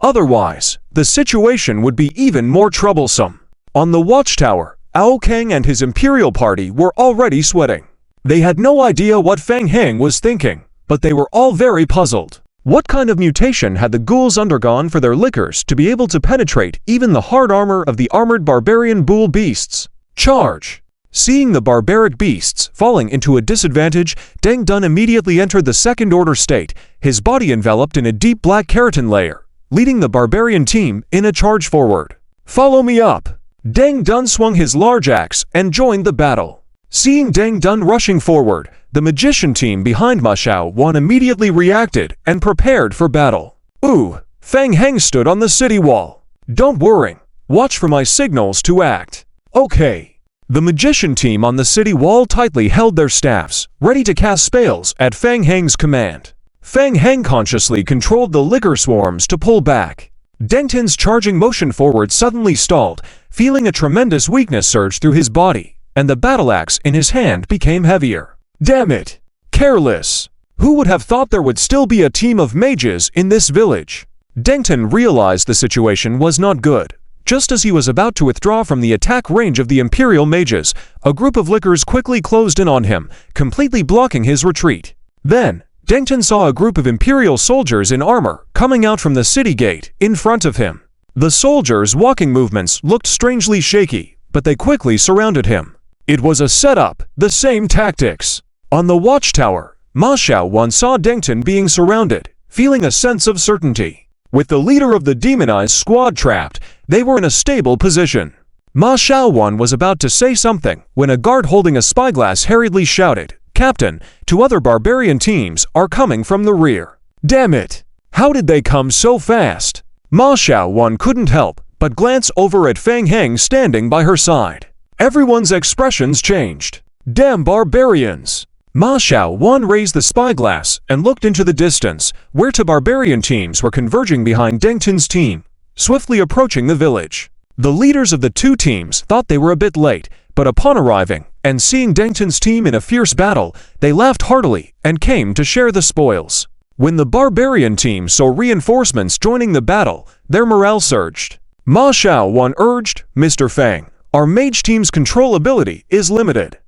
Otherwise, the situation would be even more troublesome. On the watchtower, Ao Kang and his Imperial party were already sweating. They had no idea what Feng Heng was thinking, but they were all very puzzled. What kind of mutation had the ghouls undergone for their lickers to be able to penetrate even the hard armor of the armored barbarian bull beasts? Charge! Seeing the barbaric beasts falling into a disadvantage, Deng Dun immediately entered the second-order state, his body enveloped in a deep black keratin layer, leading the barbarian team in a charge forward. Follow me up! Deng Dun swung his large axe and joined the battle. Seeing Deng Dun rushing forward, the magician team behind Ma Xiaowan immediately reacted and prepared for battle. Ooh! Feng Heng stood on the city wall. Don't worry. Watch for my signals to act. Okay. The magician team on the city wall tightly held their staffs, ready to cast spells at Feng Heng's command. Feng Heng consciously controlled the licker swarms to pull back. Deng Tin's charging motion forward suddenly stalled, feeling a tremendous weakness surge through his body, and the battle axe in his hand became heavier. Damn it! Careless! Who would have thought there would still be a team of mages in this village? Deng Tin realized the situation was not good. Just as he was about to withdraw from the attack range of the Imperial mages, a group of lickers quickly closed in on him, completely blocking his retreat. Then, Deng Tin saw a group of Imperial soldiers in armor coming out from the city gate in front of him. The soldiers' walking movements looked strangely shaky, but they quickly surrounded him. It was a setup, the same tactics. On the watchtower, Ma Xiaowan saw Deng Tin being surrounded, feeling a sense of certainty. With the leader of the demonized squad trapped, they were in a stable position. Ma Xiaowan was about to say something when a guard holding a spyglass hurriedly shouted, "Captain, 2 other barbarian teams are coming from the rear." Damn it! How did they come so fast? Ma Xiaowan couldn't help but glance over at Feng Heng standing by her side. Everyone's expressions changed. Damn barbarians! Ma Xiaowan raised the spyglass and looked into the distance, where 2 barbarian teams were converging behind Deng Tin's team, swiftly approaching the village. The leaders of the 2 teams thought they were a bit late, but upon arriving and seeing Deng Tin's team in a fierce battle, they laughed heartily and came to share the spoils. When the barbarian team saw reinforcements joining the battle, their morale surged. Ma Xiaowan urged, "Mr. Feng, our mage team's control ability is limited.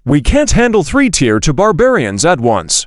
We can't handle 3-tier to barbarians at once,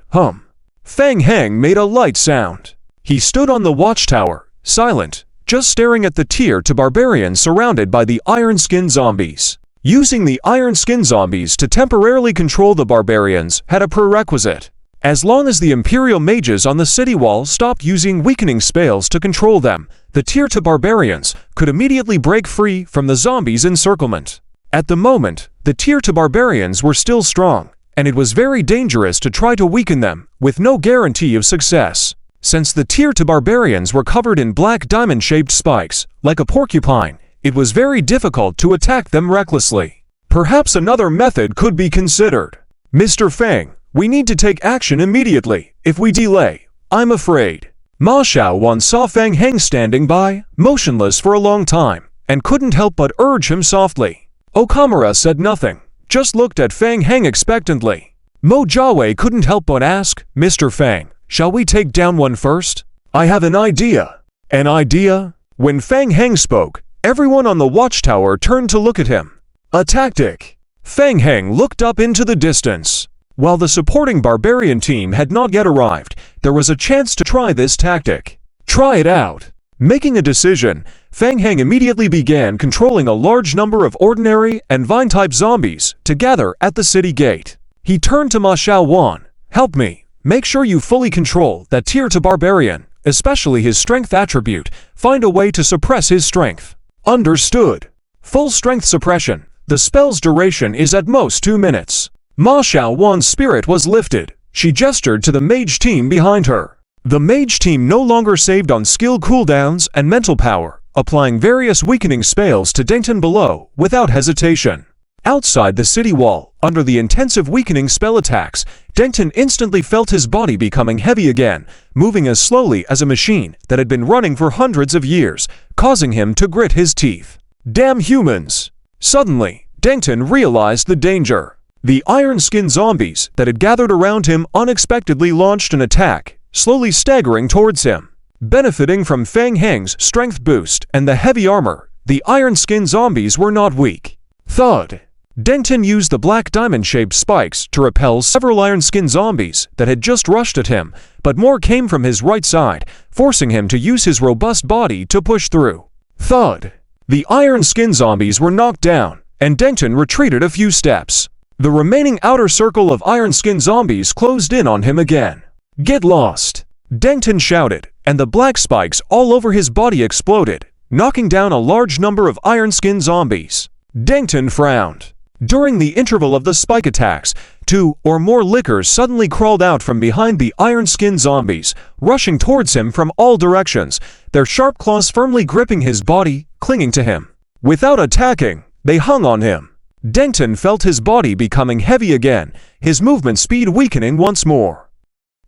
Feng Heng made a light sound. He stood on the watchtower, silent, just staring at the tier to barbarians surrounded by the Iron Skin zombies. Using the Iron Skin zombies to temporarily control the barbarians had a prerequisite. As long as the Imperial mages on the city wall stopped using weakening spells to control them, the tier to barbarians could immediately break free from the zombies' encirclement. At the moment, the tier to barbarians were still strong, and it was very dangerous to try to weaken them, with no guarantee of success. Since the tier to barbarians were covered in black diamond-shaped spikes, like a porcupine, it was very difficult to attack them recklessly. Perhaps another method could be considered. Mr. Feng, we need to take action immediately. If we delay, I'm afraid. Ma Xiaowan saw Feng Heng standing by, motionless for a long time, and couldn't help but urge him softly. Okamura said nothing, just looked at Feng Heng expectantly. Mo Jiawei couldn't help but ask, "Mr. Feng, shall we take down one first? I have an idea." An idea? When Feng Heng spoke, everyone on the watchtower turned to look at him. A tactic. Fang Heng looked up into the distance. While the supporting barbarian team had not yet arrived, there was a chance to try this tactic. Try it out. Making a decision, Fang Heng immediately began controlling a large number of ordinary and vine-type zombies to gather at the city gate. He turned to Ma Xiaowan. Help me. Make sure you fully control that tier 2 barbarian, especially his strength attribute. Find a way to suppress his strength. Understood. Full strength suppression. The spell's duration is at most 2 minutes. Ma Xiaowan's spirit was lifted. She gestured to the mage team behind her. The mage team no longer saved on skill cooldowns and mental power, applying various weakening spells to Denton below without hesitation. Outside the city wall, under the intensive weakening spell attacks, Denton instantly felt his body becoming heavy again, moving as slowly as a machine that had been running for hundreds of years, causing him to grit his teeth. Damn humans! Suddenly, Denton realized the danger. The iron-skinned zombies that had gathered around him unexpectedly launched an attack, slowly staggering towards him. Benefiting from Fang Heng's strength boost and the heavy armor, the iron-skinned zombies were not weak. Thud! Denton used the black diamond-shaped spikes to repel several iron-skinned zombies that had just rushed at him, but more came from his right side, forcing him to use his robust body to push through. Thud! The iron-skinned zombies were knocked down, and Denton retreated a few steps. The remaining outer circle of iron-skinned zombies closed in on him again. Get lost! Denton shouted, and the black spikes all over his body exploded, knocking down a large number of iron-skinned zombies. Denton frowned. During the interval of the spike attacks, 2 or more lickers suddenly crawled out from behind the iron-skinned zombies, rushing towards him from all directions, their sharp claws firmly gripping his body, clinging to him. Without attacking, they hung on him. Denton felt his body becoming heavy again, his movement speed weakening once more.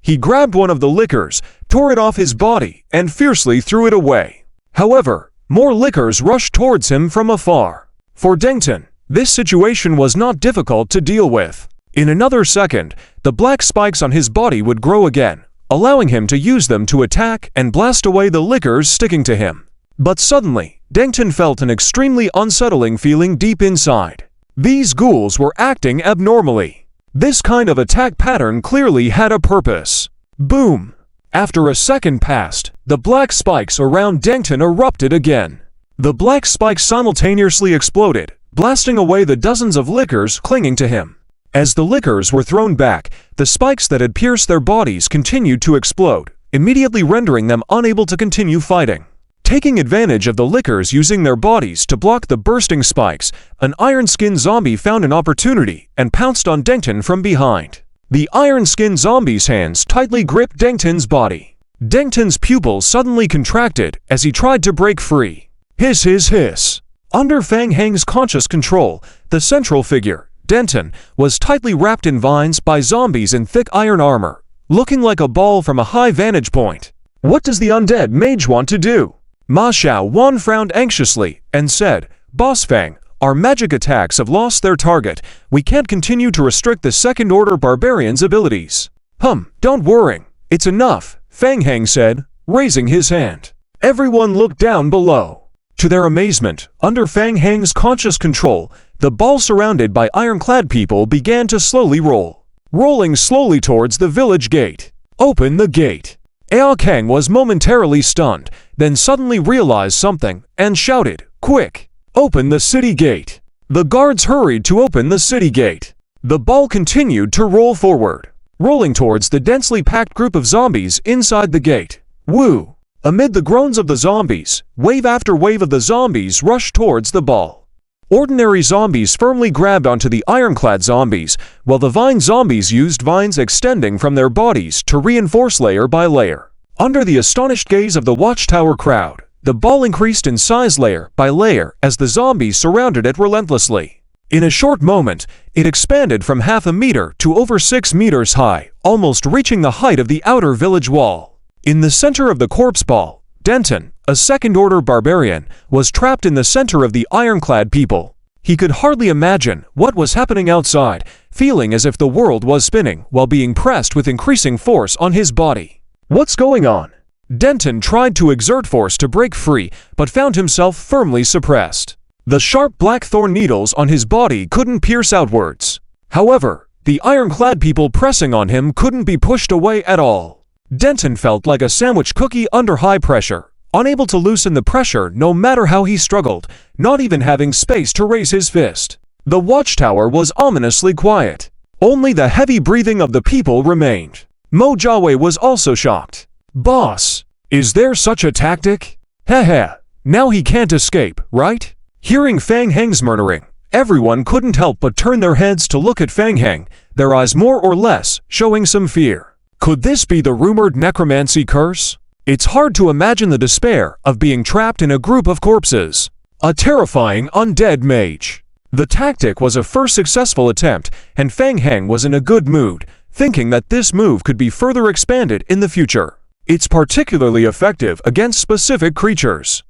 He grabbed one of the lickers, tore it off his body, and fiercely threw it away. However, more lickers rushed towards him from afar. For Denton, this situation was not difficult to deal with. In another second, the black spikes on his body would grow again, allowing him to use them to attack and blast away the lickers sticking to him. But suddenly, Denton felt an extremely unsettling feeling deep inside. These ghouls were acting abnormally. This kind of attack pattern clearly had a purpose. Boom! After a second passed, the black spikes around Denton erupted again. The black spikes simultaneously exploded, blasting away the dozens of lickers clinging to him. As the lickers were thrown back, the spikes that had pierced their bodies continued to explode, immediately rendering them unable to continue fighting. Taking advantage of the lickers using their bodies to block the bursting spikes, an iron-skinned zombie found an opportunity and pounced on Denton from behind. The iron-skinned zombie's hands tightly gripped Denton's body. Denton's pupils suddenly contracted as he tried to break free. Hiss, hiss, hiss. Under Fang Heng's conscious control, the central figure, Denton, was tightly wrapped in vines by zombies in thick iron armor, looking like a ball from a high vantage point. What does the undead mage want to do? Ma Xiaowan frowned anxiously and said, Boss Fang, our magic attacks have lost their target. We can't continue to restrict the second-order barbarian's abilities. Don't worry. It's enough, Fang Heng said, raising his hand. Everyone looked down below. To their amazement, under Fang Heng's conscious control, the ball surrounded by ironclad people began to slowly roll. Rolling slowly towards the village gate. Open the gate. Ao Kang was momentarily stunned, then suddenly realized something, and shouted, Quick! Open the city gate! The guards hurried to open the city gate. The ball continued to roll forward, rolling towards the densely packed group of zombies inside the gate. Woo! Amid the groans of the zombies, wave after wave of the zombies rushed towards the ball. Ordinary zombies firmly grabbed onto the ironclad zombies, while the vine zombies used vines extending from their bodies to reinforce layer by layer. Under the astonished gaze of the watchtower crowd, the ball increased in size layer by layer as the zombies surrounded it relentlessly. In a short moment, it expanded from half a meter to over 6 meters high, almost reaching the height of the outer village wall. In the center of the corpse ball, Denton, a second-order barbarian, was trapped in the center of the ironclad people. He could hardly imagine what was happening outside, feeling as if the world was spinning while being pressed with increasing force on his body. What's going on? Denton tried to exert force to break free, but found himself firmly suppressed. The sharp black thorn needles on his body couldn't pierce outwards. However, the ironclad people pressing on him couldn't be pushed away at all. Denton felt like a sandwich cookie under high pressure, unable to loosen the pressure no matter how he struggled, not even having space to raise his fist. The watchtower was ominously quiet. Only the heavy breathing of the people remained. Mo Jiawei was also shocked. "Boss, is there such a tactic? Heh, now he can't escape, right?" Hearing Fang Heng's murmuring, everyone couldn't help but turn their heads to look at Fang Heng, their eyes more or less showing some fear. Could this be the rumored necromancy curse? It's hard to imagine the despair of being trapped in a group of corpses. A terrifying undead mage. The tactic was a first successful attempt, and Fang Heng was in a good mood, thinking that this move could be further expanded in the future. It's particularly effective against specific creatures.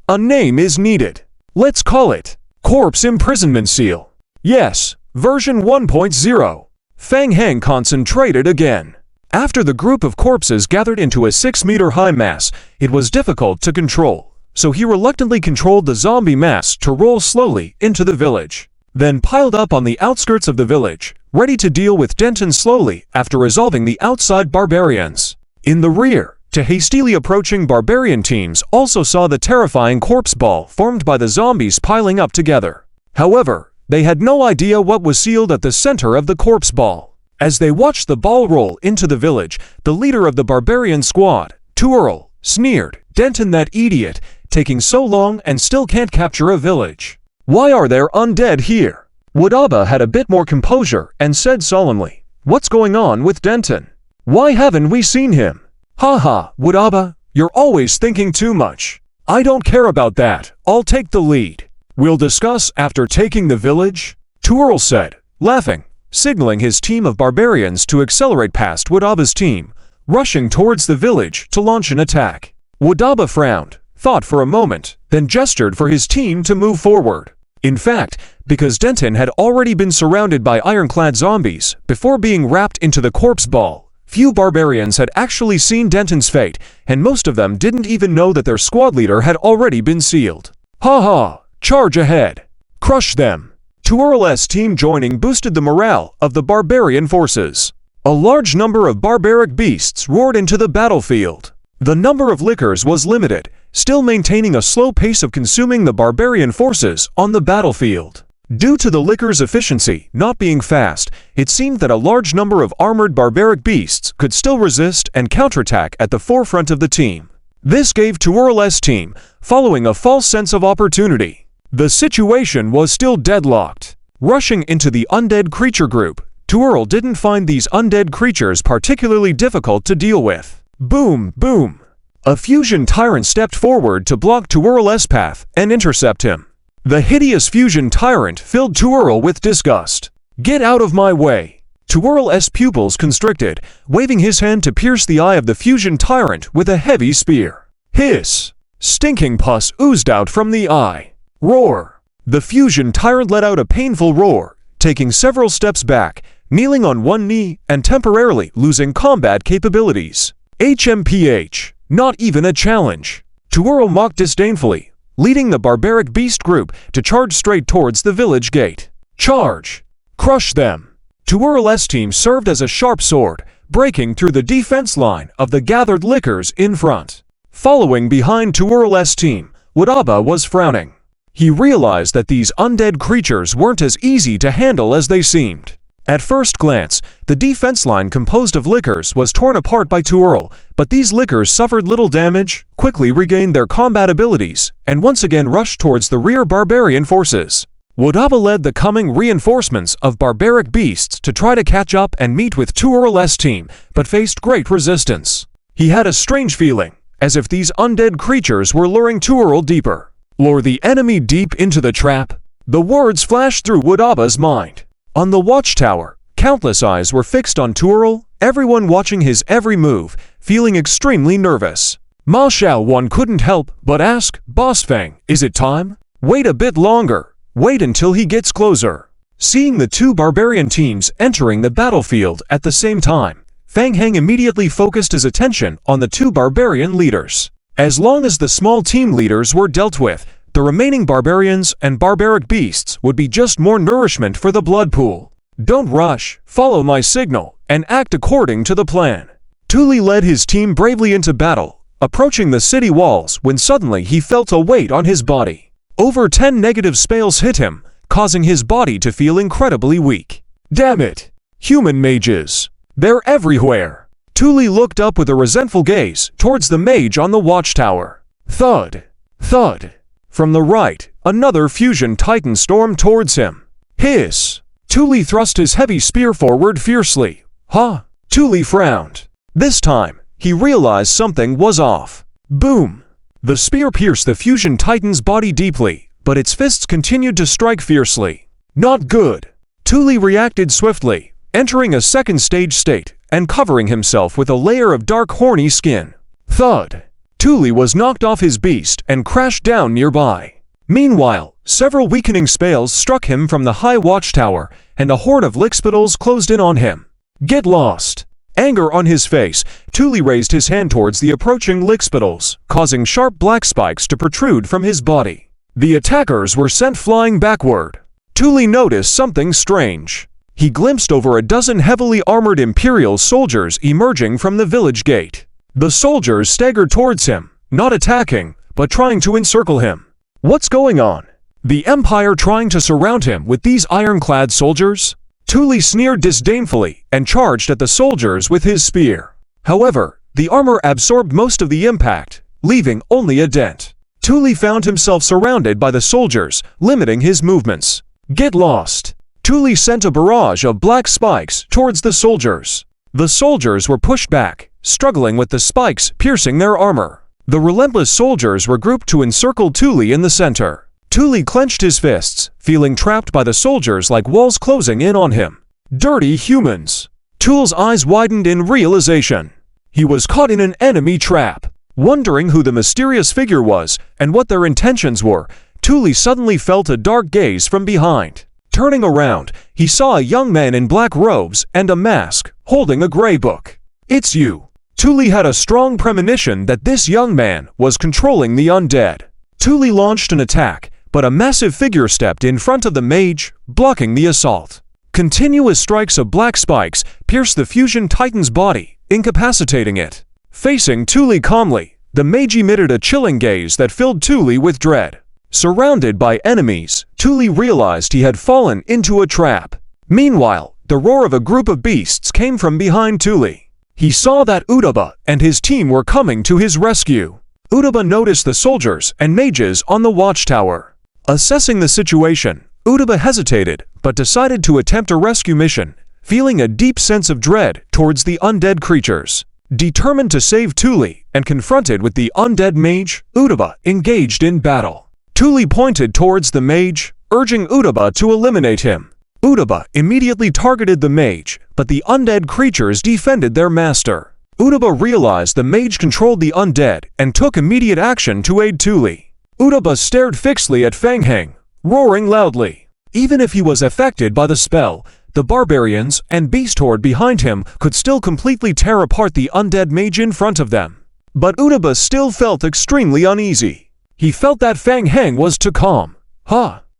A name is needed. Let's call it Corpse Imprisonment Seal. Yes, version 1.0. Fang Heng concentrated again. After the group of corpses gathered into a 6-meter-high mass, it was difficult to control, so he reluctantly controlled the zombie mass to roll slowly into the village, then piled up on the outskirts of the village, ready to deal with Denton slowly after resolving the outside barbarians. In the rear, the hastily approaching barbarian teams also saw the terrifying corpse ball formed by the zombies piling up together. However, they had no idea what was sealed at the center of the corpse ball. As they watched the ball roll into the village, the leader of the barbarian squad, Tuerl, sneered, "Denton, that idiot, taking so long and still can't capture a village. Why are there undead here?" Wadaba had a bit more composure and said solemnly, "What's going on with Denton? Why haven't we seen him?" "Haha, Wadaba, you're always thinking too much. I don't care about that, I'll take the lead. We'll discuss after taking the village," Tuerl said, laughing, signaling his team of barbarians to accelerate past Wadaba's team, rushing towards the village to launch an attack. Wadaba frowned, thought for a moment, then gestured for his team to move forward. In fact, because Denton had already been surrounded by ironclad zombies before being wrapped into the corpse ball, few barbarians had actually seen Denton's fate, and most of them didn't even know that their squad leader had already been sealed. "Ha! Charge ahead! Crush them!" Tuerl's team joining boosted the morale of the barbarian forces. A large number of barbaric beasts roared into the battlefield. The number of lickers was limited, still maintaining a slow pace of consuming the barbarian forces on the battlefield. Due to the lickers' efficiency not being fast, it seemed that a large number of armored barbaric beasts could still resist and counterattack at the forefront of the team. This gave Tuerl's team following a false sense of opportunity. The situation was still deadlocked. Rushing into the undead creature group, Tuerl didn't find these undead creatures particularly difficult to deal with. Boom, boom. A fusion tyrant stepped forward to block Tuerl's path and intercept him. The hideous fusion tyrant filled Tuerl with disgust. "Get out of my way!" Tuerl's pupils constricted, waving his hand to pierce the eye of the fusion tyrant with a heavy spear. Hiss! Stinking pus oozed out from the eye. Roar! The fusion tyrant let out a painful roar, taking several steps back, kneeling on one knee and temporarily losing combat capabilities. HMPH, not even a challenge. Tuerl mocked disdainfully, leading the barbaric beast group to charge straight towards the village gate. Charge! Crush them! Tuerl's team served as a sharp sword, breaking through the defense line of the gathered lickers in front. Following behind Tuerl's team, Wadaba was frowning. He realized that these undead creatures weren't as easy to handle as they seemed. At first glance, the defense line composed of lickers was torn apart by Tuerl, but these lickers suffered little damage, quickly regained their combat abilities, and once again rushed towards the rear barbarian forces. Wadaba led the coming reinforcements of barbaric beasts to try to catch up and meet with Tuerl's team, but faced great resistance. He had a strange feeling, as if these undead creatures were luring Tuerl deeper. Lure the enemy deep into the trap? The words flashed through Wadaba's mind. On the watchtower, countless eyes were fixed on Tuerl, everyone watching his every move, feeling extremely nervous. Ma Xiao one couldn't help but ask, "Boss Fang, is it time? Wait a bit longer. Wait until he gets closer." Seeing the two barbarian teams entering the battlefield at the same time, Fang Heng immediately focused his attention on the two barbarian leaders. As long as the small team leaders were dealt with, The remaining barbarians and barbaric beasts would be just more nourishment for the blood pool. Don't rush, follow my signal, and act according to the plan. Thule led his team bravely into battle, approaching the city walls when suddenly he felt a weight on his body. Over 10 negative spells hit him, causing his body to feel incredibly weak. Damn it! Human mages! They're everywhere! Thule looked up with a resentful gaze towards the mage on the watchtower. Thud! Thud! From the right, another fusion titan stormed towards him. Hiss! Thule thrust his heavy spear forward fiercely. Huh? Thule frowned. This time, he realized something was off. Boom! The spear pierced the fusion titan's body deeply, but its fists continued to strike fiercely. Not good! Thule reacted swiftly, entering a second stage state and covering himself with a layer of dark horny skin. Thud! Thule was knocked off his beast and crashed down nearby. Meanwhile, several weakening spells struck him from the high watchtower, and a horde of lickspittles closed in on him. Get lost! Anger on his face, Thule raised his hand towards the approaching lickspittles, causing sharp black spikes to protrude from his body. The attackers were sent flying backward. Thule noticed something strange. He glimpsed over a dozen heavily armored Imperial soldiers emerging from the village gate. The soldiers staggered towards him, not attacking, but trying to encircle him. What's going on? The Empire trying to surround him with these ironclad soldiers? Thule sneered disdainfully and charged at the soldiers with his spear. However, the armor absorbed most of the impact, leaving only a dent. Thule found himself surrounded by the soldiers, limiting his movements. Get lost! Thule sent a barrage of black spikes towards the soldiers. The soldiers were pushed back, struggling with the spikes piercing their armor. The relentless soldiers regrouped to encircle Thule in the center. Thule clenched his fists, feeling trapped by the soldiers like walls closing in on him. Dirty humans! Thule's eyes widened in realization. He was caught in an enemy trap. Wondering who the mysterious figure was and what their intentions were, Thule suddenly felt a dark gaze from behind. Turning around, he saw a young man in black robes and a mask, holding a gray book. It's you! Thule had a strong premonition that this young man was controlling the undead. Thule launched an attack, but a massive figure stepped in front of the mage, blocking the assault. Continuous strikes of black spikes pierced the fusion titan's body, incapacitating it. Facing Thule calmly, the mage emitted a chilling gaze that filled Thule with dread. Surrounded by enemies, Thule realized he had fallen into a trap. Meanwhile, the roar of a group of beasts came from behind Thule. He saw that Udaba and his team were coming to his rescue. Udaba noticed the soldiers and mages on the watchtower. Assessing the situation, Udaba hesitated but decided to attempt a rescue mission, feeling a deep sense of dread towards the undead creatures. Determined to save Thule and confronted with the undead mage, Udaba engaged in battle. Thule pointed towards the mage, urging Udaba to eliminate him. Udaba immediately targeted the mage, but the undead creatures defended their master. Udaba realized the mage controlled the undead and took immediate action to aid Thule. Udaba stared fixedly at Fang Heng, roaring loudly. Even if he was affected by the spell, the barbarians and beast horde behind him could still completely tear apart the undead mage in front of them. But Udaba still felt extremely uneasy. He felt that Fang Heng was too calm.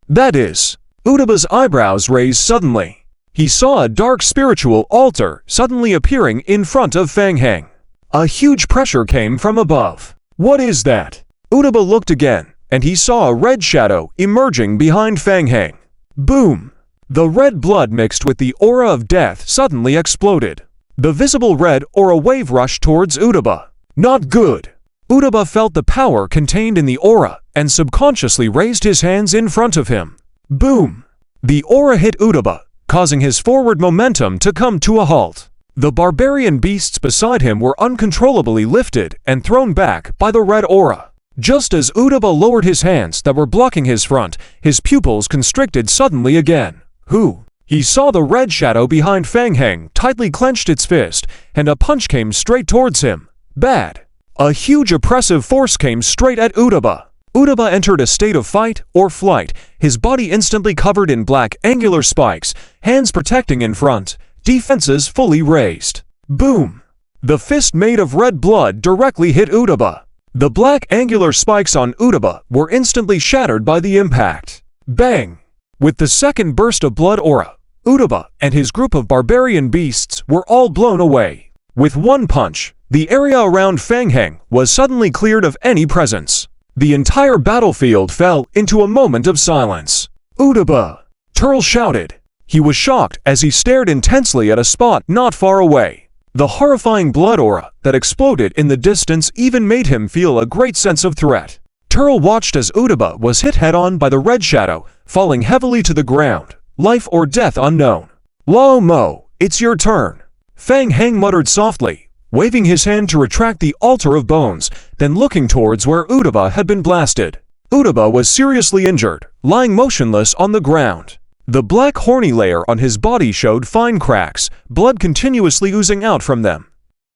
That is. Udaba's eyebrows raised suddenly. He saw a dark spiritual altar suddenly appearing in front of Fang Heng. A huge pressure came from above. What is that? Udaba looked again, and he saw a red shadow emerging behind Fang Heng. Boom! The red blood mixed with the aura of death suddenly exploded. The visible red aura wave rushed towards Udaba. Not good! Udaba felt the power contained in the aura and subconsciously raised his hands in front of him. Boom! The aura hit Udaba, causing his forward momentum to come to a halt. The barbarian beasts beside him were uncontrollably lifted and thrown back by the red aura. Just as Udaba lowered his hands that were blocking his front, his pupils constricted suddenly again. He saw the red shadow behind Fang Heng tightly clenched its fist, and a punch came straight towards him. Bad! A huge oppressive force came straight at Udaba. Udaba entered a state of fight or flight, his body instantly covered in black angular spikes, hands protecting in front, defenses fully raised. Boom! The fist made of red blood directly hit Udaba. The black angular spikes on Utaba were instantly shattered by the impact. Bang! With the second burst of blood aura, Utaba and his group of barbarian beasts were all blown away. With one punch, the area around Fang Heng was suddenly cleared of any presence. The entire battlefield fell into a moment of silence. Utaba! Turtle shouted. He was shocked as he stared intensely at a spot not far away. The horrifying blood aura that exploded in the distance even made him feel a great sense of threat. Turtle watched as Utaba was hit head-on by the red shadow, falling heavily to the ground. Life or death unknown. Lao Mo, it's your turn. Fang Heng muttered softly, waving his hand to retract the altar of bones, then looking towards where Utaba had been blasted. Utaba was seriously injured, lying motionless on the ground. The black horny layer on his body showed fine cracks, blood continuously oozing out from them.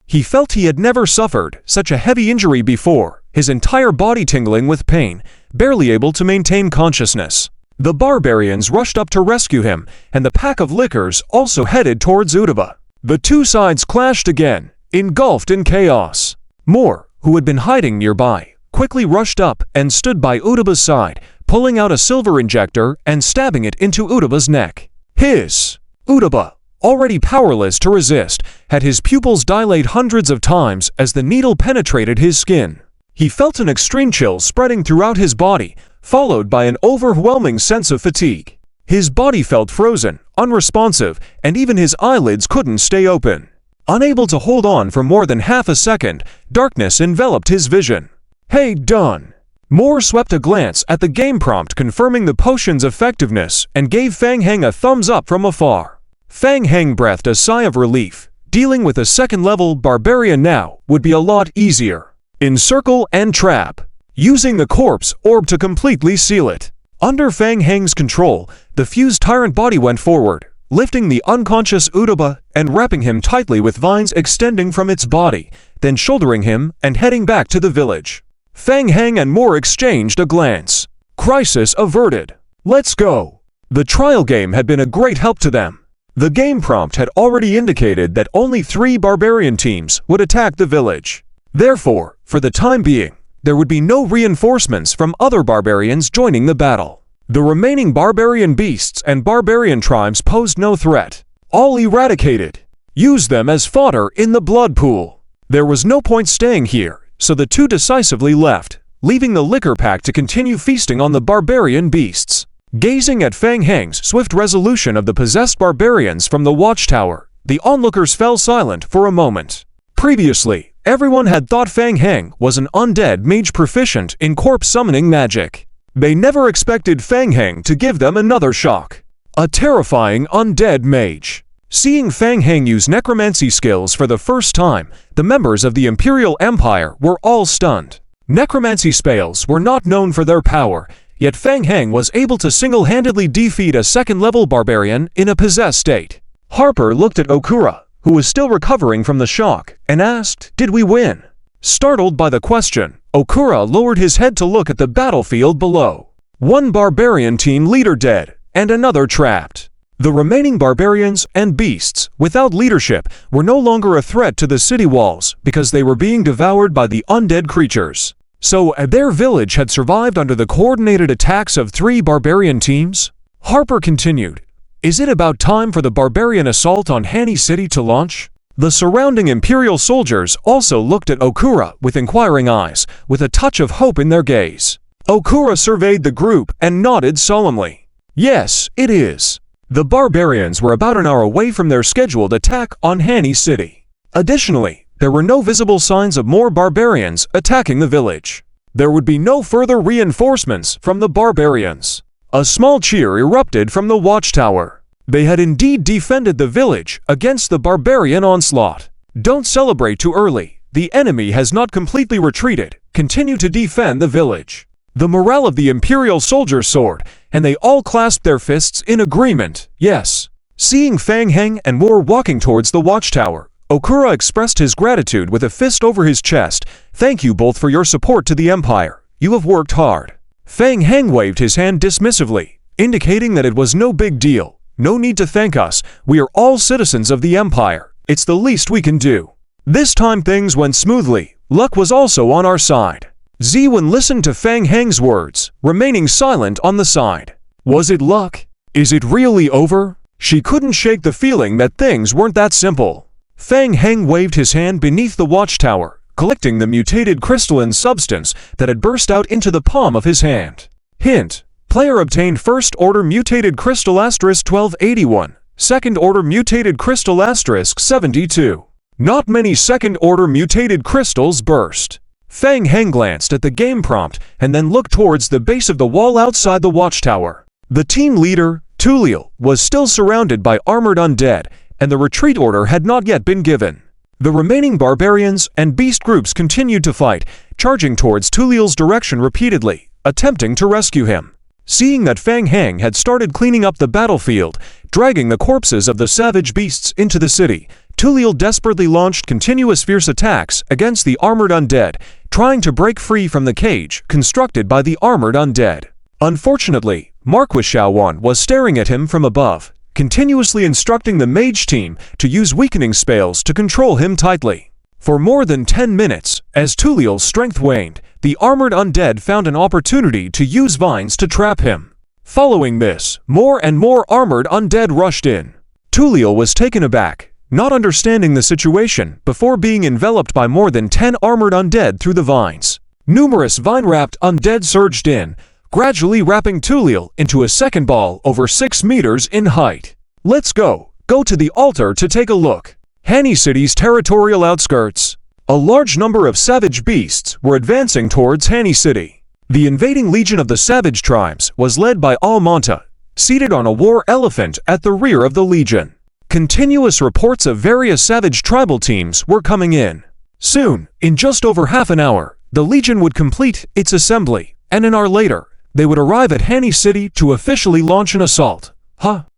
He felt he had never suffered such a heavy injury before, his entire body tingling with pain, barely able to maintain consciousness. The barbarians rushed up to rescue him, and the pack of lickers also headed towards Utaba. The two sides clashed again, engulfed in chaos. Moore, who had been hiding nearby, quickly rushed up and stood by Utaba's side, pulling out a silver injector and stabbing it into Utaba's neck. Hiss! Utaba, already powerless to resist, had his pupils dilate hundreds of times as the needle penetrated his skin. He felt an extreme chill spreading throughout his body, followed by an overwhelming sense of fatigue. His body felt frozen, unresponsive, and even his eyelids couldn't stay open. Unable to hold on for more than half a second, darkness enveloped his vision. Hey, done! Moore swept a glance at the game prompt confirming the potion's effectiveness and gave Fang Heng a thumbs up from afar. Fang Heng breathed a sigh of relief. Dealing with a second-level barbarian now would be a lot easier. Encircle and trap. Using the corpse orb to completely seal it. Under Fang Heng's control, the fused tyrant body went forward, lifting the unconscious Utaba and wrapping him tightly with vines extending from its body, then shouldering him and heading back to the village. Fang Heng and Moore exchanged a glance. Crisis averted. Let's go. The trial game had been a great help to them. The game prompt had already indicated that only 3 barbarian teams would attack the village. Therefore, for the time being, there would be no reinforcements from other barbarians joining the battle. The remaining barbarian beasts and barbarian tribes posed no threat. All eradicated. Use them as fodder in the blood pool. There was no point staying here, so the two decisively left, leaving the liquor pack to continue feasting on the barbarian beasts. Gazing at Fang Heng's swift resolution of the possessed barbarians from the watchtower, the onlookers fell silent for a moment. Previously, everyone had thought Fang Heng was an undead mage proficient in corpse summoning magic. They never expected Fang Heng to give them another shock. A terrifying undead mage. Seeing Fang Heng use necromancy skills for the first time, the members of the Imperial Empire were all stunned. Necromancy spells were not known for their power, yet Fang Heng was able to single-handedly defeat a second-level barbarian in a possessed state. Harper looked at Okura, who was still recovering from the shock, and asked, "Did we win?" Startled by the question, Okura lowered his head to look at the battlefield below. One barbarian team leader dead, and another trapped. The remaining barbarians and beasts, without leadership, were no longer a threat to the city walls because they were being devoured by the undead creatures. So, their village had survived under the coordinated attacks of 3 barbarian teams? Harper continued, "Is it about time for the barbarian assault on Hani City to launch?" The surrounding Imperial soldiers also looked at Okura with inquiring eyes, with a touch of hope in their gaze. Okura surveyed the group and nodded solemnly. "Yes, it is." The barbarians were about an hour away from their scheduled attack on Hani City. Additionally, there were no visible signs of more barbarians attacking the village. There would be no further reinforcements from the barbarians. A small cheer erupted from the watchtower. They had indeed defended the village against the barbarian onslaught. Don't celebrate too early. The enemy has not completely retreated. Continue to defend the village. The morale of the Imperial soldiers soared, and they all clasped their fists in agreement. Yes. Seeing Fang Heng and Moore walking towards the watchtower, Okura expressed his gratitude with a fist over his chest. "Thank you both for your support to the Empire. You have worked hard." Fang Heng waved his hand dismissively, indicating that it was no big deal. "No need to thank us. We are all citizens of the Empire. It's the least we can do." This time things went smoothly, Luck was also on our side. Ziwen listened to Fang Heng's words, remaining silent on the side. Was it luck? Is it really over? She couldn't shake the feeling that things weren't that simple. Fang Heng waved his hand beneath the watchtower, collecting the mutated crystalline substance that had burst out into the palm of his hand. Hint: player obtained First Order Mutated Crystal *1281, Second Order Mutated Crystal *72. Not many Second Order Mutated Crystals burst. Fang Heng glanced at the game prompt and then looked towards the base of the wall outside the watchtower. The team leader, Tulil, was still surrounded by armored undead, and the retreat order had not yet been given. The remaining barbarians and beast groups continued to fight, charging towards Tulil's direction repeatedly, attempting to rescue him. Seeing that Fang Heng had started cleaning up the battlefield, dragging the corpses of the savage beasts into the city, Tulil desperately launched continuous fierce attacks against the armored undead, trying to break free from the cage constructed by the armored undead. Unfortunately, Marquis Xiaowan was staring at him from above, continuously instructing the mage team to use weakening spells to control him tightly. For more than 10 minutes, as Tulil's strength waned, the armored undead found an opportunity to use vines to trap him. Following this, more and more armored undead rushed in. Tulil was taken aback, not understanding the situation before being enveloped by more than 10 armored undead through the vines. Numerous vine-wrapped undead surged in, gradually wrapping Tulil into a second ball over 6 meters in height. Let's go to the altar to take a look. Hani City's territorial outskirts. A large number of savage beasts were advancing towards Hani City. The invading legion of the savage tribes was led by Almonta, seated on a war elephant at the rear of the legion. Continuous reports of various savage tribal teams were coming in. Soon, in just over half an hour, the legion would complete its assembly, and an hour later, they would arrive at Hani City to officially launch an assault.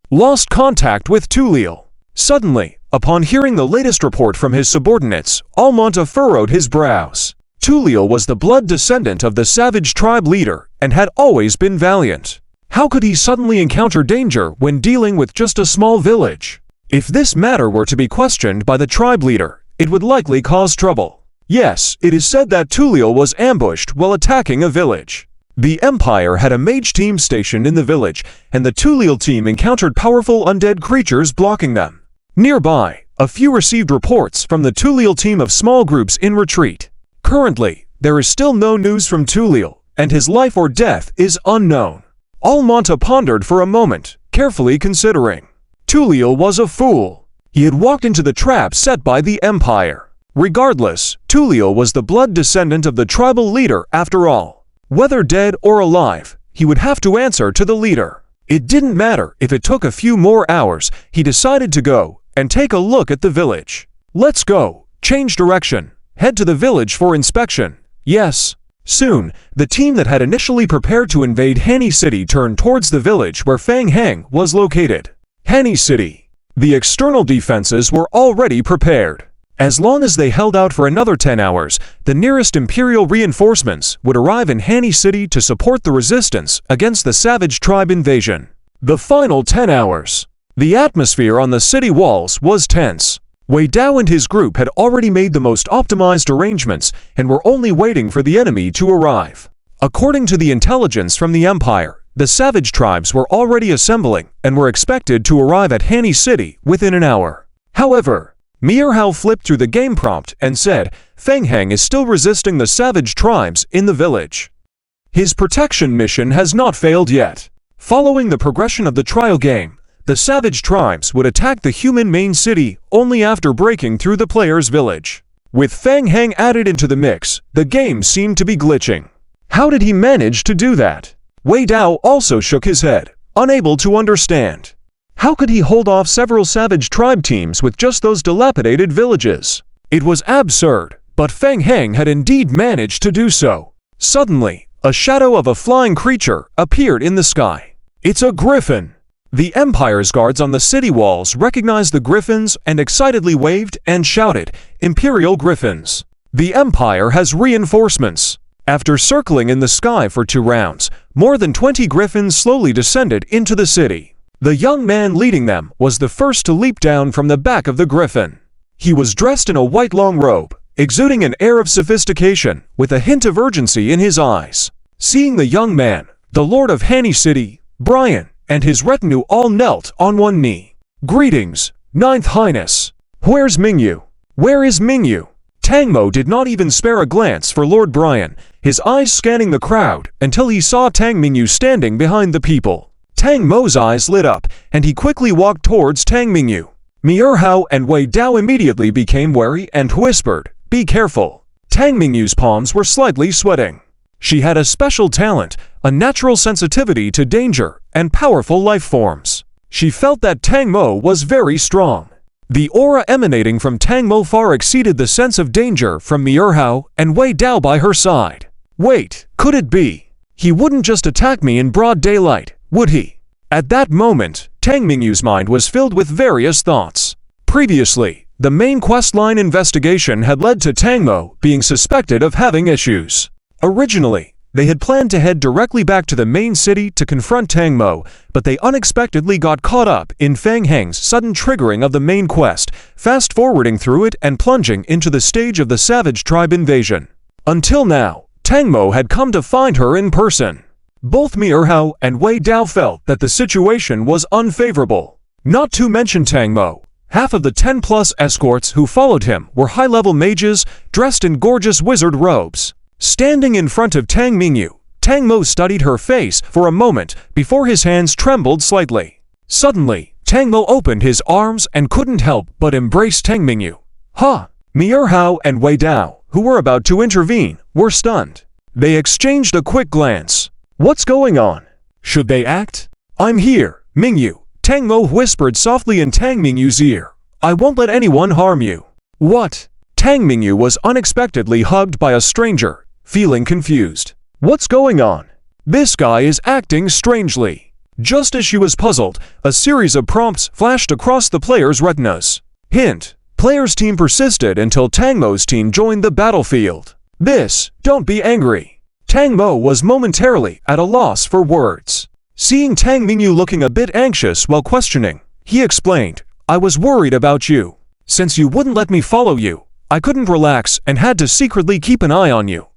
Lost contact with Tulil. Suddenly, upon hearing the latest report from his subordinates, Almonta furrowed his brows. Tulil was the blood descendant of the savage tribe leader and had always been valiant. How could he suddenly encounter danger when dealing with just a small village? If this matter were to be questioned by the tribe leader, it would likely cause trouble. Yes, it is said that Tulil was ambushed while attacking a village. The Empire had a mage team stationed in the village, and the Tulil team encountered powerful undead creatures blocking them. Nearby, a few received reports from the Tulil team of small groups in retreat. Currently, there is still no news from Tulil, and his life or death is unknown. Almonta pondered for a moment, carefully considering. Tulil was a fool. He had walked into the trap set by the Empire. Regardless, Tulil was the blood descendant of the tribal leader after all. Whether dead or alive, he would have to answer to the leader. It didn't matter if it took a few more hours. He decided to go and take a look at the village. Let's go. Change direction. Head to the village for inspection. Yes. Soon, the team that had initially prepared to invade Hani City turned towards the village where Fang Heng was located. Hani City. The external defenses were already prepared. As long as they held out for another 10 hours, the nearest Imperial reinforcements would arrive in Hani City to support the resistance against the savage tribe invasion. The final 10 hours. The atmosphere on the city walls was tense. Wei Dao and his group had already made the most optimized arrangements and were only waiting for the enemy to arrive. According to the intelligence from the Empire, the savage tribes were already assembling and were expected to arrive at Hani City within an hour. However, Mi'erhao flipped through the game prompt and said, Fang Heng is still resisting the savage tribes in the village. His protection mission has not failed yet. Following the progression of the trial game, the savage tribes would attack the human main city only after breaking through the player's village. With Fang Heng added into the mix, the game seemed to be glitching. How did he manage to do that? Wei Dao also shook his head, unable to understand. How could he hold off several savage tribe teams with just those dilapidated villages? It was absurd, but Fang Heng had indeed managed to do so. Suddenly, a shadow of a flying creature appeared in the sky. It's a griffin! The Empire's guards on the city walls recognized the griffins and excitedly waved and shouted, Imperial griffins! The Empire has reinforcements! After circling in the sky for 2 rounds, more than 20 griffins slowly descended into the city. The young man leading them was the first to leap down from the back of the griffin. He was dressed in a white long robe, exuding an air of sophistication with a hint of urgency in his eyes. Seeing the young man, the Lord of Hanny City, Brian, and his retinue all knelt on one knee. "Greetings, Ninth Highness. Where's Mingyu? Where is Mingyu?" Tang Mo did not even spare a glance for Lord Brian, his eyes scanning the crowd until he saw Tang Mingyu standing behind the people. Tang Mo's eyes lit up, and he quickly walked towards Tang Mingyu. Mi'erhao and Wei Dao immediately became wary and whispered, "Be careful." Tang Mingyu's palms were slightly sweating. She had a special talent, a natural sensitivity to danger, and powerful life forms. She felt that Tang Mo was very strong. The aura emanating from Tang Mo far exceeded the sense of danger from Mi'erhao and Wei Dao by her side. Wait, could it be? He wouldn't just attack me in broad daylight, would he? At that moment, Tang Mingyu's mind was filled with various thoughts. Previously, the main questline investigation had led to Tang Mo being suspected of having issues. Originally, they had planned to head directly back to the main city to confront Tang Mo, but they unexpectedly got caught up in Fang Heng's sudden triggering of the main quest, fast-forwarding through it and plunging into the stage of the Savage Tribe invasion. Until now, Tang Mo had come to find her in person. Both Mi'erhao and Wei Dao felt that the situation was unfavorable. Not to mention Tang Mo, half of the 10-plus escorts who followed him were high-level mages dressed in gorgeous wizard robes. Standing in front of Tang Mingyu, Tang Mo studied her face for a moment before his hands trembled slightly. Suddenly, Tang Mo opened his arms and couldn't help but embrace Tang Mingyu. "Huh!" Mi'erhao and Wei Dao, who were about to intervene, were stunned. They exchanged a quick glance. What's going on? Should they act? "I'm here, Mingyu," Tang Mo whispered softly in Tang Mingyu's ear. "I won't let anyone harm you." "What?" Tang Mingyu was unexpectedly hugged by a stranger, feeling confused. What's going on? This guy is acting strangely. Just as she was puzzled, a series of prompts flashed across the players' retinas. Hint: players' team persisted until Tang Mo's team joined the battlefield. Don't be angry. Tang Mo was momentarily at a loss for words. Seeing Tang Mingyu looking a bit anxious while questioning, he explained, "I was worried about you. Since you wouldn't let me follow you, I couldn't relax and had to secretly keep an eye on you.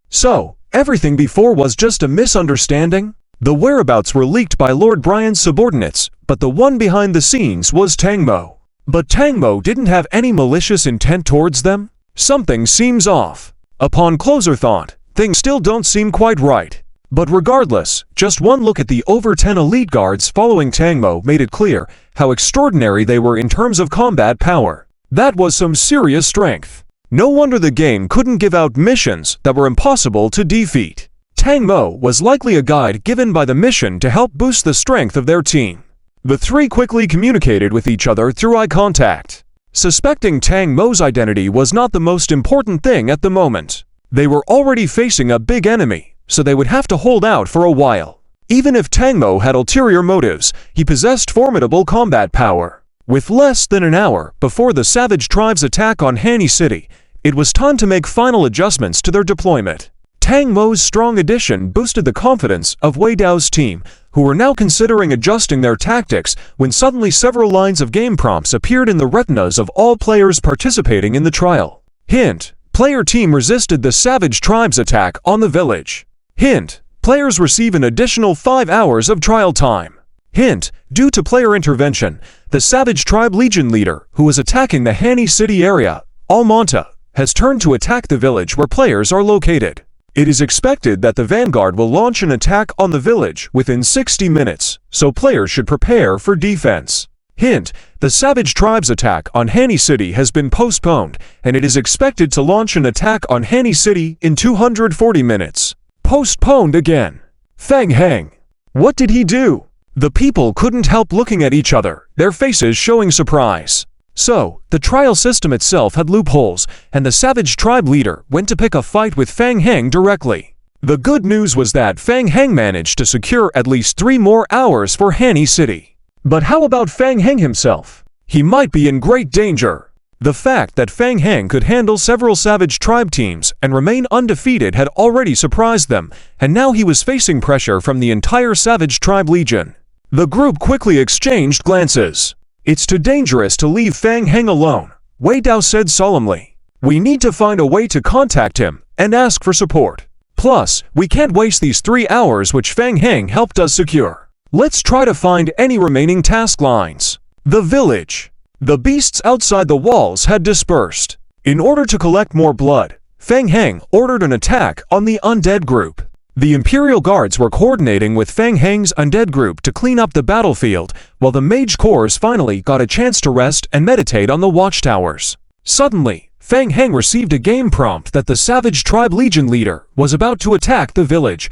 So, everything before was just a misunderstanding?" The whereabouts were leaked by Lord Brian's subordinates, but the one behind the scenes was Tang Mo. But Tang Mo didn't have any malicious intent towards them? Something seems off. Upon closer thought, things still don't seem quite right. But regardless, just one look at the over 10 elite guards following Tang Mo made it clear how extraordinary they were in terms of combat power. That was some serious strength. No wonder the game couldn't give out missions that were impossible to defeat. Tang Mo was likely a guide given by the mission to help boost the strength of their team. The three quickly communicated with each other through eye contact. Suspecting Tang Mo's identity was not the most important thing at the moment. They were already facing a big enemy, so they would have to hold out for a while. Even if Tang Mo had ulterior motives, he possessed formidable combat power. With less than an hour before the Savage Tribe's attack on Hanny City, it was time to make final adjustments to their deployment. Tang Mo's strong addition boosted the confidence of Wei Dao's team, who were now considering adjusting their tactics when suddenly several lines of game prompts appeared in the retinas of all players participating in the trial. Hint: player team resisted the Savage Tribe's attack on the village. Hint: players receive an additional 5 hours of trial time. Hint: due to player intervention, the Savage Tribe Legion leader, who was attacking the Hanny City area, Almonta, has turned to attack the village where players are located. It is expected that the Vanguard will launch an attack on the village within 60 minutes, so players should prepare for defense. Hint: the Savage Tribe's attack on Hanny City has been postponed, and it is expected to launch an attack on Hanny City in 240 minutes. Postponed again. Fang Heng. What did he do? The people couldn't help looking at each other, their faces showing surprise. So, the trial system itself had loopholes, and the Savage Tribe leader went to pick a fight with Fang Heng directly. The good news was that Fang Heng managed to secure at least 3 more hours for Hanny City. But how about Fang Heng himself? He might be in great danger. The fact that Fang Heng could handle several Savage Tribe teams and remain undefeated had already surprised them, and now he was facing pressure from the entire Savage Tribe Legion. The group quickly exchanged glances. "It's too dangerous to leave Fang Heng alone," Wei Dao said solemnly. We need to find a way to contact him and ask for support. Plus, we can't waste these 3 hours which Fang Heng helped us secure. Let's try to find any remaining task lines. The village. The beasts outside the walls had dispersed. In order to collect more blood, Fang Heng ordered an attack on the undead group. The Imperial Guards were coordinating with Fang Heng's undead group to clean up the battlefield, while the Mage Corps finally got a chance to rest and meditate on the watchtowers. Suddenly, Fang Heng received a game prompt that the Savage Tribe Legion leader was about to attack the village.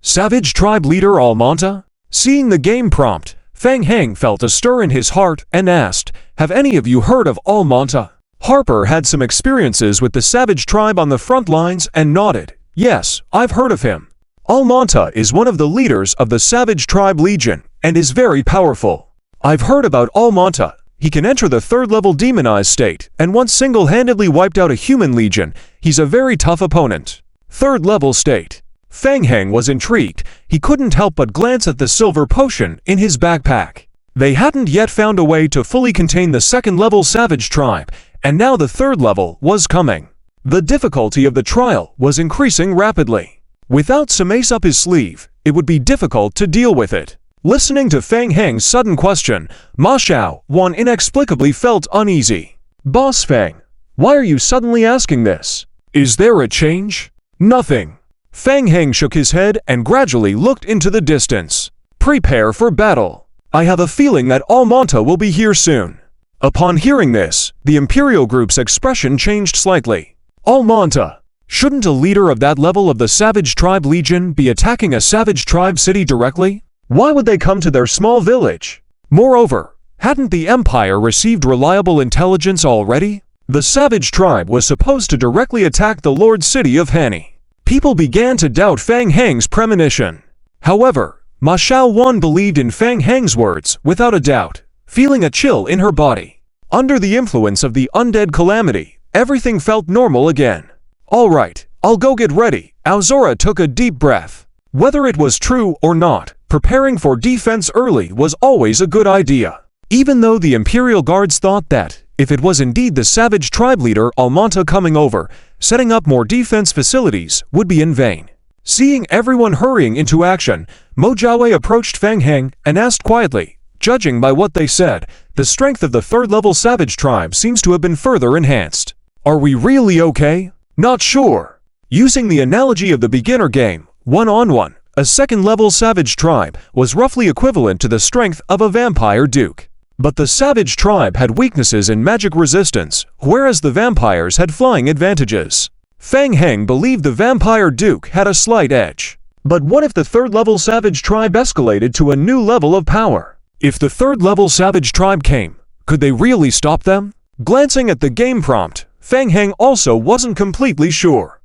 Savage Tribe leader Almonta? Seeing the game prompt, Fang Heng felt a stir in his heart and asked, "Have any of you heard of Almonta?" Harper had some experiences with the Savage Tribe on the front lines and nodded. "Yes, I've heard of him. Almonta is one of the leaders of the Savage Tribe Legion and is very powerful. I've heard about Almonta. He can enter the 3rd level demonized state, and once single-handedly wiped out a human legion, he's a very tough opponent." 3rd level state. Fang Heng was intrigued. He couldn't help but glance at the silver potion in his backpack. They hadn't yet found a way to fully contain the 2nd level Savage Tribe, and now the 3rd level was coming. The difficulty of the trial was increasing rapidly. Without some ace up his sleeve, it would be difficult to deal with it. Listening to Fang Heng's sudden question, Ma Xiaowan inexplicably felt uneasy. "Boss Fang, why are you suddenly asking this? Is there a change?" "Nothing." Fang Heng shook his head and gradually looked into the distance. "Prepare for battle. I have a feeling that Almonta will be here soon." Upon hearing this, the Imperial group's expression changed slightly. "Almonta? Shouldn't a leader of that level of the Savage Tribe Legion be attacking a Savage Tribe city directly? Why would they come to their small village? Moreover, hadn't the Empire received reliable intelligence already? The Savage Tribe was supposed to directly attack the Lord City of Hani." People began to doubt Fang Heng's premonition. However, Ma Xiaowan believed in Fang Heng's words without a doubt, feeling a chill in her body. Under the influence of the undead calamity, everything felt normal again. "All right, I'll go get ready." Aozora took a deep breath. Whether it was true or not, preparing for defense early was always a good idea. Even though the Imperial Guards thought that, if it was indeed the Savage Tribe leader Almonta coming over, setting up more defense facilities would be in vain. Seeing everyone hurrying into action, Mo Jiawei approached Fang Heng and asked quietly, "Judging by what they said, the strength of the 3rd level Savage Tribe seems to have been further enhanced. Are we really okay?" "Not sure." Using the analogy of the beginner game, one-on-one, a 2nd level Savage Tribe was roughly equivalent to the strength of a Vampire Duke. But the Savage Tribe had weaknesses in magic resistance, whereas the vampires had flying advantages. Fang Heng believed the Vampire Duke had a slight edge. But what if the 3rd level Savage Tribe escalated to a new level of power? If the 3rd level Savage Tribe came, could they really stop them? Glancing at the game prompt, Fang Heng also wasn't completely sure.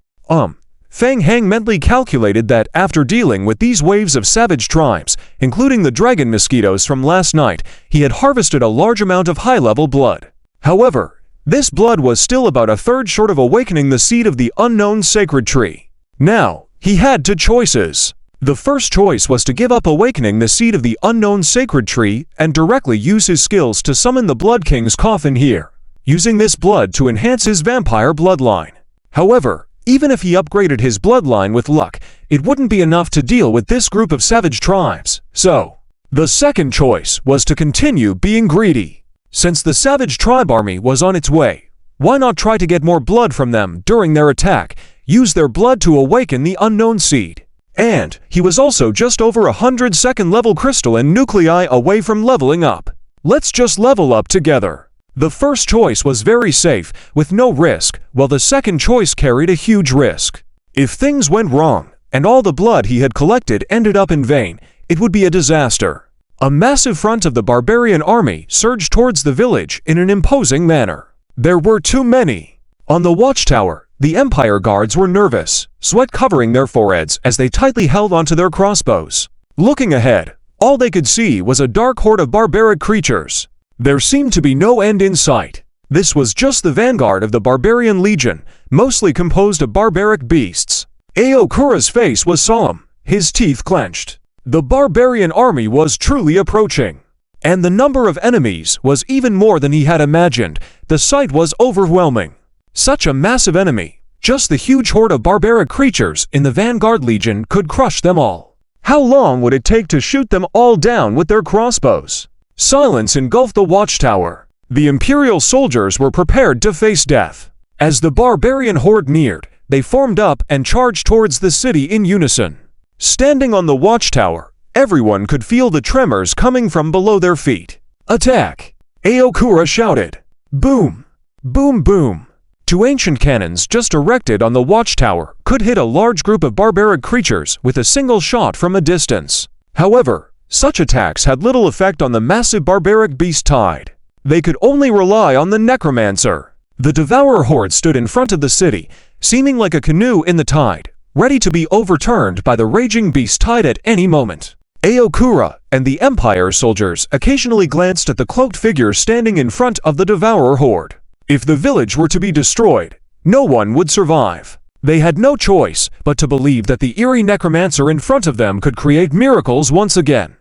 Fang Heng mentally calculated that after dealing with these waves of Savage Tribes, including the dragon mosquitoes from last night, he had harvested a large amount of high-level blood. However, this blood was still about a third short of awakening the seed of the unknown sacred tree. Now, he had two choices. The first choice was to give up awakening the seed of the unknown sacred tree and directly use his skills to summon the Blood King's coffin here, using this blood to enhance his vampire bloodline. However, even if he upgraded his bloodline with luck, it wouldn't be enough to deal with this group of savage tribes. So, the second choice was to continue being greedy. Since the savage tribe army was on its way, why not try to get more blood from them during their attack, use their blood to awaken the unknown seed? And he was also just over 100 second level crystalline nuclei away from leveling up. Let's just level up together. The first choice was very safe, with no risk, while the second choice carried a huge risk. If things went wrong, and all the blood he had collected ended up in vain, it would be a disaster. A massive front of the barbarian army surged towards the village in an imposing manner. There were too many. On the watchtower, the Empire guards were nervous, sweat covering their foreheads as they tightly held onto their crossbows. Looking ahead, all they could see was a dark horde of barbaric creatures. There seemed to be no end in sight. This was just the vanguard of the barbarian legion, mostly composed of barbaric beasts. Aokura's face was solemn, his teeth clenched. The barbarian army was truly approaching. And the number of enemies was even more than he had imagined. The sight was overwhelming. Such a massive enemy, just the huge horde of barbaric creatures in the Vanguard Legion could crush them all. How long would it take to shoot them all down with their crossbows? Silence engulfed the watchtower. The Imperial soldiers were prepared to face death. As the barbarian horde neared, they formed up and charged towards the city in unison. Standing on the watchtower, everyone could feel the tremors coming from below their feet. "Attack!" Aokura shouted. Boom! Boom boom! Two ancient cannons just erected on the watchtower could hit a large group of barbaric creatures with a single shot from a distance. However, such attacks had little effect on the massive barbaric beast tide. They could only rely on the necromancer. The devourer horde stood in front of the city, seeming like a canoe in the tide, ready to be overturned by the raging beast tide at any moment. Aokura and the Empire soldiers occasionally glanced at the cloaked figure standing in front of the devourer horde. If the village were to be destroyed, no one would survive. They had no choice but to believe that the eerie necromancer in front of them could create miracles once again.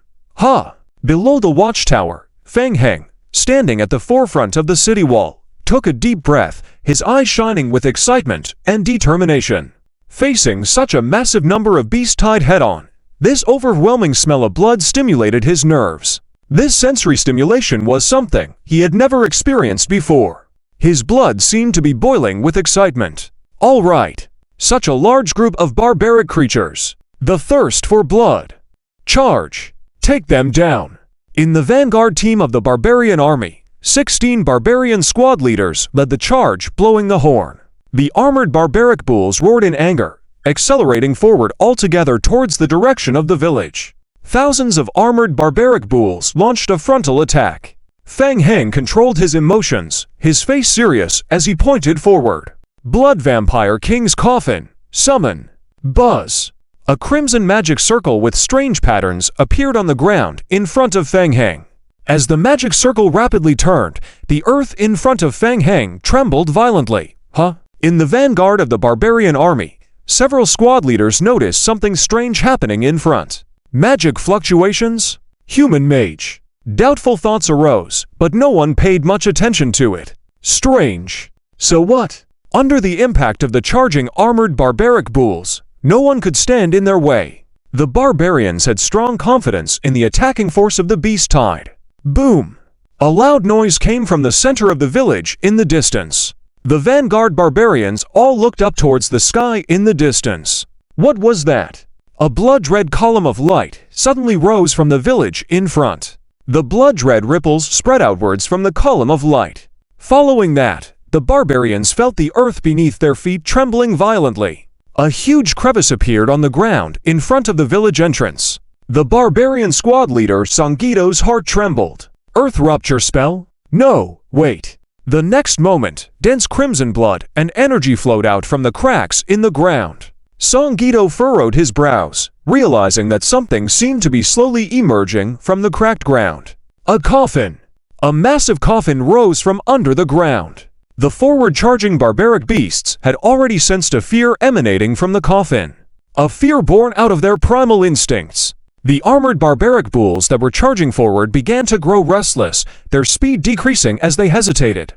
Below the watchtower, Feng Heng, standing at the forefront of the city wall, took a deep breath, his eyes shining with excitement and determination. Facing such a massive number of beast tide head-on, this overwhelming smell of blood stimulated his nerves. This sensory stimulation was something he had never experienced before. His blood seemed to be boiling with excitement. All right, such a large group of barbaric creatures. The thirst for blood. Charge! Take them down! In the vanguard team of the barbarian army, 16 barbarian squad leaders led the charge, blowing the horn. The armored barbaric bulls roared in anger, accelerating forward altogether towards the direction of the village. Thousands of armored barbaric bulls launched a frontal attack. Feng Heng controlled his emotions, his face serious as he pointed forward. Blood Vampire King's Coffin. Summon. Buzz. A crimson magic circle with strange patterns appeared on the ground in front of Feng Heng. As the magic circle rapidly turned, the earth in front of Feng Heng trembled violently. In the vanguard of the barbarian army, several squad leaders noticed something strange happening in front. Magic fluctuations? Human mage. Doubtful thoughts arose, but no one paid much attention to it. Strange. So what? Under the impact of the charging armored barbaric bulls, no one could stand in their way. The barbarians had strong confidence in the attacking force of the beast tide. Boom! A loud noise came from the center of the village in the distance. The vanguard barbarians all looked up towards the sky in the distance. What was that? A blood-red column of light suddenly rose from the village in front. The blood-red ripples spread outwards from the column of light. Following that, the barbarians felt the earth beneath their feet trembling violently. A huge crevice appeared on the ground in front of the village entrance. The barbarian squad leader Sangito's heart trembled. Earth rupture spell? No, wait. The next moment, dense crimson blood and energy flowed out from the cracks in the ground. Sangito furrowed his brows, realizing that something seemed to be slowly emerging from the cracked ground. A coffin! A massive coffin rose from under the ground. The forward-charging barbaric beasts had already sensed a fear emanating from the coffin. A fear born out of their primal instincts. The armored barbaric bulls that were charging forward began to grow restless, their speed decreasing as they hesitated.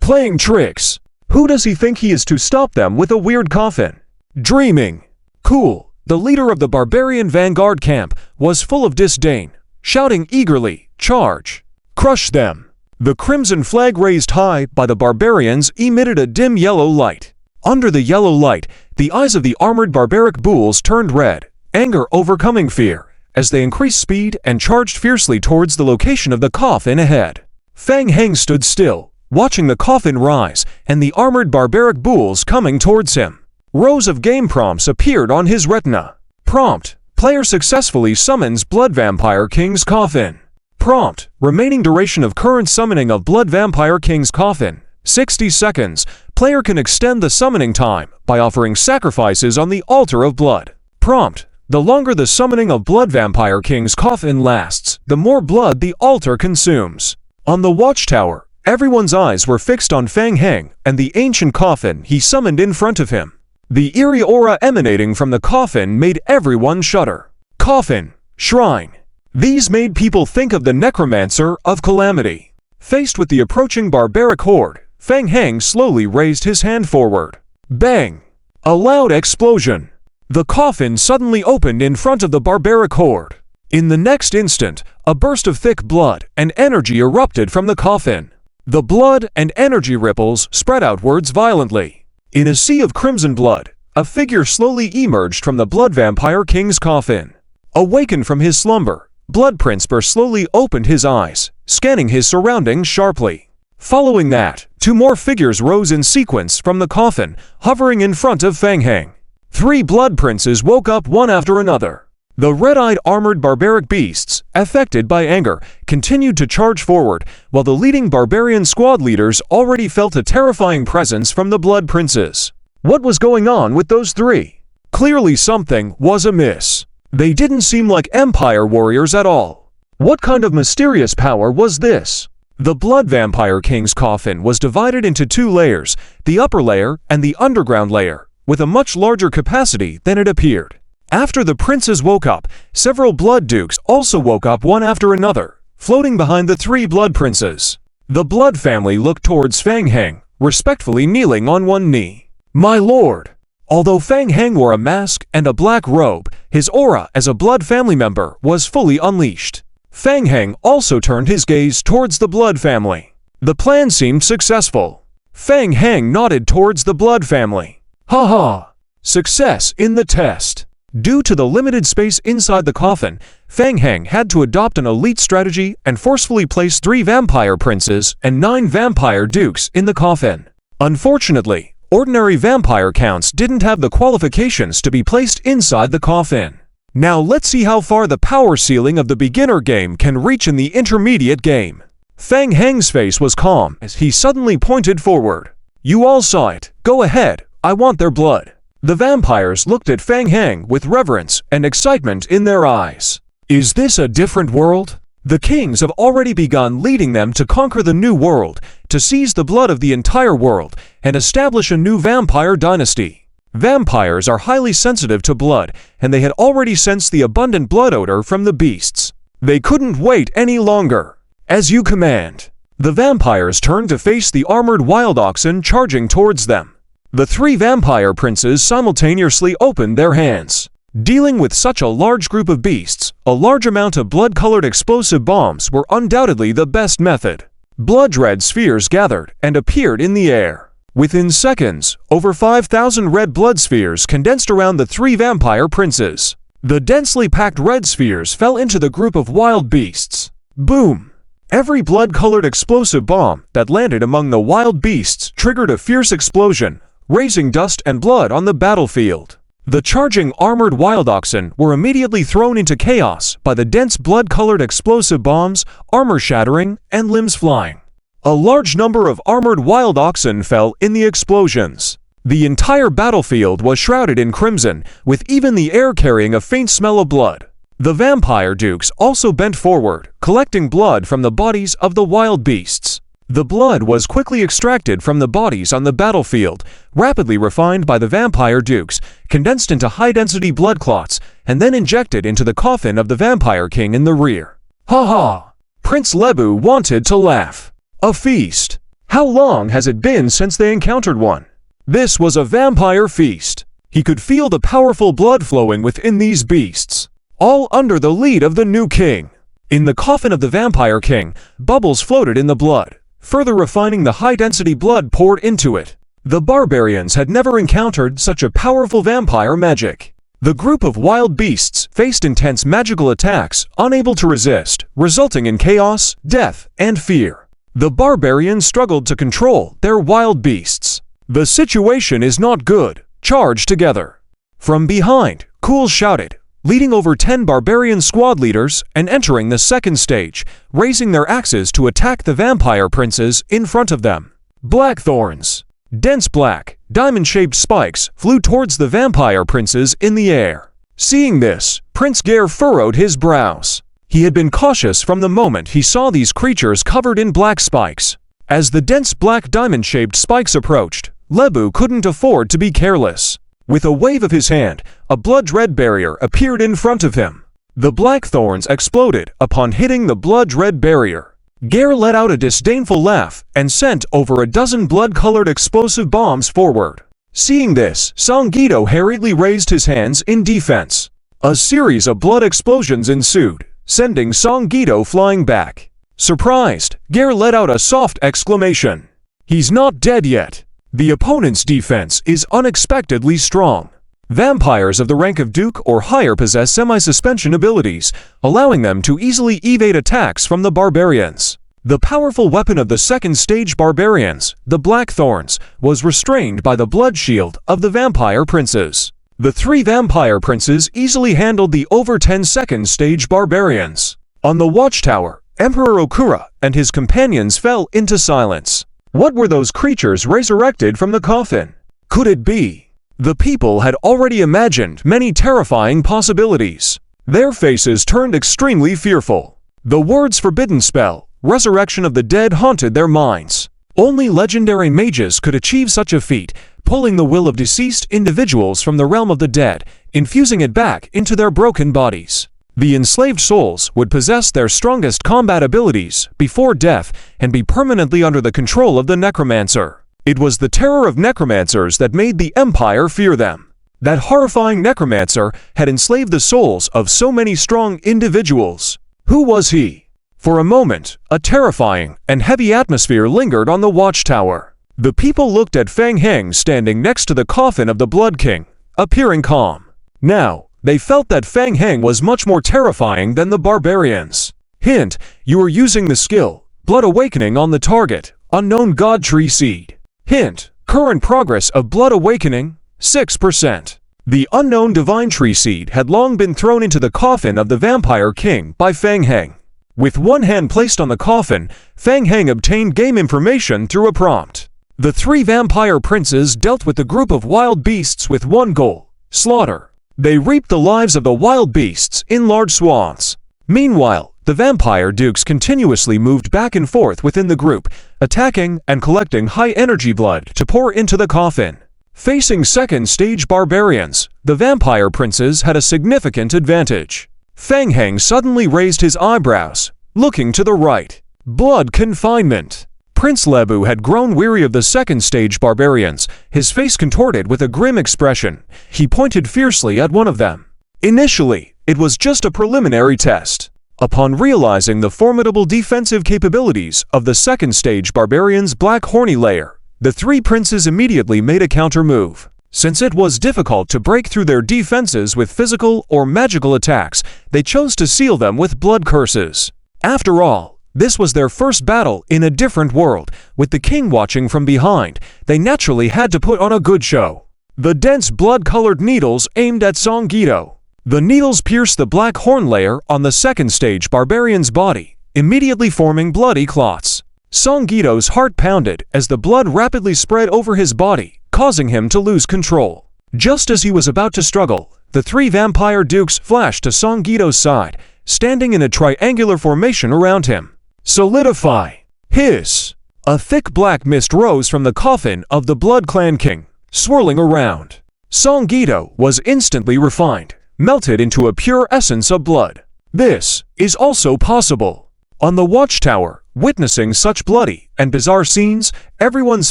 Playing tricks! Who does he think he is to stop them with a weird coffin? Dreaming! Cool! The leader of the barbarian vanguard camp was full of disdain, shouting eagerly, "Charge! Crush them!" The crimson flag raised high by the barbarians emitted a dim yellow light. Under the yellow light, the eyes of the armored barbaric bulls turned red, anger overcoming fear, as they increased speed and charged fiercely towards the location of the coffin ahead. Feng Heng stood still, watching the coffin rise and the armored barbaric bulls coming towards him. Rows of game prompts appeared on his retina. Prompt: player successfully summons Blood Vampire King's Coffin. Prompt: remaining duration of current summoning of Blood Vampire King's Coffin, 60 seconds. Player can extend the summoning time by offering sacrifices on the altar of blood. Prompt: the longer the summoning of Blood Vampire King's Coffin lasts, the more blood the altar consumes. On the watchtower, everyone's eyes were fixed on Feng Heng and the ancient coffin he summoned in front of him. The eerie aura emanating from the coffin made everyone shudder. Coffin, shrine. These made people think of the necromancer of calamity. Faced with the approaching barbaric horde, Feng Heng slowly raised his hand forward. Bang! A loud explosion. The coffin suddenly opened in front of the barbaric horde. In the next instant, a burst of thick blood and energy erupted from the coffin. The blood and energy ripples spread outwards violently. In a sea of crimson blood, a figure slowly emerged from the Blood Vampire King's coffin. Awakened from his slumber, Blood Prince slowly opened his eyes, scanning his surroundings sharply. Following that, two more figures rose in sequence from the coffin, hovering in front of Feng Heng. 3 Blood Princes woke up one after another. The red-eyed armored barbaric beasts, affected by anger, continued to charge forward, while the leading barbarian squad leaders already felt a terrifying presence from the Blood Princes. What was going on with those 3? Clearly something was amiss. They didn't seem like Empire warriors at all. What kind of mysterious power was this? The Blood Vampire King's coffin was divided into 2 layers, the upper layer and the underground layer, with a much larger capacity than it appeared. After the princes woke up, several Blood Dukes also woke up one after another, floating behind the 3 Blood Princes. The Blood family looked towards Feng Heng, respectfully kneeling on one knee. My lord! Although Feng Heng wore a mask and a black robe, his aura as a Blood family member was fully unleashed. Feng Heng also turned his gaze towards the Blood family. The plan seemed successful. Feng Heng nodded towards the Blood family. Haha! Success in the test. Due to the limited space inside the coffin, Feng Heng had to adopt an elite strategy and forcefully place 3 Vampire Princes and 9 Vampire Dukes in the coffin. Unfortunately, ordinary vampire counts didn't have the qualifications to be placed inside the coffin. Now let's see how far the power ceiling of the beginner game can reach in the intermediate game. Feng Heng's face was calm as he suddenly pointed forward. You all saw it. Go ahead. I want their blood. The vampires looked at Feng Heng with reverence and excitement in their eyes. Is this a different world? The kings have already begun leading them to conquer the new world, to seize the blood of the entire world, and establish a new vampire dynasty. Vampires are highly sensitive to blood, and they had already sensed the abundant blood odor from the beasts. They couldn't wait any longer. As you command. The vampires turned to face the armored wild oxen charging towards them. The 3 vampire princes simultaneously opened their hands. Dealing with such a large group of beasts, a large amount of blood-colored explosive bombs were undoubtedly the best method. Blood-red spheres gathered and appeared in the air. Within seconds, over 5,000 red blood spheres condensed around the 3 vampire princes. The densely packed red spheres fell into the group of wild beasts. Boom! Every blood-colored explosive bomb that landed among the wild beasts triggered a fierce explosion, raising dust and blood on the battlefield. The charging armored wild oxen were immediately thrown into chaos by the dense blood-colored explosive bombs, armor shattering, and limbs flying. A large number of armored wild oxen fell in the explosions. The entire battlefield was shrouded in crimson, with even the air carrying a faint smell of blood. The vampire dukes also bent forward, collecting blood from the bodies of the wild beasts. The blood was quickly extracted from the bodies on the battlefield, rapidly refined by the vampire dukes, condensed into high-density blood clots, and then injected into the coffin of the vampire king in the rear. Ha ha! Prince Lebu wanted to laugh. A feast! How long has it been since they encountered one? This was a vampire feast. He could feel the powerful blood flowing within these beasts, all under the lead of the new king. In the coffin of the vampire king, bubbles floated in the blood, further refining the high-density blood poured into it. The barbarians had never encountered such a powerful vampire magic. The group of wild beasts faced intense magical attacks, unable to resist, resulting in chaos, death, and fear. The barbarians struggled to control their wild beasts. The situation is not good. Charge together. From behind, Cool shouted, leading over 10 barbarian squad leaders and entering the second stage, raising their axes to attack the vampire princes in front of them. Blackthorns. Dense black, diamond-shaped spikes flew towards the vampire princes in the air. Seeing this, Prince Gare furrowed his brows. He had been cautious from the moment he saw these creatures covered in black spikes. As the dense black diamond-shaped spikes approached, Lebu couldn't afford to be careless. With a wave of his hand, a blood-red barrier appeared in front of him. The black thorns exploded upon hitting the blood-red barrier. Gare let out a disdainful laugh and sent over a dozen blood-colored explosive bombs forward. Seeing this, Songito hurriedly raised his hands in defense. A series of blood explosions ensued, sending Songito flying back. Surprised, Gare let out a soft exclamation. He's not dead yet. The opponent's defense is unexpectedly strong. Vampires of the rank of Duke or higher possess semi-suspension abilities, allowing them to easily evade attacks from the barbarians. The powerful weapon of the second stage barbarians, the Blackthorns, was restrained by the blood shield of the vampire princes. The three vampire princes easily handled the over 10-second stage barbarians. On the watchtower, Emperor Okura and his companions fell into silence. What were those creatures resurrected from the coffin? Could it be? The people had already imagined many terrifying possibilities. Their faces turned extremely fearful. The words forbidden spell, resurrection of the dead, haunted their minds. Only legendary mages could achieve such a feat, pulling the will of deceased individuals from the realm of the dead, infusing it back into their broken bodies. The enslaved souls would possess their strongest combat abilities before death and be permanently under the control of the necromancer. It was the terror of necromancers that made the Empire fear them. That horrifying necromancer had enslaved the souls of so many strong individuals. Who was he? For a moment, a terrifying and heavy atmosphere lingered on the watchtower. The people looked at Feng Heng standing next to the coffin of the Blood King, appearing calm. Now, they felt that Feng Heng was much more terrifying than the barbarians. Hint, you are using the skill, Blood Awakening on the target, Unknown God Tree Seed. Hint, current progress of Blood Awakening, 6%. The Unknown Divine Tree Seed had long been thrown into the coffin of the Vampire King by Feng Heng. With one hand placed on the coffin, Feng Heng obtained game information through a prompt. The three vampire princes dealt with the group of wild beasts with one goal: slaughter. They reaped the lives of the wild beasts in large swaths. Meanwhile, the vampire dukes continuously moved back and forth within the group, attacking and collecting high-energy blood to pour into the coffin. Facing second-stage barbarians, the vampire princes had a significant advantage. Feng Heng suddenly raised his eyebrows, looking to the right. Blood confinement. Prince Lebu had grown weary of the second-stage barbarians, his face contorted with a grim expression. He pointed fiercely at one of them. Initially, it was just a preliminary test. Upon realizing the formidable defensive capabilities of the second-stage barbarians' black horny lair, the three princes immediately made a counter-move. Since it was difficult to break through their defenses with physical or magical attacks, they chose to seal them with blood curses. After all, this was their first battle in a different world. With the king watching from behind, they naturally had to put on a good show. The dense blood-colored needles aimed at Songito. The needles pierced the black horn layer on the second-stage barbarian's body, immediately forming bloody clots. Songito's heart pounded as the blood rapidly spread over his body, causing him to lose control. Just as he was about to struggle, the three vampire dukes flashed to Songito's side, standing in a triangular formation around him. Solidify! Hiss! A thick black mist rose from the coffin of the Blood Clan King, swirling around. Songito was instantly refined, melted into a pure essence of blood. This is also possible. On the watchtower, witnessing such bloody and bizarre scenes, everyone's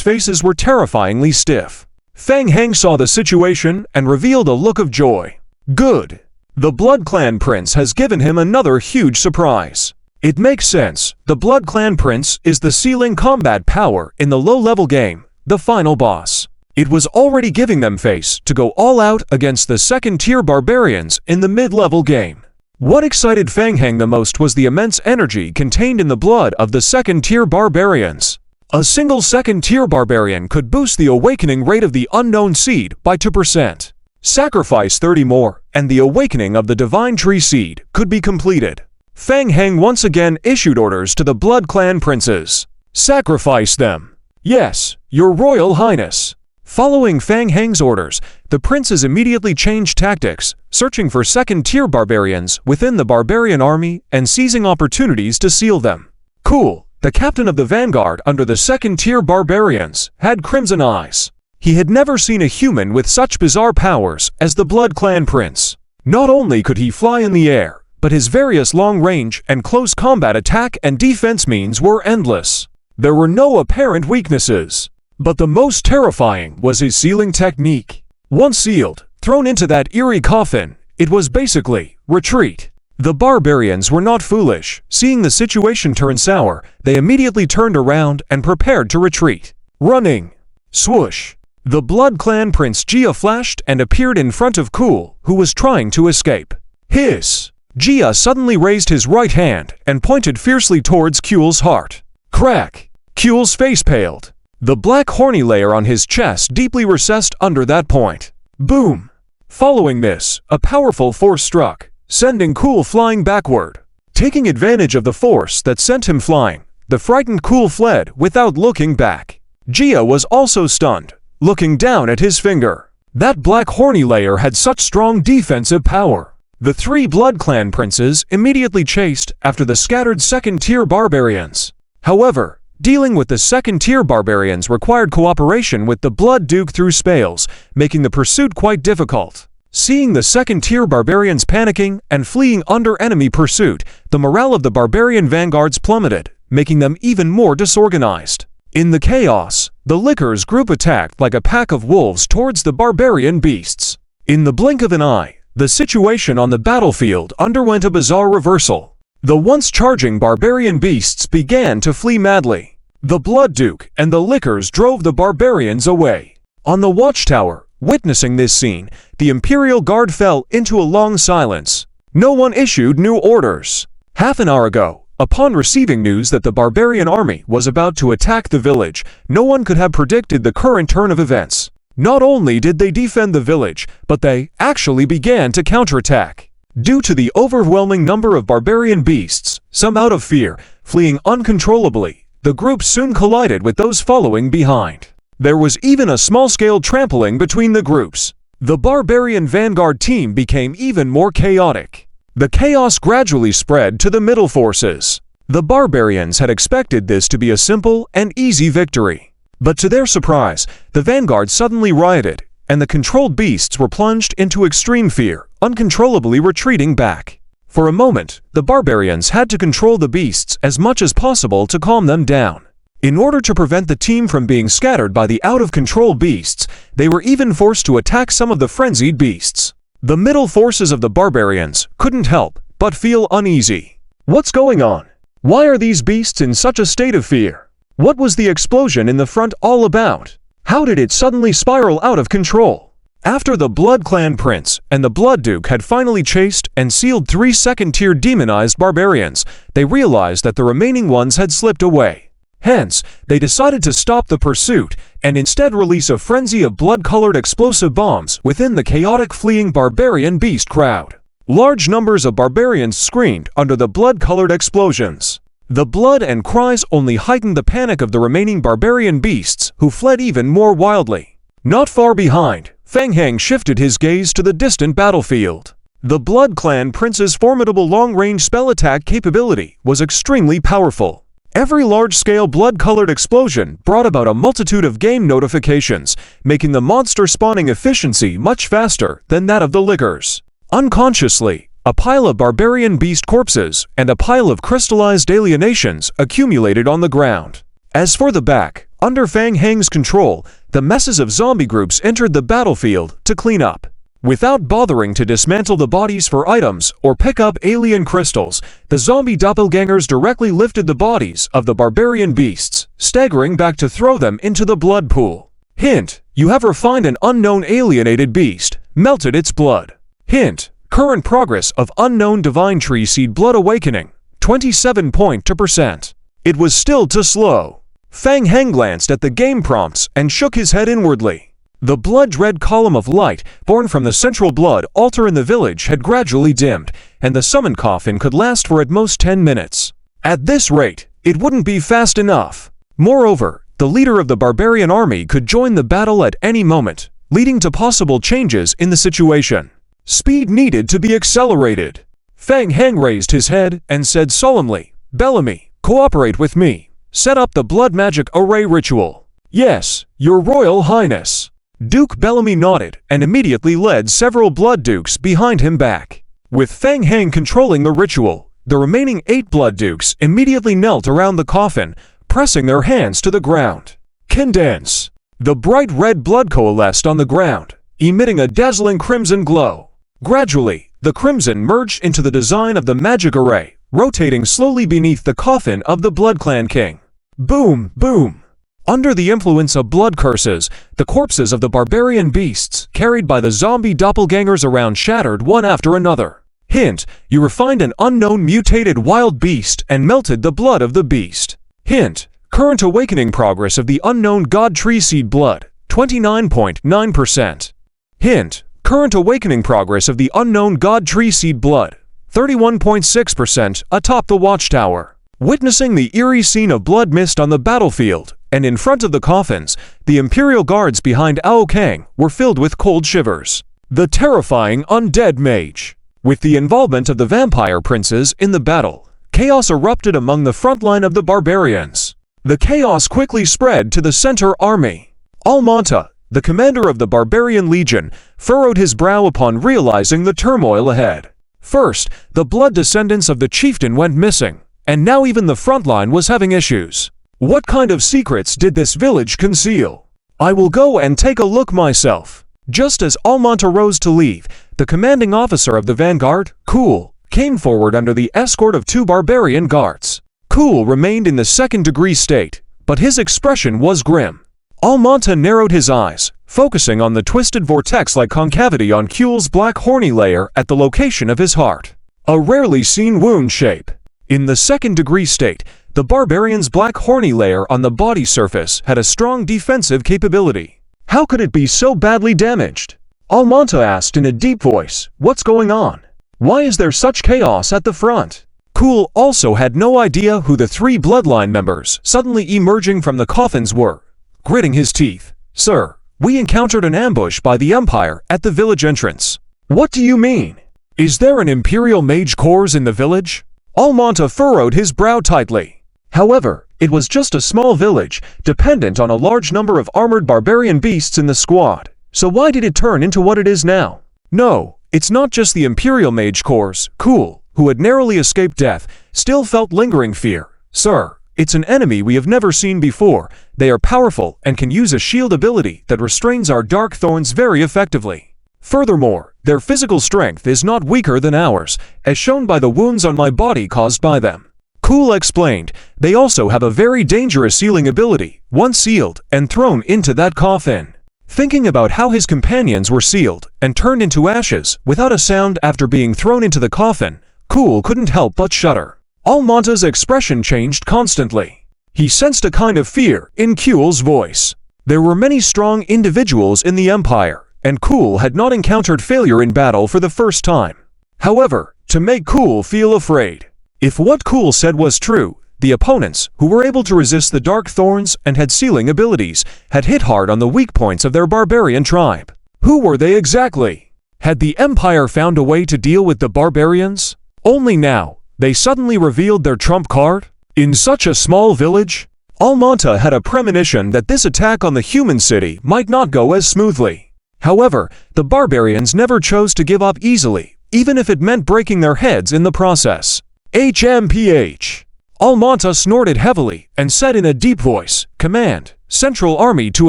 faces were terrifyingly stiff. Feng Heng saw the situation and revealed a look of joy. Good. The Blood Clan Prince has given him another huge surprise. It makes sense. The Blood Clan Prince is the ceiling combat power in the low-level game, the final boss. It was already giving them face to go all out against the second-tier barbarians in the mid-level game. What excited Feng Heng the most was the immense energy contained in the blood of the second-tier barbarians. A single second-tier barbarian could boost the awakening rate of the unknown seed by 2%. Sacrifice 30 more, and the awakening of the Divine Tree Seed could be completed. Feng Heng once again issued orders to the Blood Clan Princes. Sacrifice them. Yes, Your Royal Highness. Following Feng Heng's orders, the princes immediately changed tactics, searching for second-tier barbarians within the barbarian army and seizing opportunities to seal them. Cool. The captain of the vanguard under the second-tier barbarians had crimson eyes. He had never seen a human with such bizarre powers as the Blood Clan Prince. Not only could he fly in the air, but his various long-range and close combat attack and defense means were endless. There were no apparent weaknesses, but the most terrifying was his sealing technique. Once sealed, thrown into that eerie coffin, it was basically retreat. The barbarians were not foolish. Seeing the situation turn sour, they immediately turned around and prepared to retreat. Running. Swoosh. The Blood Clan Prince Jia flashed and appeared in front of Cool, who was trying to escape. Hiss. Jia suddenly raised his right hand and pointed fiercely towards Kule's heart. Crack. Kule's face paled. The black horny layer on his chest deeply recessed under that point. Boom. Following this, a powerful force struck, sending Cool flying backward. Taking advantage of the force that sent him flying, the frightened Cool fled without looking back. Jia was also stunned, looking down at his finger. That black horny layer had such strong defensive power. The three Blood Clan princes immediately chased after the scattered second-tier barbarians. However, dealing with the second-tier barbarians required cooperation with the Blood Duke through spells, making the pursuit quite difficult. Seeing the second-tier barbarians panicking and fleeing under enemy pursuit, the morale of the barbarian vanguards plummeted, making them even more disorganized. In the chaos, the Lickers group attacked like a pack of wolves towards the barbarian beasts. In the blink of an eye, the situation on the battlefield underwent a bizarre reversal. The once charging barbarian beasts began to flee madly. The Blood Duke and the Lickers drove the barbarians away. On the watchtower, witnessing this scene, the Imperial Guard fell into a long silence. No one issued new orders. Half an hour ago, upon receiving news that the barbarian army was about to attack the village, no one could have predicted the current turn of events. Not only did they defend the village, but they actually began to counterattack. Due to the overwhelming number of barbarian beasts, some out of fear, fleeing uncontrollably, the group soon collided with those following behind. There was even a small-scale trampling between the groups. The barbarian vanguard team became even more chaotic. The chaos gradually spread to the middle forces. The barbarians had expected this to be a simple and easy victory. But to their surprise, the vanguard suddenly rioted, and the controlled beasts were plunged into extreme fear, uncontrollably retreating back. For a moment, the barbarians had to control the beasts as much as possible to calm them down. In order to prevent the team from being scattered by the out-of-control beasts, they were even forced to attack some of the frenzied beasts. The middle forces of the barbarians couldn't help but feel uneasy. What's going on? Why are these beasts in such a state of fear? What was the explosion in the front all about? How did it suddenly spiral out of control? After the Blood Clan Prince and the Blood Duke had finally chased and sealed 3 second-tier demonized barbarians, they realized that the remaining ones had slipped away. Hence, they decided to stop the pursuit and instead release a frenzy of blood-colored explosive bombs within the chaotic fleeing barbarian beast crowd. Large numbers of barbarians screamed under the blood-colored explosions. The blood and cries only heightened the panic of the remaining barbarian beasts, who fled even more wildly. Not far behind, Fang Heng shifted his gaze to the distant battlefield. The Blood Clan Prince's formidable long-range spell attack capability was extremely powerful. Every large-scale blood-colored explosion brought about a multitude of game notifications, making the monster spawning efficiency much faster than that of the Lickers. Unconsciously, a pile of barbarian beast corpses and a pile of crystallized alienations accumulated on the ground. As for the back, under Fang Heng's control, the messes of zombie groups entered the battlefield to clean up. Without bothering to dismantle the bodies for items or pick up alien crystals, the zombie doppelgangers directly lifted the bodies of the barbarian beasts, staggering back to throw them into the blood pool. Hint: you have refined an unknown alienated beast, melted its blood. Hint: current progress of unknown divine tree seed blood awakening, 27.2%. It was still too slow. Fang Heng glanced at the game prompts and shook his head inwardly. The blood-red column of light born from the central blood altar in the village had gradually dimmed, and the summon coffin could last for at most 10 minutes. At this rate, it wouldn't be fast enough. Moreover, the leader of the barbarian army could join the battle at any moment, leading to possible changes in the situation. Speed needed to be accelerated. Fang Heng raised his head and said solemnly, "Bellamy, cooperate with me. Set up the blood magic array ritual." "Yes, Your Royal Highness." Duke Bellamy nodded and immediately led several Blood Dukes behind him back. With Feng Hang controlling the ritual, the remaining 8 Blood Dukes immediately knelt around the coffin, pressing their hands to the ground. Condense. The bright red blood coalesced on the ground, emitting a dazzling crimson glow. Gradually, the crimson merged into the design of the magic array, rotating slowly beneath the coffin of the Blood Clan King. Boom, boom. Under the influence of blood curses, the corpses of the barbarian beasts carried by the zombie doppelgangers around shattered one after another. Hint, you refined an unknown mutated wild beast and melted the blood of the beast. Hint, current awakening progress of the unknown god tree seed blood, 29.9%. Hint, current awakening progress of the unknown god tree seed blood, 31.6% atop the watchtower. Witnessing the eerie scene of blood mist on the battlefield, and in front of the coffins, the Imperial Guards behind Ao Kang were filled with cold shivers. The terrifying undead mage. With the involvement of the vampire princes in the battle, chaos erupted among the front line of the barbarians. The chaos quickly spread to the center army. Almanta, the commander of the barbarian legion, furrowed his brow upon realizing the turmoil ahead. First, the blood descendants of the chieftain went missing, and now even the front line was having issues. What kind of secrets did this village conceal? I will go and take a look myself. Just as Almanta rose to leave, the commanding officer of the vanguard, Cool, came forward under the escort of 2 barbarian guards. Cool remained in the second-degree state, but his expression was grim. Almanta narrowed his eyes, focusing on the twisted vortex-like concavity on Kuhl's black horny layer at the location of his heart. A rarely seen wound shape. In the second-degree state, the barbarian's black horny layer on the body surface had a strong defensive capability. How could it be so badly damaged? Almanta asked in a deep voice, "What's going on? Why is there such chaos at the front?" Cool also had no idea who the 3 bloodline members suddenly emerging from the coffins were. Gritting his teeth, "Sir, we encountered an ambush by the Empire at the village entrance." "What do you mean? Is there an Imperial Mage Corps in the village?" Almanta furrowed his brow tightly. However, it was just a small village, dependent on a large number of armored barbarian beasts in the squad. So why did it turn into what it is now? No, it's not just the Imperial Mage Corps. Cool, who had narrowly escaped death, still felt lingering fear. "Sir, it's an enemy we have never seen before. They are powerful and can use a shield ability that restrains our dark thorns very effectively. Furthermore, their physical strength is not weaker than ours, as shown by the wounds on my body caused by them." Cool explained, "They also have a very dangerous sealing ability, once sealed and thrown into that coffin." Thinking about how his companions were sealed and turned into ashes without a sound after being thrown into the coffin, Cool couldn't help but shudder. Almanta's expression changed constantly. He sensed a kind of fear in Kuhl's voice. There were many strong individuals in the Empire, and Cool had not encountered failure in battle for the first time. However, to make Cool feel afraid. If what Cool said was true, the opponents, who were able to resist the dark thorns and had sealing abilities, had hit hard on the weak points of their barbarian tribe. Who were they exactly? Had the Empire found a way to deal with the barbarians? Only now, they suddenly revealed their trump card? In such a small village? Almanta had a premonition that this attack on the human city might not go as smoothly. However, the barbarians never chose to give up easily, even if it meant breaking their heads in the process. HMPH. Almanta snorted heavily and said in a deep voice, "Command, Central Army to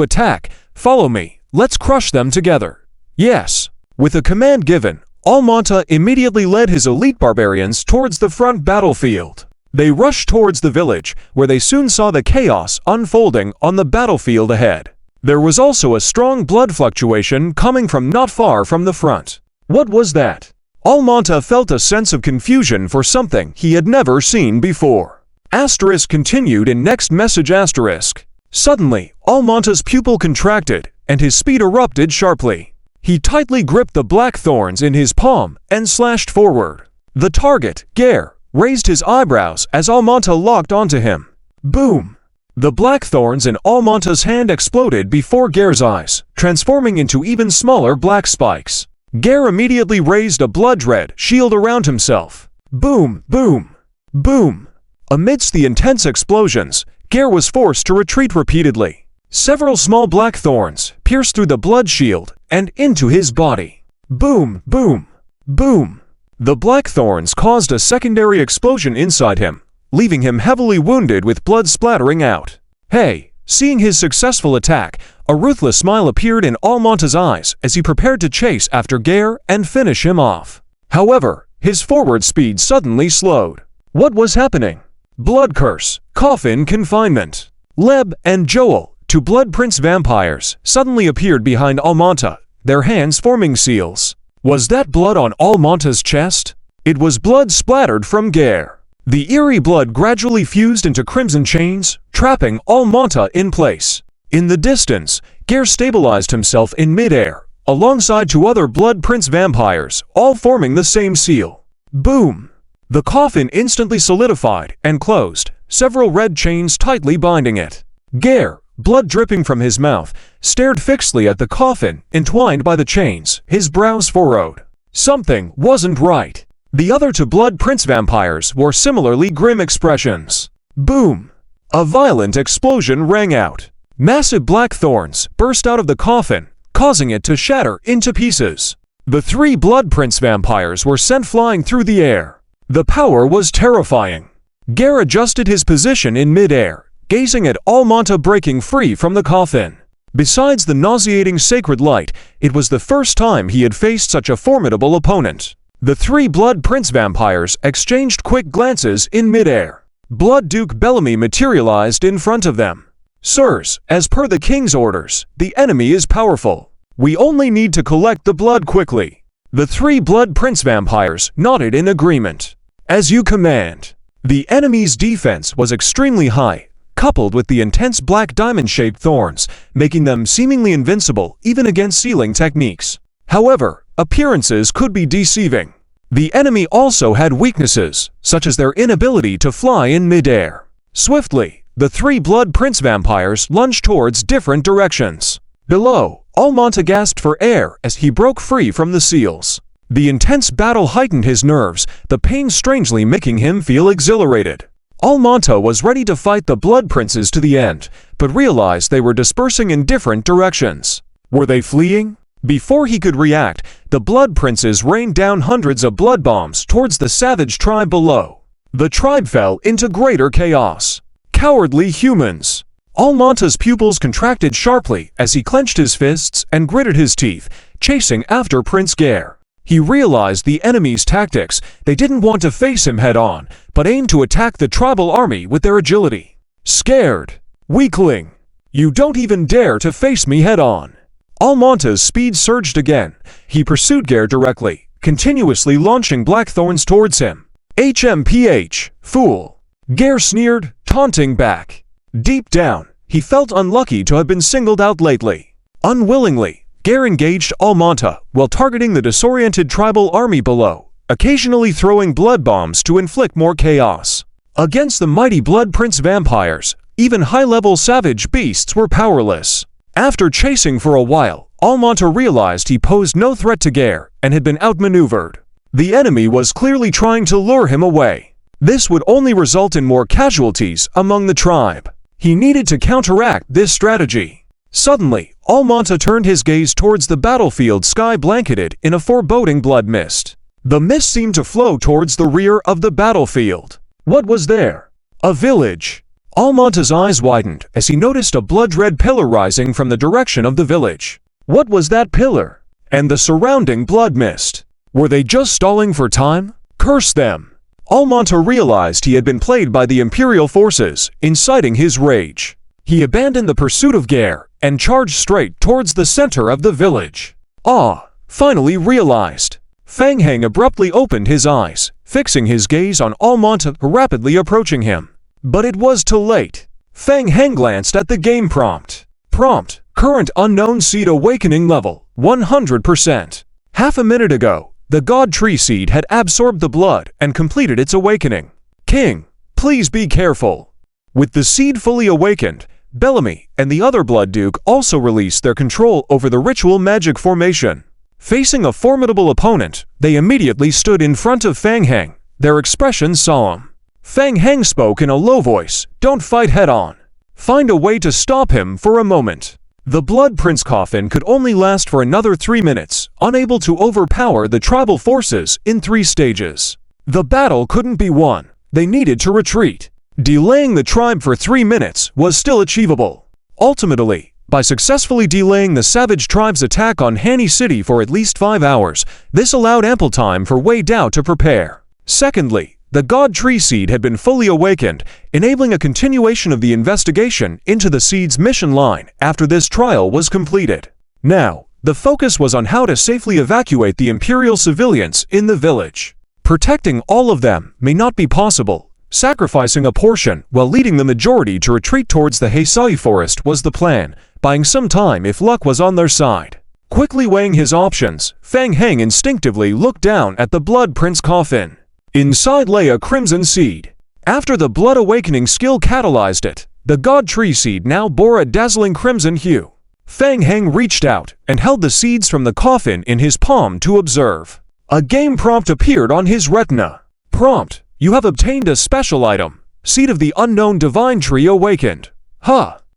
attack. Follow me. Let's crush them together." Yes. With a command given, Almanta immediately led his elite barbarians towards the front battlefield. They rushed towards the village, where they soon saw the chaos unfolding on the battlefield ahead. There was also a strong blood fluctuation coming from not far from the front. What was that? Almanta felt a sense of confusion for something he had never seen before. Asterisk continued in next message asterisk. Suddenly, Almanta's pupil contracted, and his speed erupted sharply. He tightly gripped the black thorns in his palm and slashed forward. The target, Gare, raised his eyebrows as Almanta locked onto him. Boom! The black thorns in Almanta's hand exploded before Gare's eyes, transforming into even smaller black spikes. Gare immediately raised a blood-red shield around himself. Boom! Boom! Boom! Amidst the intense explosions, Gare was forced to retreat repeatedly. Several small black thorns pierced through the blood shield and into his body. Boom! Boom! Boom! The black thorns caused a secondary explosion inside him, leaving him heavily wounded with blood splattering out. Hey! Seeing his successful attack, a ruthless smile appeared in Almanta's eyes as he prepared to chase after Gare and finish him off. However, his forward speed suddenly slowed. What was happening? Blood curse, coffin confinement. Leb and Joel, two Blood Prince vampires, suddenly appeared behind Almanta, their hands forming seals. Was that blood on Almanta's chest? It was blood splattered from Gare. The eerie blood gradually fused into crimson chains, trapping Almanta in place. In the distance, Gare stabilized himself in midair, alongside two other Blood Prince vampires, all forming the same seal. Boom! The coffin instantly solidified and closed, several red chains tightly binding it. Gare, blood dripping from his mouth, stared fixedly at the coffin, entwined by the chains, his brows furrowed. Something wasn't right. The other two Blood Prince vampires wore similarly grim expressions. Boom! A violent explosion rang out. Massive black thorns burst out of the coffin, causing it to shatter into pieces. The three Blood Prince vampires were sent flying through the air. The power was terrifying. Gare adjusted his position in midair, gazing at Almanta breaking free from the coffin. Besides the nauseating sacred light, it was the first time he had faced such a formidable opponent. The three Blood Prince vampires exchanged quick glances in midair. Blood Duke Bellamy materialized in front of them. Sirs, as per the king's orders, the enemy is powerful. We only need to collect the blood quickly. The three Blood Prince vampires nodded in agreement. As you command. The enemy's defense was extremely high, coupled with the intense black diamond-shaped thorns, making them seemingly invincible even against sealing techniques. However, appearances could be deceiving. The enemy also had weaknesses, such as their inability to fly in midair. Swiftly, the three Blood Prince vampires lunged towards different directions. Below, Almanta gasped for air as he broke free from the seals. The intense battle heightened his nerves, the pain strangely making him feel exhilarated. Almanta was ready to fight the Blood Princes to the end, but realized they were dispersing in different directions. Were they fleeing? Before he could react, the Blood Princes rained down hundreds of blood bombs towards the savage tribe below. The tribe fell into greater chaos. Cowardly humans! Almanta's pupils contracted sharply as he clenched his fists and gritted his teeth, chasing after Prince Gare. He realized the enemy's tactics. They didn't want to face him head-on, but aimed to attack the tribal army with their agility. Scared. Weakling. You don't even dare to face me head-on. Almanta's speed surged again. He pursued Gare directly, continuously launching black thorns towards him. HMPH, fool. Gare sneered, taunting back. Deep down, he felt unlucky to have been singled out lately. Unwillingly, Gare engaged Almanta while targeting the disoriented tribal army below, occasionally throwing blood bombs to inflict more chaos. Against the mighty Blood Prince vampires, even high-level savage beasts were powerless. After chasing for a while, Almanta realized he posed no threat to Gare and had been outmaneuvered. The enemy was clearly trying to lure him away. This would only result in more casualties among the tribe. He needed to counteract this strategy. Suddenly, Almanta turned his gaze towards the battlefield sky blanketed in a foreboding blood mist. The mist seemed to flow towards the rear of the battlefield. What was there? A village. Almanta's eyes widened as he noticed a blood-red pillar rising from the direction of the village. What was that pillar? And the surrounding blood mist? Were they just stalling for time? Curse them! Almanta realized he had been played by the Imperial forces, inciting his rage. He abandoned the pursuit of Gare and charged straight towards the center of the village. Finally realized. Fang Heng abruptly opened his eyes, fixing his gaze on Almanta rapidly approaching him. But it was too late. Fang Heng glanced at the game prompt. Prompt, current unknown seed awakening level, 100%. Half a minute ago, the God Tree seed had absorbed the blood and completed its awakening. King, please be careful. With the seed fully awakened, Bellamy and the other Blood Duke also released their control over the ritual magic formation. Facing a formidable opponent, they immediately stood in front of Fang Heng, their expressions solemn. Fang Heng spoke in a low voice, "Don't fight head-on. Find a way to stop him for a moment." The Blood Prince coffin could only last for another 3 minutes, unable to overpower the tribal forces in 3 stages. The battle couldn't be won. They needed to retreat. Delaying the tribe for 3 minutes was still achievable. Ultimately, by successfully delaying the savage tribe's attack on Hani City for at least 5 hours, this allowed ample time for Wei Dao to prepare. Secondly, the God Tree Seed had been fully awakened, enabling a continuation of the investigation into the Seed's mission line after this trial was completed. Now, the focus was on how to safely evacuate the Imperial civilians in the village. Protecting all of them may not be possible. Sacrificing a portion while leading the majority to retreat towards the Heisai forest was the plan, buying some time if luck was on their side. Quickly weighing his options, Fang Heng instinctively looked down at the Blood Prince coffin. Inside lay a crimson seed. After the Blood Awakening skill catalyzed it, the God Tree Seed now bore a dazzling crimson hue. Fang Heng reached out and held the seeds from the coffin in his palm to observe. A game prompt appeared on his retina. Prompt: you have obtained a special item. Seed of the Unknown Divine Tree Awakened.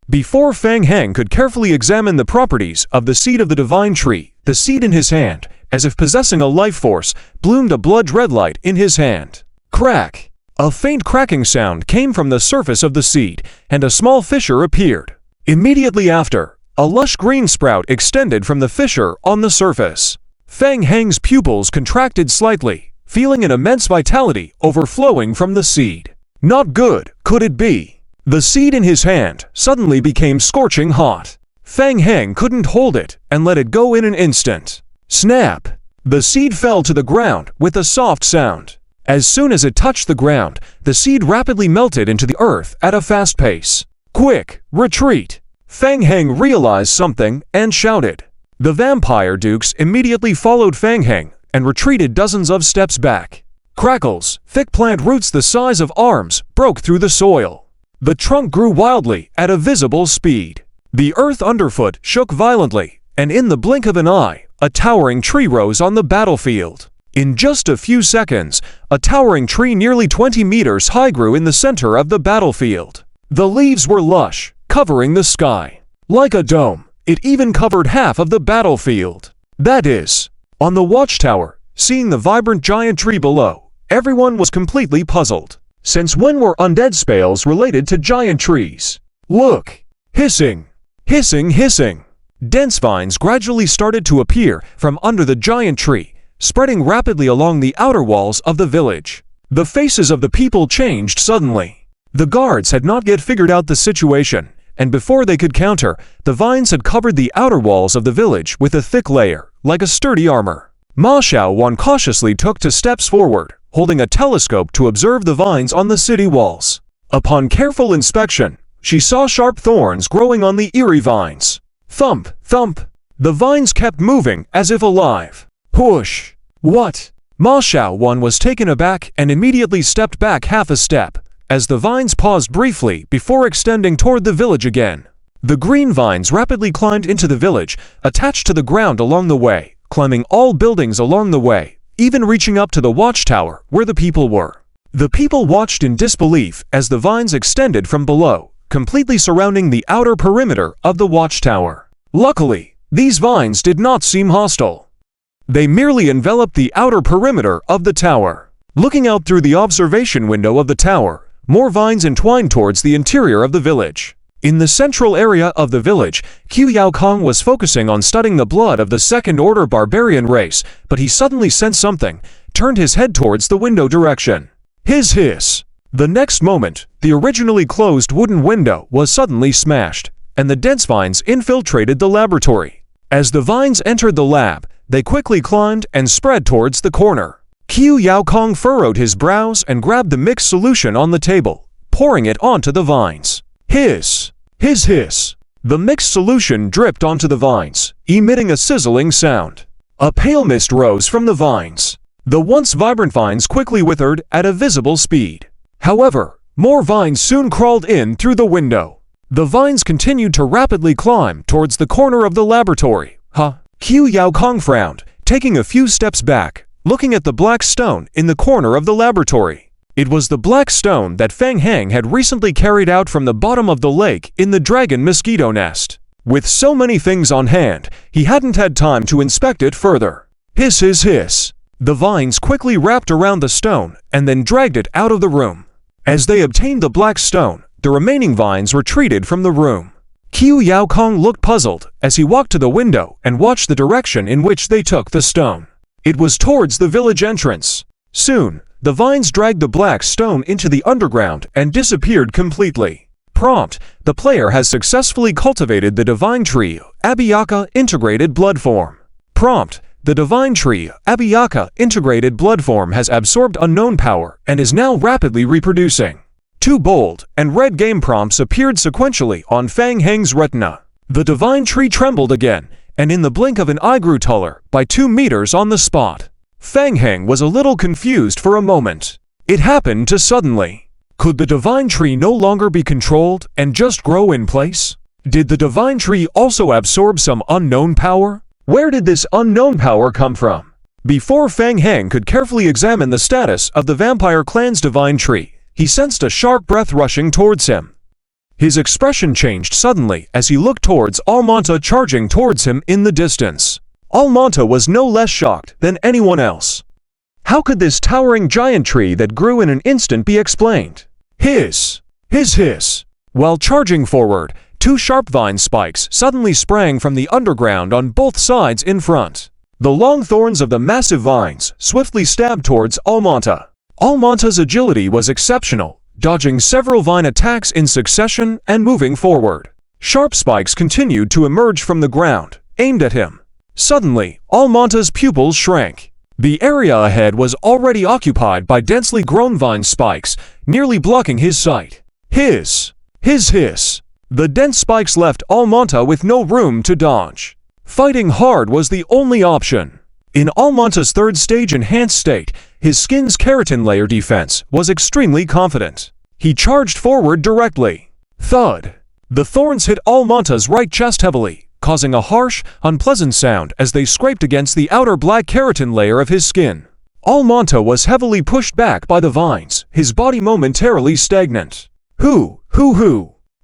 Before Fang Heng could carefully examine the properties of the Seed of the Divine Tree, the seed in his hand, as if possessing a life force, bloomed a blood red light in his hand. Crack! A faint cracking sound came from the surface of the seed, and a small fissure appeared. Immediately after, a lush green sprout extended from the fissure on the surface. Fang Heng's pupils contracted slightly, feeling an immense vitality overflowing from the seed. Not good, could it be? The seed in his hand suddenly became scorching hot. Fang Heng couldn't hold it and let it go in an instant. Snap! The seed fell to the ground with a soft sound. As soon as it touched the ground, the seed rapidly melted into the earth at a fast pace. Quick, retreat! Fang Heng realized something and shouted. The vampire dukes immediately followed Fang Heng and retreated dozens of steps back. Crackles, thick plant roots the size of arms, broke through the soil. The trunk grew wildly at a visible speed. The earth underfoot shook violently, and in the blink of an eye, a towering tree rose on the battlefield. In just a few seconds, a towering tree nearly 20 meters high grew in the center of the battlefield. The leaves were lush, covering the sky. Like a dome, it even covered half of the battlefield. That is, on the watchtower, seeing the vibrant giant tree below, everyone was completely puzzled. Since when were undead spells related to giant trees? Look! Hissing! Hissing, hissing! Dense vines gradually started to appear from under the giant tree, spreading rapidly along the outer walls of the village. The faces of the people changed suddenly. The guards had not yet figured out the situation, and before they could counter, the vines had covered the outer walls of the village with a thick layer, like a sturdy armor. Ma Xiaowan cautiously took 2 steps forward, holding a telescope to observe the vines on the city walls. Upon careful inspection, she saw sharp thorns growing on the eerie vines. Thump, thump. The vines kept moving as if alive. Push. What? Ma Xiaowan was taken aback and immediately stepped back half a step, as the vines paused briefly before extending toward the village again. The green vines rapidly climbed into the village, attached to the ground along the way, climbing all buildings along the way, even reaching up to the watchtower where the people were. The people watched in disbelief as the vines extended from below, completely surrounding the outer perimeter of the watchtower. Luckily, these vines did not seem hostile. They merely enveloped the outer perimeter of the tower. Looking out through the observation window of the tower, more vines entwined towards the interior of the village. In the central area of the village, Qiu Yaokong was focusing on studying the blood of the second-order barbarian race, but he suddenly sensed something, turned his head towards the window direction. Hiss! The next moment, the originally closed wooden window was suddenly smashed, and the dense vines infiltrated the laboratory. As the vines entered the lab, they quickly climbed and spread towards the corner. Qiu Yaokong furrowed his brows and grabbed the mixed solution on the table, pouring it onto the vines. Hiss! Hiss hiss! The mixed solution dripped onto the vines, emitting a sizzling sound. A pale mist rose from the vines. The once vibrant vines quickly withered at a visible speed. However, more vines soon crawled in through the window. The vines continued to rapidly climb towards the corner of the laboratory. Qiu Yaokong frowned, taking a few steps back, looking at the black stone in the corner of the laboratory. It was the black stone that Fang Heng had recently carried out from the bottom of the lake in the dragon mosquito nest. With so many things on hand, he hadn't had time to inspect it further. Hiss, hiss, hiss. The vines quickly wrapped around the stone and then dragged it out of the room. As they obtained the black stone, the remaining vines retreated from the room. Qiu Yaokong looked puzzled as he walked to the window and watched the direction in which they took the stone. It was towards the village entrance. Soon, the vines dragged the black stone into the underground and disappeared completely. Prompt: the player has successfully cultivated the Divine Tree, Abiyaka Integrated Blood Form. Prompt: the Divine Tree, Abiyaka Integrated Blood Form has absorbed unknown power and is now rapidly reproducing. Two bold and red game prompts appeared sequentially on Fang Heng's retina. The Divine Tree trembled again, and in the blink of an eye grew taller by 2 meters on the spot. Fang Heng was a little confused for a moment. It happened too suddenly. Could the Divine Tree no longer be controlled and just grow in place? Did the Divine Tree also absorb some unknown power? Where did this unknown power come from? Before Fang Heng could carefully examine the status of the vampire clan's Divine Tree, he sensed a sharp breath rushing towards him. His expression changed suddenly as he looked towards Almonta charging towards him in the distance. Almonta was no less shocked than anyone else. How could this towering giant tree that grew in an instant be explained? Hiss! Hiss, hiss! While charging forward, 2 sharp vine spikes suddenly sprang from the underground on both sides in front. The long thorns of the massive vines swiftly stabbed towards Almonta. Almonta's agility was exceptional, dodging several vine attacks in succession and moving forward. Sharp spikes continued to emerge from the ground, aimed at him. Suddenly, Almonta's pupils shrank. The area ahead was already occupied by densely grown vine spikes, nearly blocking his sight. Hiss! Hiss, hiss! The dense spikes left Almonta with no room to dodge. Fighting hard was the only option. In Almonta's 3rd stage enhanced state, his skin's keratin layer defense was extremely confident. He charged forward directly. Thud! The thorns hit Almonta's right chest heavily, causing a harsh, unpleasant sound as they scraped against the outer black keratin layer of his skin. Almonta was heavily pushed back by the vines, his body momentarily stagnant. Hoo!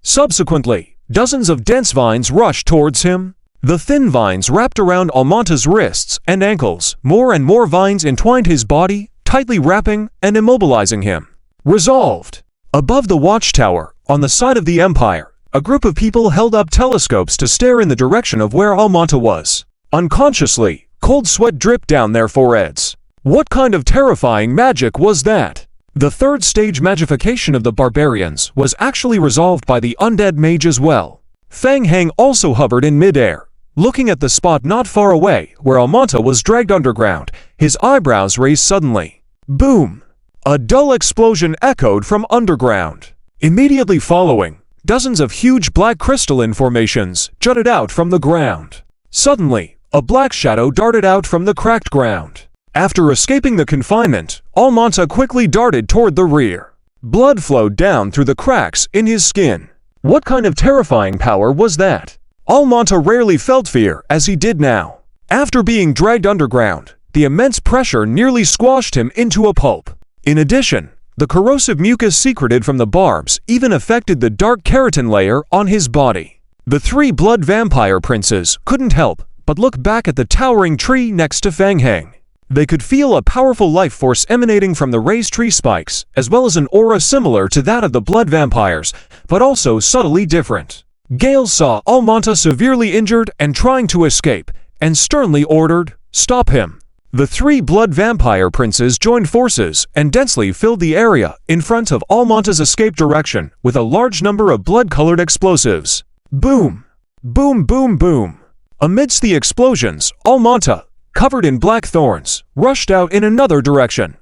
Subsequently, dozens of dense vines rushed towards him. The thin vines wrapped around Almonta's wrists and ankles. More and more vines entwined his body, tightly wrapping and immobilizing him. Resolved! Above the watchtower, on the side of the Empire, a group of people held up telescopes to stare in the direction of where Almonta was. Unconsciously, cold sweat dripped down their foreheads. What kind of terrifying magic was that? The 3rd stage magification of the barbarians was actually resolved by the undead mage as well. Fang Heng also hovered in midair, looking at the spot not far away where Almonta was dragged underground. His eyebrows raised suddenly. Boom! A dull explosion echoed from underground. Immediately following, dozens of huge black crystalline formations jutted out from the ground. Suddenly, a black shadow darted out from the cracked ground. After escaping the confinement, Almonta quickly darted toward the rear. Blood flowed down through the cracks in his skin. What kind of terrifying power was that? Almonta rarely felt fear as he did now. After being dragged underground, the immense pressure nearly squashed him into a pulp. In addition, the corrosive mucus secreted from the barbs even affected the dark keratin layer on his body. The 3 blood vampire princes couldn't help but look back at the towering tree next to Fang Heng. They could feel a powerful life force emanating from the raised tree spikes, as well as an aura similar to that of the blood vampires, but also subtly different. Gale saw Almonta severely injured and trying to escape, and sternly ordered, "Stop him." The 3 blood vampire princes joined forces and densely filled the area in front of Almonta's escape direction with a large number of blood-colored explosives. Boom! Boom, boom, boom! Amidst the explosions, Almonta, covered in black thorns, rushed out in another direction.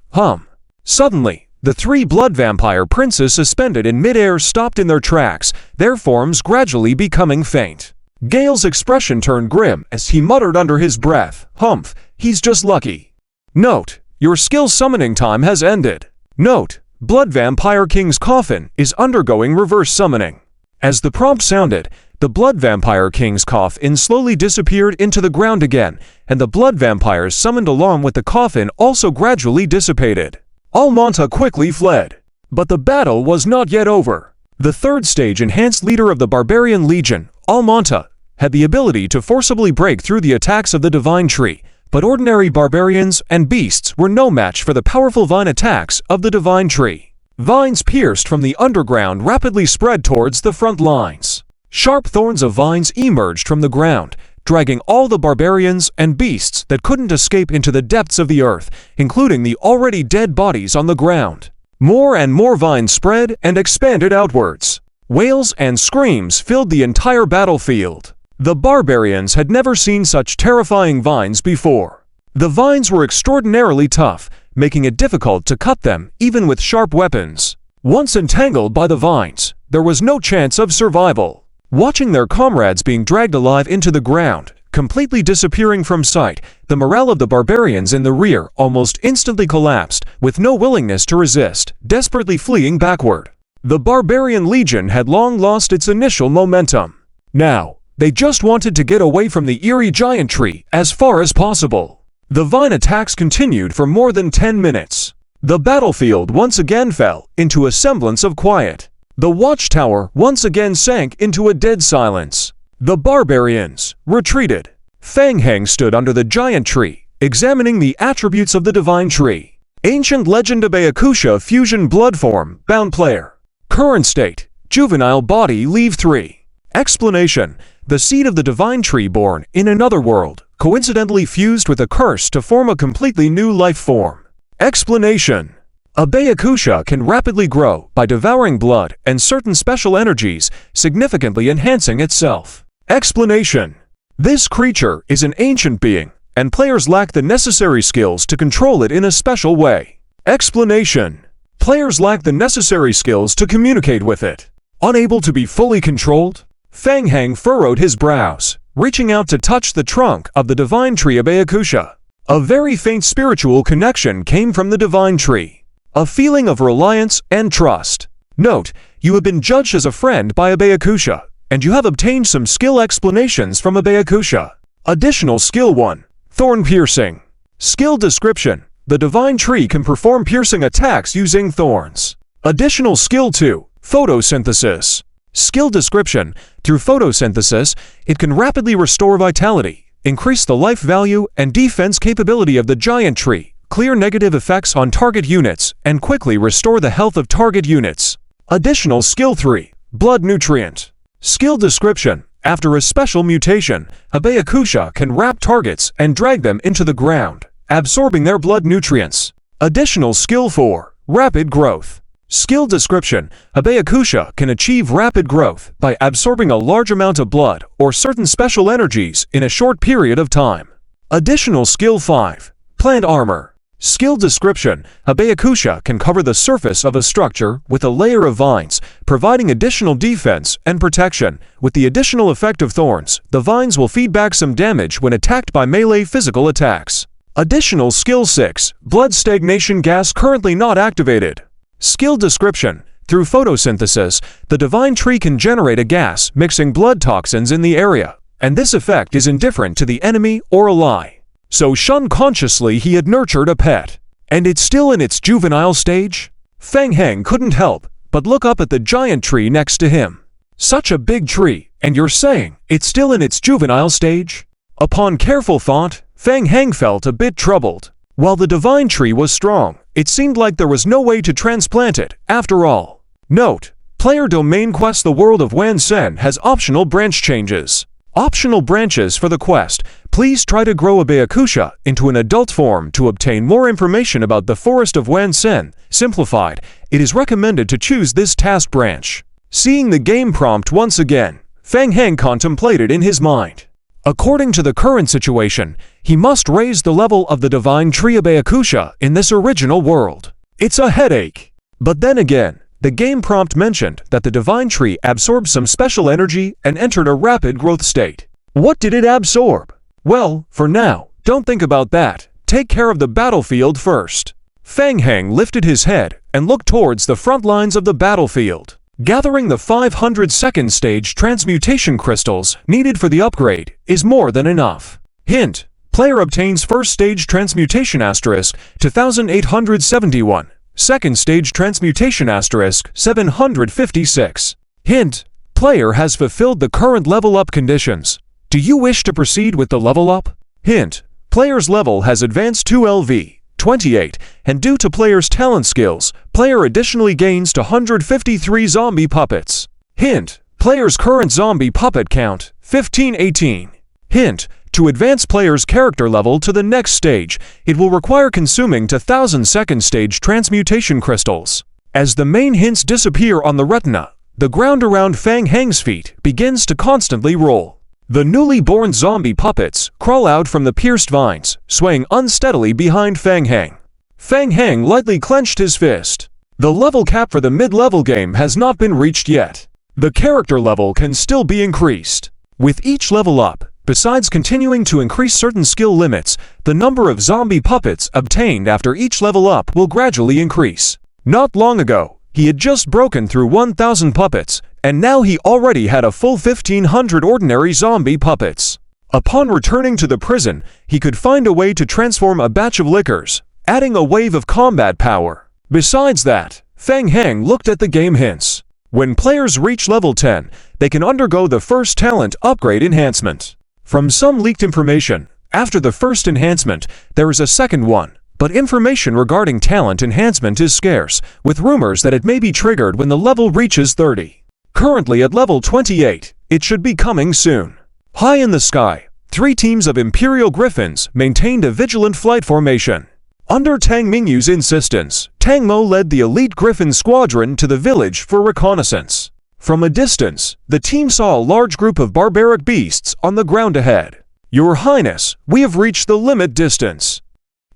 Suddenly, the 3 blood vampire princes suspended in midair stopped in their tracks, their forms gradually becoming faint. Gale's expression turned grim as he muttered under his breath, "Humph, he's just lucky." Note: your skill summoning time has ended. Note: Blood Vampire King's coffin is undergoing reverse summoning. As the prompt sounded, the Blood Vampire King's coffin slowly disappeared into the ground again, and the blood vampires summoned along with the coffin also gradually dissipated. Almonta quickly fled. But the battle was not yet over. The 3rd stage enhanced leader of the Barbarian Legion, Almonta, had the ability to forcibly break through the attacks of the Divine Tree, but ordinary barbarians and beasts were no match for the powerful vine attacks of the Divine Tree. Vines pierced from the underground rapidly spread towards the front lines. Sharp thorns of vines emerged from the ground, dragging all the barbarians and beasts that couldn't escape into the depths of the earth, including the already dead bodies on the ground. More and more vines spread and expanded outwards. Wails and screams filled the entire battlefield. The barbarians had never seen such terrifying vines before. The vines were extraordinarily tough, making it difficult to cut them even with sharp weapons. Once entangled by the vines, there was no chance of survival. Watching their comrades being dragged alive into the ground, completely disappearing from sight, the morale of the barbarians in the rear almost instantly collapsed, with no willingness to resist, desperately fleeing backward. The barbarian legion had long lost its initial momentum. Now, they just wanted to get away from the eerie giant tree as far as possible. The vine attacks continued for more than 10 minutes. The battlefield once again fell into a semblance of quiet. The watchtower once again sank into a dead silence. The barbarians retreated. Feng Heng stood under the giant tree, examining the attributes of the Divine Tree. Ancient Legend Abeakusha Fusion Blood Form, Bound Player. Current State, Juvenile Body Leave 3. Explanation: the seed of the Divine Tree born in another world, coincidentally fused with a curse to form a completely new life form. Explanation: Abeakusha can rapidly grow by devouring blood and certain special energies, significantly enhancing itself. Explanation: this creature is an ancient being, and players lack the necessary skills to control it in a special way. Explanation: players lack the necessary skills to communicate with it. Unable to be fully controlled? Feng Heng furrowed his brows, reaching out to touch the trunk of the Divine Tree Abeakusha. A very faint spiritual connection came from the Divine Tree. A feeling of reliance and trust. Note, you have been judged as a friend by Abeakusha, and you have obtained some skill explanations from Abeakusha. Additional Skill 1. Thorn Piercing. Skill Description: the Divine Tree can perform piercing attacks using thorns. Additional Skill 2. Photosynthesis. Skill Description: through photosynthesis, it can rapidly restore vitality, increase the life value and defense capability of the giant tree, clear negative effects on target units, and quickly restore the health of target units. Additional Skill 3. Blood Nutrient. Skill Description: after a special mutation, Abeakusha can wrap targets and drag them into the ground, absorbing their blood nutrients. Additional Skill 4. Rapid Growth. Skill Description: Abeakusha can achieve rapid growth by absorbing a large amount of blood or certain special energies in a short period of time. Additional Skill 5. Plant Armor. Skill Description: Abeakusha can cover the surface of a structure with a layer of vines, providing additional defense and protection. With the additional effect of thorns, the vines will feed back some damage when attacked by melee physical attacks. Additional Skill 6. Blood Stagnation Gas currently not activated. Skill Description: through photosynthesis, the Divine Tree can generate a gas mixing blood toxins in the area, and this effect is indifferent to the enemy or ally. So subconsciously he had nurtured a pet. And it's still in its juvenile stage? Feng Heng couldn't help but look up at the giant tree next to him. Such a big tree, and you're saying it's still in its juvenile stage? Upon careful thought, Feng Heng felt a bit troubled. While the Divine Tree was strong, it seemed like there was no way to transplant it, after all. Note: Player Domain Quest: The World of Wan Sen has optional branch changes. Optional branches for the quest: please try to grow Abeakusha into an adult form. To obtain more information about the Forest of Wan Sen, simplified, it is recommended to choose this task branch. Seeing the game prompt once again, Feng Heng contemplated in his mind. According to the current situation, he must raise the level of the Divine Tree Abeakusha in this original world. It's a headache. But then again, the game prompt mentioned that the Divine Tree absorbed some special energy and entered a rapid growth state. What did it absorb? Well, for now, don't think about that. Take care of the battlefield first. Feng Heng lifted his head and looked towards the front lines of the battlefield. Gathering the 500-second stage transmutation crystals needed for the upgrade is more than enough. Hint: player obtains first stage transmutation asterisk 2871, second stage transmutation asterisk 756. Hint: player has fulfilled the current level up conditions. Do you wish to proceed with the level up? Hint: player's level has advanced to LV 28, and due to player's talent skills, player additionally gains 253 zombie puppets. Hint: player's current zombie puppet count 1518. Hint: to advance player's character level to the next stage, it will require consuming 1000-second stage transmutation crystals. As the main hints disappear on the retina, the ground around Fang Heng's feet begins to constantly roll. The newly born zombie puppets crawl out from the pierced vines, swaying unsteadily behind Fang Heng. Fang Heng lightly clenched his fist. The level cap for the mid-level game has not been reached yet. The character level can still be increased. With each level up, besides continuing to increase certain skill limits, the number of zombie puppets obtained after each level up will gradually increase. Not long ago, he had just broken through 1,000 puppets, and now he already had a full 1,500 ordinary zombie puppets. Upon returning to the prison, he could find a way to transform a batch of liquors, adding a wave of combat power. Besides that, Fang Heng looked at the game hints. When players reach level 10, they can undergo the first talent upgrade enhancement. From some leaked information, after the first enhancement, there is a second one. But information regarding talent enhancement is scarce, with rumors that it may be triggered when the level reaches 30. Currently at level 28, it should be coming soon. High in the sky, 3 teams of Imperial Griffins maintained a vigilant flight formation. Under Tang Mingyu's insistence, Tang Mo led the elite Griffin squadron to the village for reconnaissance. From a distance, the team saw a large group of barbaric beasts on the ground ahead. "Your Highness, we have reached the limit distance.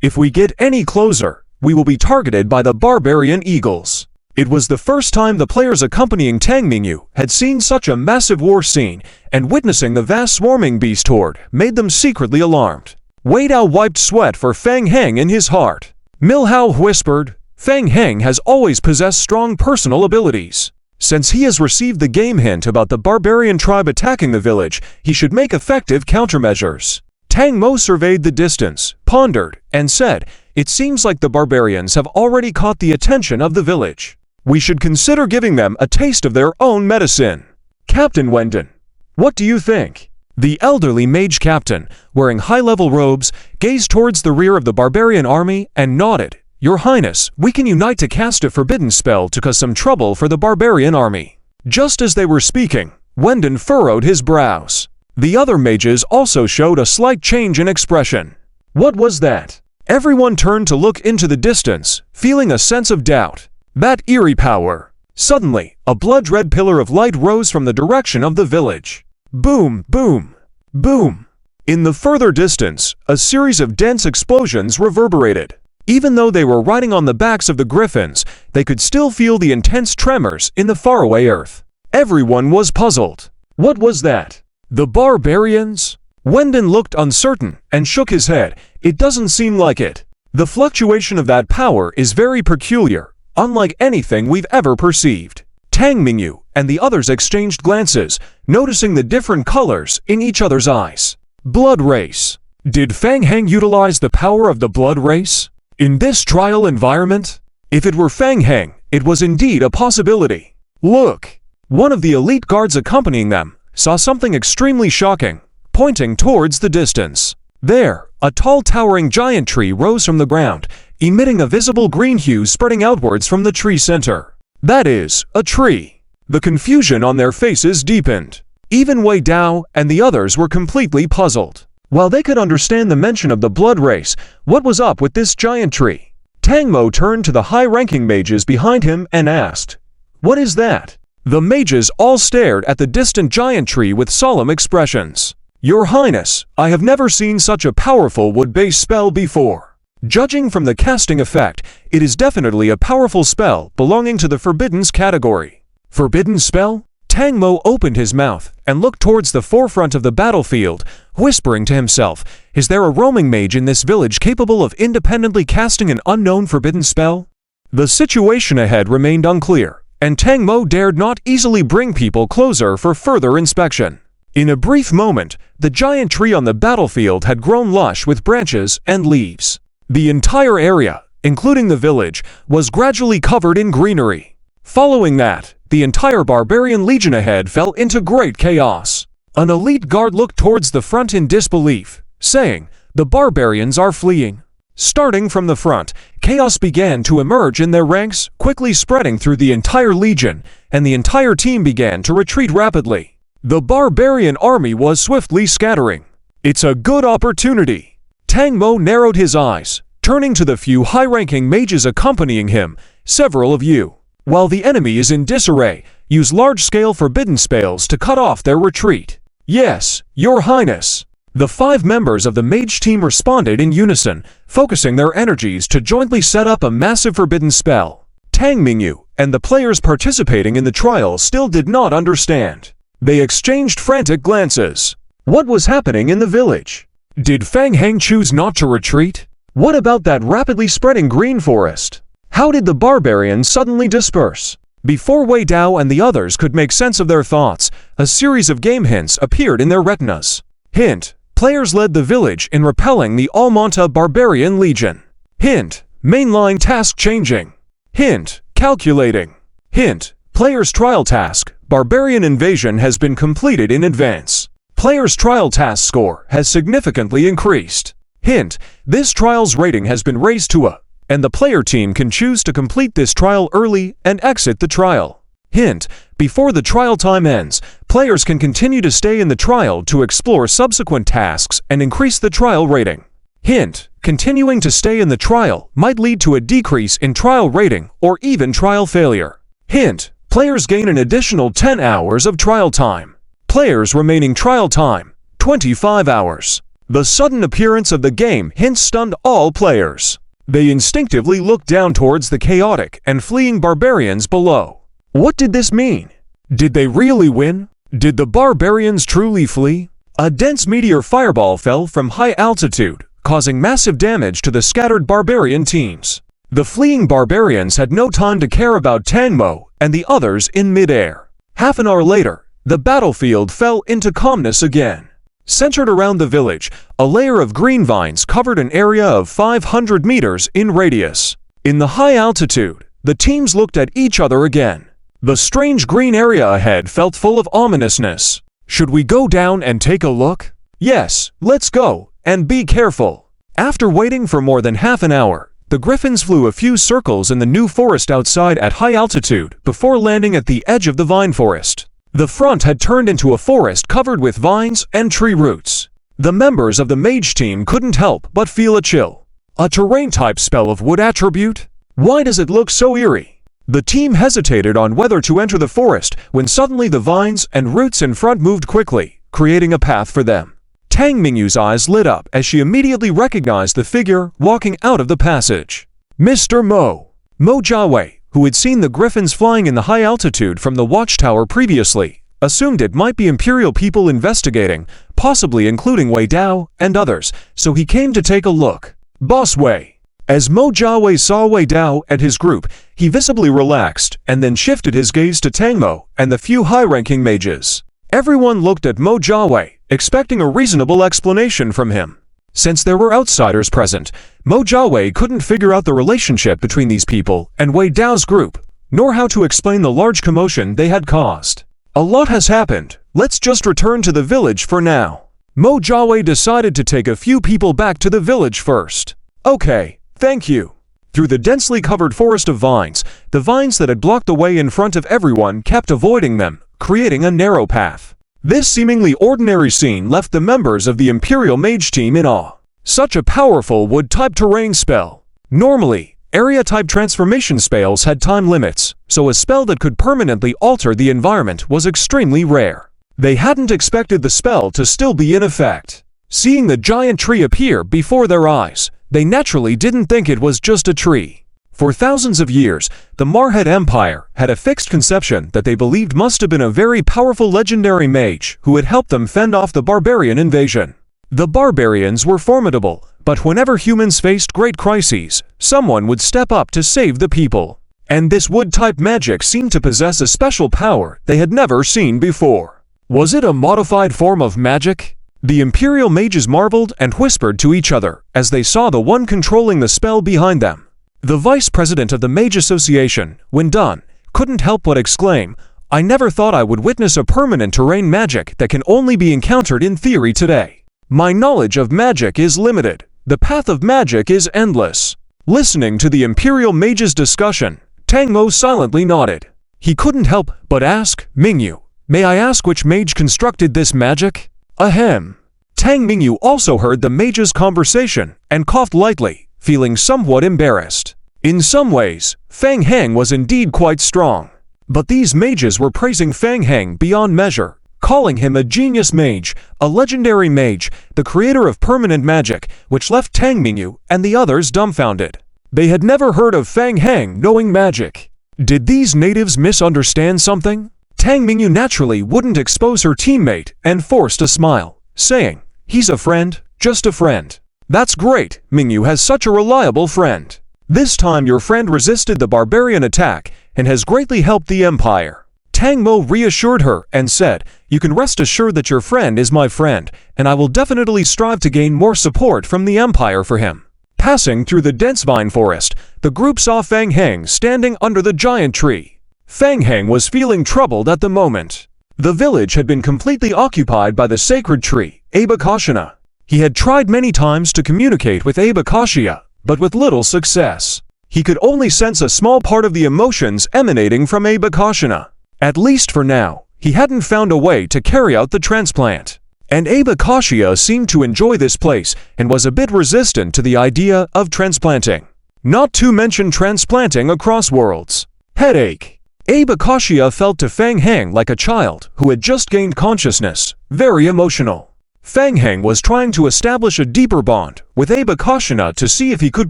If we get any closer, we will be targeted by the barbarian eagles." It was the first time the players accompanying Tang Mingyu had seen such a massive war scene, and witnessing the vast swarming beast horde made them secretly alarmed. Wei Dao wiped sweat for Fang Heng in his heart. Milhao whispered, "Fang Heng has always possessed strong personal abilities. Since he has received the game hint about the barbarian tribe attacking the village, he should make effective countermeasures." Tang Mo surveyed the distance, pondered, and said, "It seems like the barbarians have already caught the attention of the village. We should consider giving them a taste of their own medicine." "Captain Wendon, what do you think?" The elderly mage captain, wearing high-level robes, gazed towards the rear of the barbarian army and nodded. "Your Highness, we can unite to cast a forbidden spell to cause some trouble for the barbarian army." Just as they were speaking, Wendon furrowed his brows. The other mages also showed a slight change in expression. What was that? Everyone turned to look into the distance, feeling a sense of doubt. That eerie power. Suddenly, a blood-red pillar of light rose from the direction of the village. Boom, boom, boom. In the further distance, a series of dense explosions reverberated. Even though they were riding on the backs of the griffins, they could still feel the intense tremors in the faraway earth. Everyone was puzzled. What was that? The barbarians? Wendon looked uncertain and shook his head. It doesn't seem like it. The fluctuation of that power is very peculiar, unlike anything we've ever perceived. Tang Mingyu and the others exchanged glances, noticing the different colors in each other's eyes. Blood race. Did Fang Heng utilize the power of the blood race? In this trial environment? If it were Fang Heng, it was indeed a possibility. Look! One of the elite guards accompanying them saw something extremely shocking, pointing towards the distance. There, a tall towering giant tree rose from the ground, emitting a visible green hue spreading outwards from the tree center. That is, a tree. The confusion on their faces deepened. Even Wei Dao and the others were completely puzzled. While they could understand the mention of the blood race, what was up with this giant tree? Tang Mo turned to the high-ranking mages behind him and asked, "What is that?" The mages all stared at the distant giant tree with solemn expressions. "Your Highness, I have never seen such a powerful wood-based spell before. Judging from the casting effect, it is definitely a powerful spell belonging to the Forbidden's category." Forbidden spell? Tang Mo opened his mouth and looked towards the forefront of the battlefield, whispering to himself, "Is there a roaming mage in this village capable of independently casting an unknown forbidden spell?" The situation ahead remained unclear, and Tang Mo dared not easily bring people closer for further inspection. In a brief moment, the giant tree on the battlefield had grown lush with branches and leaves. The entire area, including the village, was gradually covered in greenery. Following that, the entire barbarian legion ahead fell into great chaos. An elite guard looked towards the front in disbelief, saying, "The barbarians are fleeing." Starting from the front, chaos began to emerge in their ranks, quickly spreading through the entire legion, and the entire team began to retreat rapidly. The barbarian army was swiftly scattering. "It's a good opportunity." Tang Mo narrowed his eyes, turning to the few high-ranking mages accompanying him. "Several of you, while the enemy is in disarray, use large-scale forbidden spells to cut off their retreat." "Yes, Your Highness." The 5 members of the mage team responded in unison, focusing their energies to jointly set up a massive forbidden spell. Tang Mingyu and the players participating in the trial still did not understand. They exchanged frantic glances. What was happening in the village? Did Fang Heng choose not to retreat? What about that rapidly spreading green forest? How did the barbarians suddenly disperse? Before Wei Dao and the others could make sense of their thoughts, a series of game hints appeared in their retinas. Hint: players led the village in repelling the Almonta Barbarian Legion. Hint: mainline task changing. Hint: calculating. Hint: players' trial task, Barbarian Invasion, has been completed in advance. Players' trial task score has significantly increased. Hint: this trial's rating has been raised to A, and the player team can choose to complete this trial early and exit the trial. Hint: before the trial time ends, players can continue to stay in the trial to explore subsequent tasks and increase the trial rating. Hint: continuing to stay in the trial might lead to a decrease in trial rating or even trial failure. Hint: players gain an additional 10 hours of trial time. Players' remaining trial time, 25 hours. The sudden appearance of the game hint stunned all players. They instinctively looked down towards the chaotic and fleeing barbarians below. What did this mean? Did they really win? Did the barbarians truly flee? A dense meteor fireball fell from high altitude, causing massive damage to the scattered barbarian teams. The fleeing barbarians had no time to care about Tang Mo and the others in midair. Half an hour later, the battlefield fell into calmness again. Centered around the village, a layer of green vines covered an area of 500 meters in radius. In the high altitude, the teams looked at each other again. The strange green area ahead felt full of ominousness. Should we go down and take a look? Yes, let's go, and be careful. After waiting for more than half an hour, the griffins flew a few circles in the new forest outside at high altitude before landing at the edge of the vine forest. The front had turned into a forest covered with vines and tree roots. The members of the mage team couldn't help but feel a chill. A terrain-type spell of wood attribute? Why does it look so eerie? The team hesitated on whether to enter the forest when suddenly the vines and roots in front moved quickly, creating a path for them. Tang Mingyu's eyes lit up as she immediately recognized the figure walking out of the passage. Mr. Mo. Mo Jiawei, who had seen the griffins flying in the high altitude from the watchtower previously, assumed it might be Imperial people investigating, possibly including Wei Dao and others, so he came to take a look. Boss Wei. As Mo Jiawei saw Wei Dao and his group, he visibly relaxed and then shifted his gaze to Tang Mo and the few high-ranking mages. Everyone looked at Mo Jiawei, expecting a reasonable explanation from him. Since there were outsiders present, Mo Jiawei couldn't figure out the relationship between these people and Wei Dao's group, nor how to explain the large commotion they had caused. A lot has happened, let's just return to the village for now. Mo Jiawei decided to take a few people back to the village first. Okay, thank you. Through the densely covered forest of vines, the vines that had blocked the way in front of everyone kept avoiding them, creating a narrow path. This seemingly ordinary scene left the members of the Imperial Mage team in awe. Such a powerful wood-type terrain spell. Normally, area-type transformation spells had time limits, so a spell that could permanently alter the environment was extremely rare. They hadn't expected the spell to still be in effect. Seeing the giant tree appear before their eyes, they naturally didn't think it was just a tree. For thousands of years, the Marhead Empire had a fixed conception that they believed must have been a very powerful legendary mage who had helped them fend off the barbarian invasion. The barbarians were formidable, but whenever humans faced great crises, someone would step up to save the people. And this wood-type magic seemed to possess a special power they had never seen before. Was it a modified form of magic? The Imperial mages marveled and whispered to each other as they saw the one controlling the spell behind them. The vice president of the Mage Association, when done, couldn't help but exclaim, I never thought I would witness a permanent terrain magic that can only be encountered in theory today. My knowledge of magic is limited. The path of magic is endless. Listening to the Imperial Mage's discussion, Tang Mo silently nodded. He couldn't help but ask, Mingyu, may I ask which mage constructed this magic? Ahem. Tang Mingyu also heard the mage's conversation and coughed lightly, feeling somewhat embarrassed. In some ways, Fang Heng was indeed quite strong. But these mages were praising Fang Heng beyond measure, calling him a genius mage, a legendary mage, the creator of permanent magic, which left Tang Mingyu and the others dumbfounded. They had never heard of Fang Heng knowing magic. Did these natives misunderstand something? Tang Mingyu naturally wouldn't expose her teammate and forced a smile, saying, he's a friend, just a friend. That's great, Mingyu has such a reliable friend. This time your friend resisted the barbarian attack and has greatly helped the Empire. Tang Mo reassured her and said, you can rest assured that your friend is my friend, and I will definitely strive to gain more support from the Empire for him. Passing through the dense vine forest, the group saw Fang Heng standing under the giant tree. Fang Heng was feeling troubled at the moment. The village had been completely occupied by the sacred tree, Abakashina. He had tried many times to communicate with Abakashia, but with little success. He could only sense a small part of the emotions emanating from Abakashina. At least for now, he hadn't found a way to carry out the transplant. And Abakashia seemed to enjoy this place and was a bit resistant to the idea of transplanting. Not to mention transplanting across worlds. Headache. Abakashia felt to Fang Heng like a child who had just gained consciousness, very emotional. Fang Heng was trying to establish a deeper bond with Abakashina to see if he could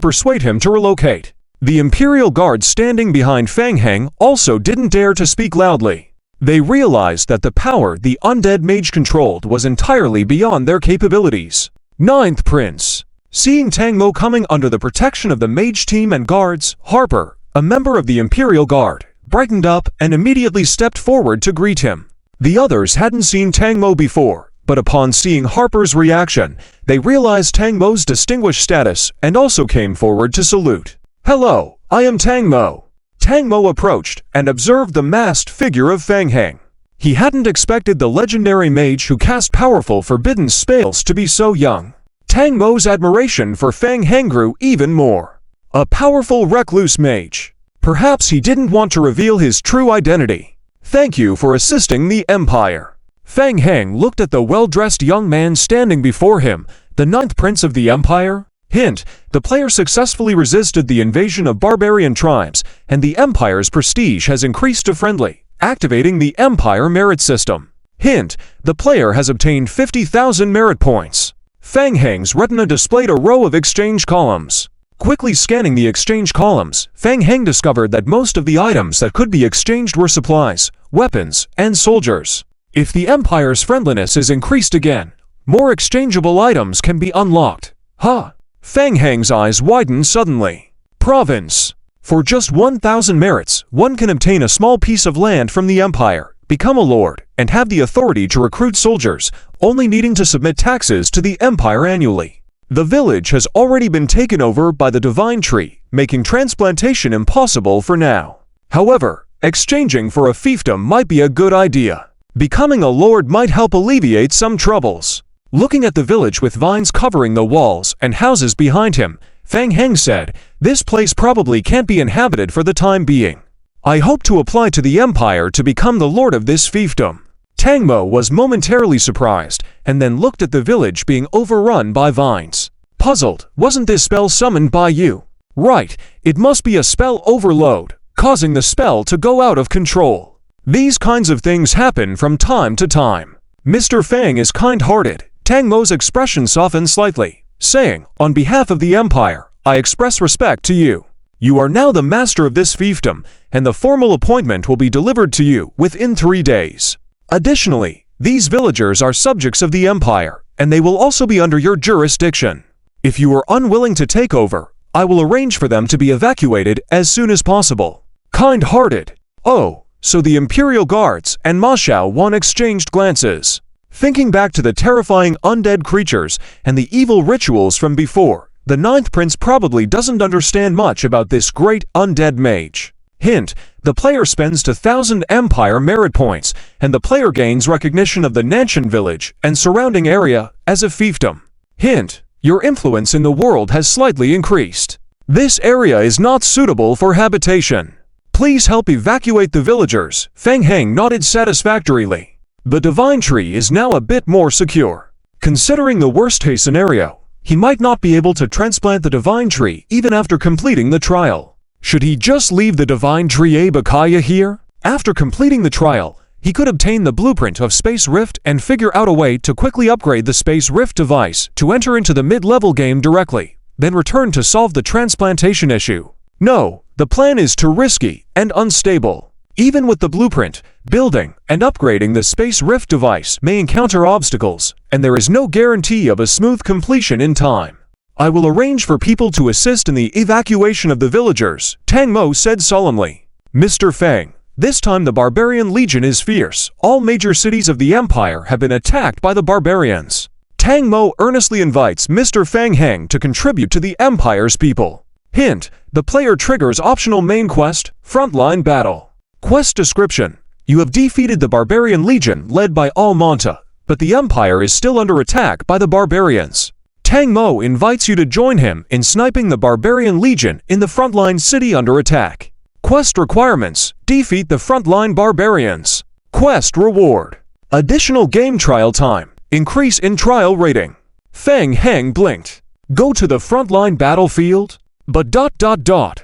persuade him to relocate. The Imperial Guard standing behind Fang Heng also didn't dare to speak loudly. They realized that the power the undead mage controlled was entirely beyond their capabilities. Ninth Prince. Seeing Tang Mo coming under the protection of the mage team and guards, Harper, a member of the Imperial Guard, brightened up and immediately stepped forward to greet him. The others hadn't seen Tang Mo before, but upon seeing Harper's reaction, they realized Tang Mo's distinguished status and also came forward to salute. Hello, I am Tang Mo. Tang Mo approached and observed the masked figure of Fang Heng. He hadn't expected the legendary mage who cast powerful forbidden spells to be so young. Tang Mo's admiration for Fang Heng grew even more. A powerful recluse mage. Perhaps he didn't want to reveal his true identity. Thank you for assisting the Empire. Fang Heng looked at the well-dressed young man standing before him, the ninth prince of the Empire. Hint, the player successfully resisted the invasion of barbarian tribes, and the Empire's prestige has increased to friendly, activating the Empire merit system. Hint, the player has obtained 50,000 merit points. Fang Heng's retina displayed a row of exchange columns. Quickly scanning the exchange columns, Fang Heng discovered that most of the items that could be exchanged were supplies, weapons, and soldiers. If the Empire's friendliness is increased again, more exchangeable items can be unlocked. Huh! Fang Heng's eyes widened suddenly. Province. For just 1,000 merits, one can obtain a small piece of land from the Empire, become a lord, and have the authority to recruit soldiers, only needing to submit taxes to the Empire annually. The village has already been taken over by the Divine Tree, making transplantation impossible for now. However, exchanging for a fiefdom might be a good idea. Becoming a lord might help alleviate some troubles. Looking at the village with vines covering the walls and houses behind him, Fang Heng said, this place probably can't be inhabited for the time being. I hope to apply to the Empire to become the lord of this fiefdom. Tang Mo was momentarily surprised, and then looked at the village being overrun by vines. Puzzled, wasn't this spell summoned by you? Right, it must be a spell overload, causing the spell to go out of control. These kinds of things happen from time to time. Mr. Fang is kind-hearted. Tang Mo's expression softened slightly, saying, on behalf of the Empire, I express respect to you. You are now the master of this fiefdom, and the formal appointment will be delivered to you within 3 days. Additionally, these villagers are subjects of the Empire, and they will also be under your jurisdiction. If you are unwilling to take over, I will arrange for them to be evacuated as soon as possible. Kind-hearted. Oh, so the Imperial Guards and Ma Xiaowan exchanged glances. Thinking back to the terrifying undead creatures and the evil rituals from before, the ninth prince probably doesn't understand much about this great undead mage. Hint: the player spends 2,000 Empire merit points, and the player gains recognition of the Nanshan village and surrounding area as a fiefdom. Hint: your influence in the world has slightly increased. This area is not suitable for habitation. Please help evacuate the villagers. Feng Heng nodded satisfactorily. The divine tree is now a bit more secure. Considering the worst-case scenario, he might not be able to transplant the divine tree even after completing the trial. Should he just leave the divine tree Abakaya here? After completing the trial, he could obtain the blueprint of Space Rift and figure out a way to quickly upgrade the Space Rift device to enter into the mid-level game directly, then return to solve the transplantation issue. No, the plan is too risky and unstable. Even with the blueprint, building and upgrading the Space Rift device may encounter obstacles, and there is no guarantee of a smooth completion in time. I will arrange for people to assist in the evacuation of the villagers, Tang Mo said solemnly. Mr. Feng, this time the Barbarian Legion is fierce. All major cities of the Empire have been attacked by the barbarians. Tang Mo earnestly invites Mr. Feng Heng to contribute to the Empire's people. Hint: the player triggers optional main quest, Frontline Battle. Quest description: you have defeated the Barbarian Legion led by Almonta, but the Empire is still under attack by the barbarians. Tang Mo invites you to join him in sniping the Barbarian Legion in the frontline city under attack. Quest requirements: defeat the frontline barbarians. Quest reward: additional game trial time, increase in trial rating. Feng Heng blinked. Go to the frontline battlefield? But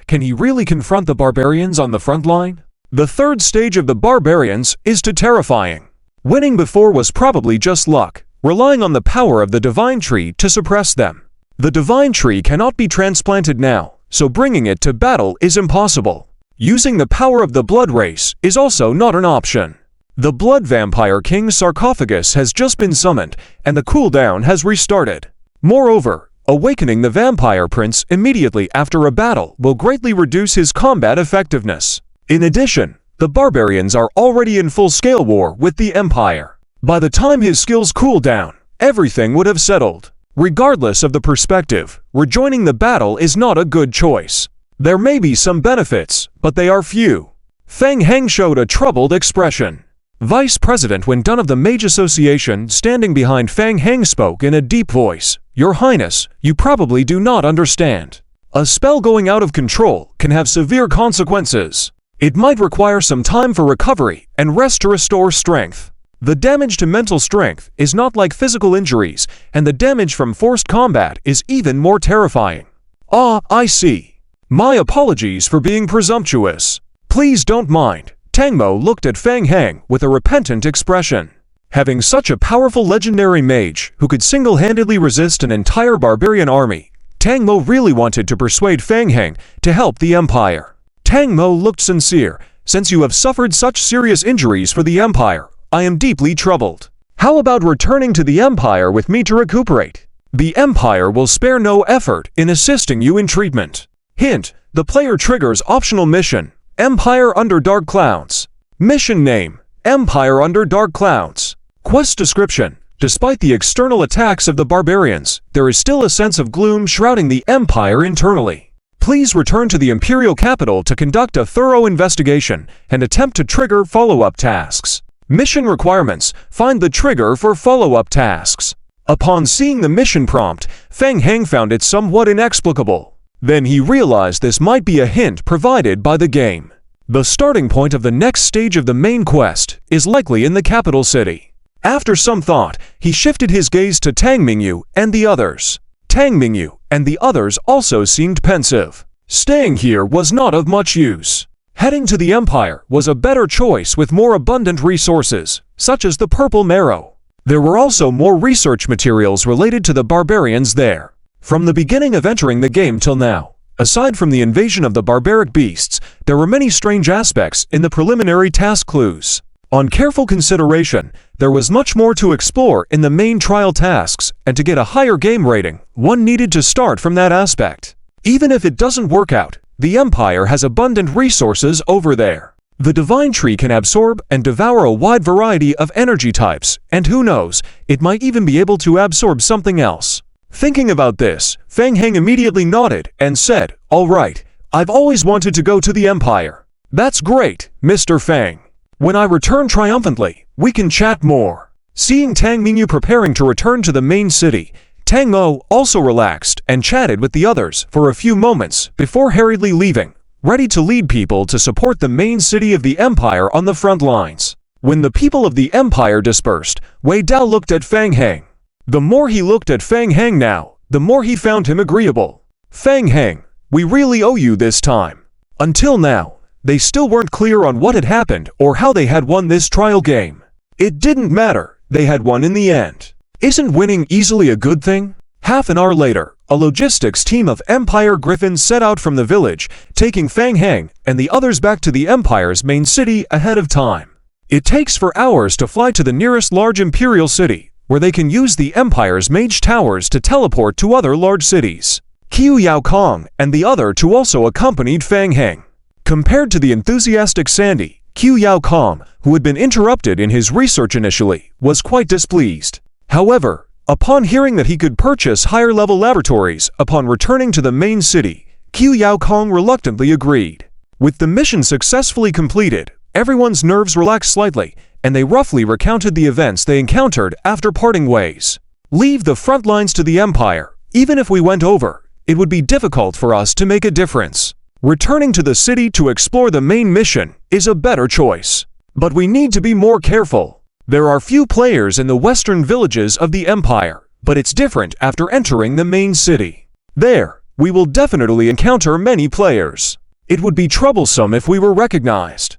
can he really confront the barbarians on the front line? The third stage of the barbarians is too terrifying. Winning before was probably just luck, relying on the power of the divine tree to suppress them. The divine tree cannot be transplanted now, so bringing it to battle is impossible. Using the power of the blood race is also not an option. The blood vampire king's sarcophagus has just been summoned, and the cooldown has restarted. Moreover, awakening the vampire prince immediately after a battle will greatly reduce his combat effectiveness. In addition, the barbarians are already in full-scale war with the Empire. By the time his skills cool down, everything would have settled. Regardless of the perspective, rejoining the battle is not a good choice. There may be some benefits, but they are few. Feng Heng showed a troubled expression. Vice President Wen Dun of the Mage Association standing behind Feng Heng spoke in a deep voice. Your Highness, you probably do not understand. A spell going out of control can have severe consequences. It might require some time for recovery and rest to restore strength. The damage to mental strength is not like physical injuries, and the damage from forced combat is even more terrifying. Ah, I see. My apologies for being presumptuous. Please don't mind. Tang Mo looked at Feng Heng with a repentant expression. Having such a powerful legendary mage who could single-handedly resist an entire barbarian army, Tang Mo really wanted to persuade Feng Heng to help the Empire. Tang Mo looked sincere. Since you have suffered such serious injuries for the Empire, I am deeply troubled. How about returning to the Empire with me to recuperate? The Empire will spare no effort in assisting you in treatment. Hint: the player triggers optional mission, Empire Under Dark Clouds. Mission name: Empire Under Dark Clouds. Quest description: despite the external attacks of the barbarians, there is still a sense of gloom shrouding the Empire internally. Please return to the Imperial capital to conduct a thorough investigation and attempt to trigger follow-up tasks. Mission requirements: find the trigger for follow-up tasks. Upon seeing the mission prompt, Feng Heng found it somewhat inexplicable. Then he realized this might be a hint provided by the game. The starting point of the next stage of the main quest is likely in the capital city. After some thought, he shifted his gaze to Tang Mingyu and the others. Tang Mingyu and the others also seemed pensive. Staying here was not of much use. Heading to the Empire was a better choice with more abundant resources, such as the Purple Marrow. There were also more research materials related to the barbarians there. From the beginning of entering the game till now, aside from the invasion of the barbaric beasts, there were many strange aspects in the preliminary task clues. On careful consideration, there was much more to explore in the main trial tasks, and to get a higher game rating, one needed to start from that aspect. Even if it doesn't work out, the Empire has abundant resources over there. The divine tree can absorb and devour a wide variety of energy types, and who knows, it might even be able to absorb something else. Thinking about this, Feng Heng immediately nodded and said, "All right, I've always wanted to go to the Empire. That's great, Mr. Fang. When I return triumphantly, we can chat more. Seeing Tang Mingyu preparing to return to the main city, Tang Mo also relaxed and chatted with the others for a few moments before hurriedly leaving, ready to lead people to support the main city of the empire on the front lines. When the people of the empire dispersed, Wei Dao looked at Fang Heng. The more he looked at Fang Heng now, the more he found him agreeable. Fang Heng, we really owe you this time. Until now, they still weren't clear on what had happened or how they had won this trial game. It didn't matter, they had won in the end. Isn't winning easily a good thing? Half an hour later, a logistics team of Empire Griffins set out from the village, taking Fang Heng and the others back to the Empire's main city ahead of time. It takes for hours to fly to the nearest large imperial city, where they can use the Empire's mage towers to teleport to other large cities. Qiu Yao Kong and the other two also accompanied Fang Heng. Compared to the enthusiastic Sandy, Qiu Yao Kong, who had been interrupted in his research initially, was quite displeased. However, upon hearing that he could purchase higher-level laboratories upon returning to the main city, Qiu Yao Kong reluctantly agreed. With the mission successfully completed, everyone's nerves relaxed slightly, and they roughly recounted the events they encountered after parting ways. Leave the front lines to the Empire. Even if we went over, it would be difficult for us to make a difference. Returning to the city to explore the main mission is a better choice. But we need to be more careful. There are few players in the western villages of the Empire, but it's different after entering the main city. There, we will definitely encounter many players. It would be troublesome if we were recognized.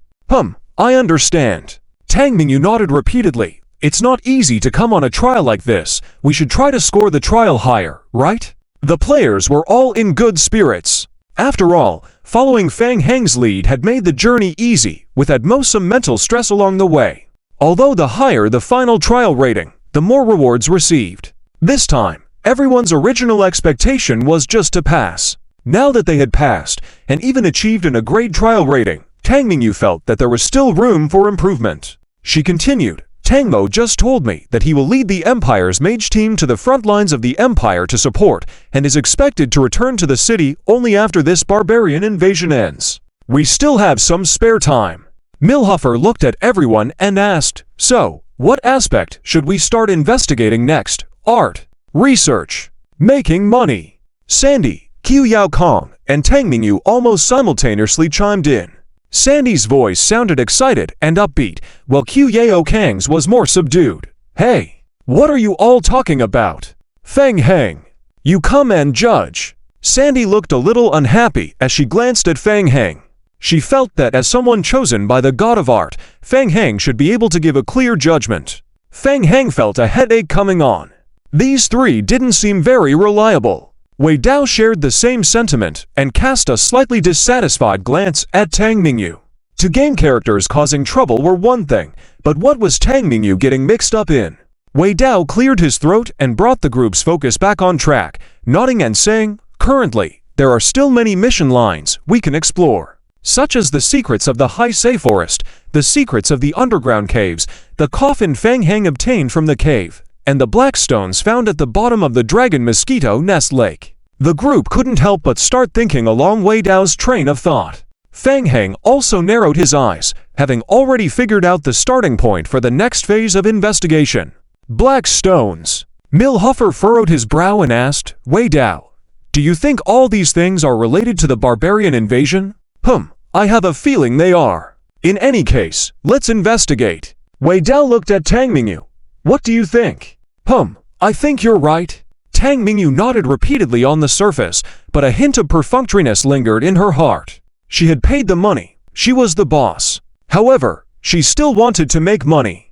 I understand. Tang Mingyu nodded repeatedly. It's not easy to come on a trial like this. We should try to score the trial higher, right? The players were all in good spirits. After all, following Fang Heng's lead had made the journey easy, with at most some mental stress along the way. Although the higher the final trial rating, the more rewards received. This time, everyone's original expectation was just to pass. Now that they had passed, and even achieved a grade trial rating, Tang Mingyu felt that there was still room for improvement. She continued, Tang Mo just told me that he will lead the Empire's mage team to the front lines of the Empire to support, and is expected to return to the city only after this barbarian invasion ends. We still have some spare time. Milhofer looked at everyone and asked, so, what aspect should we start investigating next? Art, research, making money. Sandy, Qiu Yao Kong, and Tang Mingyu almost simultaneously chimed in. Sandy's voice sounded excited and upbeat, while Qiu Yao Kang's was more subdued. Hey, what are you all talking about? Fang Heng, you come and judge. Sandy looked a little unhappy as she glanced at Fang Heng. She felt that as someone chosen by the god of art, Fang Heng should be able to give a clear judgment. Fang Heng felt a headache coming on. These three didn't seem very reliable. Wei Dao shared the same sentiment and cast a slightly dissatisfied glance at Tang Mingyu. To game characters causing trouble were one thing, but what was Tang Mingyu getting mixed up in? Wei Dao cleared his throat and brought the group's focus back on track, nodding and saying, currently, there are still many mission lines we can explore, such as the secrets of the High Say Forest, the secrets of the underground caves, the coffin Fang Heng obtained from the cave, and the black stones found at the bottom of the Dragon Mosquito Nest Lake. The group couldn't help but start thinking along Wei Dao's train of thought. Fang Heng also narrowed his eyes, having already figured out the starting point for the next phase of investigation. Black stones. Milhofer furrowed his brow and asked, Wei Dao, do you think all these things are related to the barbarian invasion? I have a feeling they are. In any case, let's investigate. Wei Dao looked at Tang Mingyu. What do you think? I think you're right. Tang Mingyu nodded repeatedly on the surface, but a hint of perfunctoriness lingered in her heart. She had paid the money. She was the boss. However, she still wanted to make money.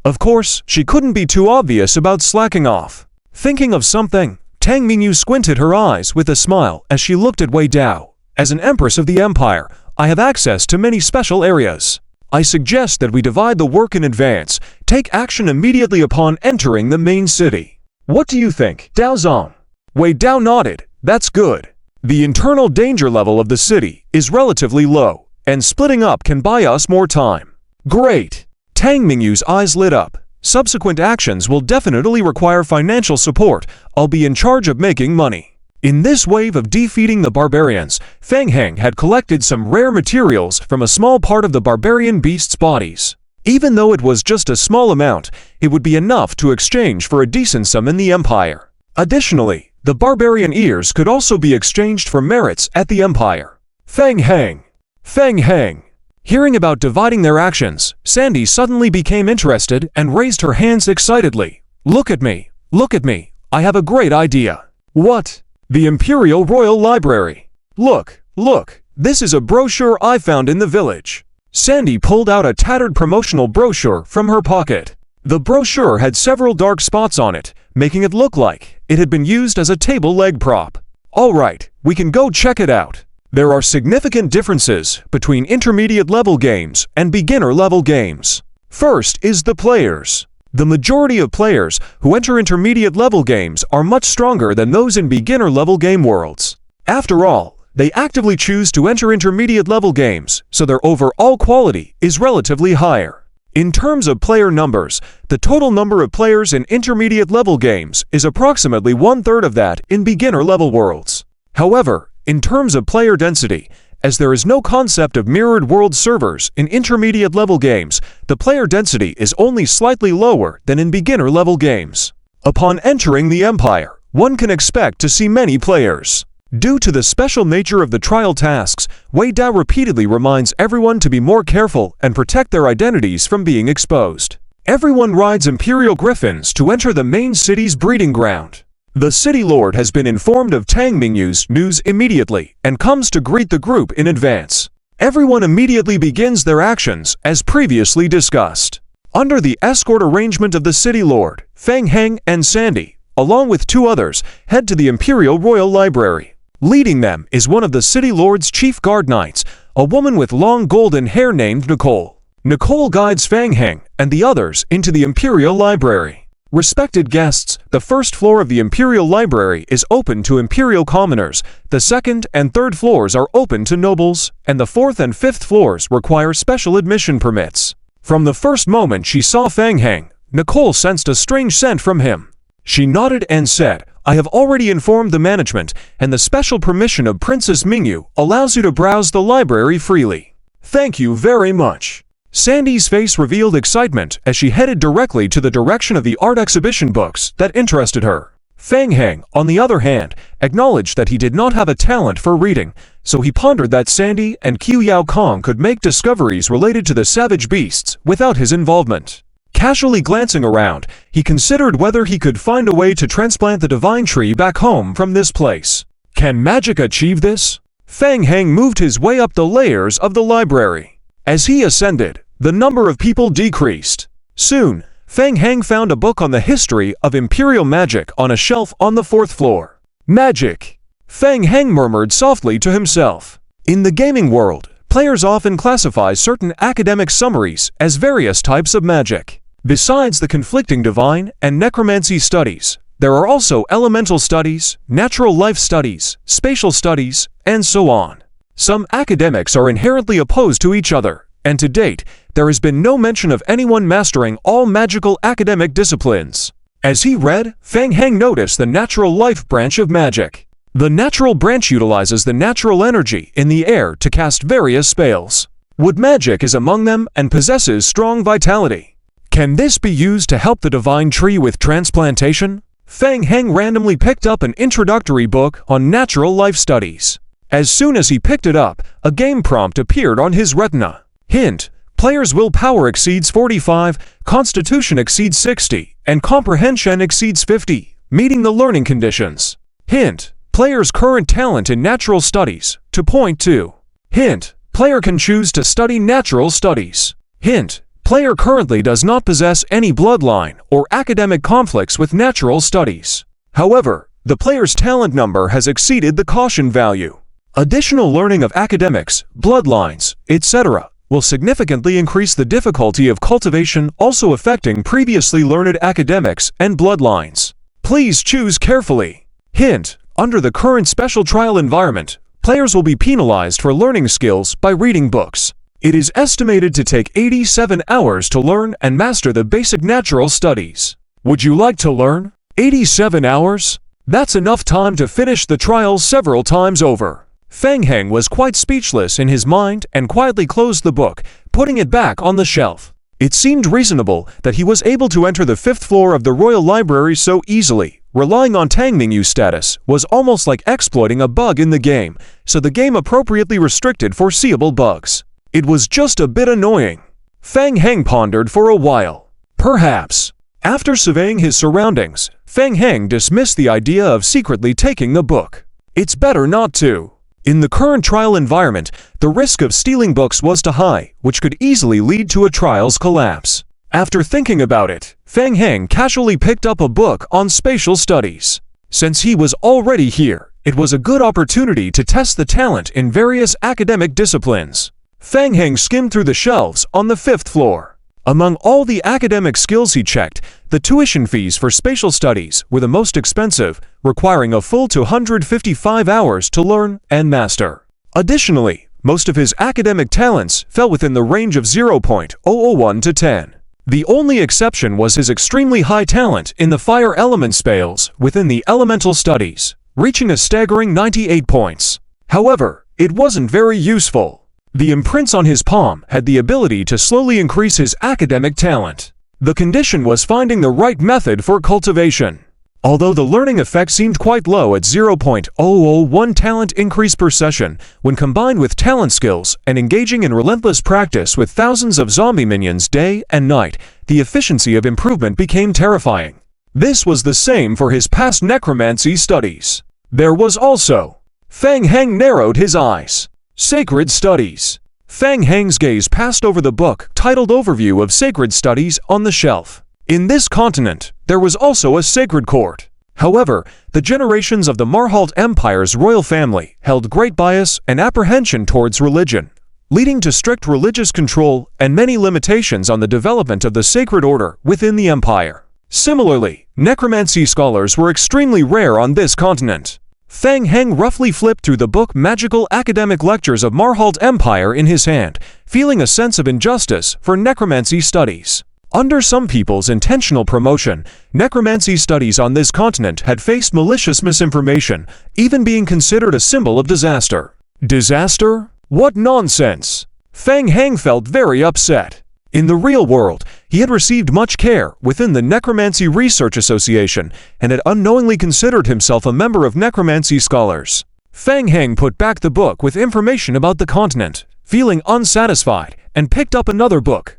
Of course, she couldn't be too obvious about slacking off. Thinking of something, Tang Mingyu squinted her eyes with a smile as she looked at Wei Dao. As an empress of the empire, I have access to many special areas. I suggest that we divide the work in advance, take action immediately upon entering the main city. What do you think, Dao Zong? Wei Dao nodded. That's good. The internal danger level of the city is relatively low, and splitting up can buy us more time. Great. Tang Mingyu's eyes lit up. Subsequent actions will definitely require financial support. I'll be in charge of making money. In this wave of defeating the barbarians, Feng Heng had collected some rare materials from a small part of the barbarian beasts' bodies. Even though it was just a small amount, it would be enough to exchange for a decent sum in the Empire. Additionally, the barbarian ears could also be exchanged for merits at the Empire. Feng Heng! Feng Heng! Hearing about dividing their actions, Sandy suddenly became interested and raised her hands excitedly. Look at me! Look at me! I have a great idea! What? The Imperial Royal Library! Look! Look! This is a brochure I found in the village. Sandy pulled out a tattered promotional brochure from her pocket. The brochure had several dark spots on it, making it look like it had been used as a table leg prop. All right, we can go check it out. There are significant differences between intermediate level games and beginner level games. First is the players. The majority of players who enter intermediate level games are much stronger than those in beginner level game worlds. After all, they actively choose to enter intermediate level games, so their overall quality is relatively higher. In terms of player numbers, the total number of players in intermediate level games is approximately 1/3 of that in beginner level worlds. However, in terms of player density, as there is no concept of mirrored world servers in intermediate level games, the player density is only slightly lower than in beginner level games. Upon entering the Empire, one can expect to see many players. Due to the special nature of the trial tasks, Wei Dao repeatedly reminds everyone to be more careful and protect their identities from being exposed. Everyone rides Imperial Griffins to enter the main city's breeding ground. The city lord has been informed of Tang Mingyu's news immediately and comes to greet the group in advance. Everyone immediately begins their actions as previously discussed. Under the escort arrangement of the city lord, Feng Heng and Sandy, along with 2 others, head to the Imperial Royal Library. Leading them is one of the city lord's chief guard knights, a woman with long golden hair named Nicole. Nicole guides Feng Heng and the others into the Imperial Library. Respected guests, the first floor of the Imperial Library is open to Imperial commoners, the second and third floors are open to nobles, and the fourth and fifth floors require special admission permits. From the first moment she saw Feng Heng, Nicole sensed a strange scent from him. She nodded and said, I have already informed the management, and the special permission of Princess Mingyu allows you to browse the library freely. Thank you very much. Sandy's face revealed excitement as she headed directly to the direction of the art exhibition books that interested her. Feng Heng, on the other hand, acknowledged that he did not have a talent for reading, so he pondered that Sandy and Qiu Yao Kong could make discoveries related to the savage beasts without his involvement. Casually glancing around, he considered whether he could find a way to transplant the divine tree back home from this place. Can magic achieve this? Feng Heng moved his way up the layers of the library. As he ascended, the number of people decreased. Soon, Feng Heng found a book on the history of imperial magic on a shelf on the 4th floor. Magic! Feng Heng murmured softly to himself. In the gaming world, players often classify certain academic summaries as various types of magic. Besides the conflicting divine and necromancy studies, there are also elemental studies, natural life studies, spatial studies, and so on. Some academics are inherently opposed to each other, and to date, there has been no mention of anyone mastering all magical academic disciplines. As he read, Feng Heng noticed the natural life branch of magic. The natural branch utilizes the natural energy in the air to cast various spells. Wood magic is among them and possesses strong vitality. Can this be used to help the divine tree with transplantation? Feng Heng randomly picked up an introductory book on natural life studies. As soon as he picked it up, a game prompt appeared on his retina. Hint: player's willpower exceeds 45, constitution exceeds 60, and comprehension exceeds 50, meeting the learning conditions. Hint: player's current talent in natural studies, to point to. Hint: player can choose to study natural studies. Hint: player currently does not possess any bloodline or academic conflicts with natural studies. However, the player's talent number has exceeded the caution value. Additional learning of academics, bloodlines, etc. will significantly increase the difficulty of cultivation, also affecting previously learned academics and bloodlines. Please choose carefully. Hint: under the current special trial environment, players will be penalized for learning skills by reading books. It is estimated to take 87 hours to learn and master the basic natural studies. Would you like to learn? 87 hours? That's enough time to finish the trial several times over. Feng Heng was quite speechless in his mind and quietly closed the book, putting it back on the shelf. It seemed reasonable that he was able to enter the 5th floor of the Royal Library so easily. Relying on Tangmingyu status was almost like exploiting a bug in the game, so the game appropriately restricted foreseeable bugs. It was just a bit annoying. Feng Heng pondered for a while. Perhaps. After surveying his surroundings, Feng Heng dismissed the idea of secretly taking the book. It's better not to. In the current trial environment, the risk of stealing books was too high, which could easily lead to a trial's collapse. After thinking about it, Feng Heng casually picked up a book on spatial studies. Since he was already here, it was a good opportunity to test the talent in various academic disciplines. Feng Heng skimmed through the shelves on the 5th floor. Among all the academic skills he checked, the tuition fees for spatial studies were the most expensive, requiring a full 255 hours to learn and master. Additionally, most of his academic talents fell within the range of 0.001 to 10. The only exception was his extremely high talent in the fire element spells within the elemental studies, reaching a staggering 98 points. However, it wasn't very useful. The imprints on his palm had the ability to slowly increase his academic talent. The condition was finding the right method for cultivation. Although the learning effect seemed quite low at 0.001 talent increase per session, when combined with talent skills and engaging in relentless practice with thousands of zombie minions day and night, the efficiency of improvement became terrifying. This was the same for his past necromancy studies. There was also... Feng Heng narrowed his eyes. Sacred Studies. Feng Heng's gaze passed over the book titled Overview of Sacred Studies on the shelf. In this continent, there was also a sacred court. However, the generations of the Marhalt Empire's royal family held great bias and apprehension towards religion, leading to strict religious control and many limitations on the development of the sacred order within the empire. Similarly, necromancy scholars were extremely rare on this continent. Feng Heng roughly flipped through the book Magical Academic Lectures of Marhalt Empire in his hand, feeling a sense of injustice for necromancy studies. Under some people's intentional promotion, necromancy studies on this continent had faced malicious misinformation, even being considered a symbol of disaster. Disaster? What nonsense! Feng Heng felt very upset. In the real world, he had received much care within the Necromancy Research Association and had unknowingly considered himself a member of necromancy scholars. Feng Heng put back the book with information about the continent, feeling unsatisfied, and picked up another book.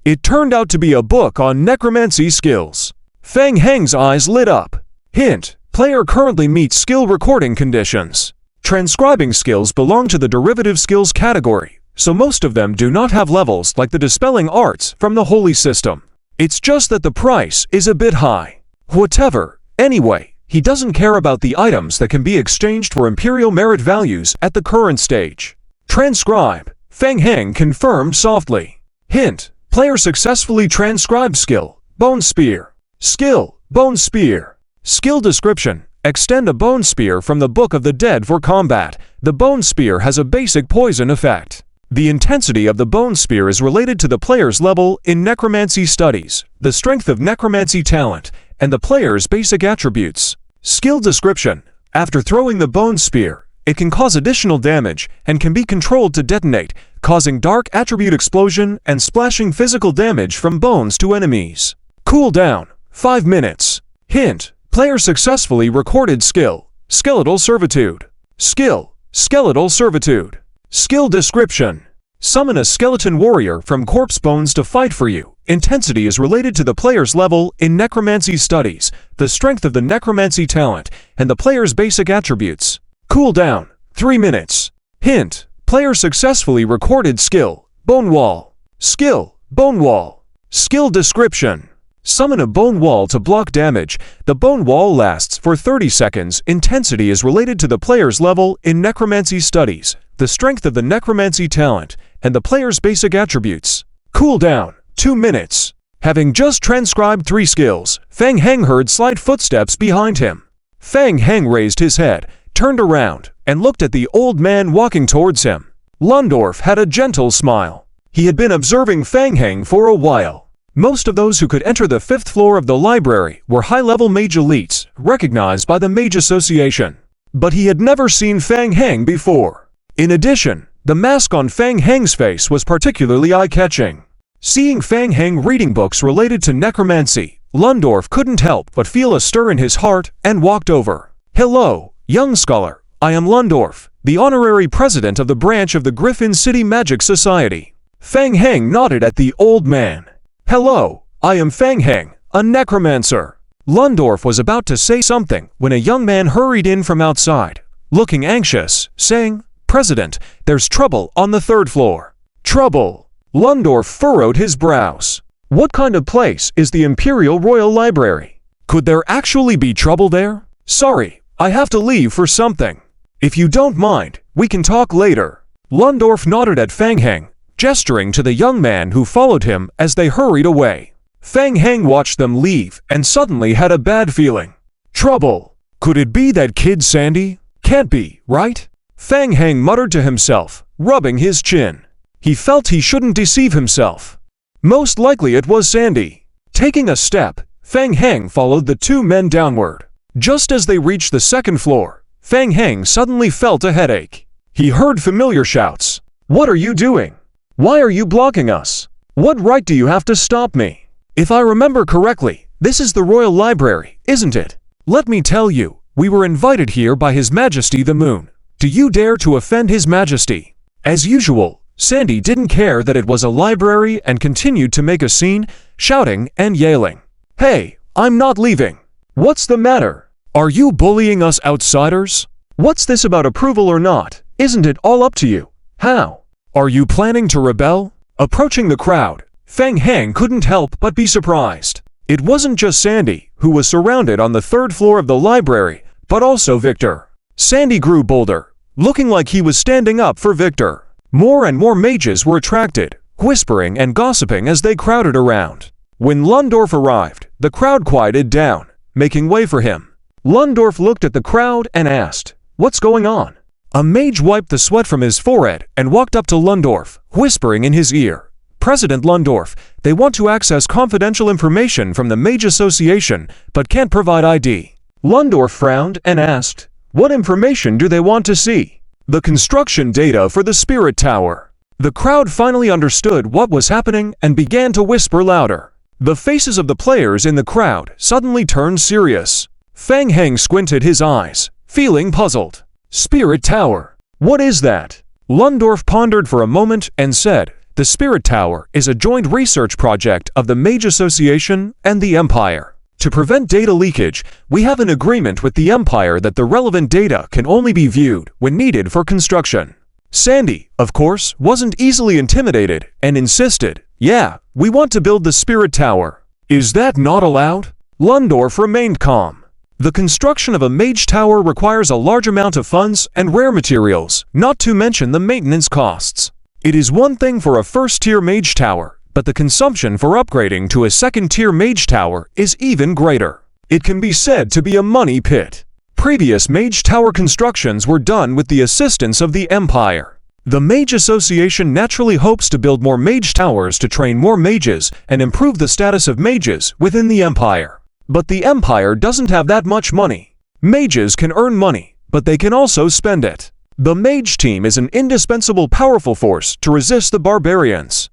It turned out to be a book on necromancy skills. Feng Heng's eyes lit up. Hint: player currently meets skill recording conditions. Transcribing skills belong to the derivative skills category, so most of them do not have levels like the dispelling arts from the holy system. It's just that the price is a bit high. Whatever. Anyway, he doesn't care about the items that can be exchanged for imperial merit values at the current stage. Transcribe. Feng Heng confirmed softly. Hint: player successfully transcribed skill, Bone Spear. Skill, Bone Spear. Skill description: extend a bone spear from the Book of the Dead for combat. The bone spear has a basic poison effect. The intensity of the bone spear is related to the player's level in necromancy studies, the strength of necromancy talent, and the player's basic attributes. Skill description: after throwing the bone spear, it can cause additional damage and can be controlled to detonate, causing dark attribute explosion and splashing physical damage from bones to enemies. Cooldown: 5 minutes. Hint: player successfully recorded skill, Skeletal Servitude. Skill, Skeletal Servitude. Skill description: summon a skeleton warrior from corpse bones to fight for you. Intensity is related to the player's level in necromancy studies, the strength of the necromancy talent, and the player's basic attributes. Cooldown: 3 minutes. Hint: player successfully recorded skill, Bone Wall. Skill, Bone Wall. Skill description: summon a bone wall to block damage. The bone wall lasts for 30 seconds. Intensity is related to the player's level in necromancy studies, the strength of the necromancy talent, and the player's basic attributes. Cooldown: 2 minutes. Having just transcribed 3 skills, Feng Heng heard slight footsteps behind him. Feng Heng raised his head, turned around, and looked at the old man walking towards him. Lundorf had a gentle smile. He had been observing Feng Heng for a while. Most of those who could enter the 5th floor of the library were high-level mage elites, recognized by the Mage Association. But he had never seen Fang Heng before. In addition, the mask on Fang Heng's face was particularly eye-catching. Seeing Fang Heng reading books related to necromancy, Lundorf couldn't help but feel a stir in his heart and walked over. "Hello, young scholar. I am Lundorf, the honorary president of the branch of the Griffin City Magic Society." Fang Heng nodded at the old man. "Hello, I am Fang Heng, a necromancer." Lundorf was about to say something when a young man hurried in from outside, looking anxious, saying, "President, there's trouble on the 3rd floor." "Trouble?" Lundorf furrowed his brows. What kind of place is the Imperial Royal Library? Could there actually be trouble there? "Sorry, I have to leave for something. If you don't mind, we can talk later." Lundorf nodded at Fang Heng, gesturing to the young man who followed him as they hurried away. Fang Heng watched them leave and suddenly had a bad feeling. Trouble? Could it be that kid Sandy? Can't be, right? Fang Heng muttered to himself, rubbing his chin. He felt he shouldn't deceive himself. Most likely it was Sandy. Taking a step, Fang Heng followed the two men downward. Just as they reached the 2nd floor, Fang Heng suddenly felt a headache. He heard familiar shouts. "What are you doing? Why are you blocking us? What right do you have to stop me? If I remember correctly, this is the Royal Library, isn't it? Let me tell you, we were invited here by His Majesty the Moon. Do you dare to offend His Majesty?" As usual, Sandy didn't care that it was a library and continued to make a scene, shouting and yelling. "Hey, I'm not leaving. What's the matter? Are you bullying us outsiders? What's this about approval or not? Isn't it all up to you? How? Are you planning to rebel?" Approaching the crowd, Fang Heng couldn't help but be surprised. It wasn't just Sandy, who was surrounded on the 3rd floor of the library, but also Victor. Sandy grew bolder, looking like he was standing up for Victor. More and more mages were attracted, whispering and gossiping as they crowded around. When Lundorf arrived, the crowd quieted down, making way for him. Lundorf looked at the crowd and asked, "What's going on?" A mage wiped the sweat from his forehead and walked up to Lundorf, whispering in his ear, "President Lundorf, they want to access confidential information from the Mage Association, but can't provide ID." Lundorf frowned and asked, "What information do they want to see?" "The construction data for the Spirit Tower." The crowd finally understood what was happening and began to whisper louder. The faces of the players in the crowd suddenly turned serious. Fang Heng squinted his eyes, feeling puzzled. "Spirit Tower? What is that?" Lundorf pondered for a moment and said, "The Spirit Tower is a joint research project of the Mage Association and the Empire. To prevent data leakage, we have an agreement with the Empire that the relevant data can only be viewed when needed for construction." Sandy, of course, wasn't easily intimidated and insisted, "Yeah, we want to build the Spirit Tower." "Is that not allowed?" Lundorf remained calm. The construction of a mage tower requires a large amount of funds and rare materials, not to mention the maintenance costs. It is one thing for a first-tier mage tower, but the consumption for upgrading to a second-tier mage tower is even greater. It can be said to be a money pit. Previous mage tower constructions were done with the assistance of the Empire. The Mage Association naturally hopes to build more mage towers to train more mages and improve the status of mages within the Empire. But the Empire doesn't have that much money. Mages can earn money, but they can also spend it. The mage team is an indispensable powerful force to resist the barbarians.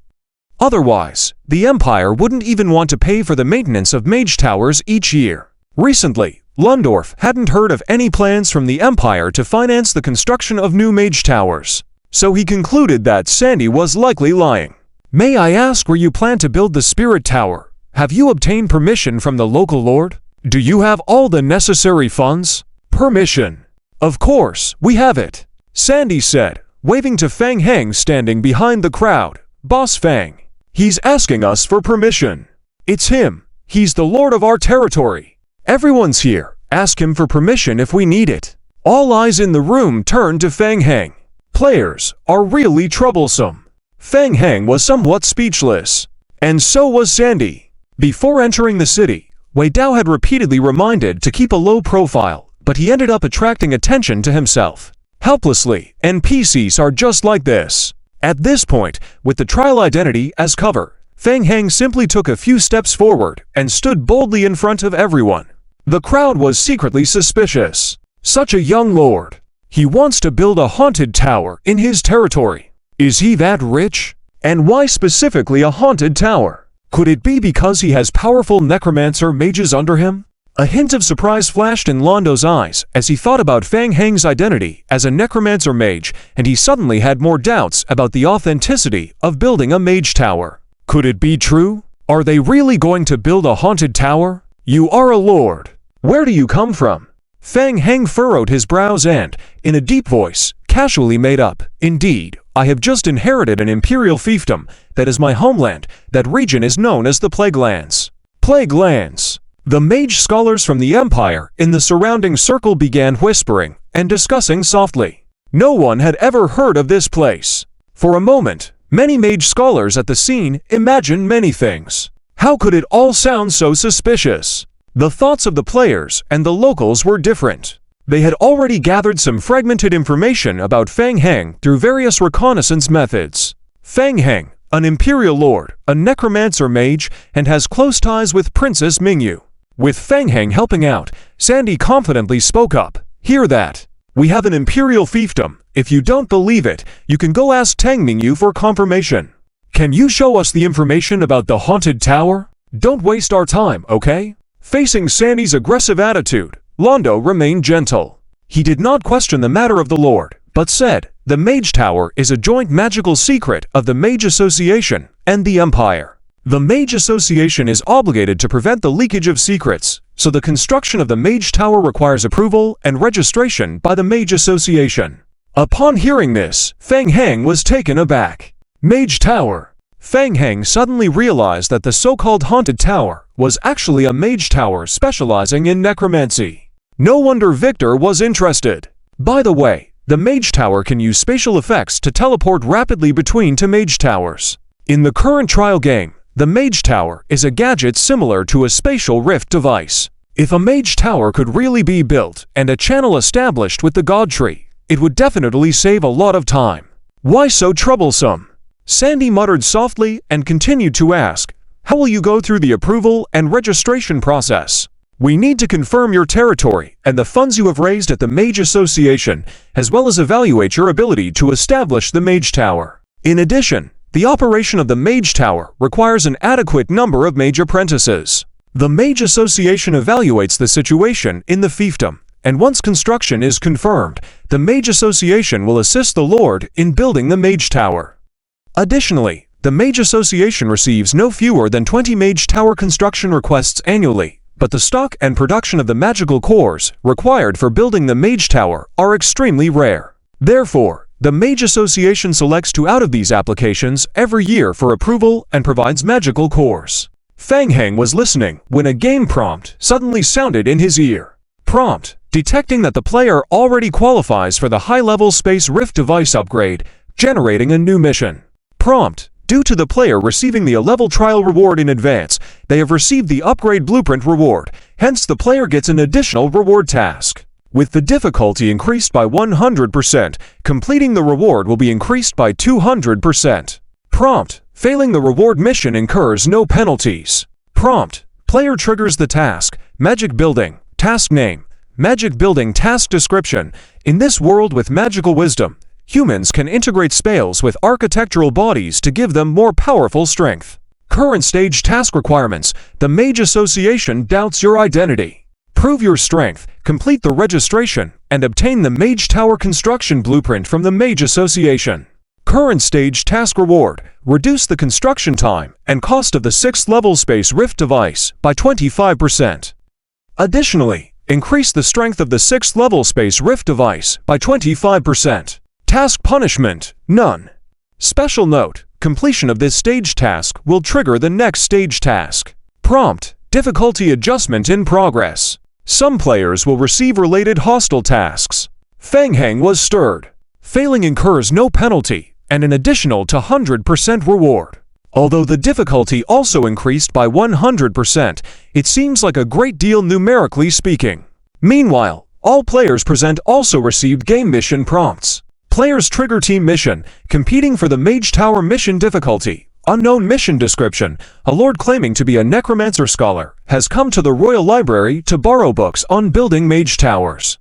Otherwise, the Empire wouldn't even want to pay for the maintenance of mage towers each year. Recently, Lundorf hadn't heard of any plans from the Empire to finance the construction of new mage towers, so he concluded that Sandy was likely lying. "May I ask where you plan to build the Spirit Tower? Have you obtained permission from the local lord? Do you have all the necessary funds?" "Permission? Of course, we have it," Sandy said, waving to Fang Heng standing behind the crowd. "Boss Fang. He's asking us for permission. It's him. He's the lord of our territory. Everyone's here. Ask him for permission if we need it." All eyes in the room turned to Fang Heng. Players are really troublesome. Fang Heng was somewhat speechless. And so was Sandy. Before entering the city, Wei Dao had repeatedly reminded to keep a low profile, but he ended up attracting attention to himself. Helplessly, NPCs are just like this. At this point, with the trial identity as cover, Feng Heng simply took a few steps forward and stood boldly in front of everyone. The crowd was secretly suspicious. Such a young lord. He wants to build a haunted tower in his territory. Is he that rich? And why specifically a haunted tower? Could it be because he has powerful necromancer mages under him? A hint of surprise flashed in Londo's eyes as he thought about Feng Heng's identity as a necromancer mage, and he suddenly had more doubts about the authenticity of building a mage tower. Could it be true? Are they really going to build a haunted tower? You are a lord. Where do you come from? Feng Heng furrowed his brows and, in a deep voice, casually made up, "Indeed, I have just inherited an imperial fiefdom. That is my homeland. That region is known as the Plague Lands." Plague Lands. The mage scholars from the empire in the surrounding circle began whispering and discussing softly. No one had ever heard of this place. For a moment, many mage scholars at the scene imagined many things. How could it all sound so suspicious? The thoughts of the players and the locals were different. They had already gathered some fragmented information about Feng Heng through various reconnaissance methods. Feng Heng, an imperial lord, a necromancer mage, and has close ties with Princess Mingyu. With Feng Heng helping out, Sandy confidently spoke up. "Hear that? We have an imperial fiefdom. If you don't believe it, you can go ask Tang Mingyu for confirmation. Can you show us the information about the haunted tower? Don't waste our time, okay?" Facing Sandy's aggressive attitude, Londo remained gentle. He did not question the matter of the Lord, but said, "The Mage Tower is a joint magical secret of the Mage Association and the Empire. The Mage Association is obligated to prevent the leakage of secrets, so the construction of the Mage Tower requires approval and registration by the Mage Association." Upon hearing this, Feng Heng was taken aback. Mage Tower. Feng Heng suddenly realized that the so-called haunted tower was actually a mage tower specializing in necromancy. No wonder Victor was interested. By the way, the mage tower can use spatial effects to teleport rapidly between two mage towers. In the current trial game, the mage tower is a gadget similar to a spatial rift device. If a mage tower could really be built and a channel established with the god tree, it would definitely save a lot of time. Why so troublesome? Sandy muttered softly and continued to ask, "How will you go through the approval and registration process?" "We need to confirm your territory and the funds you have raised at the Mage Association, as well as evaluate your ability to establish the Mage Tower. In addition, the operation of the Mage Tower requires an adequate number of mage apprentices. The Mage Association evaluates the situation in the fiefdom, and once construction is confirmed, the Mage Association will assist the Lord in building the Mage Tower. Additionally, the Mage Association receives no fewer than 20 Mage Tower construction requests annually, but the stock and production of the magical cores required for building the Mage Tower are extremely rare. Therefore, the Mage Association selects two out of these applications every year for approval and provides magical cores." Feng Heng was listening when a game prompt suddenly sounded in his ear. Prompt: detecting that the player already qualifies for the high-level Space Rift device upgrade, generating a new mission. Prompt: due to the player receiving the A-level trial reward in advance, they have received the upgrade blueprint reward, hence the player gets an additional reward task. With the difficulty increased by 100%, completing the reward will be increased by 200%. Prompt: failing the reward mission incurs no penalties. Prompt: player triggers the task, Magic Building, task name, Magic Building task description. In this world with magical wisdom, humans can integrate spells with architectural bodies to give them more powerful strength. Current stage task requirements: the Mage Association doubts your identity. Prove your strength, complete the registration, and obtain the Mage Tower construction blueprint from the Mage Association. Current stage task reward: reduce the construction time and cost of the 6th level Space Rift device by 25%. Additionally, increase the strength of the 6th level Space Rift device by 25%. Task punishment: none. Special note: completion of this stage task will trigger the next stage task. Prompt: difficulty adjustment in progress. Some players will receive related hostile tasks. Feng Heng was stirred. Failing incurs no penalty and an additional 100% reward. Although the difficulty also increased by 100%, it seems like a great deal numerically speaking. Meanwhile, all players present also received game mission prompts. Players trigger team mission, competing for the Mage Tower mission difficulty, Unknown mission description. A lord claiming to be a necromancer scholar has come to the Royal Library to borrow books on building mage towers.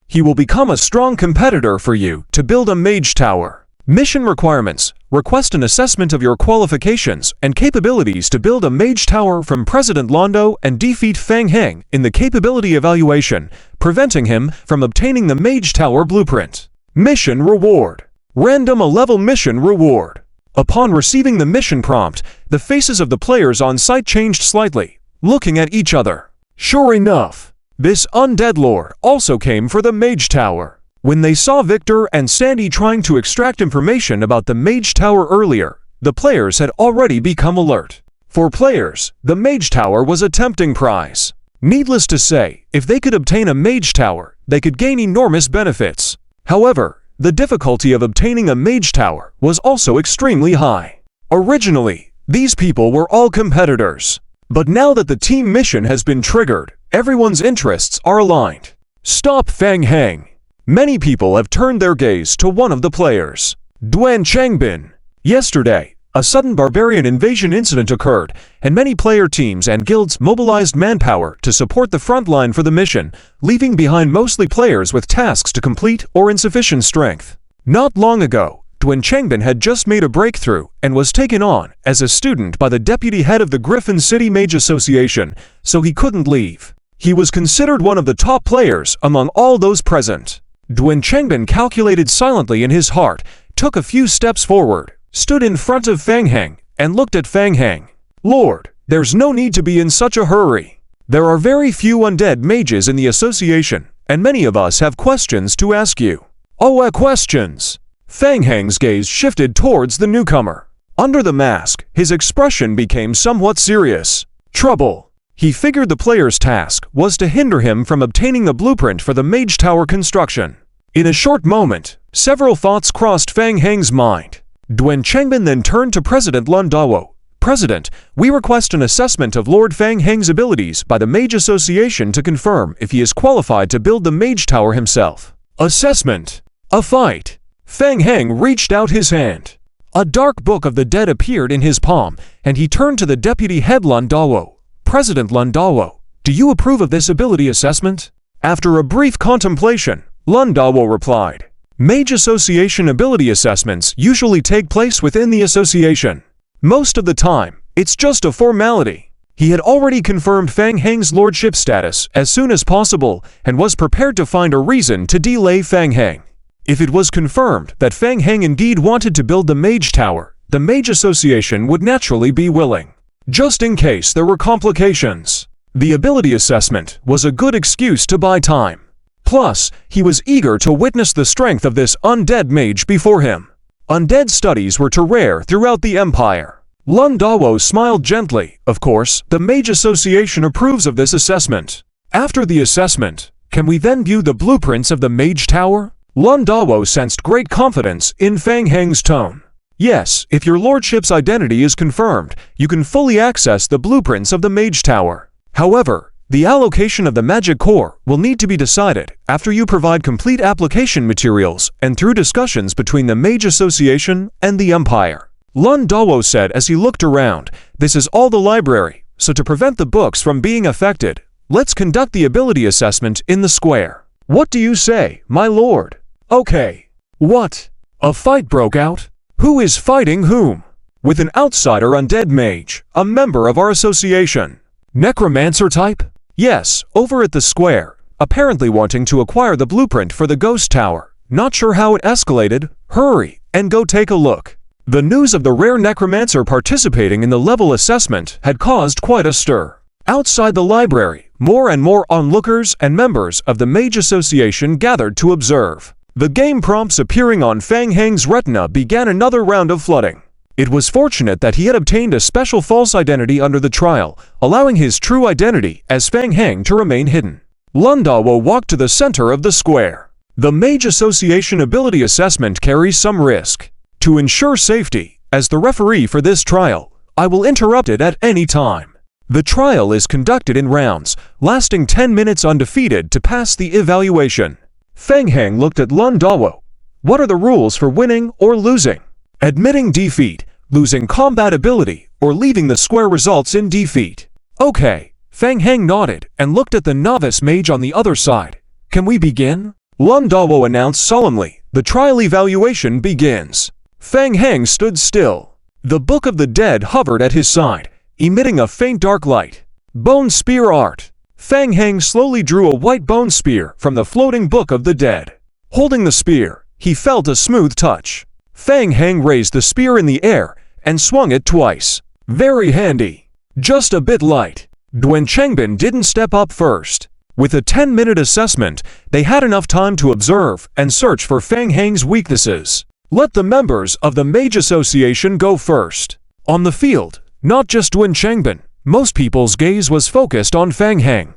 He will become a strong competitor for you to build a mage tower. Mission requirements. Request an assessment of your qualifications and capabilities to build a mage tower from President Londo and defeat Fang Heng in the capability evaluation, preventing him from obtaining the mage tower blueprint. Mission reward. Random a-level mission reward. Upon receiving the mission prompt, the faces of the players on site changed slightly, looking at each other. Sure enough, this undead lord also came for the mage tower. When they saw Victor and Sandy trying to extract information about the mage tower earlier, the players had already become alert. For players, the mage tower was a tempting prize. Needless to say, if they could obtain a mage tower, they could gain enormous benefits. However, the difficulty of obtaining a mage tower was also extremely high. Originally, these people were all competitors. But now that the team mission has been triggered, everyone's interests are aligned. Stop Fang Heng. Many people have turned their gaze to one of the players, Duan Changbin. Yesterday, a sudden barbarian invasion incident occurred, and many player teams and guilds mobilized manpower to support the front line for the mission, leaving behind mostly players with tasks to complete or insufficient strength. Not long ago, Duan Changbin had just made a breakthrough and was taken on as a student by the deputy head of the Griffin City Mage Association, so he couldn't leave. He was considered one of the top players among all those present. Duan Changbin calculated silently in his heart, took a few steps forward, stood in front of Fang Heng, and looked at Fang Heng. Lord, there's no need to be in such a hurry. There are very few undead mages in the association, and many of us have questions to ask you. Oh, questions. Fang Heng's gaze shifted towards the newcomer. Under the mask, his expression became somewhat serious. Trouble. He figured the player's task was to hinder him from obtaining the blueprint for the mage tower construction. In a short moment, several thoughts crossed Fang Heng's mind. Duan Changbin then turned to President Lundawo. President, we request an assessment of Lord Fang Heng's abilities by the Mage Association to confirm if he is qualified to build the mage tower himself. Assessment. A fight. Fang Heng reached out his hand. A dark book of the dead appeared in his palm, and he turned to the deputy head Lundawo. President Lundawo, do you approve of this ability assessment? After a brief contemplation, Lundawo replied, Mage Association ability assessments usually take place within the association. Most of the time, it's just a formality. He had already confirmed Fang Heng's lordship status as soon as possible and was prepared to find a reason to delay Fang Heng. If it was confirmed that Fang Heng indeed wanted to build the mage tower, the Mage Association would naturally be willing. Just in case there were complications. The ability assessment was a good excuse to buy time. Plus, he was eager to witness the strength of this undead mage before him. Undead studies were too rare throughout the Empire. Lundawo smiled gently. Of course, the Mage Association approves of this assessment. After the assessment, can we then view the blueprints of the mage tower? Lundawo sensed great confidence in Fang Heng's tone. Yes, if your lordship's identity is confirmed, you can fully access the blueprints of the mage tower. However, the allocation of the magic core will need to be decided after you provide complete application materials and through discussions between the Mage Association and the Empire. Lundawo said as he looked around, this is all the library, so to prevent the books from being affected, let's conduct the ability assessment in the square. What do you say, my lord? Okay. What? A fight broke out? Who is fighting whom? With an outsider undead mage, a member of our association. Necromancer type? Yes, over at the square, apparently wanting to acquire the blueprint for the ghost tower. Not sure how it escalated. Hurry, and go take a look. The news of the rare necromancer participating in the level assessment had caused quite a stir. Outside the library, more and more onlookers and members of the Mage Association gathered to observe. The game prompts appearing on Fang Heng's retina began another round of flooding. It was fortunate that he had obtained a special false identity under the trial, allowing his true identity as Fang Heng to remain hidden. Lundawo walked to the center of the square. The Mage Association ability assessment carries some risk. To ensure safety, as the referee for this trial, I will interrupt it at any time. The trial is conducted in rounds, lasting 10 minutes undefeated to pass the evaluation. Fang Heng looked at Lundawo. What are the rules for winning or losing? Admitting defeat, losing combat ability, or leaving the square results in defeat. Okay, Fang Heng nodded and looked at the novice mage on the other side. Can we begin? Lun Dawo announced solemnly. The trial evaluation begins. Fang Heng stood still. The Book of the Dead hovered at his side, emitting a faint dark light. Bone Spear Art. Fang Heng slowly drew a white bone spear from the floating Book of the Dead. Holding the spear, he felt a smooth touch. Fang Heng raised the spear in the air and swung it twice. Very handy. Just a bit light. Duan Chengbin didn't step up first. With a 10-minute assessment, they had enough time to observe and search for Fang Heng's weaknesses. Let the members of the Mage Association go first. On the field, not just Duan Chengbin, most people's gaze was focused on Fang Heng.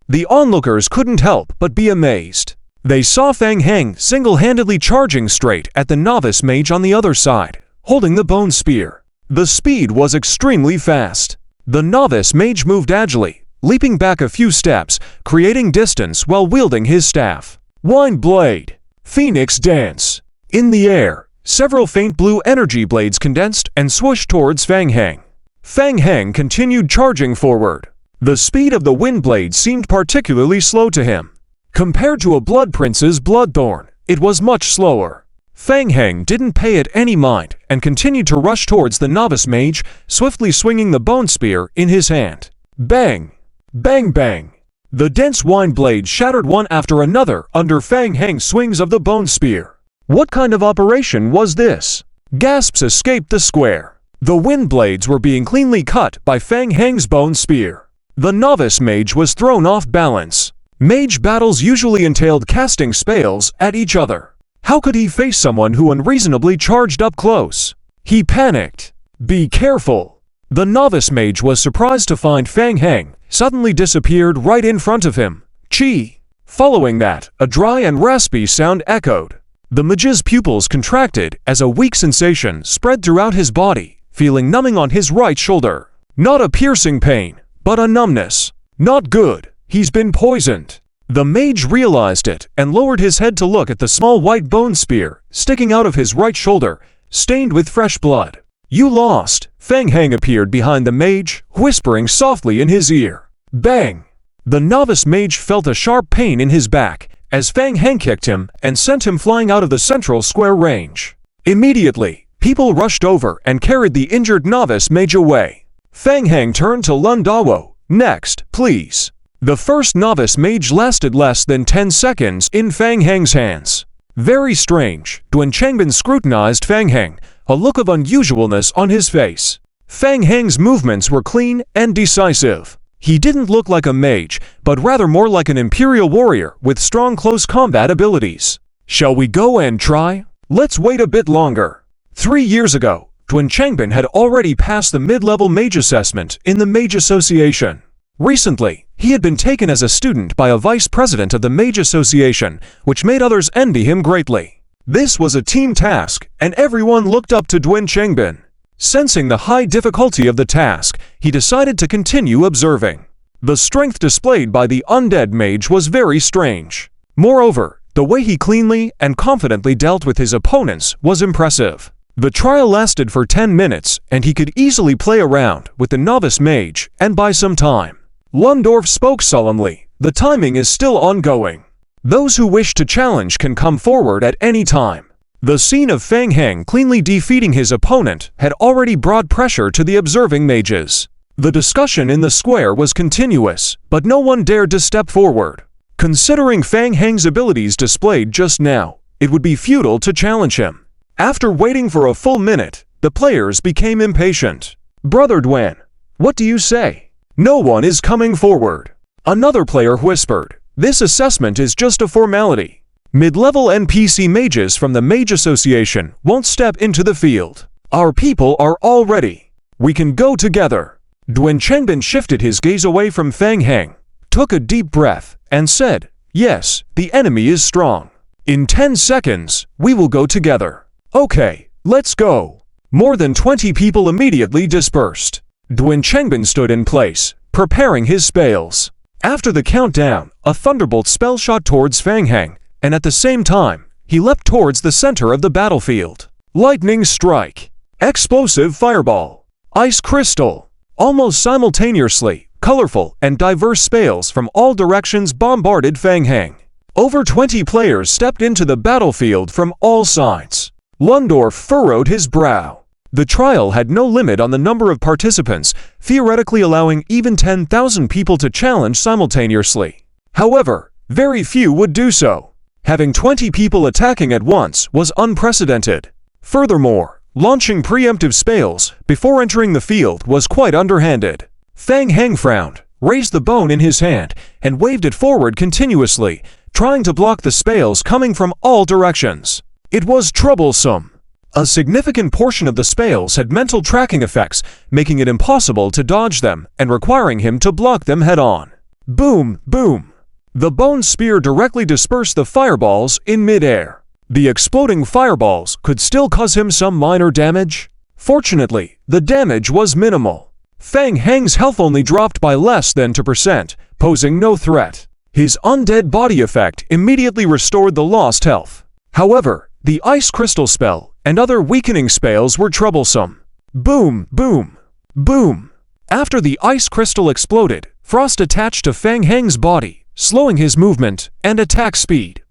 The onlookers couldn't help but be amazed. They saw Fang Heng single-handedly charging straight at the novice mage on the other side, holding the bone spear. The speed was extremely fast. The novice mage moved agilely, leaping back a few steps, creating distance while wielding his staff. Wind Blade. Phoenix Dance. In the air, several faint blue energy blades condensed and swooshed towards Fang Heng. Fang Heng continued charging forward. The speed of the wind blade seemed particularly slow to him. Compared to a Blood Prince's Bloodthorn, it was much slower. Fang Heng didn't pay it any mind and continued to rush towards the novice mage, swiftly swinging the bone spear in his hand. Bang! Bang bang! The dense wind blade shattered one after another under Fang Heng's swings of the bone spear. What kind of operation was this? Gasps escaped the square. The wind blades were being cleanly cut by Fang Heng's bone spear. The novice mage was thrown off balance. Mage battles usually entailed casting spells at each other. How could he face someone who unreasonably charged up close? He panicked. Be careful! The novice mage was surprised to find Fang Heng suddenly disappeared right in front of him. Chi! Following that, a dry and raspy sound echoed. The mage's pupils contracted as a weak sensation spread throughout his body, feeling numbing on his right shoulder. Not a piercing pain, but a numbness. Not good. He's been poisoned. The mage realized it and lowered his head to look at the small white bone spear sticking out of his right shoulder, stained with fresh blood. You lost. Fang Heng appeared behind the mage, whispering softly in his ear. Bang! The novice mage felt a sharp pain in his back as Fang Heng kicked him and sent him flying out of the central square range. Immediately, people rushed over and carried the injured novice mage away. Fang Heng turned to Lun Dawo. Next, please. The first novice mage lasted less than 10 seconds in Fang Heng's hands. Very strange. Duan Chengbin scrutinized Fang Heng, a look of unusualness on his face. Fang Heng's movements were clean and decisive. He didn't look like a mage, but rather more like an imperial warrior with strong close combat abilities. Shall we go and try? Let's wait a bit longer. 3 years ago, Duan Chengbin had already passed the mid-level mage assessment in the Mage Association. Recently, he had been taken as a student by a vice president of the Mage Association, which made others envy him greatly. This was a team task, and everyone looked up to Duan Chengbin. Sensing the high difficulty of the task, he decided to continue observing. The strength displayed by the undead mage was very strange. Moreover, the way he cleanly and confidently dealt with his opponents was impressive. The trial lasted for 10 minutes, and he could easily play around with the novice mage and buy some time. Lundorf spoke solemnly. The timing is still ongoing. Those who wish to challenge can come forward at any time. The scene of Fang Heng cleanly defeating his opponent had already brought pressure to the observing mages. The discussion in the square was continuous, but no one dared to step forward. Considering Fang Heng's abilities displayed just now, it would be futile to challenge him. After waiting for a full minute, the players became impatient. Brother Duan, what do you say? No one is coming forward. Another player whispered. This assessment is just a formality. Mid-level NPC mages from the Mage Association won't step into the field. Our people are all ready. We can go together. Duan Chengbin shifted his gaze away from Fang Heng, took a deep breath, and said, Yes, the enemy is strong. In 10 seconds, we will go together. Okay, let's go. More than 20 people immediately dispersed. Duan Chengbin stood in place, preparing his spells. After the countdown, a thunderbolt spell shot towards Fang Heng, and at the same time, he leapt towards the center of the battlefield. Lightning Strike. Explosive Fireball. Ice Crystal. Almost simultaneously, colorful and diverse spells from all directions bombarded Feng Heng. Over 20 players stepped into the battlefield from all sides. Lundorf furrowed his brow. The trial had no limit on the number of participants, theoretically allowing even 10,000 people to challenge simultaneously. However, very few would do so. Having 20 people attacking at once was unprecedented. Furthermore, launching preemptive spells before entering the field was quite underhanded. Feng Heng frowned, raised the bone in his hand, and waved it forward continuously, trying to block the spells coming from all directions. It was troublesome. A significant portion of the spells had mental tracking effects, making it impossible to dodge them and requiring him to block them head-on. Boom, boom. The bone spear directly dispersed the fireballs in mid-air. The exploding fireballs could still cause him some minor damage. Fortunately, the damage was minimal. Feng Heng's health only dropped by less than 2%, posing no threat. His undead body effect immediately restored the lost health. However, the ice crystal spell and other weakening spells were troublesome. Boom, boom, boom. After the ice crystal exploded, frost attached to Feng Heng's body, slowing his movement and attack speed.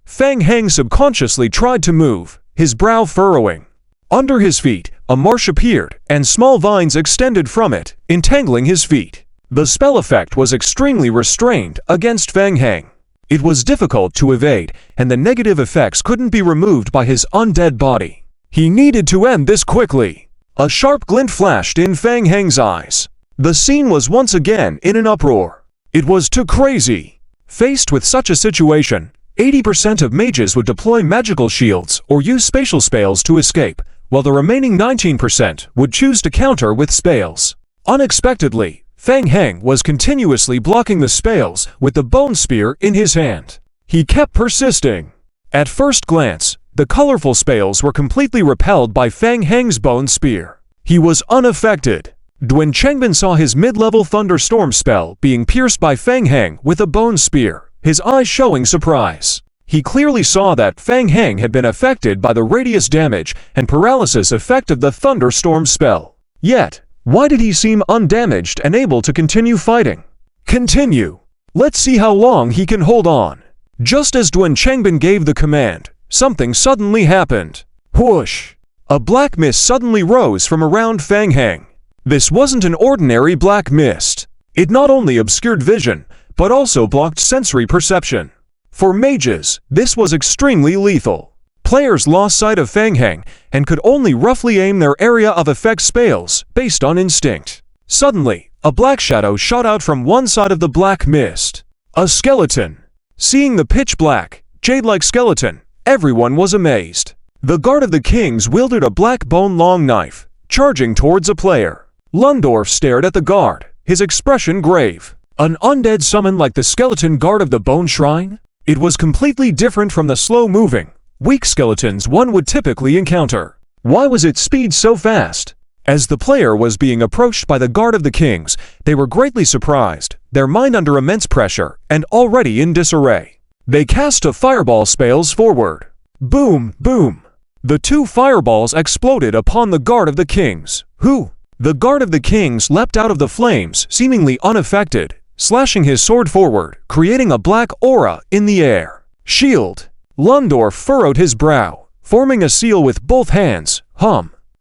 Feng Heng subconsciously tried to move, his brow furrowing. Under his feet, a marsh appeared, and small vines extended from it, entangling his feet. The spell effect was extremely restrained against Feng Heng. It was difficult to evade, and the negative effects couldn't be removed by his undead body. He needed to end this quickly. A sharp glint flashed in Feng Heng's eyes. The scene was once again in an uproar. It was too crazy. Faced with such a situation, 80% of mages would deploy magical shields or use spatial spells to escape, while the remaining 19% would choose to counter with spells. Unexpectedly, Feng Heng was continuously blocking the spells with the bone spear in his hand. He kept persisting. At first glance, the colorful spells were completely repelled by Feng Heng's bone spear. He was unaffected. Duan Chengbin saw his mid-level thunderstorm spell being pierced by Feng Heng with a bone spear, his eyes showing surprise. He clearly saw that Feng Heng had been affected by the radius damage and paralysis effect of the thunderstorm spell. Yet, why did he seem undamaged and able to continue fighting? Continue. Let's see how long he can hold on. Just as Duan Chengbin gave the command, something suddenly happened. Whoosh! A black mist suddenly rose from around Feng Heng. This wasn't an ordinary black mist. It not only obscured vision, but also blocked sensory perception. For mages, this was extremely lethal. Players lost sight of Feng Heng and could only roughly aim their area of effect spells based on instinct. Suddenly, a black shadow shot out from one side of the black mist. A skeleton. Seeing the pitch black, jade-like skeleton, everyone was amazed. The guard of the kings wielded a black bone-long knife, charging towards a player. Lundorf stared at the guard, his expression grave. An undead summon like the skeleton guard of the bone shrine? It was completely different from the slow-moving, weak skeletons one would typically encounter. Why was its speed so fast? As the player was being approached by the guard of the kings, they were greatly surprised, their mind under immense pressure and already in disarray. They cast a fireball spells forward. Boom, boom. The two fireballs exploded upon the guard of the kings, who? The guard of the kings leapt out of the flames, seemingly unaffected, slashing his sword forward, creating a black aura in the air. Shield. Lundorf furrowed his brow, forming a seal with both hands.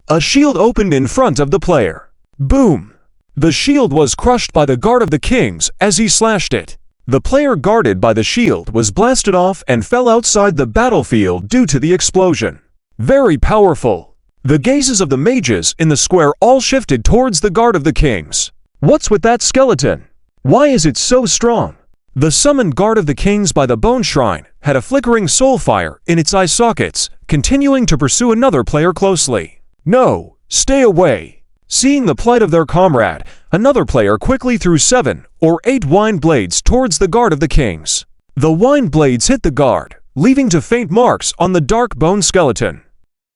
A shield opened in front of the player. Boom. The shield was crushed by the guard of the kings as he slashed it. The player guarded by the shield was blasted off and fell outside the battlefield due to the explosion. Very powerful. The gazes of the mages in the square all shifted towards the guard of the kings. What's with that skeleton? Why is it so strong? The summoned guard of the kings by the bone shrine had a flickering soul fire in its eye sockets, continuing to pursue another player closely. No, stay away. Seeing the plight of their comrade, another player quickly threw 7 or 8 wine blades towards the guard of the kings. The wine blades hit the guard, leaving to faint marks on the dark bone skeleton.